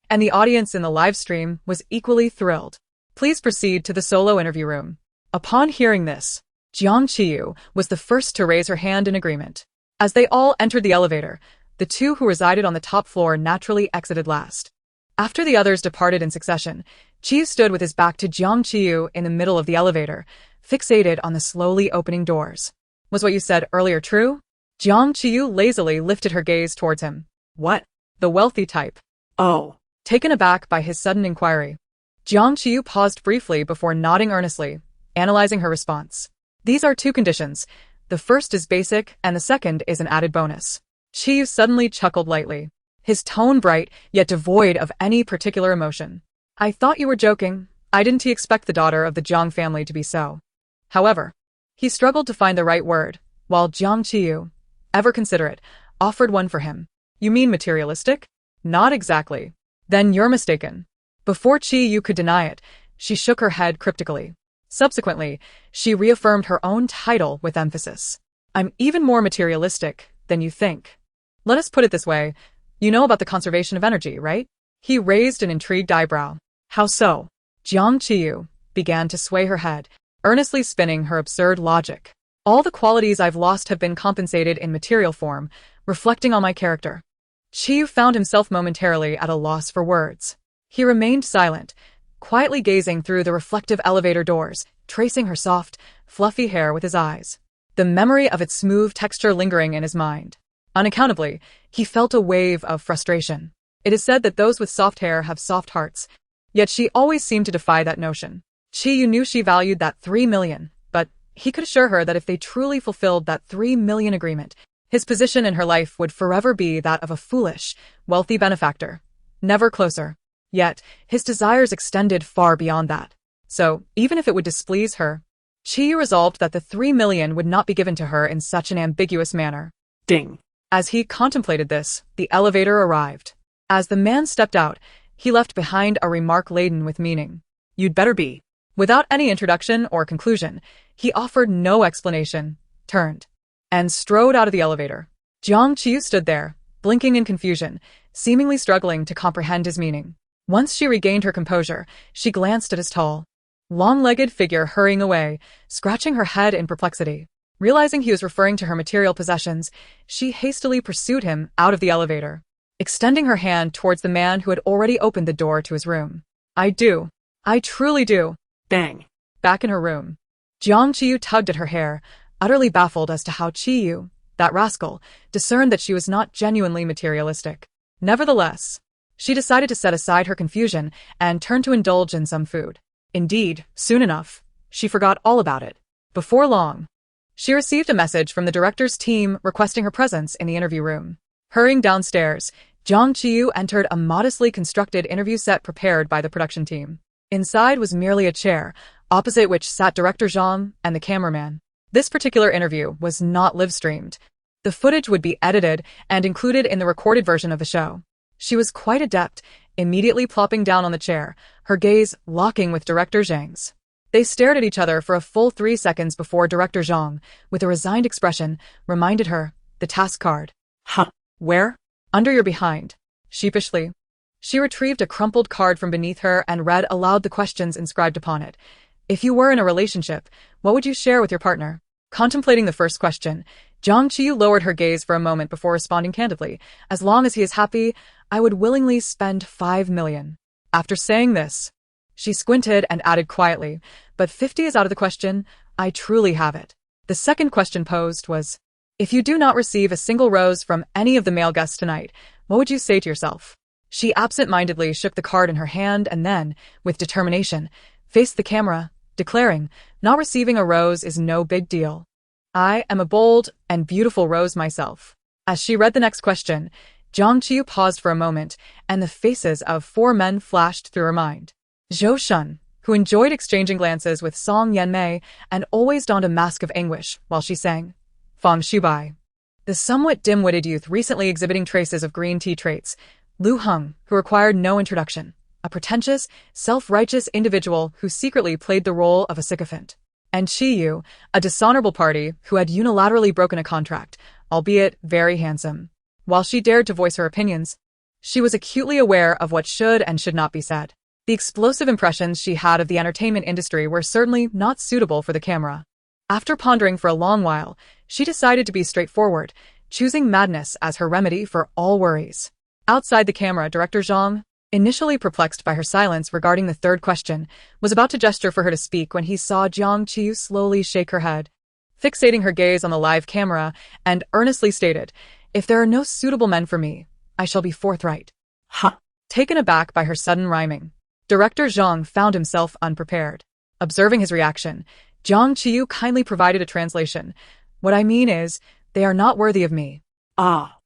Speaker 1: and the audience in the live stream was equally thrilled. Please proceed to the solo interview room. Upon hearing this, Jiang Qiyu was the first to raise her hand in agreement. As they all entered the elevator, the 2 who resided on the top floor naturally exited last. After the others departed in succession, Qiyu stood with his back to Jiang Qiyu in the middle of the elevator, fixated on the slowly opening doors. Was what you said earlier true? Jiang Qiyu lazily lifted her gaze towards him. What? The wealthy type. Oh. Taken aback by his sudden inquiry, Jiang Qiyu paused briefly before nodding earnestly, analyzing her response. These are 2 conditions. The first is basic, and the second is an added bonus. Qiyu suddenly chuckled lightly, his tone bright, yet devoid of any particular emotion. I thought you were joking. I didn't expect the daughter of the Jiang family to be so. However, he struggled to find the right word, while Jiang Qiyu, ever considerate, offered one for him. You mean materialistic? Not exactly. Then you're mistaken. Before Qiyu could deny it, she shook her head cryptically. Subsequently, she reaffirmed her own title with emphasis. I'm even more materialistic than you think. Let us put it this way. You know about the conservation of energy, right? He raised an intrigued eyebrow. How so? Jiang Qiyu began to sway her head, earnestly spinning her absurd logic. All the qualities I've lost have been compensated in material form, reflecting on my character. Qiyu found himself momentarily at a loss for words. He remained silent, quietly gazing through the reflective elevator doors, tracing her soft, fluffy hair with his eyes, the memory of its smooth texture lingering in his mind. Unaccountably, he felt a wave of frustration. It is said that those with soft hair have soft hearts, yet she always seemed to defy that notion. Qiyu knew she valued that 3 million, but he could assure her that if they truly fulfilled that 3 million agreement, his position in her life would forever be that of a foolish, wealthy benefactor. Never closer. Yet, his desires extended far beyond that. So, even if it would displease her, Qiyu resolved that the 3 million would not be given to her in such an ambiguous manner.
Speaker 2: Ding.
Speaker 1: As he contemplated this, the elevator arrived. As the man stepped out, he left behind a remark laden with meaning.
Speaker 2: You'd better be.
Speaker 1: Without any introduction or conclusion, he offered no explanation, turned, and strode out of the elevator. Jiang Qiyu stood there, blinking in confusion, seemingly struggling to comprehend his meaning. Once she regained her composure, she glanced at his tall, long-legged figure hurrying away, scratching her head in perplexity. Realizing he was referring to her material possessions, she hastily pursued him out of the elevator, extending her hand towards the man who had already opened the door to his room. I do. I truly do.
Speaker 2: Bang.
Speaker 1: Back in her room, Jiang Qiyu tugged at her hair, utterly baffled as to how Qiyu, that rascal, discerned that she was not genuinely materialistic. Nevertheless, she decided to set aside her confusion and turn to indulge in some food. Indeed, soon enough, she forgot all about it. Before long, she received a message from the director's team requesting her presence in the interview room. Hurrying downstairs, Jiang Qiyu entered a modestly constructed interview set prepared by the production team. Inside was merely a chair, opposite which sat Director Zhang and the cameraman. This particular interview was not live-streamed. The footage would be edited and included in the recorded version of the show. She was quite adept, immediately plopping down on the chair, her gaze locking with Director Zhang's. They stared at each other for a full 3 seconds before Director Zhang, with a resigned expression, reminded her, the task card.
Speaker 2: Huh.
Speaker 1: Where? Under your behind. Sheepishly, she retrieved a crumpled card from beneath her and read aloud the questions inscribed upon it. If you were in a relationship, what would you share with your partner? Contemplating the first question, Jiang Qiyu lowered her gaze for a moment before responding candidly. As long as he is happy, I would willingly spend 5 million. After saying this, she squinted and added quietly, but 50 is out of the question, I truly have it. The second question posed was, if you do not receive a single rose from any of the male guests tonight, what would you say to yourself? She absent-mindedly shook the card in her hand and then, with determination, faced the camera, declaring, not receiving a rose is no big deal. I am a bold and beautiful rose myself. As she read the next question, Jiang Qiyu paused for a moment, and the faces of 4 men flashed through her mind. Zhou Shun, who enjoyed exchanging glances with Song Yanmei and always donned a mask of anguish while she sang. Fang Shubai. The somewhat dim-witted youth recently exhibiting traces of green tea traits. Lu Heng, who required no introduction, a pretentious, self-righteous individual who secretly played the role of a sycophant. And Qiyu, a dishonorable party who had unilaterally broken a contract, albeit very handsome. While she dared to voice her opinions, she was acutely aware of what should and should not be said. The explosive impressions she had of the entertainment industry were certainly not suitable for the camera. After pondering for a long while, she decided to be straightforward, choosing madness as her remedy for all worries. Outside the camera, Director Zhang, initially perplexed by her silence regarding the third question, was about to gesture for her to speak when he saw Jiang Qiyu slowly shake her head, fixating her gaze on the live camera, and earnestly stated, if there are no suitable men for me, I shall be forthright.
Speaker 2: Huh.
Speaker 1: Taken aback by her sudden rhyming, Director Zhang found himself unprepared. Observing his reaction, Jiang Qiyu kindly provided a translation. What I mean is, they are not worthy of me.
Speaker 2: Ah.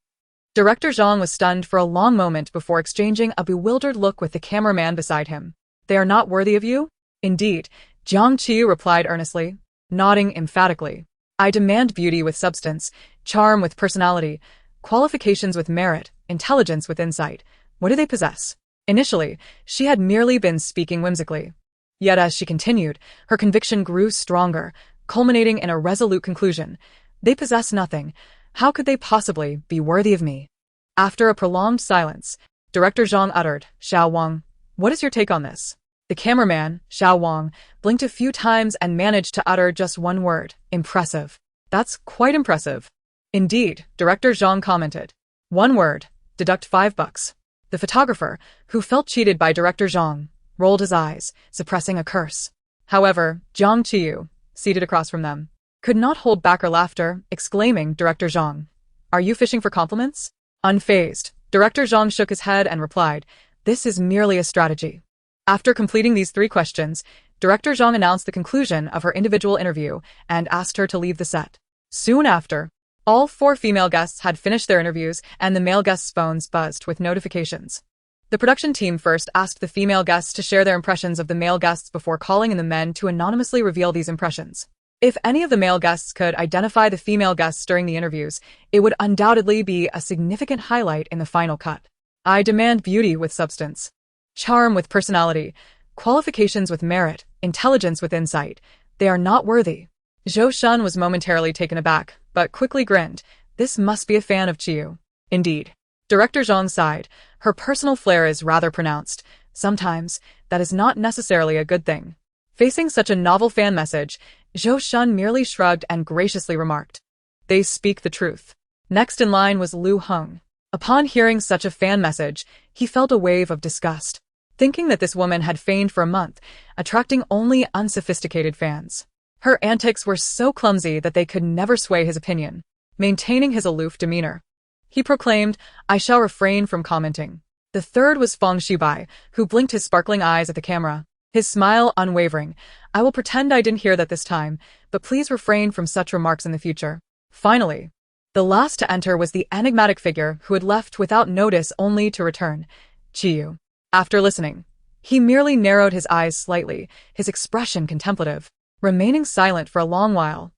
Speaker 1: Director Zhang was stunned for a long moment before exchanging a bewildered look with the cameraman beside him. They are not worthy of you? Indeed, Jiang Qiyu replied earnestly, nodding emphatically. I demand beauty with substance, charm with personality, qualifications with merit, intelligence with insight. What do they possess? Initially, she had merely been speaking whimsically. Yet as she continued, her conviction grew stronger, culminating in a resolute conclusion. They possess nothing. How could they possibly be worthy of me? After a prolonged silence, Director Zhang uttered, Xiao Wang, what is your take on this? The cameraman, Xiao Wang, blinked a few times and managed to utter just one word, impressive. That's quite impressive. Indeed, Director Zhang commented. One word, deduct $5. The photographer, who felt cheated by Director Zhang, rolled his eyes, suppressing a curse. However, Jiang Qiyu, seated across from them, could not hold back her laughter, exclaiming, Director Zhang, are you fishing for compliments? Unfazed, Director Zhang shook his head and replied, this is merely a strategy. After completing these 3 questions, Director Zhang announced the conclusion of her individual interview and asked her to leave the set. Soon after, All 4 female guests had finished their interviews, and the male guests' phones buzzed with notifications. The production team first asked the female guests to share their impressions of the male guests before calling in the men to anonymously reveal these impressions. If any of the male guests could identify the female guests during the interviews, it would undoubtedly be a significant highlight in the final cut. I demand beauty with substance, charm with personality, qualifications with merit, intelligence with insight. They are not worthy. Zhou Shun was momentarily taken aback, but quickly grinned. This must be a fan of Qiyu. Indeed. Director Zhang sighed. Her personal flair is rather pronounced. Sometimes, that is not necessarily a good thing. Facing such a novel fan message, Zhou Shun merely shrugged and graciously remarked, "They speak the truth." Next in line was Lu Heng. Upon hearing such a fan message, he felt a wave of disgust, thinking that this woman had feigned for a month, attracting only unsophisticated fans. Her antics were so clumsy that they could never sway his opinion. Maintaining his aloof demeanor, he proclaimed, "I shall refrain from commenting." The third was Feng Shibai, who blinked his sparkling eyes at the camera, his smile unwavering. "I will pretend I didn't hear that this time, but please refrain from such remarks in the future." Finally, the last to enter was the enigmatic figure who had left without notice only to return, Qiyu. After listening, he merely narrowed his eyes slightly, his expression contemplative, remaining silent for a long while.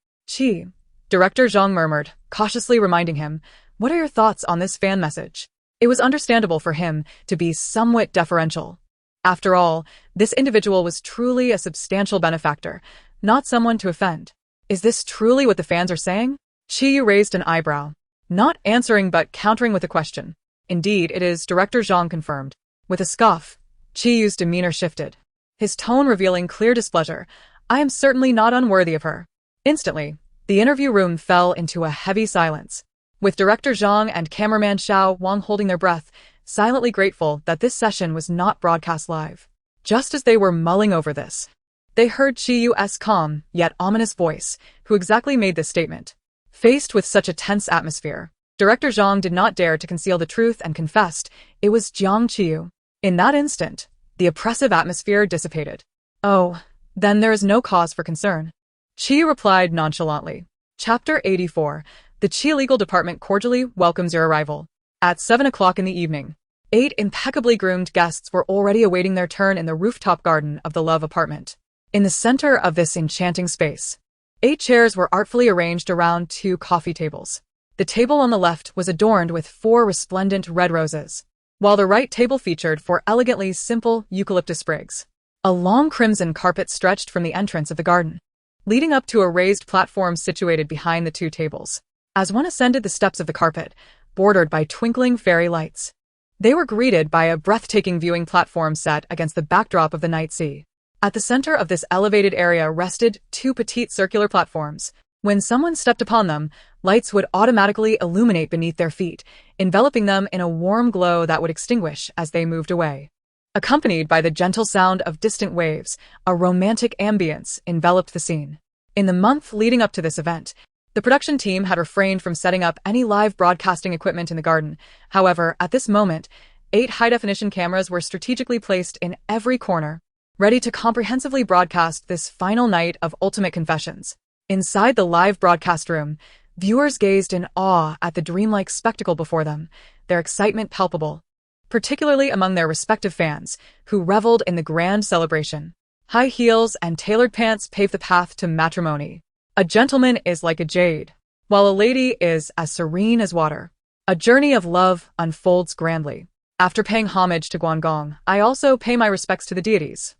Speaker 1: Director Zhang murmured, cautiously reminding him, "What are your thoughts on this fan message?" It was understandable for him to be somewhat deferential. After all, this individual was truly a substantial benefactor, not someone to offend. Is this truly what the fans are saying? Qiyu raised an eyebrow, not answering but countering with a question. Indeed, it is, Director Zhang confirmed. With a scoff, Qiyu's demeanor shifted, his tone revealing clear displeasure. "I am certainly not unworthy of her." Instantly, the interview room fell into a heavy silence, with Director Zhang and cameraman Xiao Wang holding their breath, silently grateful that this session was not broadcast live. Just as they were mulling over this, they heard Qiyu's calm, yet ominous voice, who exactly made this statement. Faced with such a tense atmosphere, Director Zhang did not dare to conceal the truth and confessed, it was Jiang Qiyu. In that instant, the oppressive atmosphere dissipated. "Oh, then there is no cause for concern," Qiyu replied nonchalantly. Chapter 84. The Qi Legal Department cordially welcomes your arrival. At 7 o'clock in the evening, 8 impeccably groomed guests were already awaiting their turn in the rooftop garden of the Love Apartment. In the center of this enchanting space, 8 chairs were artfully arranged around 2 coffee tables. The table on the left was adorned with 4 resplendent red roses, while the right table featured 4 elegantly simple eucalyptus sprigs. A long crimson carpet stretched from the entrance of the garden, leading up to a raised platform situated behind the 2 tables. As one ascended the steps of the carpet, bordered by twinkling fairy lights, they were greeted by a breathtaking viewing platform set against the backdrop of the night sea. At the center of this elevated area rested 2 petite circular platforms. When someone stepped upon them, lights would automatically illuminate beneath their feet, enveloping them in a warm glow that would extinguish as they moved away. Accompanied by the gentle sound of distant waves, a romantic ambience enveloped the scene. In the month leading up to this event, the production team had refrained from setting up any live broadcasting equipment in the garden. However, at this moment, 8 high-definition cameras were strategically placed in every corner, ready to comprehensively broadcast this final night of ultimate confessions. Inside the live broadcast room, viewers gazed in awe at the dreamlike spectacle before them, their excitement palpable, particularly among their respective fans, who reveled in the grand celebration. High heels and tailored pants pave the path to matrimony. A gentleman is like a jade, while a lady is as serene as water. A journey of love unfolds grandly. After paying homage to Guangong, I also pay my respects to the deities.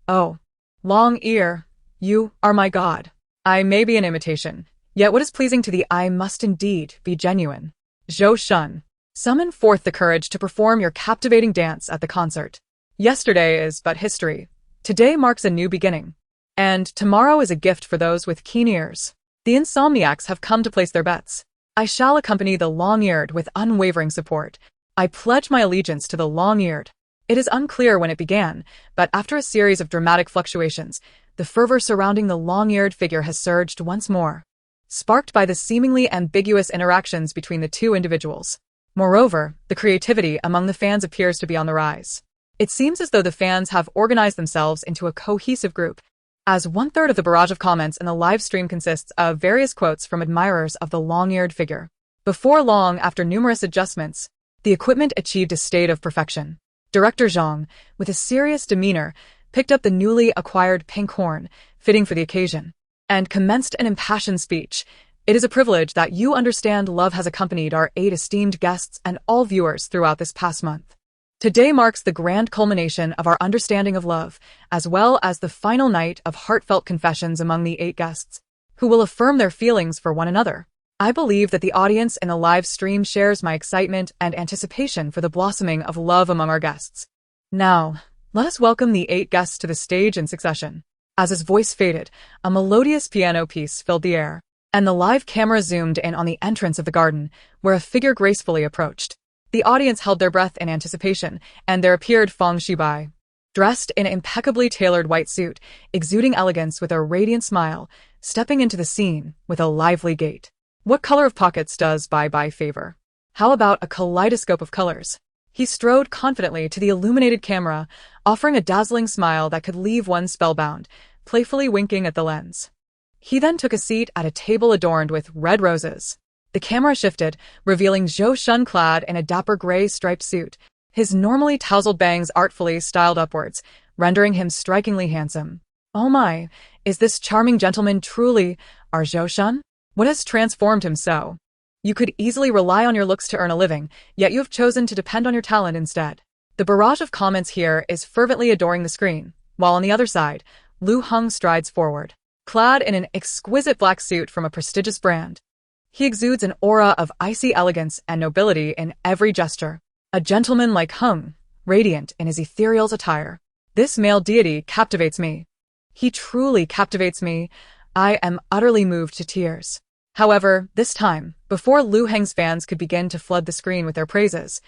Speaker 1: Oh, long ear, you are my god. I may be an imitation, yet what is pleasing to the eye must indeed be genuine. Zhou Shun, summon forth the courage to perform your captivating dance at the concert. Yesterday is but history. Today marks a new beginning. And tomorrow is a gift for those with keen ears. The insomniacs have come to place their bets. I shall accompany the long-eared with unwavering support. I pledge my allegiance to the long-eared. It is unclear when it began, but after a series of dramatic fluctuations, the fervor surrounding the long-eared figure has surged once more, sparked by the seemingly ambiguous interactions between the 2 individuals. Moreover, the creativity among the fans appears to be on the rise. It seems as though the fans have organized themselves into a cohesive group, as one-third of the barrage of comments in the live stream consists of various quotes from admirers of the long-eared figure. Before long, after numerous adjustments, the equipment achieved a state of perfection. Director Jiang, with a serious demeanor, picked up the newly acquired pink horn, fitting for the occasion, and commenced an impassioned speech. It is a privilege that you understand love has accompanied our 8 esteemed guests and all viewers throughout this past month. Today marks the grand culmination of our understanding of love, as well as the final night of heartfelt confessions among the 8 guests, who will affirm their feelings for one another. I believe that the audience in the live stream shares my excitement and anticipation for the blossoming of love among our guests. Now, let us welcome the 8 guests to the stage in succession. As his voice faded, a melodious piano piece filled the air, and the live camera zoomed in on the entrance of the garden, where a figure gracefully approached. The audience held their breath in anticipation, and there appeared Wong Kar-wai, dressed in an impeccably tailored white suit, exuding elegance with a radiant smile, stepping into the scene with a lively gait. What color of pockets does Bye favor? How about a kaleidoscope of colors? He strode confidently to the illuminated camera, offering a dazzling smile that could leave one spellbound, playfully winking at the lens. He then took a seat at a table adorned with red roses. The camera shifted, revealing Zhou Shun clad in a dapper gray striped suit, his normally tousled bangs artfully styled upwards, rendering him strikingly handsome. Oh my, is this charming gentleman truly our Zhou Shun? What has transformed him so? You could easily rely on your looks to earn a living, yet you have chosen to depend on your talent instead. The barrage of comments here is fervently adoring the screen, while on the other side, Lu Heng strides forward. Clad in an exquisite black suit from a prestigious brand, he exudes an aura of icy elegance and nobility in every gesture. A gentleman like Heng, radiant in his ethereal attire. This male deity captivates me. He truly captivates me. I am utterly moved to tears. However, this time, before Lu Heng's fans could begin to flood the screen with their praises,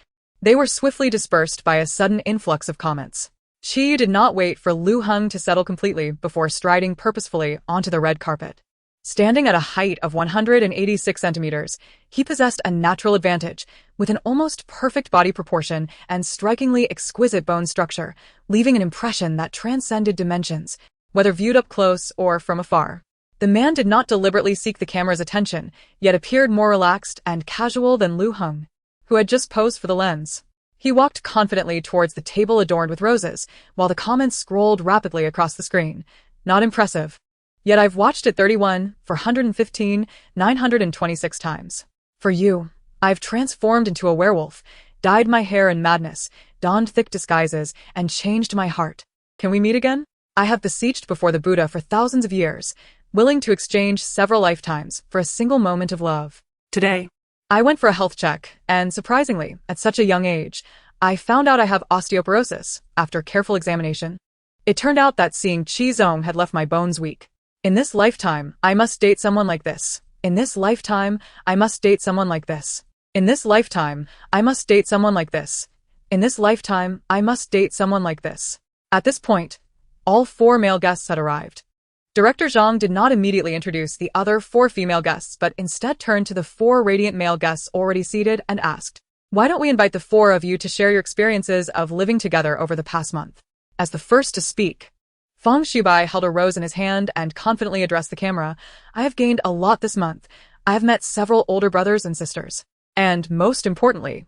Speaker 1: they were swiftly dispersed by a sudden influx of comments. Qiyu did not wait for Lu Heng to settle completely before striding purposefully onto the red carpet. Standing at a height of 186 centimeters, he possessed a natural advantage, with an almost perfect body proportion and strikingly exquisite bone structure, leaving an impression that transcended dimensions, whether viewed up close or from afar. The man did not deliberately seek the camera's attention, yet appeared more relaxed and casual than Lu Heng, who had just posed for the lens. He walked confidently towards the table adorned with roses, while the comments scrolled rapidly across the screen. Not impressive. Yet I've watched it 31, 415, 926 times. For you, I've transformed into a werewolf, dyed my hair in madness, donned thick disguises, and changed my heart. Can we meet again? I have beseeched before the Buddha for thousands of years, willing to exchange several lifetimes for a single moment of love. Today, I went for a health check, and surprisingly, at such a young age, I found out I have osteoporosis. After careful examination, it turned out that seeing Qizong had left my bones weak. In this lifetime, I must date someone like this. In this lifetime, I must date someone like this. In this lifetime, I must date someone like this. In this lifetime, I must date someone like this. At this point, all 4 male guests had arrived. Director Jiang did not immediately introduce the other 4 female guests, but instead turned to the 4 radiant male guests already seated and asked, "Why don't we invite the 4 of you to share your experiences of living together over the past month?" As the first to speak, Wong Kar-wai held a rose in his hand and confidently addressed the camera. "I have gained a lot this month. I have met several older brothers and sisters. And most importantly,"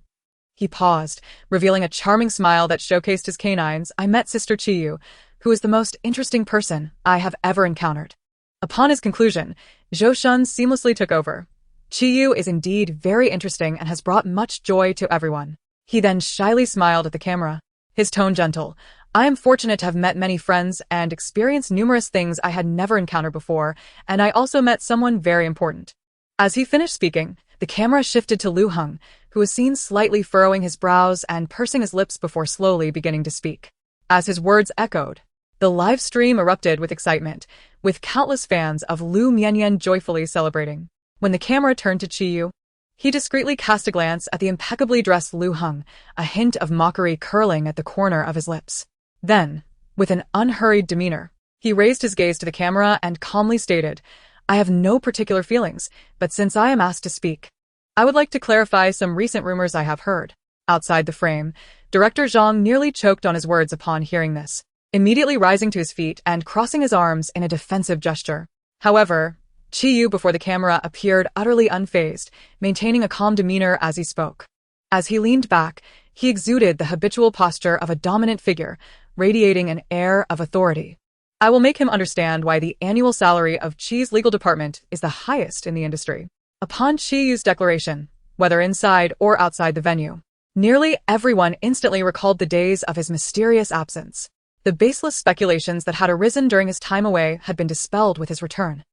Speaker 1: he paused, revealing a charming smile that showcased his canines, "I met Sister Qiyu, who is the most interesting person I have ever encountered." Upon his conclusion, Zhou Shun seamlessly took over. "Qiyu is indeed very interesting and has brought much joy to everyone." He then shyly smiled at the camera, his tone gentle. "I am fortunate to have met many friends and experienced numerous things I had never encountered before, and I also met someone very important." As he finished speaking, the camera shifted to Lu Heng, who was seen slightly furrowing his brows and pursing his lips before slowly beginning to speak. As his words echoed, the live stream erupted with excitement, with countless fans of Lu Mianyan joyfully celebrating. When the camera turned to Qiyu, he discreetly cast a glance at the impeccably dressed Lu Heng, a hint of mockery curling at the corner of his lips. Then, with an unhurried demeanor, he raised his gaze to the camera and calmly stated, "I have no particular feelings, but since I am asked to speak, I would like to clarify some recent rumors I have heard." Outside the frame, Director Jiang nearly choked on his words upon hearing this. immediately rising to his feet and crossing his arms in a defensive gesture. However, Qiyu before the camera appeared utterly unfazed, maintaining a calm demeanor as he spoke. As he leaned back, he exuded the habitual posture of a dominant figure, radiating an air of authority. I will make him understand why the annual salary of Qi's legal department is the highest in the industry. Upon Qiyu's declaration, whether inside or outside the venue, nearly everyone instantly recalled the days of his mysterious absence. The baseless speculations that had arisen during his time away had been dispelled with his return.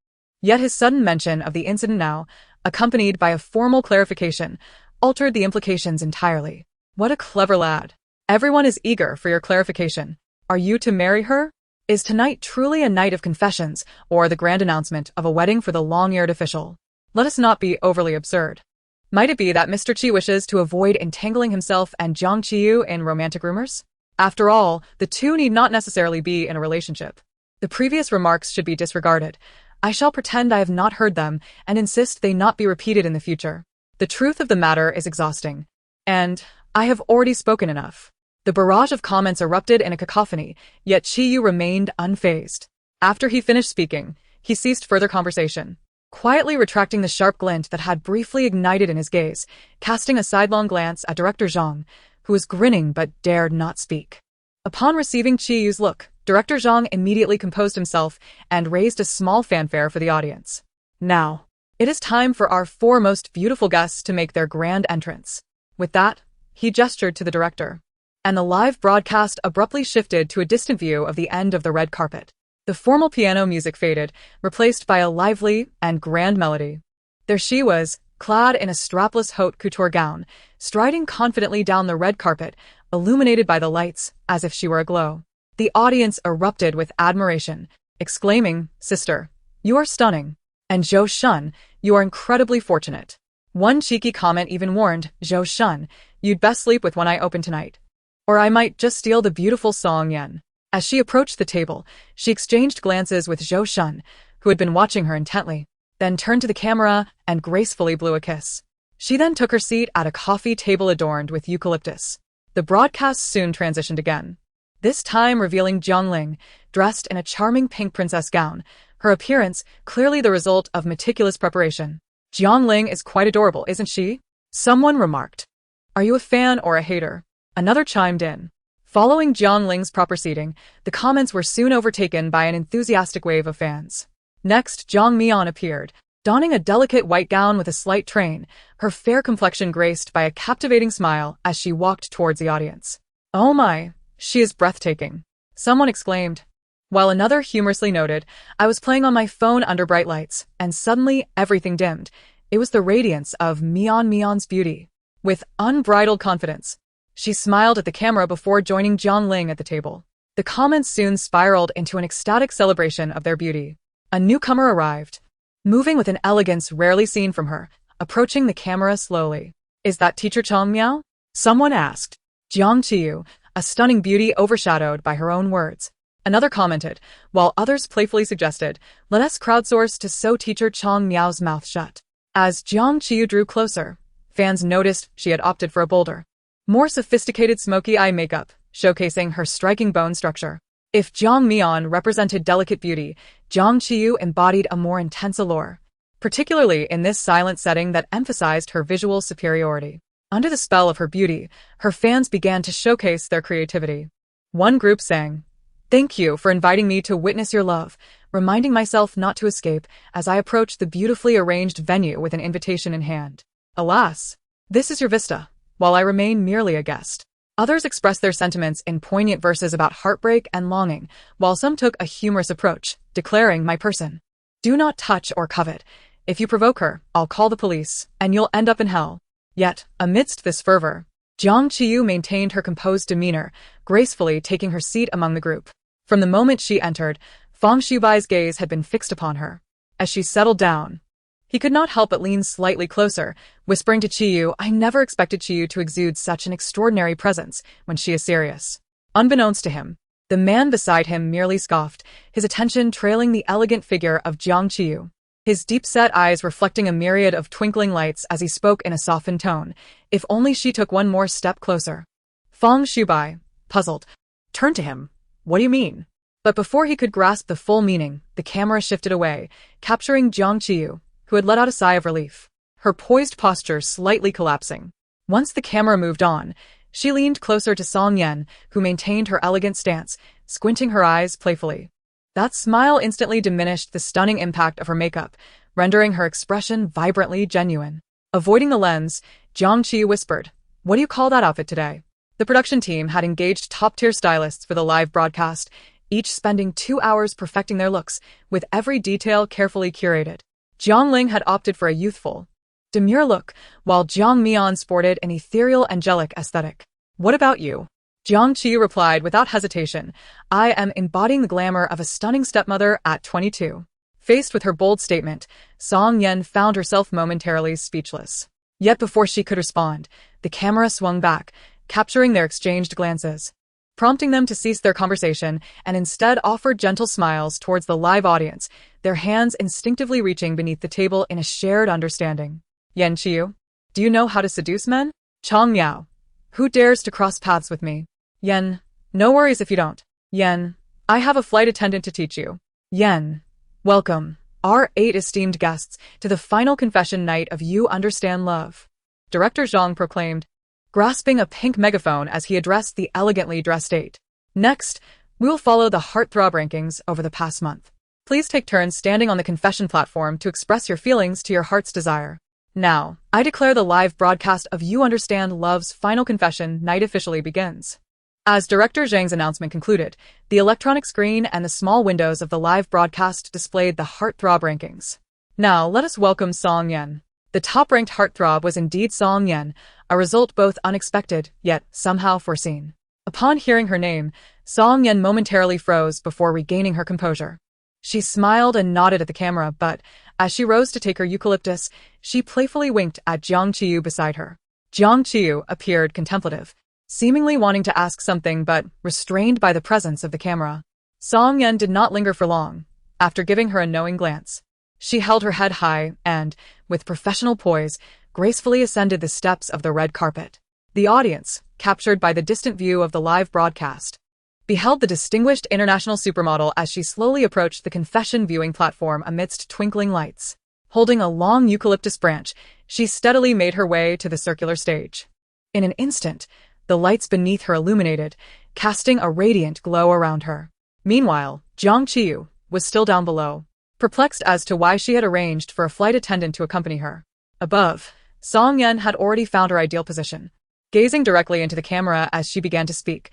Speaker 1: Yet his sudden mention of the incident now, accompanied by a formal clarification, altered the implications entirely. What a clever lad. Everyone is eager for your clarification. Are you to marry her? Is tonight truly a night of confessions, or the grand announcement of a wedding for the long-eared official? Let us not be overly absurd. Might it be that Mr. Qi wishes to avoid entangling himself and Jiang Qiyu in romantic rumors? After all, the two need not necessarily be in a relationship. The previous remarks should be disregarded. I shall pretend I have not heard them and insist they not be repeated in the future. The truth of the matter is exhausting, and I have already spoken enough. The barrage of comments erupted in a cacophony, yet Qiyu remained unfazed. After he finished speaking, he ceased further conversation, quietly retracting the sharp glint that had briefly ignited in his gaze, casting a sidelong glance at Director Zhang, who was grinning but dared not speak. Upon receiving Qiyu's look, Director Zhang immediately composed himself and raised a small fanfare for the audience. Now, it is time for our four most beautiful guests to make their grand entrance. With that, he gestured to the director, and the live broadcast abruptly shifted to a distant view of the end of the red carpet. The formal piano music faded, replaced by a lively and grand melody. There she was, clad in a strapless haute couture gown, striding confidently down the red carpet, illuminated by the lights, as if she were aglow. The audience erupted with admiration, exclaiming, "Sister, you are stunning. And Zhou Shun, you are incredibly fortunate." One cheeky comment even warned, "Zhou Shun, you'd best sleep with one eye open tonight, or I might just steal the beautiful Song Yan." As she approached the table, she exchanged glances with Zhou Shun, who had been watching her intently, then turned to the camera and gracefully blew a kiss. She then took her seat at a coffee table adorned with eucalyptus. The broadcast soon transitioned again, this time revealing Jiang Ling, dressed in a charming pink princess gown, her appearance clearly the result of meticulous preparation. "Jiang Ling is quite adorable, isn't she?" someone remarked. "Are you a fan or a hater?" another chimed in. Following Jiang Ling's proper seating, the comments were soon overtaken by an enthusiastic wave of fans. Next, Jiang Mian appeared, donning a delicate white gown with a slight train, her fair complexion graced by a captivating smile as she walked towards the audience. "Oh my, she is breathtaking," someone exclaimed, while another humorously noted, "I was playing on my phone under bright lights, and suddenly everything dimmed. It was the radiance of Mian's beauty." With unbridled confidence, she smiled at the camera before joining Jiang Ling at the table. The comments soon spiraled into an ecstatic celebration of their beauty. A newcomer arrived, moving with an elegance rarely seen from her, approaching the camera slowly. "Is that Teacher Chang Miao?" someone asked. Jiang Qiyu, a stunning beauty overshadowed by her own words. Another commented, while others playfully suggested, "Let us crowdsource to sew Teacher Chang Miao's mouth shut." As Jiang Qiyu drew closer, fans noticed she had opted for a bolder, more sophisticated smoky eye makeup, showcasing her striking bone structure. If Jiang Mian represented delicate beauty, Jiang Qiyu embodied a more intense allure, particularly in this silent setting that emphasized her visual superiority. Under the spell of her beauty, her fans began to showcase their creativity. One group sang, "Thank you for inviting me to witness your love, reminding myself not to escape as I approach the beautifully arranged venue with an invitation in hand. Alas, this is your vista, while I remain merely a guest." Others expressed their sentiments in poignant verses about heartbreak and longing, while some took a humorous approach, declaring, "My person, do not touch or covet. If you provoke her, I'll call the police, and you'll end up in hell." Yet, amidst this fervor, Jiang Qiyu maintained her composed demeanor, gracefully taking her seat among the group. From the moment she entered, Fang Shubai's gaze had been fixed upon her. As she settled down, he could not help but lean slightly closer, whispering to Qiyu, "I never expected Qiyu to exude such an extraordinary presence when she is serious." Unbeknownst to him, the man beside him merely scoffed, his attention trailing the elegant figure of Jiang Qiyu, his deep-set eyes reflecting a myriad of twinkling lights as he spoke in a softened tone. If only she took one more step closer. Fang Shubai, puzzled, turned to him,
Speaker 3: What do you mean?
Speaker 1: But before he could grasp the full meaning, the camera shifted away, capturing Jiang Qiyu, who had let out a sigh of relief, her poised posture slightly collapsing. Once the camera moved on, she leaned closer to Song Yan, who maintained her elegant stance, squinting her eyes playfully. That smile instantly diminished the stunning impact of her makeup, rendering her expression vibrantly genuine. Avoiding the lens, Jiang Qiyu whispered, "What do you call that outfit today?" The production team had engaged top-tier stylists for the live broadcast, each spending 2 hours perfecting their looks, with every detail carefully curated. Jiang Ling had opted for a youthful, demure look, while Jiang Mian sported an ethereal angelic aesthetic. "What about you?" Jiang Qiyu replied without hesitation, "I am embodying the glamour of a stunning stepmother at 22. Faced with her bold statement, Song Yan found herself momentarily speechless. Yet before she could respond, the camera swung back, capturing their exchanged glances, prompting them to cease their conversation and instead offered gentle smiles towards the live audience, their hands instinctively reaching beneath the table in a shared understanding. "Yan Qiyu, do you know how to seduce men?" "Chang Miao, who dares to cross paths with me?" "Yan, no worries if you don't." "Yan, I have a flight attendant to teach you." "Yan, welcome, our 8 esteemed guests, to the final confession night of You Understand Love," Director Zhang proclaimed, grasping a pink megaphone as he addressed the elegantly dressed 8. "Next, we will follow the heartthrob rankings over the past month. Please take turns standing on the confession platform to express your feelings to your heart's desire. Now, I declare the live broadcast of You Understand Love's final confession night officially begins." As Director Zhang's announcement concluded, the electronic screen and the small windows of the live broadcast displayed the heartthrob rankings. Now, let us welcome Song Yan. The top-ranked heartthrob was indeed Song Yan, a result both unexpected, yet somehow foreseen. Upon hearing her name, Song Yan momentarily froze before regaining her composure. She smiled and nodded at the camera, but, as she rose to take her eucalyptus, she playfully winked at Jiang Qiyu beside her. Jiang Qiyu appeared contemplative, seemingly wanting to ask something but restrained by the presence of the camera. Song Yan did not linger for long. After giving her a knowing glance, she held her head high and, with professional poise, gracefully ascended the steps of the red carpet. The audience, captured by the distant view of the live broadcast, beheld the distinguished international supermodel as she slowly approached the confession viewing platform amidst twinkling lights. Holding a long eucalyptus branch, she steadily made her way to the circular stage. In an instant, the lights beneath her illuminated, casting a radiant glow around her. Meanwhile, Jiang Qiyu was still down below, perplexed as to why she had arranged for a flight attendant to accompany her. Above, Song Yan had already found her ideal position. Gazing directly into the camera as she began to speak,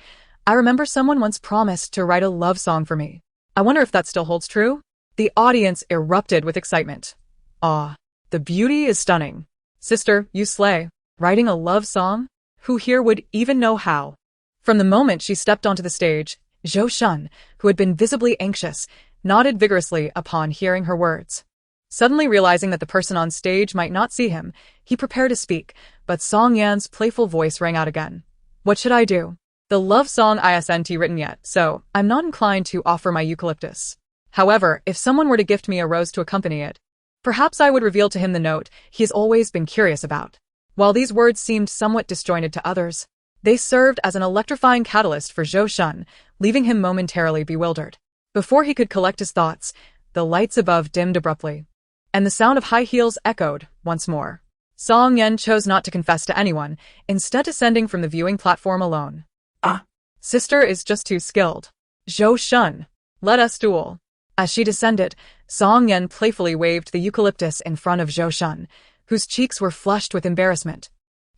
Speaker 1: "I remember someone once promised to write a love song for me. I wonder if that still holds true?" The audience erupted with excitement. "Ah, the beauty is stunning. Sister, you slay. Writing a love song? Who here would even know how?" From the moment she stepped onto the stage, Zhou Shun, who had been visibly anxious, nodded vigorously upon hearing her words. Suddenly realizing that the person on stage might not see him, he prepared to speak, but Song Yan's playful voice rang out again. "What should I do? The love song isn't written yet, so I'm not inclined to offer my eucalyptus. However, if someone were to gift me a rose to accompany it, perhaps I would reveal to him the note he has always been curious about." While these words seemed somewhat disjointed to others, they served as an electrifying catalyst for Zhou Shun, leaving him momentarily bewildered. Before he could collect his thoughts, the lights above dimmed abruptly, and the sound of high heels echoed once more. Song Yan chose not to confess to anyone, instead descending from the viewing platform alone. "Ah, sister is just too skilled. Zhou Shun, let us duel." As she descended, Song Yan playfully waved the eucalyptus in front of Zhou Shun, whose cheeks were flushed with embarrassment,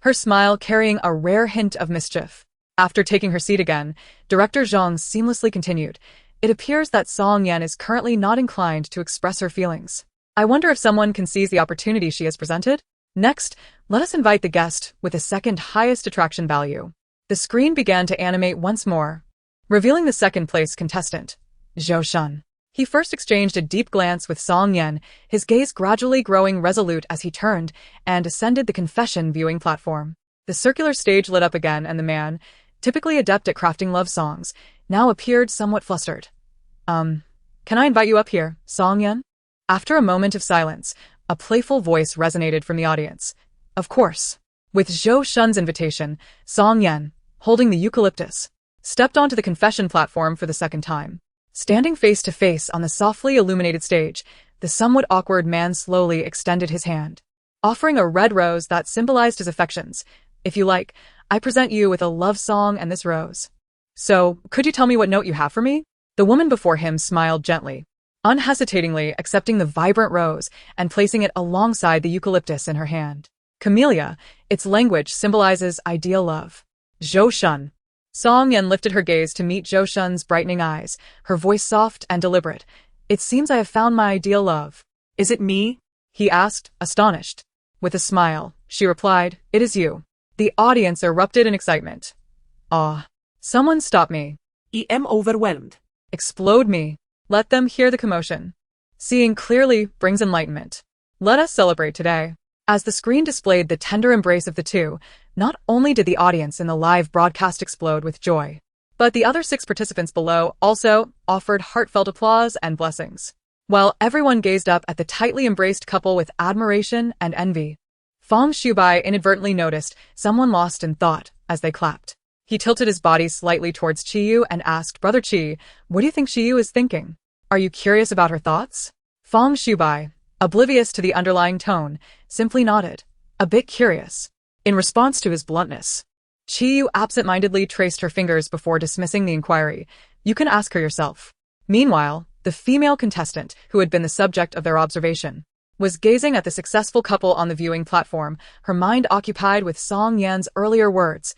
Speaker 1: her smile carrying a rare hint of mischief. After taking her seat again, Director Zhang seamlessly continued, "It appears that Song Yan is currently not inclined to express her feelings. I wonder if someone can seize the opportunity she has presented? Next, let us invite the guest with the second highest attraction value." The screen began to animate once more, revealing the second-place contestant, Zhou Shun. He first exchanged a deep glance with Song Yan, his gaze gradually growing resolute as he turned and ascended the confession viewing platform. The circular stage lit up again and the man, typically adept at crafting love songs, now appeared somewhat flustered. Can I invite you up here, Song Yan?" After a moment of silence, a playful voice resonated from the audience. "Of course." With Zhou Shun's invitation, Song Yan, holding the eucalyptus, stepped onto the confession platform for the second time. Standing face to face on the softly illuminated stage, the somewhat awkward man slowly extended his hand, offering a red rose that symbolized his affections. If you like, I present you with a love song and this rose. So, could you tell me what note you have for me? The woman before him smiled gently, unhesitatingly accepting the vibrant rose and placing it alongside the eucalyptus in her hand. Camellia, its language symbolizes ideal love. Zhou Shun. Song Yan lifted her gaze to meet Zhou Shun's brightening eyes, her voice soft and deliberate. It seems I have found my ideal love.
Speaker 3: Is it me?
Speaker 1: He asked, astonished. With a smile, she replied, it is you. The audience erupted in excitement. Ah. Someone stop me.
Speaker 3: I am overwhelmed.
Speaker 1: Explode me. Let them hear the commotion. Seeing clearly brings enlightenment. Let us celebrate today. As the screen displayed the tender embrace of the two, not only did the audience in the live broadcast explode with joy, but the other 6 participants below also offered heartfelt applause and blessings, while everyone gazed up at the tightly embraced couple with admiration and envy. Feng Shubai inadvertently noticed someone lost in thought as they clapped. He tilted his body slightly towards Qiyu and asked, Brother Qi, what do you think Qiyu is thinking? Are you curious about her thoughts? Feng Shubai, oblivious to the underlying tone, simply nodded, a bit curious. In response to his bluntness, Qiyu absent-mindedly traced her fingers before dismissing the inquiry. You can ask her yourself. Meanwhile, the female contestant, who had been the subject of their observation, was gazing at the successful couple on the viewing platform, her mind occupied with Song Yan's earlier words.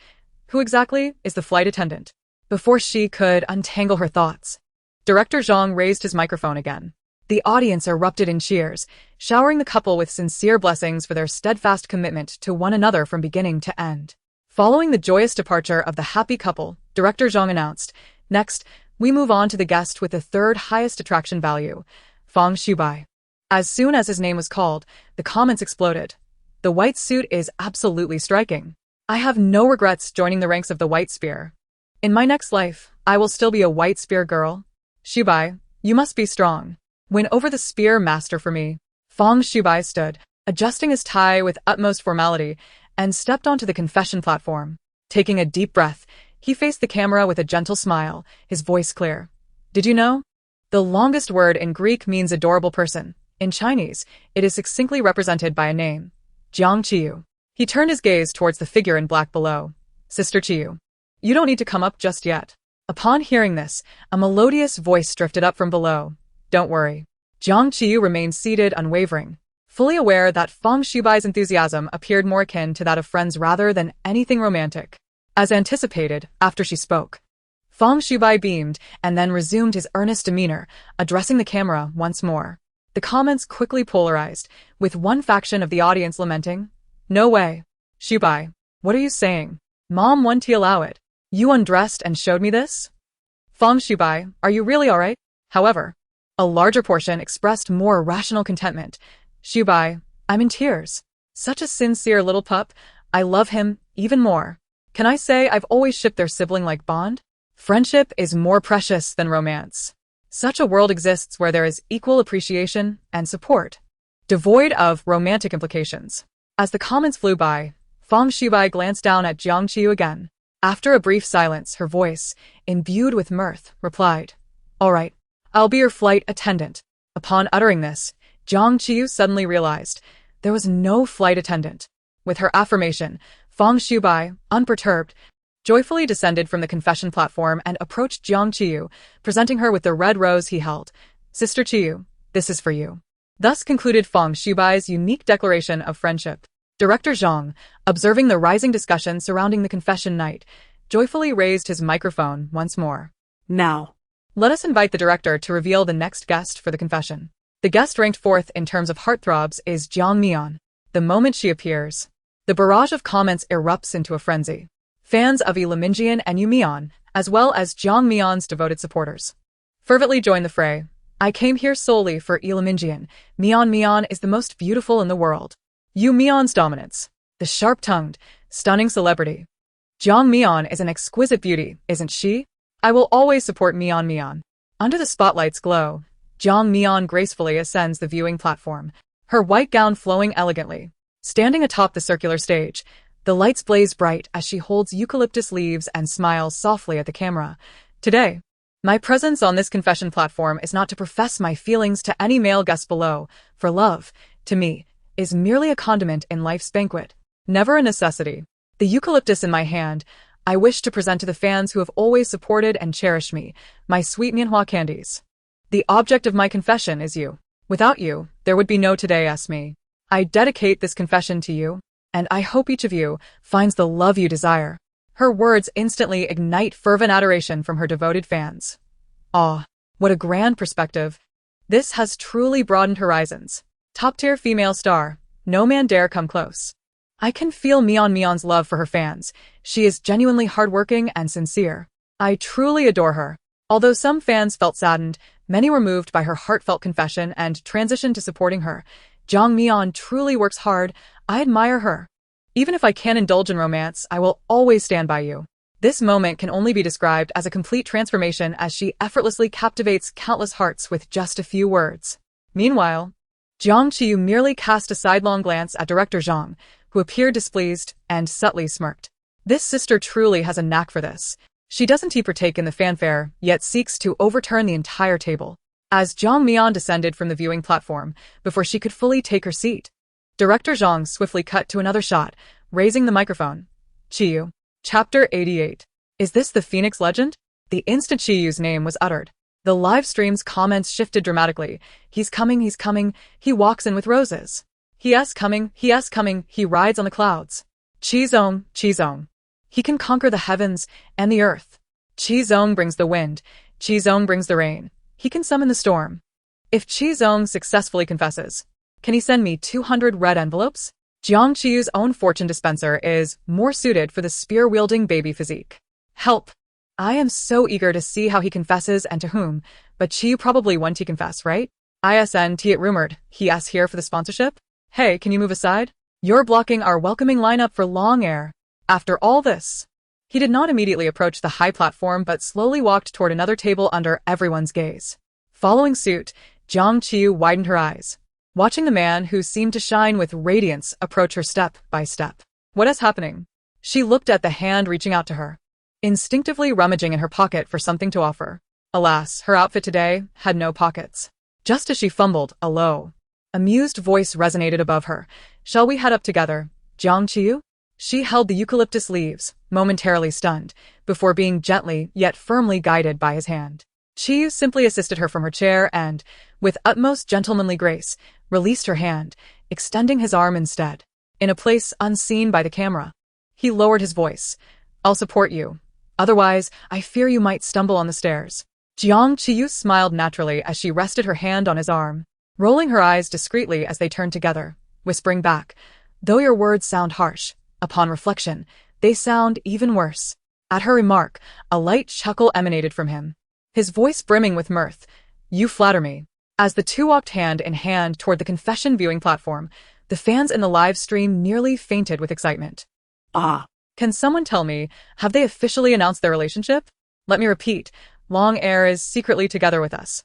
Speaker 1: Who exactly is the flight attendant? Before she could untangle her thoughts, Director Zhang raised his microphone again. The audience erupted in cheers, showering the couple with sincere blessings for their steadfast commitment to one another from beginning to end. Following the joyous departure of the happy couple, Director Zhang announced, next, we move on to the guest with the 3rd highest attraction value, Feng Shubai. As soon as his name was called, the comments exploded. The white suit is absolutely striking. I have no regrets joining the ranks of the White Spear. In my next life, I will still be a White Spear girl. Shubai, you must be strong. Win over the Spear Master for me. Feng Shubai stood, adjusting his tie with utmost formality, and stepped onto the confession platform. Taking a deep breath, he faced the camera with a gentle smile, his voice clear. Did you know? The longest word in Greek means adorable person. In Chinese, it is succinctly represented by a name, Jiang Qiyu. He turned his gaze towards the figure in black below. Sister Qiyu, you don't need to come up just yet. Upon hearing this, a melodious voice drifted up from below. Don't worry. Jiang Qiyu remained seated, unwavering, fully aware that Feng Shubai's enthusiasm appeared more akin to that of friends rather than anything romantic. As anticipated, after she spoke, Feng Shubai beamed and then resumed his earnest demeanor, addressing the camera once more. The comments quickly polarized, with one faction of the audience lamenting, no way. Shubai, what are you saying? Mom wouldn't allow it. You undressed and showed me this? Feng Shubai, are you really alright? However, a larger portion expressed more rational contentment. Shubai, I'm in tears. Such a sincere little pup. I love him even more. Can I say I've always shipped their sibling-like bond? Friendship is more precious than romance. Such a world exists where there is equal appreciation and support, devoid of romantic implications. As the comments flew by, Feng Shubai glanced down at Jiang Qiyu again. After a brief silence, her voice, imbued with mirth, replied, All right, I'll be your flight attendant. Upon uttering this, Jiang Qiyu suddenly realized there was no flight attendant. With her affirmation, Feng Shubai, unperturbed, joyfully descended from the confession platform and approached Jiang Qiyu, presenting her with the red rose he held. Sister Qiyu, this is for you. Thus concluded Feng Shubai's unique declaration of friendship. Director Zhang, observing the rising discussion surrounding the confession night, joyfully raised his microphone once more.
Speaker 3: Now,
Speaker 1: let us invite the director to reveal the next guest for the confession. The guest ranked 4th in terms of heartthrobs is Jiang Mian. The moment she appears, the barrage of comments erupts into a frenzy. Fans of Iliminjian and Yu Mian, as well as Jiang Mian's devoted supporters, fervently join the fray. I came here solely for Iliminjian. Mian is the most beautiful in the world. Yu Mian's dominance, the sharp-tongued, stunning celebrity. Jiang Mian is an exquisite beauty, isn't she? I will always support Mian. Under the spotlight's glow, Jiang Mian gracefully ascends the viewing platform, her white gown flowing elegantly. Standing atop the circular stage, The lights blaze bright as she holds eucalyptus leaves and smiles softly at the camera. Today, my presence on this confession platform is not to profess my feelings to any male guests below, for love, to me, is merely a condiment in life's banquet, never a necessity. The eucalyptus in my hand, I wish to present to the fans who have always supported and cherished me, my sweet Mianhua candies. The object of my confession is you. Without you, there would be no today, me. I dedicate this confession to you, and I hope each of you finds the love you desire. Her words instantly ignite fervent adoration from her devoted fans. Ah, what a grand perspective. This has truly broadened horizons. Top-tier female star, no man dare come close. I can feel Mion's love for her fans. She is genuinely hardworking and sincere. I truly adore her. Although some fans felt saddened, many were moved by her heartfelt confession and transitioned to supporting her. Jiang Mian truly works hard. I admire her. Even if I can't indulge in romance, I will always stand by you. This moment can only be described as a complete transformation as she effortlessly captivates countless hearts with just a few words. Meanwhile, Jiang Qiyu merely cast a sidelong glance at director Zhang, who appeared displeased and subtly smirked. This sister truly has a knack for this. She doesn't partake in the fanfare, yet seeks to overturn the entire table. As Jiang Mian descended from the viewing platform, before she could fully take her seat, director Zhang swiftly cut to another shot, raising the microphone. Qiyu. Chapter 88. Is this the Phoenix legend? The instant Qiyu's name was uttered, the live stream's comments shifted dramatically. He's coming, he walks in with roses. He's coming, he rides on the clouds. Qizong. He can conquer the heavens and the earth. Qizong brings the wind, Qizong brings the rain. He can summon the storm. If Qizong successfully confesses, can he send me 200 red envelopes? Jiang Qiyu's own fortune dispenser is more suited for the spear-wielding baby physique. Help! I am so eager to see how he confesses and to whom, but Qiyu probably won't confess, right? It rumored, he's here for the sponsorship? Hey, can you move aside? You're blocking our welcoming lineup for long air. After all this, he did not immediately approach the high platform but slowly walked toward another table under everyone's gaze. Following suit, Jiang Qiyu widened her eyes, watching the man who seemed to shine with radiance approach her step by step. What is happening? She looked at the hand reaching out to her, instinctively rummaging in her pocket for something to offer. Alas, her outfit today had no pockets. Just as she fumbled, a low, amused voice resonated above her. Shall we head up together, Jiang Qiyu? She held the eucalyptus leaves, momentarily stunned, before being gently yet firmly guided by his hand. Qiyu simply assisted her from her chair and, with utmost gentlemanly grace, released her hand, extending his arm instead. In a place unseen by the camera, he lowered his voice. I'll support you. Otherwise, I fear you might stumble on the stairs. Jiang Qiyu smiled naturally as she rested her hand on his arm, rolling her eyes discreetly as they turned together, whispering back, though your words sound harsh, upon reflection, they sound even worse. At her remark, a light chuckle emanated from him, his voice brimming with mirth. You flatter me. As the two walked hand in hand toward the confession viewing platform, the fans in the live stream nearly fainted with excitement. Ah! Can someone tell me, have they officially announced their relationship? Let me repeat, Long Air is secretly together with us.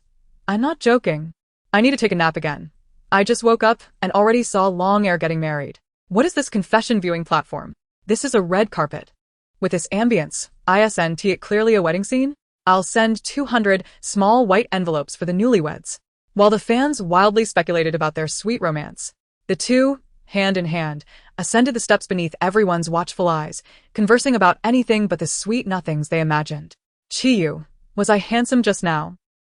Speaker 1: I'm not joking. I need to take a nap again. I just woke up and already saw Long Air getting married. What is this confession viewing platform? This is a red carpet. With this ambience, it clearly a wedding scene? I'll send 200 small white envelopes for the newlyweds. While the fans wildly speculated about their sweet romance, the two, hand in hand, ascended the steps beneath everyone's watchful eyes, conversing about anything but the sweet nothings they imagined. Qiyu, was I handsome just now?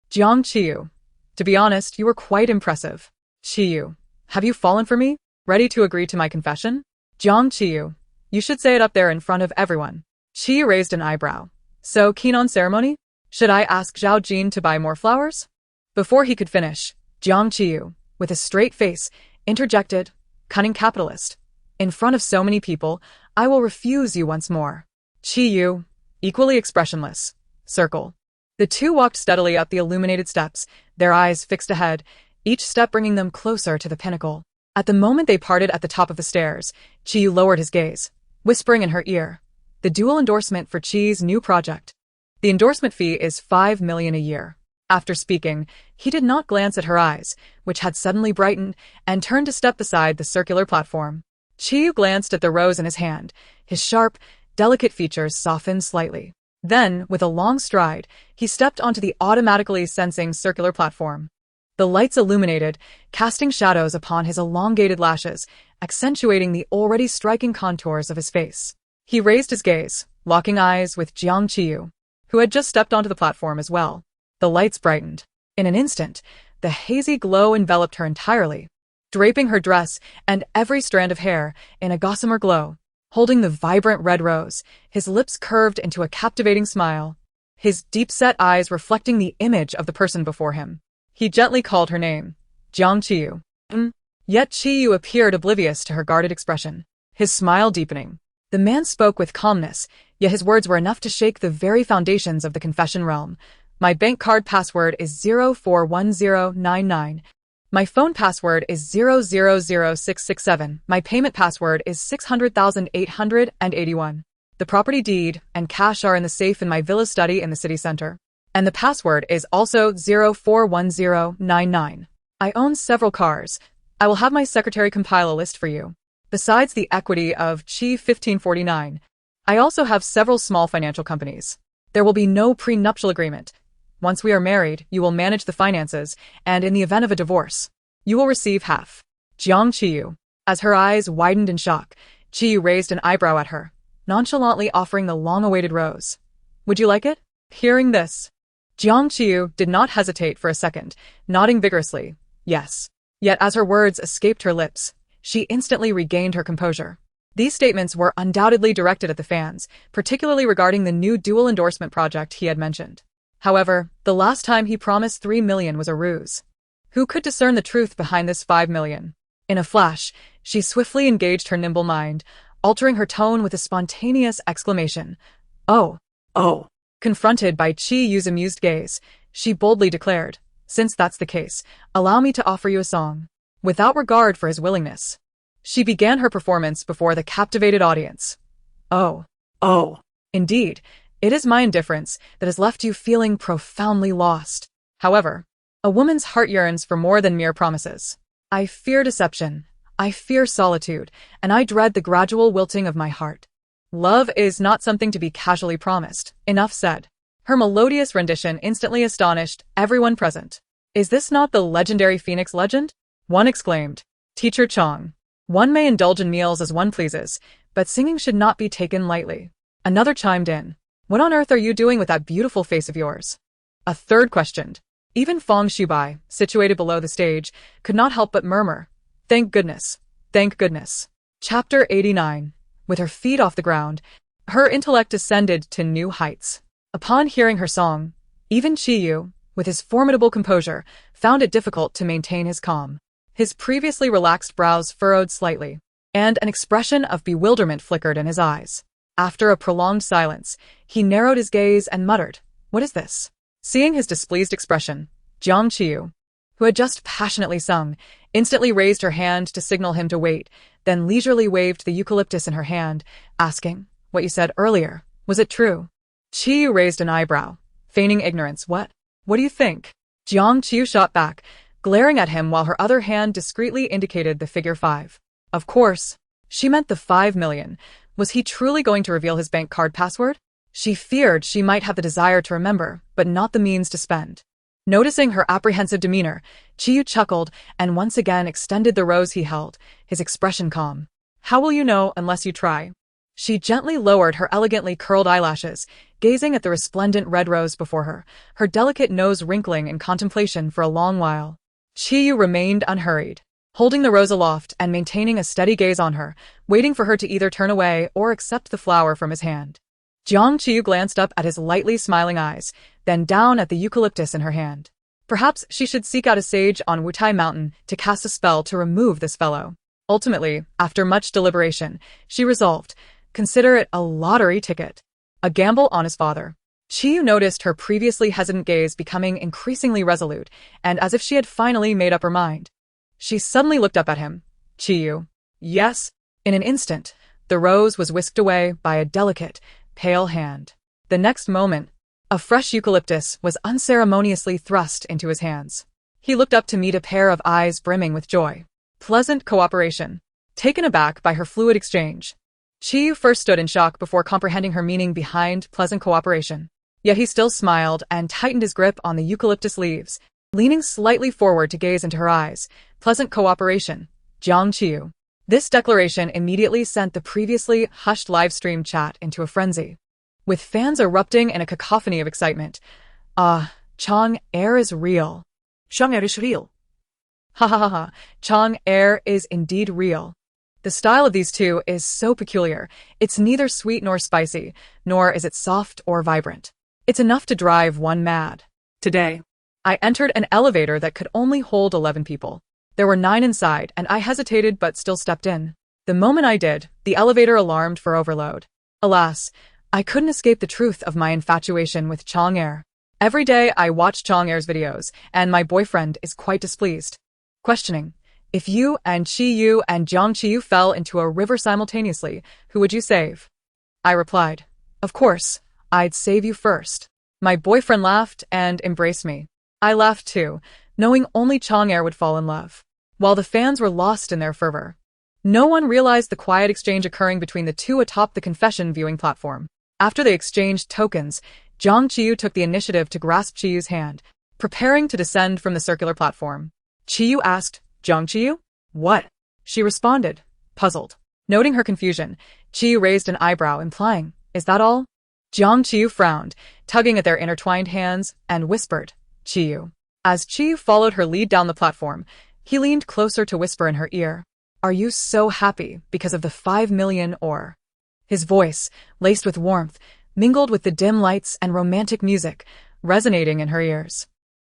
Speaker 1: Jiang Qiyu, to be honest, you were quite impressive. Qiyu, have you fallen for me? Ready to agree to my confession? Jiang Qiyu, you should say it up there in front of everyone. Qiyu raised an eyebrow. So keen on ceremony? Should I ask Zhao Jin to buy more flowers? Before he could finish, Jiang Qiyu, with a straight face, interjected, cunning capitalist. In front of so many people, I will refuse you once more. Qiyu, equally expressionless, circle. The two walked steadily up the illuminated steps, their eyes fixed ahead, each step bringing them closer to the pinnacle. At the moment they parted at the top of the stairs, Qiyu lowered his gaze, whispering in her ear, the dual endorsement for Qi's new project. The endorsement fee is 5 million a year. After speaking, he did not glance at her eyes, which had suddenly brightened, and turned to step beside the circular platform. Qiyu glanced at the rose in his hand. His sharp, delicate features softened slightly. Then, with a long stride, he stepped onto the automatically sensing circular platform. The lights illuminated, casting shadows upon his elongated lashes, accentuating the already striking contours of his face. He raised his gaze, locking eyes with Jiang Qiyu, who had just stepped onto the platform as well. The lights brightened. In an instant, the hazy glow enveloped her entirely, draping her dress and every strand of hair in a gossamer glow. Holding the vibrant red rose, his lips curved into a captivating smile, his deep-set eyes reflecting the image of the person before him. He gently called her name, Jiang Qiyu. Yet Qiyu appeared oblivious to her guarded expression, his smile deepening. The man spoke with calmness, yet his words were enough to shake the very foundations of the confession realm. My bank card password is 041099. My phone password is 0000667. My payment password is 600,881. The property deed and cash are in the safe in my villa study in the city center. And the password is also 041099. I own several cars. I will have my secretary compile a list for you. Besides the equity of Qi 1549, I also have several small financial companies. There will be no prenuptial agreement. Once we are married, you will manage the finances, and in the event of a divorce, you will receive half. Jiang Qiyu. As her eyes widened in shock, Qiyu raised an eyebrow at her, nonchalantly offering the long-awaited rose. Would you like it? Hearing this, Jiang Qiyu did not hesitate for a second, nodding vigorously, yes. Yet as her words escaped her lips, she instantly regained her composure. These statements were undoubtedly directed at the fans, particularly regarding the new dual endorsement project he had mentioned. However, the last time he promised 3 million was a ruse. Who could discern the truth behind this 5 million? In a flash, she swiftly engaged her nimble mind, altering her tone with a spontaneous exclamation. Oh. Confronted by Qiyu's amused gaze, she boldly declared, since that's the case, allow me to offer you a song. Without regard for his willingness, she began her performance before the captivated audience. Oh. Indeed. It is my indifference that has left you feeling profoundly lost. However, a woman's heart yearns for more than mere promises. I fear deception, I fear solitude, and I dread the gradual wilting of my heart. Love is not something to be casually promised. Enough said. Her melodious rendition instantly astonished everyone present. Is this not the legendary Phoenix legend? One exclaimed. Teacher Chong. One may indulge in meals as one pleases, but singing should not be taken lightly. Another chimed in. What on earth are you doing with that beautiful face of yours? A third questioned. Even Fong Shubai, situated below the stage, could not help but murmur. Thank goodness. Thank goodness. Chapter 89. With her feet off the ground, her intellect ascended to new heights. Upon hearing her song, even Qiyu, with his formidable composure, found it difficult to maintain his calm. His previously relaxed brows furrowed slightly, and an expression of bewilderment flickered in his eyes. After a prolonged silence, he narrowed his gaze and muttered, What is this? Seeing his displeased expression, Jiang Qiyu, who had just passionately sung, instantly raised her hand to signal him to wait, then leisurely waved the eucalyptus in her hand, asking, What you said earlier, was it true? Qiyu raised an eyebrow, feigning ignorance. What do you think? Jiang Qiyu shot back, glaring at him while her other hand discreetly indicated the figure 5. Of course, she meant the 5 million. Was he truly going to reveal his bank card password? She feared she might have the desire to remember, but not the means to spend. Noticing her apprehensive demeanor, Qiyu chuckled and once again extended the rose he held, his expression calm. How will you know unless you try? She gently lowered her elegantly curled eyelashes, gazing at the resplendent red rose before her, her delicate nose wrinkling in contemplation for a long while. Qiyu remained unhurried, holding the rose aloft and maintaining a steady gaze on her, waiting for her to either turn away or accept the flower from his hand. Jiang Qiyu glanced up at his lightly smiling eyes, then down at the eucalyptus in her hand. Perhaps she should seek out a sage on Wutai Mountain to cast a spell to remove this fellow. Ultimately, after much deliberation, she resolved, consider it a lottery ticket. A gamble on his father. Qiyu noticed her previously hesitant gaze becoming increasingly resolute, and as if she had finally made up her mind. She suddenly looked up at him. Qiyu. Yes. In an instant, the rose was whisked away by a delicate, pale hand. The next moment, a fresh eucalyptus was unceremoniously thrust into his hands. He looked up to meet a pair of eyes brimming with joy. Pleasant cooperation. taken aback by her fluid exchange. Qiyu first stood in shock before comprehending her meaning behind pleasant cooperation. Yet he still smiled and tightened his grip on the eucalyptus leaves, leaning slightly forward to gaze into her eyes. Pleasant cooperation. Jiang Qiyu. This declaration immediately sent the previously hushed live-stream chat into a frenzy, with fans erupting in a cacophony of excitement. Chang Air is real.
Speaker 2: Jiang Air is real.
Speaker 1: Ha ha ha ha, Chang Air is indeed real. The style of these two is so peculiar. It's neither sweet nor spicy, nor is it soft or vibrant. It's enough to drive one mad.
Speaker 2: Today,
Speaker 1: I entered an elevator that could only hold 11 people. There were 9 inside, and I hesitated but still stepped in. The moment I did, the elevator alarmed for overload. Alas, I couldn't escape the truth of my infatuation with Chang Air. Every day I watch Chang Air's videos, and my boyfriend is quite displeased. Questioning, if you and Qiyu and Jiang Qiyu fell into a river simultaneously, who would you save? I replied, of course, I'd save you first. My boyfriend laughed and embraced me. I laughed too, knowing only Chang Air would fall in love. While the fans were lost in their fervor, no one realized the quiet exchange occurring between the two atop the confession viewing platform. After they exchanged tokens, Jiang Qiyu took the initiative to grasp Qiyu's hand, preparing to descend from the circular platform. Qiyu asked, Jiang Qiyu? What? She responded, puzzled. Noting her confusion, Qiyu raised an eyebrow, implying, is that all? Jiang Qiyu frowned, tugging at their intertwined hands, and whispered, Qiyu. As Qiyu followed her lead down the platform, he leaned closer to whisper in her ear, are you so happy because of the 5 million or? His voice, laced with warmth, mingled with the dim lights and romantic music, resonating in her ears.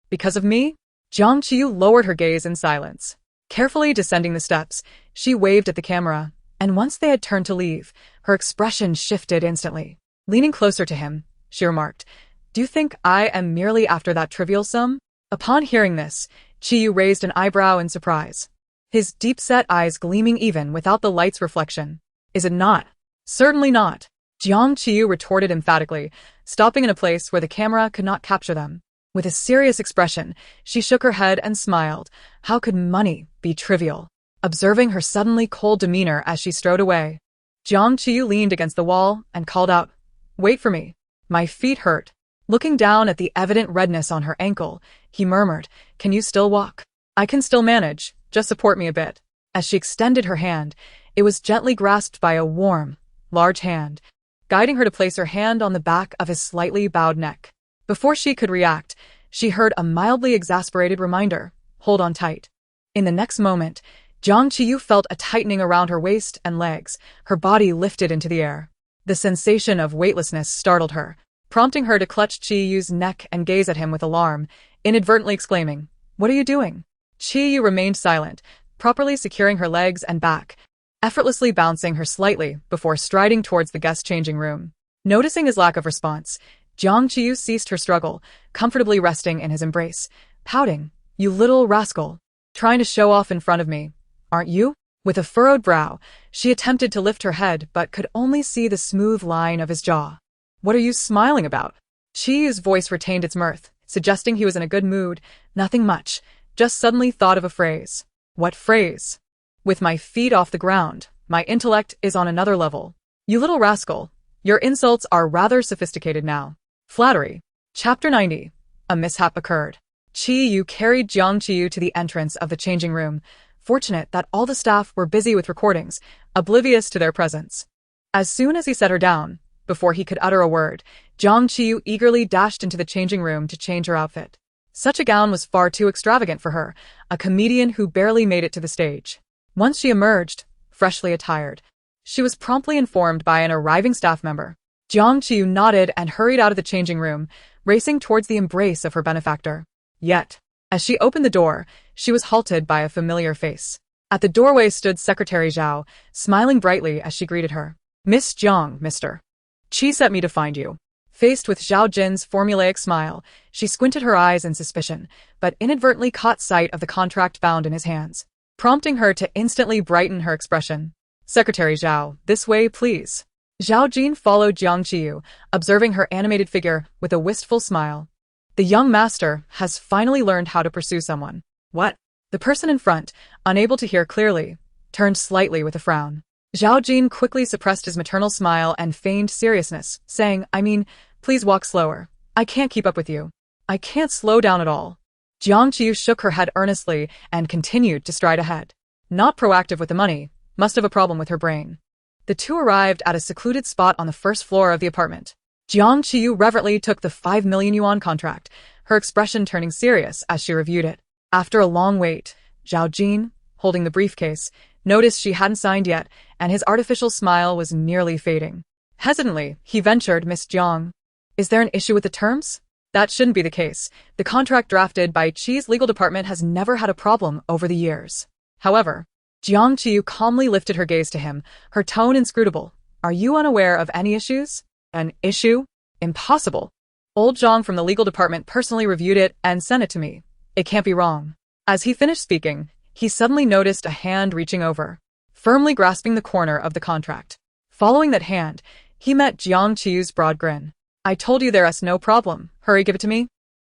Speaker 1: Because of me? Jiang Qiyu lowered her gaze in silence. Carefully descending the steps, she waved at the camera, and once they had turned to leave, her expression shifted instantly. Leaning closer to him, she remarked, do you think I am merely after that trivial sum? Upon hearing this, Qiyu raised an eyebrow in surprise, his deep-set eyes gleaming even without the light's reflection. Is it not? Certainly not. Jiang Qiyu retorted emphatically, stopping in a place where the camera could not capture them. With a serious expression, she shook her head and smiled. How could money be trivial? Observing her suddenly cold demeanor as she strode away, Jiang Qiyu leaned against the wall and called out, wait for me. My feet hurt. Looking down at the evident redness on her ankle, he murmured, can you still walk? I can still manage, just support me a bit. As she extended her hand, it was gently grasped by a warm, large hand, guiding her to place her hand on the back of his slightly bowed neck. Before she could react, she heard a mildly exasperated reminder, hold on tight. In the next moment, Jiang Qiyu felt a tightening around her waist and legs, her body lifted into the air. The sensation of weightlessness startled her, prompting her to clutch Qiyu's neck and gaze at him with alarm, inadvertently exclaiming, what are you doing? Qiyu remained silent, properly securing her legs and back, effortlessly bouncing her slightly before striding towards the guest changing room. Noticing his lack of response, Jiang Qiyu ceased her struggle, comfortably resting in his embrace, pouting, you little rascal. Trying to show off in front of me, aren't you? With a furrowed brow, she attempted to lift her head but could only see the smooth line of his jaw. What are you smiling about? Qiyu's voice retained its mirth, suggesting he was in a good mood. Nothing much, just suddenly thought of a phrase. What phrase? With my feet off the ground, my intellect is on another level. You little rascal, your insults are rather sophisticated now. Flattery. Chapter 90. A mishap occurred. Qiyu carried Jiang Qiyu to the entrance of the changing room, fortunate that all the staff were busy with recordings, oblivious to their presence. As soon as he set her down, before he could utter a word, Jiang Qiyu eagerly dashed into the changing room to change her outfit. Such a gown was far too extravagant for her, a comedian who barely made it to the stage. Once she emerged, freshly attired, she was promptly informed by an arriving staff member. Jiang Qiyu nodded and hurried out of the changing room, racing towards the embrace of her benefactor. Yet, as she opened the door, she was halted by a familiar face. At the doorway stood Secretary Zhao, smiling brightly as she greeted her. Miss Jiang, Mr. Qi sent me to find you. Faced with Zhao Jin's formulaic smile, she squinted her eyes in suspicion, but inadvertently caught sight of the contract bound in his hands, prompting her to instantly brighten her expression. Secretary Zhao, this way, please. Zhao Jin followed Jiang Qiyu, observing her animated figure with a wistful smile. The young master has finally learned how to pursue someone. What? The person in front, unable to hear clearly, turned slightly with a frown. Zhao Jin quickly suppressed his maternal smile and feigned seriousness, saying, please walk slower. I can't keep up with you. I can't slow down at all. Jiang Qiyu shook her head earnestly and continued to stride ahead. Not proactive with the money, must have a problem with her brain. The two arrived at a secluded spot on the first floor of the apartment. Jiang Qiyu reverently took the 5 million yuan contract, her expression turning serious as she reviewed it. After a long wait, Zhao Jin, holding the briefcase, noticed she hadn't signed yet, and his artificial smile was nearly fading. Hesitantly, he ventured, Miss Jiang. Is there an issue with the terms? That shouldn't be the case. The contract drafted by Qi's legal department has never had a problem over the years. However, Jiang Qiyu calmly lifted her gaze to him, her tone inscrutable. Are you unaware of any issues? An issue? Impossible. Old Zhang from the legal department personally reviewed it and sent it to me. It can't be wrong. As he finished speaking, he suddenly noticed a hand reaching over, firmly grasping the corner of the contract. Following that hand, he met Jiang Qiyu's broad grin. I told you there's no problem. Hurry, give it to me.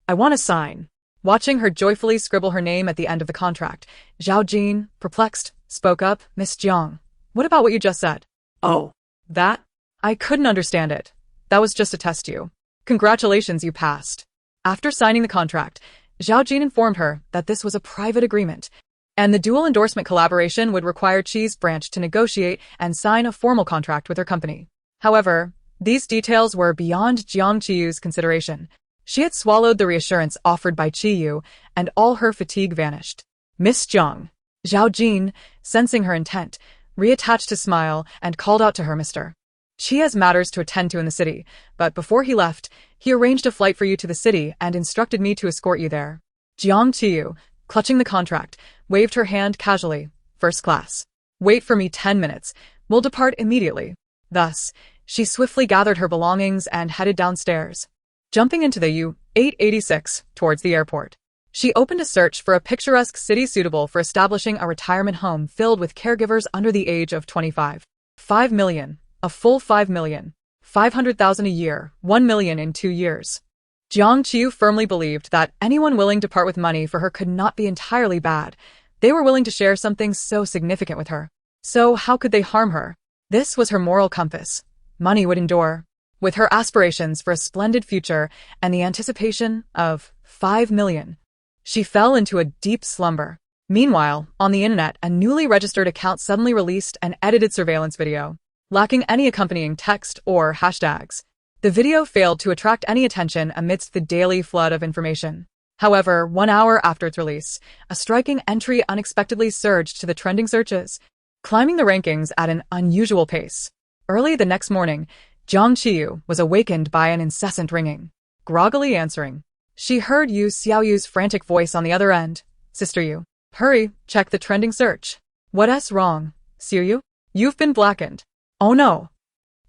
Speaker 1: I want to sign. Watching her joyfully scribble her name at the end of the contract, Zhao Jin, perplexed, spoke up, Miss Jiang, what about what you just said?
Speaker 2: Oh,
Speaker 1: That? I couldn't understand it. That was just to test you. Congratulations, you passed. After signing the contract, Zhao Jin informed her that this was a private agreement, and the dual endorsement collaboration would require Qi's branch to negotiate and sign a formal contract with her company. However, these details were beyond Jiang Qiyu's consideration. She had swallowed the reassurance offered by Qiyu, and all her fatigue vanished. Miss Jiang. Zhao Jin, sensing her intent, reattached his smile and called out to her, Mr. Qi has matters to attend to in the city, but before he left, he arranged a flight for you to the city and instructed me to escort you there. Jiang Qiyu, clutching the contract, waved her hand casually. First class. Wait for me 10 minutes. We'll depart immediately. Thus, she swiftly gathered her belongings and headed downstairs. Jumping into the U-886 towards the airport, she opened a search for a picturesque city suitable for establishing a retirement home filled with caregivers under the age of 25. 5 million. A full 5 million. 500,000 a year, 1 million in 2 years. Jiang Qiyu firmly believed that anyone willing to part with money for her could not be entirely bad. They were willing to share something so significant with her. So how could they harm her? This was her moral compass. Money would endure. With her aspirations for a splendid future and the anticipation of 5 million, she fell into a deep slumber. Meanwhile, on the internet, a newly registered account suddenly released an edited surveillance video, lacking any accompanying text or hashtags. The video failed to attract any attention amidst the daily flood of information. However, 1 hour after its release, a striking entry unexpectedly surged to the trending searches, climbing the rankings at an unusual pace. Early the next morning, Jiang Qiyu was awakened by an incessant ringing. Groggily answering, she heard Yu Xiaoyu's frantic voice on the other end. Sister Yu, hurry, check the trending search. What's wrong, Xiaoyu? You've been blackened. Oh no.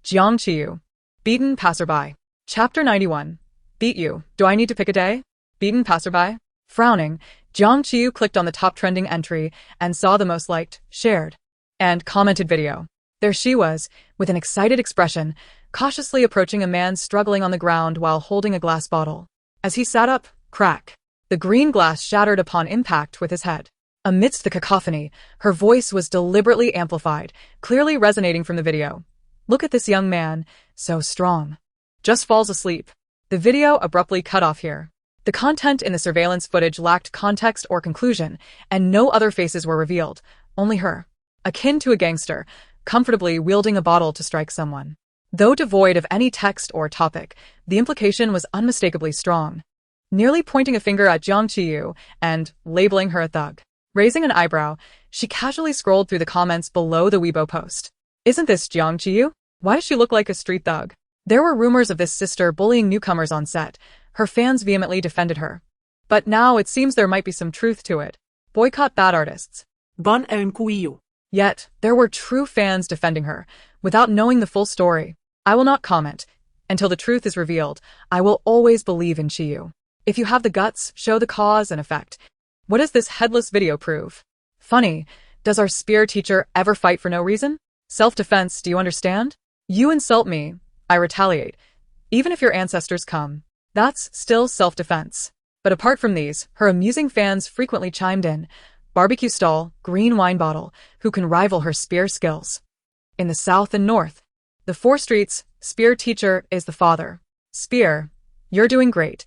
Speaker 1: Jiang Qiyu. Beaten passerby. Chapter 91. Beat you. Do I need to pick a day? Beaten passerby. Frowning, Jiang Qiyu clicked on the top trending entry and saw the most liked, shared, and commented video. There she was, with an excited expression, cautiously approaching a man struggling on the ground while holding a glass bottle. As he sat up, crack, the green glass shattered upon impact with his head. Amidst the cacophony, her voice was deliberately amplified, clearly resonating from the video. Look at this young man, so strong. Just falls asleep. The video abruptly cut off here. The content in the surveillance footage lacked context or conclusion, and no other faces were revealed, only her, akin to a gangster, comfortably wielding a bottle to strike someone. Though devoid of any text or topic, the implication was unmistakably strong. Nearly pointing a finger at Jiang Qiyu and labeling her a thug. Raising an eyebrow, she casually scrolled through the comments below the Weibo post. Isn't this Jiang Qiyu? Why does she look like a street thug? There were rumors of this sister bullying newcomers on set. Her fans vehemently defended her. But now it seems there might be some truth to it. Boycott bad artists.
Speaker 2: Bon Qiyu.
Speaker 1: Yet, there were true fans defending her, without knowing the full story. I will not comment. Until the truth is revealed, I will always believe in Qiyu. If you have the guts, show the cause and effect. What does this headless video prove? Funny, does our spear teacher ever fight for no reason? Self-defense, do you understand? You insult me, I retaliate. Even if your ancestors come, that's still self-defense. But apart from these, her amusing fans frequently chimed in. barbecue stall, green wine bottle, who can rival her spear skills? In the south and north. The 4 streets, spear teacher is the father. Spear, you're doing great.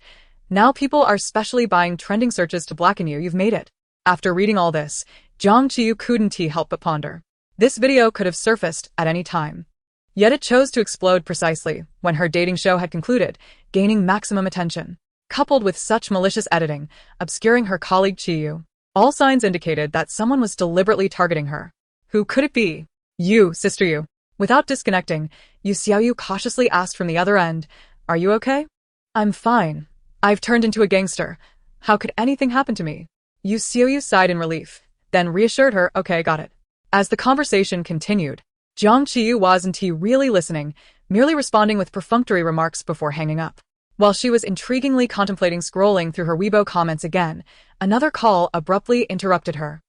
Speaker 1: Now people are specially buying trending searches to blacken you, you've made it. After reading all this, Jiang Qiyu couldn't help but ponder. This video could have surfaced at any time. Yet it chose to explode precisely when her dating show had concluded, gaining maximum attention. Coupled with such malicious editing, obscuring her colleague Qiyu, all signs indicated that someone was deliberately targeting her. Who could it be? You, sister you. Without disconnecting, Yu Xiaoyu cautiously asked from the other end, "Are you okay?" "I'm fine. I've turned into a gangster. How could anything happen to me?" Yu Xiaoyu sighed in relief, then reassured her, "Okay, got it." As the conversation continued, Jiang Qiyu wasn't really listening, merely responding with perfunctory remarks before hanging up. While she was intriguingly contemplating scrolling through her Weibo comments again, another call abruptly interrupted her.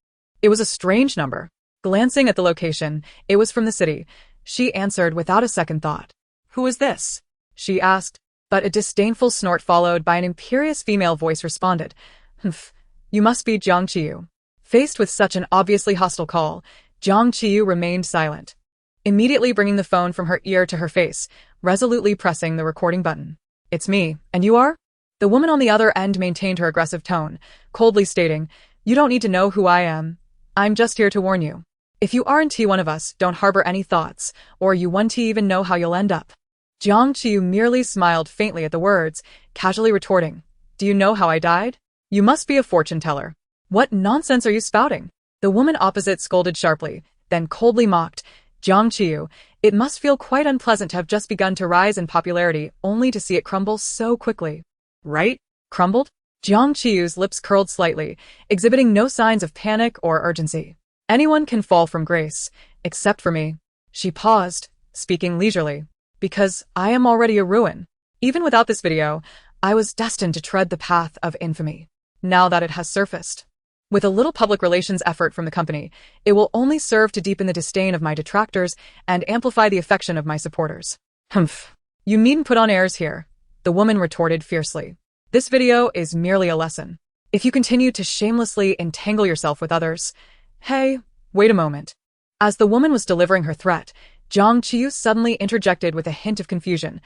Speaker 1: It was a strange number. Glancing at the location, it was from the city. She answered without a second thought. "Who is this?" she asked, but a disdainful snort followed by an imperious female voice responded, "Humph, you must be Jiang Qiyu." Faced with such an obviously hostile call, Jiang Qiyu remained silent, immediately bringing the phone from her ear to her face, resolutely pressing the recording button. "It's me, and you are?" The woman on the other end maintained her aggressive tone, coldly stating, "You don't need to know who I am. I'm just here to warn you. If you aren't one of us, don't harbor any thoughts, or you won't even know how you'll end up." Jiang Qiyu merely smiled faintly at the words, casually retorting, "Do you know how I died? You must be a fortune teller. What nonsense are you spouting?" The woman opposite scolded sharply, then coldly mocked, "Jiang Qiyu, it must feel quite unpleasant to have just begun to rise in popularity only to see it crumble so quickly." "Right? Crumbled?" Jiang Qiyu's lips curled slightly, exhibiting no signs of panic or urgency. "Anyone can fall from grace, except for me." She paused, speaking leisurely, "Because I am already a ruin. Even without this video, I was destined to tread the path of infamy. Now that it has surfaced, with a little public relations effort from the company, it will only serve to deepen the disdain of my detractors and amplify the affection of my supporters." "Humph. You needn't put on airs here," the woman retorted fiercely. "This video is merely a lesson. If you continue to shamelessly entangle yourself with others— Hey, wait a moment." As the woman was delivering her threat, Jiang Qiyu suddenly interjected with a hint of confusion.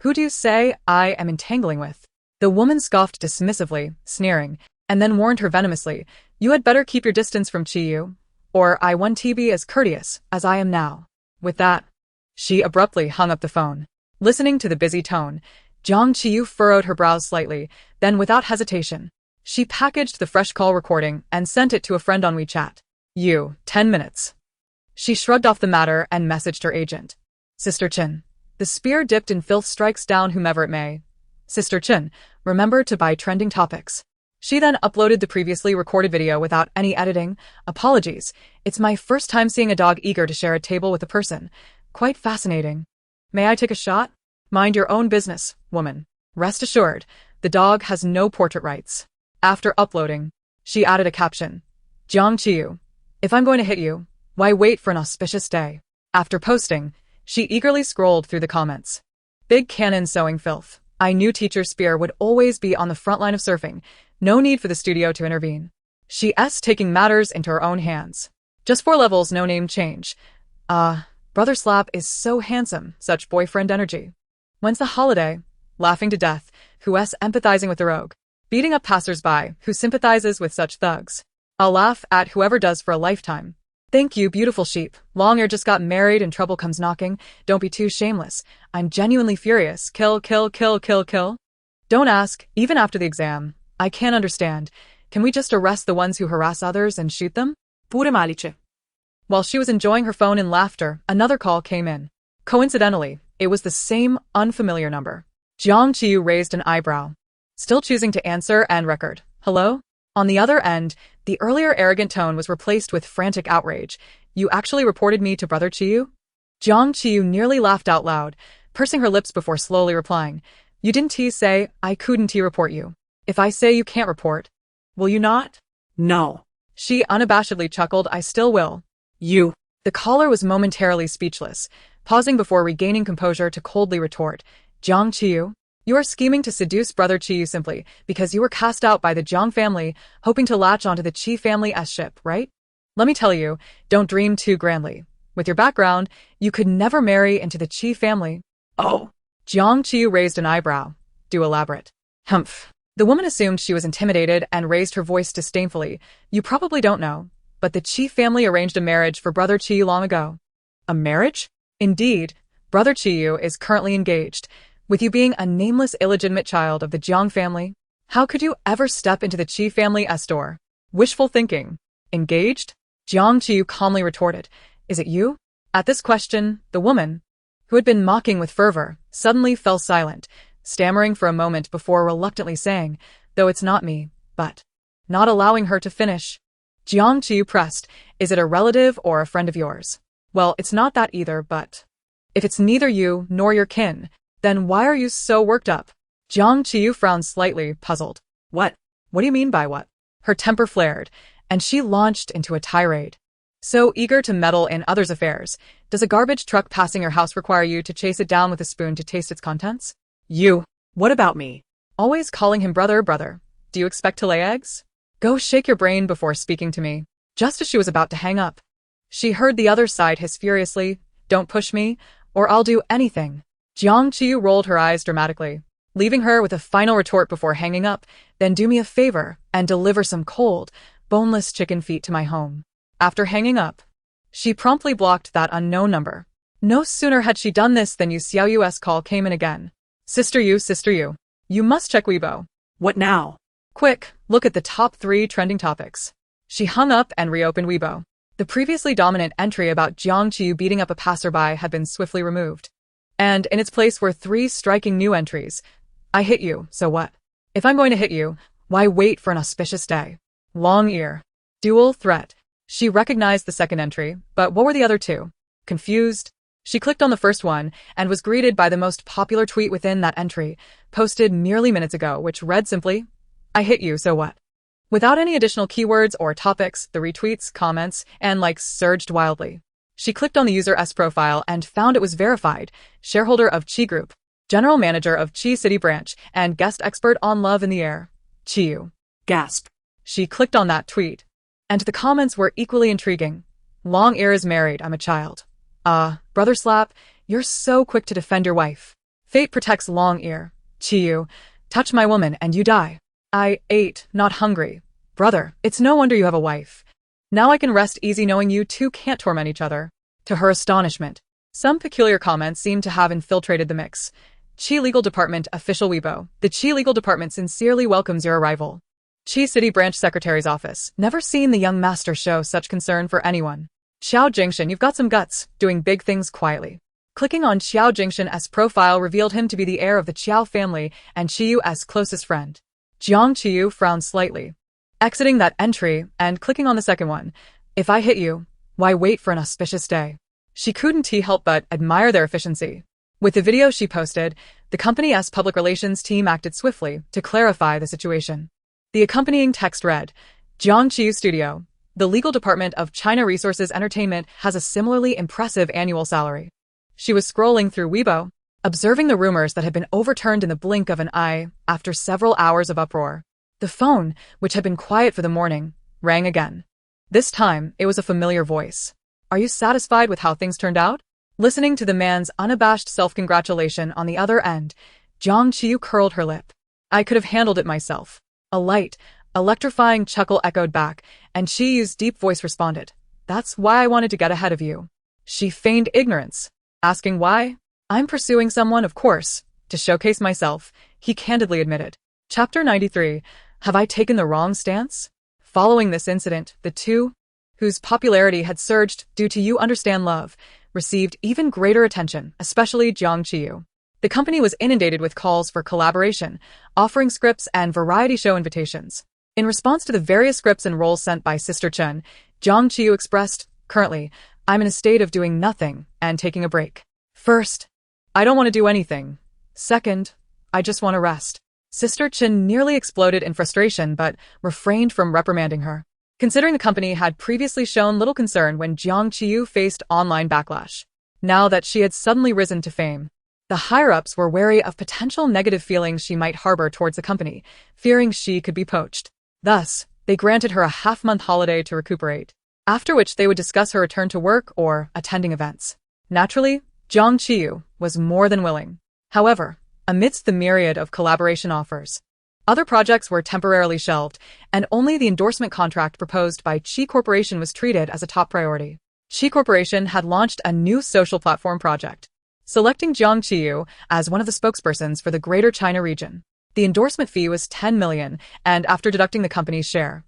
Speaker 1: "Who do you say I am entangling with?" The woman scoffed dismissively, sneering, and then warned her venomously, "You had better keep your distance from Qiyu, or I won't be as courteous as I am now." With that, she abruptly hung up the phone. Listening to the busy tone, Jiang Qiyu furrowed her brows slightly, then without hesitation, she packaged the fresh call recording and sent it to a friend on WeChat. 10 minutes. She shrugged off the matter and messaged her agent. "Sister Chin, the spear dipped in filth strikes down whomever it may. Sister Chin, remember to buy trending topics." She then uploaded the previously recorded video without any editing. "Apologies, it's my first time seeing a dog eager to share a table with a person. Quite fascinating. May I take a shot?" "Mind your own business, woman. Rest assured, the dog has no portrait rights." After uploading, she added a caption. "Jiang Qiyu, if I'm going to hit you, why wait for an auspicious day?" After posting, she eagerly scrolled through the comments. "Big cannon sowing filth. I knew teacher Spear would always be on the front line of surfing. No need for the studio to intervene. She's taking matters into her own hands. Just 4 levels, no name change. Brother Slap is so handsome, such boyfriend energy. When's the holiday? Laughing to death, who's empathizing with the rogue. Beating up passers-by, who sympathizes with such thugs. I'll laugh at whoever does for a lifetime. Thank you, beautiful sheep. Long hair just got married and trouble comes knocking. Don't be too shameless. I'm genuinely furious. Kill, kill, kill, kill, kill. Don't ask, even after the exam. I can't understand. Can we just arrest the ones who harass others and shoot them? Pure malice." While she was enjoying her phone in laughter, another call came in. Coincidentally, it was the same unfamiliar number. Jiang Qiyu raised an eyebrow, still choosing to answer and record, "Hello?" On the other end, the earlier arrogant tone was replaced with frantic outrage. "You actually reported me to Brother Qiyu?" Jiang Qiyu nearly laughed out loud, pursing her lips before slowly replying, "You didn't say I couldn't report you. If I say you can't report, will you not?"
Speaker 2: "No."
Speaker 1: She unabashedly chuckled, "I still will."
Speaker 2: "You."
Speaker 1: The caller was momentarily speechless, pausing before regaining composure to coldly retort, "Jiang Qiyu, You are scheming to seduce brother Qiyu simply because you were cast out by the Jiang family, hoping to latch onto the Qi family's ship, right? Let me tell you, don't dream too grandly. With your background, you could never marry into the Qi family.
Speaker 2: Oh.
Speaker 1: Jiang Qiyu raised an eyebrow. Do elaborate. Humph. The woman assumed she was intimidated and raised her voice disdainfully. You probably don't know, but the Qi family arranged a marriage for brother Qiyu long ago.
Speaker 2: A marriage?
Speaker 1: Indeed, brother Qiyu is currently engaged, with you being a nameless illegitimate child of the Jiang family. How could you ever step into the Qi family's door? Wishful thinking. Engaged? Jiang Qiyu calmly retorted. Is it you? At this question, the woman, who had been mocking with fervor, suddenly fell silent, stammering for a moment before reluctantly saying, though it's not me, but, not allowing her to finish. Jiang Qiyu pressed, is it a relative or a friend of yours? Well, it's not that either, but if it's neither you nor your kin, then why are you so worked up? Jiang Qiyu frowned slightly, puzzled.
Speaker 2: What?
Speaker 1: What do you mean by what? Her temper flared, and she launched into a tirade. So eager to meddle in others' affairs, does a garbage truck passing your house require you to chase it down with a spoon to taste its contents?
Speaker 2: You. What about me?
Speaker 1: Always calling him brother. Do you expect to lay eggs? Go shake your brain before speaking to me. Just as she was about to hang up, she heard the other side hiss furiously, don't push me, or I'll do anything. Jiang Qiyu rolled her eyes dramatically, leaving her with a final retort before hanging up, then do me a favor and deliver some cold, boneless chicken feet to my home. After hanging up, she promptly blocked that unknown number. No sooner had she done this than Yu Xiaoyu's call came in again. Sister Yu, you must check Weibo.
Speaker 2: What now?
Speaker 1: Quick, look at the top 3 trending topics. She hung up and reopened Weibo. The previously dominant entry about Jiang Qiyu beating up a passerby had been swiftly removed. And in its place were 3 striking new entries. I hit you, so what? If I'm going to hit you, why wait for an auspicious day? Long ear. Dual threat. She recognized the second entry, but what were the other 2? Confused. She clicked on the first one and was greeted by the most popular tweet within that entry, posted merely minutes ago, which read simply, I hit you, so what? Without any additional keywords or topics, the retweets, comments, and likes surged wildly. She clicked on the user's profile and found it was verified, shareholder of Qi Group, general manager of Qi City branch, and guest expert on love in the air. Qiyu.
Speaker 2: Gasp.
Speaker 1: She clicked on that tweet. And the comments were equally intriguing. Long ear is married, I'm a child. Brother Slap, you're so quick to defend your wife. Fate protects long ear. Qiyu, touch my woman and you die. I ate, not hungry. Brother, it's no wonder you have a wife. Now I can rest easy knowing you 2 can't torment each other. To her astonishment, some peculiar comments seemed to have infiltrated the mix. Qi Legal Department official Weibo. The Qi Legal Department sincerely welcomes your arrival. Qi City Branch Secretary's Office. Never seen the young master show such concern for anyone. Xiao Jingshan, you've got some guts, doing big things quietly. Clicking on Xiao Jingshan's profile revealed him to be the heir of the Qiao family and Qiyu's closest friend. Jiang Qiyu frowned slightly, exiting that entry and clicking on the second one. If I hit you, why wait for an auspicious day? She couldn't help but admire their efficiency. With the video she posted, the company's public relations team acted swiftly to clarify the situation. The accompanying text read, Jiang Qiyu Studio, the legal department of China Resources Entertainment has a similarly impressive annual salary. She was scrolling through Weibo, observing the rumors that had been overturned in the blink of an eye after several hours of uproar. The phone, which had been quiet for the morning, rang again. This time, it was a familiar voice. Are you satisfied with how things turned out? Listening to the man's unabashed self-congratulation on the other end, Jiang Qiyu curled her lip. I could have handled it myself. A light, electrifying chuckle echoed back, and Qiyu's deep voice responded. That's why I wanted to get ahead of you. She feigned ignorance, asking why. I'm pursuing someone, of course, to showcase myself, he candidly admitted. Chapter 93. Have I taken the wrong stance? Following this incident, the 2, whose popularity had surged due to You Understand Love, received even greater attention, especially Jiang Qiyu. The company was inundated with calls for collaboration, offering scripts and variety show invitations. In response to the various scripts and roles sent by Sister Chen, Jiang Qiyu expressed, currently, I'm in a state of doing nothing and taking a break. First, I don't want to do anything. Second, I just want to rest. Sister Chen nearly exploded in frustration but refrained from reprimanding her. Considering the company had previously shown little concern when Jiang Qiyu faced online backlash. Now that she had suddenly risen to fame, The higher-ups were wary of potential negative feelings she might harbor towards the company, fearing she could be poached. Thus, they granted her a half-month holiday to recuperate, after which they would discuss her return to work or attending events. Naturally, Jiang Qiyu was more than willing. However, amidst the myriad of collaboration offers, other projects were temporarily shelved, and only the endorsement contract proposed by Qi Corporation was treated as a top priority. Qi Corporation had launched a new social platform project, selecting Jiang Qiyu as one of the spokespersons for the Greater China region. The endorsement fee was 10 million, and after deducting the company's share,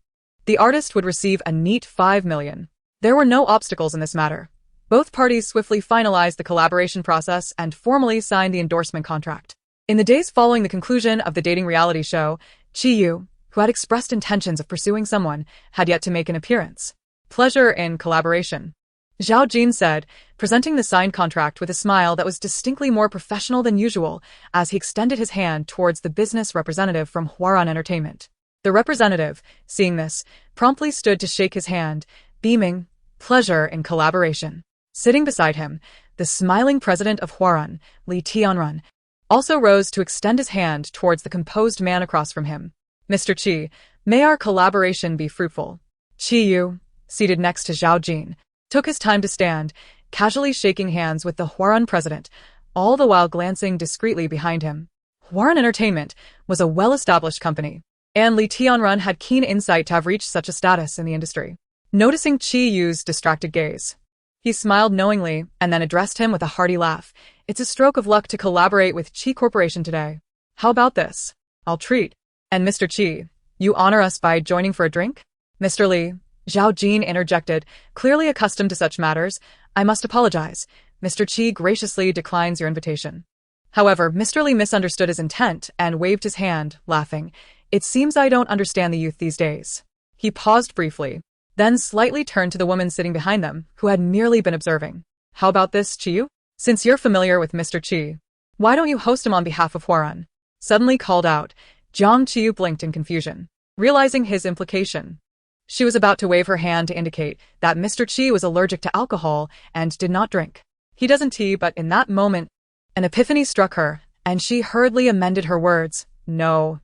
Speaker 1: the artist would receive a neat 5 million. There were no obstacles in this matter. Both parties swiftly finalized the collaboration process and formally signed the endorsement contract. In the days following the conclusion of the dating reality show, Qiyu, who had expressed intentions of pursuing someone, had yet to make an appearance. Pleasure in collaboration, Zhao Jin said, presenting the signed contract with a smile that was distinctly more professional than usual as he extended his hand towards the business representative from Huarun Entertainment. The representative, seeing this, promptly stood to shake his hand, beaming pleasure in collaboration. Sitting beside him, the smiling president of Huarun, Li Tianrun, also rose to extend his hand towards the composed man across from him. Mr. Qi, may our collaboration be fruitful. Qiyu, seated next to Zhao Jin, took his time to stand, casually shaking hands with the Huarun president, all the while glancing discreetly behind him. Huarun Entertainment was a well-established company, and Li Tianrun had keen insight to have reached such a status in the industry. Noticing Qi Yu's distracted gaze, he smiled knowingly and then addressed him with a hearty laugh. It's a stroke of luck to collaborate with Qi Corporation today. How about this? I'll treat. And Mr. Qi, you honor us by joining for a drink? Mr. Li, Zhao Jin interjected, clearly accustomed to such matters. I must apologize. Mr. Qi graciously declines your invitation. However, Mr. Li misunderstood his intent and waved his hand, laughing. It seems I don't understand the youth these days. He paused briefly, then slightly turned to the woman sitting behind them, who had merely been observing. How about this, Qiyu? Since you're familiar with Mr. Qi, why don't you host him on behalf of Huarun? Suddenly called out, Jiang Qiyu blinked in confusion, realizing his implication. She was about to wave her hand to indicate that Mr. Qi was allergic to alcohol and did not drink. He doesn't tea, but in that moment, an epiphany struck her, and she hurriedly amended her words. No.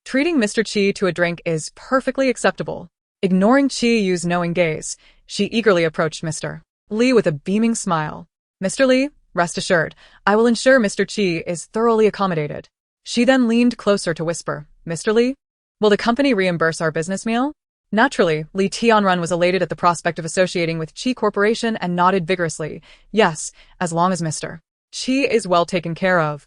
Speaker 1: Treating Mr. Qi to a drink is perfectly acceptable. Ignoring Qi Yu's knowing gaze, she eagerly approached Mr. Li with a beaming smile. Mr. Li, rest assured, I will ensure Mr. Qi is thoroughly accommodated. She then leaned closer to whisper, Mr. Li, will the company reimburse our business meal? Naturally, Li Tianrun was elated at the prospect of associating with Qi Corporation and nodded vigorously. Yes, as long as Mr. Qi is well taken care of,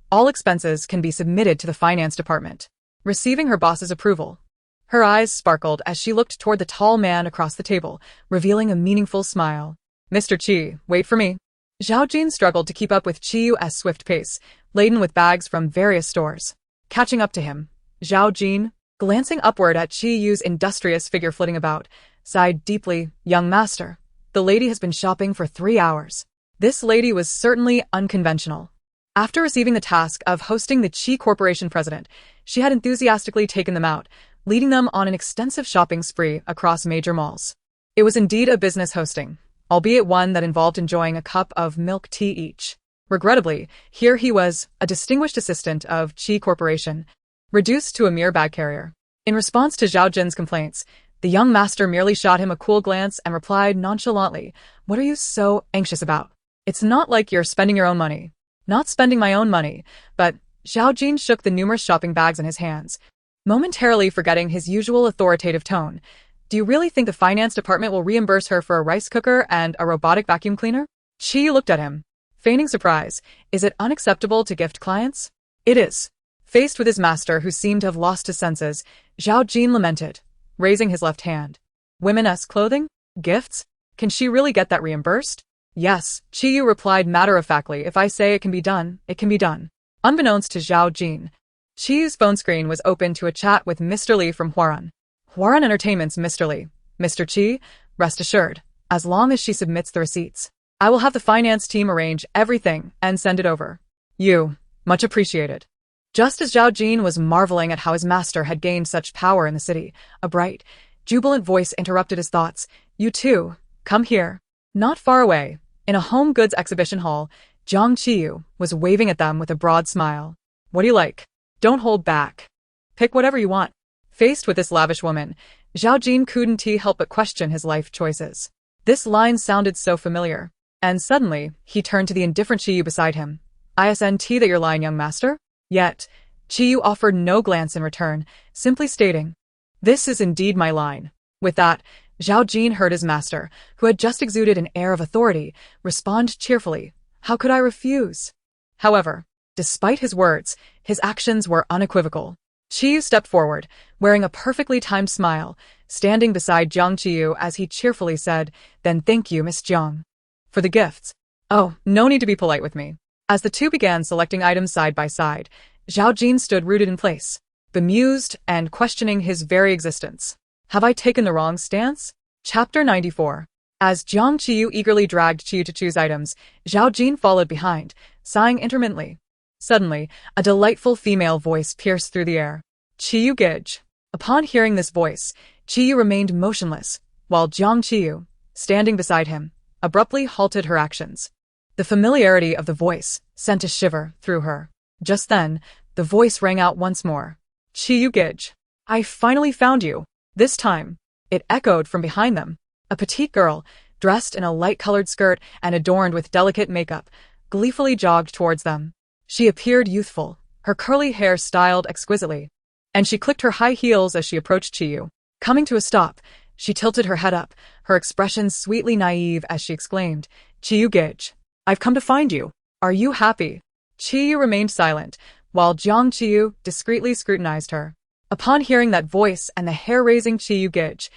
Speaker 1: all expenses can be submitted to the finance department. Receiving her boss's approval, her eyes sparkled as she looked toward the tall man across the table, revealing a meaningful smile. Mr. Qi, wait for me. Zhao Jin struggled to keep up with Qiyu's swift pace, laden with bags from various stores. Catching up to him, Zhao Jin, glancing upward at Qiyu's industrious figure flitting about, sighed deeply, young master. The lady has been shopping for 3 hours. This lady was certainly unconventional. After receiving the task of hosting the Qi Corporation president, she had enthusiastically taken them out, leading them on an extensive shopping spree across major malls. It was indeed a business hosting, albeit one that involved enjoying a cup of milk tea each. Regrettably, here he was, a distinguished assistant of Qi Corporation, reduced to a mere bag carrier. In response to Zhao Jin's complaints, the young master merely shot him a cool glance and replied nonchalantly, What are you so anxious about? It's not like you're spending your own money. Not spending my own money, but Zhao Jin shook the numerous shopping bags in his hands, momentarily forgetting his usual authoritative tone. Do you really think the finance department will reimburse her for a rice cooker and a robotic vacuum cleaner? Qi looked at him, feigning surprise. Is it unacceptable to gift clients? It is. Faced with his master, who seemed to have lost his senses, Zhao Jin lamented, raising his left hand. Women-esque clothing? Gifts? Can she really get that reimbursed? Yes, Qiyu replied matter-of-factly. If I say it can be done, it can be done. Unbeknownst to Zhao Jin, Qiyu's phone screen was open to a chat with Mr. Li from Huarun. Huarun Entertainment's Mr. Li. Mr. Qi, rest assured, as long as she submits the receipts, I will have the finance team arrange everything and send it over. You, much appreciated. Just as Zhao Jin was marveling at how his master had gained such power in the city, a bright, jubilant voice interrupted his thoughts. You too, come here. Not far away, in a home goods exhibition hall, Jiang Qiyu was waving at them with a broad smile.
Speaker 3: What do you like? Don't hold back. Pick whatever you want.
Speaker 1: Faced with this lavish woman, Zhao Jin couldn't help but question his life choices. This line sounded so familiar. And suddenly, he turned to the indifferent Qiyu beside him. Isn't that your line, young master? Yet, Qiyu offered no glance in return, simply stating, "This is indeed my line." With that, Zhao Jin heard his master, who had just exuded an air of authority, respond cheerfully, "How could I refuse?" However, despite his words, his actions were unequivocal. Qiyu stepped forward, wearing a perfectly timed smile, standing beside Jiang Qiyu as he cheerfully said, "Then thank you, Miss Jiang, for the gifts." "Oh, no need to be polite with me." As the two began selecting items side by side, Zhao Jin stood rooted in place, bemused and questioning his very existence. Have I taken the wrong stance? Chapter 94. As Jiang Qiyu eagerly dragged Qiyu to choose items, Zhao Jin followed behind, sighing intermittently. Suddenly, a delightful female voice pierced through the air. "Qiyu Gij." Upon hearing this voice, Qiyu remained motionless, while Jiang Qiyu, standing beside him, abruptly halted her actions. The familiarity of the voice sent a shiver through her. Just then, the voice rang out once more. "Qiyu Gij. I finally found you. This time." It echoed from behind them. A petite girl, dressed in a light-colored skirt and adorned with delicate makeup, gleefully jogged towards them. She appeared youthful, her curly hair styled exquisitely, and she clicked her high heels as she approached Qiyu. Coming to a stop, she tilted her head up, her expression sweetly naive as she exclaimed, "Qiyu Gij. I've come to find you. Are you happy?" Qiyu remained silent, while Jiang Qiyu discreetly scrutinized her. Upon hearing that voice and the hair-raising Qiyu Gij,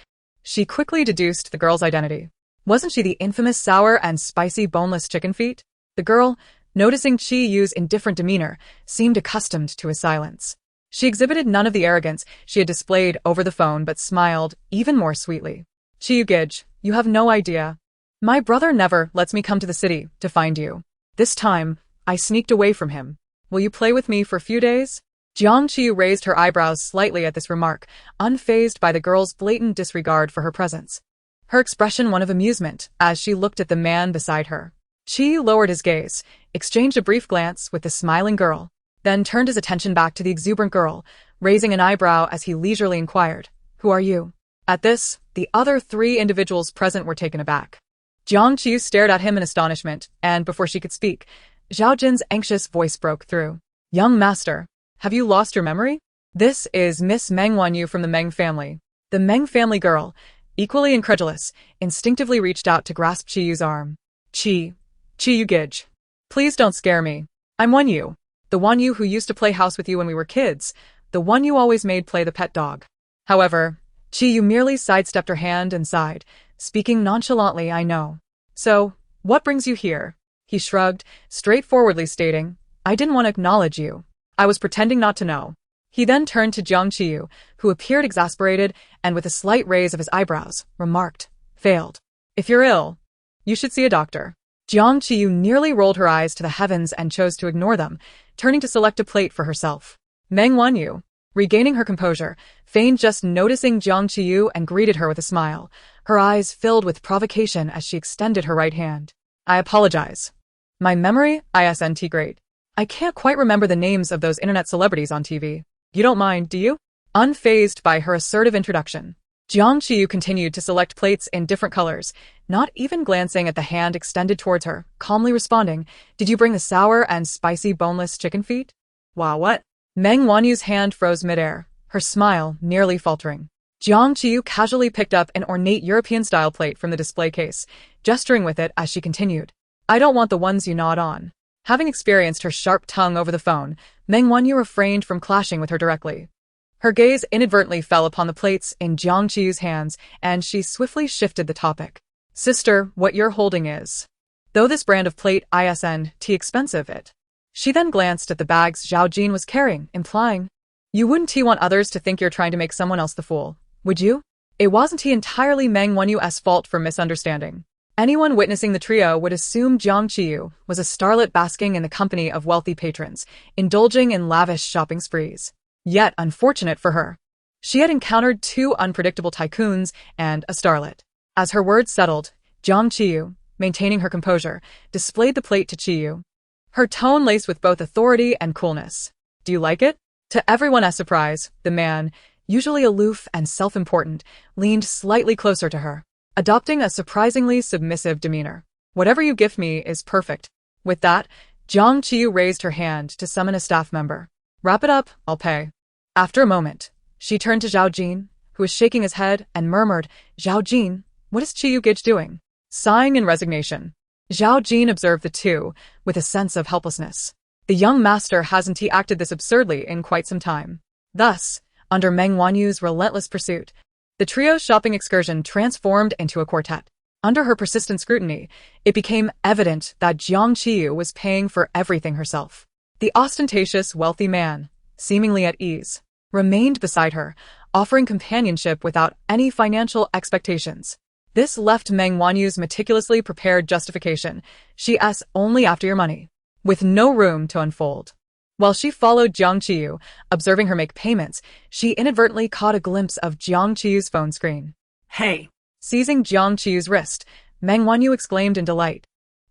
Speaker 1: she quickly deduced the girl's identity. Wasn't she the infamous sour and spicy boneless chicken feet? The girl, noticing Qiyu's indifferent demeanor, seemed accustomed to his silence. She exhibited none of the arrogance she had displayed over the phone but smiled even more sweetly. "Qiyu Gij, you have no idea. My brother never lets me come to the city to find you. This time, I sneaked away from him. Will you play with me for a few days?" Jiang Qiyu raised her eyebrows slightly at this remark, unfazed by the girl's blatant disregard for her presence. Her expression one of amusement as she looked at the man beside her. Qiyu lowered his gaze, exchanged a brief glance with the smiling girl, then turned his attention back to the exuberant girl, raising an eyebrow as he leisurely inquired, "Who are you?" At this, the other three individuals present were taken aback. Jiang Qiyu stared at him in astonishment, and before she could speak, Zhao Jin's anxious voice broke through. "Young master, have you lost your memory? This is Miss Meng Wanyu from the Meng family." The Meng family girl, equally incredulous, instinctively reached out to grasp Qiyu's arm. Qiyu Gij. Please don't scare me. I'm Wanyu. The Wanyu who used to play house with you when we were kids, the one you always made play the pet dog." However, Qiyu merely sidestepped her hand and sighed, speaking nonchalantly, "I know. So, what brings you here?" He shrugged, straightforwardly stating, "I didn't want to acknowledge you. I was pretending not to know." He then turned to Jiang Qiyu, who appeared exasperated and with a slight raise of his eyebrows, remarked, "Failed. If you're ill, you should see a doctor." Jiang Qiyu nearly rolled her eyes to the heavens and chose to ignore them, turning to select a plate for herself. Meng Wanyu, regaining her composure, feigned just noticing Jiang Qiyu and greeted her with a smile, her eyes filled with provocation as she extended her right hand. "I apologize. My memory isn't great. I can't quite remember the names of those internet celebrities on TV. You don't mind, do you?" Unfazed by her assertive introduction, Jiang Qiyu continued to select plates in different colors, not even glancing at the hand extended towards her, calmly responding, "Did you bring the sour and spicy boneless chicken feet?" "Wow, what?" Meng Wanyu's hand froze midair, her smile nearly faltering. Jiang Qiyu casually picked up an ornate European-style plate from the display case, gesturing with it as she continued, "I don't want the ones you gnawed on." Having experienced her sharp tongue over the phone, Meng Wanyu refrained from clashing with her directly. Her gaze inadvertently fell upon the plates in Jiang Qiyu's hands, and she swiftly shifted the topic. "Sister, what you're holding is. Though this brand of plate isn't expensive it." She then glanced at the bags Zhao Jin was carrying, implying, "You wouldn't want others to think you're trying to make someone else the fool, would you?" It wasn't entirely Meng Wanyu's fault for misunderstanding. Anyone witnessing the trio would assume Jiang Qiyu was a starlet basking in the company of wealthy patrons, indulging in lavish shopping sprees. Yet, unfortunate for her, she had encountered two unpredictable tycoons and a starlet. As her words settled, Jiang Qiyu, maintaining her composure, displayed the plate to Qiyu. her tone laced with both authority and coolness. Do you like it? To everyone's surprise, the man, usually aloof and self-important, leaned slightly closer to her, adopting a surprisingly submissive demeanor. Whatever you gift me is perfect. With that, Jiang Qiyu raised her hand to summon a staff member. Wrap it up, I'll pay. After a moment, she turned to Zhao Jin, who was shaking his head, and murmured, Zhao Jin, what is Qiyu Gage doing? Sighing in resignation, Zhao Jin observed the two, with a sense of helplessness. The young master hasn't he acted this absurdly in quite some time. Thus, under Meng Wanyu's relentless pursuit, the trio's shopping excursion transformed into a quartet. Under her persistent scrutiny, it became evident that Jiang Qiyu was paying for everything herself. The ostentatious, wealthy man, seemingly at ease, remained beside her, offering companionship without any financial expectations. This left Meng Wanyu's meticulously prepared justification, she asks only after your money, with no room to unfold. While she followed Jiang Qiyu, observing her make payments, she inadvertently caught a glimpse of Jiang Qiyu's phone screen.
Speaker 2: Hey!
Speaker 1: Seizing Jiang Qiyu's wrist, Meng Wanyu exclaimed in delight,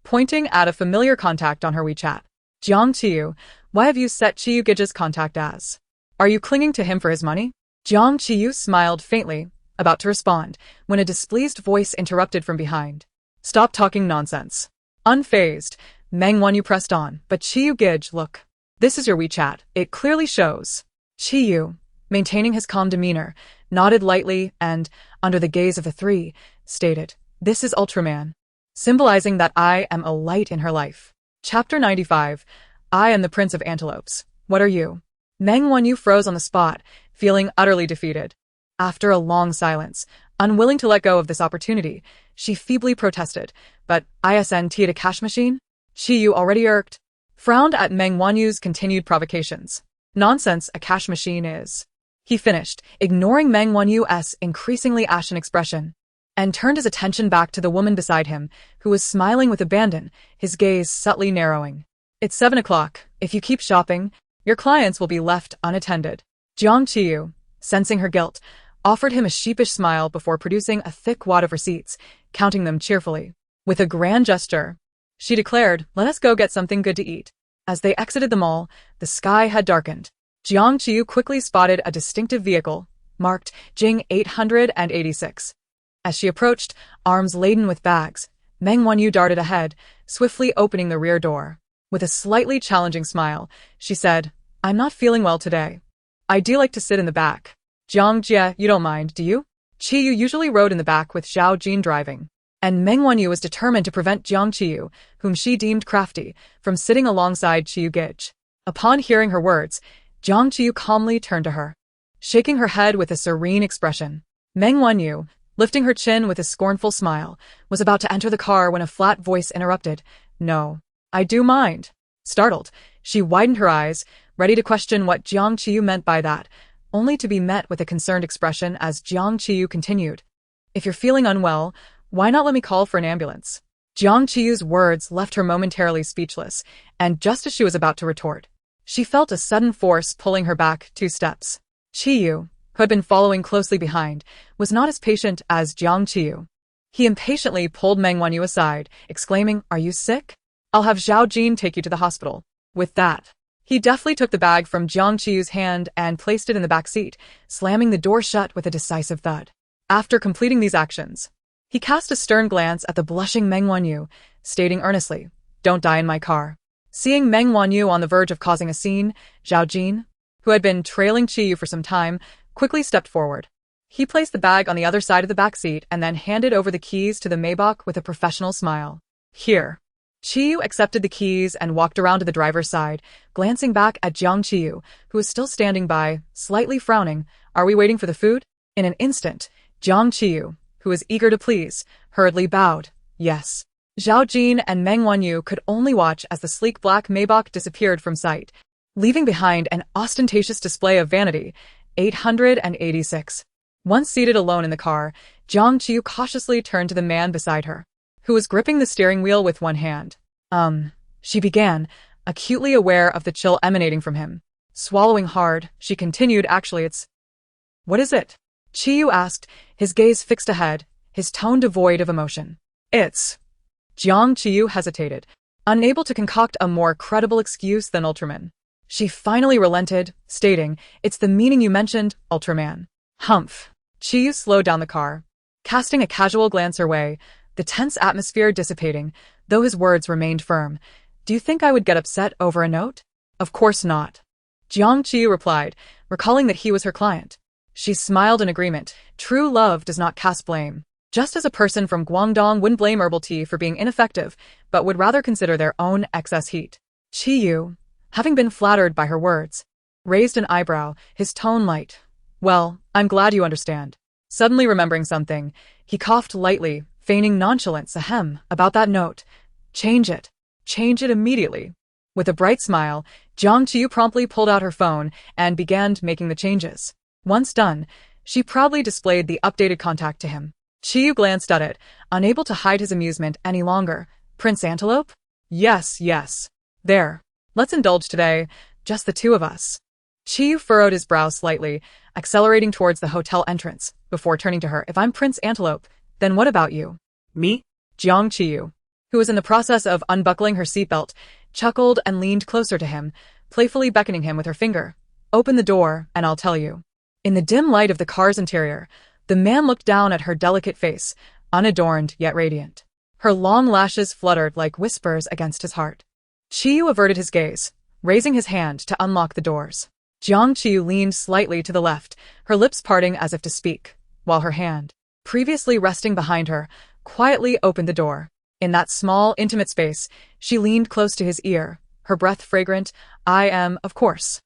Speaker 1: pointing at a familiar contact on her WeChat. Jiang Qiyu, why have you set Qiyu Gage's contact as? Are you clinging to him for his money? Jiang Qiyu smiled faintly, about to respond, when a displeased voice interrupted from behind. Stop talking nonsense. Unfazed, Meng Wanyu pressed on, but Qiyu Gage, look. This is your WeChat, it clearly shows. Qiyu, maintaining his calm demeanor, nodded lightly and, under the gaze of the three, stated, This is Ultraman, symbolizing that I am a light in her life. Chapter 95, I am the Prince of Antelopes. What are you? Meng Wanyu froze on the spot, feeling utterly defeated. After a long silence, unwilling to let go of this opportunity, she feebly protested, but isn't it a cash machine? Qiyu, already irked, frowned at Meng Wanyu's continued provocations. Nonsense, a cash machine is. He finished, ignoring Meng Wanyu's increasingly ashen expression, and turned his attention back to the woman beside him, who was smiling with abandon, his gaze subtly narrowing. It's 7 o'clock. If you keep shopping, your clients will be left unattended. Jiang Qiyu, sensing her guilt, offered him a sheepish smile before producing a thick wad of receipts, counting them cheerfully. With a grand gesture, she declared, Let us go get something good to eat. As they exited the mall, the sky had darkened. Jiang Qiyu quickly spotted a distinctive vehicle, marked Jing 886. As she approached, arms laden with bags, Meng Wanyu darted ahead, swiftly opening the rear door. With a slightly challenging smile, she said, I'm not feeling well today. I do like to sit in the back. Jiang Jie, you don't mind, do you? Qiyu usually rode in the back with Zhao Jin driving, and Meng Wanyu was determined to prevent Jiang Qiyu, whom she deemed crafty, from sitting alongside Qiyu Gage. Upon hearing her words, Jiang Qiyu calmly turned to her, shaking her head with a serene expression. Meng Wanyu, lifting her chin with a scornful smile, was about to enter the car when a flat voice interrupted. No, I do mind. Startled, she widened her eyes, ready to question what Jiang Qiyu meant by that, only to be met with a concerned expression as Jiang Qiyu continued. If you're feeling unwell, why not let me call for an ambulance? Jiang Qiyu's words left her momentarily speechless, and just as she was about to retort, she felt a sudden force pulling her back 2 steps. Qiyu, who had been following closely behind, was not as patient as Jiang Qiyu. He impatiently pulled Meng Wanyu aside, exclaiming, Are you sick? I'll have Zhao Jin take you to the hospital. With that, he deftly took the bag from Jiang Qiyu's hand and placed it in the back seat, slamming the door shut with a decisive thud. After completing these actions, he cast a stern glance at the blushing Meng Wanyu, stating earnestly, Don't die in my car. Seeing Meng Wanyu on the verge of causing a scene, Zhao Jin, who had been trailing Qiyu for some time, quickly stepped forward. He placed the bag on the other side of the back seat and then handed over the keys to the Maybach with a professional smile. Here. Qiyu accepted the keys and walked around to the driver's side, glancing back at Jiang Qiyu, who was still standing by, slightly frowning. Are we waiting for the food? In an instant, Jiang Qiyu, who was eager to please, hurriedly bowed. Yes. Zhao Jin and Meng Wanyu could only watch as the sleek black Maybach disappeared from sight, leaving behind an ostentatious display of vanity. 886. Once seated alone in the car, Jiang Qiyu cautiously turned to the man beside her, who was gripping the steering wheel with one hand. She began, acutely aware of the chill emanating from him. Swallowing hard, she continued, Actually, it's... What is it? Qiyu asked, his gaze fixed ahead, his tone devoid of emotion. It's... Jiang Qiyu hesitated, unable to concoct a more credible excuse than Ultraman. She finally relented, stating, "It's the meaning you mentioned, Ultraman." Humph. Qiyu slowed down the car, casting a casual glance her way, the tense atmosphere dissipating, though his words remained firm. "Do you think I would get upset over a note?" "Of course not," Jiang Qiyu replied, recalling that he was her client. She smiled in agreement. True love does not cast blame. Just as a person from Guangdong wouldn't blame herbal tea for being ineffective, but would rather consider their own excess heat. Qiyu, having been flattered by her words, raised an eyebrow, his tone light. "Well, I'm glad you understand." Suddenly remembering something, he coughed lightly, feigning nonchalance. "Ahem, about that note. Change it. Change it immediately." With a bright smile, Jiang Qiyu promptly pulled out her phone and began making the changes. Once done, she proudly displayed the updated contact to him. Qiyu glanced at it, unable to hide his amusement any longer. "Prince Antelope?" Yes. There. Let's indulge today, just the two of us." Qiyu furrowed his brow slightly, accelerating towards the hotel entrance, before turning to her. "If I'm Prince Antelope, then what about you?"
Speaker 2: Me?
Speaker 1: Jiang Qiyu, who was in the process of unbuckling her seatbelt, chuckled and leaned closer to him, playfully beckoning him with her finger. "Open the door, and I'll tell you." In the dim light of the car's interior, the man looked down at her delicate face, unadorned yet radiant. Her long lashes fluttered like whispers against his heart. Qiyu averted his gaze, raising his hand to unlock the doors. Jiang Qiyu leaned slightly to the left, her lips parting as if to speak, while her hand, previously resting behind her, quietly opened the door. In that small, intimate space, she leaned close to his ear, her breath fragrant. "I am, of course."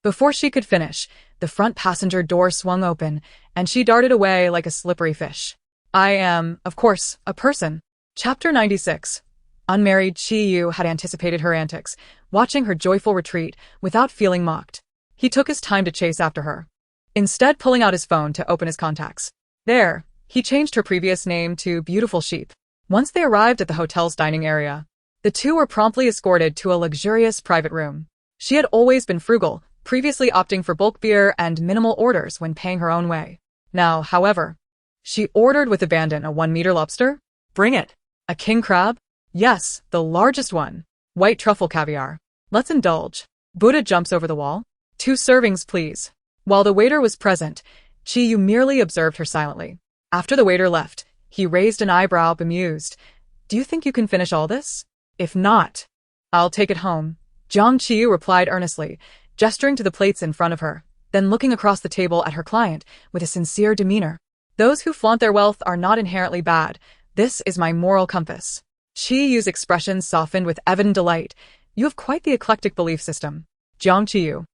Speaker 1: Before she could finish, the front passenger door swung open, and she darted away like a slippery fish. "I am, of course, a person." Chapter 96. Unmarried Qiyu had anticipated her antics, watching her joyful retreat without feeling mocked. He took his time to chase after her, instead pulling out his phone to open his contacts. There, he changed her previous name to Beautiful Sheep. Once they arrived at the hotel's dining area, the two were promptly escorted to a luxurious private room. She had always been frugal, previously opting for bulk beer and minimal orders when paying her own way. Now, however, she ordered with abandon a 1-meter lobster.
Speaker 2: Bring it.
Speaker 1: A king crab? Yes, the largest one. White truffle caviar. Let's indulge. Buddha jumps over the wall. 2 servings, please. While the waiter was present, Qiyu merely observed her silently. After the waiter left, he raised an eyebrow, bemused. "Do you think you can finish all this? If not, I'll take it home." Jiang Qiyu replied earnestly, gesturing to the plates in front of her, then looking across the table at her client with a sincere demeanor. "Those who flaunt their wealth are not inherently bad. This is my moral compass." Qiyu's expression softened with evident delight. "You have quite the eclectic belief system." Jiang Qiyu,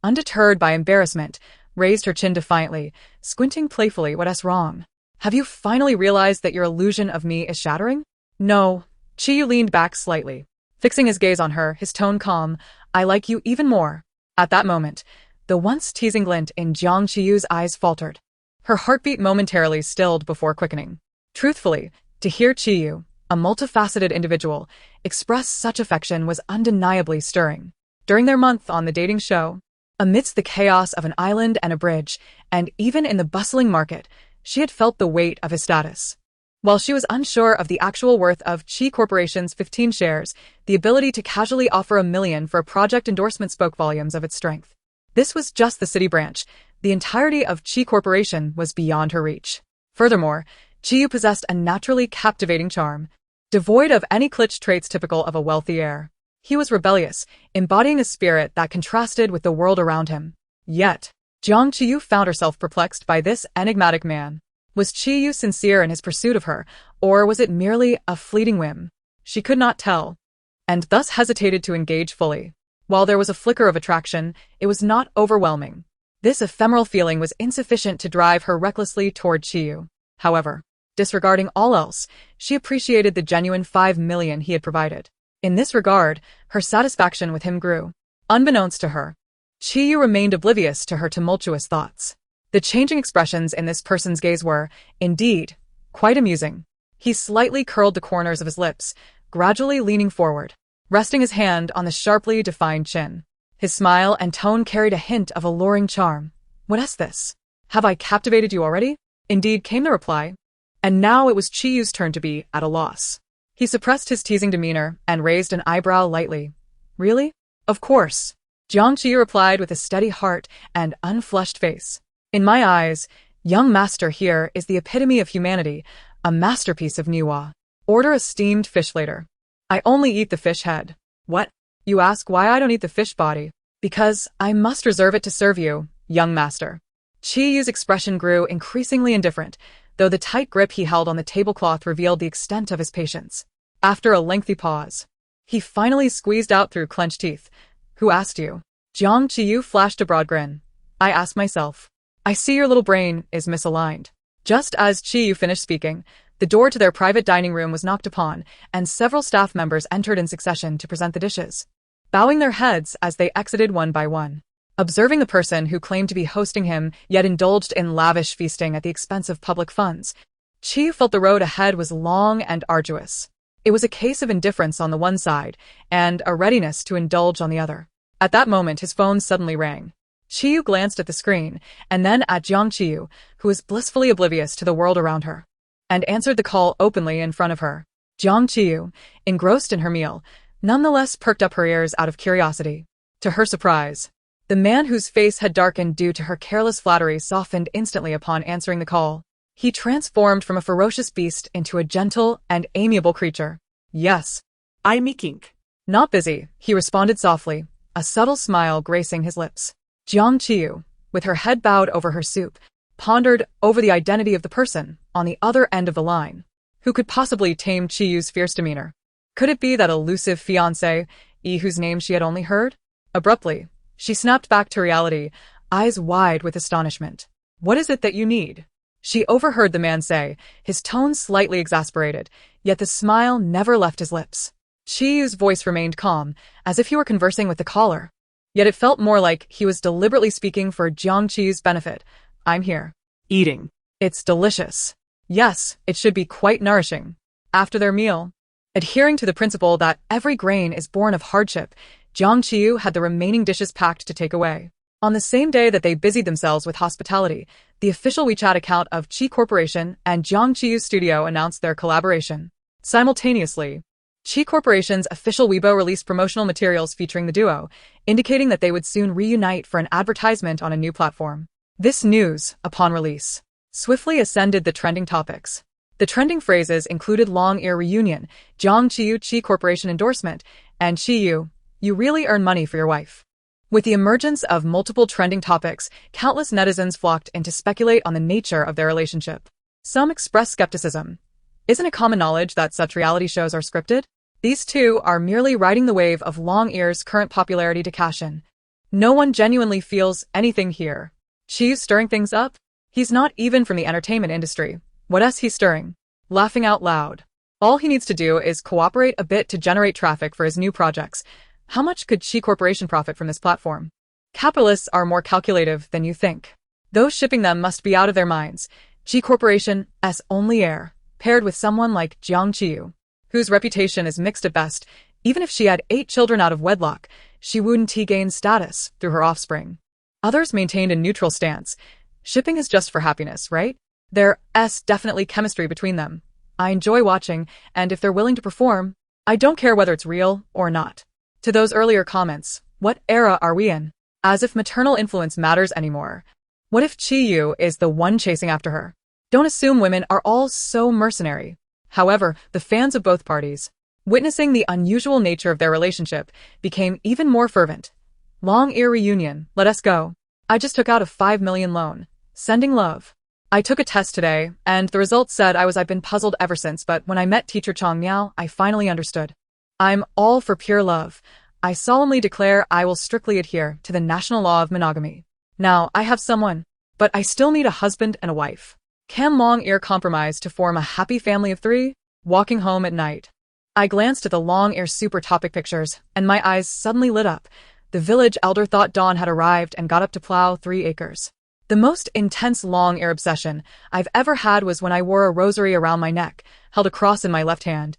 Speaker 1: undeterred by embarrassment, raised her chin defiantly, squinting playfully. "What's wrong? Have you finally realized that your illusion of me is shattering?" "No." Qiyu leaned back slightly, fixing his gaze on her, his tone calm. "I like you even more." At that moment, the once teasing glint in Jiang Qiyu's eyes faltered. Her heartbeat momentarily stilled before quickening. Truthfully, to hear Qiyu, a multifaceted individual, express such affection was undeniably stirring. During their month on the dating show, amidst the chaos of an island and a bridge, and even in the bustling market, she had felt the weight of his status. While she was unsure of the actual worth of Qi Corporation's 15 shares, the ability to casually offer $1 million for a project endorsement spoke volumes of its strength. This was just the city branch. The entirety of Qi Corporation was beyond her reach. Furthermore, Qiyu possessed a naturally captivating charm, devoid of any cliché traits typical of a wealthy heir. He was rebellious, embodying a spirit that contrasted with the world around him. Yet, Jiang Qiyu found herself perplexed by this enigmatic man. Was Qiyu sincere in his pursuit of her, or was it merely a fleeting whim? She could not tell, and thus hesitated to engage fully. While there was a flicker of attraction, it was not overwhelming. This ephemeral feeling was insufficient to drive her recklessly toward Qiyu. However, disregarding all else, she appreciated the genuine $5 million he had provided. In this regard, her satisfaction with him grew. Unbeknownst to her, Qiyu remained oblivious to her tumultuous thoughts. The changing expressions in this person's gaze were, indeed, quite amusing. He slightly curled the corners of his lips, gradually leaning forward, resting his hand on the sharply defined chin. His smile and tone carried a hint of alluring charm. "What is this? Have I captivated you already?" "Indeed," came the reply. And now it was Qiyu's turn to be at a loss. He suppressed his teasing demeanor and raised an eyebrow lightly. Really? Of course. Jiang Qiyu replied with a steady heart and unflushed face. In my eyes, young master here is the epitome of humanity, a masterpiece of niwa. Order a steamed fish later. I only eat the fish head. What? You ask why I don't eat the fish body? Because I must reserve it to serve you, young master. Qiyu's expression grew increasingly indifferent, though the tight grip he held on the tablecloth revealed the extent of his patience. After a lengthy pause, he finally squeezed out through clenched teeth. Who asked you? Jiang Qiyu flashed a broad grin. I asked myself. I see your little brain is misaligned. Just as Qiyu finished speaking, the door to their private dining room was knocked upon, and several staff members entered in succession to present the dishes, bowing their heads as they exited one by one. Observing the person who claimed to be hosting him yet indulged in lavish feasting at the expense of public funds, Qiyu felt the road ahead was long and arduous. It was a case of indifference on the one side and a readiness to indulge on the other. At that moment, his phone suddenly rang. Qiyu glanced at the screen and then at Jiang Qiyu, who was blissfully oblivious to the world around her, and answered the call openly in front of her. Jiang Qiyu, engrossed in her meal, nonetheless perked up her ears out of curiosity. To her surprise, the man whose face had darkened due to her careless flattery softened instantly upon answering the call. He transformed from a ferocious beast into a gentle and amiable creature. Yes.
Speaker 2: I'm making.
Speaker 1: Not busy, he responded softly, a subtle smile gracing his lips. Jiang Qiyu, with her head bowed over her soup, pondered over the identity of the person on the other end of the line. Who could possibly tame Qiyu's fierce demeanor? Could it be that elusive fiancé, whose name she had only heard? Abruptly, she snapped back to reality, eyes wide with astonishment. What is it that you need? She overheard the man say, his tone slightly exasperated, yet the smile never left his lips. Qiyu's voice remained calm, as if he were conversing with the caller. Yet it felt more like he was deliberately speaking for Jiang Qiyu's benefit. I'm here.
Speaker 2: Eating.
Speaker 1: It's delicious. Yes, it should be quite nourishing. After their meal, adhering to the principle that every grain is born of hardship, Jiang Qiyu had the remaining dishes packed to take away. On the same day that they busied themselves with hospitality, the official WeChat account of Qi Corporation and Jiang Qiyu's studio announced their collaboration. Simultaneously, Qi Corporation's official Weibo released promotional materials featuring the duo, indicating that they would soon reunite for an advertisement on a new platform. This news, upon release, swiftly ascended the trending topics. The trending phrases included long ear reunion, Jiang Qiyu Qi Corporation endorsement, and Qiyu, you really earn money for your wife. With the emergence of multiple trending topics, countless netizens flocked in to speculate on the nature of their relationship. Some expressed skepticism. Isn't it common knowledge that such reality shows are scripted? These two are merely riding the wave of Long Ear's current popularity to cash in. No one genuinely feels anything here. Qiyu's stirring things up? He's not even from the entertainment industry. What else he's stirring? Laughing out loud. All he needs to do is cooperate a bit to generate traffic for his new projects. How much could Qi Corporation profit from this platform? Capitalists are more calculative than you think. Those shipping them must be out of their minds. Qi Corporation's only heir, paired with someone like Jiang Qiyu, whose reputation is mixed at best. Even if she had 8 children out of wedlock, she wouldn't gain status through her offspring. Others maintained a neutral stance. Shipping is just for happiness, right? There's definitely chemistry between them. I enjoy watching, and if they're willing to perform, I don't care whether it's real or not. To those earlier comments, what era are we in? As if maternal influence matters anymore. What if Qiyu is the one chasing after her? Don't assume women are all so mercenary. However, the fans of both parties, witnessing the unusual nature of their relationship, became even more fervent. Long ear reunion, let us go. I just took out a 5 million loan. Sending love. I took a test today, and the results said I've been puzzled ever since, but when I met teacher Chong Miao, I finally understood. I'm all for pure love. I solemnly declare I will strictly adhere to the national law of monogamy. Now, I have someone, but I still need a husband and a wife. Can Long Ear compromise to form a happy family of 3? Walking home at night, I glanced at the Long Ear super topic pictures, and my eyes suddenly lit up. The village elder thought dawn had arrived and got up to plow 3 acres. The most intense Long Ear obsession I've ever had was when I wore a rosary around my neck, held a cross in my left hand,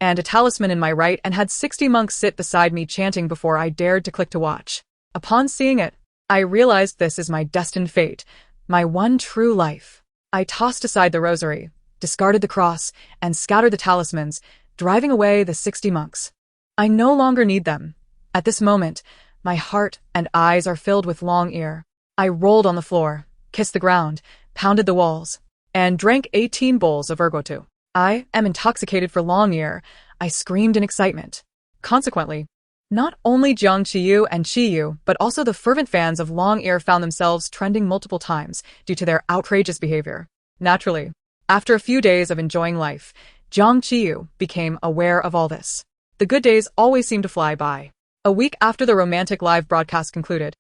Speaker 1: and a talisman in my right, and had 60 monks sit beside me chanting before I dared to click to watch. Upon seeing it, I realized this is my destined fate, my one true life. I tossed aside the rosary, discarded the cross, and scattered the talismans, driving away the 60 monks. I no longer need them. At this moment, my heart and eyes are filled with Long Ear. I rolled on the floor, kissed the ground, pounded the walls, and drank 18 bowls of ergotu. I am intoxicated for Long Ear, I screamed in excitement. Consequently, not only Jiang Qiyu and Qiyu, but also the fervent fans of Long Ear found themselves trending multiple times due to their outrageous behavior. Naturally, after a few days of enjoying life, Jiang Qiyu became aware of all this. The good days always seemed to fly by. A week after the romantic live broadcast concluded,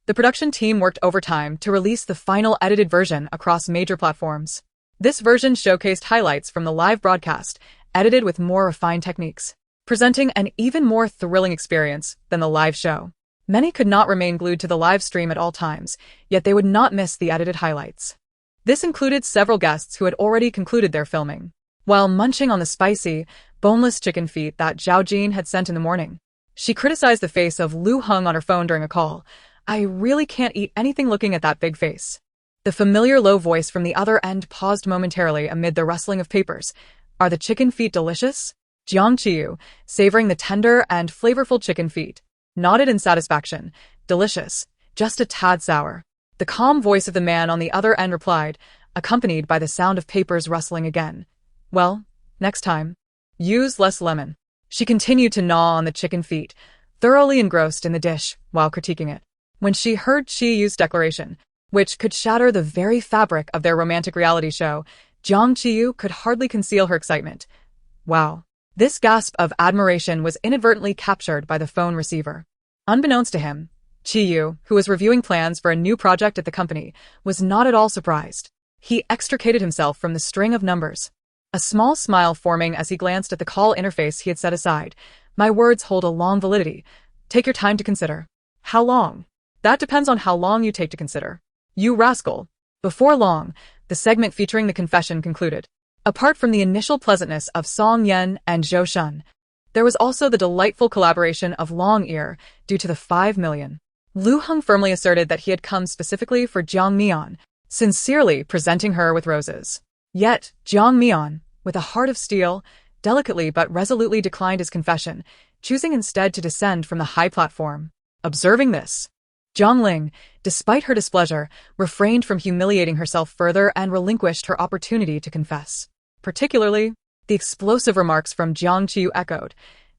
Speaker 1: the production team worked overtime to release the final edited version across major platforms. This version showcased highlights from the live broadcast, edited with more refined techniques, presenting an even more thrilling experience than the live show. Many could not remain glued to the live stream at all times, yet they would not miss the edited highlights. This included several guests who had already concluded their filming. While munching on the spicy, boneless chicken feet that Zhao Jin had sent in the morning, she criticized the face of Lu Heng on her phone during a call. I really can't eat anything looking at that big face. The familiar low voice from the other end paused momentarily amid the rustling of papers. Are the chicken feet delicious? Jiang Qiyu, savoring the tender and flavorful chicken feet, nodded in satisfaction. Delicious, just a tad sour. The calm voice of the man on the other end replied, accompanied by the sound of papers rustling again. Well, next time, use less lemon. She continued to gnaw on the chicken feet, thoroughly engrossed in the dish while critiquing it. When she heard Qiyu's declaration, which could shatter the very fabric of their romantic reality show, Jiang Qiyu could hardly conceal her excitement. Wow. This gasp of admiration was inadvertently captured by the phone receiver. Unbeknownst to him, Qiyu, who was reviewing plans for a new project at the company, was not at all surprised. He extricated himself from the string of numbers, a small smile forming as he glanced at the call interface he had set aside. My words hold a long validity. Take your time to consider. How long? That depends on how long you take to consider. You rascal. Before long, the segment featuring the confession concluded. Apart from the initial pleasantness of Song Yan and Zhou Shun, there was also the delightful collaboration of Long Ear due to the 5 million. Lu Heng firmly asserted that he had come specifically for Jiang Mian, sincerely presenting her with roses. Yet, Jiang Mian, with a heart of steel, delicately but resolutely declined his confession, choosing instead to descend from the high platform. Observing this, Zhang Ling, despite her displeasure, refrained from humiliating herself further and relinquished her opportunity to confess. Particularly, the explosive remarks from Jiang Qiyu echoed,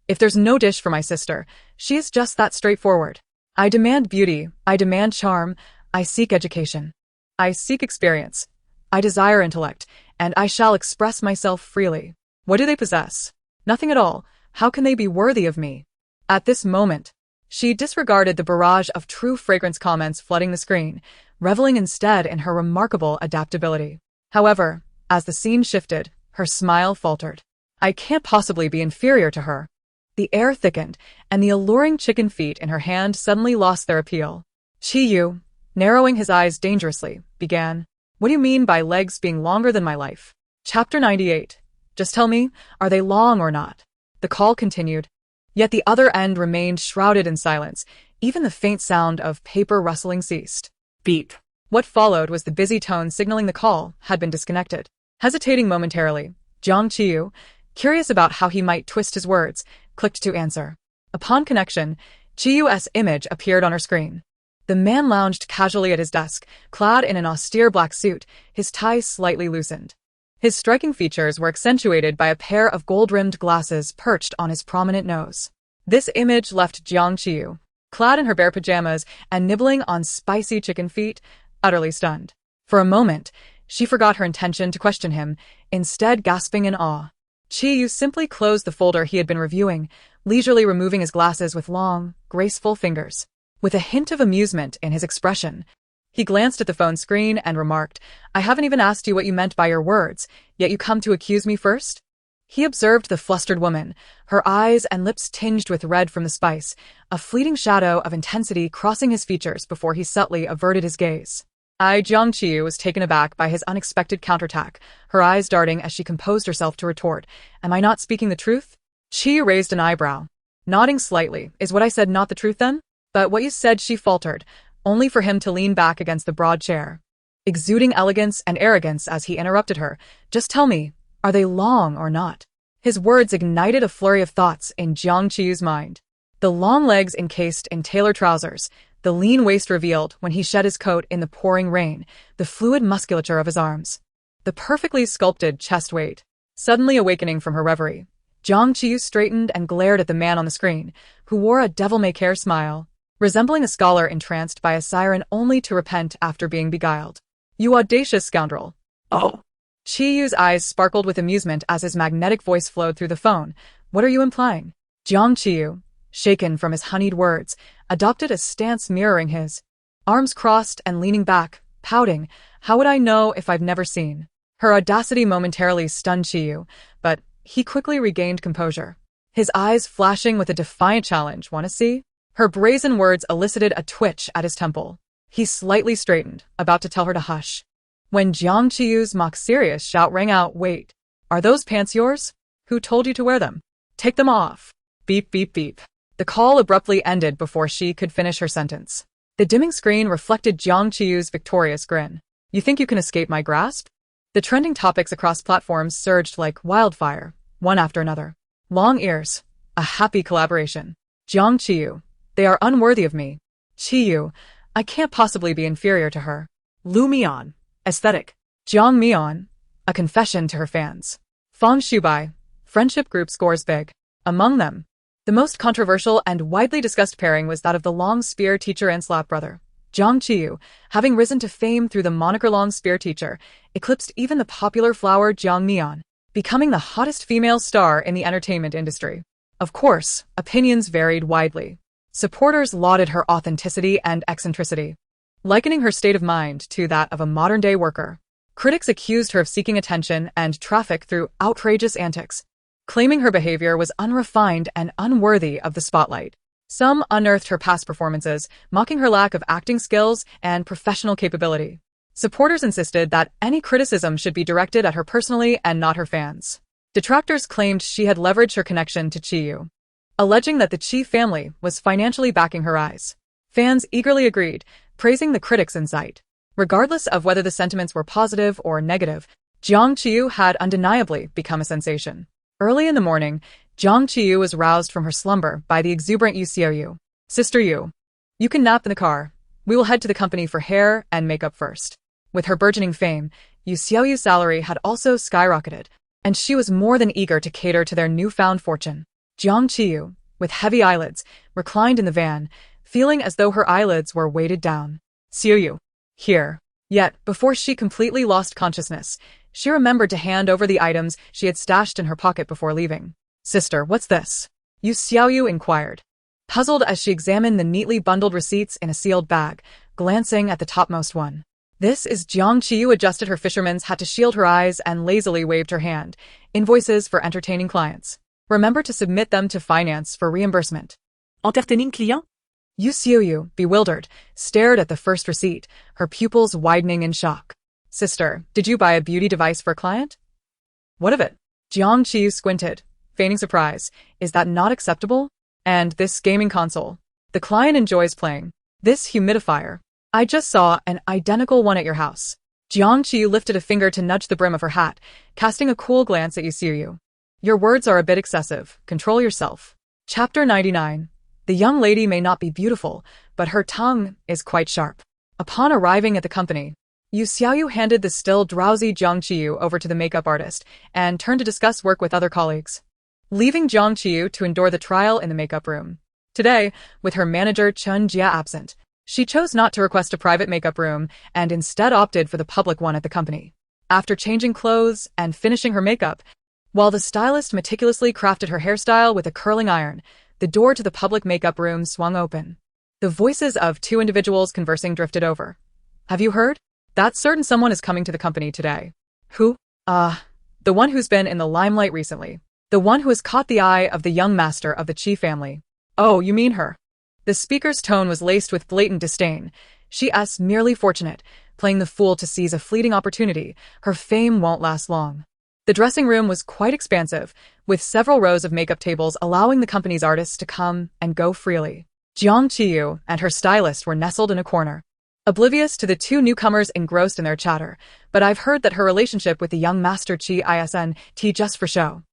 Speaker 1: if there's no dish for my sister, she is just that straightforward. I demand beauty, I demand charm, I seek education. I seek experience. I desire intellect, and I shall express myself freely. What do they possess? Nothing at all. How can they be worthy of me? At this moment, she disregarded the barrage of true fragrance comments flooding the screen, reveling instead in her remarkable adaptability. However, as the scene shifted, her smile faltered. I can't possibly be inferior to her. The air thickened, and the alluring chicken feet in her hand suddenly lost their appeal. Qiyu, narrowing his eyes dangerously, began, what do you mean by legs being longer than my life? Chapter 98. Just tell me, are they long or not? The call continued. Yet the other end remained shrouded in silence. Even the faint sound of paper rustling ceased. Beep. What followed was the busy tone signaling the call had been disconnected. Hesitating momentarily, Jiang Qiyu, curious about how he might twist his words, clicked to answer. Upon connection, Qiyu's image appeared on her screen. The man lounged casually at his desk, clad in an austere black suit, his tie slightly loosened. His striking features were accentuated by a pair of gold-rimmed glasses perched on his prominent nose. This image left Jiang Qiyu, clad in her bare pajamas and nibbling on spicy chicken feet, utterly stunned. For a moment, she forgot her intention to question him, instead gasping in awe. Qiyu simply closed the folder he had been reviewing, leisurely removing his glasses with long, graceful fingers. With a hint of amusement in his expression, he glanced at the phone screen and remarked, I haven't even asked you what you meant by your words, yet you come to accuse me first? He observed the flustered woman, her eyes and lips tinged with red from the spice, a fleeting shadow of intensity crossing his features before he subtly averted his gaze. Jiang Qiyu was taken aback by his unexpected counterattack, her eyes darting as she composed herself to retort, Am I not speaking the truth? Qiyu raised an eyebrow. Nodding slightly, Is what I said not the truth then? But what you said, she faltered, only for him to lean back against the broad chair, exuding elegance and arrogance as he interrupted her. Just tell me, are they long or not? His words ignited a flurry of thoughts in Jiang Qiyu's mind. The long legs encased in tailored trousers, the lean waist revealed when he shed his coat in the pouring rain, the fluid musculature of his arms, the perfectly sculpted chest weight. Suddenly awakening from her reverie, Jiang Qiyu straightened and glared at the man on the screen, who wore a devil-may-care smile, resembling a scholar entranced by a siren only to repent after being beguiled. "You audacious scoundrel."
Speaker 2: Oh.
Speaker 1: Qiyu's eyes sparkled with amusement as his magnetic voice flowed through the phone. "What are you implying?" Jiang Qiyu, shaken from his honeyed words, adopted a stance mirroring his. Arms crossed and leaning back, pouting, "How would I know if I've never seen?" Her audacity momentarily stunned Qiyu, but he quickly regained composure. His eyes flashing with a defiant challenge. "Wanna see?" Her brazen words elicited a twitch at his temple. He slightly straightened, about to tell her to hush, when Jiang Qiyu's mock-serious shout rang out. "Wait, are those pants yours? Who told you to wear them? Take them off." Beep, beep, beep. The call abruptly ended before she could finish her sentence. The dimming screen reflected Jiang Qiyu's victorious grin. "You think you can escape my grasp?" The trending topics across platforms surged like wildfire, one after another. Long ears. A happy collaboration. Jiang Qiyu. They are unworthy of me. Qiyu. I can't possibly be inferior to her.
Speaker 2: Lu Mian. Aesthetic.
Speaker 1: Jiang Mian. A confession to her fans. Fang Shubai. Friendship group scores big. Among them, the most controversial and widely discussed pairing was that of the long spear teacher and slap brother. Jiang Qiyu, having risen to fame through the moniker Long Spear Teacher, eclipsed even the popular flower Jiang Mian, becoming the hottest female star in the entertainment industry. Of course, opinions varied widely. Supporters lauded her authenticity and eccentricity, likening her state of mind to that of a modern-day worker. Critics accused her of seeking attention and traffic through outrageous antics, claiming her behavior was unrefined and unworthy of the spotlight. Some unearthed her past performances, mocking her lack of acting skills and professional capability. Supporters insisted that any criticism should be directed at her personally and not her fans. Detractors claimed she had leveraged her connection to Qiyu, alleging that the Qi family was financially backing her rise. Fans eagerly agreed, praising the critics' insight. Regardless of whether the sentiments were positive or negative, Jiang Qiyu had undeniably become a sensation. Early in the morning, Jiang Qiyu was roused from her slumber by the exuberant Yu Xiaoyu. "Sister Yu, you can nap in the car. We will head to the company for hair and makeup first." With her burgeoning fame, Yu Xiaoyu's salary had also skyrocketed, and she was more than eager to cater to their newfound fortune. Jiang Qiyu, with heavy eyelids, reclined in the van, feeling as though her eyelids were weighted down. "Xiaoyu, here." Yet, before she completely lost consciousness, she remembered to hand over the items she had stashed in her pocket before leaving. "Sister, what's this?" Yu Xiaoyu inquired, puzzled as she examined the neatly bundled receipts in a sealed bag, glancing at the topmost one. "This is." Jiang Qiyu adjusted her fisherman's hat to shield her eyes and lazily waved her hand. "Invoices for entertaining clients. Remember to submit them to finance for reimbursement."
Speaker 2: Entertaining client?
Speaker 1: Yu Xiaoyu, bewildered, stared at the first receipt, her pupils widening in shock. "Sister, did you buy a beauty device for a client?" "What of it?" Jiang Qiyu squinted, feigning surprise. "Is that not acceptable? And this gaming console? The client enjoys playing. This humidifier. I just saw an identical one at your house." Jiang Qiyu lifted a finger to nudge the brim of her hat, casting a cool glance at Yu Xiaoyu. "Your words are a bit excessive. Control yourself." Chapter 99. The young lady may not be beautiful, but her tongue is quite sharp. Upon arriving at the company, Yu Xiaoyu handed the still drowsy Jiang Qiyu over to the makeup artist and turned to discuss work with other colleagues, leaving Jiang Qiyu to endure the trial in the makeup room. Today, with her manager Chen Jia absent, she chose not to request a private makeup room and instead opted for the public one at the company. After changing clothes and finishing her makeup, while the stylist meticulously crafted her hairstyle with a curling iron, the door to the public makeup room swung open. The voices of two individuals conversing drifted over. "Have you heard? That certain someone is coming to the company today." "Who?" The one who's been in the limelight recently. The one who has caught the eye of the young master of the Qi family." "Oh, you mean her?" The speaker's tone was laced with blatant disdain. "She's merely fortunate, playing the fool to seize a fleeting opportunity. Her fame won't last long." The dressing room was quite expansive, with several rows of makeup tables allowing the company's artists to come and go freely. Jiang Qiyu and her stylist were nestled in a corner, oblivious to the two newcomers engrossed in their chatter, but I've heard that her relationship with the young master Qi isn't just for show.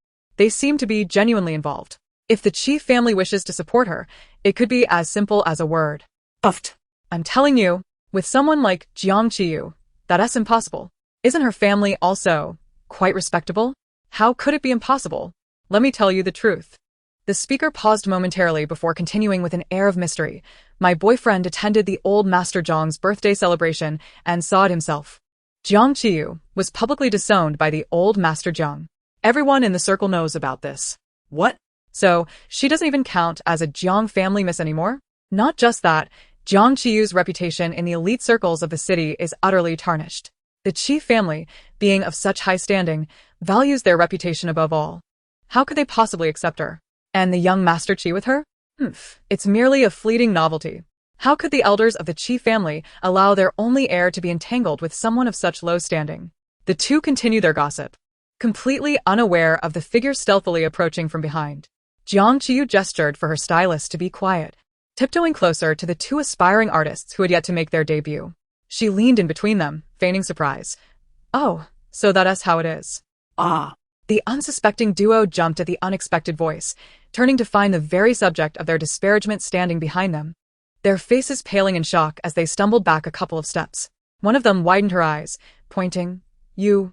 Speaker 1: They seem to be genuinely involved. If the Qi family wishes to support her, it could be as simple as a word.
Speaker 3: Puffed.
Speaker 1: I'm telling you, with someone like Jiang Qiyu, that's impossible. Isn't her family also quite respectable? How could it be impossible? Let me tell you the truth. The speaker paused momentarily before continuing with an air of mystery. My boyfriend attended the old Master Jiang's birthday celebration and saw it himself. Jiang Qiyu was publicly disowned by the old Master Jiang. Everyone in the circle knows about this.
Speaker 3: What?
Speaker 1: So, she doesn't even count as a Jiang family miss anymore? Not just that, Jiang Qiyu's reputation in the elite circles of the city is utterly tarnished. The Qi family, being of such high standing, values their reputation above all. How could they possibly accept her? And the young Master Qi with her? It's merely a fleeting novelty. How could the elders of the Qi family allow their only heir to be entangled with someone of such low standing? The two continue their gossip, completely unaware of the figure stealthily approaching from behind. Jiang Qiyu gestured for her stylist to be quiet, tiptoeing closer to the two aspiring artists who had yet to make their debut. She leaned in between them, feigning surprise. Oh, so that's how it is.
Speaker 3: Ah.
Speaker 1: The unsuspecting duo jumped at the unexpected voice, turning to find the very subject of their disparagement standing behind them. Their faces paling in shock as they stumbled back a couple of steps. One of them widened her eyes, pointing. You're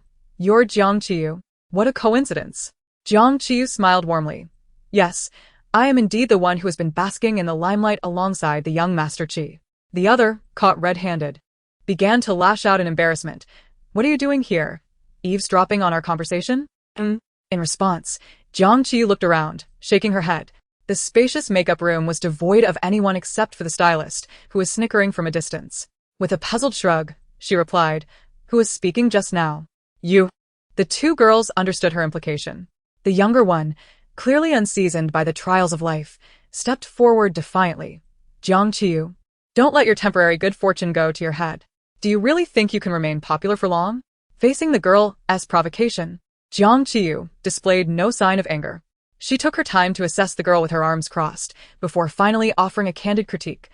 Speaker 1: Jiang Qiyu. What a coincidence. Jiang Qiyu smiled warmly. Yes, I am indeed the one who has been basking in the limelight alongside the young Master Qi. The other, caught red-handed, began to lash out in embarrassment. What are you doing here? Eavesdropping on our conversation? In response, Jiang Qiyu looked around, shaking her head. The spacious makeup room was devoid of anyone except for the stylist, who was snickering from a distance. With a puzzled shrug, she replied, Who was speaking just now? You. The two girls understood her implication. The younger one, clearly unseasoned by the trials of life, stepped forward defiantly. Jiang Qiyu, don't let your temporary good fortune go to your head. Do you really think you can remain popular for long? Facing the girl's provocation, Jiang Qiyu displayed no sign of anger. She took her time to assess the girl with her arms crossed, before finally offering a candid critique.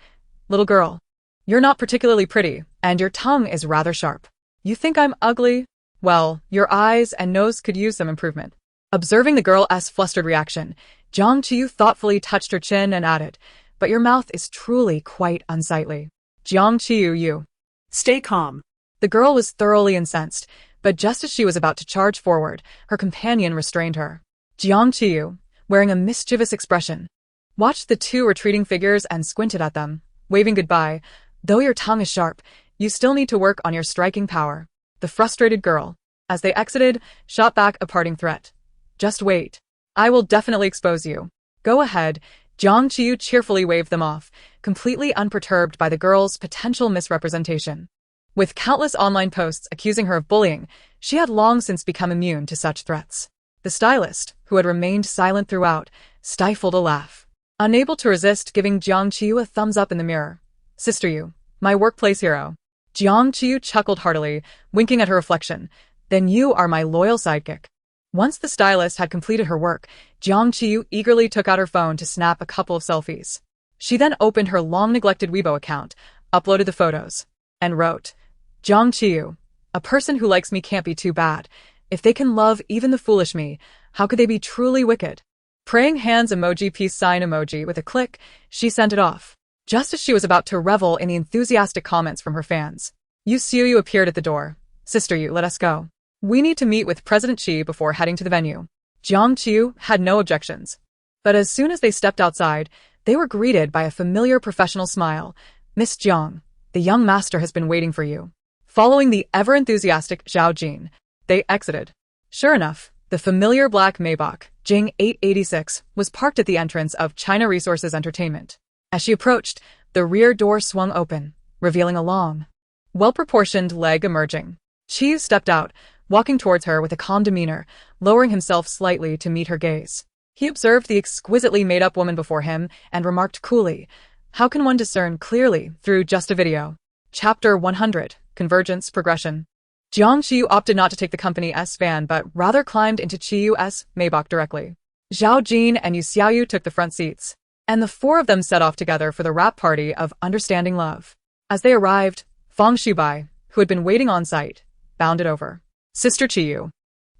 Speaker 1: Little girl, you're not particularly pretty, and your tongue is rather sharp. You think I'm ugly? Well, your eyes and nose could use some improvement. Observing the girl's flustered reaction, Jiang Qiyu thoughtfully touched her chin and added, But your mouth is truly quite unsightly. Jiang Qiyu, you.
Speaker 3: Stay calm.
Speaker 1: The girl was thoroughly incensed, but just as she was about to charge forward, her companion restrained her. Jiang Qiyu, wearing a mischievous expression, watched the two retreating figures and squinted at them, waving goodbye. Though your tongue is sharp, you still need to work on your striking power. The frustrated girl, as they exited, shot back a parting threat. Just wait. I will definitely expose you. Go ahead. Jiang Qiyu cheerfully waved them off, completely unperturbed by the girl's potential misrepresentation. With countless online posts accusing her of bullying, she had long since become immune to such threats. The stylist, who had remained silent throughout, stifled a laugh, unable to resist giving Jiang Qiyu a thumbs up in the mirror. Sister you, my workplace hero. Jiang Qiyu chuckled heartily, winking at her reflection. Then you are my loyal sidekick. Once the stylist had completed her work, Jiang Qiyu eagerly took out her phone to snap a couple of selfies. She then opened her long-neglected Weibo account, uploaded the photos, and wrote, Jiang Qiyu, a person who likes me can't be too bad. If they can love even the foolish me, how could they be truly wicked? Praying hands emoji peace sign emoji with a click, she sent it off. Just as she was about to revel in the enthusiastic comments from her fans, Yu appeared at the door. Sister Yu, let us go. We need to meet with President Qi before heading to the venue. Jiang Qiyu had no objections. But as soon as they stepped outside, they were greeted by a familiar professional smile. Miss Jiang, the young master has been waiting for you. Following the ever-enthusiastic Zhao Jin, they exited. Sure enough, the familiar black Maybach, Jing 886, was parked at the entrance of China Resources Entertainment. As she approached, the rear door swung open, revealing a long, well-proportioned leg emerging. Qiyu stepped out, walking towards her with a calm demeanor, lowering himself slightly to meet her gaze. He observed the exquisitely made-up woman before him and remarked coolly, How can one discern clearly through just a video? Chapter 100, Convergence Progression. Jiang Qiyu opted not to take the company's van but rather climbed into Qiyu's Maybach directly. Zhao Jin and Yu Xiaoyu took the front seats, and the four of them set off together for the wrap party of understanding love. As they arrived, Feng Shubai, who had been waiting on site, bounded over. Sister Qiyu.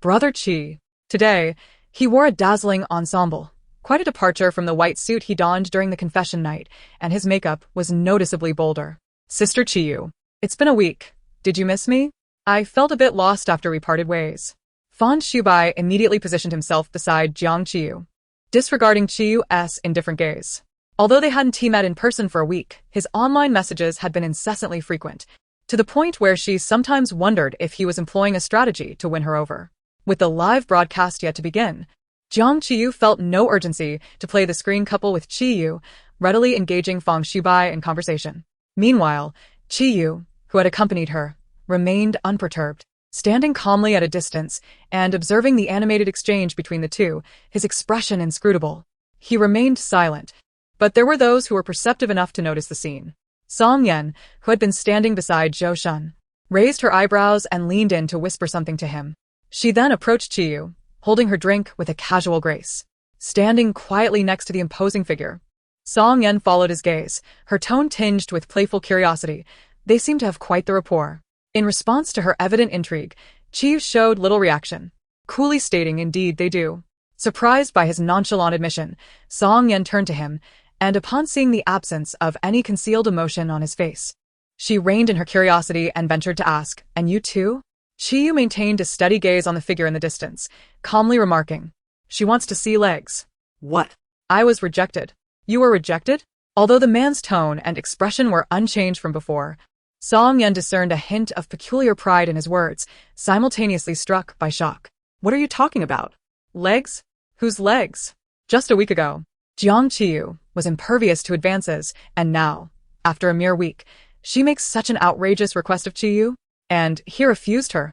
Speaker 1: Brother Qi. Today, He wore a dazzling ensemble, quite a departure from the white suit he donned during the confession night, and his makeup was noticeably bolder.
Speaker 3: Sister Qiyu.
Speaker 1: It's been a week. Did you miss me? I felt a bit lost after we parted ways. Fan Shubai immediately positioned himself beside Jiang Qiyu, disregarding Qiyu's indifferent gaze. Although they hadn't met in person for a week, his online messages had been incessantly frequent, to the point where she sometimes wondered if he was employing a strategy to win her over. With the live broadcast yet to begin, Jiang Qiyu felt no urgency to play the screen couple with Qiyu, readily engaging Fan Shubai in conversation. Meanwhile, Qiyu, who had accompanied her, remained unperturbed, standing calmly at a distance and observing the animated exchange between the two, his expression inscrutable. He remained silent, but there were those who were perceptive enough to notice the scene. Song Yan, who had been standing beside Zhou Shun, raised her eyebrows and leaned in to whisper something to him. She then approached Qiyu, holding her drink with a casual grace, standing quietly next to the imposing figure. Song Yan followed his gaze, her tone tinged with playful curiosity. They seemed to have quite the rapport. In response to her evident intrigue, Qiyu showed little reaction, coolly stating, "Indeed they do." Surprised by his nonchalant admission, Song Yan turned to him, and upon seeing the absence of any concealed emotion on his face, she reined in her curiosity and ventured to ask, "And you too?" Qiyu maintained a steady gaze on the figure in the distance, calmly remarking, "She wants to see legs."
Speaker 3: What?
Speaker 1: I was rejected. You were rejected? Although the man's tone and expression were unchanged from before, Song Yan discerned a hint of peculiar pride in his words, simultaneously struck by shock.
Speaker 3: What are you talking about?
Speaker 1: Legs? Whose legs? Just a week ago, Jiang Qiyu was impervious to advances, and now, after a mere week, she makes such an outrageous request of Qiyu, and he refused her.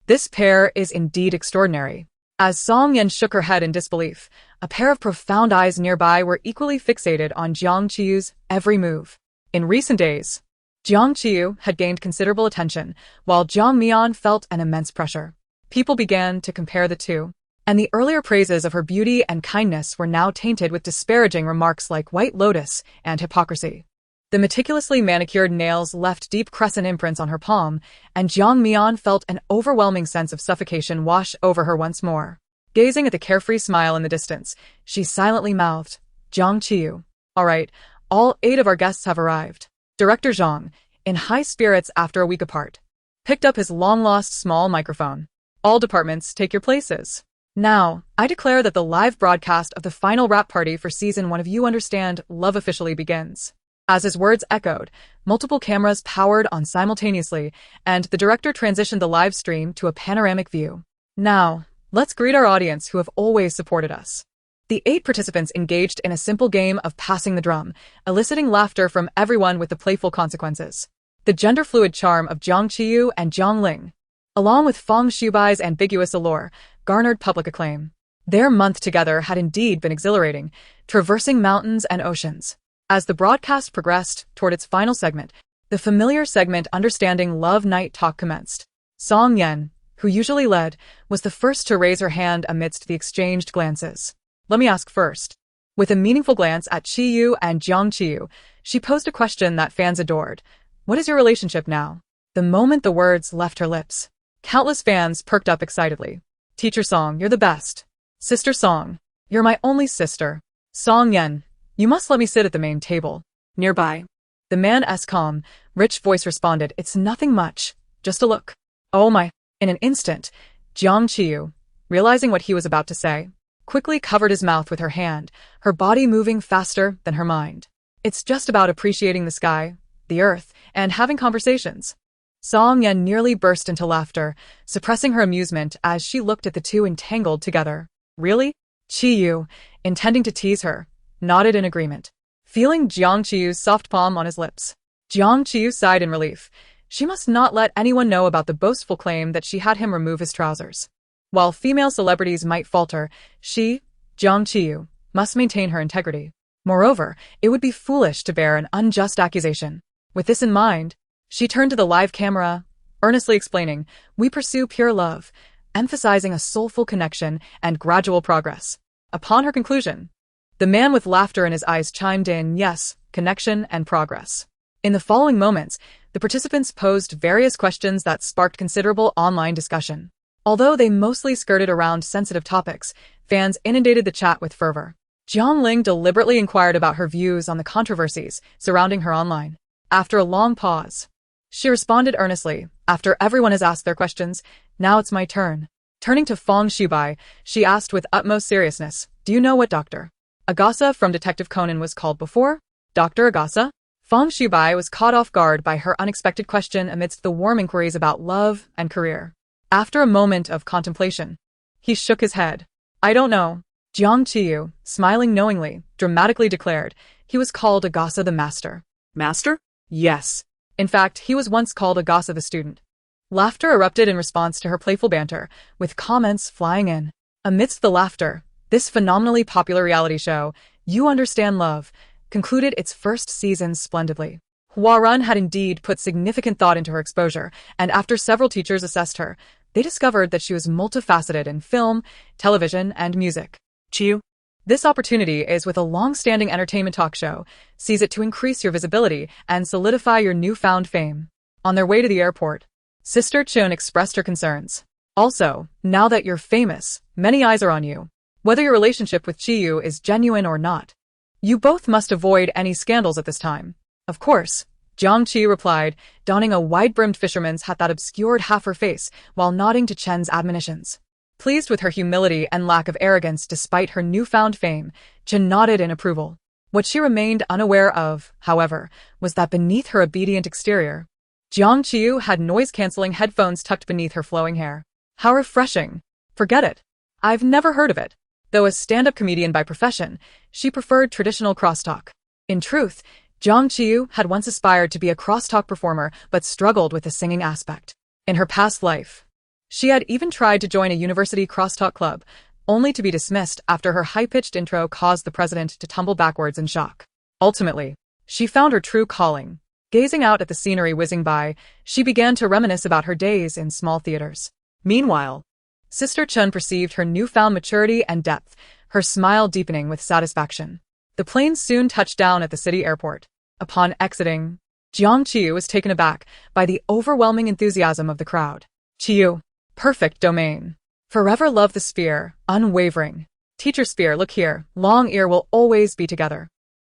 Speaker 1: This pair is indeed extraordinary. As Song Yan shook her head in disbelief, a pair of profound eyes nearby were equally fixated on Jiang Qiyu's every move. In recent days, Jiang Qiyu had gained considerable attention, while Jiang Mian felt an immense pressure. People began to compare the two, and the earlier praises of her beauty and kindness were now tainted with disparaging remarks like white lotus and hypocrisy. The meticulously manicured nails left deep crescent imprints on her palm, and Jiang Mian felt an overwhelming sense of suffocation wash over her once more. Gazing at the carefree smile in the distance, she silently mouthed, "Jiang Qiyu. All right, all 8 of our guests have arrived." Director Zhang, in high spirits after a week apart, picked up his long-lost small microphone. "All departments, take your places. Now, I declare that the live broadcast of the final wrap party for Season 1 of You Understand Love officially begins." As his words echoed, multiple cameras powered on simultaneously, and the director transitioned the live stream to a panoramic view. "Now, let's greet our audience who have always supported us." The 8 participants engaged in a simple game of passing the drum, eliciting laughter from everyone with the playful consequences. The gender-fluid charm of Jiang Qiyu and Jiang Ling, along with Fan Shubai's ambiguous allure, garnered public acclaim. Their month together had indeed been exhilarating, traversing mountains and oceans. As the broadcast progressed toward its final segment, the familiar segment Understanding Love Night Talk commenced. Song Yan, who usually led, was the first to raise her hand amidst the exchanged glances. "Let me ask first." With a meaningful glance at Qiyu and Jiang Qiyu, she posed a question that fans adored. "What is your relationship now?" The moment the words left her lips, countless fans perked up excitedly. "Teacher Song, you're the best. Sister Song, you're my only sister. Song Yan, you must let me sit at the main table."
Speaker 3: Nearby,
Speaker 1: The man's calm, rich voice responded, "It's nothing much, just a look." "Oh my." In an instant, Jiang Qiyu, realizing what he was about to say, quickly covered his mouth with her hand, her body moving faster than her mind. "It's just about appreciating the sky, the earth, and having conversations." Song Yan nearly burst into laughter, suppressing her amusement as she looked at the two entangled together. "Really?" Qiyu, intending to tease her, nodded in agreement, feeling Jiang Qiyu's soft palm on his lips. Jiang Qiyu sighed in relief. She must not let anyone know about the boastful claim that she had him remove his trousers. While female celebrities might falter, she, Jiang Qiyu, must maintain her integrity. Moreover, it would be foolish to bear an unjust accusation. With this in mind, she turned to the live camera, earnestly explaining, "We pursue pure love," emphasizing a soulful connection and gradual progress. Upon her conclusion, the man with laughter in his eyes chimed in, "Yes, connection and progress." In the following moments, the participants posed various questions that sparked considerable online discussion. Although they mostly skirted around sensitive topics, fans inundated the chat with fervor. Jiang Ling deliberately inquired about her views on the controversies surrounding her online. After a long pause, she responded earnestly, "After everyone has asked their questions, now it's my turn." Turning to Feng Xibai, she asked with utmost seriousness, "Do you know what Dr. Agasa from Detective Conan was called before?" Dr. Agasa? Feng Xibai was caught off guard by her unexpected question amidst the warm inquiries about love and career. After a moment of contemplation, he shook his head. "I don't know." Jiang Qiyu, smiling knowingly, dramatically declared, "He was called Agasa the Master."
Speaker 2: Master?
Speaker 1: Yes. In fact, he was once called Agasa the Student. Laughter erupted in response to her playful banter, with comments flying in. Amidst the laughter, this phenomenally popular reality show, You Understand Love, concluded its first season splendidly. Huarun had indeed put significant thought into her exposure, and after several teachers assessed her, they discovered that she was multifaceted in film, television, and music.
Speaker 2: Qiyu?
Speaker 1: This opportunity is with a long-standing entertainment talk show. Seize it to increase your visibility and solidify your newfound fame. On their way to the airport, Sister Chun expressed her concerns. Also, now that you're famous, many eyes are on you. Whether your relationship with Qiyu is genuine or not, you both must avoid any scandals at this time. Of course, Jiang Qiyu replied, donning a wide-brimmed fisherman's hat that obscured half her face while nodding to Chen's admonitions. Pleased with her humility and lack of arrogance despite her newfound fame, Chen nodded in approval. What she remained unaware of, however, was that beneath her obedient exterior, Jiang Qiyu had noise-canceling headphones tucked beneath her flowing hair. How refreshing. Forget it. I've never heard of it. Though a stand-up comedian by profession, she preferred traditional crosstalk. In truth, Jiang Qiyu had once aspired to be a crosstalk performer but struggled with the singing aspect. In her past life, she had even tried to join a university crosstalk club, only to be dismissed after her high-pitched intro caused the president to tumble backwards in shock. Ultimately, she found her true calling. Gazing out at the scenery whizzing by, she began to reminisce about her days in small theaters. Meanwhile, Sister Chun perceived her newfound maturity and depth, her smile deepening with satisfaction. The plane soon touched down at the city airport. Upon exiting, Jiang Qiyu was taken aback by the overwhelming enthusiasm of the crowd. "Qiyu, perfect domain. Forever love the sphere, unwavering. Teacher sphere, look here, long ear will always be together."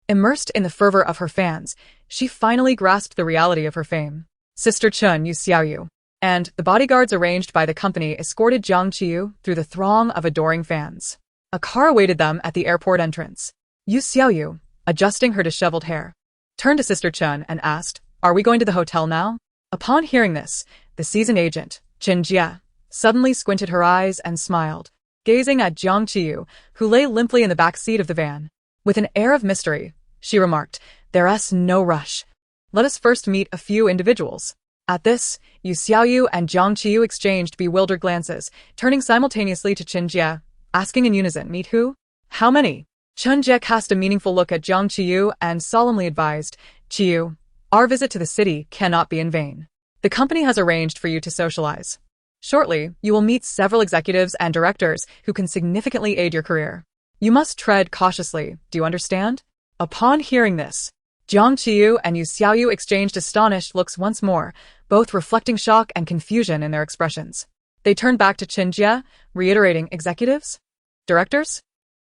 Speaker 1: Immersed in the fervor of her fans, she finally grasped the reality of her fame. Sister Chun Yu Xiaoyu, and the bodyguards arranged by the company escorted Jiang Qiyu through the throng of adoring fans. A car awaited them at the airport entrance. Yu Xiaoyu, adjusting her disheveled hair, turned to Sister Chun and asked, "Are we going to the hotel now?" Upon hearing this, the seasoned agent, Qin Jie, suddenly squinted her eyes and smiled, gazing at Jiang Qiyu, who lay limply in the back seat of the van. With an air of mystery, she remarked, "There's no rush. Let us first meet a few individuals." At this, Yu Xiaoyu and Jiang Qiyu exchanged bewildered glances, turning simultaneously to Qin Jie, asking in unison, "Meet who? How many?" Qin Jie cast a meaningful look at Jiang Qiyu and solemnly advised, "Qiyu, our visit to the city cannot be in vain. The company has arranged for you to socialize. Shortly, you will meet several executives and directors who can significantly aid your career. You must tread cautiously, do you understand?" Upon hearing this, Jiang Qiyu and Yu Xiaoyu exchanged astonished looks once more, both reflecting shock and confusion in their expressions. They turned back to Qin Jie, reiterating, "Executives? Directors?"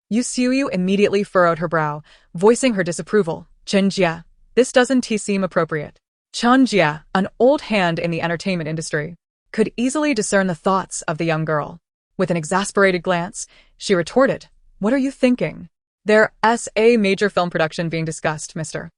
Speaker 1: Yu Xiaoyu immediately furrowed her brow, voicing her disapproval. "Qin Jie, this doesn't seem appropriate." Qin Jie, an old hand in the entertainment industry, could easily discern the thoughts of the young girl. With an exasperated glance, she retorted, "What are you thinking? There's a major film production being discussed, Mr.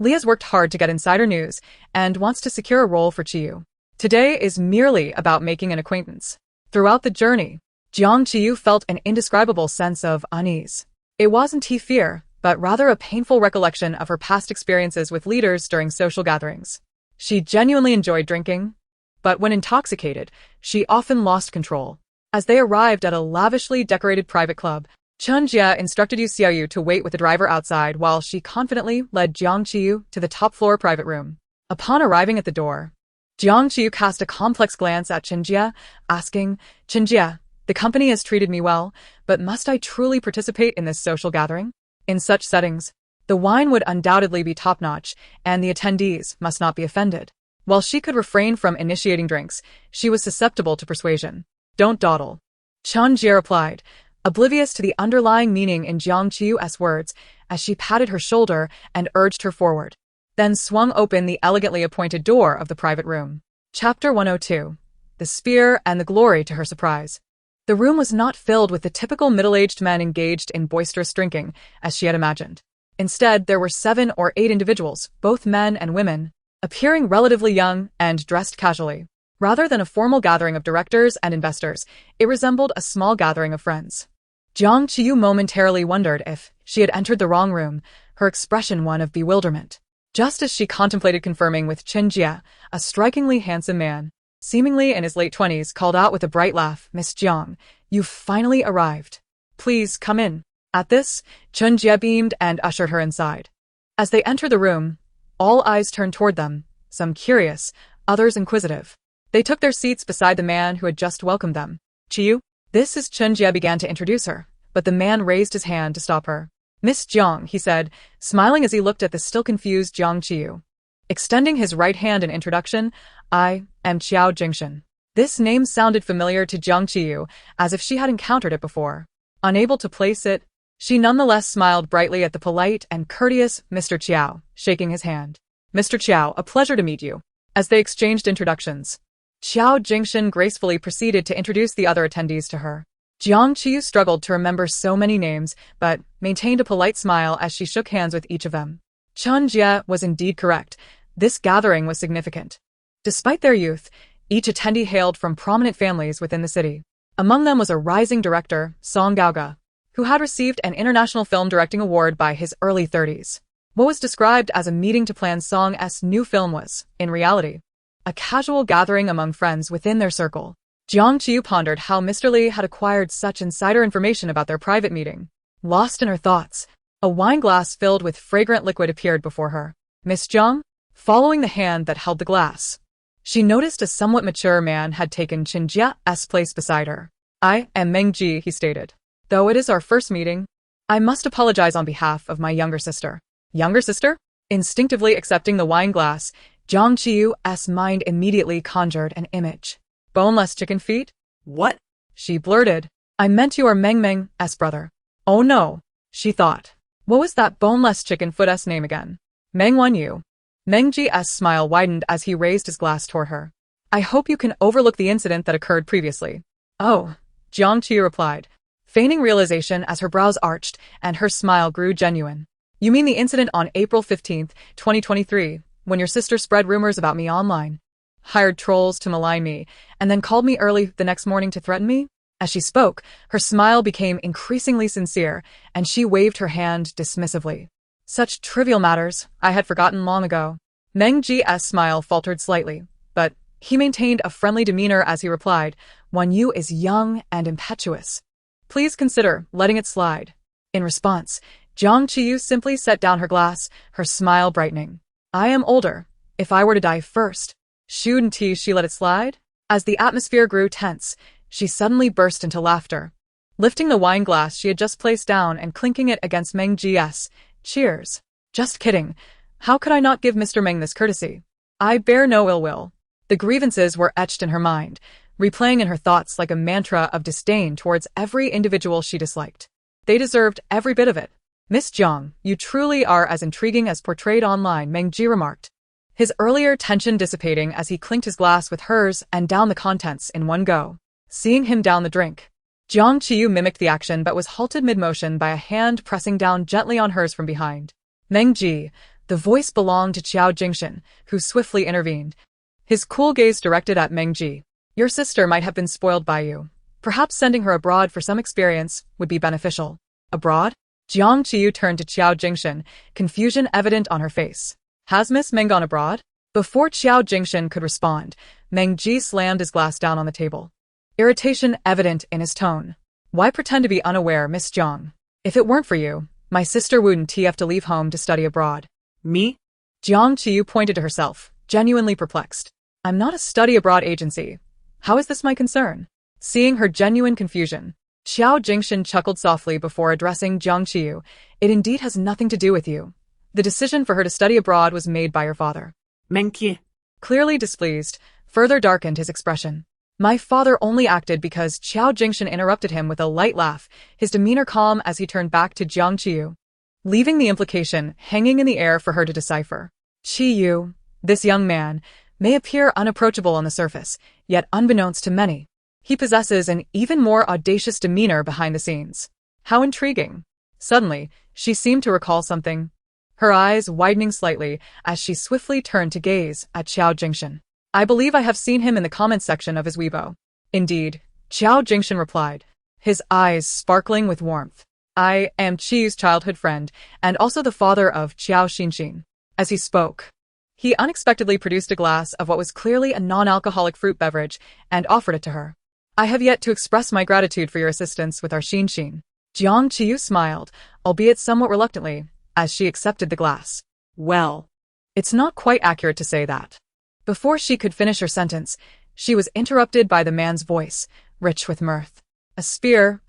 Speaker 1: Lee has worked hard to get insider news and wants to secure a role for Qiyu. Today is merely about making an acquaintance." Throughout the journey, Jiang Qiyu felt an indescribable sense of unease. It wasn't fear, but rather a painful recollection of her past experiences with leaders during social gatherings. She genuinely enjoyed drinking, but when intoxicated, she often lost control. As they arrived at a lavishly decorated private club, Qin Jie instructed Yu Xiaoyu to wait with the driver outside while she confidently led Jiang Qiyu to the top-floor private room. Upon arriving at the door, Jiang Qiyu cast a complex glance at Qin Jie, asking, "Qin Jie, the company has treated me well, but must I truly participate in this social gathering? In such settings, the wine would undoubtedly be top-notch, and the attendees must not be offended." While she could refrain from initiating drinks, she was susceptible to persuasion.
Speaker 3: Don't dawdle.
Speaker 1: Chen Jie replied, oblivious to the underlying meaning in Jiang Qiyu's words as she patted her shoulder and urged her forward, then swung open the elegantly appointed door of the private room. Chapter 102. The Spear and the Glory. To her surprise, the room was not filled with the typical middle-aged men engaged in boisterous drinking, as she had imagined. Instead, there were 7 or 8 individuals, both men and women, appearing relatively young and dressed casually. Rather than a formal gathering of directors and investors, it resembled a small gathering of friends. Jiang Qiyu momentarily wondered if she had entered the wrong room, her expression one of bewilderment. Just as she contemplated confirming with Chen Jie, a strikingly handsome man, seemingly in his late 20s, called out with a bright laugh, "Miss Jiang, you've finally arrived. Please come in." At this, Chen Jie beamed and ushered her inside. As they entered the room, all eyes turned toward them, some curious, others inquisitive. They took their seats beside the man who had just welcomed them. "Qiyu?" This is Chen Jie began to introduce her, but the man raised his hand to stop her. "Miss Jiang," he said, smiling as he looked at the still confused Jiang Qiyu. Extending his right hand in introduction, "I am Qiao Jingshan." This name sounded familiar to Jiang Qiyu, as if she had encountered it before. Unable to place it, she nonetheless smiled brightly at the polite and courteous Mr. Qiao, shaking his hand. "Mr. Qiao, a pleasure to meet you." As they exchanged introductions, Qiao Jingshan gracefully proceeded to introduce the other attendees to her. Jiang Qiyu struggled to remember so many names, but maintained a polite smile as she shook hands with each of them. Chen Jie was indeed correct. This gathering was significant. Despite their youth, each attendee hailed from prominent families within the city. Among them was a rising director, Song Gaoge, who had received an international film directing award by his early 30s. What was described as a meeting to plan Song's new film was, in reality, a casual gathering among friends within their circle. Jiang Qiyu pondered how Mr. Li had acquired such insider information about their private meeting. Lost in her thoughts, a wine glass filled with fragrant liquid appeared before her. "Miss Jiang?" Following the hand that held the glass, she noticed a somewhat mature man had taken Chen Jie's place beside her. "I am Meng Ji," he stated. "Though it is our first meeting, I must apologize on behalf of my younger sister." "Younger sister?" Instinctively accepting the wine glass, Jiang Qiyu's mind immediately conjured an image. "Boneless chicken feet?"
Speaker 2: What?
Speaker 1: She blurted. "I meant you are Meng's brother." "Oh no," she thought. What was that boneless chicken foot's name again? Meng Wanyu. Meng Ji's smile widened as he raised his glass toward her. "I hope you can overlook the incident that occurred previously." "Oh," Jiang Qiyu replied, feigning realization as her brows arched and her smile grew genuine. "You mean the incident on April 15th, 2023, when your sister spread rumors about me online, hired trolls to malign me, and then called me early the next morning to threaten me?" As she spoke, her smile became increasingly sincere, and she waved her hand dismissively. "Such trivial matters, I had forgotten long ago." Meng Ji's smile faltered slightly, but he maintained a friendly demeanor as he replied, "Wan Yu is young and impetuous. Please consider letting it slide." In response, Jiang Qiyu simply set down her glass, her smile brightening. "I am older. If I were to die first, shouldn't she let it slide?" As the atmosphere grew tense, she suddenly burst into laughter. Lifting the wine glass she had just placed down and clinking it against Meng Ji's, "Cheers." "Just kidding. How could I not give Mr. Meng this courtesy? I bear no ill will." The grievances were etched in her mind, replaying in her thoughts like a mantra of disdain towards every individual she disliked. They deserved every bit of it. "Miss Jiang, you truly are as intriguing as portrayed online," Meng Ji remarked, his earlier tension dissipating as he clinked his glass with hers and downed the contents in one go. Seeing him down the drink, Jiang Qiyu mimicked the action but was halted mid-motion by a hand pressing down gently on hers from behind. "Meng Ji," the voice belonged to Qiao Jingshan, who swiftly intervened, his cool gaze directed at Meng Ji. "Your sister might have been spoiled by you. Perhaps sending her abroad for some experience would be beneficial." "Abroad?" Jiang Qiyu turned to Qiao Jingshan, confusion evident on her face. "Has Miss Meng gone abroad?" Before Qiao Jingshan could respond, Meng Ji slammed his glass down on the table, irritation evident in his tone. "Why pretend to be unaware, Miss Jiang? If it weren't for you, my sister wouldn't have to leave home to study abroad."
Speaker 2: Me?
Speaker 1: Jiang Qiyu pointed to herself, genuinely perplexed. "I'm not a study abroad agency. How is this my concern?" Seeing her genuine confusion, Qiao Jingshan chuckled softly before addressing Jiang Qiyu. "It indeed has nothing to do with you. The decision for her to study abroad was made by your father."
Speaker 2: Meng Qi.
Speaker 1: Clearly displeased, further darkened his expression. My father only acted because Qiao Jingshan interrupted him with a light laugh, his demeanor calm as he turned back to Jiang Qiyu, leaving the implication hanging in the air for her to decipher. Qiyu, this young man, may appear unapproachable on the surface, yet unbeknownst to many, he possesses an even more audacious demeanor behind the scenes. How intriguing. Suddenly, she seemed to recall something, her eyes widening slightly as she swiftly turned to gaze at Qiao Jingshan. I believe I have seen him in the comments section of his Weibo. Indeed, Qiao Jingshan replied, his eyes sparkling with warmth. I am Qiyu's childhood friend, and also the father of Qiao Xinxin. As he spoke, he unexpectedly produced a glass of what was clearly a non-alcoholic fruit beverage and offered it to her. I have yet to express my gratitude for your assistance with our Xinxin. Jiang Qiyu smiled, albeit somewhat reluctantly, as she accepted the glass. Well, it's not quite accurate to say that. Before she could finish her sentence, she was interrupted by the man's voice, rich with mirth. A spear,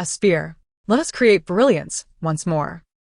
Speaker 1: let us create brilliance once more.